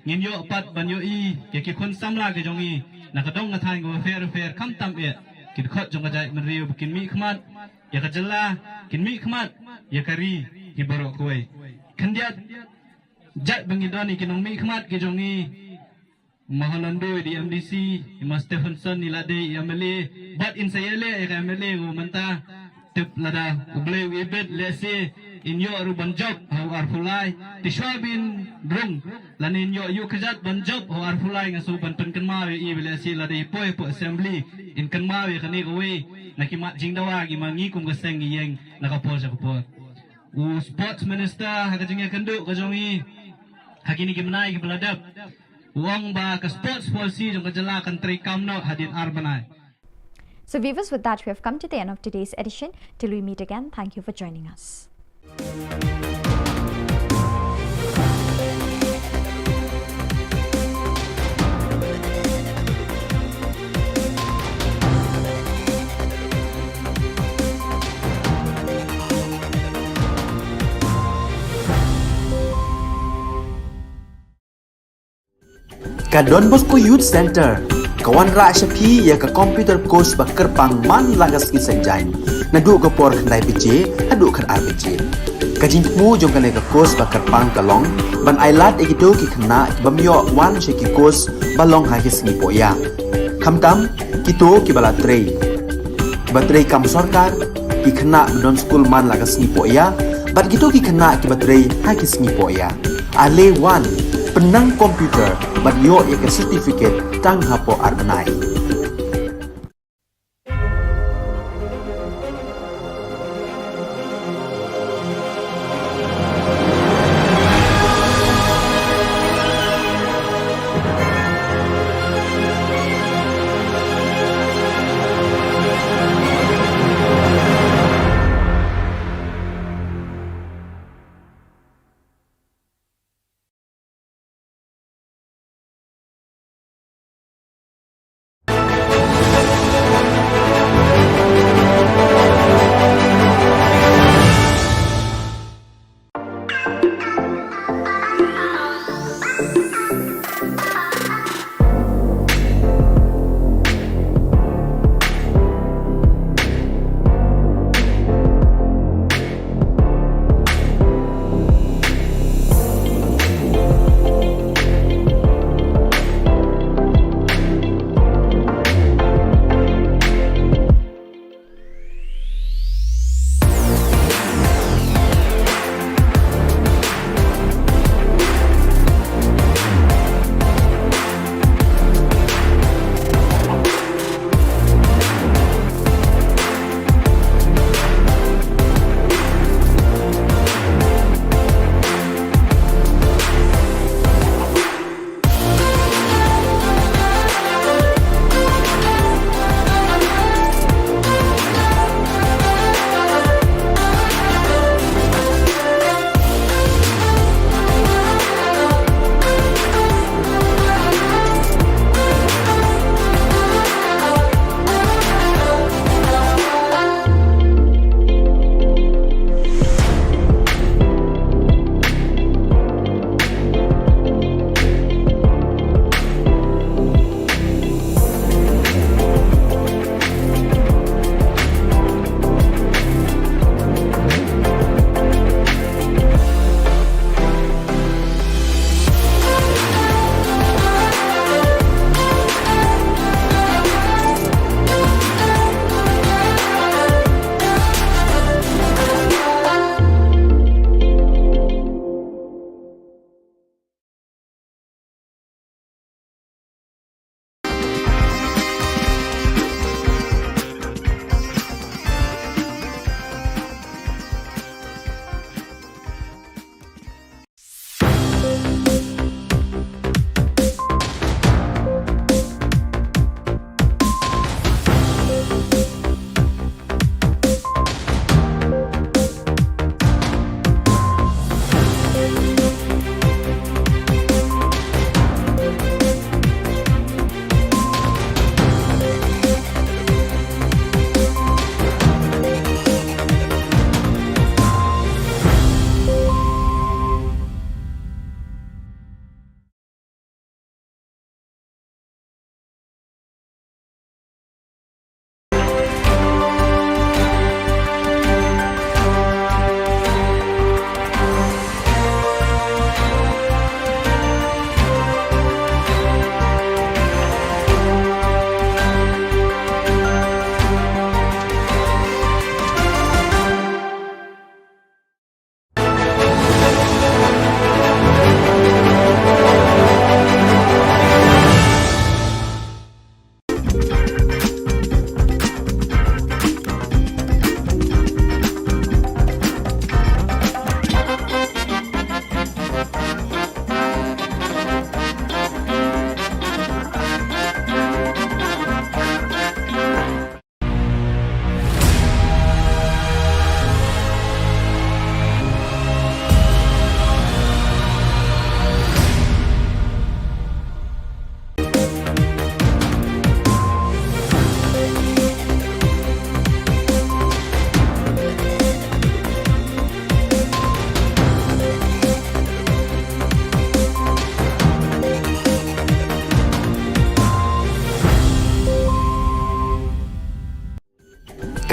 ngin yo pat ban yo I ke ki khon samla ke jongi nakadong ka thain go fair kam tam e ki khot jong ka jai man riu kin mi khmat ya ka jalla kin mi khmat ya kari ki borok koi khandiat jat bangidoni kinong mi khmat ke jongi Mahalando di MDC, Mas Stephenson ni lade MLA, but in sayele MLA go manta tip lada uble webet lese in yo ruban job how arfulai ti shwabin drung lanin yo yu kajat ban job how arfulai nga so ban pen kanmawe I lese lade po assembly in kanmawe kani go we nakimat jingdawa gi mangi kum gaseng yeng nakapol sa kapol u sports minister hagajing kandu kajongi hakini gimnai gi beladap Wang ba ka sports policy jong kajala country kamno hadin arbanai. So viewers, with that we have come to the end of today's edition. Till we meet again, thank you for joining us. Ka Don Bosco Youth Center, kawan ra syapi ya ka computer course ba kerpang man lagas ki senjain. Nadu ka por khandai PJ, adu kan RPG. Ka jingmu jong ka ka course ba kerpang kalong, ban ailat egido ki khna bamyo wan she ki course balong ha ki sngi poya. Khamtam kito ki bala trei. Batrei kam sarkar ki khna don school man lagas sngi poya, bat kito ki khna ki batrei ha ki sngi poya. Ale wan penang komputer bat yo ya ke certificate tang hapo arbanai.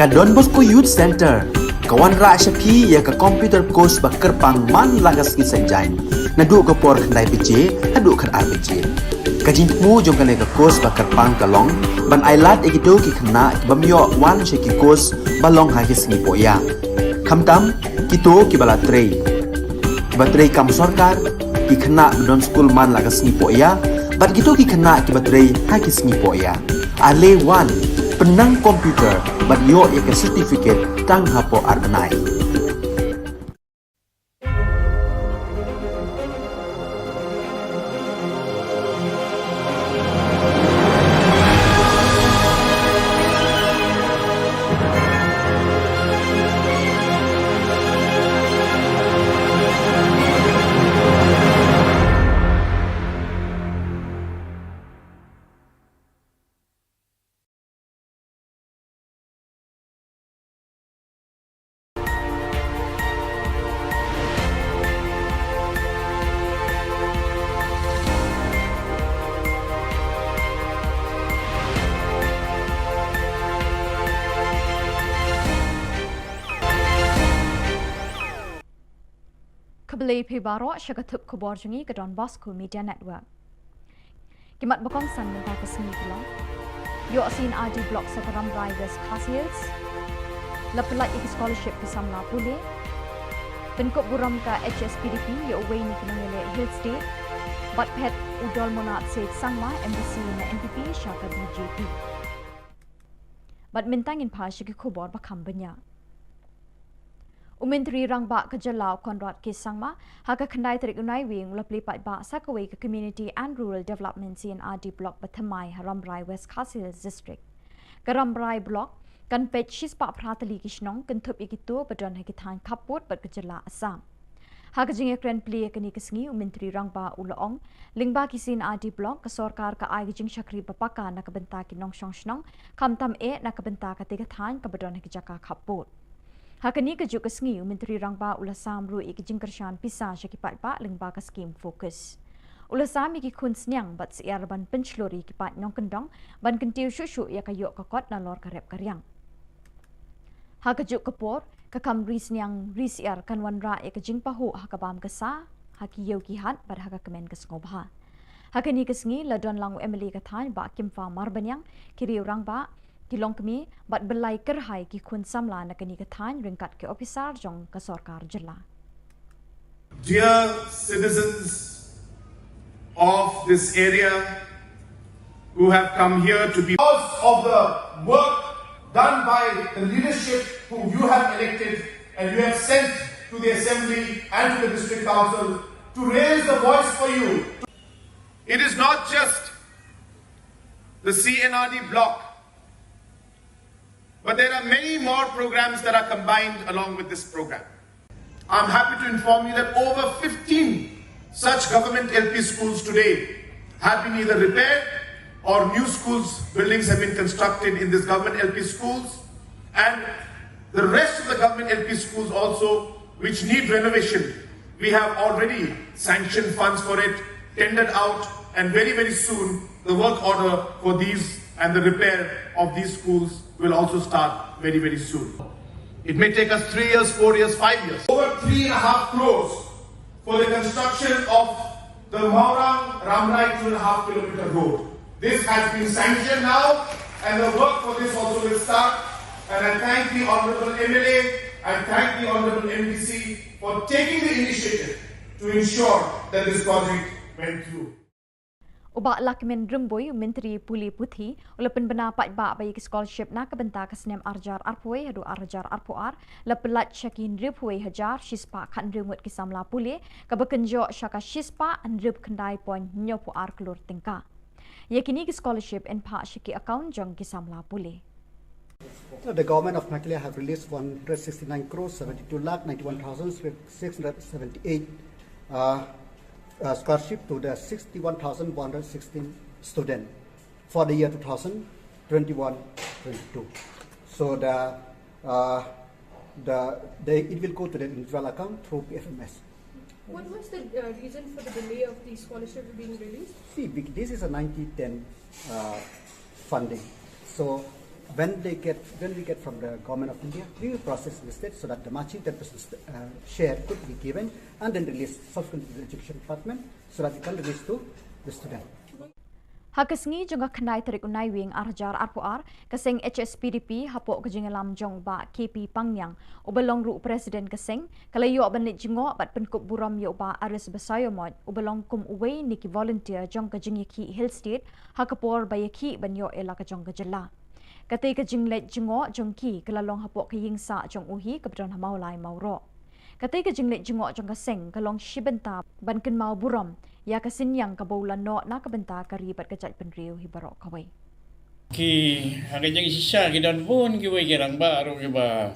Ka Don Bosco Youth Center, kawan ra syapi ya ka computer course ba kerpang man lagas ki senjain. Nadu ka por khandai pije, hadu kan ar pije. Kajin mu jong kan ka course ba kerpang kalong, ban ailat egido ki khna ki bamyo wan she ki course balong ha ki sngi poya. Khamtam kito ki bala trei. Ki batrei kam sarkar ki khna don school man lagas sngi poya, bat kito ki khna ki batrei ha ki sngi poya. Ale wan penang komputer bat yo ya ke certificate tang hapo arbenai. Kebeli pibaro syakatup Khubor jungi ke Don Bosco Media Network. Kimat bakong san mentah ke seni Shillong. Yo sin RD Block Sakaram Rai West Khas Hills. Lepelat iki scholarship ke Samla Pule. Penkop buram ka HSPDP yo away ni kenangele Hills Day. Bat pet udol monat Said Sangma MDC na NPP syaka BJP. Bat mintangin pa syaki Khubor bakam banyak. Menteri Rangba Ka Jylla Konrad Kisangma haka khandai tarik unai wing ulapli patba sakawai ke Community and Rural Development CNRD Block Bathamai Haramrai West Khas Hills District. Karamrai Block kan pet shispa pratali kishnong kentup ikitu badon hakitan kaput bat Ka Jylla Assam. Haka jinge kren pli kani kesngi Menteri Rangba Ulaong lingba ki CNRD Block ke sorkar ka ai jing syakri bapaka na kabenta ki nong shnong kamtam na kabenta ka tigatan ka badon hakijaka kaput. Hakani kejuk kesngi Menteri Rangba Ulasam ru iki jingkershan pisah syakipat ba lengba ke skim fokus. Ulasam iki kun snyang bat siar ban penchlori kipat nyong kendong ban kentiu syusyu ya kayok kakot na lor karep karyang. Hakejuk kepor kakam ri snyang ri siar kan wanra ya kejing pahu hakabam kesa haki yau kihat bad haka kemen kesngobha. Hakani kesngi ladon langu Emily kathan ba kimfa marbanyang kiri Rangba Kilong kami bat belai kerhai ki kun samla na kani kathan ringkat ke officer jong ka Sarkar Jylla. Dear citizens of this area who have come here to be because of the work done by the leadership whom you have elected and you have sent to the Assembly and to the District Council to raise the voice for you. It is not just the CNRD block, but there are many more programs that are combined along with this program. I'm happy to inform you that over 15 such government LP schools today have been either repaired or new schools, buildings have been constructed in these government LP schools, and the rest of the government LP schools also which need renovation. We have already sanctioned funds for it, tendered out, and very soon the work order for these and the repair of these schools will also start very soon. It may take us 3 years, 4 years, 5 years. Over 3.5 crores for the construction of the Maurang Ramrai 2.5 kilometer road. This has been sanctioned now and the work for this also will start. And I thank the Honourable MLA, I thank the Honourable MDC for taking the initiative to ensure that this project went through. Ubak lakimen remboy Menteri Puli Puthi ulapan bena patba bayi scholarship na kabenta kasnem arjar arpoi hadu arjar arpoar lapelat syakin ripoi hajar shispa kan remut kisamla puli kabakenjo syaka shispa andrip kendai pon nyopo ar kelur tingka. Yakini scholarship en pa syaki account jong kisamla puli. The government of Makilia have released 169 crores 72 lakh 91,678 scholarship to the 61,116 students for the year 2021-22. So it will go to the individual account through PFMS. What was the reason for the delay of the scholarship being released? See, this is a 90-10 funding. So when we get from the government of India, we will process listed so that the matching 10% share could be given and then released subsequently to the education department so that it can release to the student. Hakasngi juga kenai tarik unai wing arjar RPR kaseng HSPDP hapok kejingalam jong ba KP Pangyang ubelong ru presiden kaseng kalayo banit jingok bat penkup buram yo ba ares besayomot ubelong kum uwei niki volunteer jong kejingiki Hill State hakapor bayaki banyo ela kejong kejela kate kejinglet jingok jong ki kalalong hapok kayingsa jong uhi kabdon hamaulai mauro kate kejinglet jingok jong kaseng kalong shibenta ban ken mau buram ya kasinyang kabaulan no na kabenta karibat kajat penriu hibarok kawai ki hagajang sisa ki don pun ki wai kirang ba ro ki ba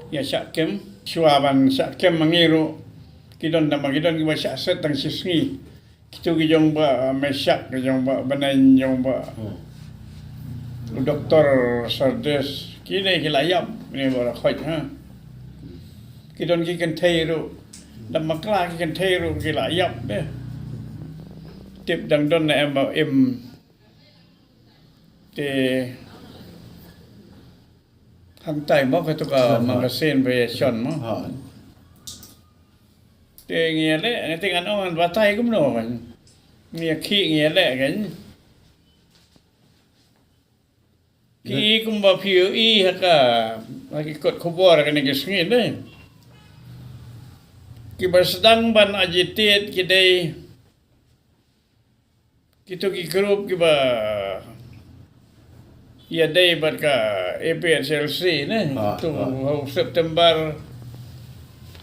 ya sakem suaban sakem mangiru ki don da magidon ki ba sa set tang sisngi kitu ki jong ba mesak ki jong ba banan jong ba doktor sardes ki ne ki layap ni ba khoi ha ki don ki kan thai ro da makla ki kan thai ro ki layap be tiếp đằng đôn này em bảo em thì thằng tay móc cái tụi magazine về chọn mà thì nghe lẽ tiếng Anh ông bắt tay cũng nổi nghe khi nghe lẽ cái cũng bảo phiếu y hay cả cái cột Khubor cái này cái suy đấy cái bahasa sedang ban agitate cái đây kita ki grup ki ba ya day bat ka APSLC ne tu September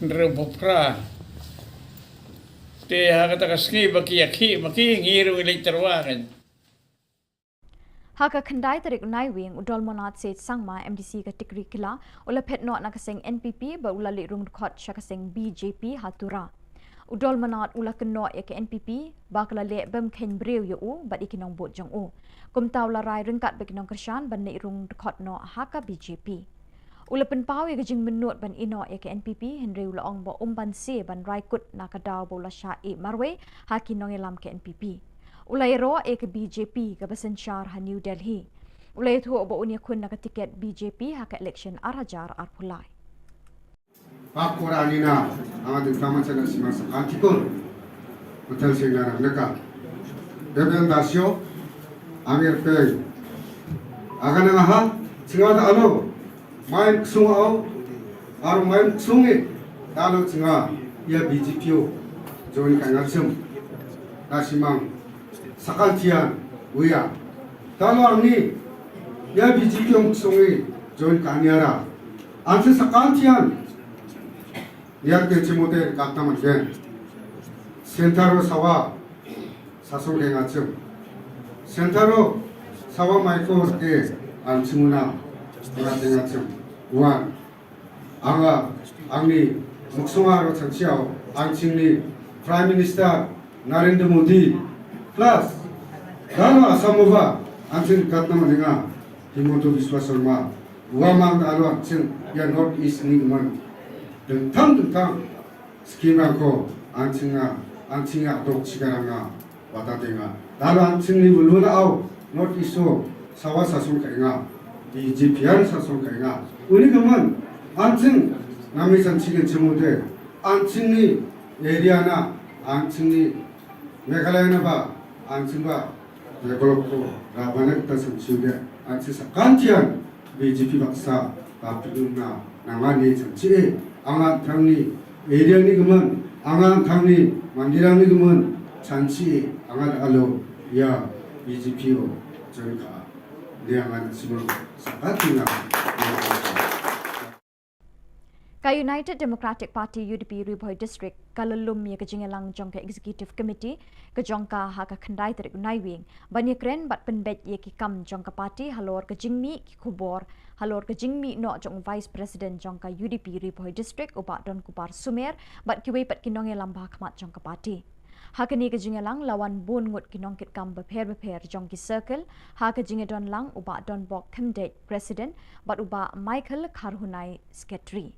rebopra te ha kata kaski ba ki yakhi maki ngiru elektorwa kan Haka kendai tarik unai wing udol monat set sangma MDC ka tikri kila ula pet no na kaseng NPP ba ula li rung khot sha kaseng BJP hatura udol manat ula keno ya ke NPP bakla le bem ken breu yo u bat ikinong bot jong u kumtaw la rai ringkat bekinong kershan ban ne rung khot no haka BJP ula penpau ya gejing menut ban ino ya ke NPP henry ula ong bo umban se ban rai kut na kadaw bola sha e marwe hakinong elam ke NPP ula ro ya ke BJP ka basen shar ha New Delhi ula thu bo unya kun na ka tiket BJP haka election arajar arpulai Pakuranina amating pamansana simasa antikor hotel singara naka representasiyo angir pe agana ha singada alo main sungao aro main sungi dalo singa ya BJPO join kangarsum nasimang sakantian uya dalo arni ya BJPO sungi join kanyara anse sakantian yang kejemude kataman gen sentaro sawa sasul gengacem sentaro sawa maiko ke ansimuna gengacem uan anga angni muksungaro chanchiao angchingni Prime Minister Narendra Modi plus dalo asamova anching kataman denga Himanta Biswa Sharma uamang dalo anching ya North East ni man tentang skema ko ancinga dok cigaranga watatenga lalu ancingni belum au not iso sawa sasul kainga di JPR sasul kainga uni kaman ancing nami sancigen cemude ancingni area na ancingni Meghalaya na ba ancing ba develop ko rabanak ta sanciude ancing sakantian BJP baksa tapilum na nangani sanci angan thangni area ni gemen angan thangni mandirang ni gemen chanchi angan alo ya BJPO jengka liangan simul sapatina Ka United Democratic Party UDP Riboy District kalalum ya kejingelang jongka Executive Committee kejongka haka kendai tarik unai wing banyak kren bat penbet ya kikam jongka party halor kejingmi ki Khubor halor kejingmi no jong Vice President jongka UDP Riboy District ubat don kupar Sumer bat kiwei pat kinong lambah khmat jongka party hakani kejingelang lawan bun ngut kinong kit kam beper jongki circle ha kejingedon lang ubat don bok kemdet President bat uba Michael Karhunai Secretary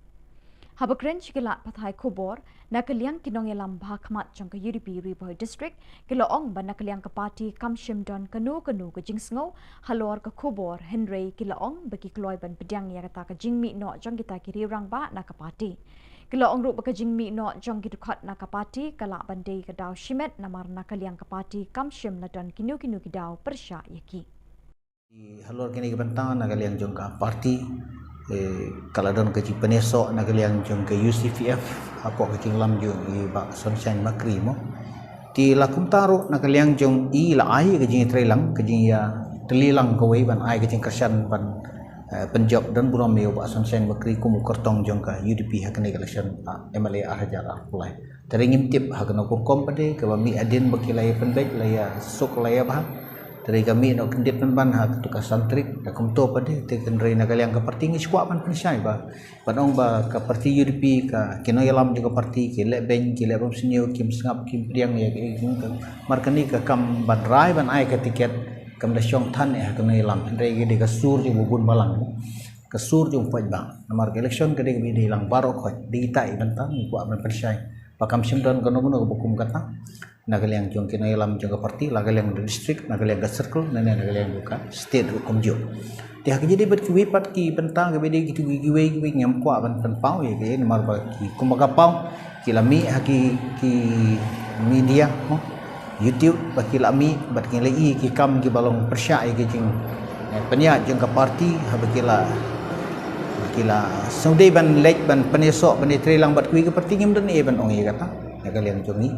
Habakren Chikilat Pathai Khubor Na Ka Jylla Kinong Yalam Bhakmat Jong Ka UDP Riboy District Kilaong Ban Na Ka Jylla Ka Party Kamshim Don Kanu Ka Jingsngo Halor Ka Khubor Henry Kilaong Baki Kloy Ban Pediang Ya Kata Ka Jingmi No Jong Kita Kiri Rang Ba Na Ka Party Kilaong Ru Baka Jingmi No Jong Kita Khat Na Ka Party Kala Bandai Ka Daw Shimet Namar Na Ka Jylla Ka Party Kamshim La Don Kinu Kidaw Persya Yaki Halor kini kebentangan Na Ka Jylla Jong Ka Party kaladon ke penesok na kalian jong ke UCVF apa ke lam jong i ba sunshine makri mo ti lakum taru na kalian jong i la ai ke jing trelang ke jing ya telilang ke wei ban ai ke jing kersan ban penjob dan buram me ba sunshine makri ku kertong jong ka UDP hakne election MLA Hajar Apulai teringim tip hakna ku kompade ke mi adin bakilai pendek laya sok laya bah dari kami nak kendit ban hak tukar santri dak kumto pade te kendrai na kalian ka parti ngi squad ban pensai ba panong ba ka parti UDP ka kino yalam juga parti ki le ben ki le bom sinyo kim sngap kim priang ya ki markani ka kam ban rai ban ai ka tiket kam da syong than ya kino yalam kendrai gi ka sur ju bubun balang ka sur ju poj bang namar election ka di di lang baro khoj di tai bantang ku ban pensai pa kam sim don kono kono bukum kata nagaliang jong kino yalam jong parti nagaliang district nagaliang circle nagaliang buka state hukum jo dia jadi berkiwi pat ki bentang ke bedi gitu giwe ngam kwa ban pau ya ke nomor ba ki kumaga pau kilami haki ki media YouTube ba kilami bat ki lai ki kam ki balong persya ke jing penya jong ka parti habakila saudai ban lek ban penesok ban trelang bat kui ke parti ngim dan e ban ong kata nagaliang jong ni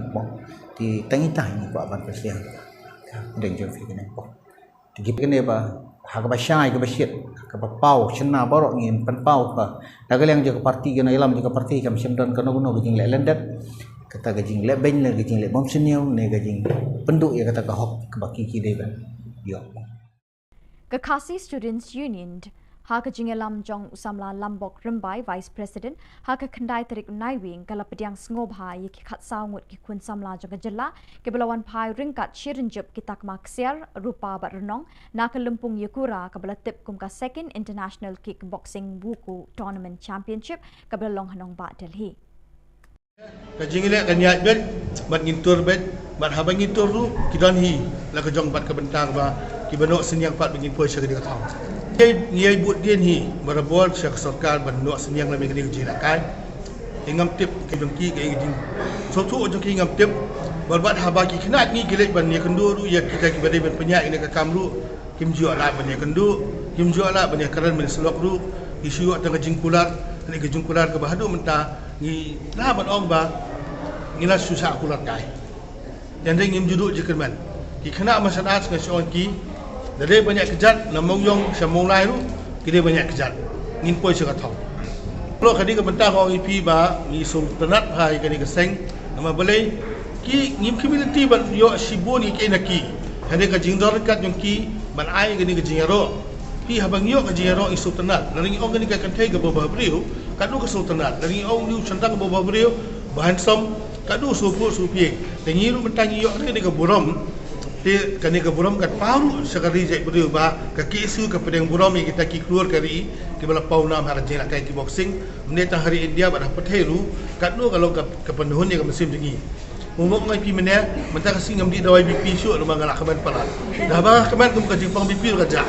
di tengah ni buat ban persiang dan jom fikir ni po tigi kene ba hak ba syai ke basyit ke ba pau chena borok ngin pan pau ka dagal yang jaga parti kena ilam jaga parti kam simdan kono kono gajing lek lendat kata gajing lek ben le gajing lek bom senyo ne gajing penduk ya kata ka hok ke baki ki dei ban yo Ka Khasi Students Union Haka Jingelam Jong Usamla Lambok Rimbai Vice President Haka Kendai Terik Naiwing Kala Pediang Sngobha Yiki Khat Saungut Ki Kun Samla Jong Ka Jylla Ke Belawan Pai Ringkat Shirinjup Kitak Maksiar Rupa Bat Renong Naka Lempung Yakura Ka Bela Tip Kum Ka Second International Kickboxing Wuku Tournament Championship Ka Bela Long Hanong Ba Delhi Ka jingile ka niat bet bat ngintur bet bat habang ngintur ru kidan hi la ka jong bat ka bentang ba ki banok senyang pat bingin poi syaka ka thau ngai but dien hi barabol syaka sarkar ban nok senyang la mengni jina kai ingam tip ke jong ki ke jing so tu jong ki ingam tip bat haba ki khnat ni gilek ban ni kendu ru ya kita ki badai ban penyak ni ka kamru kim jua la ban ni kendu kim jua la ban ni karan men selok ru isu tengah jingkular ni ke jingkular ke bahadu mentah ni na ban ong ba ni la susah kulat kai dan ngim juduk je kerman ki kena masalah dengan seorang ki dari banyak kejat namong yong samong lai ru ki banyak kejat ngin poi se ka thau lo kadi ka bentang ong ip ba ni sultanat hai kani ka seng nama balai ki ngim community ban yo siboni ki naki hande ka jingdor kat yong ki ban ai kani ka jingaro pi habang yo ka jingaro i sultanat laring ong kani ka kantai ka baba briu kadu ke sultanat dari orang liu centang bawa beliau bahan som kadu supu supie dan nyiru mentang iyo ni ke buram ti kani ke buram kat paru sekali jek beliau ba ke kisu ke pedang buram yang kita ki keluar kari ke bala pau nam har jena kai kickboxing meneta hari India pada petheru kadu kalau ke penduhun yang mesin tinggi umuk ngai pi mena mentang singam di dawai BP syuk rumah galak keman pala dah ba keman kum ke jingpang BP kerja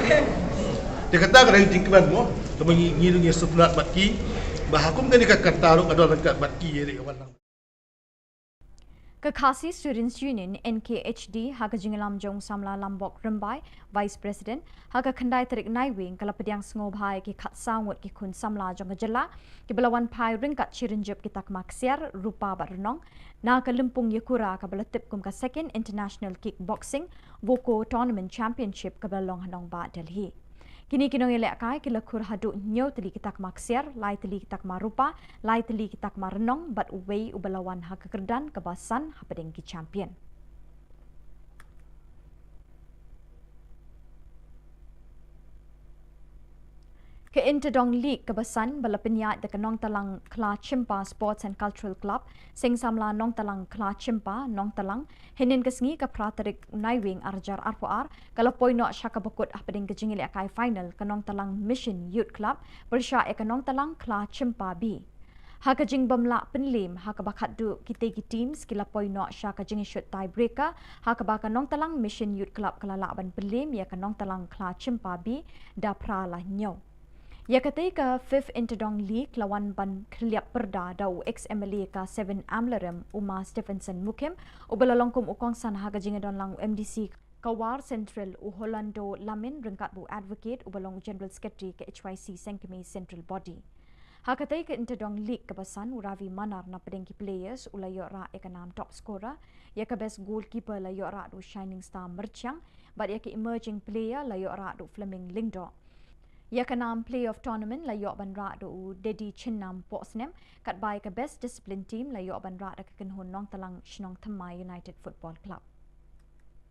dia kata kadang jingkeman mo kemen nyiru ni sultanat batki bahakum kani ka kartaruk adalah kat batki ye kawan Ka Khasi Students Union NKHD Haka Jingelam Jong Samla Lambok Rimbai Vice President Haka Kendai Terik Naiwing Kala Pediang Sngobhai Ki Khat Saungut Ki Kun Samla Jong Ka Jylla Ki Belawan Pai Ringkat Shirinjup Kitak Maksiar Rupa Bat Renong Naka Lempung Yakura Ka Bela Tip Kum Ka Second International Kickboxing Wuku Tournament Championship Ka Bela Long Hanong Ba Delhi Kini kinong ilek kai kila kur haduk nyo teli kitak maksiar, lai teli kitak marupa, lai teli kitak marenong, bat uwei ubalawan hak kekerdan kebasan hapadeng ki champion. Ke Interdong League kebasan bala penyat dekat Nong Talang Kla Chimpa Sports and Cultural Club sing samla Nong Talang Kla Chimpa Nong Talang hinin kesengi ke praterik Naiwing arjar arpoar kalau poino syaka bekut ahpading kejingil akai final ke Nong Talang Mission Youth Club bersya ke Nong Talang Kla Chimpa B. Hakajing bamla penlim hakabakat du kitegi team skila poino sya kajing shoot tie breaker hakabaka nong talang mission youth club kalala ban penlim ya kanong talang kla cimpabi da prala nyo. Ya ketika fifth interdong league lawan ban kliap perda dau ex MLA ka 7 Amlerem Uma Stephenson Mukim ubalalongkum ukong san hakajing don lang MDC Kawar Central u Holando Lamin rengkat bu advocate ubalong General Secretary ke HYC Sengkemi Central Body. Hakatai ke interdong league kebasan uravi manar na pedengki players ulayo ra ekanam top scorer ya ke best goalkeeper layo ra du shining star merchang but ya ke emerging player layo ra du Fleming Lingdo. Ya kanam play of tournament layo ban ra do Dedi Chinnam Posnem kat bai ke best discipline team layo ban ra ke kenhun nong talang Shillong Thamai United Football Club.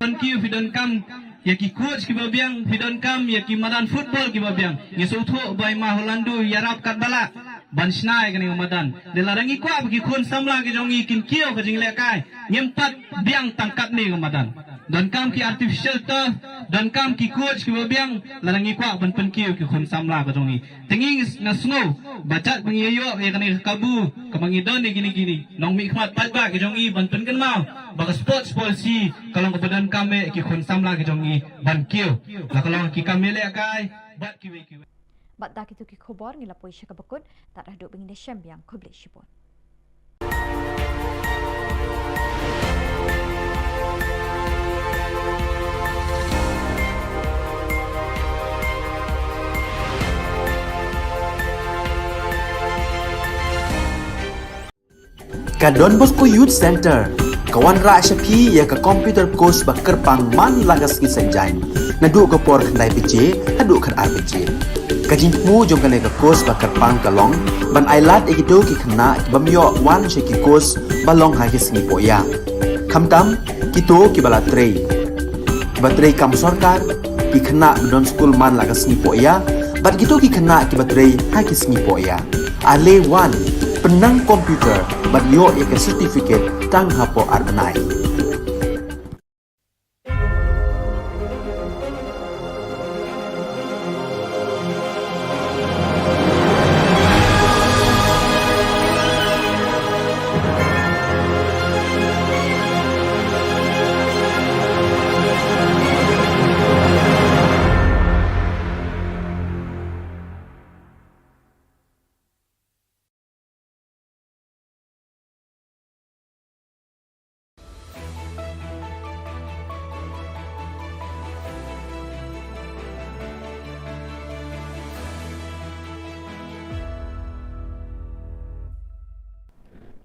Thank you if you don't come ya ki coach ki babiang if you don't come ya ki madan football ki babiang ya sotho bai ma Holandu yarap kat bala ban snai kani madan de larangi kwa ki khon samla ki jongi kin kio ka jingle kai nyempat biang tangkat ni madan don kam ki artificial turf don kam ki coach ki babiang larangi kwa ban pen kio ki khon samla ka jongi tengi na snow bacak pengiyo ya kani kabu kamangi don ni gini nong mi khmat patba ki jongi ban pen kan mau baka sports policy kalau kebadan kami ki khon samla ki jongi ban kio la kalau ki kami le kai bat ki we Bat dak itu ki khubor ngila poi syaka bakut tak dah duk bengin syam yang kubli shipon. Ka Don Bosco Youth Center, kawan ra syapi ya ka computer course bakar pang man lagas ki sanjain. Nadu ka por khandai PJ, hadu khan RPG. Kajing mu jom kane ka course bakar pang kalong, ban ailat egido ki khna bamyo wan sheki course balong ha ki singi poya. Khamtam kito ki bala trei. Batrei kam sarkar ki khna don school man lagas singi poya, bat kito ki khna ki batrei ha ki singi poya. Ale wan penang komputer bat yo ya ke certificate tang hapo arnai.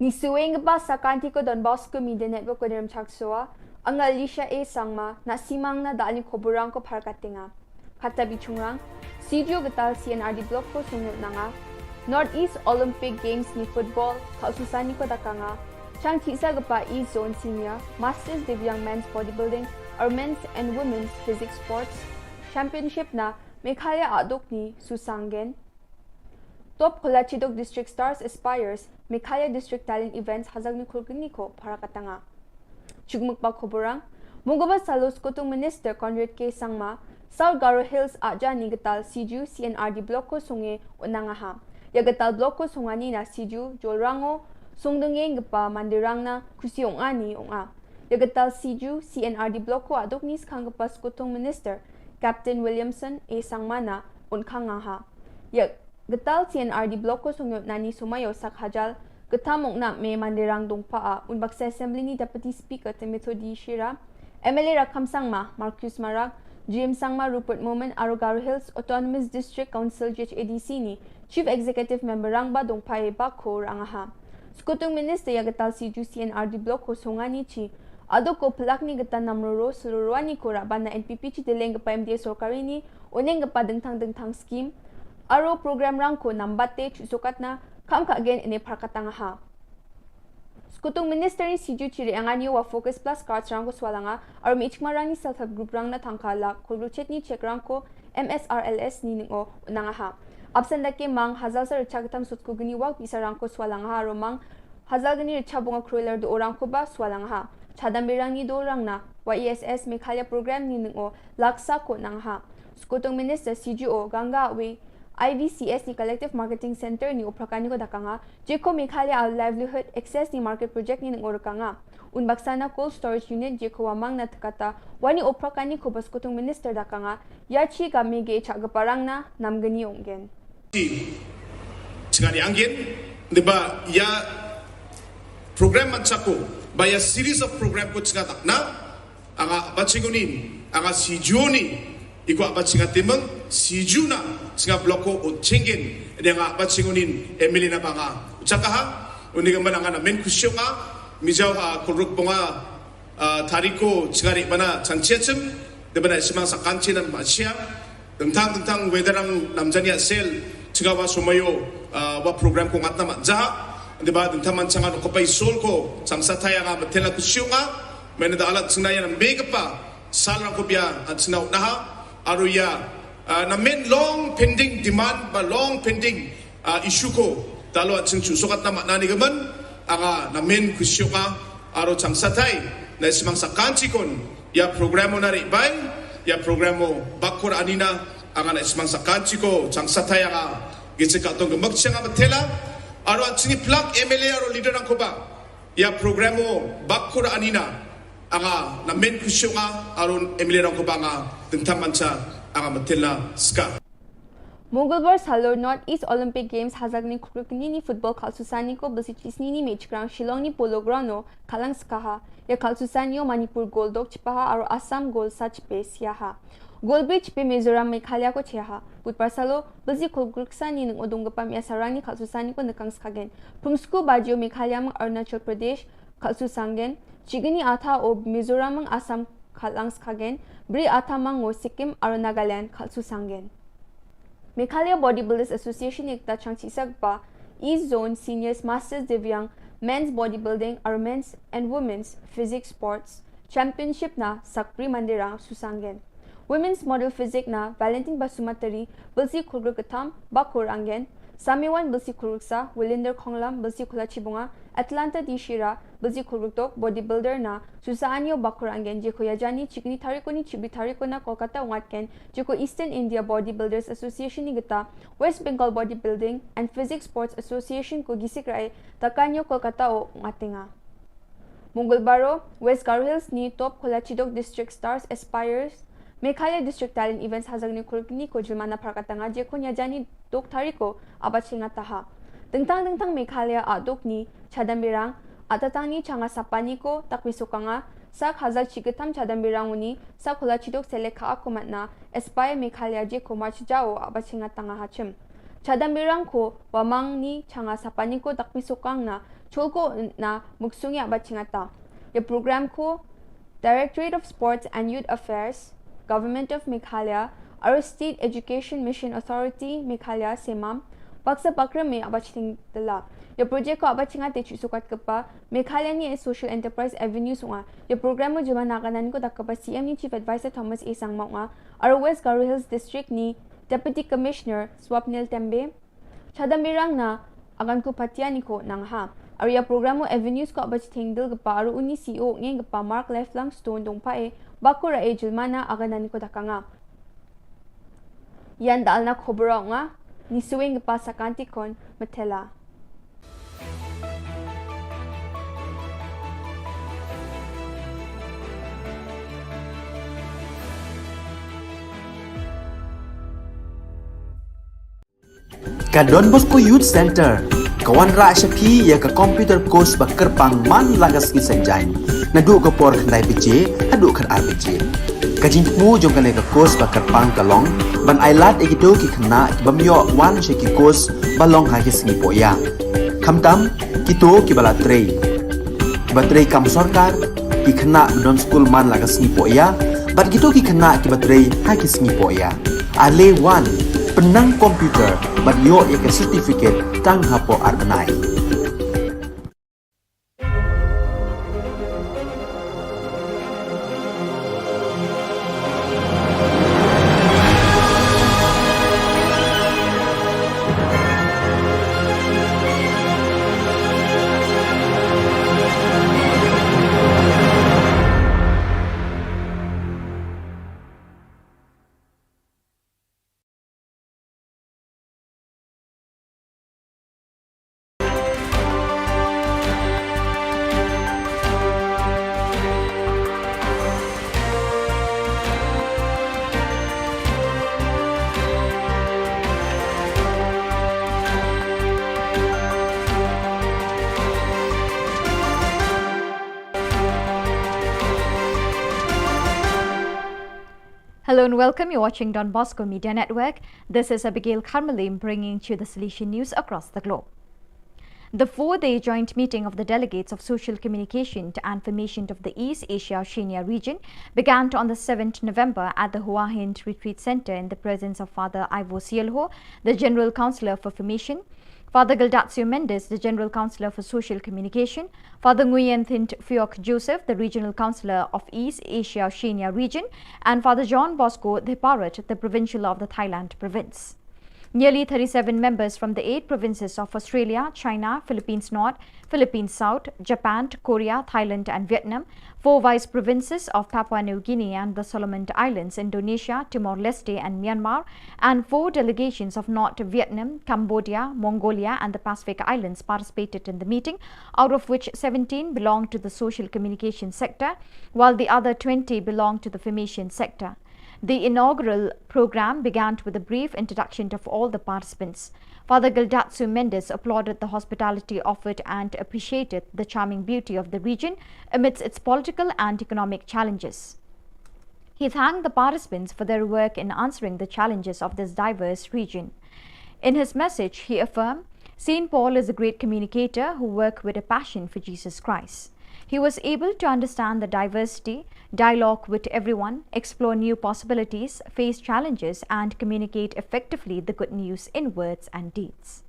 Ni suwing ba sa kanti ko Don Bosco Media Network ko diram chaksua ang Alicia A sangma na simang na dali khoburang ko parkatinga kata bichungrang studio gatal CNRD block ko sunod na nga Northeast Olympic Games ni football kaususani ko dakanga chang tisa gapa East Zone Senior Masters Divyang Men's Bodybuilding or Men's and Women's Physics Sports Championship na Meghalaya adok ni Susanggen Top Kolachidok District Stars Aspires Meghalaya District Talent Events hazag ni kulguniko para katanga. Chugmukpa khoborang Mungaba Salos Kutong Minister Conrad K. Sangma South Garo Hills aja ni gatal Siju CNRD block ko sunge unangaha. Ya gatal block ko sungani na Siju Jolrango sungdenge ngapa mandirang na kusiong ani onga. Ya gatal Siju CNRD block ko adok ni skangapa Kutong Minister Captain Williamson A. Sangmana unkangaha. Ya Getal CNRD block ko sungyot nani sumayo sak hajal getamong na me mandirang dongpaa unbak sa assembly ni Deputy Speaker Timothy Shira MLA Rakam Sangma Marcus Marag GM Sangma Rupert Momen Arogaro Hills Autonomous District Council JHADC ni Chief Executive Member Rangba dongpae bakho rangaha Skutong Minister ya getal Siju CNRD block ko sungani chi ado ko pelak ni getan namroro seluruhani ko raban na NPP chi dileng pa MDA Sorkari ni uneng pa dengtang scheme Aro program rangko nambate sukat na kam ka again ini parkatanga ha. Skutong Minister ni Siju Chiri anganyo wa Focus Plus cards rangko swalanga aro mi ichmarang ni self-help group rang na tangkala kulruchet ni check rangko MSRLS ni ningo unanga ha. Absent dake mang hazal sa richagatam sutko gini wag bisa rangko swalanga ha aro mang hazal gani richabunga crueler do orangko ba swalanga ha. Chadambirang ni do rang na wa ESS Meghalaya program ni ningo laksa ko nang ha. Skutong Minister Siju o ganga we IVCS ni Collective Marketing Center ni uprakani ko dakanga jeko Meghalaya livelihood access ni market project ni ngorkanga unbaksana cold storage unit jeko wamang na takata wani uprakani ko baskutong minister dakanga yachi gamege chagaparang na namgani onggen Cingani angin diba ya program mansako by a series of program ko cingatak na anga batsingunin anga si Juni iko abatsinga timeng si Juna singa bloko o cengin dengan abatsingunin Emilina banga ucakaha uniga mananga na men kusyonga mijau ha kuruk bonga tariko cingari mana cangciacem debana simang sakanci dan masyia tentang wedarang namjani sel cingawa sumayo wa program ko ngatna matja diba tentang mancangan ko pai sol ko sangsataya nga matela kusyonga menada alat sinaya ng megapa salang ko biya at sinaw naha aruya na main long pending demand ba long pending issue ko talo at sing sukat na maknani gaman anga na main kusyo ka aro chang satay na simang sa kanchi kon ya programo na ribay ya programo bakor anina anga na simang sa kanchi ko chang satay anga gitsika tong magsiya nga matela aro at singi plug MLA aro leader ng kuba ya programo bakor anina anga na main kusyo nga aro MLA ng kuba nga tentang manca anga matela ska Mongolbar Salor North East Olympic Games hazagni kukrukni ni football kalsusani ko basicisni ni match ground Shillong ni polo ground no kalang skaha ya kalsusani o Manipur gold dog chipaha aro Assam gold sach base yaha gold bridge pe Mizoram Meghalaya ko cheha putpar salo basi kukruksan ni ng odonggapa mi asarang ni kalsusani ko nakang skagen pumsku bajio Meghalaya mang Arunachal Pradesh kalsusangen chigini atha o Mizoram mang Assam kalang skagen bri atha mang o Sikkim aro Nagaland kalsusangen Meghalaya Bodybuilders Association ekta changchi sagpa East Zone Seniors Masters Divyang Men's Bodybuilding or Men's and Women's Physics Sports Championship na Sakpri Mandirang Susangen Women's Model Physics na Valentine Basumatari Bilsi Kulgurkatam Bakurangen Samiwan Bilsi Kulguksa Willinder Konglam Bilsi Kulachibunga Atlanta Dishira Bilsi Kulguktok Bodybuilder na Susaanyo Bakurangen Jeko Yajani Chikni Tariko ni Chibi Tariko na Kolkata Watken Jeko Eastern India Bodybuilders Association ni Gita West Bengal Bodybuilding and Physics Sports Association ko gisik rai Takanyo Kolkata o Ngatinga Mongolbaro West Garo Hills ni Top Kolachidok District Stars Aspires Meghalaya District Talent Events hazagni kurkni ko julmana prakatanga jeko nyajani dok tariko abachinga taha tentang Meghalaya adok ni chadambirang atatang ni changa sapani ko takwisukanga sak hazag chigatam chadambirang uni sak kolachidok seleka akumatna Aspire Meghalaya jeko march jao abachinga tanga hachim chadambirang ko wamang ni changa sapani ko takwisukang na cholko na muksungi abachinga ta ye program ko Directorate of Sports and Youth Affairs Government of Meghalaya, our State Education Mission Authority, Meghalaya, SEMAM, Paksa Pakra me abaching dala. Your project ko abachinga te chusukat kapa, Meghalaya ni Social Enterprise Avenues nga. Your program mo juma nakanan ko dakapa CM ni Chief Advisor Thomas A. Sangmao nga, our West Garo Hills District ni Deputy Commissioner Swapnil Tembe, chadamirang na agan ko patya ni ko nang ha. Aria programo avenues ko abaching dal kapa aro uni CEO ngeng kapa Mark Lifelong Stone dong pa bakura e julmana aganan ko dakanga yan dal na Khubor nga ni suwing pa sa kantikon matela Ka Don Bosco Youth Center kawan ra syapi ya ka computer course ba kerpang man lagas ki sanjain nadu ka por khnai pije adu khar RPG kajin mu jong ka ka course ba kerpang kalong ban ailat egido ki khna bamyo wan she ki course balong ha ki sni poya khamtam kito ki bala trei batrei kam sarkar ki khna don school man lagas ni poya bat kito ki khna ki batrei ha ki sni poya ale wan penang komputer bat yo ek certificate tang hapo arbenai Hello and welcome. You're watching Don Bosco Media Network. This is Abigail Karmalim bringing you the Solution News across the globe. The 4-day joint meeting of the delegates of Social Communication and Formation of the East Asia Oceania region began on the 7th November at the Hua Hin Retreat Center in the presence of Father Ivo Sielho, the General Councillor for Formation, Father Gildatio Mendes, the General Councillor for Social Communication, Father Nguyen Thint Phuoc Joseph, the Regional Councillor of East Asia Oceania region, and Father John Bosco Theparat, the Provincial of the Thailand Province. Nearly 37 members from the 8 provinces of Australia, China, Philippines North, Philippines South, Japan, Korea, Thailand and Vietnam, 4 vice provinces of Papua New Guinea and the Solomon Islands, Indonesia, Timor-Leste and Myanmar, and 4 delegations of North Vietnam, Cambodia, Mongolia and the Pacific Islands participated in the meeting, out of which 17 belonged to the social communication sector, while the other 20 belonged to the formation sector. The inaugural program began with a brief introduction of all the participants. Father Gildatio Mendes applauded the hospitality offered and appreciated the charming beauty of the region amidst its political and economic challenges. He thanked the participants for their work in answering the challenges of this diverse region. In his message, he affirmed, St. Paul is a great communicator who worked with a passion for Jesus Christ. He was able to understand the diversity, dialogue with everyone, explore new possibilities, face challenges, and communicate effectively the good news in words and deeds.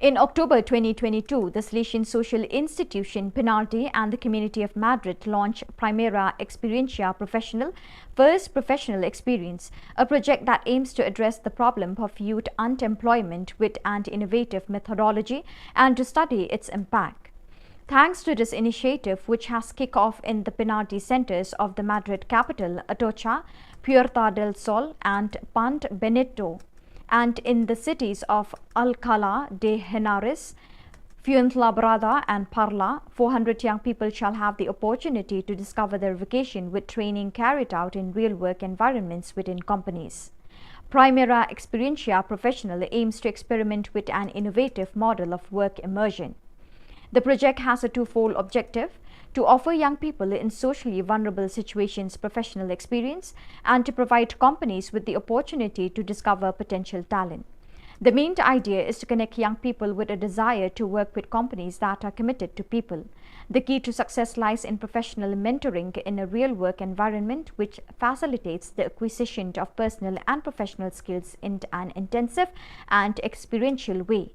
In October 2022, the Salesian Social Institution, Penalty and the Community of Madrid launched Primera Experiencia Professional, First Professional Experience, a project that aims to address the problem of youth unemployment with an innovative methodology and to study its impact. Thanks to this initiative, which has kicked off in the Penalty centers of the Madrid capital, Atocha, Puerta del Sol and Pant Benito, and in the cities of Alcalá de Henares, Fuenlabrada and Parla, 400 young people shall have the opportunity to discover their vocation with training carried out in real work environments within companies. Primera Experiencia Professional aims to experiment with an innovative model of work immersion. The project has a twofold objective: to offer young people in socially vulnerable situations professional experience and to provide companies with the opportunity to discover potential talent. The main idea is to connect young people with a desire to work with companies that are committed to people. The key to success lies in professional mentoring in a real work environment which facilitates the acquisition of personal and professional skills in an intensive and experiential way.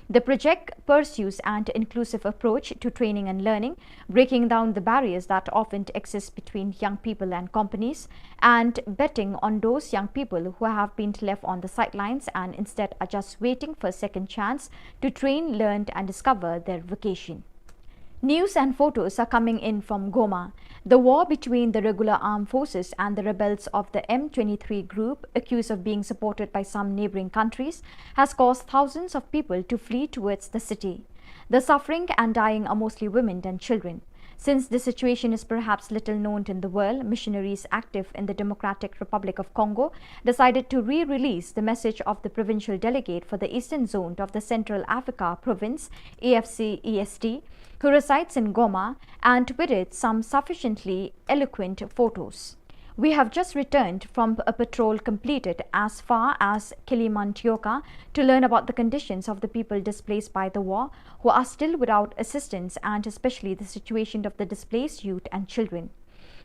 The project pursues an inclusive approach to training and learning, breaking down the barriers that often exist between young people and companies, and betting on those young people who have been left on the sidelines and instead are just waiting for a second chance to train, learn and discover their vocation. News and photos are coming in from Goma. The war between the regular armed forces and the rebels of the M23 group, accused of being supported by some neighboring countries, has caused thousands of people to flee towards the city. The suffering and dying are mostly women and children. Since this situation is perhaps little known in the world, missionaries active in the Democratic Republic of Congo decided to re-release the message of the provincial delegate for the eastern zone of the Central Africa Province, AFC-EST, who resides in Goma, and with it some sufficiently eloquent photos. We have just returned from a patrol completed as far as Kilimantioka to learn about the conditions of the people displaced by the war, who are still without assistance, and especially the situation of the displaced youth and children.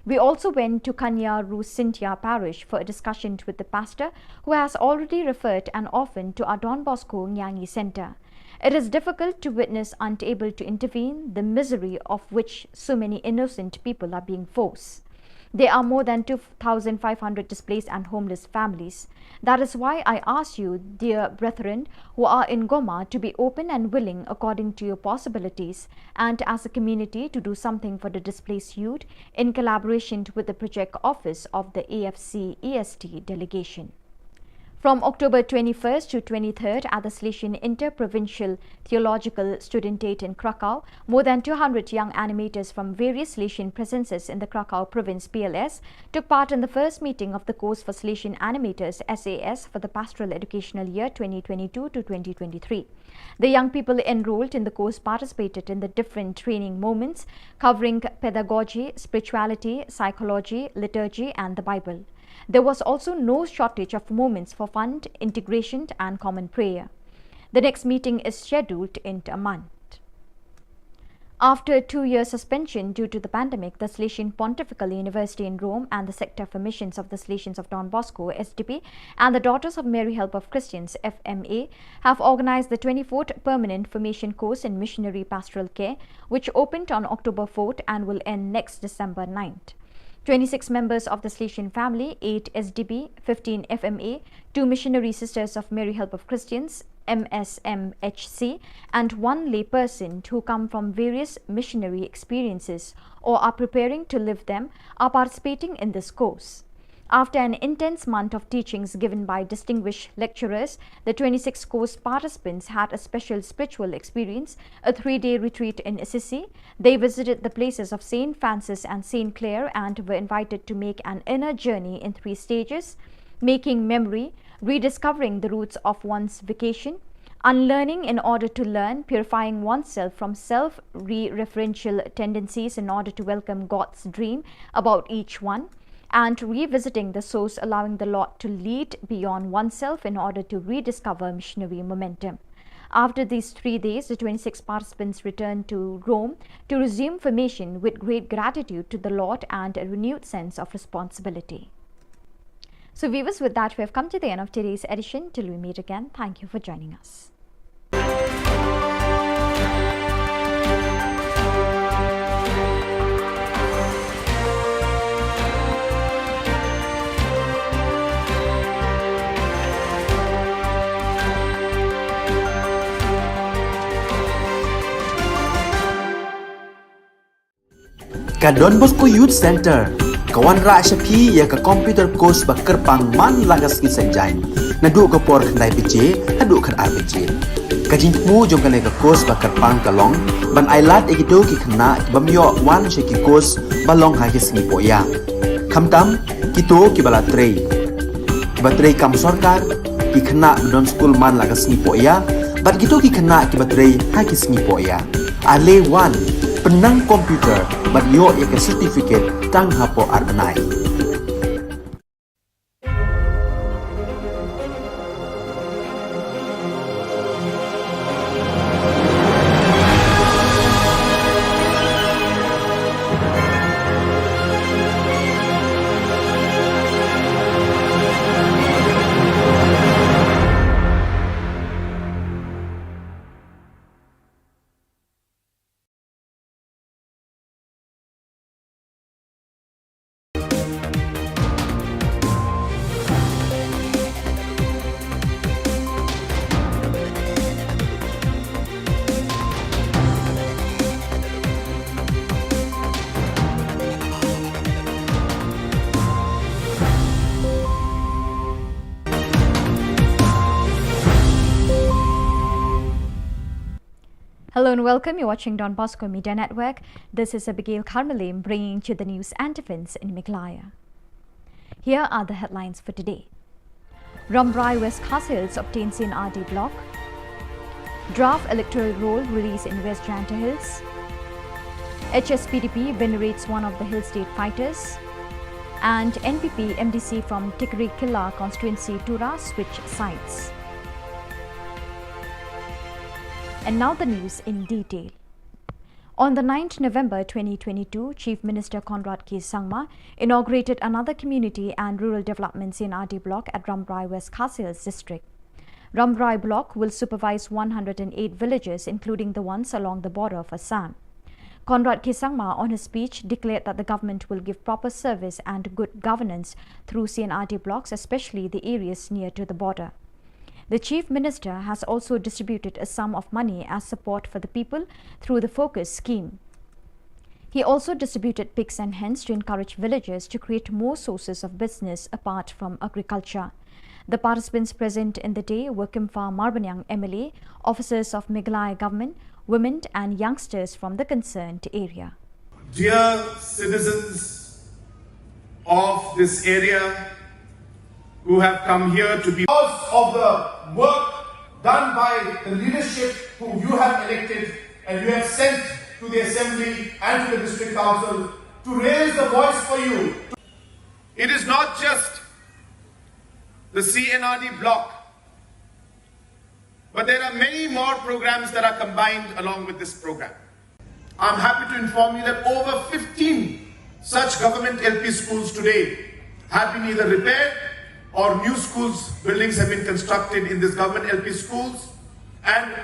We also went to Kanya Rusintia parish for a discussion with the pastor, who has already referred an orphan to our Don Bosco Nyangi Center. It is difficult to witness, unable to intervene, the misery of which so many innocent people are being forced. There are more than 2,500 displaced and homeless families. That is why I ask you, dear brethren who are in Goma, to be open and willing according to your possibilities, and as a community to do something for the displaced youth in collaboration with the project office of the AFC-EST delegation. From October 21st to 23rd at the Salesian Interprovincial Theological Studentate in Krakow, more than 200 young animators from various Salesian presences in the Krakow province PLS took part in the first meeting of the course for Salesian Animators SAS for the Pastoral Educational Year 2022 to 2023. The young people enrolled in the course participated in the different training moments covering pedagogy, spirituality, psychology, liturgy and the Bible. There was also no shortage of moments for fun, integration and common prayer. The next meeting is scheduled in a month. After a 2-year suspension due to the pandemic, the Salesian Pontifical University in Rome and the Sector for Missions of the Salesians of Don Bosco, SDP, and the Daughters of Mary Help of Christians, FMA, have organized the 24th Permanent Formation Course in Missionary Pastoral Care, which opened on October 4th and will end next December 9th. 26 members of the Salesian family, 8 SDP, 15 FMA, 2 Missionary Sisters of Mary Help of Christians, MSMHC, and 1 layperson who come from various missionary experiences or are preparing to live them are participating in this course. After an intense month of teachings given by distinguished lecturers, the 26 course participants had a special spiritual experience, a 3-day retreat in Assisi. They visited the places of St. Francis and St. Clare and were invited to make an inner journey in 3 stages: making memory, rediscovering the roots of one's vocation, unlearning in order to learn, purifying oneself from self-referential tendencies in order to welcome God's dream about each one, and revisiting the source, allowing the Lord to lead beyond oneself in order to rediscover missionary momentum. After these 3 days, the 26 participants returned to Rome to resume formation with great gratitude to the Lord and a renewed sense of responsibility. So viewers, with that we have come to the end of today's edition. Till we meet again, thank you for joining us. Ka Don Bosco Youth Center, kawan ra shapi ya ka computer course ba kerpang man lagas ki senjain. Nadu ka por khandai pije, hadu khan RPG. Ka jingmu jong kane ka course ba kerpang kalong, ban ailat ekito ki khna bamyo wan sheki course balong ha ki sngi poya. Khamtam kito ki bala trei. Ba trei kam sarkar ki khna don school man lagas sngi poya, bat kito ki khna ki ba trei ha ki sngi poya. Ale wan penang komputer bat yo ya ke certificate tang hapo arbenai. Hello and welcome. You're watching Don Bosco Media Network. This is Abigail Carmelim bringing you the news and events in Meghalaya. Here are the headlines for today. Rambrai West Khas Hills obtains CNRD block. Draft electoral roll release in West Janta Hills. HSPDP venerates one of the Hill State fighters. And NPP MDC from Tikri Killa constituency Tura switch sides. And now the news in detail. On the 9th November 2022, Chief Minister Conrad K. Sangma inaugurated another community and rural development CNRD block at Rambrai West Khas Hills district. Rambrai block will supervise 108 villages, including the ones along the border of Assam. Conrad K. Sangma, on his speech, declared that the government will give proper service and good governance through CNRD blocks, especially the areas near to the border. The Chief Minister has also distributed a sum of money as support for the people through the Focus scheme. He also distributed pigs and hens to encourage villagers to create more sources of business apart from agriculture. The participants present in the day were Kimfa Marbanyang MLA, officers of Meghalaya government, women and youngsters from the concerned area. Dear citizens of this area who have come here to be because of the work done by the leadership whom you have elected and you have sent to the Assembly and to the District Council to raise the voice for you. It is not just the CNRD block. But there are many more programs that are combined along with this program. I'm happy to inform you that over 15 such government LP schools today have been either repaired or new schools, buildings have been constructed in these government LP schools, and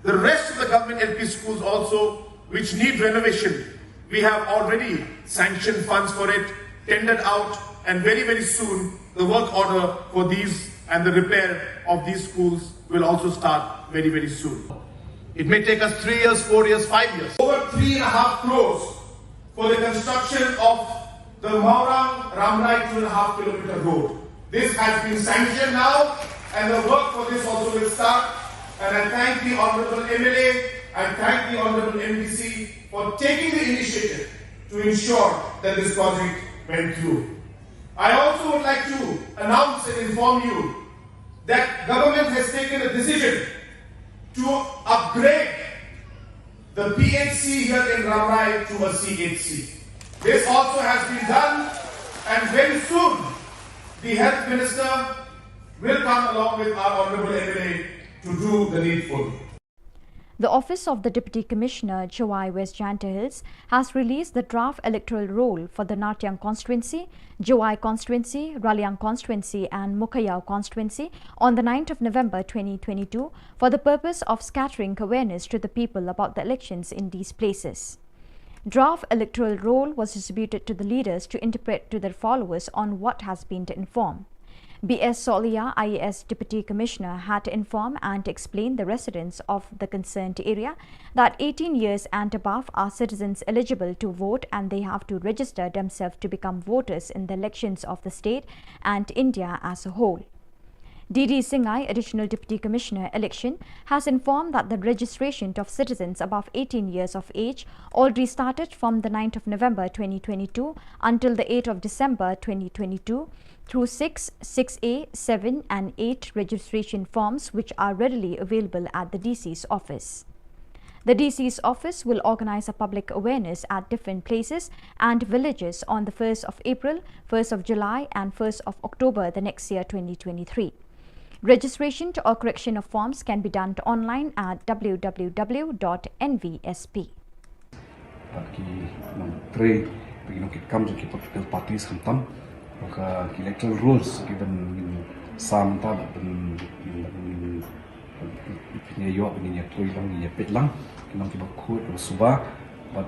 the rest of the government LP schools also which need renovation. We have already sanctioned funds for it, tendered out, and very, very soon the work order for these and the repair of these schools will also start very, very soon. It may take us 3 years, 4 years, 5 years. Over 3.5 crores for the construction of the Maurang Ramrai 2.5 kilometer road. This has been sanctioned now, and the work for this also will start. And I thank the Honourable MLA, I thank the Honourable MDC for taking the initiative to ensure that this project went through. I also would like to announce and inform you that government has taken a decision to upgrade the PHC here in Ramrai to a CHC. This also has been done, and very soon the Health Minister will come along with our Honourable MLA to do the needful. The Office of the Deputy Commissioner, Chawai West Janta Hills, has released the draft electoral roll for the Natyang constituency, Chawai constituency, Raliang constituency and Mukayao constituency on the 9th of November 2022 for the purpose of scattering awareness to the people about the elections in these places. Draft electoral roll was distributed to the leaders to interpret to their followers on what has been informed. B.S. Solia, IAS Deputy Commissioner, had to inform and explain the residents of the concerned area that 18 years and above are citizens eligible to vote, and they have to register themselves to become voters in the elections of the state and India as a whole. D.D. Singhai, Additional Deputy Commissioner, Election, has informed that the registration of citizens above 18 years of age already started from the 9th of November 2022 until the 8th of December 2022 through 6, 6A, 7 and 8 registration forms which are readily available at the DC's office. The DC's office will organize a public awareness at different places and villages on the 1st of April, 1st of July and 1st of October the next year 2023. Registration or correction of forms can be done online at www.nvsp. Political parties electoral rules given some time yo begini lang pet lang kinong kiba khut suba but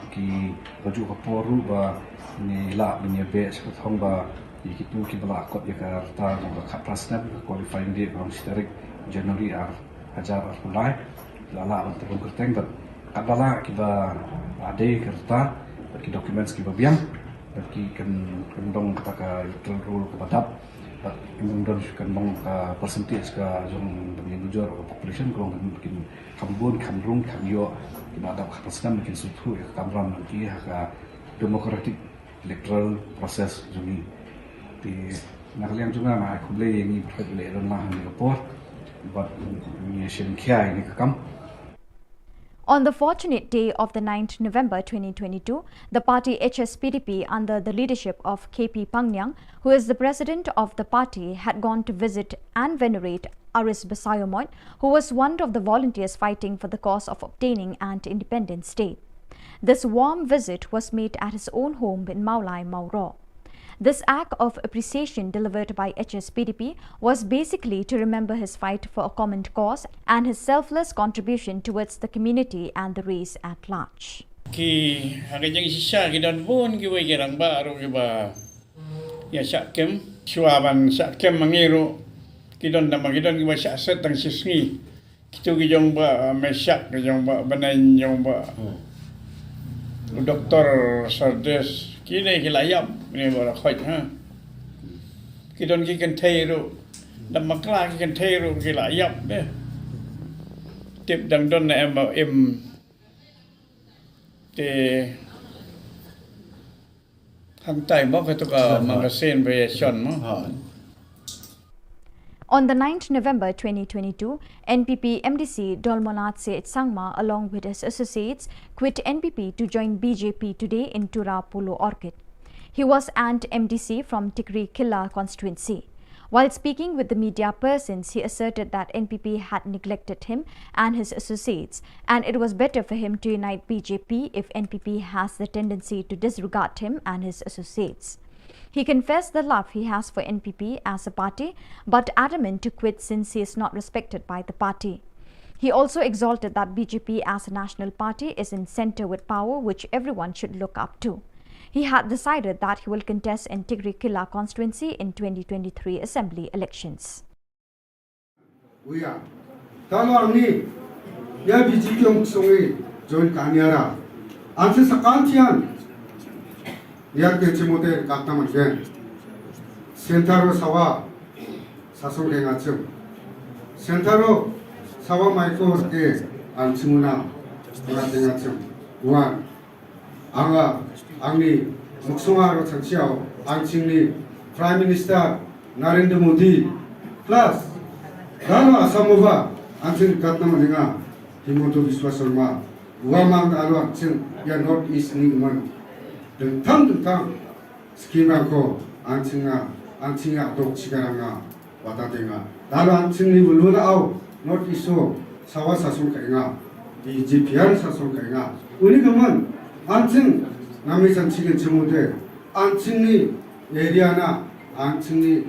ki raju kaporu ba ni la binya be sa thong ba yikitu kibala akot ya ta ka prasna qualifying date from historic January hajar mulai lala terung kerteng but kadala kiba ade kerta ki documents kiba biang ki kan dong kata electoral rule kepadap kemudian kan dong percentage ka jong penjujur population kalau mungkin kambun kamrung kamyo kepada khasna mungkin sutu kamran nanti ka democratic electoral process juni di nakalian juga na kuble yang perfect le ron lah ni report but ni shen kia ini kam. On the fortunate day of the 9th November 2022, the party HSPDP under the leadership of KP Pangyang, who is the president of the party, had gone to visit and venerate Aris Basayomon, who was one of the volunteers fighting for the cause of obtaining an independent state. This warm visit was made at his own home in Maulai, Mauro. This act of appreciation delivered by HSPDP was basically to remember his fight for a common cause and his selfless contribution towards the community and the race at large. Ki hagajang sisa ki dan pun ki wai gerang ba ro ki ba ya sakem suaban sakem mangiru ki don nama ki don ki ba set tang sisngi kitu ki jong ba mesak ki jong ba banan jong ba Dr. Sardes kini kilayap ni bara khoi ha kidon ki kan theiru damakla ki kan theiru kilayap de tip dang don na em te hang tai mo ka to ka magasin variation mo. On the 9th November 2022, NPP MDC Dolmonatse Sangma, along with his associates, quit NPP to join BJP today in Tura Polo Orchid. He was an MDC from Tikri Killa constituency. While speaking with the media persons, he asserted that NPP had neglected him and his associates, and it was better for him to unite BJP if NPP has the tendency to disregard him and his associates. He confessed the love he has for NPP as a party, but adamant to quit since he is not respected by the party. He also exalted that BJP as a national party is in centre with power, which everyone should look up to. He had decided that he will contest in Tigri Killa constituency in 2023 assembly elections. We are. Talo ni ya BJP yung sungi join kanyara. Anse sakantian ya ke chimote kaktaman gen. Sentaro sawa sasong ke ngachum. Sentaro sawa maiko ke anchimuna ngate ngachum. Wan anga angni muksungaro changsiao angchingni Prime Minister Narendra Modi plus Dalo Asamova angching katnam linga Himanta Biswa Sharma uamang dalo angching ya North East ni man dentang skima ko angchinga dok chigaranga watatenga dalo angching ni buluna au North East sawa sasung kainga BJP sasung kainga uni kaman angching 남이 정치인 지모대 안칭리 에리아나 안칭리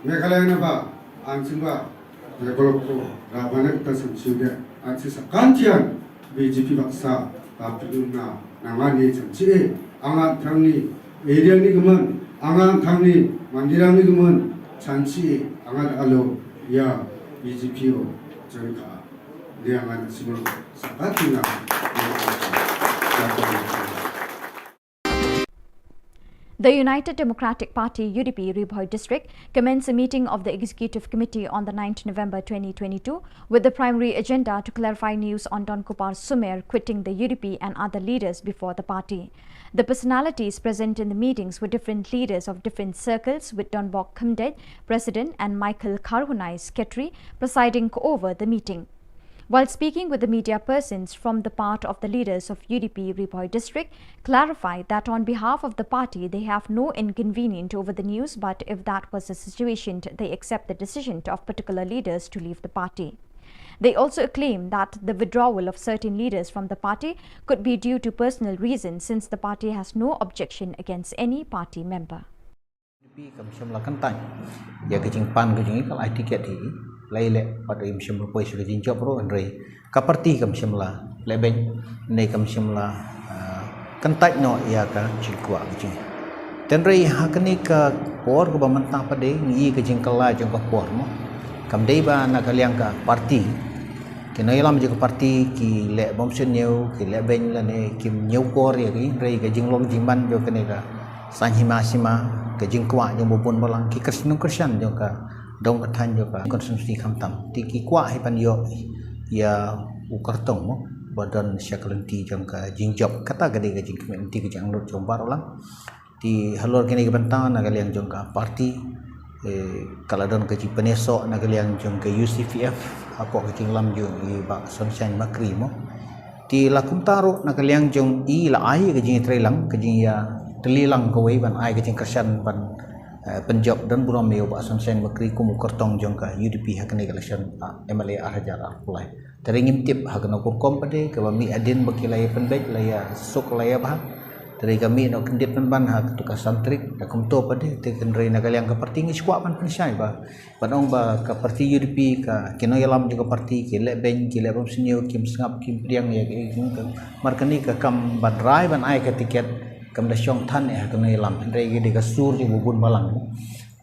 메갈라이나 바 안칭바 레벨로 라바네 뜻은 지우게 안치사 간티안 BJP 박사 바피나 나만이 정치에 앙한 당리 에리아니 그만 앙한 당리 만디랑니 그만 잔치 앙한 알로 야 BJP요 저희가 내양한 지문 사바티나 The United Democratic Party UDP Ribhoi district commenced a meeting of the Executive Committee on the 9th November 2022 with the primary agenda to clarify news on Don Kupar Sumer quitting the UDP and other leaders before the party. The personalities present in the meetings were different leaders of different circles, with Don Bok Khumdet, President, and Michael Karhunai, Secretary, presiding over the meeting. While speaking with the media persons from the part of the leaders of UDP Ribhoi district, clarified that on behalf of the party they have no inconvenience over the news, but if that was the situation, they accept the decision of particular leaders to leave the party. They also claim that the withdrawal of certain leaders from the party could be due to personal reasons, since the party has no objection against any party member. Laile pada im shimla poi sudah jinjap ro andrei kaparti kam shimla leben nei kam shimla kantai no ya ka chikwa ji tenrei hakani ka por ko bamanta pade ngi ka jingkala jong ka por mo kam dei ba na kaliang ka parti ke noi lam je ka parti ki le bom sen new ki le ben la ne kim new por ya ki rei ka jinglong jingban jo ka ne ka sanhima sima ka jingkwa jong bopon balang ki krisyan jong ka dong kathan jo ka konstitusi khamtam tiki kwa hai pan yo ya ukartong mo badan syaklenti jang ka jingjop kata gade ga jing community ke jang lot jombar ulang ti halor kini ke bentang na kaliang jong ka parti kaladon ke penesok na kaliang jong ke UCFF apa ke lam jo i ba sunshine makri mo ti lakum taro na kaliang jong i la ai ke jing trelang ke jing ya telilang ko wei ban ai ke jing kersan ban penjob dan buram meo ba sunshine makri kum kortong jong ka UDP hakne election MLA Hajar Apulai teringim tip hakno ko kompade ke mi adin bakilaya penbek laya sok laya bah dari kami no kendit ban hak tu ka santrik ka kumto pade te kendrei na kaliang ka parti ngi squat ban pensai ba panong ba ka parti UDP ka kino yalam juga parti ki le ben ki le bom senio kim sngap kim priang ya ke markani ka kam ban rai ban ai ka tiket kam da syong than ya ka nei lam rei ge de ka sur ju bubun balang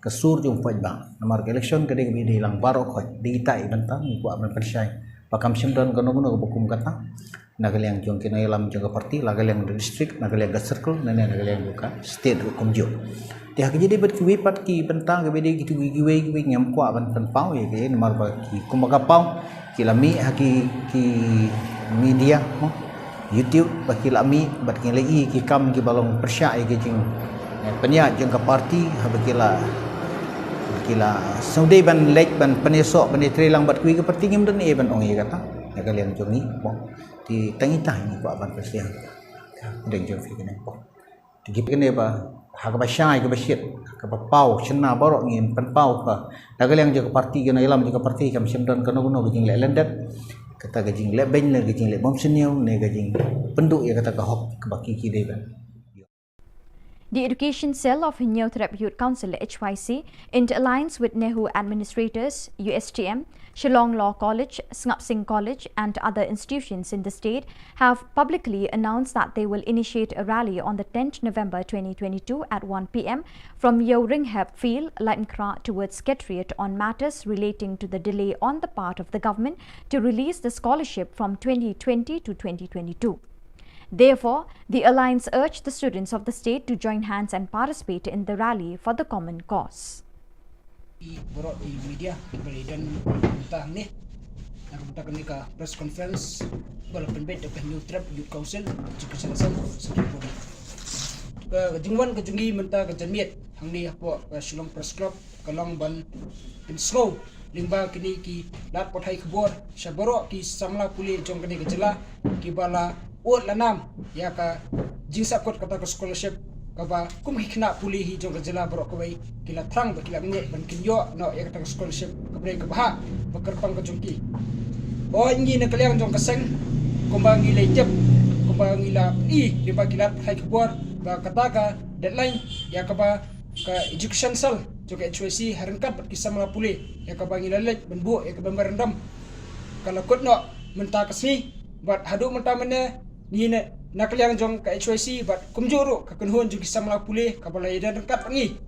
ka sur ju poj bang namar election ka de ge de lang baro khoj di tai bantang ku ban pensai pakam simdan kono kono bukum kata nagaliang jong kinai lam jong parti lagaliang district nagaliang circle nene nagaliang buka state hukum jo ti hak jadi bet ki pat ki bentang ke bede gitu giwe ngam kwa ban pau ye ke namar ba ki kumaga pau ki lami haki ki media mo YouTube baki lami bat ki lei ki kam ki balong persya ye ke jing penya jong ka parti habakila kila saudai ban lek ban penesok ban trelang bat kui ke parti ngim dan e ban ong ye kata nagaliang jong ni mo ti tangi tai ni kwa ban persiang deng jong fi kene po Tigi kene ba ha ba syai ke basyit ke ba pau chena borok ngin pen pau ka dagaliang je ke parti ke na ilam je ke parti kam semdan kono kono gejing le lendet kata gejing le ben le gejing le bom seniau ne gejing penduk ya kata ke hok ke baki ki dei ban. The Education Cell of New Trap Youth Council HYC, in alliance with Nehu Administrators, USTM, Shillong Law College, Ngap Sing College and other institutions in the state, have publicly announced that they will initiate a rally on the 10th November 2022 at 1 p.m. from Yeo-Ringhap Field, Lightenkra towards Secretariat on matters relating to the delay on the part of the government to release the scholarship from 2020 to 2022. Therefore, the Alliance urged the students of the state to join hands and participate in the rally for the common cause. Borok di media beri dan tentang ni nak kita ni ka press conference bala penbet ke New Trap Youth Council juga selesai sekali. Kejungwan kejungi mentah kejamiat hang ni apa Shillong Press Club kalong ban in slow limba kini ki lat pothai khubor syaborok ki samla puli jong kini kejela ki bala ot lanam ya ka jingsa kot kata ke scholarship kaba kum hikna puli hi jong kejela borok kawai kila thrang ba kila nge ban kinyo no ya kata ke scholarship kabre ke bah bekerpang ke jongki o ngi ne kaliang jong keseng kumbangi lejep kumbangi la limba kila hai khubor ba kata ka deadline ya kaba ka education cell jong HYC harengkat ki samla puli ya kaba ngi lalet benbu ya kaba merendam kalau kot no mentah kesni bat hadu mentah mene ni ne nakliang jong ka HYC bat kumjuru ka kunhon jugi samla pule ka balai dan kat pangi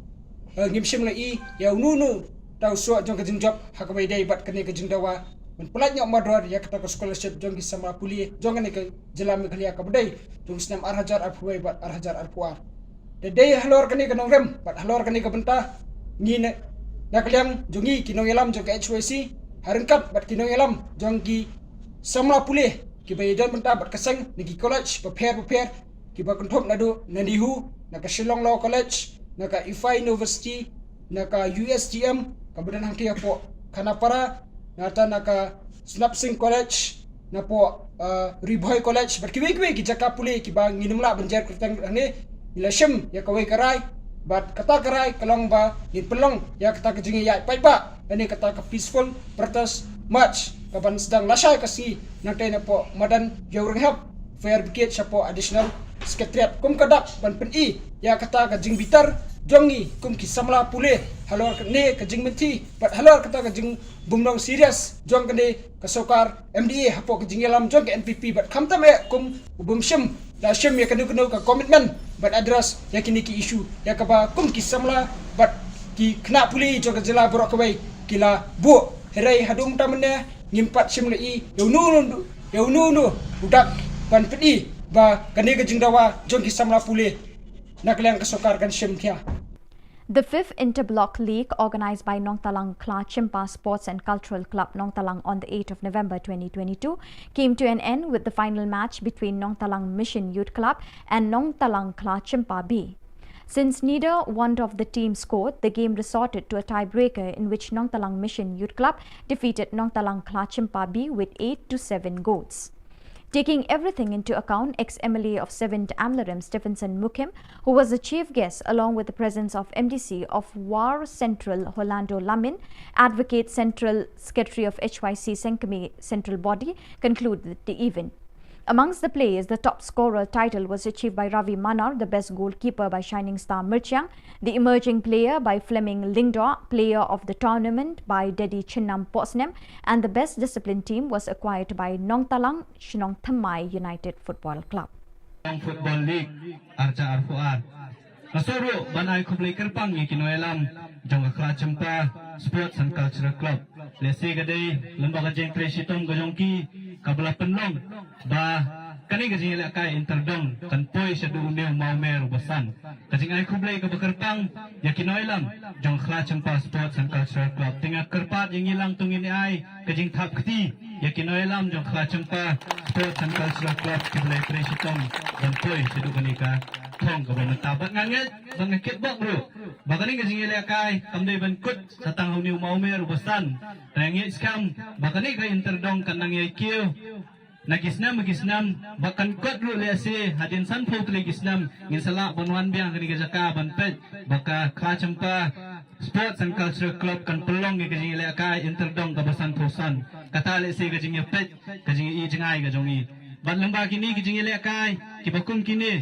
ngimsim lai ya nunu tau so jong ka jingjop ha ka dai bat kene ka jingdawa men pelat nyok mador ya kata ka scholarship jong ki samla pule jong ne ka jelam khlia ka badai jong snam arhajar arpuai bat arhajar arpuar de dai halor kene ka nongrem bat halor kene ka benta ni ne nakliang jongi ki nongelam jong ka HYC harengkat bat ki nongelam jong ki samla pule ki bayidan mentah bat keseng niki college prepare ki ba konthop nadu nandihu naka Shillong Law College naka IFI University naka USTM kabudan hangki apo kanapara nata naka Ngap Sing College napo Riboy College bat kiwe ki jaka pule ki ba nginumla banjar kurtang ne ilashim ya kawai karai bat kata karai kalong ba ni pelong ya kata kejingi ya pai ba ini kata ke peaceful protest march kapan sedang lasai kasi nanti napo madan Yeo-Ringhap fair brigade siapo additional secretariat kum kadak ban peni ya kata ka jing bitar jongi kum ki samla pule halor ne ka jing menti bat halor kata ka jing bumdong serious jong kene ka sokar MDA hapo ka jing alam jong ka NPP bat kamta me kum bumshim la shim ya kanu ka commitment bat address ya kini ki issue ya ka ba kum ki samla bat ki kena puli jong ka jela borok kawai kila bu herai hadum tamne ngimpat simlei yaunu budak ban pedi ba kane ke jingdawa jong ki samla pule nakliang kesokar kan simthia. The 5th Interblock League, organised by Nong Talang Kla Chimpa Sports and Cultural Club Nong Talang on the 8th of November 2022, came to an end with the final match between Nong Talang Mission Youth Club and Nong Talang Kla Chimpa B. Since neither one of the teams scored, the game resorted to a tiebreaker in which Nong Talang Mission Youth Club defeated Nong Talang Kla Chimpa B with 8-7 goals. Taking everything into account, ex-MLA of 7th Amlaram Stephenson Mukim, who was the chief guest along with the presence of MDC of War Central Rolando Lamin, Advocate Central Secretary of HYC Senkame Central Body, concluded the event. Amongst the players, the top scorer title was achieved by Ravi Manar, the best goalkeeper by Shining Star Mirchiang, the emerging player by Fleming Lingdor, player of the tournament by Dedi Chinnam Posnem, and the best discipline team was acquired by Nong Talang Shnong Thamai United Football Club. Football League Arca Arfuar Nasoro Banai Kublai Kerpang Kinoelam Jong Kla Chimpa Sports and Cultural Club Lesi Gade Lembaga Jeng Tresitom Gajongki Kabla Penlong Ba Kani Gajing Lakai Interdong Kanpoi Shadu Uneu Maumer Basan Gajing Ai Kublai Kerpang Yakinoelam Jong Kla Chimpa Sports and Cultural Club Tinggal Kerpat yang hilang tungin ai Gajing Thap Keti Yakinoelam Jong Kla Chimpa Sports and Cultural Club Kublai Tresitom Kanpoi Shadu Kanika Thong Kabla Tabat Nganget Bangakit Bok Bro Bakani Gajing Lakai Kamdai Bankut Satang Uneu Maumer Basan Tangit Skam Bakani Ka Interdong Kanang Yakio Nagisnam bahkan kuat ru lese hadin san pau tele gisnam ngin sala bonwan biang kini gajaka ban pet baka kacampa Sports and Cultural Club kan pelong ke kajing le kai interdong ka basan tosan kata le se kajing pet kajing i jengai ka jongi ban lamba kini kajing le kai ki bakum kini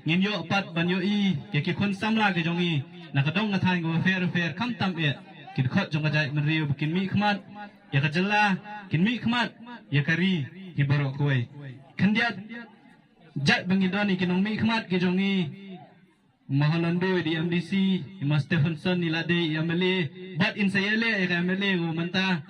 ngin yo pat ban yo i ke ki khun samla ke jongi nakadong ka thain go fair kam tam e ki khot jong ka jai men riu kin mi khmat ya ka jalla kin mi khmat ya kari ki borok koi kandiat jat bangidoni kinong mi khmat ke jongi Mahalandu di MDC, Mas Stephenson ni lade Yamale, but in sayale Yamale manta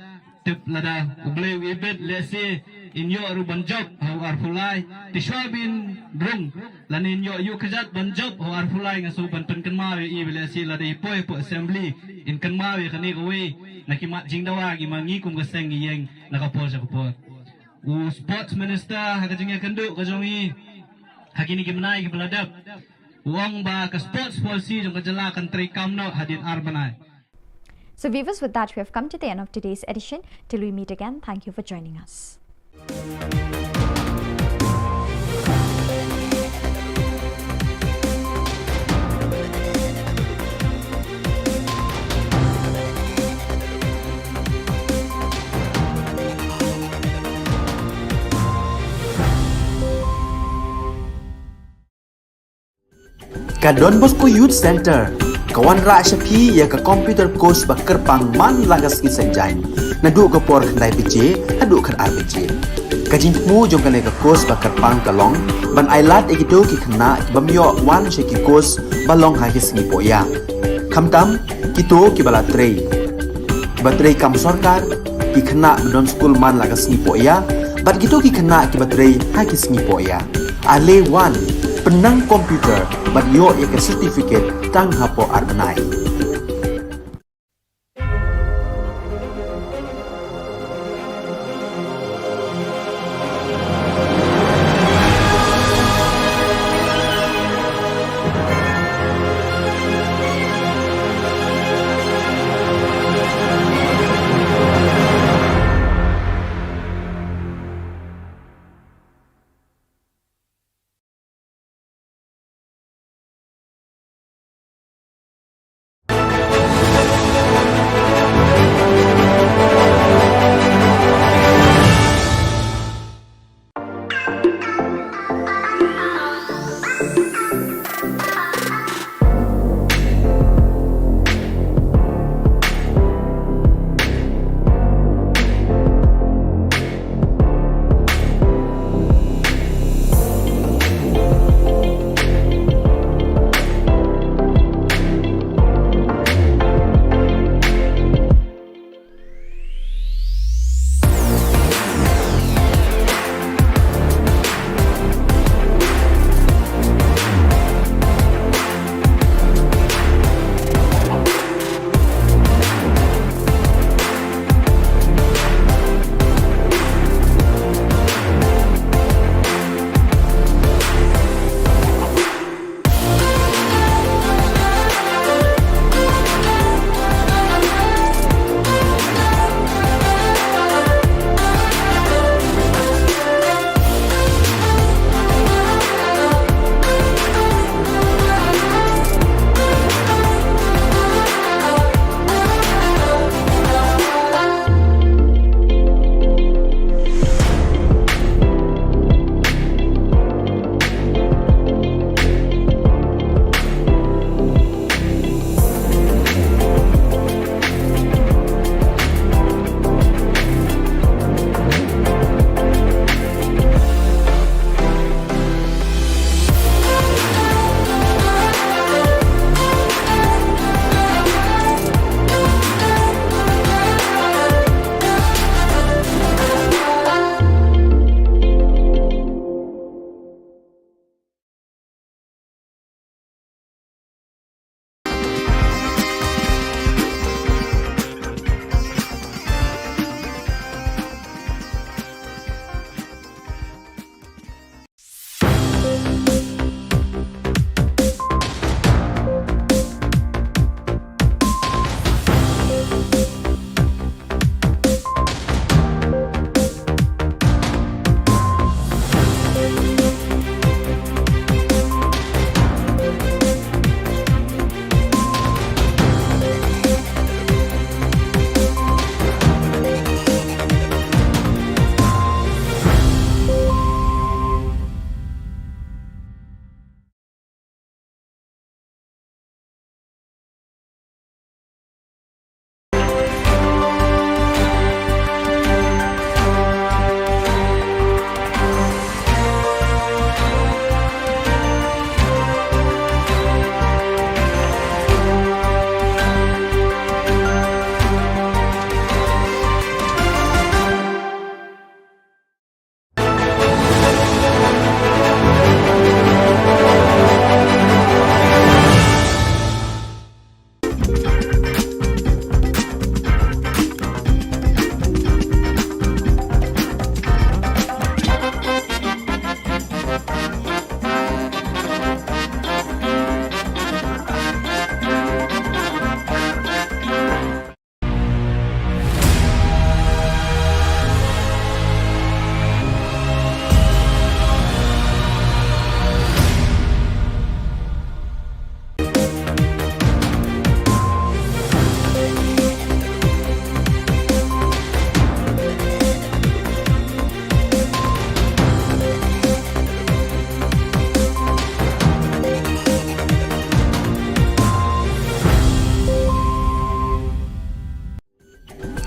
tip lada uble ibet lese in yo ruban job how arfulai tishwabin drung lanin yo kajat ban job how arfulai ngasuban penkenmawe i lese lade po assembly in kenmawe kani kowe nakimat jingdawa gi mangi kum gaseng yeng nakapol sa kapol u sports minister hakajinga kendu kajongi hakini gimnai gi beladap Wang ba ka sports policy jong kajala country kamno hadin arbanai. So viewers, with that we have come to the end of today's edition. Till we meet again, thank you for joining us. Ka Don Bosco Youth Center, kawan ra syapi ya ka computer course ba kerpang man lagas ki senjain. Nadu ka por khandai piche, adu kan RPG. Ka jingmu jong ka ka course ba kerpang kalong, ban ailat egido ki khna bamyo wan she ki course balong ha ki sngi poya. Khamtam kito ki bala trei. Batrei kam sarkar ki khna don school man lagas sngi poya, bat kito ki khna ki batrei ha ki sngi poya. Ale wan penang komputer bat yo ya ke certificate tang hapo arbenai.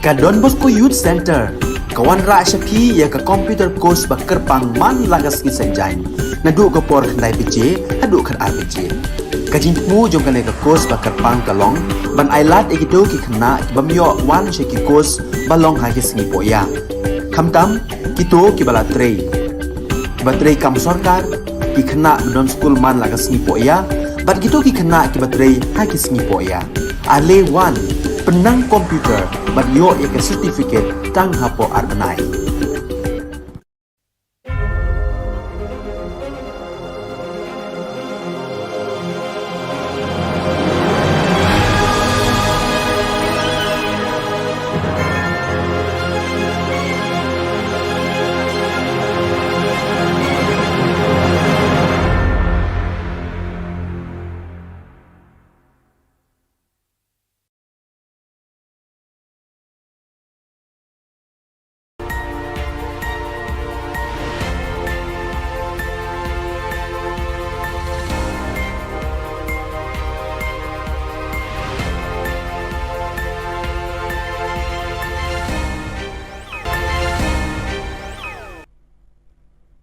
Ka Don Bosco Youth Center, kawan ra syapi ya ka computer course ba kerpang man lagas ki senjain. Nadu ka por khandai PJ, hadu kan RPG. Ka jingmu jong kan ka course ba kerpang kalong, ban ailat ikido ki khna ki bamyo wan ki course balong ha ki sngi poya. Khamtam kito ki bala trei. Ba trei kam sarkar ki khna don school man lagas sngi poya, bat kito ki khna ki batrei ha ki sngi poya. Ale wan penang komputer bat yo ya ke certificate tang hapo arbenai.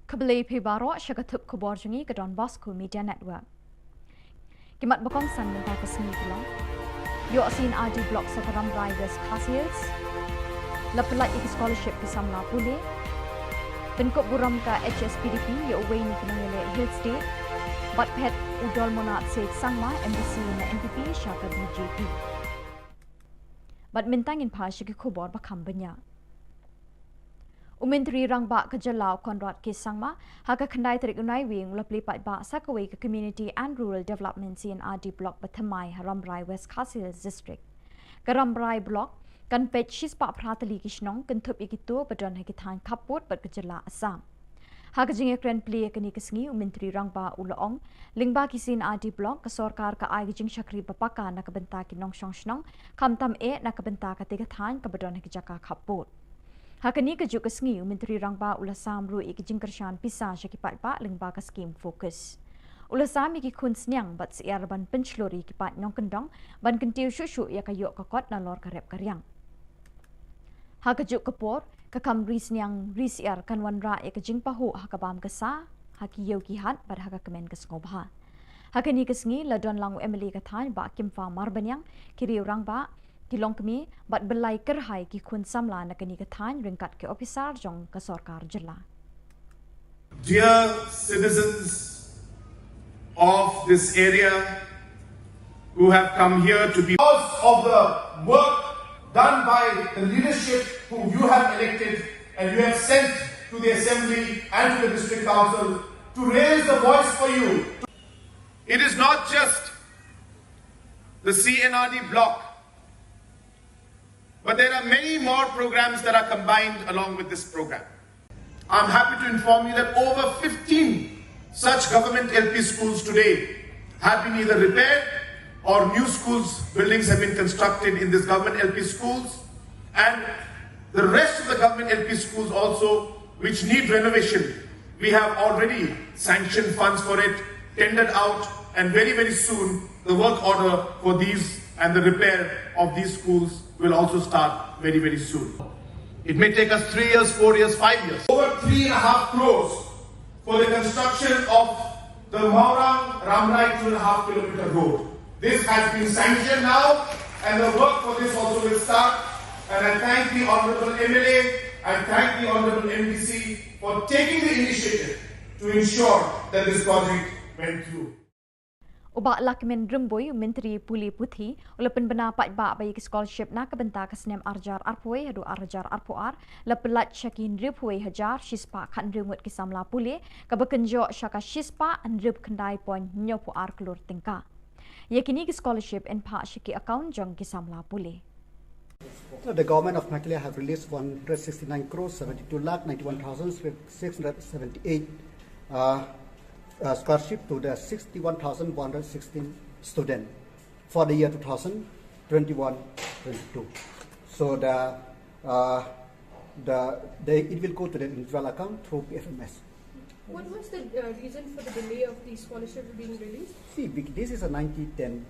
Kebeli pibaro syakatup Khubor jungi ke Don Bosco Media Network. Kimat bakong san mentah kesini Shillong. Yo asin RD Block Sakaram Riders Khasils. Lepelat iki scholarship ke Samla Pule. Penkop buram ka HSPDP yo away ni kenangele Hills Day. Bat pet udol monat sek sangma MBC na NPP syaka BJP. Bat mintangin pa syaki Khubor bakam banyak. Menteri Rangba Ka Jylla Konrad Kisangma haka khandai tarik unai wing lapli pat ba sakaway ka Community and Rural Development CNRD Block Bathamai Ramrai West Khasils District. Ka Ramrai Block kan pet shispa pratali kishnong kan thup ikito badon hakithan khapot bat Ka Jylla Assam. Haka jinge kren play kani kisngi Menteri Rangba Ulaong lingba ki CNRD Block ka sorkar ka ai jing syakri bapaka na kabenta kinong shnong kamtam na kabenta ka tigathan ka badon hakijaka khapot. Hakani kejuk kesngi Menteri Rangba Ulasam ru iki jingkershan pisah syakipat ba lengba ka skim fokus. Ulasam iki kun snyang bat siar ban penchlori kipat nyong kendong ban kentiu syusyu ya kayok kakot na lor karep karyang. Hakejuk kepor kakam ri snyang ri siar kan wanra ya kejing pahu hakabam kesa haki yau kihat bad haka kemen kesngobha. Hakani kesngi ladon langu Emily kathan ba kimfa marbanyang kiri Rangba Kilong kami bat belai kerhai ki kun samla na kani kathan ringkat ke officer jong ka sarkar Jylla. Dear citizens of this area who have come here to be because of the work done by the leadership whom you have elected and you have sent to the assembly and to the district council to raise the voice for you. It is not just the CNRD block, but there are many more programs that are combined along with this program. I'm happy to inform you that over 15 such government LP schools today have been either repaired or new schools, buildings have been constructed in this government LP schools, and the rest of the government LP schools also which need renovation. We have already sanctioned funds for it, tendered out, and very, very soon the work order for these and the repair of these schools will also start very, very soon. It may take us 3 years, 4 years, 5 years. Over 3.5 crores for the construction of the Maurang Ramrai 2.5 kilometer road. This has been sanctioned now and the work for this also will start. And I thank the Honourable MLA, I thank the Honourable MDC for taking the initiative to ensure that this project went through. Ubak lakmen remboy Menteri Puli Putih ulapan bena pat ba bayi scholarship na kabenta kasnem arjar arpoi hadu arjar arpoar lapelat syakin ripoi hajar shispa kan remut kisamla puli kabekenjo syaka shispa andrip kendai poin nyopu ar kelur tingka. Yakini scholarship en pa syaki account jong kisamla puli. The government of Makilia have released 169 crores 72 lakh 91,678 scholarship to the 61,116 students for the year 2021-22. So it will go to the individual account through PFMS. What was the reason for the delay of the scholarship being released? See, this is a 90-10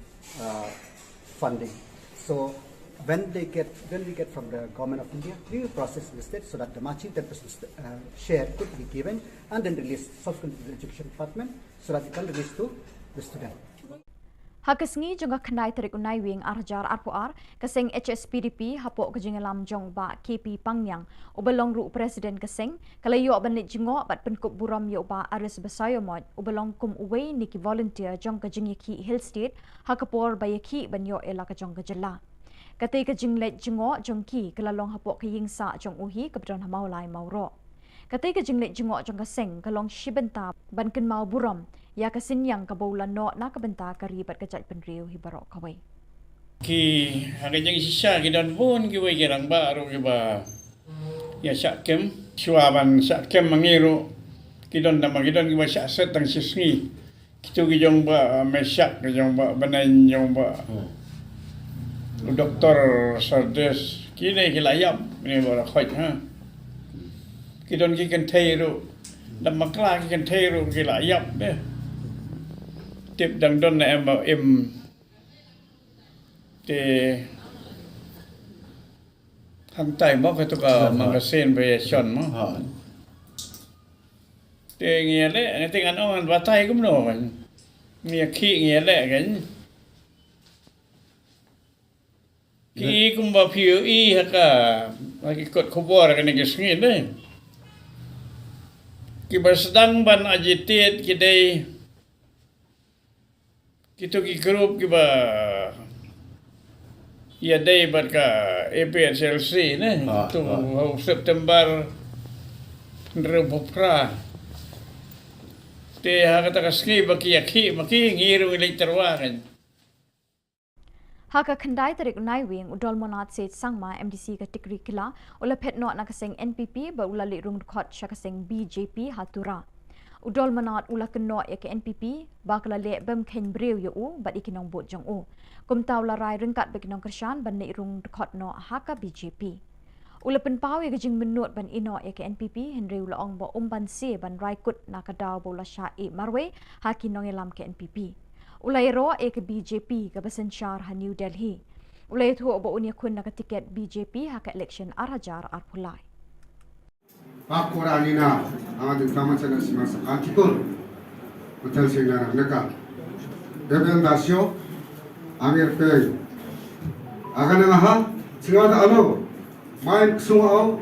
funding. So when we get from the government of India, we will process listed so that the matching 10% share could be given and then released subsequently to the education department so that it can release to the student. Hakasngi jongga khnai tarik unai wing arjar arpuar kaseng HSPDP hapok kejingalam jong ba KP Pangyang ubelong ru presiden kaseng kalayo banit jingo bat penkup buram yo ba aris besayomot ubelong kum uwei niki volunteer jong kejingiki hill state hakapor bayaki banyo ela kajong kajela katai kejinglet jingo jongki kalalong hapok kayingsa jong uhi kabdon hamaulai mauro katai kejinglet jingo jong kaseng kalong shibenta ban ken mau buram ya kasin yang kabaulan no na kabenta karibat kajat penriu hibarok kawai ki hagajang sisa ki don pun ki wai gerang ba ro ki ba ya syakem syuaban syakem mangiru ki don nama ki don ki ba syak tang sisngi kitu ki jong ba mesyak ki jong ba banan jong ba doktor sardes ki ne ki layap ni ba khoi ha ki don ki kan thai ro dam makla ki kan thai ro ki layap de tiếp đăng đơn này em bảo em thì hàng tay móc cái tụi cả magazine về chọn móc thì nghe lẽ cái tiếng anh ông vào tay cũng nổ nghe khi nghe lẽ cái cũng bảo phiếu y hay cả cái cột Khubor cái này cái suy nghĩ đấy cái bà sedang ban agitate cái đây kita ki grup ki ba ya day bat ka APSLC ne tu September rebopra te ha kata ka ski ba ki yakhi maki ngiru electorwa kan Haka khandai tarik unai wing udol monat set sangma MDC ka tikri kila ula phet no na kaseng NPP ba ula li rung khot sha kaseng BJP hatura udol manat ula keno ya ke NPP bakla le bem khen breu yo u bat ikinong bot jong u kum taw la rai ringkat bekinong kershan ban nei rung khot no haka BJP ula pen paw ya jing menut ban ino ya ke NPP henry ula ong bo ban se ban rai kut na kadaw bola sha e marwe hakinong elam ke NPP ula ero e ke BJP ka basen char ha New Delhi ula thu bo unya kun na ka tiket BJP haka election arhajar arpulai Pakuranina amadik tamasana simasa antikor hotel singara neka deben dasyo amir pe agana ha singada alo main sungao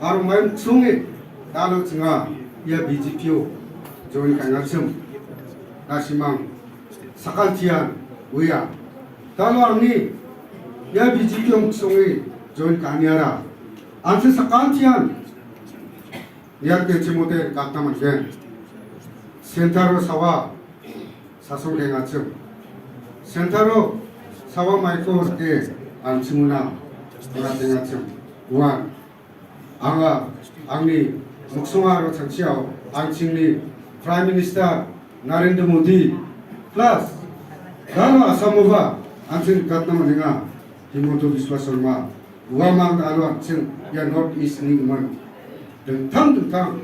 aru main sungi dalo singa ya BJPO join kangasum nasimang sakantian uya dalo amni ya BJPO sungi join kaniara anse sakantian yang kejemude kaktaman gen sentaro sawa sasong ngacem sentaro sawa maiko ke ansimuna ngate ngacem wan anga angni muksungaro changchiao angchingni prime minister Narendra Modi plus dano asamova ansin kaktaman nga Himanta Biswa Sarma uamang alo angching ya north east ni man tentang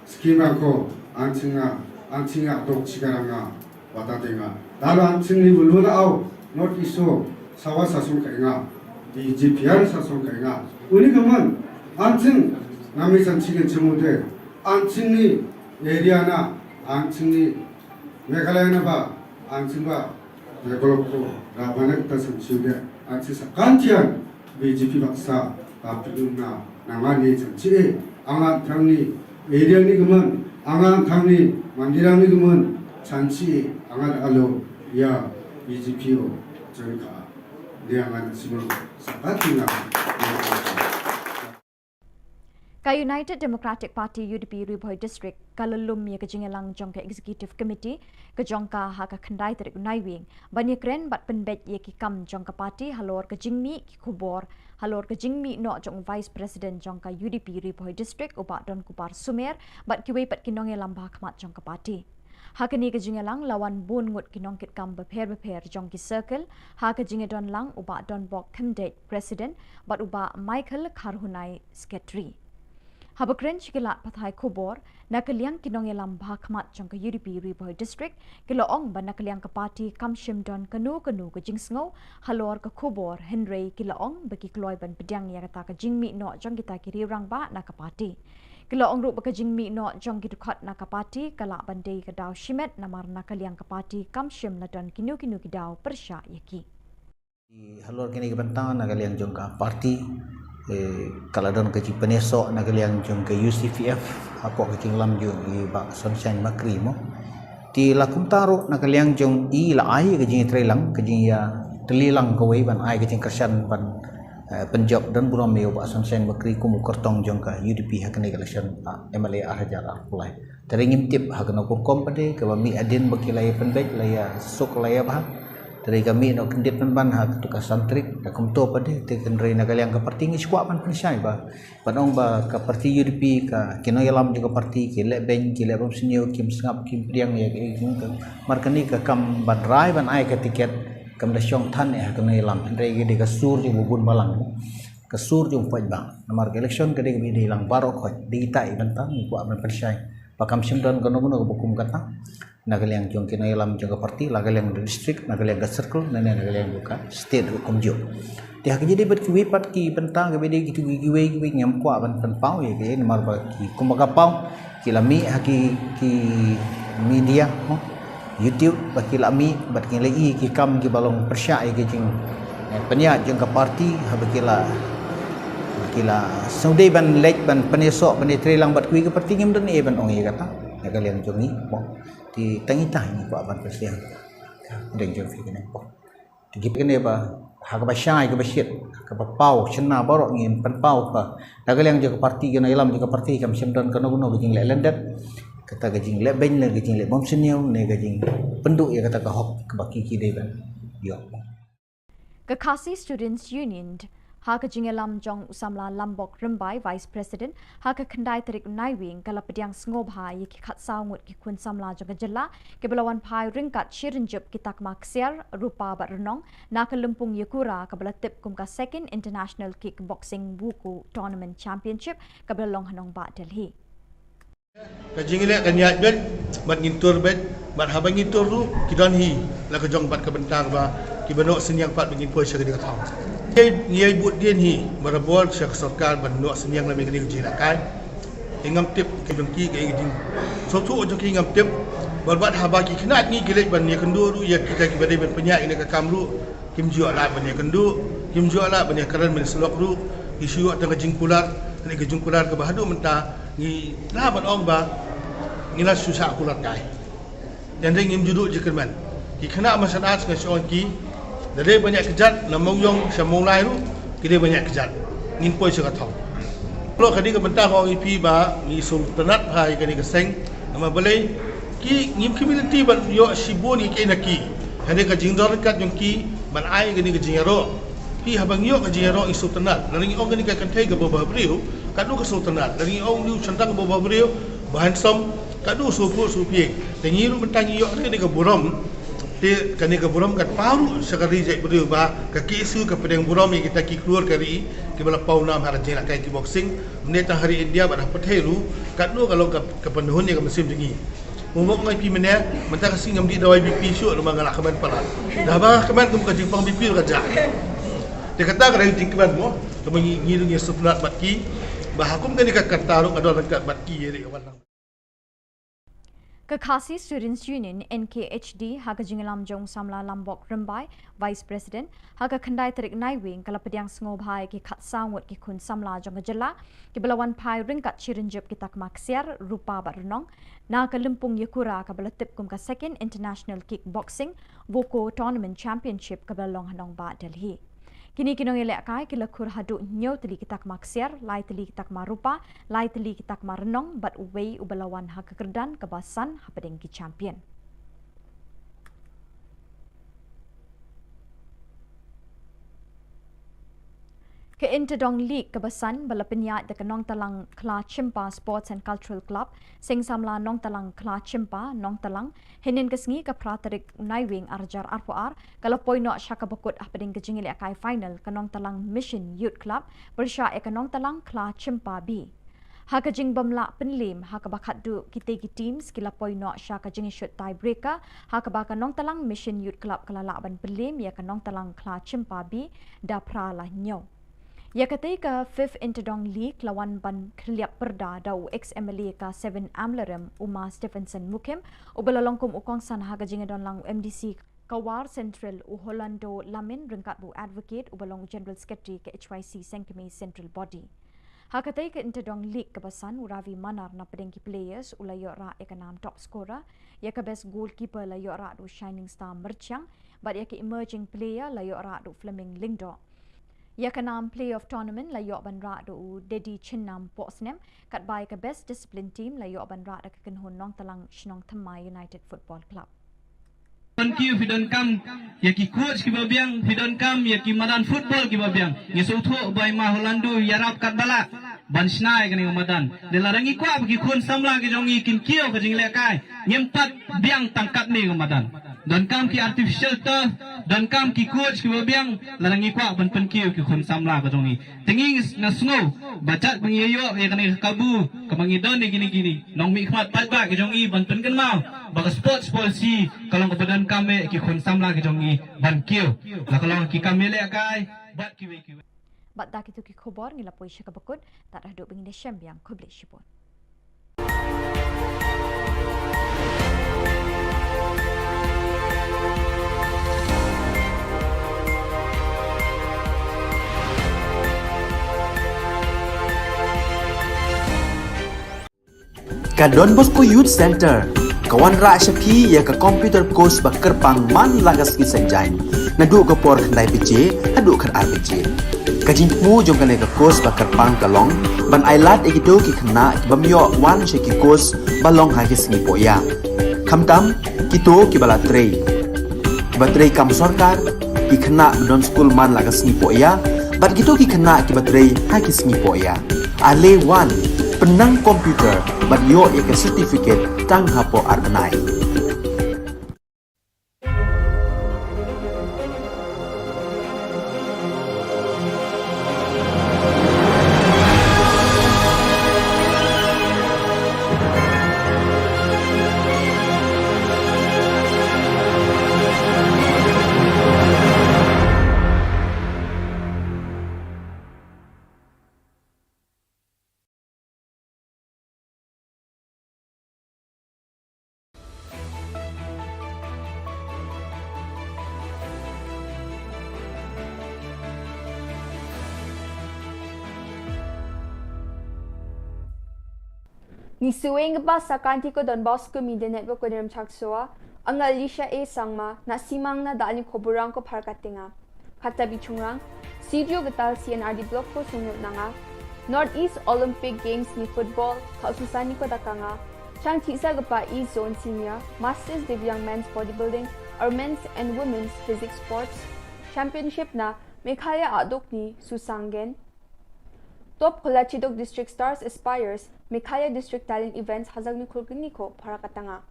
skema ko ancinga dok cigaranga watatenga lalu ancing ni belum au not iso sawa sasung kainga di GPR sasung kainga uni keman ancing nami sancigen cemude ancing ni area na ancing ni Meghalaya na ba ancing ba develop ko rabana kita sanciude ancing sakantian BJP baksa tapi na namani sancie angan thangni area ni gemen angan thangni mandirang ni gemen chanchi angan alo ya BJPO jengka dia angan sibul sabatina Ka United Democratic Party UDP Riboy District kalalum ya kejingelang jongka Executive Committee kejongka haka khandai tarik unai wing banyak kren bat penbet ya ki kam jongka party halor kejingmi ki Khubor halor kejingmi no jong Vice President jongka UDP Riboy District ubat don kupar Sumer bat kiwei pat kinong elam bahkmat jongka party hakani kejingelang lawan bun ngut kinong kit kam beper jongki circle haka jingedon lang ubat don bok kemdet President bat uba Michael Karhunai Secretary Habakren Chikilat Pathai Khubor Na Ka Jylla Kinong Yalam Bhakmat Jong Ka UDP Riboy District Kiloong Ban Na Ka Jylla Ka Party Kamshim Don Kanu Kanu Ka Jingsngo Halor Ka Khubor Henry Kiloong Bagi Kloy Ban Pedang Ya Kata Ka Jingmi No Jong Kita Kiri Rang Ba Na Ka Party Kiloong Ru Baka Jingmi No Jong Kitukhat Na Ka Party Kala Bandai Ka Daw Shimet Namar Na Ka Jylla Ka Party Kamshim Na Don Kinu Kinu Ki Daw Persya Yaki Halor kini ke bentang na kalian jong ka parti kaladon ke penesok na kalian jong ke UCPF aku ke lam jong i ba sunshine makri mo ti lakum taru na kalian jong i la ai ke jing trelang ke jing ya telilang ke wei ban ai ke jing kersan ban penjob dan buram meo ba sunshine makri ku mu kertong jong ka UDP hakne election MLA hajar apulai teringim tip hakna ku kom pade ke ba mi adin bakilai penbek laya sok laya ba dari kami nak kendit ban hak tukar santrik dak kumto pade te kendrai nak kalian ke parti ngi squad ban pensai ba panong ba ke parti UDP ka kino yalam juga parti ke le ben ke le bom senio kim sngap kim priang ya ke markani ka kam ban rai ban ai ke tiket kam da syong than ya kino yalam kendrai ke de ka sur ju bubun balang ka sur ju poj ba namar ke election ke de bi lang barok khoj di tai bantang ngi squad ban pensai pakam simdan kono kono bukum kata nagaliang jong kino yalam jong parti nagaliang district nagaliang circle nagaliang buka state hukum jo dia jadi bet kiwipat ki bentang ke bede gitu giwe nyam kwa ban pau ya ke nomor ba ki kumbaga pau ki lami haki ki media mo YouTube baki lami bat ki lai ki kam ki balong persya ke jing penya jong ka parti habakila saudai ban lek ban penesok ban trelang bat kui ke parti ngem dan ban ong ya kata nagaliang jong ni mo di tangitah ni ko aban persiang deng jong fi kene po di kene ba ha ka ba syai ka ba shit ka ba pau chna borok ngin pan pau ka nagaliang jo parti kena ilam jo parti kam simdon kono kono gajing le lendet kata gajing le ben le gajing le bom senio ne gajing penduk ya kata ka hok ka baki ki de ban yo Ka Khasi Students Union Haka Jingelam Jong Usamla Lambok Rimbai Vice President Haka Kandai Terik Naiwing Kala Pediang Ngobha Yiki Khat Saungut Ki Kun Samla Jong Jylla Ke Belawan Pai Ringkat Shirinjup Kitak Maksiar Rupa Bat Renong Naka Lumpung Yakura Kabela Tip Kum Ka Second International Kickboxing Wuku Tournament Championship Kabela Long Hanong Ba Delhi Kajingile kanyat bet bat ngintur bet bat habang ngintur ru kidan hi la ka jong bat ka bentang ba ki banok senyang pat bengin poi syagadi ka thau Niai buat dia ni merabol syak sarkar banok senyang la mengani ji rakai ingam tip ke bengki ke jing so tu jo ki ingam tip berbat haba ki khnat ni gelek ban ni kendu ru ya kita ki badai ban penyak ini ka kamru kim jo la ban ni kendu kim jo la ban ni karan men selok ru isu atang jing kular ni ke jing kular ke bahadu menta ni la ban ong ba ni la susah kular kai dan ring im juduk je kerman ki khna masalah dengan seorang ki dari banyak kejat namong yong samong lai ru kini banyak kejat ngin poi saka thong lo kadi ka bentang orang IP ba ni sultanat hai kani ka seng nama balai ki ngim community ban yo sibun ki naki hade ka jingdor kat yong ki ban ai kani ka jingaro pi habang yo ka jingaro i sultanat laring ong kani ka kantai ka baba brio kadu ka sultanat laring ong liu centang ka baba brio bahan som kadu supu supie tengiru bentang yo kani ka buram dia kani ke buram kat paru sekali jek beriu ba ke kisu ke pedang buram yang kita ki keluar kari ke bala pau nam har jena kai kickboxing meneta hari India pada petheru kat no kalau ke penhun yang musim tinggi umuk ngai pi mene menta ka singam di dawai BP syuk rumah galak keman palat dah ba keman kum ka jingpang BP ka ja dia kata ka ring keman mo to ngiru ngi supnat batki ba hakum kani ka kartaru adol kat batki ye walang Ka Khasi Students Union NKHD Haka Jingelam Jong Samla Lambok Rimbai Vice President Haka Kandai Terik Naiwing Kala Pediang Ngobhai Ki Khat Saungut Ki Kun Samla Jong Jylla Ki Belawan Pai Ringkat Shirinjup Kitak Maksiar Rupa Bat Renong Naka Lumpung Yakura Kabela Tip Kum Ka Second International Kickboxing Wuku Tournament Championship Kabela Long Hanong Ba Delhi Kini kinong ilek kai kila kur haduk nyo teli kitak maksiar, lai teli kitak marupa, lai teli kitak marenong, bat uwei ubalawan hak kekerdan kebasan hapadeng ki champion. Ke Interdong League kebasan bala penyat de Nong Talang Kla Chimpa Sports and Cultural Club sing samla Nong Talang Kla Chimpa Nong Talang hinin kesngi ke praterik Naiwing arjar arpuar kalau poino syaka bekut apading kejingil akai final ke Nong Talang Mission Youth Club bersya ke Nong Talang Kla Chimpa B. Haka jing bamla penlim haka bakat du kitegi team skila poino syaka jing shoot tiebreaker haka baka nong talang mission youth club kalala ban penlim ya ka nong talang kla cimpabi da prala nyo. Ya kata ka 5th Interdong League lawan ban kriap perda da XMLA ka 7 Amlerem Uma Stephenson Mukim ubalalongkum ukong san haka jing don lang MDC Kawar Central u Holando Lamin rengkat bu advocate ubalong General Secretary ke HYC Sengkemi Central Body. Hakatai ke Interdong League kebasan uravi manar na pedengki players ulayo ra ekanam top scorer ya ke best goalkeeper layo ra du shining star merchang but ya ke emerging player layo ra du Fleming Lingdo ya ke nam play of tournament layo ban ra du Dedi Chinnam Posnem kat bai ke best discipline team layo ban ra ke kenhun nong talang Shillong Thamai United Football Club. Thank you Fidon Kam yaki coach ki babiang Fidon Kam yaki madan football ki babiang ngesutho by ma Holandu yarap kat bala ban snai kani madan de larangi kwa ki khun samla ki jongi kin kio ka jingle kai nyempat biang tangkat ni madan Don Kam ki artificial turf Don Kam ki coach ki babiang larangi kwa ban pen kio ki khun samla ka jongi tinging na snow bachat pengiyo ya kani kabu kamangi don ni gini nong mi khmat patba ki jongi ban pen kan mau baga sports policy kalau kebadan kami ki khun samla ki jongi ban kio la kalau ki kami le kai bat ki we Bat dak itu ki khobor ngila poi syaka bakut tak dah duk bengin syam yang khobli shipon. Ka Don Bosco Youth Center kawan ra syapi ya ka computer course ba kerpang man lagas ki sanjain nadu ka por khandai pc adu khar rpc kajin mu jong ka ka course ba kerpang kalong ban ailat egido ki khna ki bamyo wan she ki course balong ha ki sni poya khamtam kito ki bala trei ba trei kam sarkar ki khna don school man lagas ni poya bat kito ki khna ki ba trei ha ki sni poya ale wan penang komputer bat yo ya ka certificate tang hapo arbanai. Ni suweng ba sa kanti ko Don Bosco Media Network ko diram chaksua ang Alicia A sangma na simang na dali khoburang ko parkatinga kata bichungrang studio gatal CNRD block ko sunyot nga Northeast Olympic Games ni football kaususani ko dakanga chang tisa gapa E Zone Senior Masters Divyang Men's Bodybuilding or Men's and Women's Physics Sports Championship na Meghalaya adok ni Susanggen Top Kolachidok District Stars Aspires Meghalaya District Talent Events hazag ni kulgini ko para katanga.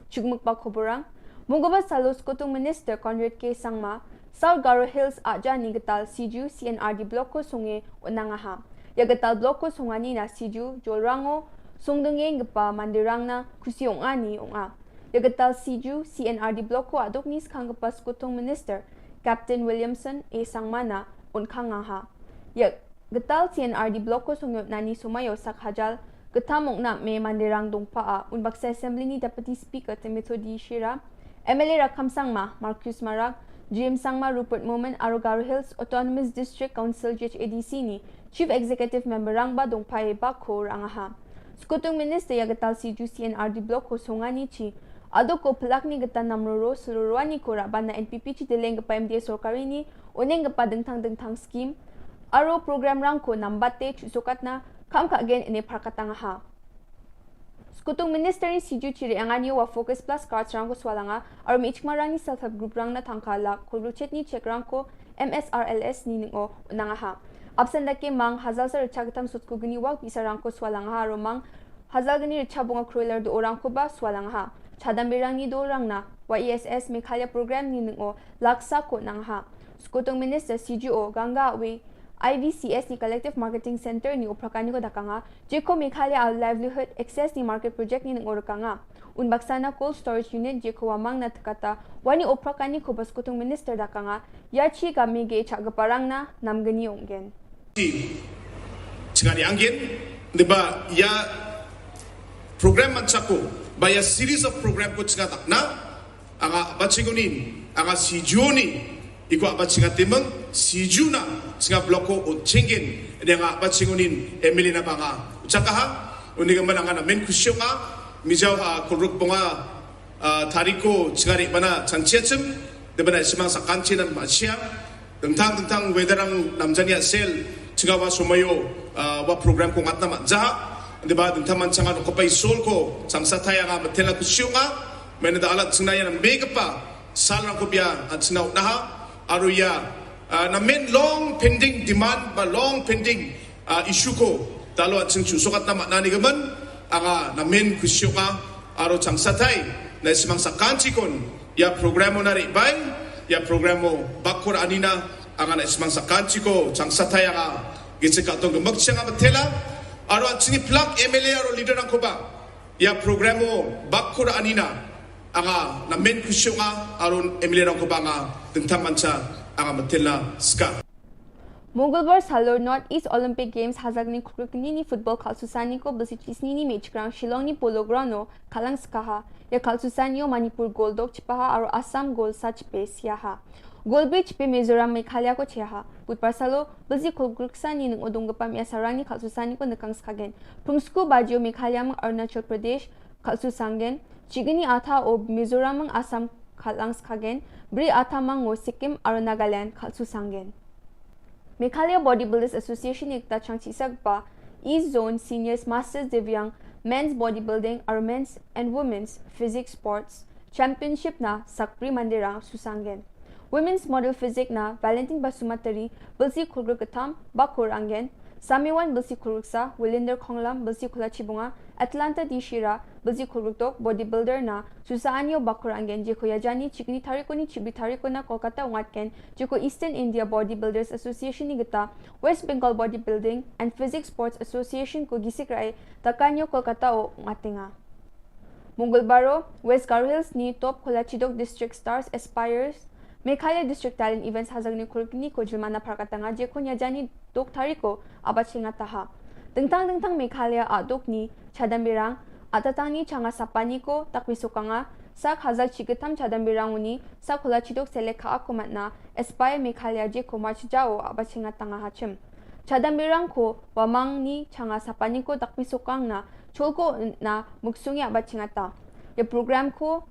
Chugmukpa khoborang Munggoba Salos Kotong Minister Conrad K. Sangma South Garo Hills aja ni gatal Siju CNRD block ko sunge unangaha. Ya gatal block ko sungani na Siju Jolrango sungdenge ngapa mandirang na kusiong ani onga. Ya gatal Siju CNRD block ko adok nis kanggapas Kotong Minister Captain Williamson A. Sangmana unkangaha. Ya Getal CNRD block ko sungyot nani sumayo sak hajal getamok na me mandirang dongpa unbak sa assembly ni Deputy Speaker Timothy Shira MLA Rakam Sangma Marcus Marak GM Sangma Rupert Momen Arogaro Hills Autonomous District Council JHADC ni Chief Executive Member Rangba dongpa e bakho rangaha Skutong Minister ya getal Siju CNRD block ko sungani chi ado ko pelak ni getan namroro seluruhani ko raban na NPP chi deleng pa MDA sorkari ni uneng pa dengtang scheme Aro program rangko nambate chusukat na kam ka again ine parkatangaha. Skutong Minister ni Siju chiri anganyo wa Focus Plus cards rangko swalanga aro michmarang ni self-help group rang na tangkala kulruchet ni check rangko MSRLS ni ningo unangaha. Absent dake mang hazal sa rechagatam sutko gini wag bisa rangko swalanga aro mang hazal gani rechabunga crueler do orangko ba swalanga. Chadambirang ni do rang na wa ESS Meghalaya program ni ningo laksa ko nangha. Skutong Minister CGO Ganga we IVCS ni Collective Marketing Center ni uprakani ko dakanga jeko Meghalaya livelihood access ni market project ni ngorkanga unbaksana cold storage unit jeko wamang na takata wani uprakani ko baskutung minister dakanga yachi gamige chagaparang na namgani onggen Cingani angin diba ya program mansako by a series of program ko cingatak na anga batsingunin anga si Juni iko batsingatimeng si Juna singa bloko o cingin dengan batsingunin Emilina banga ucakaha uniga mananga na men kusyonga mijau ha kuruk bonga tariko cingari mana cangciacem debana simang sakanci dan masyam tentang wedarang namjania sel cingawa sumayo wa program ko ngatna manjaha diba tentang mancangan ko pai sol ko samsa tayanga matela kusyonga meneda alat cingaya nan begapa salang ko bia at sinau naha aruya na men long pending demand ba long pending issue ko talo at sing susukat na nani gaman anga na men kusyonga aro changsatay na simang sakanci kon ya programo na ribay ya programo bakur anina anga na simang sakanci ko changsatay anga gitsika tong magsyanga matela aro at singi plug MLA aro leader ang ko ba ya programo bakur anina anga na men kusyonga aro MLA ang ko ba nga tentang manca anga matela ska Mongolbar Salor Northeast Olympic Games hazagni krukni ni football kalsusani ko basicisni ni match ground Shillong ni polo ground kalang skaha ya kalsusani Manipur Goldok chipaha aro Assam Gold Sach Base yaha Gold Bridge pe Mizoram Meghalaya ko cheha Budpar Salo basi kolgruksani ng odonggapam ya sarang ni kalsusani ko nakang skagen Prungsku Bajio Meghalaya mang Arunachal Pradesh kalsusangen chigini ata o Mizoram mang Assam kalang skagen Bri ata mang o Sikkim aro Nagaland kalsusangen Meghalaya Bodybuilders Association ekta changchi sagpa East Zone Seniors Masters Divyang Men's Bodybuilding or Men's and Women's Physique Sports Championship na sakpri mandirang susanggen Women's Model Physique na Valentine Basumatari Bilsi Kulgurkatam Bakur Angen Samiwan Bilsi Kulguksa Willinder Konglam Bilsi Kulachibunga Atlanta Dishira Bilsi Kulguktok Bodybuilder na Susaanyo Bakur Angen Jeko Yajani Chikni Tariko ni Chibi Tariko na Kolkata Ungatken Jeko Eastern India Bodybuilders Association ni Gita West Bengal Bodybuilding and Physique Sports Association ko gisikrai Takanyo Kolkata o Ungatinga Mongolbaro West Garo Hills ni Top Kolachidok District Stars Aspires Meghalaya District Talent Events hazagni kulkni ko Jilmana Prakatanga Jeko Yajani Dok Tariko Abachinga Taha Tentang Meghalaya adok ni Chadambirang atatang ni changa sapani ko takwisukanga sak hazak chikitam chadambirang uni sak hulachidok seleka akumat na Aspire Meghalaya je ko march jao abachinga tanga hachim chadambirang ko wamang ni changa sapani ko takwisukang na cholko na muksungi abachinga ta ye program ko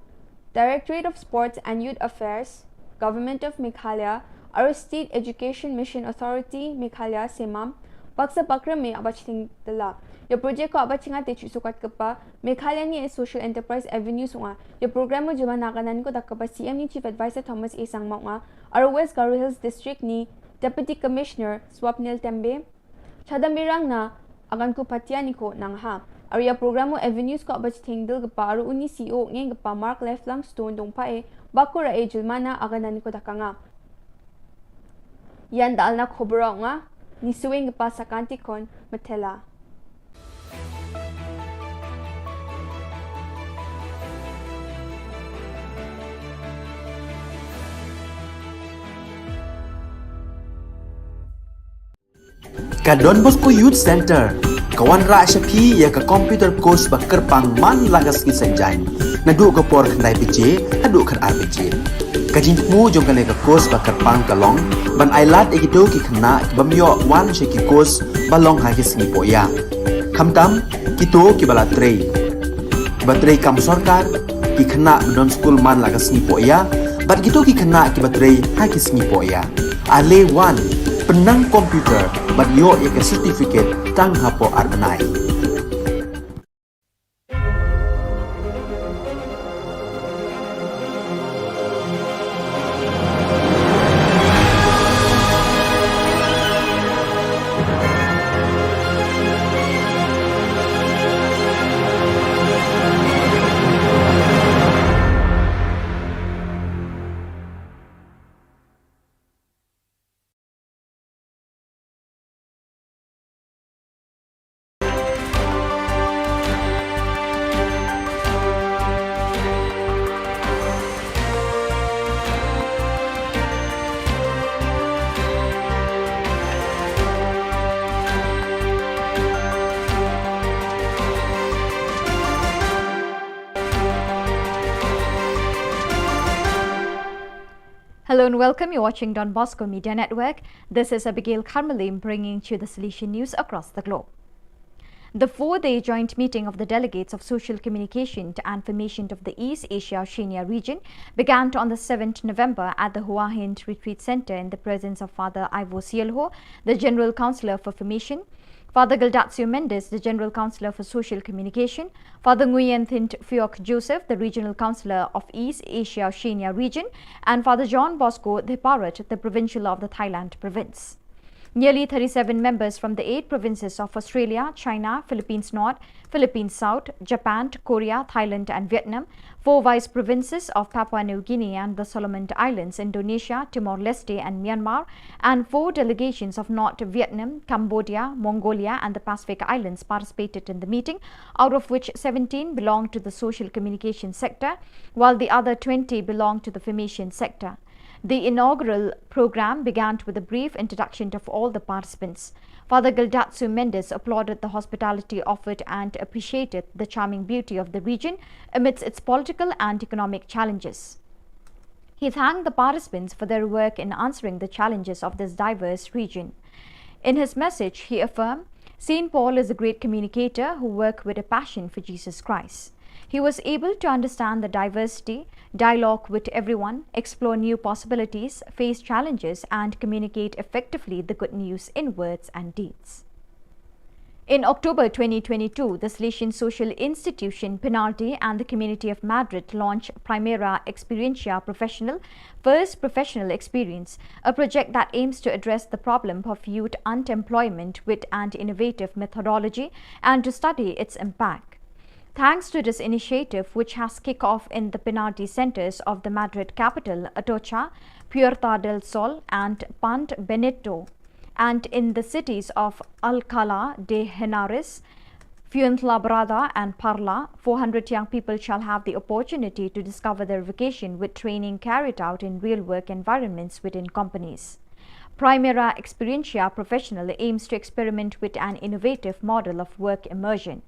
Directorate of Sports and Youth Affairs Government of Meghalaya aro State Education Mission Authority Meghalaya semam Paksa Pakram me abaching dala. Your project ko abachinga te sukat kapa Meghalaya ni Social Enterprise Avenue sunga. Your program mo juma nakanan ko dakapa CM ni Chief Advisor Thomas A. Sangmao nga. Aro West Garo Hills District ni Deputy Commissioner Swapnil Tembe. Chadambirang na agan ko patiani ko nang ha. Aro ya program mo avenues ko abaching dal kapa aro uni CEO ngeng kapa Mark Leflang Stone dong pa bakura e julmana aganan ko dakanga. Yan dal na Khubor nga ni suwing pa sa kantikon matela. Ka Don Bosco Youth Center kawan ra syapi ya ka computer course ba kerpang man lagas ki senjain nadu ka por khnai pije adu khan RPG kajin mu jong kan ka course ba kerpang kalong ban ailat ekito ki khna bamyo wan she ki course balong ha ki sni poya khamtam kito ki bala trei batrei kam sarkar ki khna don school man lagas ni poya bat kito ki khna ki batrei ha ki sni poya ale wan penang komputer bat yo ya certificate tang hapo arnai Hello and welcome. You're watching Don Bosco Media Network. This is Abigail Karmalim bringing you the Silesian news across the globe. The four-day joint meeting of the delegates of Social Communication and Formation of the East Asia Oceania region began on the 7th November at the Hua Hin Retreat Center in the presence of Father Ivo Sielho, the General Councillor for Formation, Father Gildatio Mendes, the General Councillor for Social Communication, Father Nguyen Thint Phuoc Joseph, the Regional Councillor of East Asia Oceania region, and Father John Bosco Theparat, the Provincial of the Thailand province. Nearly 37 members from the 8 provinces of Australia, China, Philippines North, Philippines South, Japan, Korea, Thailand and Vietnam, 4 vice provinces of Papua New Guinea and the Solomon Islands, Indonesia, Timor-Leste and Myanmar, and 4 delegations of North Vietnam, Cambodia, Mongolia and the Pacific Islands participated in the meeting, out of which 17 belonged to the social communication sector, while the other 20 belonged to the formation sector. The inaugural program began with a brief introduction of all the participants. Father Gildatio Mendes applauded the hospitality offered and appreciated the charming beauty of the region amidst its political and economic challenges. He thanked the participants for their work in answering the challenges of this diverse region. In his message, he affirmed, St. Paul is a great communicator who worked with a passion for Jesus Christ. He was able to understand the diversity, dialogue with everyone, explore new possibilities, face challenges, and communicate effectively the good news in words and deeds. In October 2022, the Silesian Social Institution, Penalty and the Community of Madrid launched Primera Experiencia Professional, First Professional Experience, a project that aims to address the problem of youth unemployment with an innovative methodology and to study its impact. Thanks to this initiative, which has kicked off in the penalty centers of the Madrid capital, Atocha, Puerta del Sol and Pant Benito, and in the cities of Alcalá de Henares, Fuenlabrada and Parla, 400 young people shall have the opportunity to discover their vocation with training carried out in real work environments within companies. Primera Experiencia Professional aims to experiment with an innovative model of work immersion.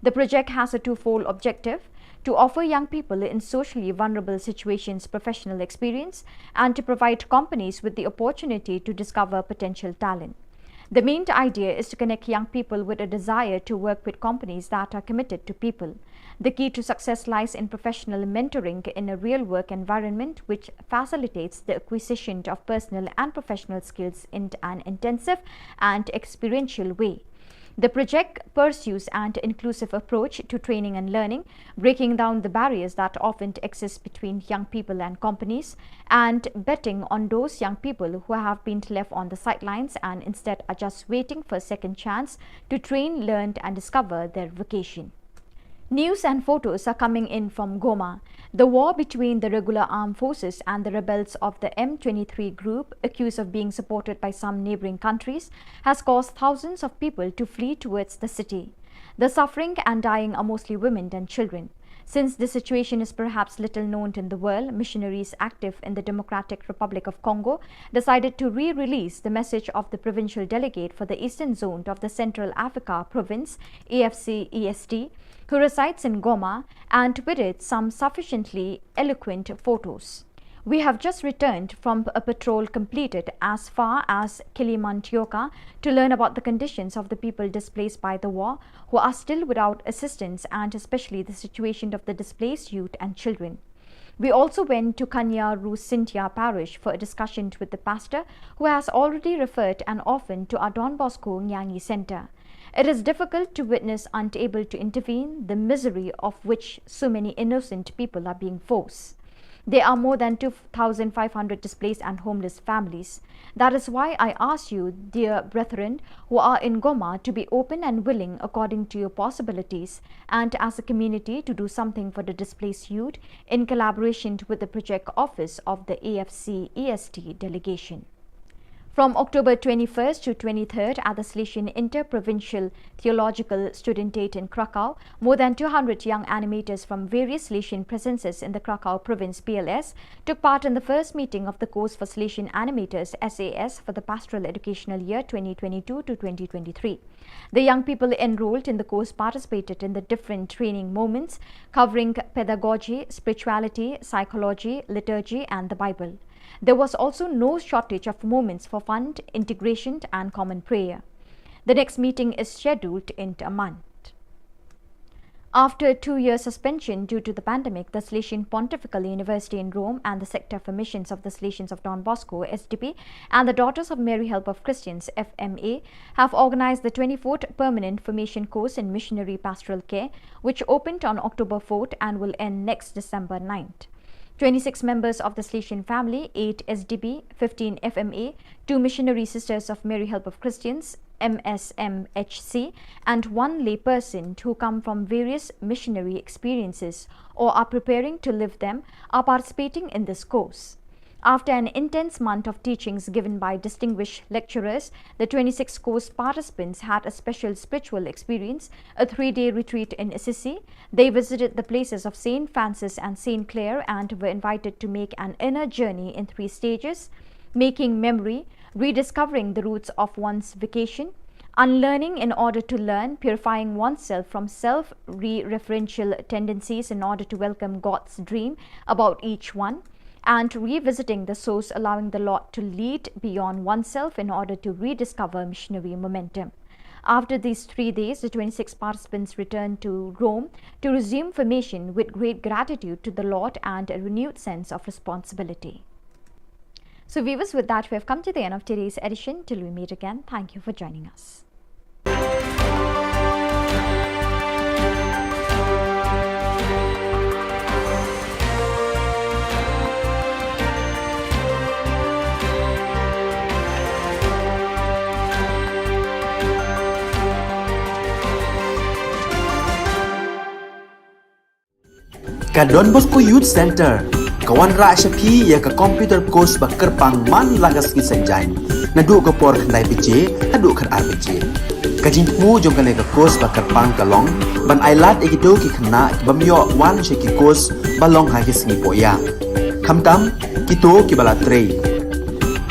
The project has a twofold objective: to offer young people in socially vulnerable situations professional experience and to provide companies with the opportunity to discover potential talent. The main idea is to connect young people with a desire to work with companies that are committed to people. The key to success lies in professional mentoring in a real work environment which facilitates the acquisition of personal and professional skills in an intensive and experiential way. The project pursues an inclusive approach to training and learning, breaking down the barriers that often exist between young people and companies, and betting on those young people who have been left on the sidelines and instead are just waiting for a second chance to train, learn and discover their vocation. News and photos are coming in from Goma. The war between the regular armed forces and the rebels of the M23 group, accused of being supported by some neighboring countries, has caused thousands of people to flee towards the city. The suffering and dying are mostly women and children. Since this situation is perhaps little known in the world, missionaries active in the Democratic Republic of Congo decided to re-release the message of the provincial delegate for the eastern zone of the Central Africa province, AFC-EST, who resides in Goma, and with it some sufficiently eloquent photos. We have just returned from a patrol completed as far as Kilimantioka to learn about the conditions of the people displaced by the war, who are still without assistance, and especially the situation of the displaced youth and children. We also went to Kanya Rusintia parish for a discussion with the pastor, who has already referred an orphan to our Don Bosco Nyangi Center. It is difficult to witness, unable to intervene, the misery of which so many innocent people are being forced. There are more than 2,500 displaced and homeless families. That is why I ask you, dear brethren who are in Goma, to be open and willing according to your possibilities, and as a community to do something for the displaced youth in collaboration with the project office of the AFC-EST delegation. From October 21st to 23rd at the Silesian Interprovincial Theological Studentate in Krakow, more than 200 young animators from various Silesian presences in the Krakow province PLS took part in the first meeting of the course for Silesian Animators SAS for the Pastoral Educational Year 2022 to 2023. The young people enrolled in the course participated in the different training moments covering pedagogy, spirituality, psychology, liturgy and the Bible. There was also no shortage of moments for fun, integration and common prayer. The next meeting is scheduled in a month. After a 2-year suspension due to the pandemic, the Salesian Pontifical University in Rome and the Sector for Missions of the Salesians of Don Bosco, SDP, and the Daughters of Mary Help of Christians, FMA, have organized the 24th Permanent Formation Course in Missionary Pastoral Care, which opened on October 4th and will end next December 9th. 26 members of the Salesian family, 8 SDB, 15 FMA, 2 Missionary Sisters of Mary Help of Christians, MSMHC, and 1 layperson who come from various missionary experiences or are preparing to live them are participating in this course. After an intense month of teachings given by distinguished lecturers, the 26 course participants had a special spiritual experience, a 3-day retreat in Assisi. They visited the places of St. Francis and St. Clare and were invited to make an inner journey in 3 stages: making memory, rediscovering the roots of one's vocation, unlearning in order to learn, purifying oneself from self-referential tendencies in order to welcome God's dream about each one, and revisiting the source, allowing the Lord to lead beyond oneself in order to rediscover missionary momentum. After these 3 days, the 26 participants returned to Rome to resume formation with great gratitude to the Lord and a renewed sense of responsibility. So viewers, with that we have come to the end of today's edition. Till we meet again, thank you for joining us. Ka Don Bosco Youth Center, kawan ra syapi ya ka computer course bakar pangman lagas ki sanjain. Nadu ka por khandai PJ, hadu khar RPG. Ka jingmu jong kane ka course bakar pang kalong, ban ailat egito ki khna bamyo wan she ki course balong ha ki singi poya. Khamtam kito ki bala trei.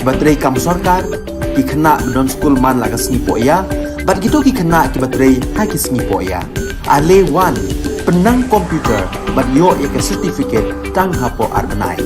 Batrei kam sarkar ki khna don school man lagas singi poya, bat kito ki khna ki batrei ha ki singi poya. Ale wan penang komputer bat yo ya ke certificate tang hapo arnai.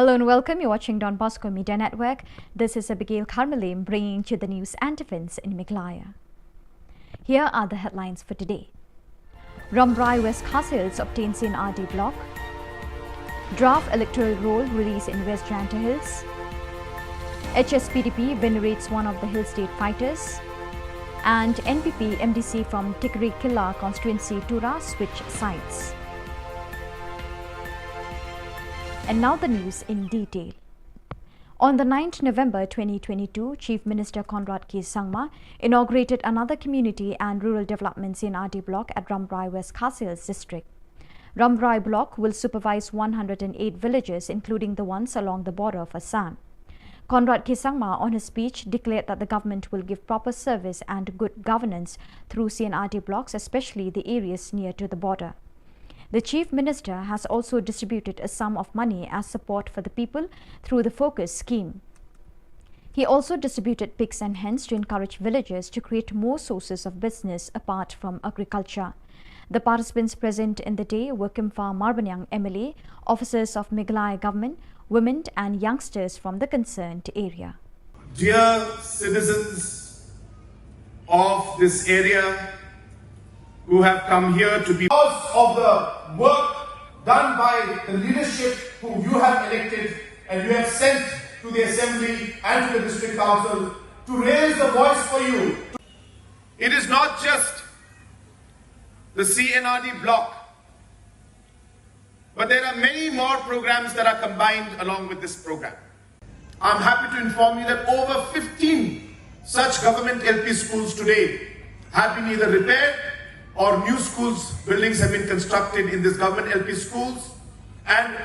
Hello and welcome. You're watching Don Bosco Media Network. This is Abigail Carmelim bringing you the news and events in Meghalaya. Here are the headlines for today. Rambrai West Khas obtains in RD block. Draft electoral roll release in West Janta Hills. HSPDP venerates one of the Hill State fighters. And NPP MDC from Tikri Killa constituency Tura switch sides. And now the news in detail. On the 9th November 2022, Chief Minister Conrad K. Sangma inaugurated another community and rural development CNRD block at Rambrai West Khas district. Rambrai block will supervise 108 villages, including the ones along the border of Assam. Conrad K. Sangma, on his speech, declared that the government will give proper service and good governance through CNRD blocks, especially the areas near to the border. The Chief Minister has also distributed a sum of money as support for the people through the Focus scheme. He also distributed pigs and hens to encourage villagers to create more sources of business apart from agriculture. The participants present in the day were Kimfa Marbanyang MLA, officers of Meghalaya government, women and youngsters from the concerned area. Dear citizens of this area who have come here to be because of the work done by the leadership whom you have elected and you have sent to the Assembly and to the District Council to raise the voice for you. It is not just the CNRD block. But there are many more programs that are combined along with this program. I'm happy to inform you that over 15 such government LP schools today have been either repaired or new schools, buildings have been constructed in these government LP schools, and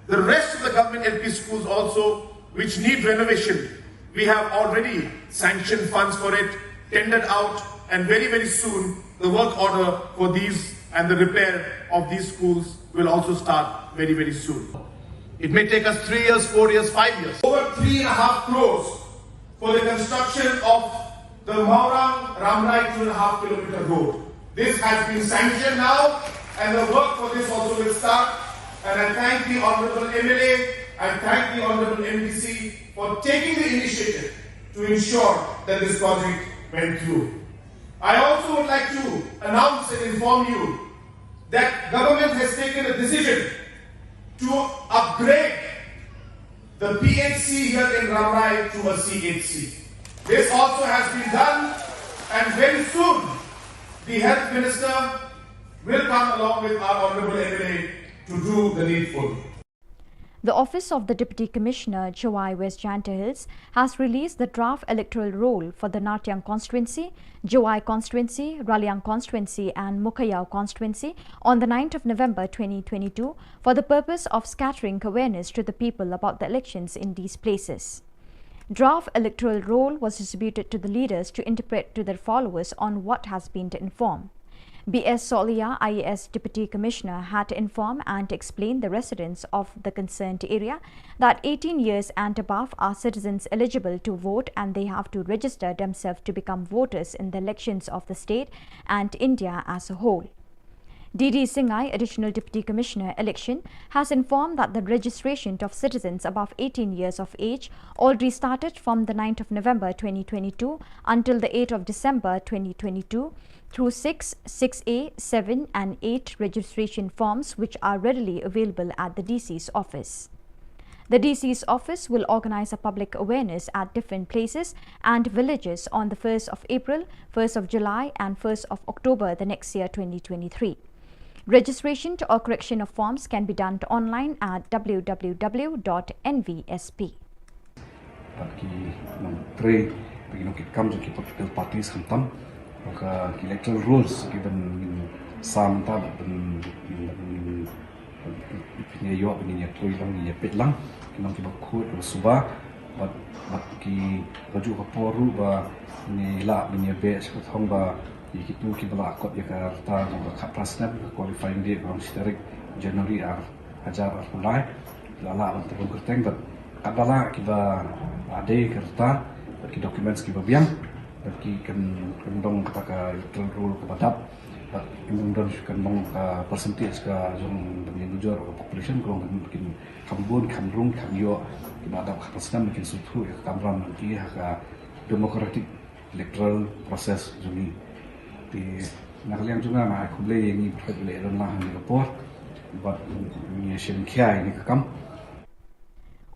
the rest of the government LP schools also which need renovation. We have already sanctioned funds for it, tendered out, and very, very soon the work order for these and the repair of these schools will also start very, very soon. It may take us 3 years, 4 years, 5 years. Over 3.5 crores for the construction of the Maurang Ramrai 2.5 kilometer road. This has been sanctioned now, and the work for this also will start. And I thank the Honourable MLA, I thank the Honourable MDC for taking the initiative to ensure that this project went through. I also would like to announce and inform you that government has taken a decision to upgrade the PHC here in Ramrai to a CHC. This also has been done, and very soon the Health Minister will come along with our Honourable MLA to do the needful. The Office of the Deputy Commissioner, Chawai West Janta Hills, has released the draft electoral roll for the Natiang constituency, Jawai constituency, Raliang constituency and Mukayao constituency on the 9th of November 2022 for the purpose of scattering awareness to the people about the elections in these places. Draft electoral roll was distributed to the leaders to interpret to their followers on what has been informed. B.S. Solia, IAS Deputy Commissioner, had to inform and explain the residents of the concerned area that 18 years and above are citizens eligible to vote, and they have to register themselves to become voters in the elections of the state and India as a whole. D.D. Singhai, Additional Deputy Commissioner, Election, has informed that the registration of citizens above 18 years of age already started from the 9th of November 2022 until the 8th of December 2022 through 6, 6A, 7 and 8 registration forms which are readily available at the DC's office. The DC's office will organize a public awareness at different places and villages on the 1st of April, 1st of July and 1st of October the next year 2023. Registration or correction of forms can be done online at www.nvsp. Bagi menteri bagi nukit kam jadi political parties hentam maka electoral rules given sam ta ben punya yo punya toy lang ni pet lang kinong ki bakut suba bagi baju kaporu ba ni la punya be sekotong ba itu ki bala akot ya karta ba kapasna qualifying date from historic January ajar mulai lala untuk kerteng bat kadala ki ba ade kerta bagi dokumen ki ba biang bagi kendong kata electoral rule kepadap kemudian kendong percentage ke jong dengan jujur population kalau mungkin kambun kamrung kamyo kepadap kapasitas mungkin suatu kamran lagi hak democratic electoral process juni di nakalian juga mah aku beli yang ini boleh lah di report buat nation kia ini kekam.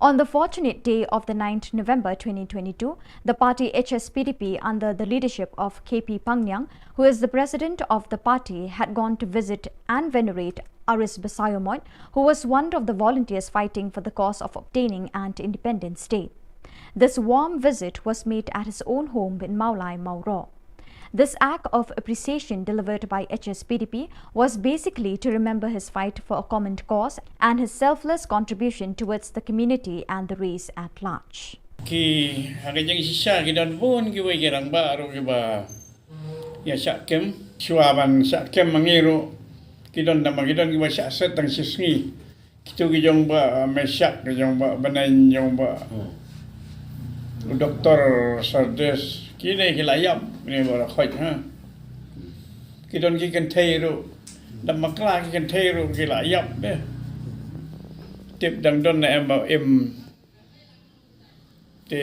On the fortunate day of the 9th November 2022, the party HSPDP under the leadership of KP Pangyang, who is the president of the party, had gone to visit and venerate Aris Basayomoy, who was one of the volunteers fighting for the cause of obtaining an independent state. This warm visit was made at his own home in Maulai, Mauro. This act of appreciation delivered by HSPDP was basically to remember his fight for a common cause and his selfless contribution towards the community and the race at large. Ki hagajang sisa ki don pun ki wei gerang ba ro ki ba ya sakem suaban sakem mangiru ki don da magidon ki ba sa set tang sisngi kitu ki jong ba mesak ki jong ba banan jong ba Dr. Sardes kini hilayap ni bara khoi ha kidon ki kan thairu dam makla ki kan thairu hilayap be tip dang don na em te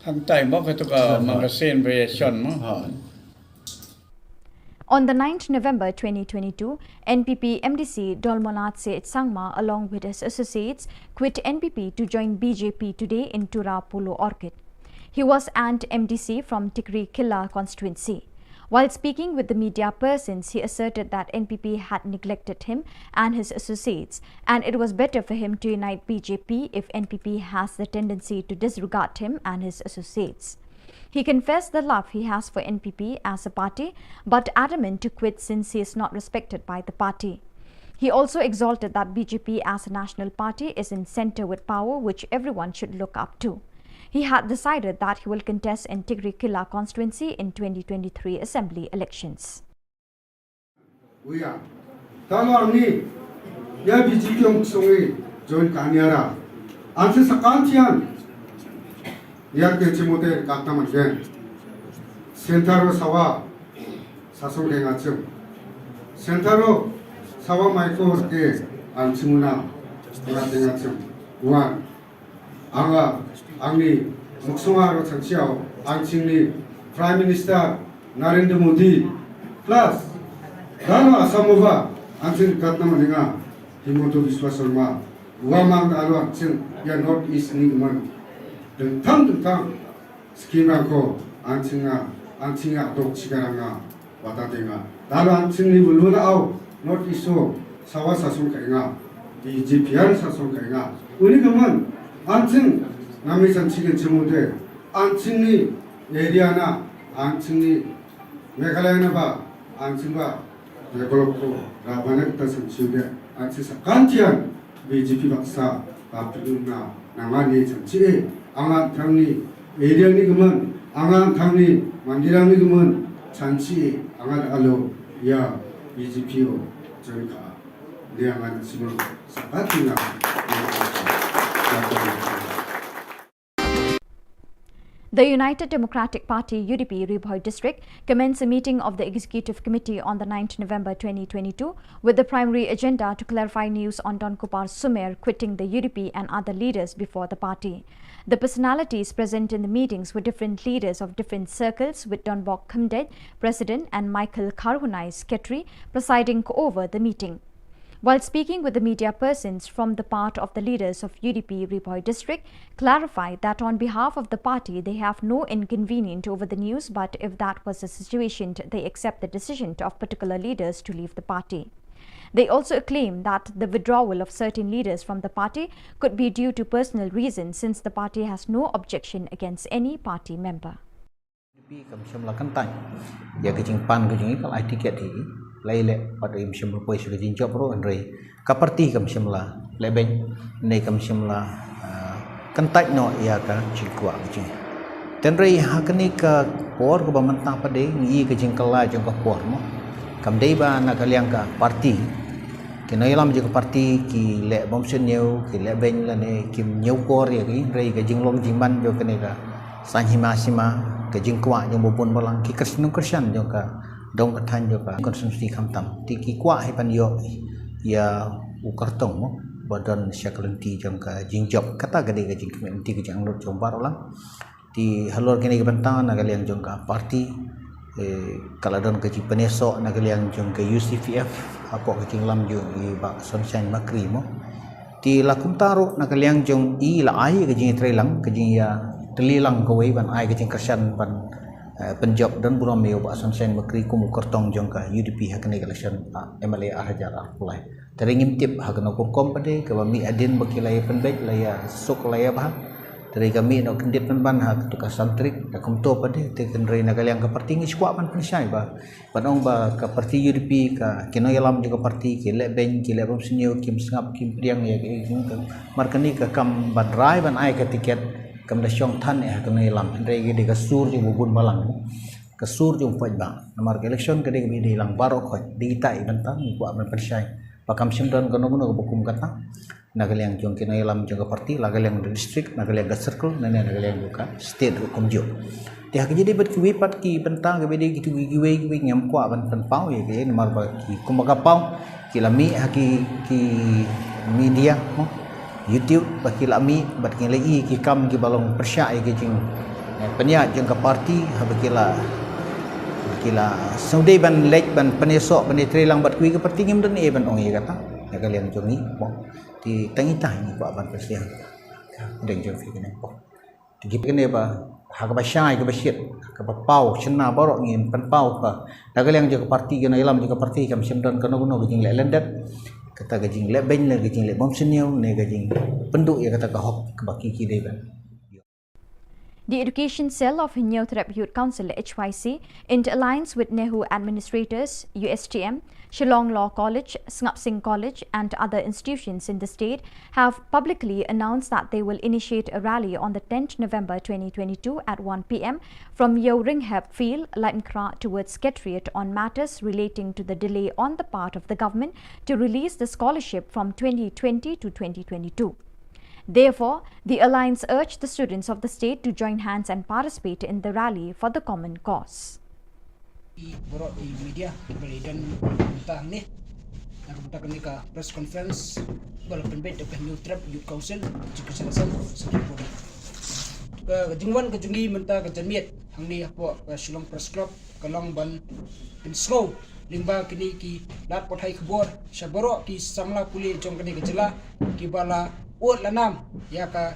hang tai mo ka to ka magasin variation mo. On the 9th November 2022, NPP MDC Dolmonat Seth Sangma along with his associates quit NPP to join BJP today in Tura Polo Orchid. He was an MDC from Tikri Killa constituency. While speaking with the media persons, he asserted that NPP had neglected him and his associates, and it was better for him to unite BJP if NPP has the tendency to disregard him and his associates. He confessed the love he has for NPP as a party, but adamant to quit since he is not respected by the party. He also exalted that BJP as a national party is in centre with power, which everyone should look up to. He had decided that he will contest in Tigri Killa constituency in 2023 assembly elections. We are. Talwani, ya BJP yung sungi join kanyara. Anse sakantian. Ya ke chimote kaktaman gen. Sentaro sawa sasong ke ngachim. Sentaro sawa maiko ke anchimuna ngate ngachim. Wan. Anga angni muksungaro changsiao angchingni Prime Minister Narendra Modi plus dano asamova angching katnamadinga Himoto Biswa Sharma uamang alo angching ya North East ni man dentang skima ko angchinga dok chigaranga watadenga dano angchingni buluna au North East so sawa sasung kainga BJP sasung kainga uni kaman 안층 남이산 치킨 지모데 안층이 에리아나 안층이 메갈라이나 바 안층과 데벨롭도 라바넥타 선치데 안층사 간티안 BJP 박사 바피루나 나만이 정치에 앙한 당리 에리아니 그만 앙한 당리 만디랑니 그만 잔치 앙한 알로 야 BJP요 저희가 내양한 지금 사바티나 The United Democratic Party UDP Ribhoi district commenced a meeting of the Executive Committee on the 9th November 2022 with the primary agenda to clarify news on Don Kupar Sumer quitting the UDP and other leaders before the party. The personalities present in the meetings were different leaders of different circles, with Don Bok Khumdet, President, and Michael Karhunai, Secretary, presiding over the meeting. While speaking with the media persons from the part of the leaders of UDP Ribhoi district, clarified that on behalf of the party they have no inconvenience over the news, but if that was the situation, they accept the decision of particular leaders to leave the party. They also claimed that the withdrawal of certain leaders from the party could be due to personal reasons, since the party has no objection against any party member. Laile pada im shimla poi sudah jinjok pro andre kaparti kam shimla leben nei kam shimla kantai no ya ka chikwa ji tenrei hakani ka por ko bamanta pade ngi ka jingkala jong ka por mo kam dei ba na kaliang ka parti ki noi lam je ka parti ki le bom sen new ki le ben la ne kim new por ya ki rei ka jinglong jingban jo ka ne ka sanhima sima ka jingkwa jong bopon balang ki krisyan jong ka dong kathan jo ka konsumsi khamtam ti ki kwa he pan yo ya ukartong mo badan syaklenti jong ka jingjok kata gade ka jingkem ti ka jang lot jong bar ulang ti halor kini ka bantang na kalian jong ka parti kaladon ka jipaneso na kalian jong ka UCPF apo ka kinglam jo i ba sunshine makri mo ti lakum taru na kalian jong i la ai ka jing trelang ka jing ya telilang ko wei ban ai ka jing kersan ban penjob dan buram meo ba sunshine makri ko mukartong jong ka UDP hakne election MLA ahajara pulai teringim tip hakno kom pade ka mi adin bakilai penbek laya sok laya bah dari kami no kendit ban hak tu ka santrik ka komto pade te kendrai na kaliang ka parti ngi squat ban pensai ba panong ba ka parti UDP ka kino yalam juga parti ki le ben ki le bom senyo kim sngap kim priang ya ki markani ka kam badrai ban ai ka tiket kam da syong than ya kene lam andre ge de kasur ju bubun balang kasur ju poj ba namar election ke de bi lang baro khoj di tai bantang ku aman persai pakam simdan kono kono bukum kata nagaliang jong kene lam jong parti lagaliang district nagaliang circle nene nagaliang buka state hukum jo ti hak jadi bet ki pat ki bantang ge de gitu giwe ngam ku aban pan pau ye ge namar ba ki kumaga pau ki lami haki ki media mo YouTube baki lami baki lagi ki kam ki balong persya ki jing penya jeng ka parti habakila saudai ban lek ban penesok ban trelang bat kui ke parti ngim dan e ban ong ye kata ya kalian jongi mo ti tangi tah ni ko ban persya deng jong fi kene po ti kene ba hak ba syai ke basyit ke pau cena borok ngin pan pau ka dagaliang je ke parti ke ilam je ke parti kam semdan kono kono gejing le lendat kata gejing le ben le gejing le bom seniau ne gejing penduk ya kata ke hok ke baki ki dei ban. The Education Cell of New Threp Youth Council HYC, in alliance with Nehu Administrators, USTM, Shillong Law College, Ngap Singh College and other institutions in the state, have publicly announced that they will initiate a rally on the 10th November 2022 at 1 p.m. from Yeo Ringhap Field, Lainkra towards Secretariat on matters relating to the delay on the part of the government to release the scholarship from 2020 to 2022. Therefore, the alliance urged the students of the state to join hands and participate in the rally for the common cause. Borok di media beli dan tentang ni nak buat ni ka press conference bala penbet ke New Threp Youth Council juga selesai sekipun. Kejungwan kejungi mentah kejamiat hang ni apa Shillong Press Club kalong ban in slow limba kini ki lat pothai khubor syaborok ki samla puli jong kini kejela ki bala ot lanam ya ka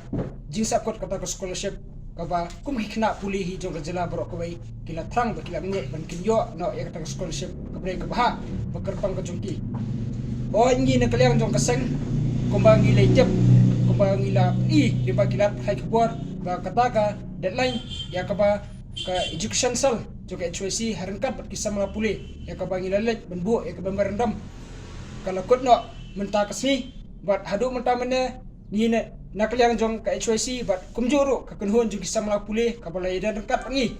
jingsa kot kata ke scholarship kaba kum hikna puli hi jong kejela borok kawai kila thrang ba kila ngek ban kinyo no ya kata ke scholarship kabre ke bah bekerpang ke jongki o ngi na kaliang jong kaseng kumbang ila jep kumbang ila limba kila hai khubor ba kata ka deadline ya kaba ka education cell jong HYC harangkat bat kisam puli ya kaba ngilalet benbu ya kaba merendam kalau kot no mentah kesni bat hadu mentah mene ni nak yang jong ka HYC bat kumjuru ka kunhon jong kisam puli ka balai dan dekat pangi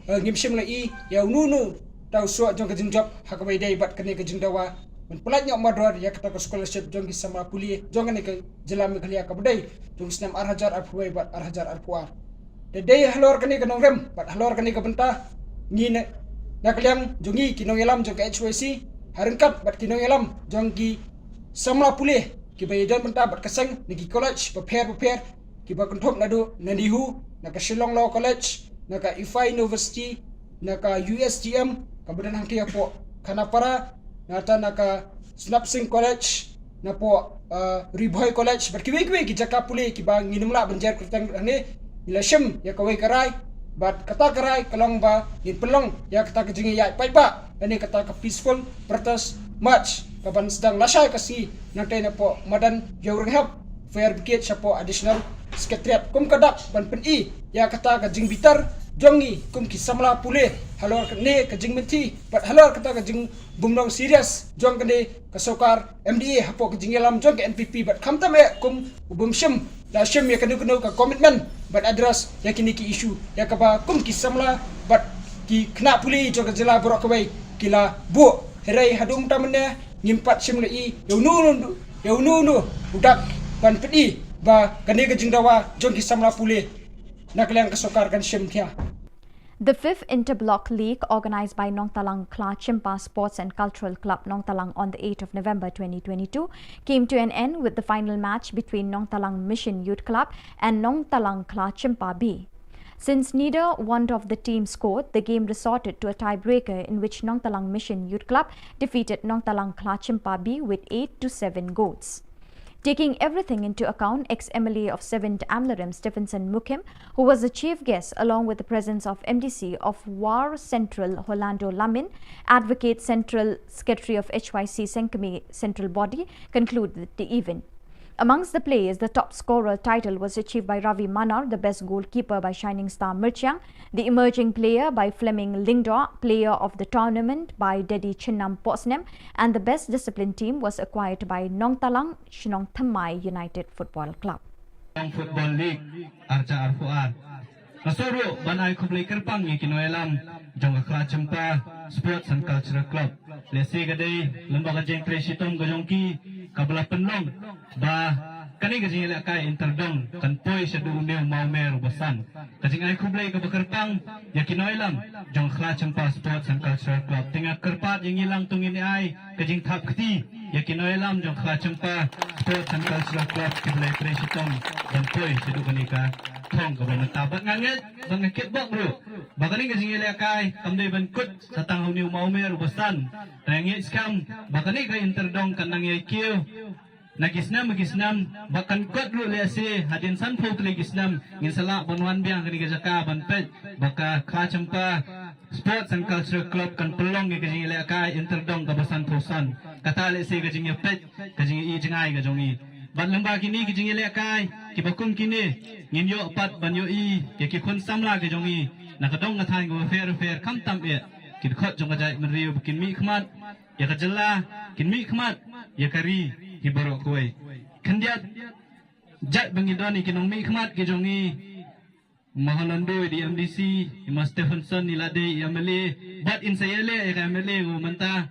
ngimsim lai ya nunu tau suak jong ka jingjop hakabai dai bat kene ka jingdawa men pelat nyok mador ya kata ka scholarship jong kisam puli jong ne ka jelam khalia ka badai jong snam arhajar arpuai bat arhajar arpuar de dai halor kene ka nongrem bat halor kene ka bentah ni nak yang jongi kinong elam jong ka HYC harangkat bat kinong elam jong ki samla puli ki bayadan mentah bat kaseng niki college prepare ki ba konthop nadu nandihu naka Shillong Law College naka IFI University naka USTM kabudan hangki apo kanapara naka Ngap Singh College napo Riboy College bat kiwe ki jaka puli ki ba nginumla banjar kurtang ne ilashim ya kawai karai bat kata karai kalong ba in pelong ya kata kejingi ya pai ba ini kata ke peaceful protest march kapan sedang lasai kasi nanti napo madan Yeo Ringhap fair brigade siapo additional secretariat kum kadak ban peni ya kata ke jing bitar jongi kum ki samla pule halor ne ke jing menti bat halor kata ke jing bumdong serious jong kene ke sokar MDA hapo ke jing elam jong ke NPP bat kamta me kum bumshim la shim ya kenu ka commitment bat address ya kini ki issue ya kaba kum ki samla bat ki kena puli jong ke jela borok kawai kila bu herai hadung tamne ngimpat sim lai yau nu budak ban pedi ba kane ke jingdawa jong ki samla pule nakliang kesokar kan sim thia. The 5th Interblock League, organized by Nong Talang Kla Chimpa Sports and Cultural Club Nong Talang on the 8th of November 2022, came to an end with the final match between Nong Talang Mission Youth Club and Nong Talang Kla Chimpa B. Since neither one of the teams scored, the game resorted to a tiebreaker in which Nong Talang Mission Youth Club defeated Nong Talang Kla Chimpa B with 8-7 goals. Taking everything into account, ex-MLA of 7th Amlarim Stephenson Mukim, who was the chief guest along with the presence of MDC of War Central Orlando Lamin, Advocate Central Secretary of HYC Senkami Central Body, concluded the event. Amongst the players, the top scorer title was achieved by Ravi Manar, the best goalkeeper by Shining Star Mirchiang, the emerging player by Fleming Lingdor, player of the tournament by Dedi Chinnam Posnem, and the best discipline team was acquired by Nong Talang Shnong Thamai United Football Club. Football League, Arca Arfuar. Nasoro, Banai Kublai Kerpang, Kinoelam, Jonga Kla Chimpa, Sports and Cultural Club. Lesi Gade, Lembaga Jeng Kresitom Gajongki, Kabla Penlong, Ba, Kani Gajing Lakai Interdong, Kanpoi Shadu Meu Maumer Basan. Kajing Ai Kublai Kabakerpang, Yakinoelam, Jonga Kla Chimpa, Sports and Cultural Club. Tinggal Kerpat yang hilang tungin ai, Kajing Tap Keti, Yakinoelam, Jonga Kla Chimpa, Sports and Cultural Club, Kublai Kresitom, Kanpoi Shadu Kanika. Thong ka ban tabat nganget bangakit bok bro bakani ka singile kai kamdai ban kut satang huniu maumer bosan tangit skam bakani ka interdong kanang yakiu Nagisnam bahkan kot ru lese hadin san pau tele gisnam ngin sala bonwan biang kini jaka ban pet baka kha champa sports and cultural club kan pelong ke jing le ka interdong ka basan posan kata le se ke jing pet ke jing I jingai ke jongi ban lamba kini ke jing le kai ki bakum kini ngin yo pat ban yo I ke ki khun samla ke jongi nakadong ngathan go fair kam tam e ki khot jong ka jai man riu kin mi khmat ya ka jalla kin mi khmat ya kari Hiboro kue. Kandiat jat bangidoni kinong mi khmat ke jongi Mahalandu di MDC Ima Stephenson ni lade yamale bat in sayele e kamele go manta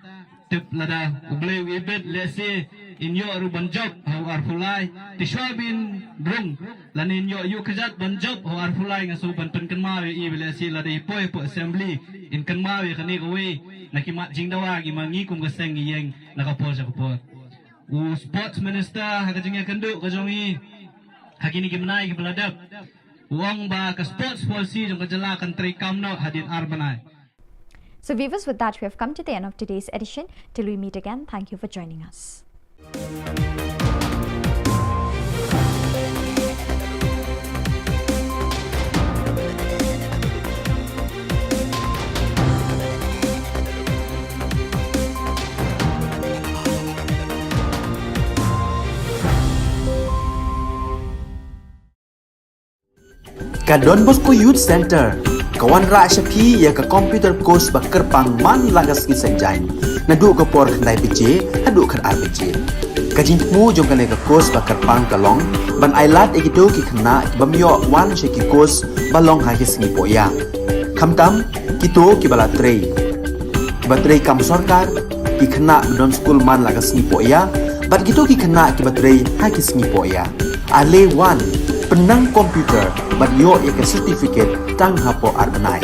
tip lada uble ibet lese in yo ru banjob ho arfulai ti shwabin drung lanin yo yu kajat banjob ho arfulai ngasu ban penkenma we I lese lade poi po assembly in kenma we kani go we nakimat jingdawa gi mangi kum gaseng yeng nakapo sa kapo sports minister hakajingnya kenduk kajongi hakini gimnai gibeladap uang ba ka sports policy jong kajala country kamno hadin arbanai. So viewers, with that we have come to the end of today's edition. Till we meet again, thank you for joining us. Ka Don Bosco Youth Center, kawan ra syapi ya ka computer course bakar pang man lagas ki senjai. Nadu ka por khandai PJ, hadu kan RPG. Ka jingmu jong kan ka course bakar pang kalong, ban ailat ekito ki khna bamyo wan sheki course balong ha ki singi poya. Khamtam kito ki bala trei. Batrei kam sarkar ki khna don school man lagas singi poya, bat kito ki khna ki batrei ha ki singi poya. Ale wan penang komputer bat yo ke certificate tang hapo arbanai.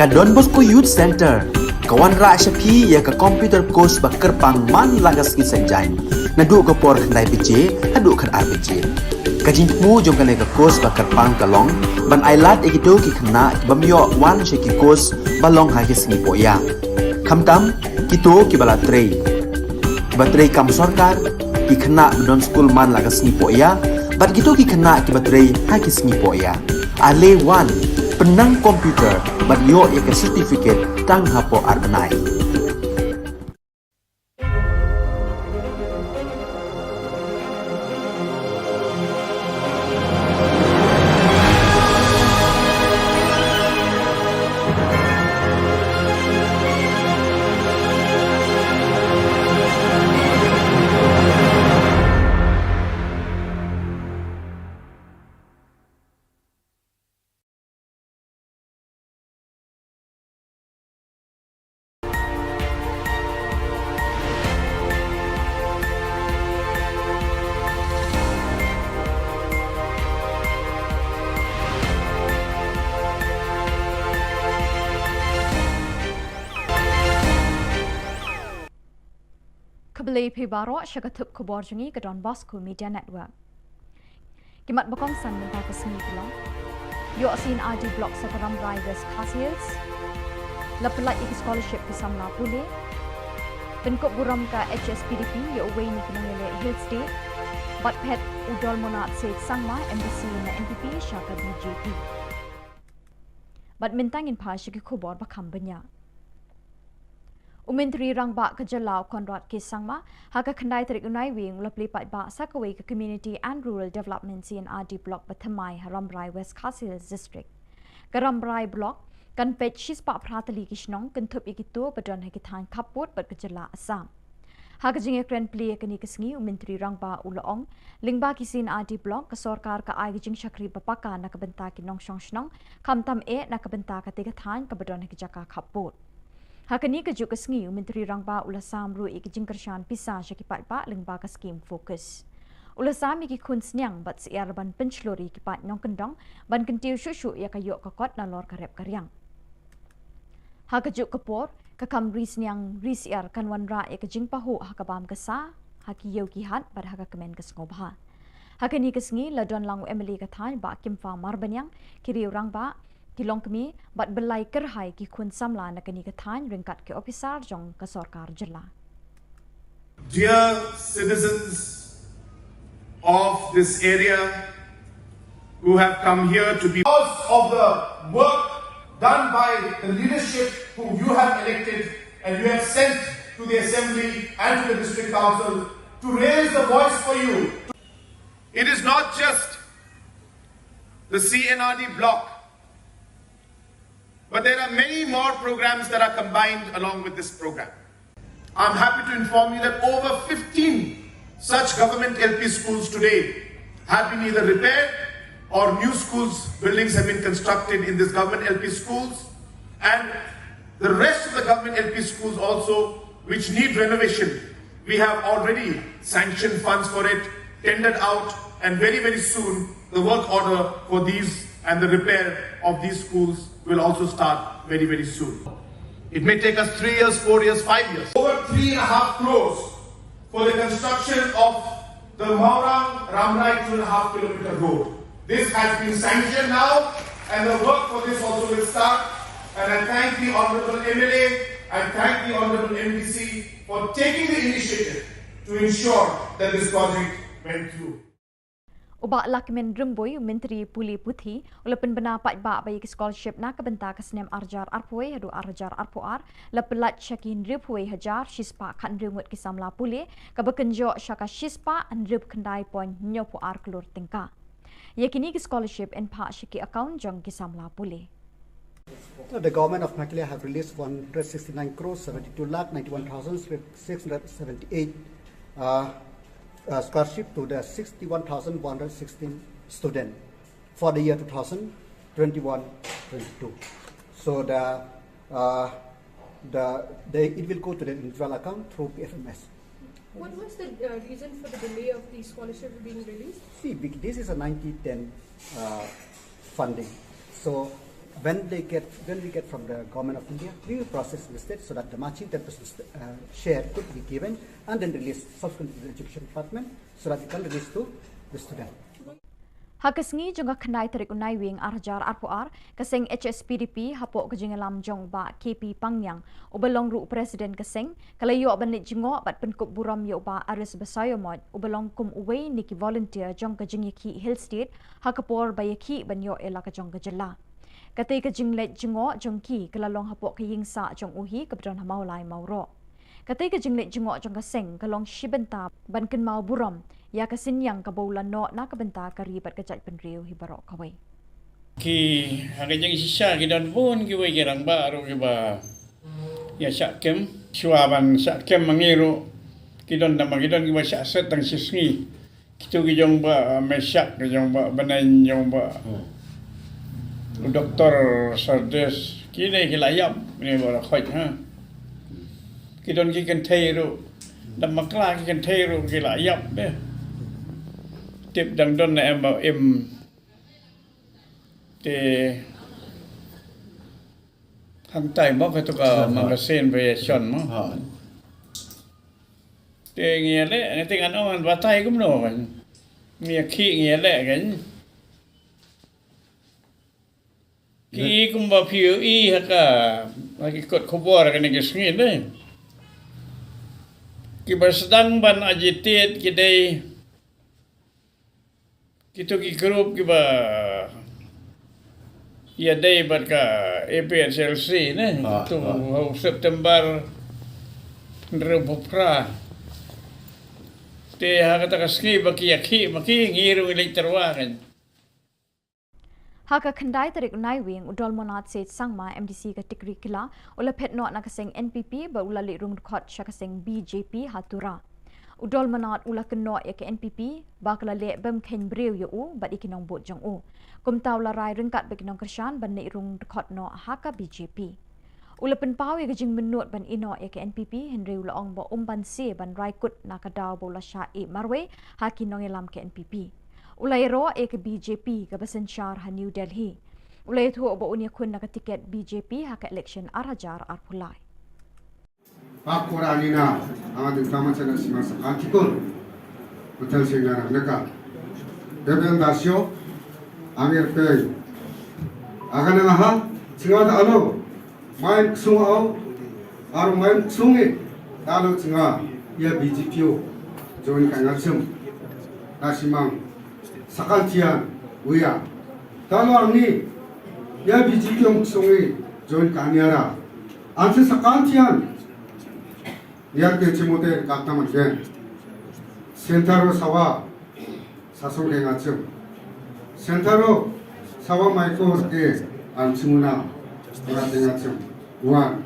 Ka Don Bosco Youth Center, kawan ra syapi ya ka computer course ba kerpang man lagas ki senjain. Nadu ka por khandai piche, hadu kan RPG. Kajin mu jom kan ka course ba kerpang kalong, ban ailat ikido ki khna bamyo wan sheki course balong ha ki sngi poya. Khamtam kito ki bala trei. Batrei kam sarkar ki khna don school man lagas sngi poya, bat kito ki khna ki batrei ha ki sngi poya. Ale wan penang komputer bat yo ya ke certificate tang hapo arbenai. Kebeli pibaro syakatup Khubor jungi ke Don Bosco Media Network. Kimat bakong san mentah kesini Shillong. Yo asin ID Block Sakaram Rai West Khasils. Lepelat iki scholarship ke Samla Pule. Penkop buram ka HSPDP yo away ni kinangele Hill State. Bat pet udol monat se sangma embassy na NPP syaka BJP. Bat mintangin pa syaki Khubor bakam banyak. Menteri Rangba Ka Jylla Konrad Kisangma haka khandai tarik unai wing lapli pat ba sakaway ka Community and Rural Development CNRD Block Bathamai Ramrai West Khasils District. Ka Ramrai Block kan pet shispa pratali kishnong kan thup ikitu badon hakithan khaput bat Ka Jylla Assam. Haka jinge kren pli kani kisngi Menteri Rangba Ulaong lingba ki CNRD Block ka sorkar ka ai jing shakri bapaka na kabenta kinong shnong kamtam na kabenta ka tigathan ka badon hakijaka khaput. Hakani kejuk kesngi Menteri Rangba Ulasam ru iki jingkershan pisah syakipat ba lingba ka skim fokus. Ulasam iki kun snyang bat siar ban penchlori kipat nyong kendong ban kentiu syusyu ya kayok kakot na lor karep karyang. Hakejuk kepor kakam ri snyang ri siar kan wanra ya kejing pahu hakabam kesa haki yau kihat bar haka kemen kesngobha. Hakani kesngi ladon langu Emily kathan ba kimfa marbanyang kiri Rangba Kilong kami bat belai kerhai ki kun samla na kani kathan ringkat ke officer jong ka Sarkar Jylla. Dear citizens of this area who have come here to be because of the work done by the leadership whom you have elected and you have sent to the Assembly and to the District Council to raise the voice for you. It is not just the CNRD block, but there are many more programs that are combined along with this program. I'm happy to inform you that over 15 such government LP schools today have been either repaired or new schools, buildings have been constructed in these government LP schools, and the rest of the government LP schools also which need renovation. We have already sanctioned funds for it, tendered out, and very, very soon the work order for these and the repair of these schools will also start very, very soon. It may take us 3 years, 4 years, 5 years. Over 3.5 crores for the construction of the Maurang Ramrai 2.5 kilometer road. This has been sanctioned now and the work for this also will start. And I thank the Honourable MLA, I thank the Honourable MDC for taking the initiative to ensure that this project went through. Ubak lakmen remboy Menteri Puli Putih ulapan bena pat ba bayi scholarship na kabenta kasnem arjar arpoi hadu arjar arpoar lapelat syakin ripoi hajar shispa kan remut kisamla puli kabekenjo syaka shispa andrip kendai point nyopo ar kelur tingka. Yakini scholarship en pa syaki account jong kisamla puli. The government of Makilia have released 169 crores 72 lakh 91,678 scholarship to the 61,116 students for the year 2021-22. So it will go to the individual account through PFMS. What was the reason for the delay of the scholarship being released? See, this is a 90-10 funding. So when we get from the government of India, we will process listed so that the matching 10% share could be given and then released subsequently to the education department so that it can release to the student. Hakasngi jangka kenai tarik unai wing arjar RPR kaseng HSPDP hapok kejingalam jong ba KP Pangyang ubelong ru presiden kaseng kalayo banit jingo bat penkup buram yo ba aris besayomot ubelong kum uwei niki volunteer jong kejingiki Hill State hakapor bayaki banyo ela kajong kejela katai kejinglet jingo jongki kalalong hapok kayingsa jong uhi kabdon hamaulai mauro katai kejinglet jingo jong kaseng kalong shibenta ban ken mau buram ya kasin yang kabaulan no na kabenta karibat kajat penriu hibarok kawai ki hagajang sisa ki don pun ki wai gerang ba ro ki ba ya syakem syuaban syakem mangiru ki don nama ki don ki ba syak tang sisngi kitu ki jong ba mesyak ki jong ba banan jong ba doktor sardes ki ne ki layap ni ba khoi ha ki don ki kan thai ro dam makla ki kan thai ro ki layap de tiếp đăng đơn này em bảo em thì hàng tay móc cái tụi magazine về chọn móc thì nghe lẽ cái tiếng Anh ông vào tay cũng nổ nghe khi nghe lẽ cái cũng vào phiếu y hay cả cái cột Khubor cái này cái suy nghĩ đấy cái bahasa sedang ban agitate cái đây kita ki grup ki ba ya day bat ka APSLC ne tu September rebupra te ha kata ka ski ba ki yakhi maki ngiru elektrwa kan Haka kendai tarik unai wing udol monat set sangma MDC ka tikri kila ula pet not na kaseng NPP ba ula li rung khot sha kaseng BJP hatura udol manat ula keno ya ke NPP bakla le bem ken breu yo u bat ikinong bot jong u kum taw la rai ringkat bekinong kershan ban nei rung khot no haka BJP ula pen paw ya jing menut ban ino ya ke NPP henry ula ong bo ban se ban rai kut na kadaw bola sha e marwe hakinong elam ke NPP ula ro e ke BJP ka basen shar ha New Delhi ula thu bo unya kun na ka tiket BJP haka election arhajar arpulai Pakuranina amadik tamasana simasa antikor hotel singara neka deben dasyo amir pe agana ha singada alo main sungao aru main sungi alo singa ya BJP join kangasum nasimang sakaltian uya talo ni ya BJP sungi join kaniara anse sakaltian yang kejemude kaktaman gen sentaro sawa sasul ngacem sentaro sawa maiko ke ansimuna ngate ngacem wan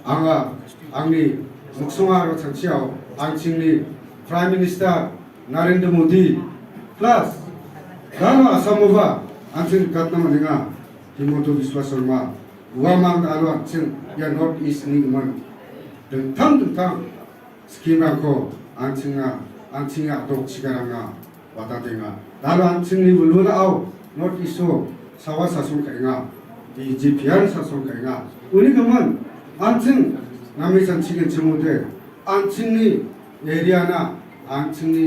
anga angni muksungaro changsiao angchingni prime minister Narendra Modi plus dano asamova anching kaktaman nga Himanta Biswa Sharma uamang alo anching ya north east ni man tentang skim aku ancinga dok cikaranga watatenga lalu ancing ni belum au not isu sawa sasun kainga di JPR sasun kainga uni keman ancing nami sancikin cemude ancing ni area na ancing ni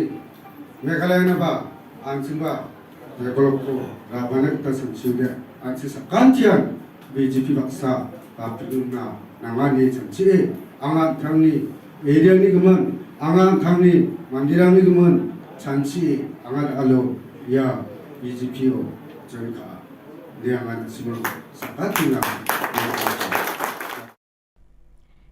Meghalaya na ba ancing ba develop ko rabana kita sanciude ancing sakantian BJP baksa tapi na namani sanci angan thangni area ni gemen angan thangni mandirang ni gemen chanchi angan alo ya BJP o jengka dia angan simon sakatina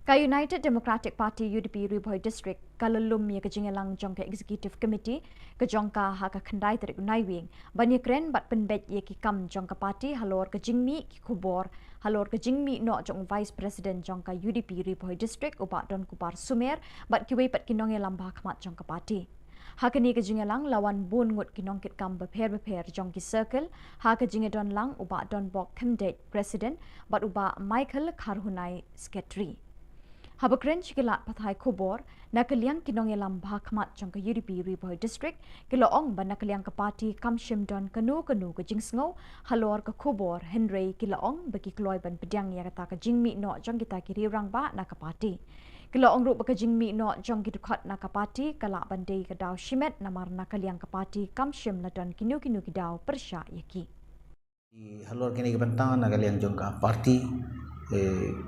Ka United Democratic Party UDP Riboy District kalalum ya kejingelang jongka Executive Committee kejongka haka kendai tarik unai wing banyak kren bat penbet ye ki kam jongka party halor kejingmi ki Khubor halor kejingmi no jong Vice President jongka UDP Riboy District ubat don kupar Sumer bat kiwei pat kinong elam bahkmat jongka party hakani kejingelang lawan bun ngut kinong kit kam beper jongki circle haka jingedon lang ubat don bok kemdet President bat uba Michael Karhunai Secretary Habakren chikila pathai Khubor Na Ka Jylla kinong yalam bahakmat jong ka UDP Riboy District kiloong ban na kaliang ka party kamshim don kanu ka jingsngo halor ka Khubor Henry kiloong bagi kloy ban pedyang ya kata ka jingmi no jong kita kiri rang ba na ka party kiloong ru ka jingmi no jong kidukat na ka party kala bandai ka daw shimet namar na kaliang ka party kamshim la don kinu ki daw persya yaki halor kini kebentangan na kaliang jong ka party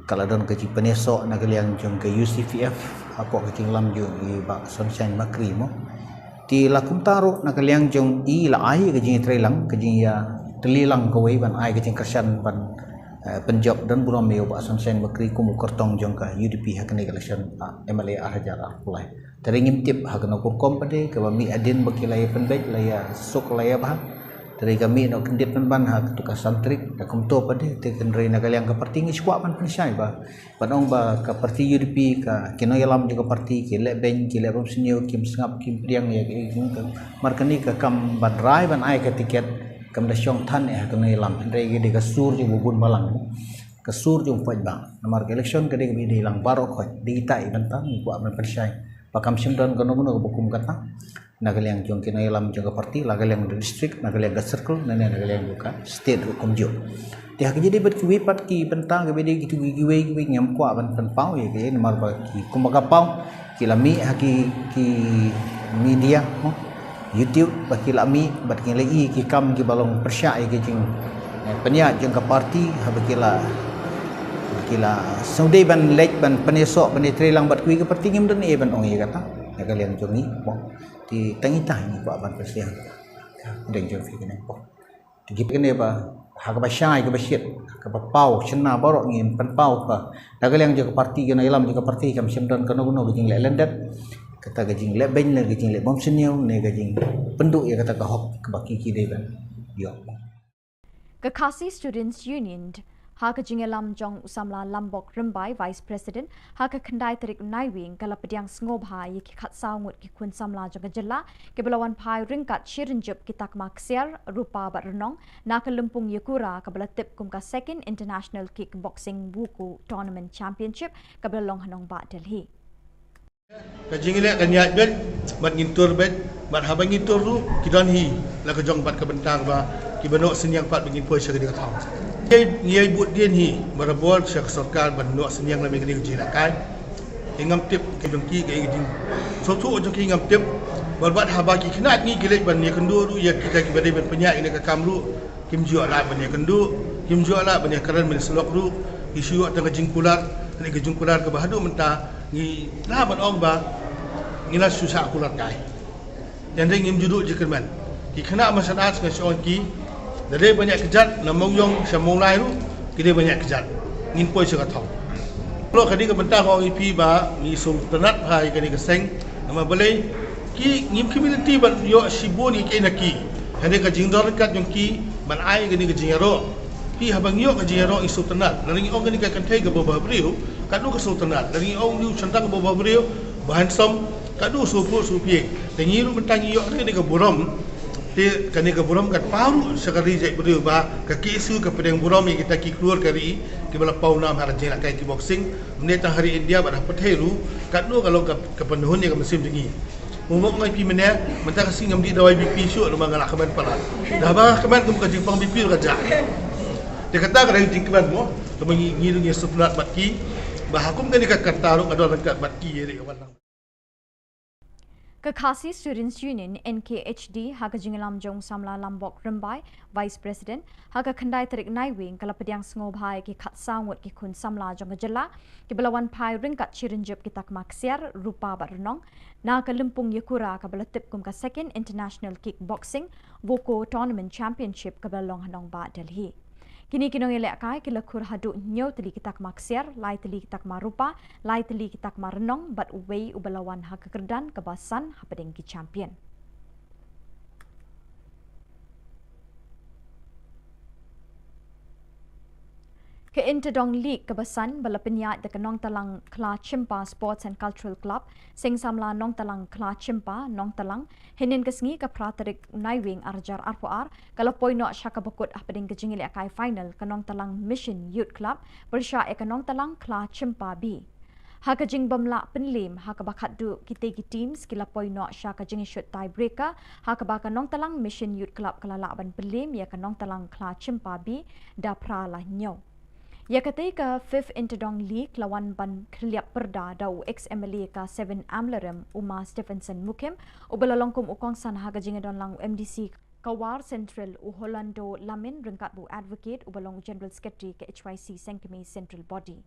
kaladon ke penesok na kaliang jong ke UCPF apok ke lam jong i ba sunshine makri mo ti lakum taru na kaliang jong i la ai ke jing trelang ke jing ya telilang ke wei ban ai ke jing kersan ban penjob dan buram meo ba sunshine makri ku mukertong jong ka UDP hakne election MLA hajar apulai teringim tip hakna ku kompade ke mi adin bakilai penbej laya sok laya bah dari kami nak kendip ban hak tukar santrik akum to pade te kendrai na kaliang ka parti ngi squat ban pensai ba panong ba ka parti UDP ka kino yalam juga parti ke le ben ke le bom senio kim sngap kim priang ya ke markani ka kam ban rai ban ai ka tiket kam da syong than ya kino yalam kendrai ge de ka sur ju bubun balang ka sur ju poj bang namar ke election ke de bi lang barok khoi di tai ban tang ku ban pensai pakam simdan kono kono bukum kata nagaliang jong kino yalam jong parti nagaliang district nagaliang circle nagaliang buka state hukum jo dia jadi berkiwipat ki bentang ke bedi gitu giwe nyam kwa ban pau ya ke nomor ba ki kumaga pau ki lami ki media mo YouTube baki lami baki lai ki kam ki balong persya ke jing penya jong parti habakila saudai ban lek ban penesok ban trelang bat kui ke parti ngim dan ban ong ya kata nagaliang jong ni mo di tengitah ni buat ban persiang dan jom fikir ni po di kene ba hak ba syai ke basyit ke ba pau cena borok ngin pan pau ka dagal yang jaga parti kena ilam jaga parti kam simdan kono kono gajing lek lendat kata gajing lek ben le gajing lek bom senio ne gajing penduk ya kata ka hok ke baki ki de ban yo Ka Khasi Students Union Haka Jingelam Jong Usamla Lambok Rimbai Vice President Haka Kandai Terik Naiwing Kala Pediang Sngoba Yiki Khat Saungut Ki Kun Samla Jong Jylla Ke Belawan Pai Ringkat Shirinjup Kitak Maksiar Rupa Bat Renong Naka Lumpung Yakura Ke Belatip Kum Ka Second International Kickboxing Wuku Tournament Championship Ke Belalong Hanong Ba Delhi Kajingile kanyat bet bat ngintur bet bat habang ngintur ru kidan hi la ka jong bat ka bentang ba ki banok senyang pat bengin poi syagadi ka thau ye but dien hi marabol syak sarkar ban nok senyang la megadi jina kai ingam tip ke jongki ke jing so tu jongki ingam tip bat habaki khnat ni gilek ban ni kendu ru ya kita ki badai ban penyak ini ka kamru kim jua la ban ni kendu kim jua la ban ni karan min selok ru isu atang jingkular ni ke jingkular ke bahadu menta ni la ban ong ba ni la susah kular kai dan ngim juduk jekerman ki khana masalah dengan seorang ki dari banyak kejat namong yong samong lai ru kini banyak kejat ngin poi sega thau lo kadi ke bentang orang IP ba ni sultanat hai kadi ke seng nama boleh ki ngim community ban yo sibu ni ke naki hande ka jingdor kat yong ki ban ai kadi ke jingaro pi habang yo ke jingaro i sultanat laring ong kadi ka kantai ke bawah beriu kadu ke sultanat laring ong liu centang ke bawah beriu bahan som kadu supu supie tengiru bentang yo kadi ke buram ti kani ke buram kat paru sekali jek beriu ba ke kisu ke pedang buram yang kita ki keluar kari ki bala pau nam har jela kai ki boxing meneta hari India pada petheru kat no kalau ke penhun yang musim dingi umuk ngai pi mene menta ka singam di dawai BP syuk rumah galak keman pala dah ba keman kum ka jingpang BP ka ja dia kata ka dari jingkeman mo to ngiru ngi supnat batki ba hakum kani ka kartaru adol kat batki ye walang Ka Khasi Students Union NKHD Haka Jingelam Jong Samla Lambok Rimbai Vice President Haka Kandai Terik Naiwing Kala Pediang Sngobai Ki Khat Saungut Ki Kun Samla Jong Jylla Ki Belawan Pai Ringkat Shirinjup Kitak Maksiar Rupa Bat Renong Naka Lumpung Yakura Ka Belatip Kum Ka Second International Kickboxing Wuku Tournament Championship Ka Belalong Hanong Ba Delhi Kini kinong ilek kai kila kur haduk nyo teli kitak maksiar, lai teli kitak marupa, lai teli kitak marenong, bat uwei ubalawan hak kekerdan kebasan hapadeng ki champion. Ke Interdong League kebasan bala penyat de Nong Talang Kla Chimpa Sports and Cultural Club sing samla Nong Talang Kla Chimpa Nong Talang hinin kesngi ke praterik Naiwing arjar arpuar kalau poino syaka bekut ahpading kejingil akai final ke Nong Talang Mission Youth Club bersya ke Nong Talang Kla Chimpa B. Haka jing bamla penlim haka bakat du kitegi team skila poino syaka jing shoot tiebreaker haka baka nong talang mission youth club kalala ban penlim ya ka nong talang kla cimpabi da prala nyo. Ya kata ka 5th Interdong League lawan ban kriap perda dau ex-MLA ka 7 Amlerem Uma Stephenson Mukim ubalalongkum ukong san haka jing don lang MDC Kawar Central u Holando Lamin rengkat bu advocate ubalong General Secretary ke HYC Sengkemi Central Body.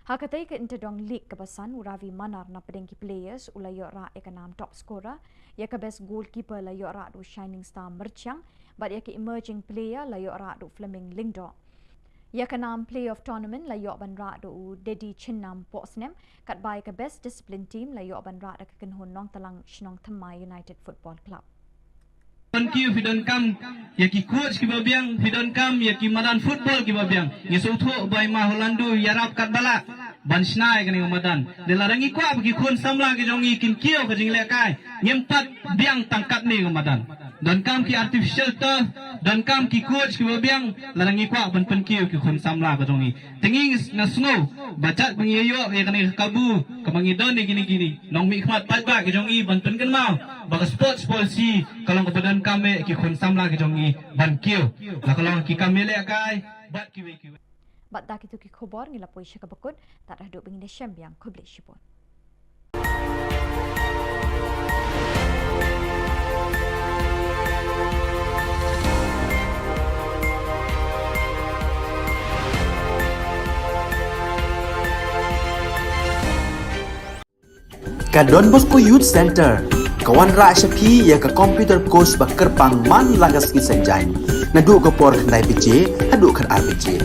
Hakatai ke Interdong League kebasan uravi manar na pedengki players ulayo ra ekanam top scorer ya ke best goalkeeper layo ra du Shining Star Merchang but ya ke emerging player layo ra du Fleming Lingdo. Ya ke nam play of tournament layo ban ra du Dedi Chinnam Posnem kat bai ke best discipline team layo ban ra ke kenhun nong talang Shillong Thamai United Football Club. Thank you Fidon Kam yaki coach ki babiang Fidon Kam yaki madan football ki babiang ngisutho by ma Holandu yarap kat bala ban snai kani madan de larangi ko ab ki khun samla ki jongi kin kio ka jing lekai nyempat biang tangkat ni madan Don Kam ki artificial turf Don Kam ki coach ki babiang larangi ko ban pen kio ki khun samla ka jongi tinging na snow bacat pengiyo ya kani kabu kamangi don ni gini nong mi khmat pat ba ki jongi ban pen kan mau baga sports policy kalau kepada kami ki khun samla ki jongi ban kio la kalau ki kami le kai bat ki we Bat dak itu ki khobor ngila poi syaka bakut tak dah duk bengin syam biang khobli shipon. Ka Don Bosco Youth Center kawan ra syapi ya ka computer course bakar pang man lagas ki senjain nadu ka por khnai piche adu khan RPG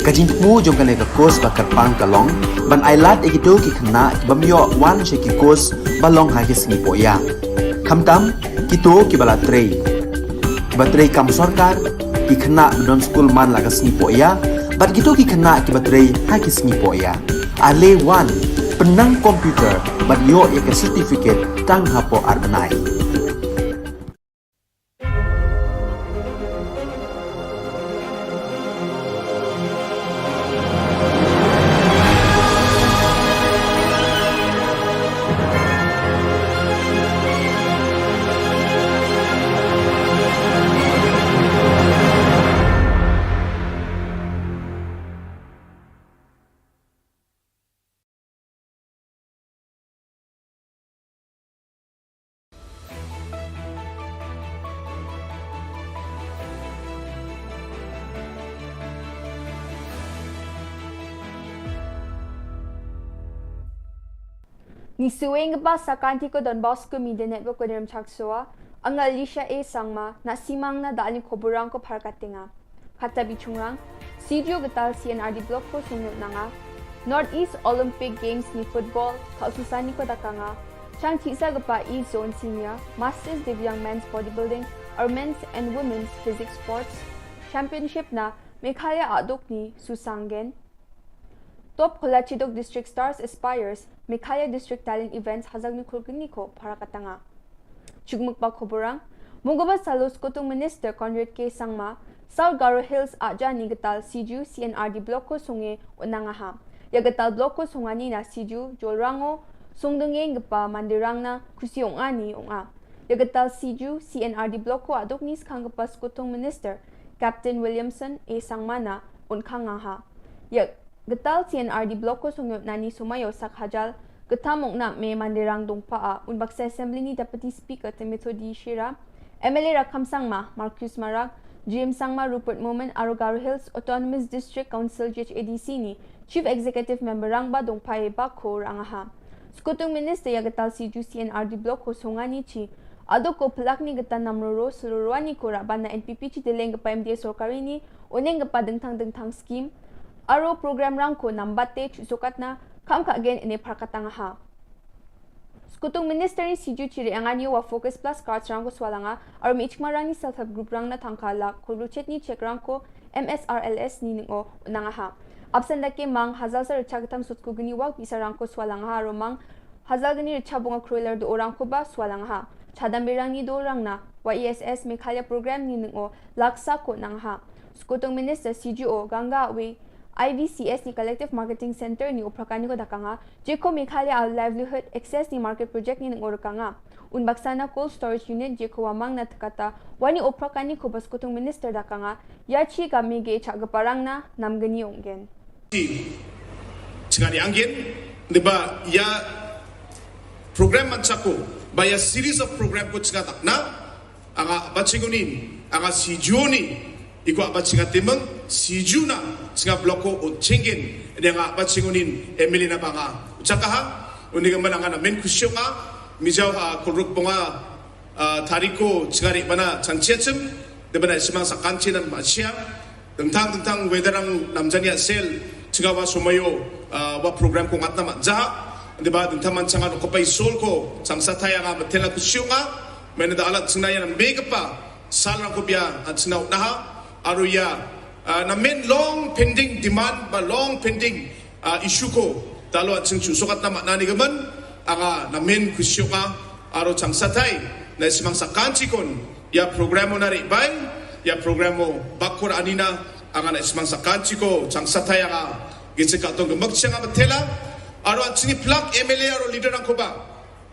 kajing mu jong ka ka course bakar pang kalong ban ailat egito ki khna bamyo wan she ki course balong ha ki sni poya khamtam kito ki bala trei batrei kam sarkar ki khna don school man lagas ni poya bat gito ki khna ki batrei ha ki sni poya ale wan penang komputer bat yo ya ka certificate tang hapo arbanai Ni suweng ba sa kanti ko Don Bosco Media Network ko diram chaksua ang Alicia A sangma na simang na dali koburang ko parkatinga kata bichungrang CDO gatal CNRD block ko sunyot na nga Northeast Olympic Games ni football kaususan ni ko dakanga chang tisa gapa E Zone Senior Masters Divyang Men's Bodybuilding or Men's and Women's Physics Sports Championship na Meghalaya adok ni Susanggen Top Kolachidok District Stars Aspires Meghalaya District Talent Events hazag ni kulgini ko para katanga. Chugmukpa koborang, Mungaba Salos Kotong Minister Conrad K. Sangma, South Garo Hills Aja ni gatal CJU CNRD Block ko sunge unangaha. Ya gatal block ko sungani na CJU Jolrango, sungdengeng gapa mandirang na kusiong ani onga. Ya gatal CJU CNRD Block ko adok nis kang gapa Kotong Minister Captain Williamson A. Sangma na unkangaha. Ya Getal CNRD Block ko sungyot nani sumayo sak hajal getamok na me mandirang dongpa unbak sa assembly ni Deputy Speaker Timothy D. Shira MLA Rakam Sangma Marcus Marak GM Sangma Rupert Momen Arogaro Hills Autonomous District Council JHADC ni Chief Executive Member Rangba dongpa e bakho rangaha Skutong Minister ya getal CJU CNRD Block ko sungani chi ado ko pelak ni getan namroro seluruhani ko raban na NPP chi deleng pa MDA sorkari ni uneng pa dengtang scheme Aro program rangko nambate chusukat na kam ka again ine parkatangaha. Skutong Minister ni CJU chiri anganyo wa Focus Plus cards rangko swalanga aro mi ichmarang ni self-help group rang na tangkala kulruchet ni check rangko MSRLS ni ningo unangaha. Absent dake mang hazal sa rechagatam sutko gini wag bisa rangko swalanga aro mang hazal gani rechabunga kroiler do orangko ba swalanga. Chadambirang ni do rang na wa ESS Meghalaya program ni ningo laksa ko nangha. Skutong Minister CJO ganga we IVCS ni Collective Marketing Center ni uprakani ko dakanga jeko Meghalaya livelihood access ni market project ni ngorkanga unbaksana cold storage unit jeko wamang na takata wani uprakani ko baskutung minister dakanga yachi gamige chagaparang na namgani onggen Cingani angin diba ya program mansako by a series of program ko cingatak na anga batsingunin anga si Juni iko batsingatimeng si Juna singa bloko o cingin nga batsingunin Emily na banga ucakaha uniga malanga na men kusyonga mijaw ha kuruk bunga tariko cingari mana changchiachim diba na simang sa kanchi ng masya tentang wedarang namjania sel Cigawa sumayo wa program ko ngat naman jaha diba tentang mancangan ko pay sol ko sang sataya nga matela kusyunga may nadaalat sinaya ng mega pa salang ko biya at sinaw naha aruya na men long pending demand ba long pending issue ko talo at sing susukat naman nanigaman anga na men kusyunga aro sang satay na simang sa kanchikon ya programo na ribay ya programo bakur anina anga na ismang sa kanchiko sang sataya nga gitsika tong magsiya nga matela aro at sini plug MLA aro leader ang kuba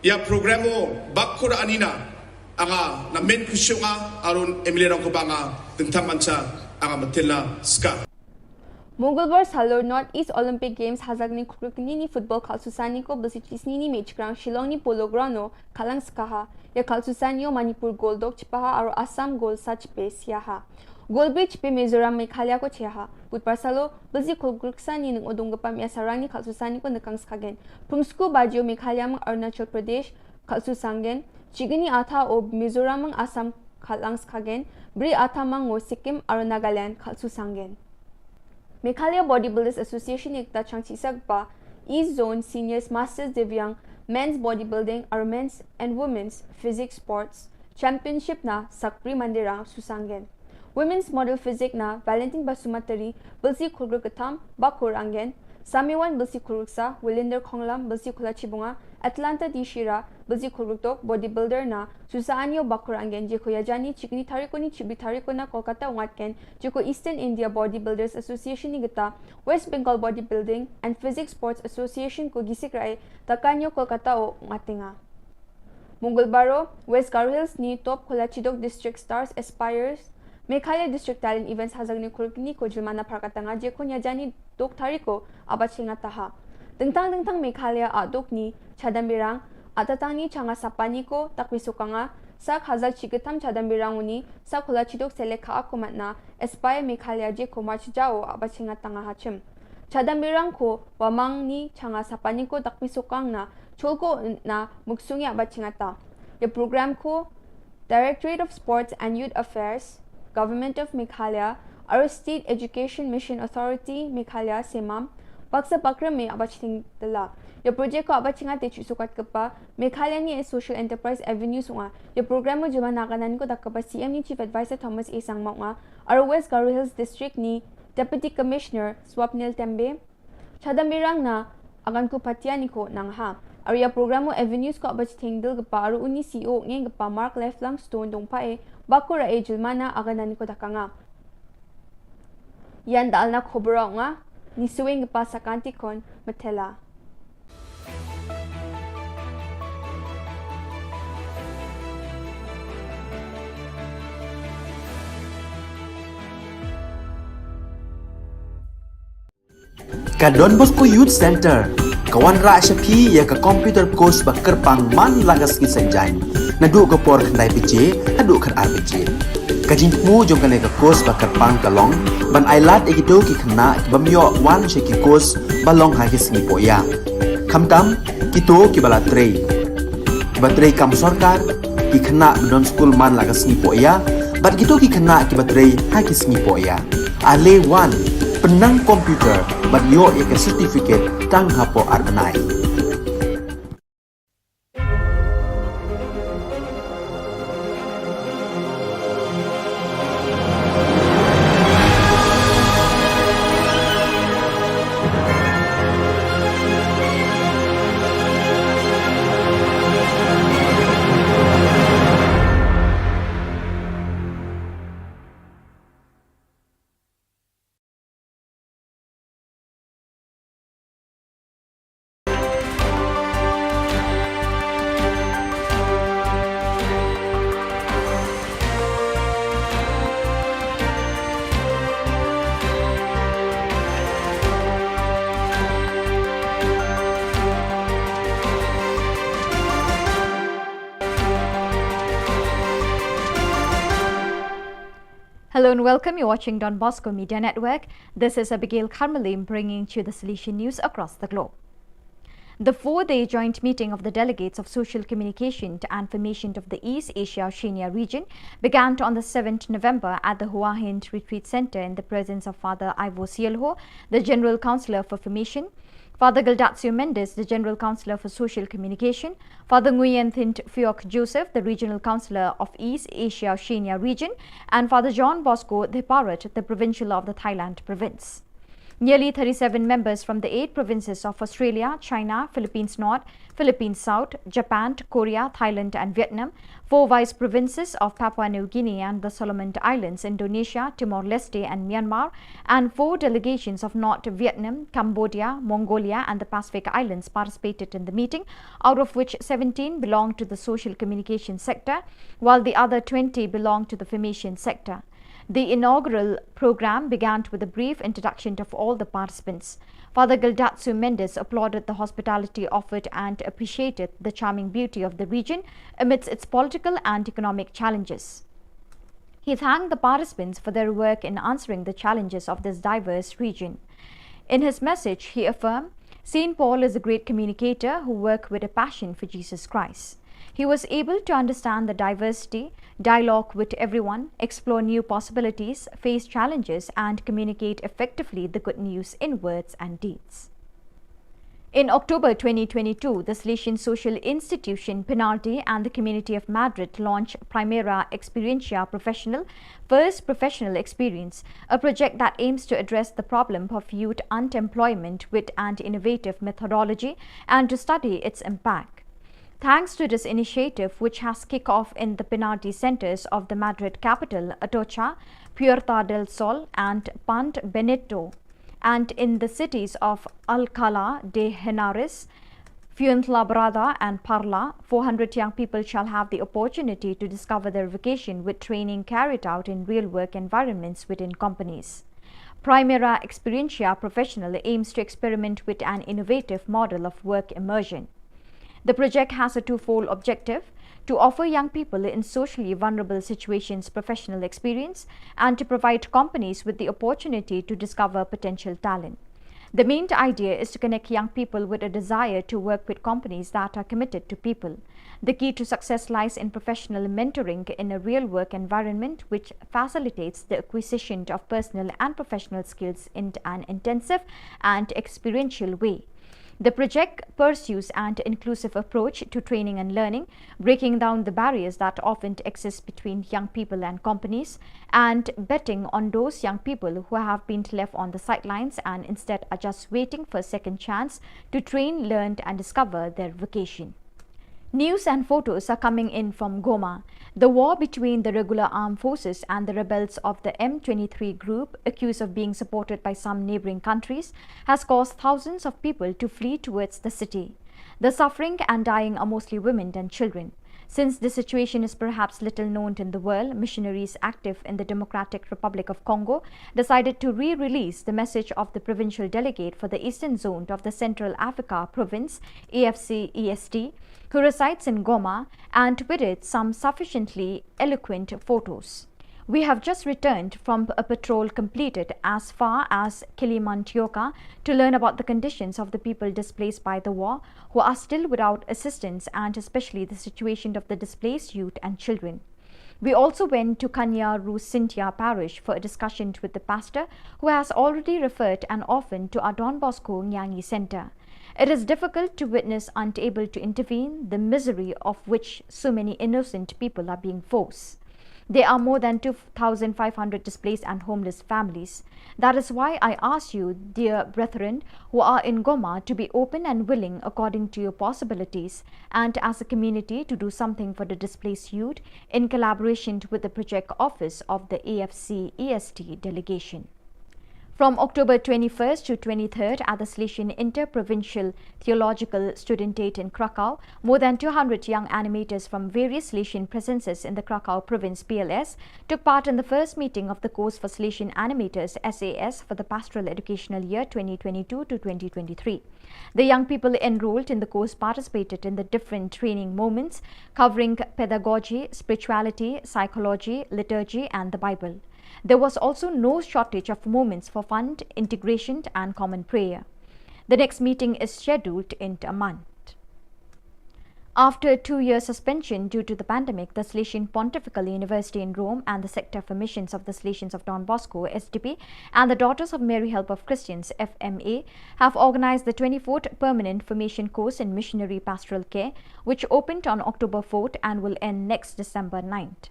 ya programo bakur anina anga na men kusyo nga aro MLA ang kuba nga tentang mansa anga matela ska Mongolbar Salor Northeast Olympic Games hazag ni krukni ni football kalsusani ko basicisni ni match ground Shillong ni polo ground kalang skaha ya kalsusani Manipur Goldok chipaha aro Assam Gold Sach Base yaha Gold Bridge pe Mizoram Meghalaya ko cheha Budpar Salo bazi kolgruksani ng odonggapam ya sarang ni kalsusani ko nakang skagen Pungsku Bajio Meghalaya mang Arunachal Pradesh kalsusangen chigini ata o Mizoram mang Assam kalang skagen Bri ata mang Sikkim aro Nagaland kalsusangen Meghalaya Bodybuilders Association ekta changchisak ba East Zone Seniors Masters Divyang Men's Bodybuilding or Men's and Women's Physics Sports Championship na Sakpri Mandirang Susangen. Women's Model Physics na Valentin Basumatari Bilsi Kulgur Katam Bakur Angen Samiwan Bilsi Kulruksa Willinder Konglam Bilsi Kulachibunga Atlanta Dishira Bilsi Kulruktok Bodybuilder na Susaanyo Bakur Angen Jeko Yajani Chikni Tariko ni Chibi Tariko na Kolkata Ungatken Jeko Eastern India Bodybuilders Association ni Gita West Bengal Bodybuilding and Physics Sports Association ko gisikrai Takanyo Kolkata o Ungatinga Mongolbaro West Garo Hills ni Top Kolachidok District Stars Aspires Meghalaya District Talent Events hazag ni Kurkini ko Jilmana Prakatanga Jeko Yajani Dok Tariko Abachinga Taha Dengtang Meghalaya adok ni Chadambirang atatang ni changa sapani ko takwisukanga sak hazag chikitam chadambirang uni sak hulachidok seleka akumat na Aspire Meghalaya je ko march jao abachinga tanga hachim Chadambirang ko wamang ni changa sapani ko takwisukang na cholko na muksungi abachinga ta the program ko Directorate of Sports and Youth Affairs Government of Meghalaya Aro State Education Mission Authority Meghalaya Semam Baksa Bakra me abaching dala. Ya project ko abachinga te sukat kapa Meghalaya ni Social Enterprise Avenues nga. Ya program mo juma nakanan ko dakapa CM ni Chief Advisor Thomas A. Sangmao nga. Aro West Garo Hills District ni Deputy Commissioner Swapnil Tembe. Chadambirang na agan ko patian ko nang ha. Aro ya program mo Avenues ko abaching dal kapa aro uni CEO ngeng kapa Mark Lifelong Stone dong pae bakura e julmana aganan ko dakanga. Yan dal na Khubor nga ni suwing pa sa kantikon matela. Ka Don Bosco Youth Center kawan ra syapi ya ka computer course ba kerpang man lagas ki sanjain nadu ka por khandai pije adu khar RPG kajin mu jong kan ka course ba kerpang kalong ban ailat ekito ki khna bamyo wan she ki course balong ha ki sni poya khamtam kito ki bala trei batrei kam sarkar ki khna don school man lagas ni poya bat kito ki khna ki batrei ha ki sni poya ale wan penang komputer ban yo ya certificate tang hapo arnai Hello and welcome. You're watching Don Bosco Media Network. This is Abigail Karmalim bringing to you the Solution News across the globe. The four-day joint meeting of the delegates of Social Communication and Formation of the East Asia Oceania region began on the 7th November at the Hua Hin Retreat Center in the presence of Father Ivo Sielho, the General Councillor for Formation, Father Gildatio Mendes, the General Councillor for Social Communication, Father Nguyen Thint Phuoc Joseph, the Regional Councillor of East Asia Oceania region, and Father John Bosco Theparat, the Provincial of the Thailand Province. Nearly 37 members from the 8 provinces of Australia, China, Philippines North, Philippines South, Japan, Korea, Thailand and Vietnam, 4 vice provinces of Papua New Guinea and the Solomon Islands, Indonesia, Timor-Leste and Myanmar, and 4 delegations of North Vietnam, Cambodia, Mongolia and the Pacific Islands participated in the meeting, out of which 17 belonged to the social communication sector, while the other 20 belonged to the formation sector. The inaugural program began with a brief introduction of all the participants. Father Gildatio Mendes applauded the hospitality offered and appreciated the charming beauty of the region amidst its political and economic challenges. He thanked the participants for their work in answering the challenges of this diverse region. In his message, he affirmed, St. Paul is a great communicator who worked with a passion for Jesus Christ. He was able to understand the diversity, dialogue with everyone, explore new possibilities, face challenges, and communicate effectively the good news in words and deeds. In October 2022, the Salesian Social Institution, Penalty and the Community of Madrid launched Primera Experiencia Professional, First Professional Experience, a project that aims to address the problem of youth unemployment with an innovative methodology and to study its impact. Thanks to this initiative, which has kicked off in the penalty centers of the Madrid capital, Atocha, Puerta del Sol and Pant Benito, and in the cities of Alcalá de Henares, Fuenlabrada and Parla, 400 young people shall have the opportunity to discover their vocation with training carried out in real work environments within companies. Primera Experiencia Professional aims to experiment with an innovative model of work immersion. The project has a twofold objective: to offer young people in socially vulnerable situations professional experience and to provide companies with the opportunity to discover potential talent. The main idea is to connect young people with a desire to work with companies that are committed to people. The key to success lies in professional mentoring in a real work environment which facilitates the acquisition of personal and professional skills in an intensive and experiential way. The project pursues an inclusive approach to training and learning, breaking down the barriers that often exist between young people and companies, and betting on those young people who have been left on the sidelines and instead are just waiting for a second chance to train, learn and discover their vocation. News and photos are coming in from Goma. The war between the regular armed forces and the rebels of the M23 group, accused of being supported by some neighboring countries, has caused thousands of people to flee towards the city. The suffering and dying are mostly women and children. Since this situation is perhaps little known in the world, missionaries active in the Democratic Republic of Congo decided to re-release the message of the provincial delegate for the Eastern Zone of the Central Africa Province, AFC-EST, who resides in Goma, and with it some sufficiently eloquent photos. We have just returned from a patrol completed as far as Kilimantioka to learn about the conditions of the people displaced by the war, who are still without assistance, and especially the situation of the displaced youth and children. We also went to Kanya Rusintia parish for a discussion with the pastor, who has already referred an orphan to our Don Bosco Nyangi Center. It is difficult to witness, unable to intervene, the misery of which so many innocent people are being forced. There are more than 2,500 displaced and homeless families. That is why I ask you, dear brethren who are in Goma, to be open and willing according to your possibilities, and as a community to do something for the displaced youth in collaboration with the project office of the AFC-EST delegation. From October 21st to 23rd at the Salesian Interprovincial Theological Studentate in Krakow, more than 200 young animators from various Salesian presences in the Krakow province PLS took part in the first meeting of the course for Salesian Animators SAS for the Pastoral Educational Year 2022 to 2023. The young people enrolled in the course participated in the different training moments covering pedagogy, spirituality, psychology, liturgy and the Bible. There was also no shortage of moments for fun, integration and common prayer. The next meeting is scheduled in a month. After a 2-year suspension due to the pandemic, the Salesian Pontifical University in Rome and the Sector for Missions of the Salesians of Don Bosco (SDP) and the Daughters of Mary Help of Christians (FMA) have organized the 24th Permanent Formation Course in Missionary Pastoral Care, which opened on October 4th and will end next December 9th.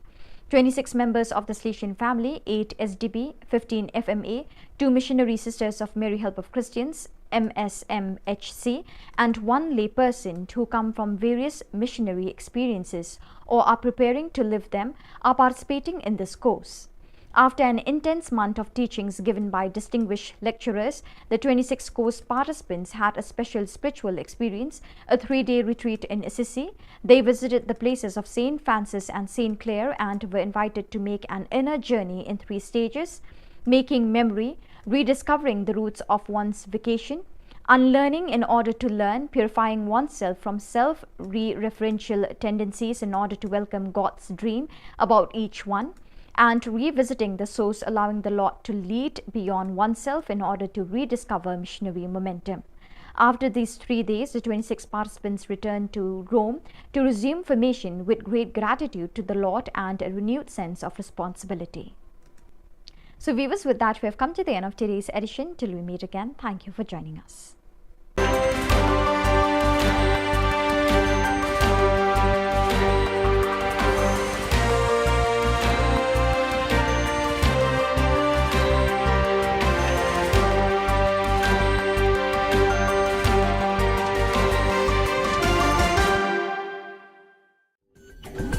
26 members of the Salesian family, 8 SDP, 15 FMA, 2 Missionary Sisters of Mary Help of Christians MSMHC, and 1 layperson who come from various missionary experiences or are preparing to live them are participating in this course. After an intense month of teachings given by distinguished lecturers, the 26 course participants had a special spiritual experience, a 3-day retreat in Assisi. They visited the places of St. Francis and St. Clare and were invited to make an inner journey in 3 stages: making memory, rediscovering the roots of one's vocation, unlearning in order to learn, purifying oneself from self-referential tendencies in order to welcome God's dream about each one, and revisiting the source, allowing the Lord to lead beyond oneself in order to rediscover missionary momentum. After these 3 days, the 26 participants returned to Rome to resume formation with great gratitude to the Lord and a renewed sense of responsibility. So viewers, with that we have come to the end of today's edition. Till we meet again, thank you for joining us.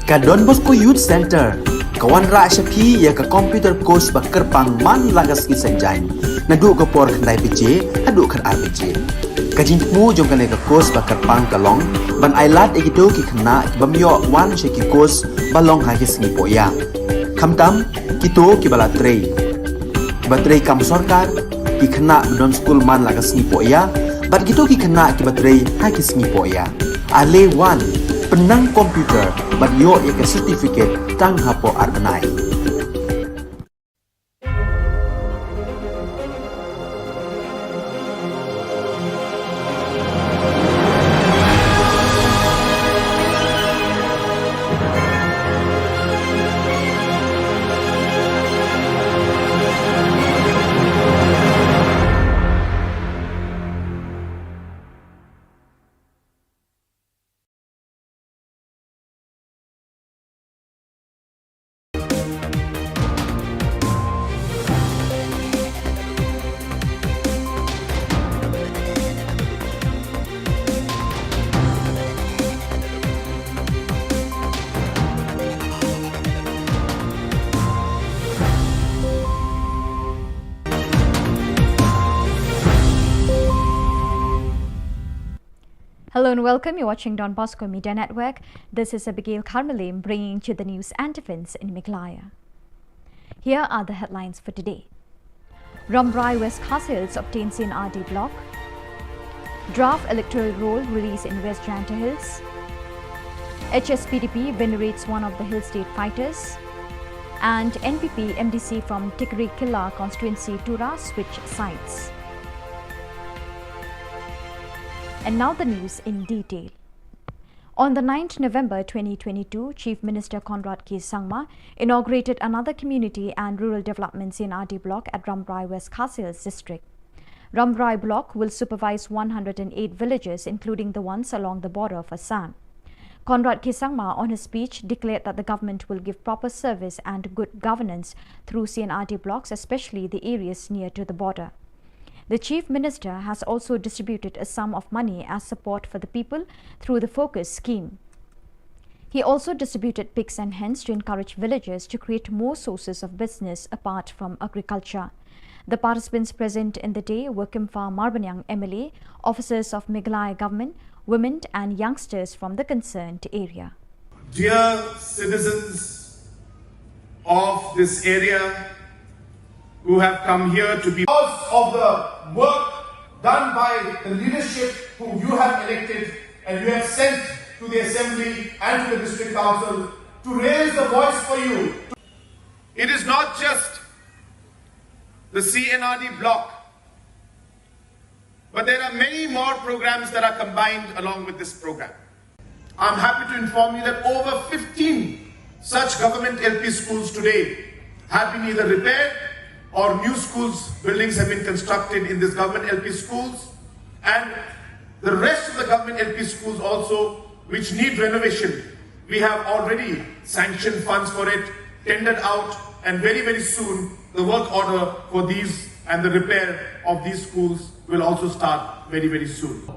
Ka Don Bosco Youth Center, kawan ra syapi ya ka computer course bakar pang man lagas ki sanjan. Nadu ka por khandai PJ, hadu khar RPG. Ka jingmu jong ka course bakar pang kalong, ban ailat egito ki khna bamyo wan sheki course balong ha ki singi poya. Khamtam kito ki bala trei. Batrei kam sarkar ki khna don school man lagas singi poya, bat kito ki khna ki batrei ha ki singi poya. Ale wan penang komputer bat yo ya certificate tang hapo arnai. Hello and welcome. You're watching Don Bosco Media Network. This is Abigail Carmelim bringing you the news antiphons in Meghalaya. Here are the headlines for today. Rambrai West Khas obtains CNRD block. Draft electoral roll release in West Janta Hills. HSPDP venerates one of the Hill State fighters. And NPP MDC from Tikri Killa constituency Tura switch sides. And now the news in detail. On the 9th November 2022, Chief Minister Conrad K. Sangma inaugurated another community and rural development CNRD block at Rambrai West Khas district. Rambrai block will supervise 108 villages, including the ones along the border of Assam. Conrad K. Sangma, on his speech, declared that the government will give proper service and good governance through CNRD blocks, especially the areas near to the border. The Chief Minister has also distributed a sum of money as support for the people through the Focus scheme. He also distributed pigs and hens to encourage villagers to create more sources of business apart from agriculture. The participants present in the day were Kimfa Marbanyang MLA, officers of Meghalaya government, women and youngsters from the concerned area. Dear citizens of this area who have come here to be because of the work done by the leadership whom you have elected and you have sent to the Assembly and to the District Council to raise the voice for you. It is not just the CNRD block. But there are many more programs that are combined along with this program. I'm happy to inform you that over 15 such government LP schools today have been either repaired or new schools, buildings have been constructed in this government LP schools, and the rest of the government LP schools also which need renovation. We have already sanctioned funds for it, tendered out, and very, very soon the work order for these and the repair of these schools will also start very, very soon.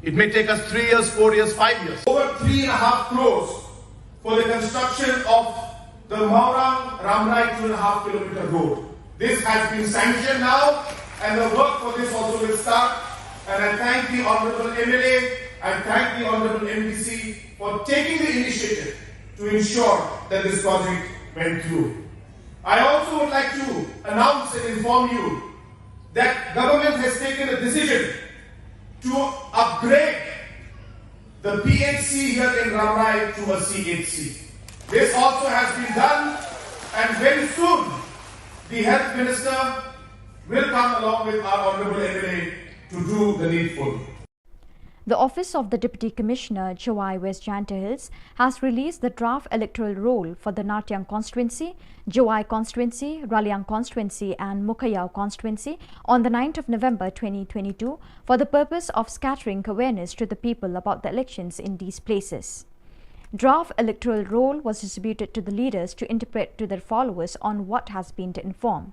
It may take us 3 years, 4 years, 5 years. Over 3.5 crores for the construction of the Maurang Ramrai 2.5 kilometer road. This has been sanctioned now, and the work for this also will start. And I thank the Honourable MLA, I thank the Honourable MDC for taking the initiative to ensure that this project went through. I also would like to announce and inform you that government has taken a decision to upgrade the PHC here in Ramrai to a CHC. This also has been done, and very soon the Health Minister will come along with our Honourable MLA to do the needful. The Office of the Deputy Commissioner, Chawai West Janta Hills, has released the draft electoral roll for the Natyang constituency, Chawai constituency, Raliang constituency and Mukayao constituency on the 9th of November 2022 for the purpose of scattering awareness to the people about the elections in these places. Draft electoral roll was distributed to the leaders to interpret to their followers on what has been informed.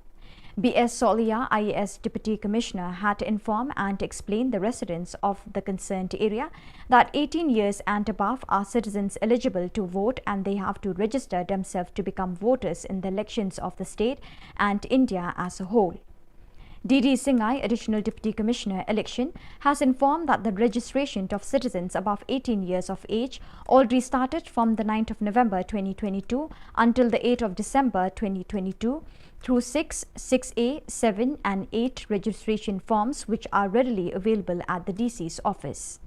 B.S. Solia, IAS Deputy Commissioner, had to inform and explain the residents of the concerned area that 18 years and above are citizens eligible to vote, and they have to register themselves to become voters in the elections of the state and India as a whole. D.D. Singhai, Additional Deputy Commissioner, Election, has informed that the registration of citizens above 18 years of age already started from the 9th of November 2022 until the 8th of December 2022 through 6, 6A, 7 and 8 registration forms which are readily available at the DC's office.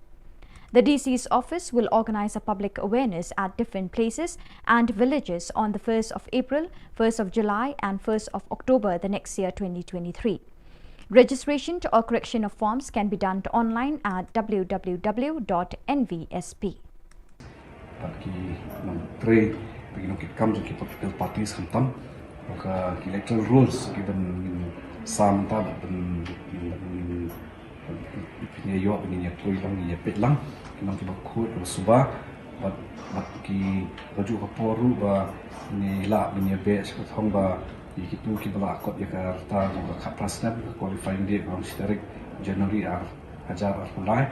The DC's office will organize a public awareness at different places and villages on the 1st of April, 1st of July and 1st of October the next year 2023. Registration or correction of forms can be done online at www.nvsp. Electoral rules given some time yo begini tuai lang ye pet lang kinong ki bakut suba but ki baju kaporu ba ni la begini be thong ba yikitu ki bala kot ya karta ba kapasna qualifying date from historic January hajar mulai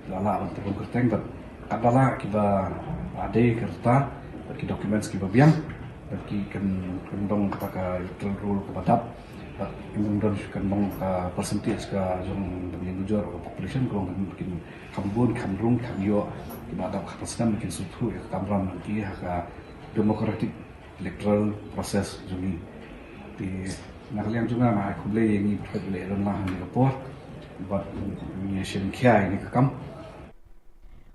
lala untuk kerteng but kadala ki ba ade kerta ki documents ki ba biang ki kan dong ka electoral rule ka badap yung don kan dong ka percentage ka yung dengan jujur population ko mungkin kambun kamrung kamyo ki badap ka persen mungkin sutu ya kamran ki ka democratic electoral process juni di nakalian juga na kuble yang ibu le don lah ni report but ni shen kia ini kam.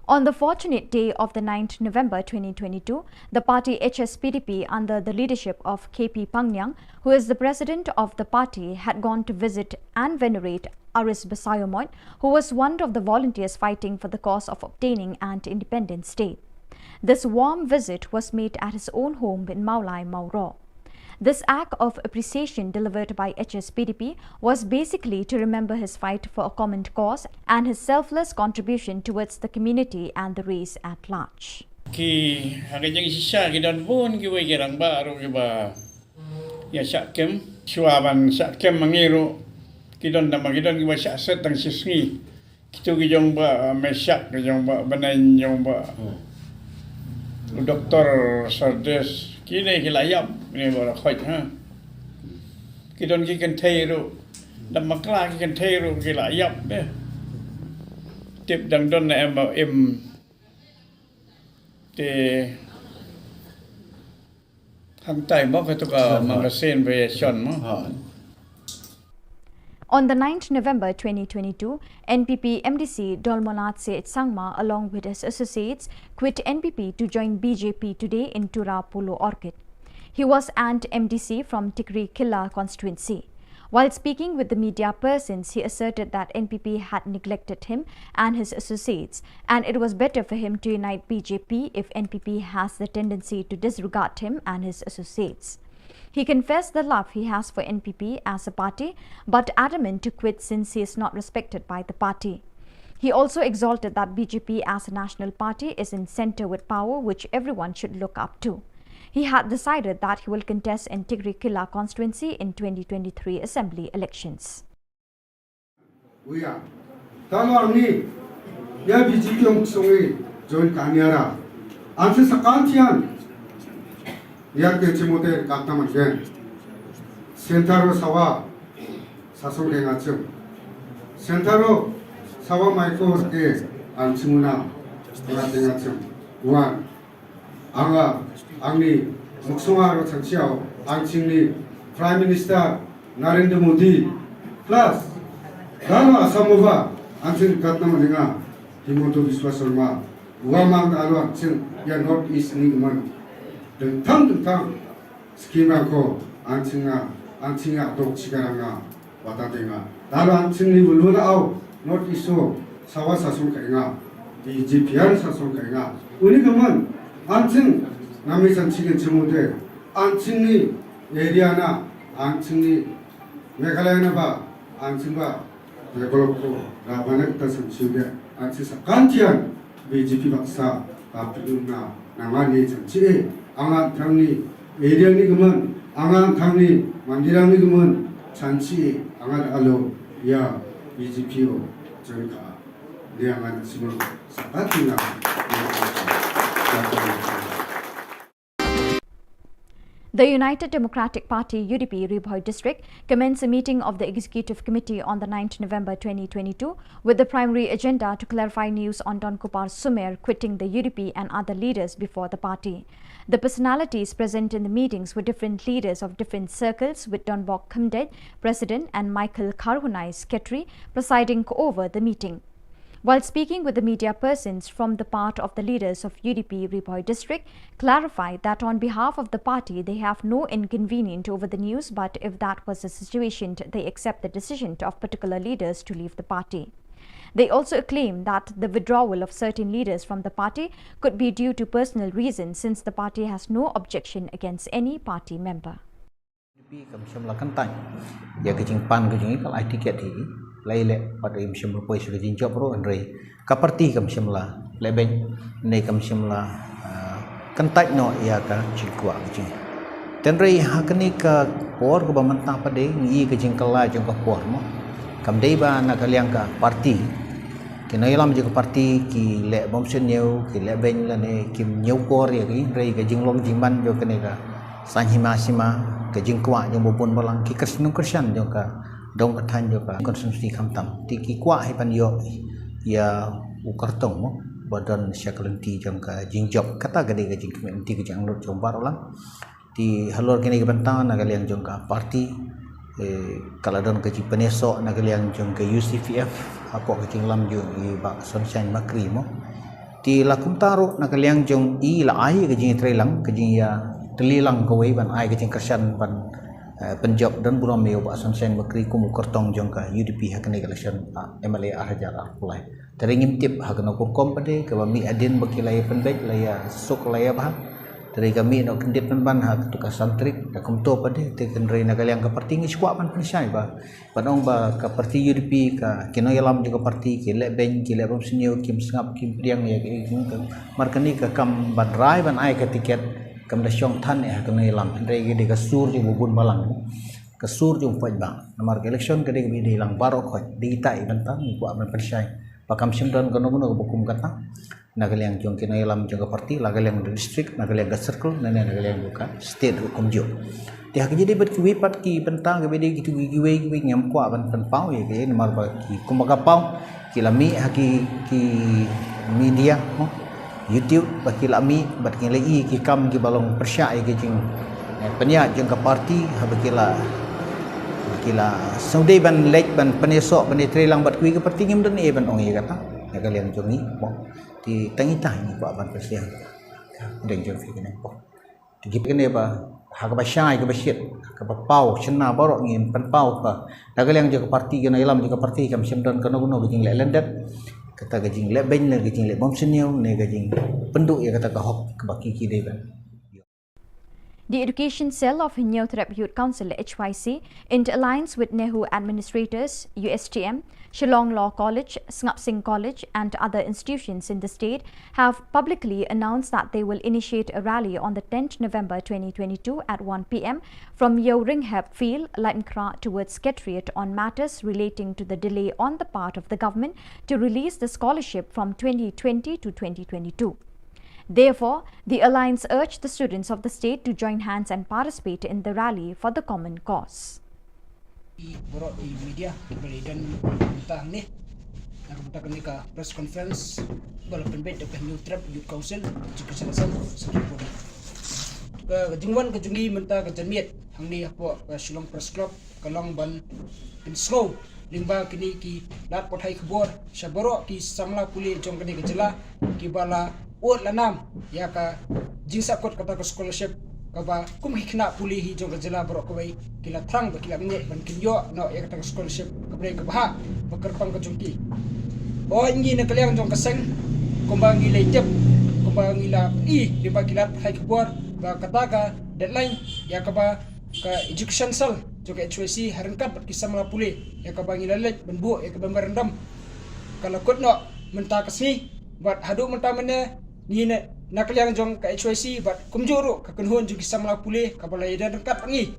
On the fortunate day of the 9th November 2022, the party HSPDP under the leadership of KP Pangyang, who is the president of the party, had gone to visit and venerate Aris Basayomoy, who was one of the volunteers fighting for the cause of obtaining an independent state. This warm visit was made at his own home in Maulai, Mauro. This act of appreciation delivered by HSPDP was basically to remember his fight for a common cause and his selfless contribution towards the community and the race at large. Ki hagajang sisa ki dan pun ki wai kirang ba ro ki ba ya sakem suaban sakem mangiru ki don nama ki don ki ba set tang sisngi kitu ki jong ba mesak ki jong ba banan jong ba Dr. Sardes kini kilayap ni bara khoi ha kidon ki kan theiru dam makla ki kan theiru kilayap de tip dang don na em te hang tai mo ka to ka magasin version mo. On the 9th November 2022, NPP MDC Dolmonatse Sangma, along with his associates, quit NPP to join BJP today in Tura Polo Orchid. He was an MDC from Tikri Killa constituency. While speaking with the media persons, he asserted that NPP had neglected him and his associates, and it was better for him to unite BJP if NPP has the tendency to disregard him and his associates. He confessed the love he has for NPP as a party, but adamant to quit since he is not respected by the party. He also exalted that BJP as a national party is in centre with power, which everyone should look up to. He had decided that he will contest in Tigri Killa constituency in 2023 assembly elections. We are. Talor ni, ya BJP yung sungi join kanyara. Anse sa kantian, ya ke cimote kaktaman gen. Sentaro sawa, sasong ke ngacem. Sentaro sawa maiko ke ansimuna, ngate ngacem. Wan, anga angni muksungaro changsiao angchingni Prime Minister Narendra Modi plus dalo asamova angching katnamalinga Himanta Biswa Sarma uamang dalo angching ya North East ni man tentang skema ko angchinga dok chigaranga watatenga dalo angchingni buluna au North East so sawa sasong kainga di GPR sasong kainga uni kaman angching 남이 정치인 지모대 안칭리 에리아나 안칭리 메갈라야나 바 안칭바 데벨롭고 라바넥다 정치인데 안치사 간티안 BJP 박사 바프나 나만이 정치에 앙한 당리 에리아니 그만 앙한 당리 만디랑니 그만 잔치 앙한 알로 야 BJP요 저희가 내양한 지금 사바티나 The United Democratic Party UDP Ribhoi district commenced a meeting of the Executive Committee on the 9th November 2022 with the primary agenda to clarify news on Don Kupar Sumer quitting the UDP and other leaders before the party. The personalities present in the meetings were different leaders of different circles, with Don Bok Khumdet, President, and Michael Karhunai, Secretary, presiding over the meeting. While speaking with the media persons from the part of the leaders of UDP Ribhoi district, clarified that on behalf of the party they have no inconvenience over the news, but if that was the situation, they accept the decision of particular leaders to leave the party. They also claim that the withdrawal of certain leaders from the party could be due to personal reasons, since the party has no objection against any party member. Laile pada im shimla poi sudah jinjok bro Andre kaparti kam shimla leben nei kam shimla kantai no ya ka chikwa ji tenrei hakani ka por ko bamanta pade ngi ka jingkala jong ka por mo kam dei ba na kaliang ka parti kinailam je ka parti ki le bomsen new ki le ben la ne kim new por ya ki rei ka jinglong jingban jo kene ka sanhima sima ka jingkwa jong bopon balang ki krisnung krisyan jong ka dong kathan jo ka konsumsi khamtam ti ki kwa hai pan yo ya ukartong mo badan syakalenti jang ka jingjok kata gade ka jingkmen ti ka jang lot jong barolang ti halor kini ka bantan na kaliang jong ka parti kaladon ka jipaneso na kaliang jong ka UCPF ako ka jinglam jo i ba sunshine makri mo ti lakum taro na kaliang jong i la ai ka jing trelang ka jing ya telilang ko wei ban ai ka jing kersan ban penjab dan buram meo ba sunshine makri kum kortong jong ka UDP hakane election MLA Hajar Apulai teringim tip hakano kom pade ka mi adin bakilai penbek laya sok laya bah dari kami no kendit ban hak tu ka santrik ka kum to pade te kenrei na kaliang ka parti ngi squad ban pensai ba panong ba ka parti UDP ka kino yalam juga parti ki le ben ki le bom senio kim sngap kim priang ya ki markani ka kam ban rai ban ai ka tiket kam da syong than ya ka nei lam rei ge de ka sur ju bubun balang ka sur ju poj bang namar election ka de ge de lang baro khoj di tai ban tang ku am persai pakam simdan kono kono bukum kata nagaliang jong kinai lam jong parti lagaliang district nagaliang circle nane nagaliang buka state hukum jo ti hak jadi bet ki pat ki bentang ge de gitu gi ngam kwa ban pan pau ye ge namar ba ki kumaga pau ki lami haki ki media YouTube baki lami bat ki lai ki kam ki balong persya ki jing penya jong ka parti habakila bakila saudai ban lek ban penesok ban trelang bat kui ke parti ngim dan e ban ong ye kata ya kalian jong ni mo ti tangita ni ko ban persya den jong fi kene po ti gip kene ba hak ba syai ke basyit ke pau cena borok ngin pan pau ka dagal yang jaga parti gena ilam jaga parti kam semdan kono kono gajing le lendet kata gajing le ben le gajing le bom seniau ne gajing penduk ya kata ka hok ke baki ki deban. The Education Cell of New Trap Youth Council HYC, in alliance with Nehu administrators, USTM, Shillong Law College, Ngap Singh College and other institutions in the state, have publicly announced that they will initiate a rally on the 10th November 2022 at 1 p.m. from Yeo-Ringhap Field, Lightenkra towards Secretariat on matters relating to the delay on the part of the government to release the scholarship from 2020 to 2022. Therefore, the alliance urged the students of the state to join hands and participate in the rally for the common cause. Borok di media beli dan tentang ni nak mutakan ni ka press conference bala penbet depan New Trap Youth Council juga selesai sekipun. Kejungwan kejungi menta kejamiat hang ni apa Shillong Press Club kalong ban in slow limba kini ki lat pothai khubor shaboro ki samla puli jong kini kejela ki bala ot lanam ya ka jingsa kot kata scholarship kaba kum hikna puli hi jong kejela borok kawai kila thrang ba kila nge ban kinyo no ya kata scholarship kabre ka bah bakarpang ka jongki o ngi na kaliang jong kaseng kumbangi lejep kumbangi la i limba kilat hai khubor ba kata ka deadline ya kaba ka education cell jong HYC harangkat bat kisam la puli ya kaba ngi lalet benbu ya kaba merendam kalau kot no menta kasni bat hadu menta mene ni nak yang jong ka HYC bat kumjuru ka kunhon jugi samla pule ka balai dan kat pangi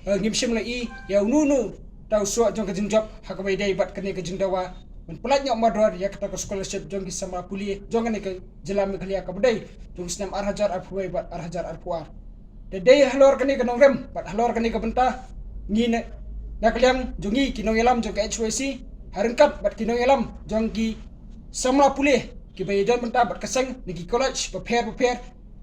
ngimsim lai ya nunu tau so jong ka jingjop ha ka baidai bat kene ka jingdawa men pelat nyok mador ya kata ka scholarship jong ki samla pule jong ne ka jelam khlia ka badai jong snam arhajar arpuai bat arhajar arpuar de dei halor kene ka nongrem bat halor kene ka benta ni nak yang jongi ki nongelam jong ka HYC harengkat bat ki nongelam jong ki samla pule ki bayidan menta bat kaseng niki college prepare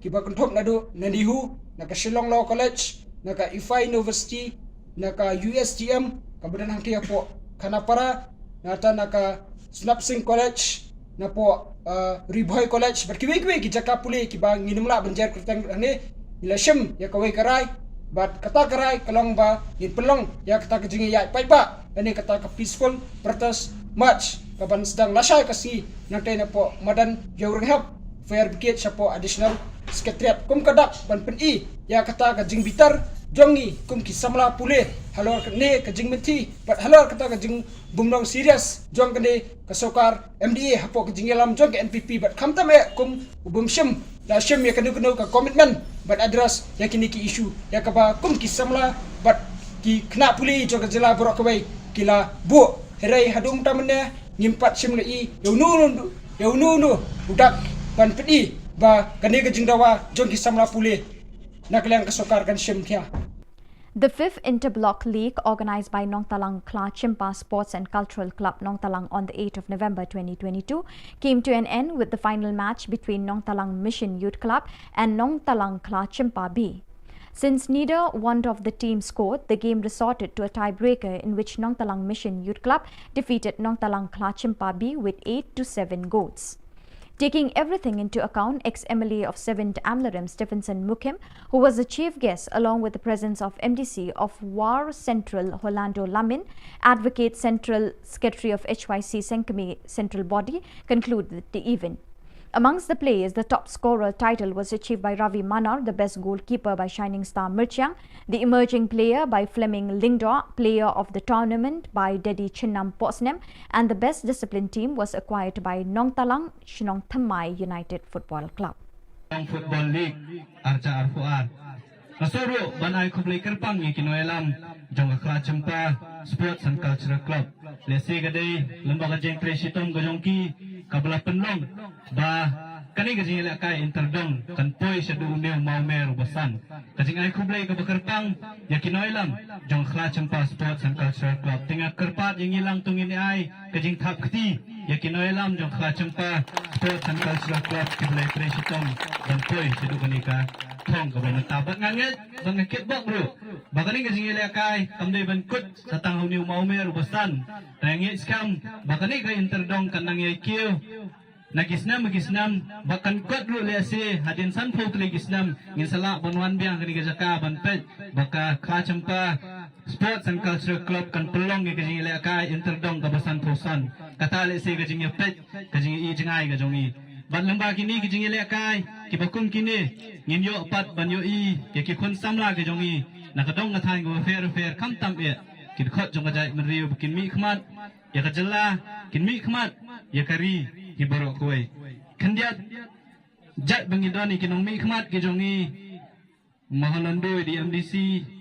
ki ba konthop nadu nandihu naka Shillong Law College naka IFI University naka USTM kabadan hangki apo kanapara nata naka Ngap Singh College napo Riboy College bat kiwe ki jaka puli ki ba nginumla banjar kurtang ane ilashim ya kawai karai bat kata karai kalong ba in pelong ya kata kejingi ya pai ba ane kata ka peaceful protest march kapan sedang lasai kasi nanti napo madan Yeo-Ringhap fair brigade sapo additional secretariat kum kadak ban peni ya kata ka jing bitar jongi kum ki samla pule halor ne ka jing menti bat halor kata ka jing bumdong serious jong kene ka sokar MDA hapo ka jing lam jong ka NPP bat khamta me kum bumshim la shim ya kanu ka commitment bat address ya kini ki issue ya ka ba kum ki samla bat ki kena puli jong ka jela borok kawai kila bu herai hadum tamne ngimpat simlei yau nunu budak ban pedi ba kane ka jingdawa jong ki samla pule naklang ka sokar kan sim thia. The 5th Interblock League, organised by Nong Talang Kla Chimpa Sports and Cultural Club Nong Talang on the 8th of November 2022, came to an end with the final match between Nong Talang Mission Youth Club and Nong Talang Kla Chimpa B. Since neither one of the teams scored, the game resorted to a tiebreaker in which Nong Talang Mission Youth Club defeated Nong Talang Kla Chimpa B with 8-7 goals. Taking everything into account, ex-MLA of 7th Amlarim Stephenson Mukim, who was the chief guest along with the presence of MDC of War Central Rolando Lamin, Advocate Central Secretary of HYC Senkami Central Body, concluded the event. Amongst the players, the top scorer title was achieved by Ravi Manar, the best goalkeeper by Shining Star Mirchiang, the emerging player by Fleming Lingdor, player of the tournament by Dedi Chinnam Posnem, and the best discipline team was acquired by Nong Talang Shnong Thamai United Football Club. Football League, Arca Arfuar. Nasoro, Banai Kublai Kerpang, Kinoelam, Jong Kla Chimpa, Sports and Cultural Club. Lesi Gade, Lembaga Jeng Presitom Gajongki, Kabla Penlong, Ba, Kani Gajing Lakai Interdong, Kanpoi Shadu Neu Maumer Basan. Kajing Ai Kublai Kabakerpang, Yakinoelam, Jong Kla Chimpa Sports and Cultural Club. Tinggal Kerpat yang hilang tungin ai, Kajing Tap Keti, Yakinoelam, Jong Kla Chimpa Sports and Cultural Club, Kublai Presitom, Kanpoi Shadu Kanika. Thong ka ban tabat nganget bang kitbok bro bakani ka singile kai kamdai ban kut satang huniu maumer ubasan tangi skam bakani ka interdong kanang yakiu Nagisnam bahkan kuat ru lese hadin san pau tuli gisnam ngin sala bonwan biang kani gajaka ban pet baka kha champa sports and cultural club kan pelong ke jing le ka interdong ka basan thosan kata le se ke jing pet ke jing I jingai ka jongi ban lamba kini ke jing le kai ki bakum kini ngin yo pat ban yo I ke ki khon samla ke jongi nakadong ka thai go fair kam tam e ki khot jong ka jai man riu kin mi khmat ya ka jalla kin mi khmat ya kari Khubor koi kandiat jat bangidoni kinong mi khmat ke jongi Mahalandu di MDC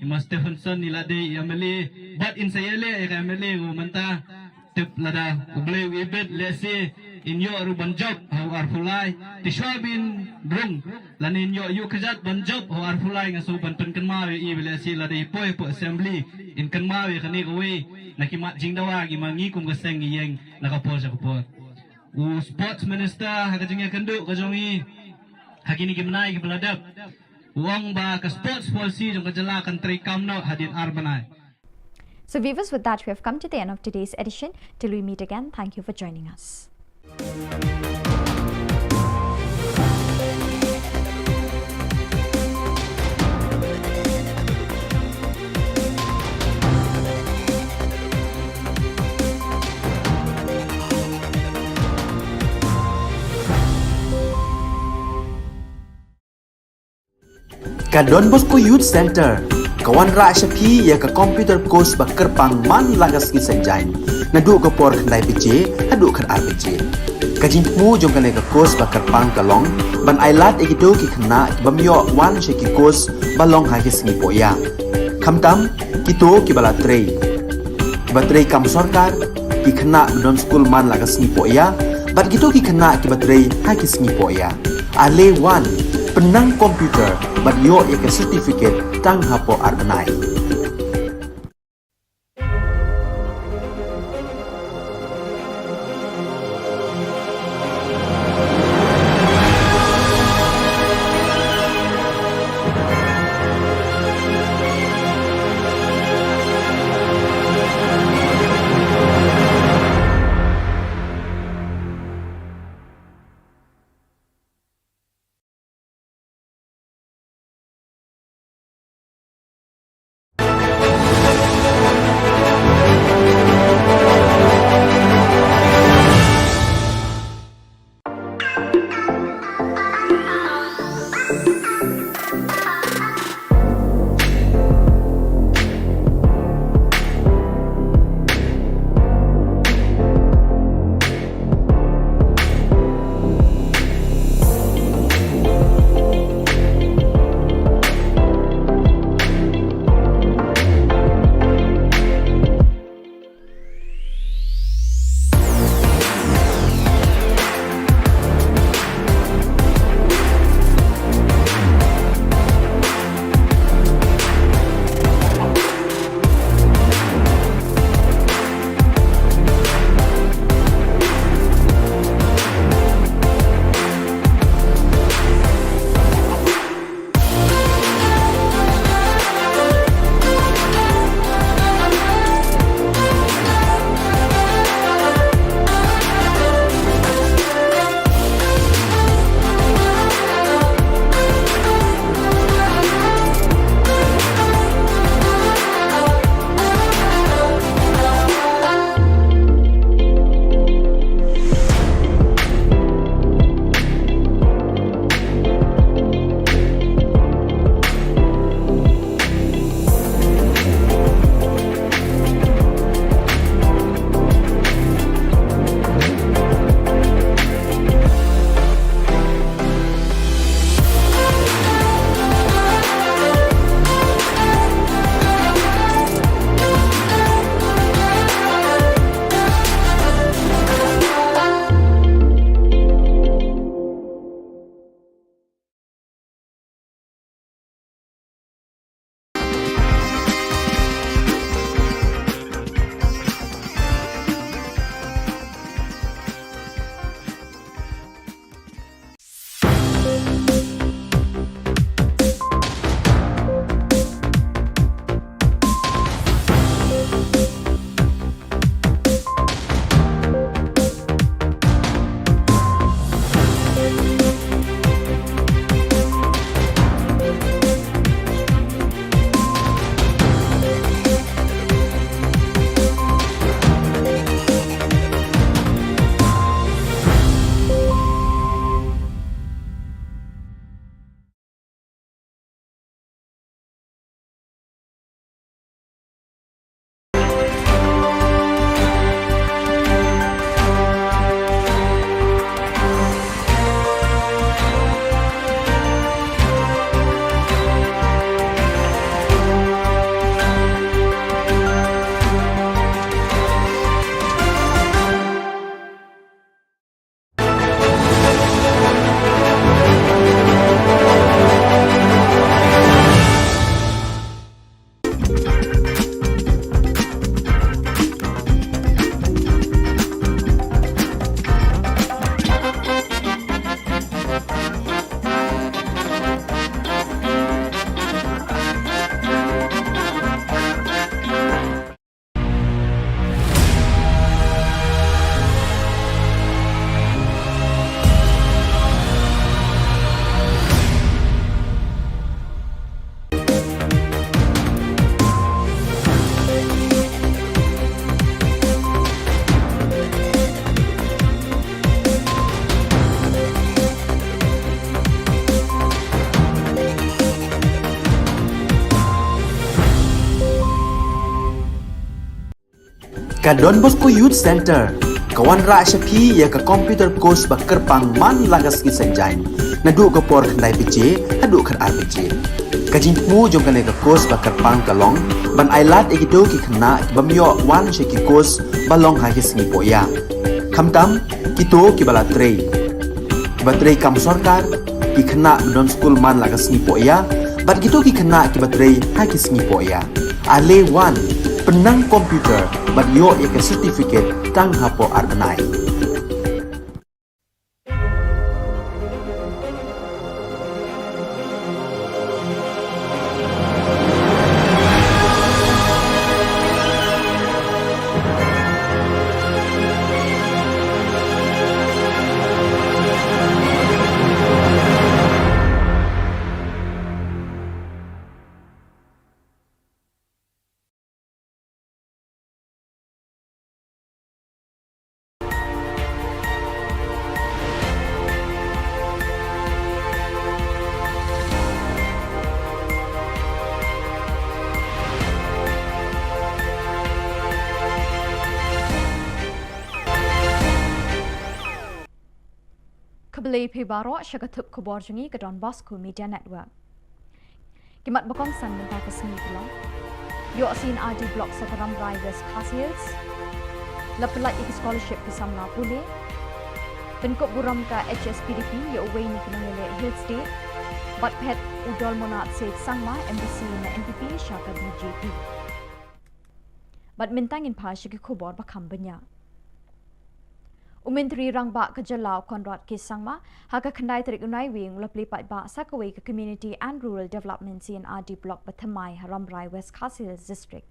Mas Stephenson ni lade MLA but in sayele MLA go manta tip lada uble ibet lese in yo ru banjob how arfulai ti shwabin drung lanin yo yu khajat banjob how arfulai ngaso banpen kanmawe I lese lade poi po assembly in kanmawe kani gowe nakimat jingdawa gi mangi kum gaseng yeng nakapor sa kapor u sports minister hagajinga kandu kajongi hakini gimnai gi beladap uang ba ka sports policy jong kajala kan tri kamno hadin arbanai. So viewers, with that we have come to the end of today's edition. Till we meet again, thank you for joining us. Ka Don Bosco Youth Center, kawan ra syapi ya ka computer course ba kerpang man lagas ki sanjain. Nadu ka por khandai PJ, hadu kan RPG. Ka jingmu jong kan ka course ba kerpang kalong, ban ailat egido ki khna ki bamyo wan she ki course balong ha ki sngi poya. Khamtam kito ki bala trei. Ba trei kam sarkar ki khna don school man lagas sngi poya, bat kito ki khna ki ba trei ha ki sngi poya. Ale wan penang komputer bat yo ya ke certificate tang hapo arbenai. Ka Don Bosco Youth Center, kawan ra syapi ya ka computer course ba kerpang man lagas ki sanjain. Nadu ka por khandai piche, hadu kan RPG. Ka jingmu jong ka ka course ba kerpang kalong, ban ailat egido ki khna bamyo wan sheki course balong ha ki sngi poya. Khamtam kito ki bala trei. Ba trei kam sarkar ki khna don school man lagas sngi poya, bat kito ki khna ki ba trei ha ki sngi poya. Ale wan penang komputer bat yo ya ke certificate tang hapo arbenai. Kebeli pibaro syakatup Khubor jungi ke Don Bosco Media Network. Kimat bakong san mentah ke seni Shillong. Yo sin RD Block Sakaram Rai West Hills. Lepelat iki scholarship ke Samla Pule. Penkop buram ke HSPDP yo away ni kena ngele Hill State. Bat pet udol monat set sangma MBC na NPP syaka BJP. Bat mintangin pa syaki Khubor bakam banyak. Menteri Rangba Ka Jylla Konrad Kisangma haka khandai tarik unai wing lapli pat ba sakaway ke Community and Rural Development CNRD Block Bathamai Haramrai West Hills District.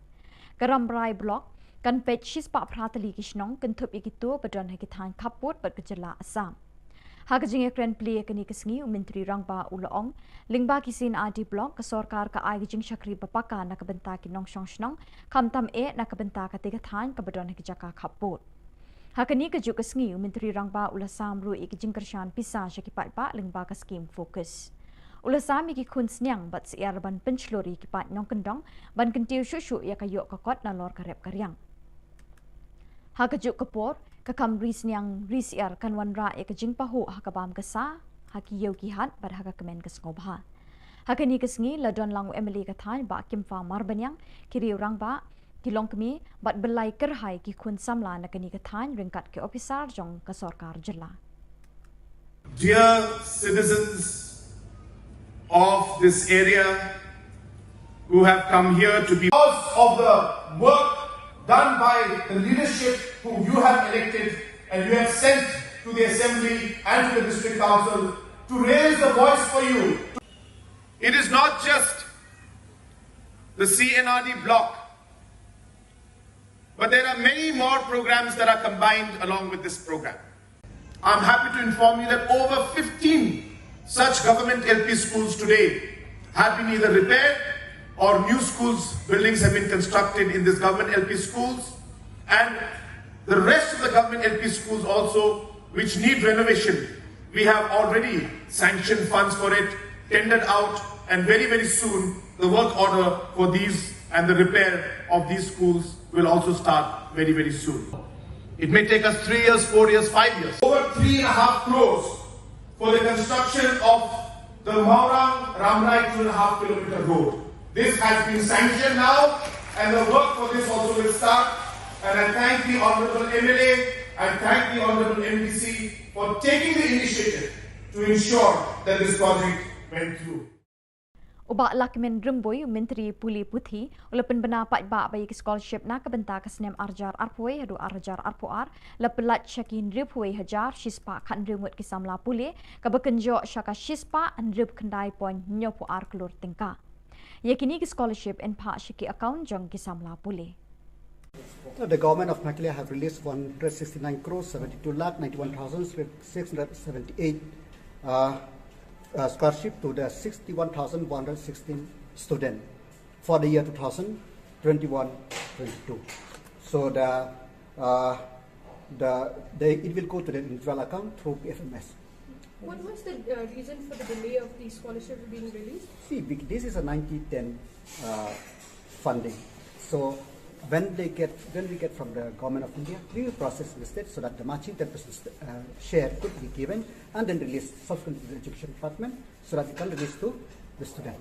Karamrai Block kan pet shispa pratali kishnong kentup ikito badon hakitan kaput bat Ka Jylla Assam. Haka jinge kren pli kani kesngi Menteri Rangba Ulaong lingba ki CNRD Block ke sorkar ka ai jing syakri bapaka na kabenta ki nong shnong kamtam na kabenta ka tigatan ka badon hakijaka kaput. Hakani kejuk kesngi Menteri Rangba Ulasam ru iki jingkershan pisah syakipat ba lengba ke skim fokus. Ulasam iki kun sniang bat siar ban penchlori kipat nyong kendong ban kentiu syusyu ya kayok kakot na lor karep karyang. Hakejuk kepor kakam ri sniang ri siar kan wanra ya kejing pahu hakabam kesa haki yogi hat bar haka kemen kesngobha. Hakani kesngi ladon langu Emily kathan ba kimfa marbanyang kiri Rangba Kilong kami bat belai kerhai ki kun samla na kani kathan ringkat ke officer jong ka Sarkar Jylla. Dear citizens of this area who have come here to be because of the work done by the leadership whom you have elected and you have sent to the Assembly and to the District Council to raise the voice for you. It is not just the CNRD block, but there are many more programs that are combined along with this program. I'm happy to inform you that over 15 such government LP schools today have been either repaired or new schools, buildings have been constructed in this government LP schools, and the rest of the government LP schools also which need renovation. We have already sanctioned funds for it, tendered out, and very soon the work order for these and the repair of these schools will also start very soon. It may take us 3 years, 4 years, 5 years. Over 3.5 crores for the construction of the Maurang Ramrai 2.5 kilometer road. This has been sanctioned now and the work for this also will start. And I thank the Honourable MLA, I thank the Honourable MPC for taking the initiative to ensure that this project went through. Ubak lakimen remboy Menteri Puli Puthi ulapan bena pat ba bayi scholarship na kabenta kasnem arjar arpoi hadu arjar arpoar lapelat syakin ripoi hajar shispa kan remut kisamla puli kabakenjo syaka shispa andrip kendai pon nyopo ar kelur tingka. Yakini scholarship en pa syaki account jong kisamla puli. The government of Makilia have released 169 crores 72 lakh 91,678 scholarship to the 61,116 students for the year 2021-22. So it will go to the individual account through PFMS. What was the reason for the delay of these scholarships being released? See, this is a 90-10 funding. So when we get from the government of India, we will process listed so that the matching 10% share could be given and then released subsequently to the education department so that it can release to the student.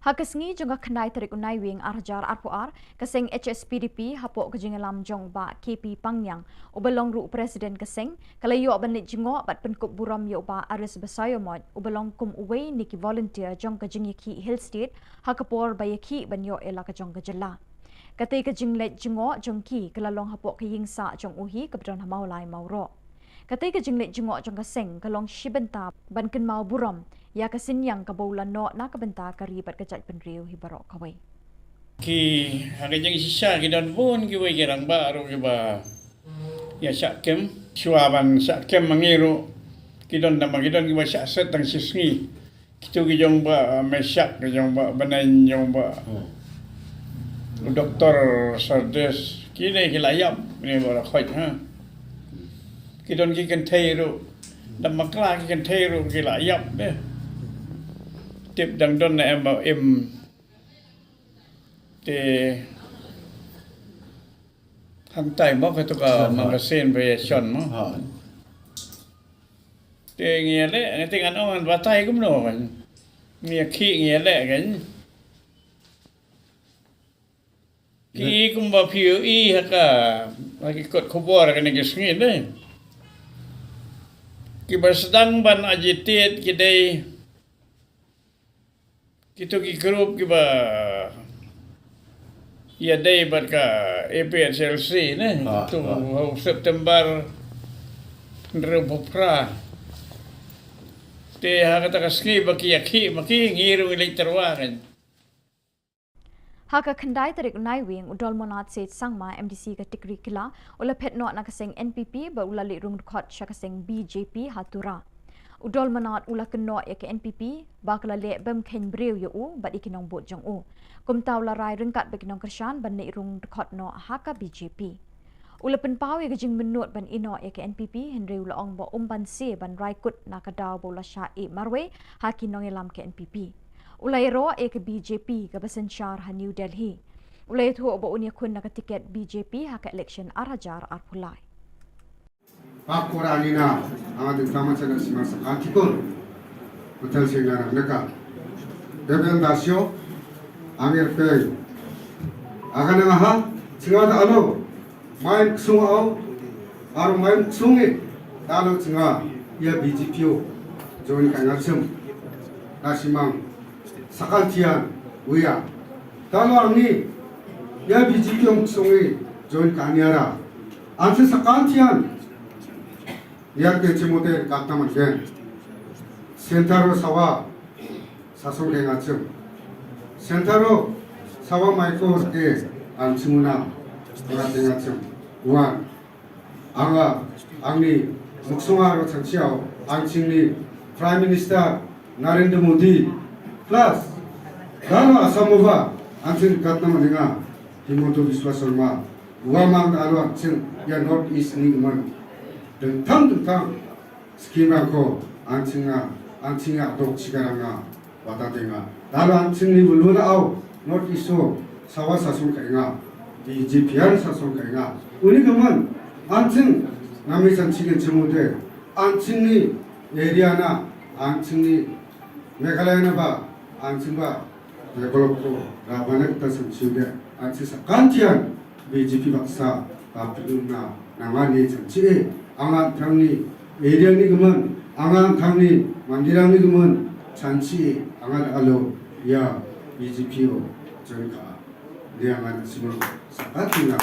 Hakasngi juga kendai tarik unai wing arjar arpuar kaseng HSPDP hapok kejingalam jong ba KP Pangyang ubelong ru presiden kaseng kalayo banit jingok bat penkup buram yo ba aris basayo mod ubelong kum uwei niki volunteer jong kejingiki hill state hakapor bayaki banyo ela kajong kejela kate kejinglet jingok jong ki kalalong hapok kayingsa jong uhi kabdon hamaulai mauro kate kejinglet jingok jong kaseng kalong shibenta ban ken mau buram ya kasinyang kabaulan no na kabenta karibat kajat penriu hibarok kawai ki hagajang sisa ki don bun ki wai gerang ba ro ki ba ya sakem suaban sakem mangiru ki don nama ki don ki ba set tang sisngi kitu ki jong ba mesak ki jong ba banan jong ba doktor sardes ki ne ki layap ni ba khoi ha ki don ki kan thei ro dam makla ki kan thei ro ki layap de tiếp đằng đôn này em bảo em thì hàng tay móc cái tụi magazine về chọn mà thì nghe đấy tiếng Anh ông vào tay cũng nổ nghe khi nghe đấy cái cũng bảo phiếu y hay cả cái cột Khubor cái này cái gì đấy cái bahasa sedang ban agitate cái đây kita ki grup ki ba ya day bat ka APSLC ne tu September rebopra te ha kata ka ski ba ki yakhi maki ngiru elektorwa kan haka kendai tarik unai wing udol monat set sangma MDC ka tikri kila ula phet no na kaseng NPP ba ula li rung khot sha kaseng BJP hatura udol manat ula keno ya ke NPP bakla le bem khen breu yo u bat ikinong bot jong u kumtaw la rai ringkat bekinong kershan ban nei rung khot no haka BJP ula pen paw ya jing menut ban ino ya ke NPP henry ula ong bo ban se ban rai kut na kadaw bo la sha e marwe hakinong elam ke NPP ula ro ya ke BJP ka basen shar ha New Delhi ula thu bo unya kun na ka tiket BJP haka election arajar arpulai Pakuranina আমাদের গ্রামাঞ্চলের সীমান্ত article hotel সিঙ্গারা নেকা দেবেন দাসিও আমের পে আগানে আহা সিঙ্গাদা আলো মাইন সুঙাও আর মাইন সুঙে দালো সিঙ্গা ইয়া বিজেপিও জয়েন কাঙ্গাছম দাসিমাং সাকালটিয়ান উইয়া দালো আংনি ইয়া বিজেপিও সুঙে জয়েন কানিয়ারা আনসে সাকালটিয়ান Lihat ke cimote kata macam sentaro sawa sasong ngacem sentaro sawa maiko ke ansimuna orang ngacem wan anga angni muksungaro chanchiao angchingni Prime Minister Narendra Modi plus dalo asamova ansin kata macam Himanta Biswa Sharma uamang dalo angching ya North East ni man tentang skema ko ancinga dok cikaranga watadenga dalam ancingni belum au not iso sawa sasun kainga di GPR sasun kainga uni kaman ancing nami sancigen cemude ancingni area na ancingni Meghalaya na ba ancing ba develop ko rabanak ta sanciude ancing sakantian BJP baksa kapilun na nangani sancie angam thangni area ni gumun angam thangni mandirang ni gumun chanchi angan alo ya BJP o jengka liangan simul sakatina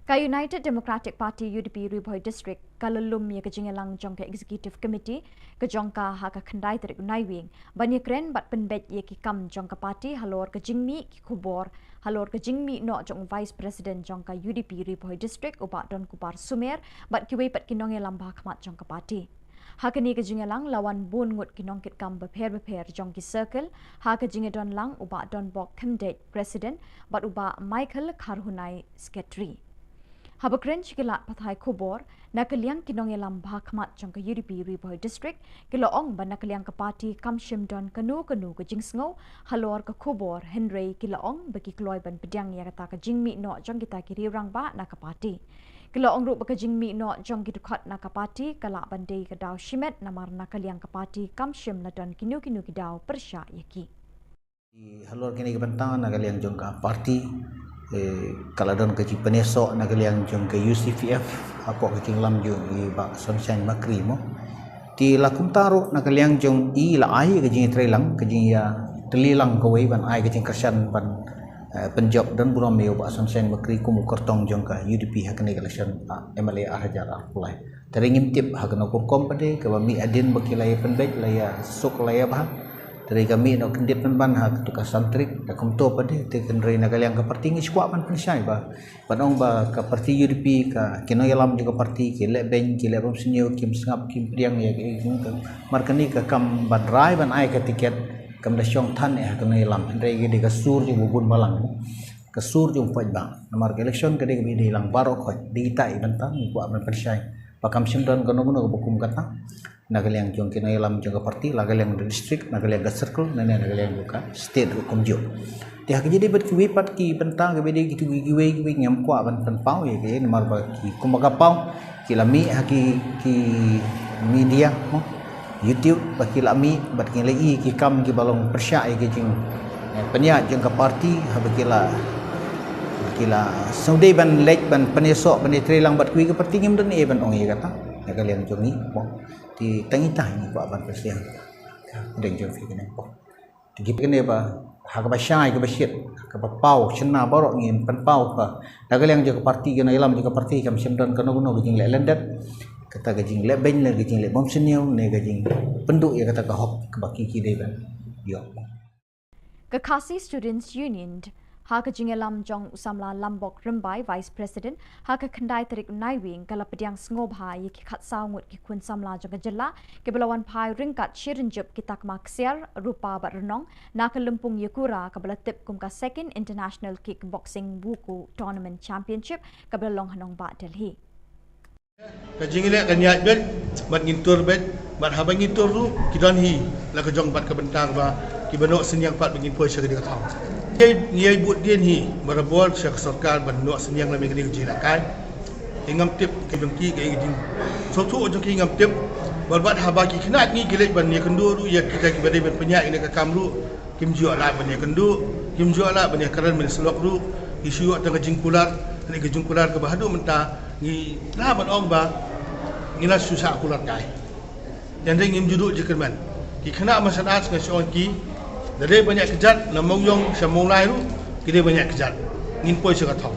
ka United Democratic Party UDP Ribhoi District kalalum ya kejingelang jong ka Executive Committee ka jongka ha ka khandai tarik unai wing banya kren bat penbet ye ki kam jong ka party halor ka jingmi ki Khubor halor ka jingmi no jong Vice President jong ka UDP Ribhoi District uba don kupar Sumer bat kiwei pat kinong elam ba khmat jong ka party ha ka ni ka jingelang lawan bun ngut kinong kit kam beper jong ki circle ha ka jingedon lang uba don bok kemdet President bat uba Michael Kharhunai Secretary Habakren Chikilat Pathai Khubor Na Ka Jylla Kinong Elam Bhakmat Jong Ka UDP Riboy District Kilaong Ban Na Ka Jylla Ka Party Kamshim Don Kanu Ka Jingsngo Halor Ka Khubor Henry Kilaong Baki Kloy Ban Pedang Ya Kata Ka Jingmi No Jong Kita Kiri Rang Ba Na Ka Party Kilaong Ru Baka Jingmi No Jong Kitukhat Na Ka Party Kala Bandai Ka Daw Shimet Namar Na Ka Jylla Ka Party Kamshim La Don Kinu Kidaw Persya Yaki Halor kini kebentangan na kaliang jong ka parti kaladon ke penesok na kaliang jong ke UCPF ako ke lam jong i ba sunshine makri mo ti lakum taru na kaliang jong i la ai ke jing trelang ke jing ya telilang ke wei ban ai ke jing kersan ban penjob dan buram yo ba sunshine makri ku mukertong jong ka UDP hakne election MLA Hajar Apulai teringim tip hakna ko kompade ke mi adin bakilai penbek laya sok laya bah dari kami nak kendit ban hak tukar santrik dak kumto pade te kendrai na kaliang ka parti ngi squad ban pensai ba panong ba ka parti UDP ka kino yalam juga parti ke le ben ke le bom senyo kim sngap kim priang ya ke markani ka kam ban rai ban ai ka tiket kam da syong than ya kino yalam kendrai ge ka sur ju bubun balang ka sur ju poj bang namar election ka de bi di lang baro khoj di tai ban tam ku ban pensai pakam simdan kono kono bukum kata nagaliang jong kino yalam jong parti nagaliang district nagaliang circle nagaliang buka state hukum jo dia jadi berkiwipat ki pentang ke bedi gitu giwe ngam kwa ban pau ya ke nomor ba ki kumaga pau ki lami ki media mo YouTube ba ki lami bat ki lai ki kam ki balong persya ya ke jing penya jong parti ha kila saudai ban lek ban penesok ban trelang bat kui ke parti ngim dan e ban ong ya kata nagaliang jong ni mo di tangitah ni buat ban presiden deng jong fi kene po tigi kene ba ha ka ba syai ka ba syit ka ba pau chna borok ngin pan pau ka nagaliang jong parti kena ilam jong parti kam simdan kono gijing le lendat kata gijing le ben le gijing le bom senyo ne gijing penduk ya kata ka hok ka ba ki dei ban yo Ka Khasi Students Union Haka Jingelam Jong Usamla Lambok Rimbai Vice President Haka Kandai Terik Naiwing Kala Pediang Sngoba Yiki Khat Saungut Ki Kun Samla Jong Jylla Ke Belawan Pai Ringkat Shirinjup Kitak Maksiar Rupa Batrenong Naka Lumpung Yakura Kabela Tip Kum Ka Second International Kickboxing Wuku Tournament Championship Kabela Long Hanong Ba Delhi Ka jingile ka niat bet mat ngintur bet mat habang ngintur tu kidan hi la ka jong bat ka bentang ba ki banok senyang pat bengin poi syaka dia thong ngiai but dien hi marabol syaka sarkar ban nok senyang la mengni jira kai ingam tip ke jongki ke jing so tu jongki ingam tip barbat habaki kinat ngi gilek ban ni kendu ru ya kita ki badai ban penyak ni ka kamru kim jo la ban ni kendu kim jo la ban ni karan men selok ru isu tengah jingkular ni ke jingkular ke bahadu mentah ni la ban ong ba ni la susah kular kai dan ngim juduk jekerman ki kena masalah dengan seorang ki dari banyak kejat namong yong samong lai ru kita banyak kejat ngin poi sekat thong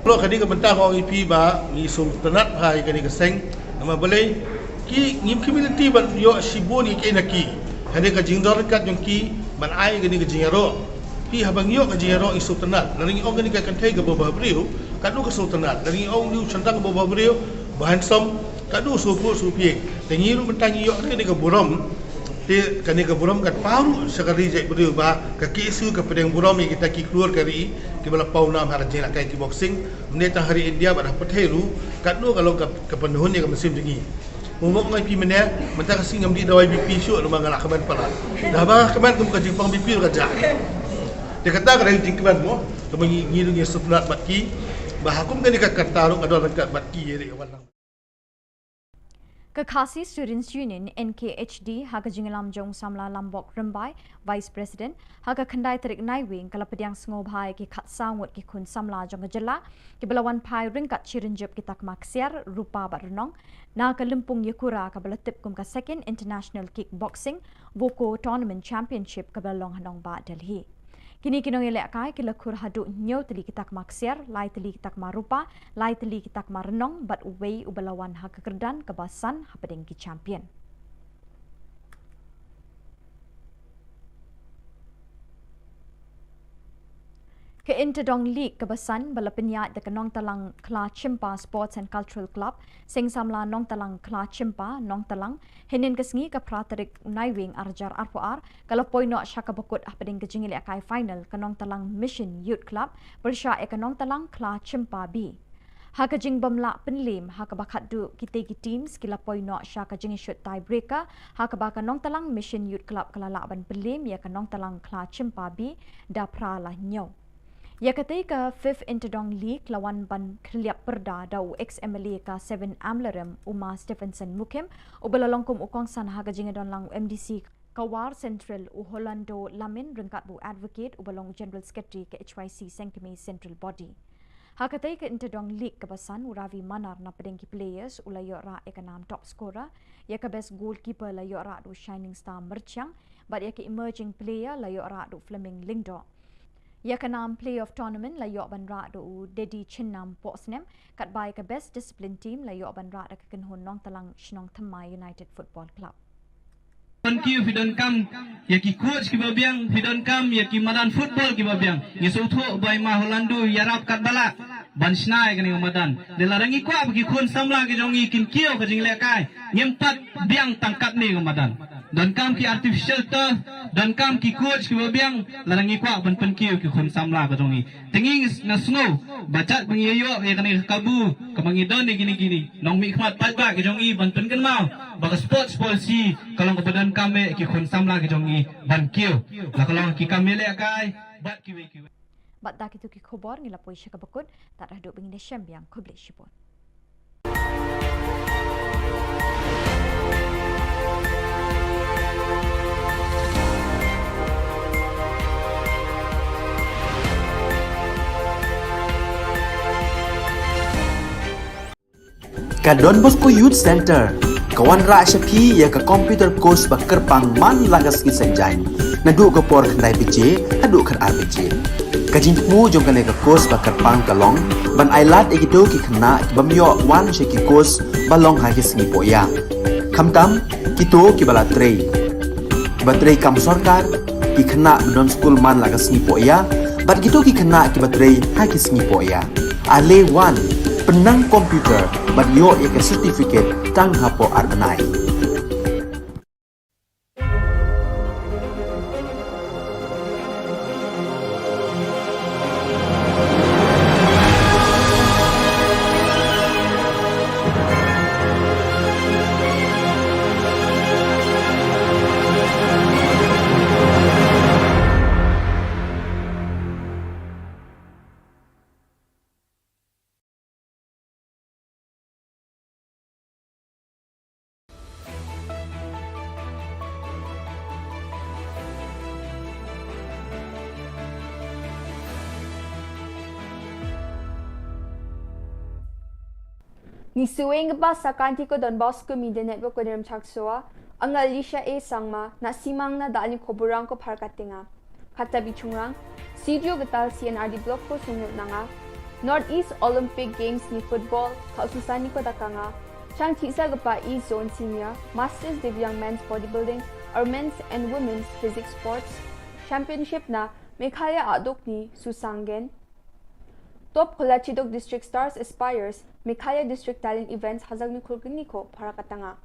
lo kadi ke bentang ong IP ba ni sultanat hai kadi ke seng nama balai ki ngim community ban yo siboni ke naki hande ka jingdor kat yong ki ban ai kadi ke jingaro ki habang yo ka jingaro i sultanat laring ong kadi ka kantai ke bawah beriu kadu ke sultanat laring ong liu centang ke bawah beriu bahan som kadu supu supie tengiru bentang yo kadi ke buram ti kani ke buram kat paru sekali jek beriu ba ka kisu ke pedang buram yang kita ki keluar kari ki bala pau nam har jek kai ki boxing meneta hari India pada petheru kadu kalau ke penuhun yang musim dingi umuk ngai pi mena mentang singam di dawai BP syuk lu mangal akaman pala dah ba kaman kum ka jingpang BP ka ja dia kata ka jingkaman mo to ngiru ngi sutnat batki ba hakum kani ka kartaruk adol kat batki ye walang Ka Khasi Students Union NKHD Haka Jingelam Jong Samla Lambok Rimbai Vice President Haka Kandai Terik Naiwing Kala Pediang Sngobai Ki Khat Saungut Ki Kun Samla Jong Jylla Ki Belawan Pai Ringkat Shirinjup Kitak Maksiar Rupa Batrenong Naka Lumpung Yakura Kabela Tip Kum Ka Second International Kickboxing Wuku Tournament Championship Kabela Long Hanong Ba Delhi Kini kinong ilek kai kila kur hadu nyo teli kitak maksiar, lai teli kitak marupa, lai teli kitak marenong, bat uwei ubalawan hak kekerdan kebasan hapadeng ki champion. Ke Interdong League kebasan bala penyat de Nong Talang Kla Chimpa Sports and Cultural Club sing samla Nong Talang Kla Chimpa Nong Talang hinin kesngi ke praterik Naiwing Arjar Arpoar kalau poino syaka bekut apading kejingili akai final ke Nong Talang Mission Youth Club bersya ke Nong Talang Kla Chimpa B. Haka jing bamla penlim haka bakat du kita team skila poino syaka jing shoot tie breaker haka baka nong talang mission youth club kelala ban penlim ya ka nong talang kla cimpabi da prala nyau. Ya ketika Fifth Interdong League lawan ban Kliap Perda da ex MLA ka 7 Amlerem Uma Stephenson Mukim ubalalongkum ukong san haga jingadon lang MDC Kawar Central u Holando Lamin rengkat bu advocate ubalong General Secretary ke HYC Sengkemi Central Body. Hakatai ke Interdong League kebasan uravi manar na pedengki players ulayo ra ekanam top scorer ya ke best goalkeeper layo ra du Shining Star Merchang but ya ke emerging player layo ra du Fleming Lingdo. Ya kenam play of tournament layo ban ra do Dedi Chinnam Posnem kat bai ke best discipline team layo ban ra ke kenhon nong talang Shillong Thamai United Football Club. Thank you if you don't come. Yaki coach ki babiang, if you don't come, yaki madan football ki babiang. Yesutho by ma Holando yarap kat bala. Ban snai kani madan. Delarangi kwa bagi khon samla ki jongi kin kio ka jingle kai. Nyempat biang tangkat ni madan. Don't come ki artificial turf, don't come ki coach ki babiang, larangi kwa ban penkio ki khon samla ka jongi. Tinging na snow, bacat bangiyo ya kani kabu, kamangi don ni gini. Nong mi khmat patba ki jongi ban penken mau. Baka sports policy kalau kebadan kami ki khon samla ki jongi ban kio. La kalau ki kami le kai, bat ki we. Bat dak itu ki khobor ngila poi syaka bakut tak dah duk bengin syam yang kubli shipon. Ka Don Bosco Youth Center, kawan ra syapi ya ka computer course bakar pang man lagas ki senjai. Nadu ka por khandai PJ, hadu khar RPG. Ka jingmu jong ka course bakar pang kalong, ban ailat egito ki khna bamyo wan sheki course balong ha ki singi poya. Khamtam kito ki bala trei. Batrei kam sarkar ki khna don school man lagas singi poya, bat kito ki khna ki batrei ha ki singi poya. Ale wan penang komputer bat yo ke certificate tang hapo arnai. Ni suwing ba sa kanti ko Don Bosco Media Network ko diram chaksua ang Alicia A sangma na simang na daalin koburang ko parkatinga. Kata bichungrang, Sidio Gatal CNRD block ko sunod na nga, Northeast Olympic Games ni football kaususani ko dakanga, Chang tisa gapa E-Zone Senior, Masters Divyang Men's Bodybuilding or Men's and Women's Physics Sports Championship na Meghalaya adok ni Susanggen. Top Kolachidok District Stars Aspires Meghalaya District Talent Events hazag ni Kulkiniko para katanga.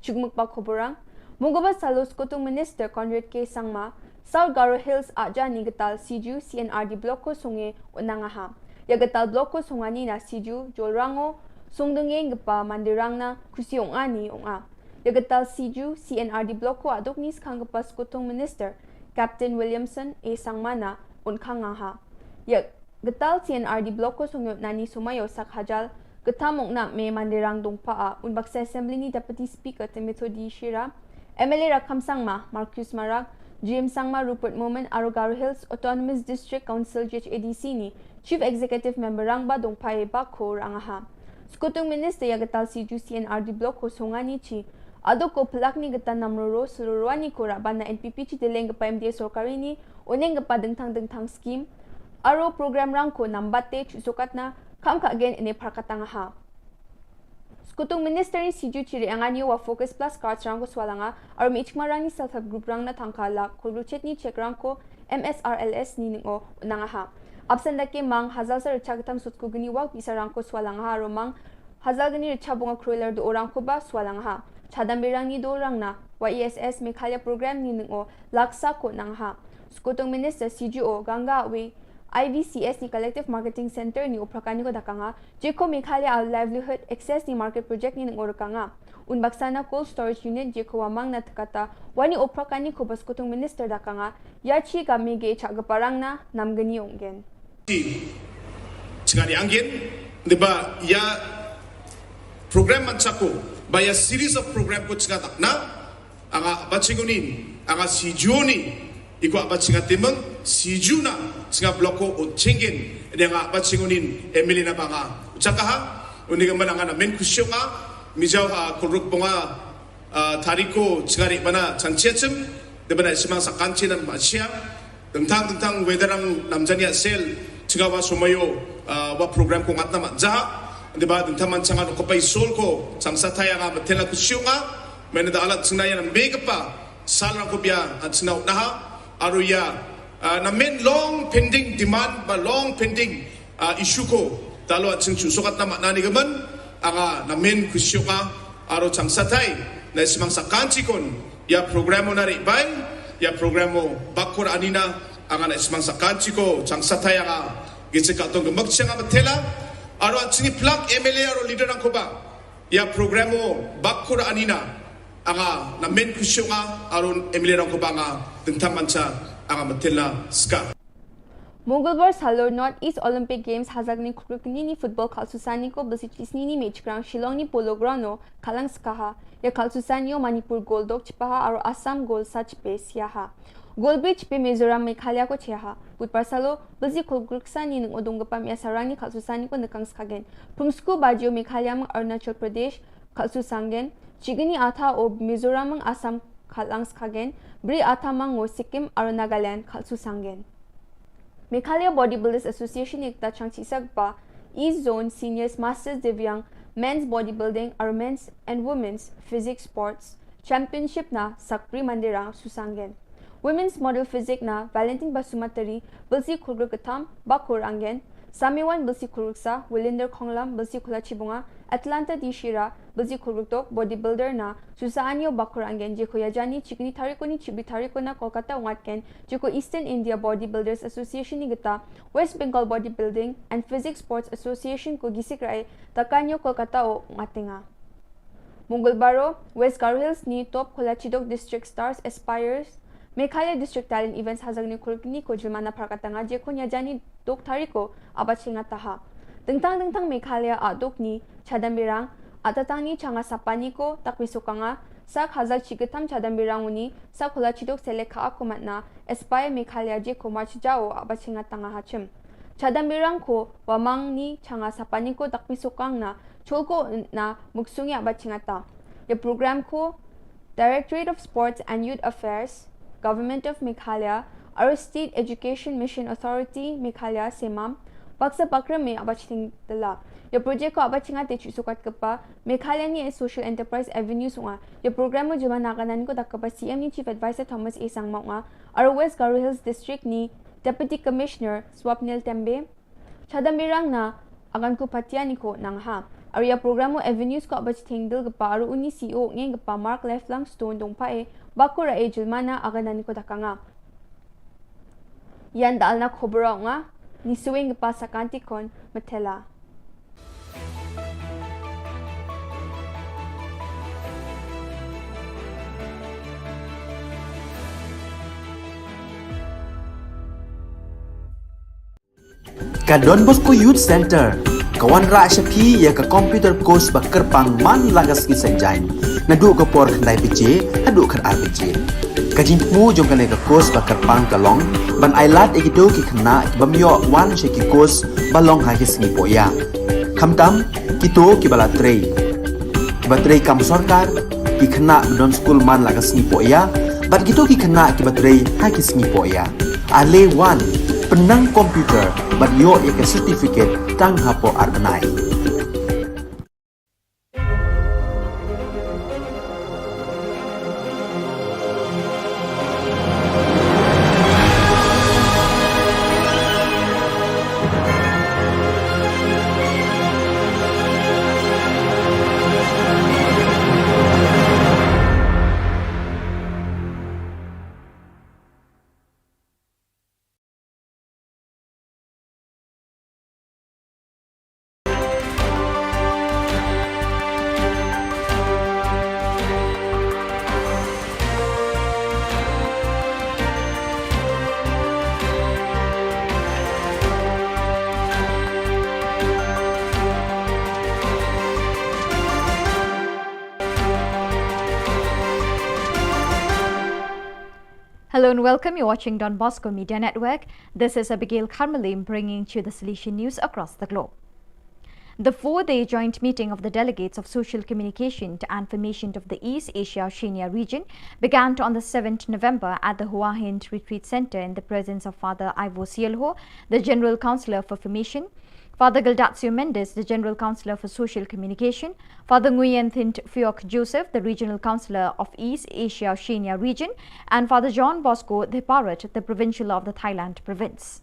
Chugmukpa koborang, Mungaba Salos Kotong Minister Conrad K. Sangma, South Garo Hills Aja ni Gatal Siju CNRD Bloko Sunge Unangaha. Ya Gatal Bloko Sungani na Siju Jolrango Sungdenge Gapa Mandirang na Kusiong Ani Onga. Ya Gatal Siju CNRD Bloko Adok ni Skanggapas Kotong Minister Captain Williamson A. Sangmana Unkangaha. Ya Gatal CNRD Bloko Sungyot Nani Sumayo Sakhajal Gatamong na may mandirang dongpaa unbak sa Assembly ni Deputy Speaker Timothy D. Shira, MLA Rakam Sangma, Marcus Marag, GM Sangma Rupert Momen, Arogaro Hills Autonomous District Council JHADC ni Chief Executive Member Rangba Dongpae Bako Rangaha. Skutong Minister Yagatal Siju CNRD Bloko Songani Chi, Ado ko pelak ni gatan namroro seluruhani ko raban na NPP chi dileng pa MDA Sorkari ni uneng pa dengtang scheme, aro program rangko nambate chusukat na kam ka again ini prakatanga ha. Skutong Minister ni Siju Chiri angani wa Focus Plus cards rangko swalanga aro mi ichmarang ni self-help group rang na tangkala kulruchet ni check rangko MSRLS ni ningo unanga ha. Absent dake mang hazal sa rechagatam sutko gani wag bisa rangko swalanga ha aro mang hazal gani rechabunga crueler do orangko ba swalanga ha. Chadambirang ni do rang na YESS Meghalaya program ni ningo laksa ko nang ha. Skutong Minister CGO Ganga we IVCS ni Collective Marketing Center ni uprakan ni ko dakanga jeko Meghalaya livelihood access ni market project ni ngorkanga unbaksana cold storage unit jeko wamang na takata wani uprakan ni ko baskutung minister dakanga yachi gamige chagaparang na namgani onggen Cingani angin diba ya program mansako by a series of program ko cinga takna anga batsingunin anga sijuni iko abatsinga timeng sijuna singa bloko o cingin dengan batsingunin Emily na banga ucakaha uniga mananga na men kusyonga mijau ha kuruk bonga tariko cingari bana changcecem debana simang sakanci dan masia tentang wedarang namjania sel cingawa sumayo wa program ko ngatna manjaha diba tentang mancangan ko pai sol ko sangsa tayanga matela kusyonga meneda alat cingaya nan begapa salra ko bia at sinau naha aruya na men long pending demand ba long pending issue ko talo at sing susukat na nani gaman anga na men kusyonga aro changsatay na simang sakanci kon ya programo na ribay ya programo bakur anina anga na simang sakanci ko changsatay anga gitsika tong magsyanga matela aro at singi plug MLA aro leader ng kuba ya programo bakur anina anga na men kusyonga aro MLA ng kuba nga tentang manca anga matela ska Mongolbar Salor North East Olympic Games hazagni kukrukni ni football kalsusani ko basitisni ni match ground Shillong ni polo ground kalang skaha ya kalsusani o Manipur Goldok chipaha aro Assam Gold Sach Base yaha Gold Bridge pe Mizoram Meghalaya ko cheha Budpar Salo basi kukruksan ni ng odonggapam ya sarang ni kalsusani ko nakang skagen Pumsku Bajio Meghalaya mang Arunachal Pradesh kalsusangen chigini atha o Mizoram mang Assam kalang skagen Bri atha mang o Sikkim aro Nagaland kalsusangen Meghalaya Bodybuilders Association ekta changchi sagpa East Zone Seniors Masters Divyang Men's Bodybuilding or Men's and Women's Physics Sports Championship na Sakpri Mandirang Susangen Women's Model Physics na Valentine Basumatari Bilsi Kulgurkatam Bakurangen Samiwan Bilsi Kulguksa Willinder Konglam Bilsi Kulachibunga Atlanta Dishira Bilsi Kulguktok Bodybuilder na Susaanyo Bakurangen Jeko Yajani Chikni Tariko ni Chibi Tariko na Kolkata Ungatken Jeko Eastern India Bodybuilders Association ni Gita West Bengal Bodybuilding and Physics Sports Association ko gisikrai Takanyo Kolkata o Ungatinga Mongolbaro West Garo Hills ni Top Kolachidok District Stars Aspires Meghalaya District Talent Events hazagni kulkni ko Julmana Prakatanga Jeko Yajani Dok Tariko Abachinga Taha Dengtang Meghalaya adok ni Chadambirang atatang ni changa sapani ko takwisukanga sa khazal chigatam chadambirang uni sa kulachidok selekha akumat na Aspire Meghalaya je ko march jao abachinga tanga hachim chadambirang ko wamang ni changa sapani ko takwisukang na cholko na muksungi abachinga ta the program ko Directorate of Sports and Youth Affairs Government of Meghalaya aro State Education Mission Authority Meghalaya semam Baksa Bakra me abaching dala. Ya project ko abachinga te sukat kapa Meghalaya ni Social Enterprise Avenues nga. Ya program mo juma nakanan ko dakapa CM ni Chief Advisor Thomas A. Sangmao nga. Aro West Garo Hills District ni Deputy Commissioner Swapnil Tembe. Chadambirang na agan ko patian ko nang ha. Aro ya program mo Avenues ko abaching dal kapa aro uni CEO ngeng kapa Mark Leflang Stone dong pa bakura e julmana aganan ko dakanga. Yan dal na khobra nga ni suwing pa sa kantikon matela. Ka Don Bosco Youth Center kawan ra shapi ya ka computer course ba kerpang man lagas ki sanjain nadu ko por khandai piche adu khar RPG kajin mu jong kane ka course ba kerpang kalong ban ailat egido ki khna bamyo wan she ki course balong ha ki sngi poya khamtam kito ki bala trei batrei kam sarkar ki khna don school man lagas sngi poya bat kito ki khna ki batrei ha ki sngi poya ale wan penang komputer bat yo ya ke certificate tang hapo arbenai Hello and welcome. You're watching Don Bosco Media Network. This is Abigail Karmalim bringing you the Solution News across the globe. The 4-day joint meeting of the delegates of Social Communication and Formation of the East Asia Oceania region began on the 7th November at the Hua Hin Retreat Center in the presence of Father Ivo Sielho, the General Councillor for Formation, Father Gildatio Mendes, the General Councillor for Social Communication, Father Nguyen Thint Phuoc Joseph, the Regional Councillor of East Asia Oceania region, and Father John Bosco Theparat, the Provincial of the Thailand Province.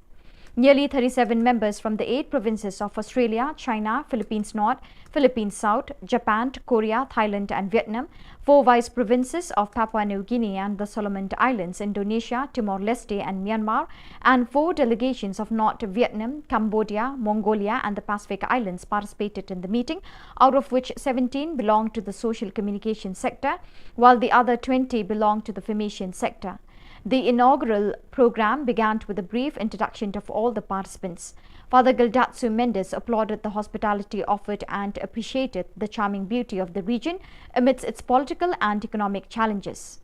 Nearly 37 members from the 8 provinces of Australia, China, Philippines North, Philippines South, Japan, Korea, Thailand and Vietnam, 4 vice provinces of Papua New Guinea and the Solomon Islands, Indonesia, Timor-Leste and Myanmar, and 4 delegations of North Vietnam, Cambodia, Mongolia and the Pacific Islands participated in the meeting, out of which 17 belong to the social communication sector, while the other 20 belong to the formation sector. The inaugural program began with a brief introduction of all the participants. Father Gildatio Mendes applauded the hospitality offered and appreciated the charming beauty of the region amidst its political and economic challenges.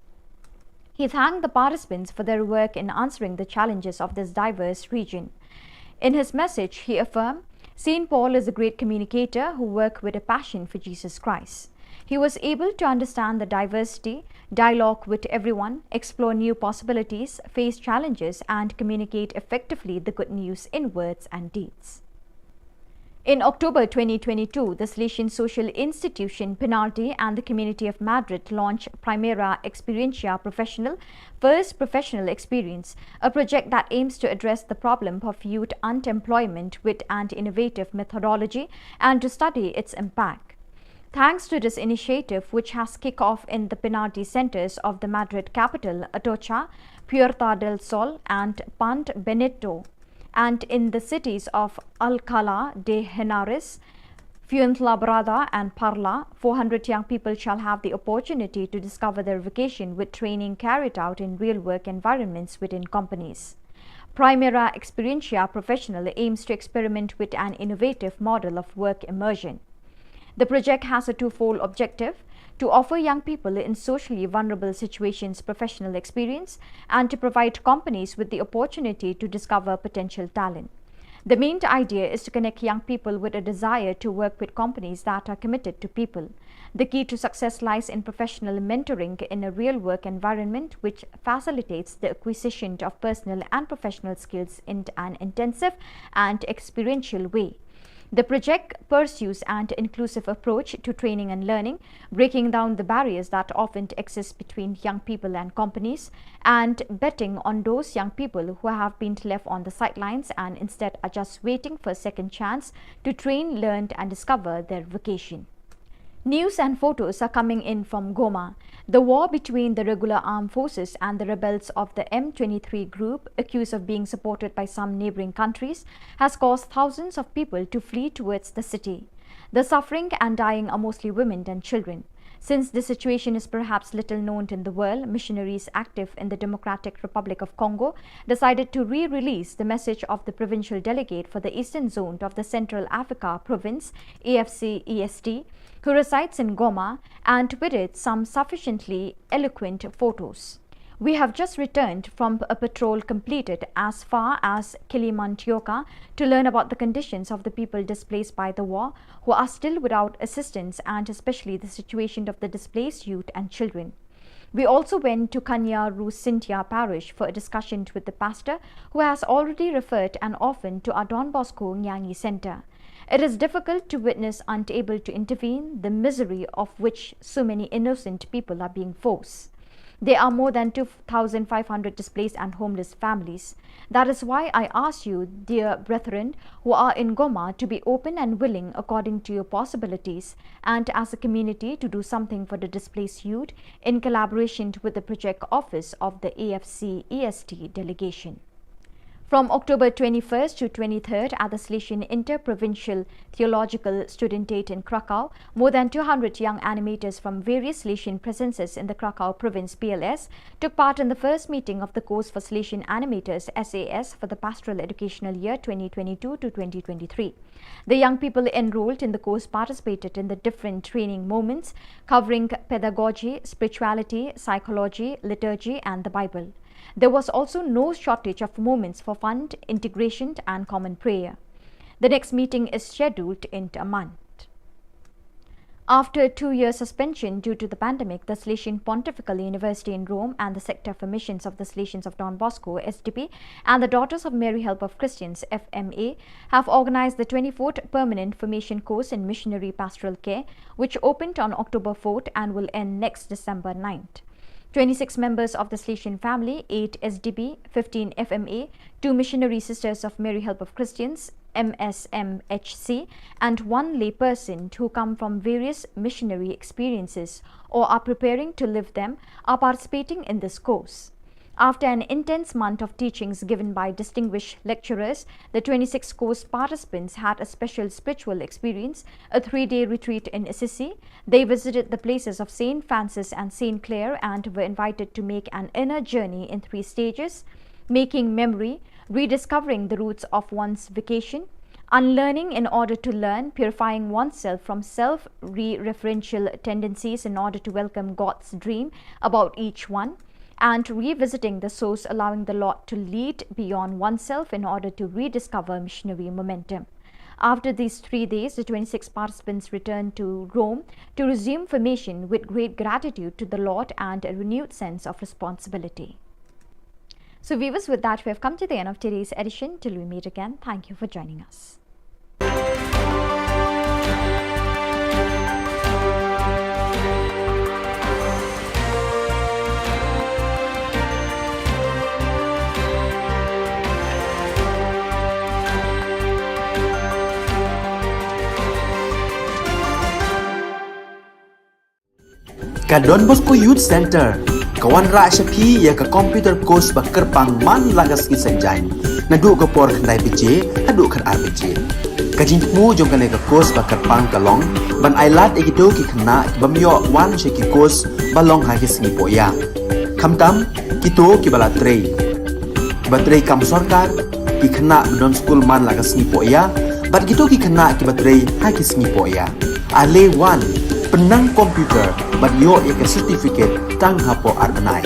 He thanked the participants for their work in answering the challenges of this diverse region. In his message, he affirmed, St. Paul is a great communicator who worked with a passion for Jesus Christ. He was able to understand the diversity, dialogue with everyone, explore new possibilities, face challenges, and communicate effectively the good news in words and deeds. In October 2022, the Salesian Social Institution, Penalty and the Community of Madrid launched Primera Experiencia Professional, First Professional Experience, a project that aims to address the problem of youth unemployment with an innovative methodology and to study its impact. Thanks to this initiative, which has kicked off in the Penalty centers of the Madrid capital, Atocha, Puerta del Sol and Pant Benito, and in the cities of Alcalá de Henares, Fuenlabrada and Parla, 400 young people shall have the opportunity to discover their vocation with training carried out in real work environments within companies. Primera Experiencia Professional aims to experiment with an innovative model of work immersion. The project has a twofold objective: to offer young people in socially vulnerable situations professional experience and to provide companies with the opportunity to discover potential talent. The main idea is to connect young people with a desire to work with companies that are committed to people. The key to success lies in professional mentoring in a real work environment which facilitates the acquisition of personal and professional skills in an intensive and experiential way. The project pursues an inclusive approach to training and learning, breaking down the barriers that often exist between young people and companies, and betting on those young people who have been left on the sidelines and instead are just waiting for a second chance to train, learn and discover their vocation. News and photos are coming in from Goma. The war between the regular armed forces and the rebels of the M23 group, accused of being supported by some neighboring countries, has caused thousands of people to flee towards the city. The suffering and dying are mostly women and children. Since this situation is perhaps little known in the world, missionaries active in the Democratic Republic of Congo decided to re-release the message of the provincial delegate for the eastern zone of the Central Africa Province, AFC-EST, who resides in Goma, and with it some sufficiently eloquent photos. We have just returned from a patrol completed as far as Kilimantioka to learn about the conditions of the people displaced by the war, who are still without assistance, and especially the situation of the displaced youth and children. We also went to Kanya Rusintia parish for a discussion with the pastor, who has already referred an orphan to our Don Bosco Nyangi Center. It is difficult to witness, unable to intervene, the misery of which so many innocent people are being forced. There are more than 2,500 displaced and homeless families. That is why I ask you, dear brethren who are in Goma, to be open and willing according to your possibilities, and as a community to do something for the displaced youth in collaboration with the project office of the AFC-EST delegation. From October 21st to 23rd at the Salesian Interprovincial Theological Studentate in Krakow, more than 200 young animators from various Salesian presences in the Krakow province PLS took part in the first meeting of the course for Salesian animators SAS for the pastoral educational year 2022 to 2023. The young people enrolled in the course participated in the different training moments covering pedagogy, spirituality, psychology, liturgy and the Bible. there was also no shortage of moments for fun, integration and common prayer. The next meeting is scheduled in a month. After a 2-year suspension due to the pandemic, the Salesian Pontifical University in Rome and the Sector for Missions of the Salesians of Don Bosco, SDP, and the Daughters of Mary Help of Christians, FMA, have organized the 24th Permanent Formation Course in Missionary Pastoral Care, which opened on October 4th and will end next December 9th. 26 members of the Salesian family, 8 SDP, 15 FMA, 2 Missionary Sisters of Mary Help of Christians, MSMHC, and 1 layperson who come from various missionary experiences or are preparing to live them are participating in this course. After an intense month of teachings given by distinguished lecturers, the 26 course participants had a special spiritual experience, a 3-day retreat in Assisi. They visited the places of St. Francis and St. Clare and were invited to make an inner journey in 3 stages: making memory, rediscovering the roots of one's vocation, unlearning in order to learn, purifying oneself from self-referential tendencies in order to welcome God's dream about each one, and revisiting the source, allowing the Lord to lead beyond oneself in order to rediscover missionary momentum. After these 3 days, the 26 participants returned to Rome to resume formation with great gratitude to the Lord and a renewed sense of responsibility. So viewers, with that we have come to the end of today's edition. Till we meet again, thank you for joining us. Ka Don Bosco Youth Center, kawan ra syapi ya ka computer course ba kerpang man lagas ki senjain. Nadu ka por khandai PJ, hadu khan RPG. Ka jingmu jong kan ka course ba kerpang kalong, ban ailat ekito ki khna bamyo wan she ki course balong ha ki singi poya. Khamtam kito ki bala trei. Batrei kam sarkar ki khna don school man lagas singi poya, bat kito ki khna ki batrei ha ki singi poya. Ale wan penang komputer ban yo ek certificate tang hapo arnai.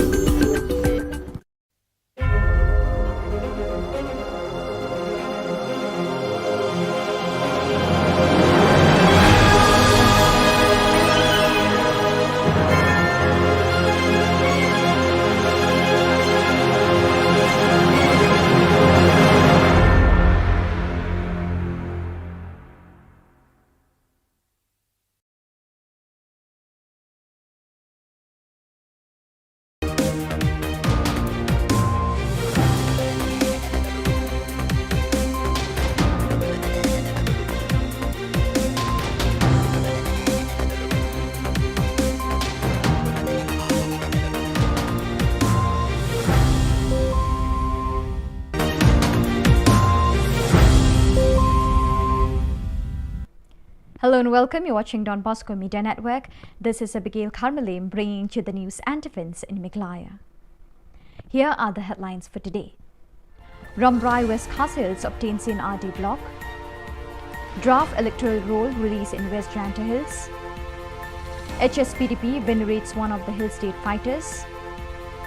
Hello and welcome. You're watching Don Bosco Media Network. This is Abigail Carmelim bringing to the news and events in Meghalaya. Here are the headlines for today. Rambrai West Khas obtains CNRD block. Draft electoral roll release in West Janta Hills. HSPDP venerates one of the Hill State fighters.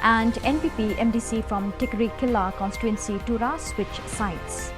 And NPP MDC from Tikri Killa constituency Tura switch sides.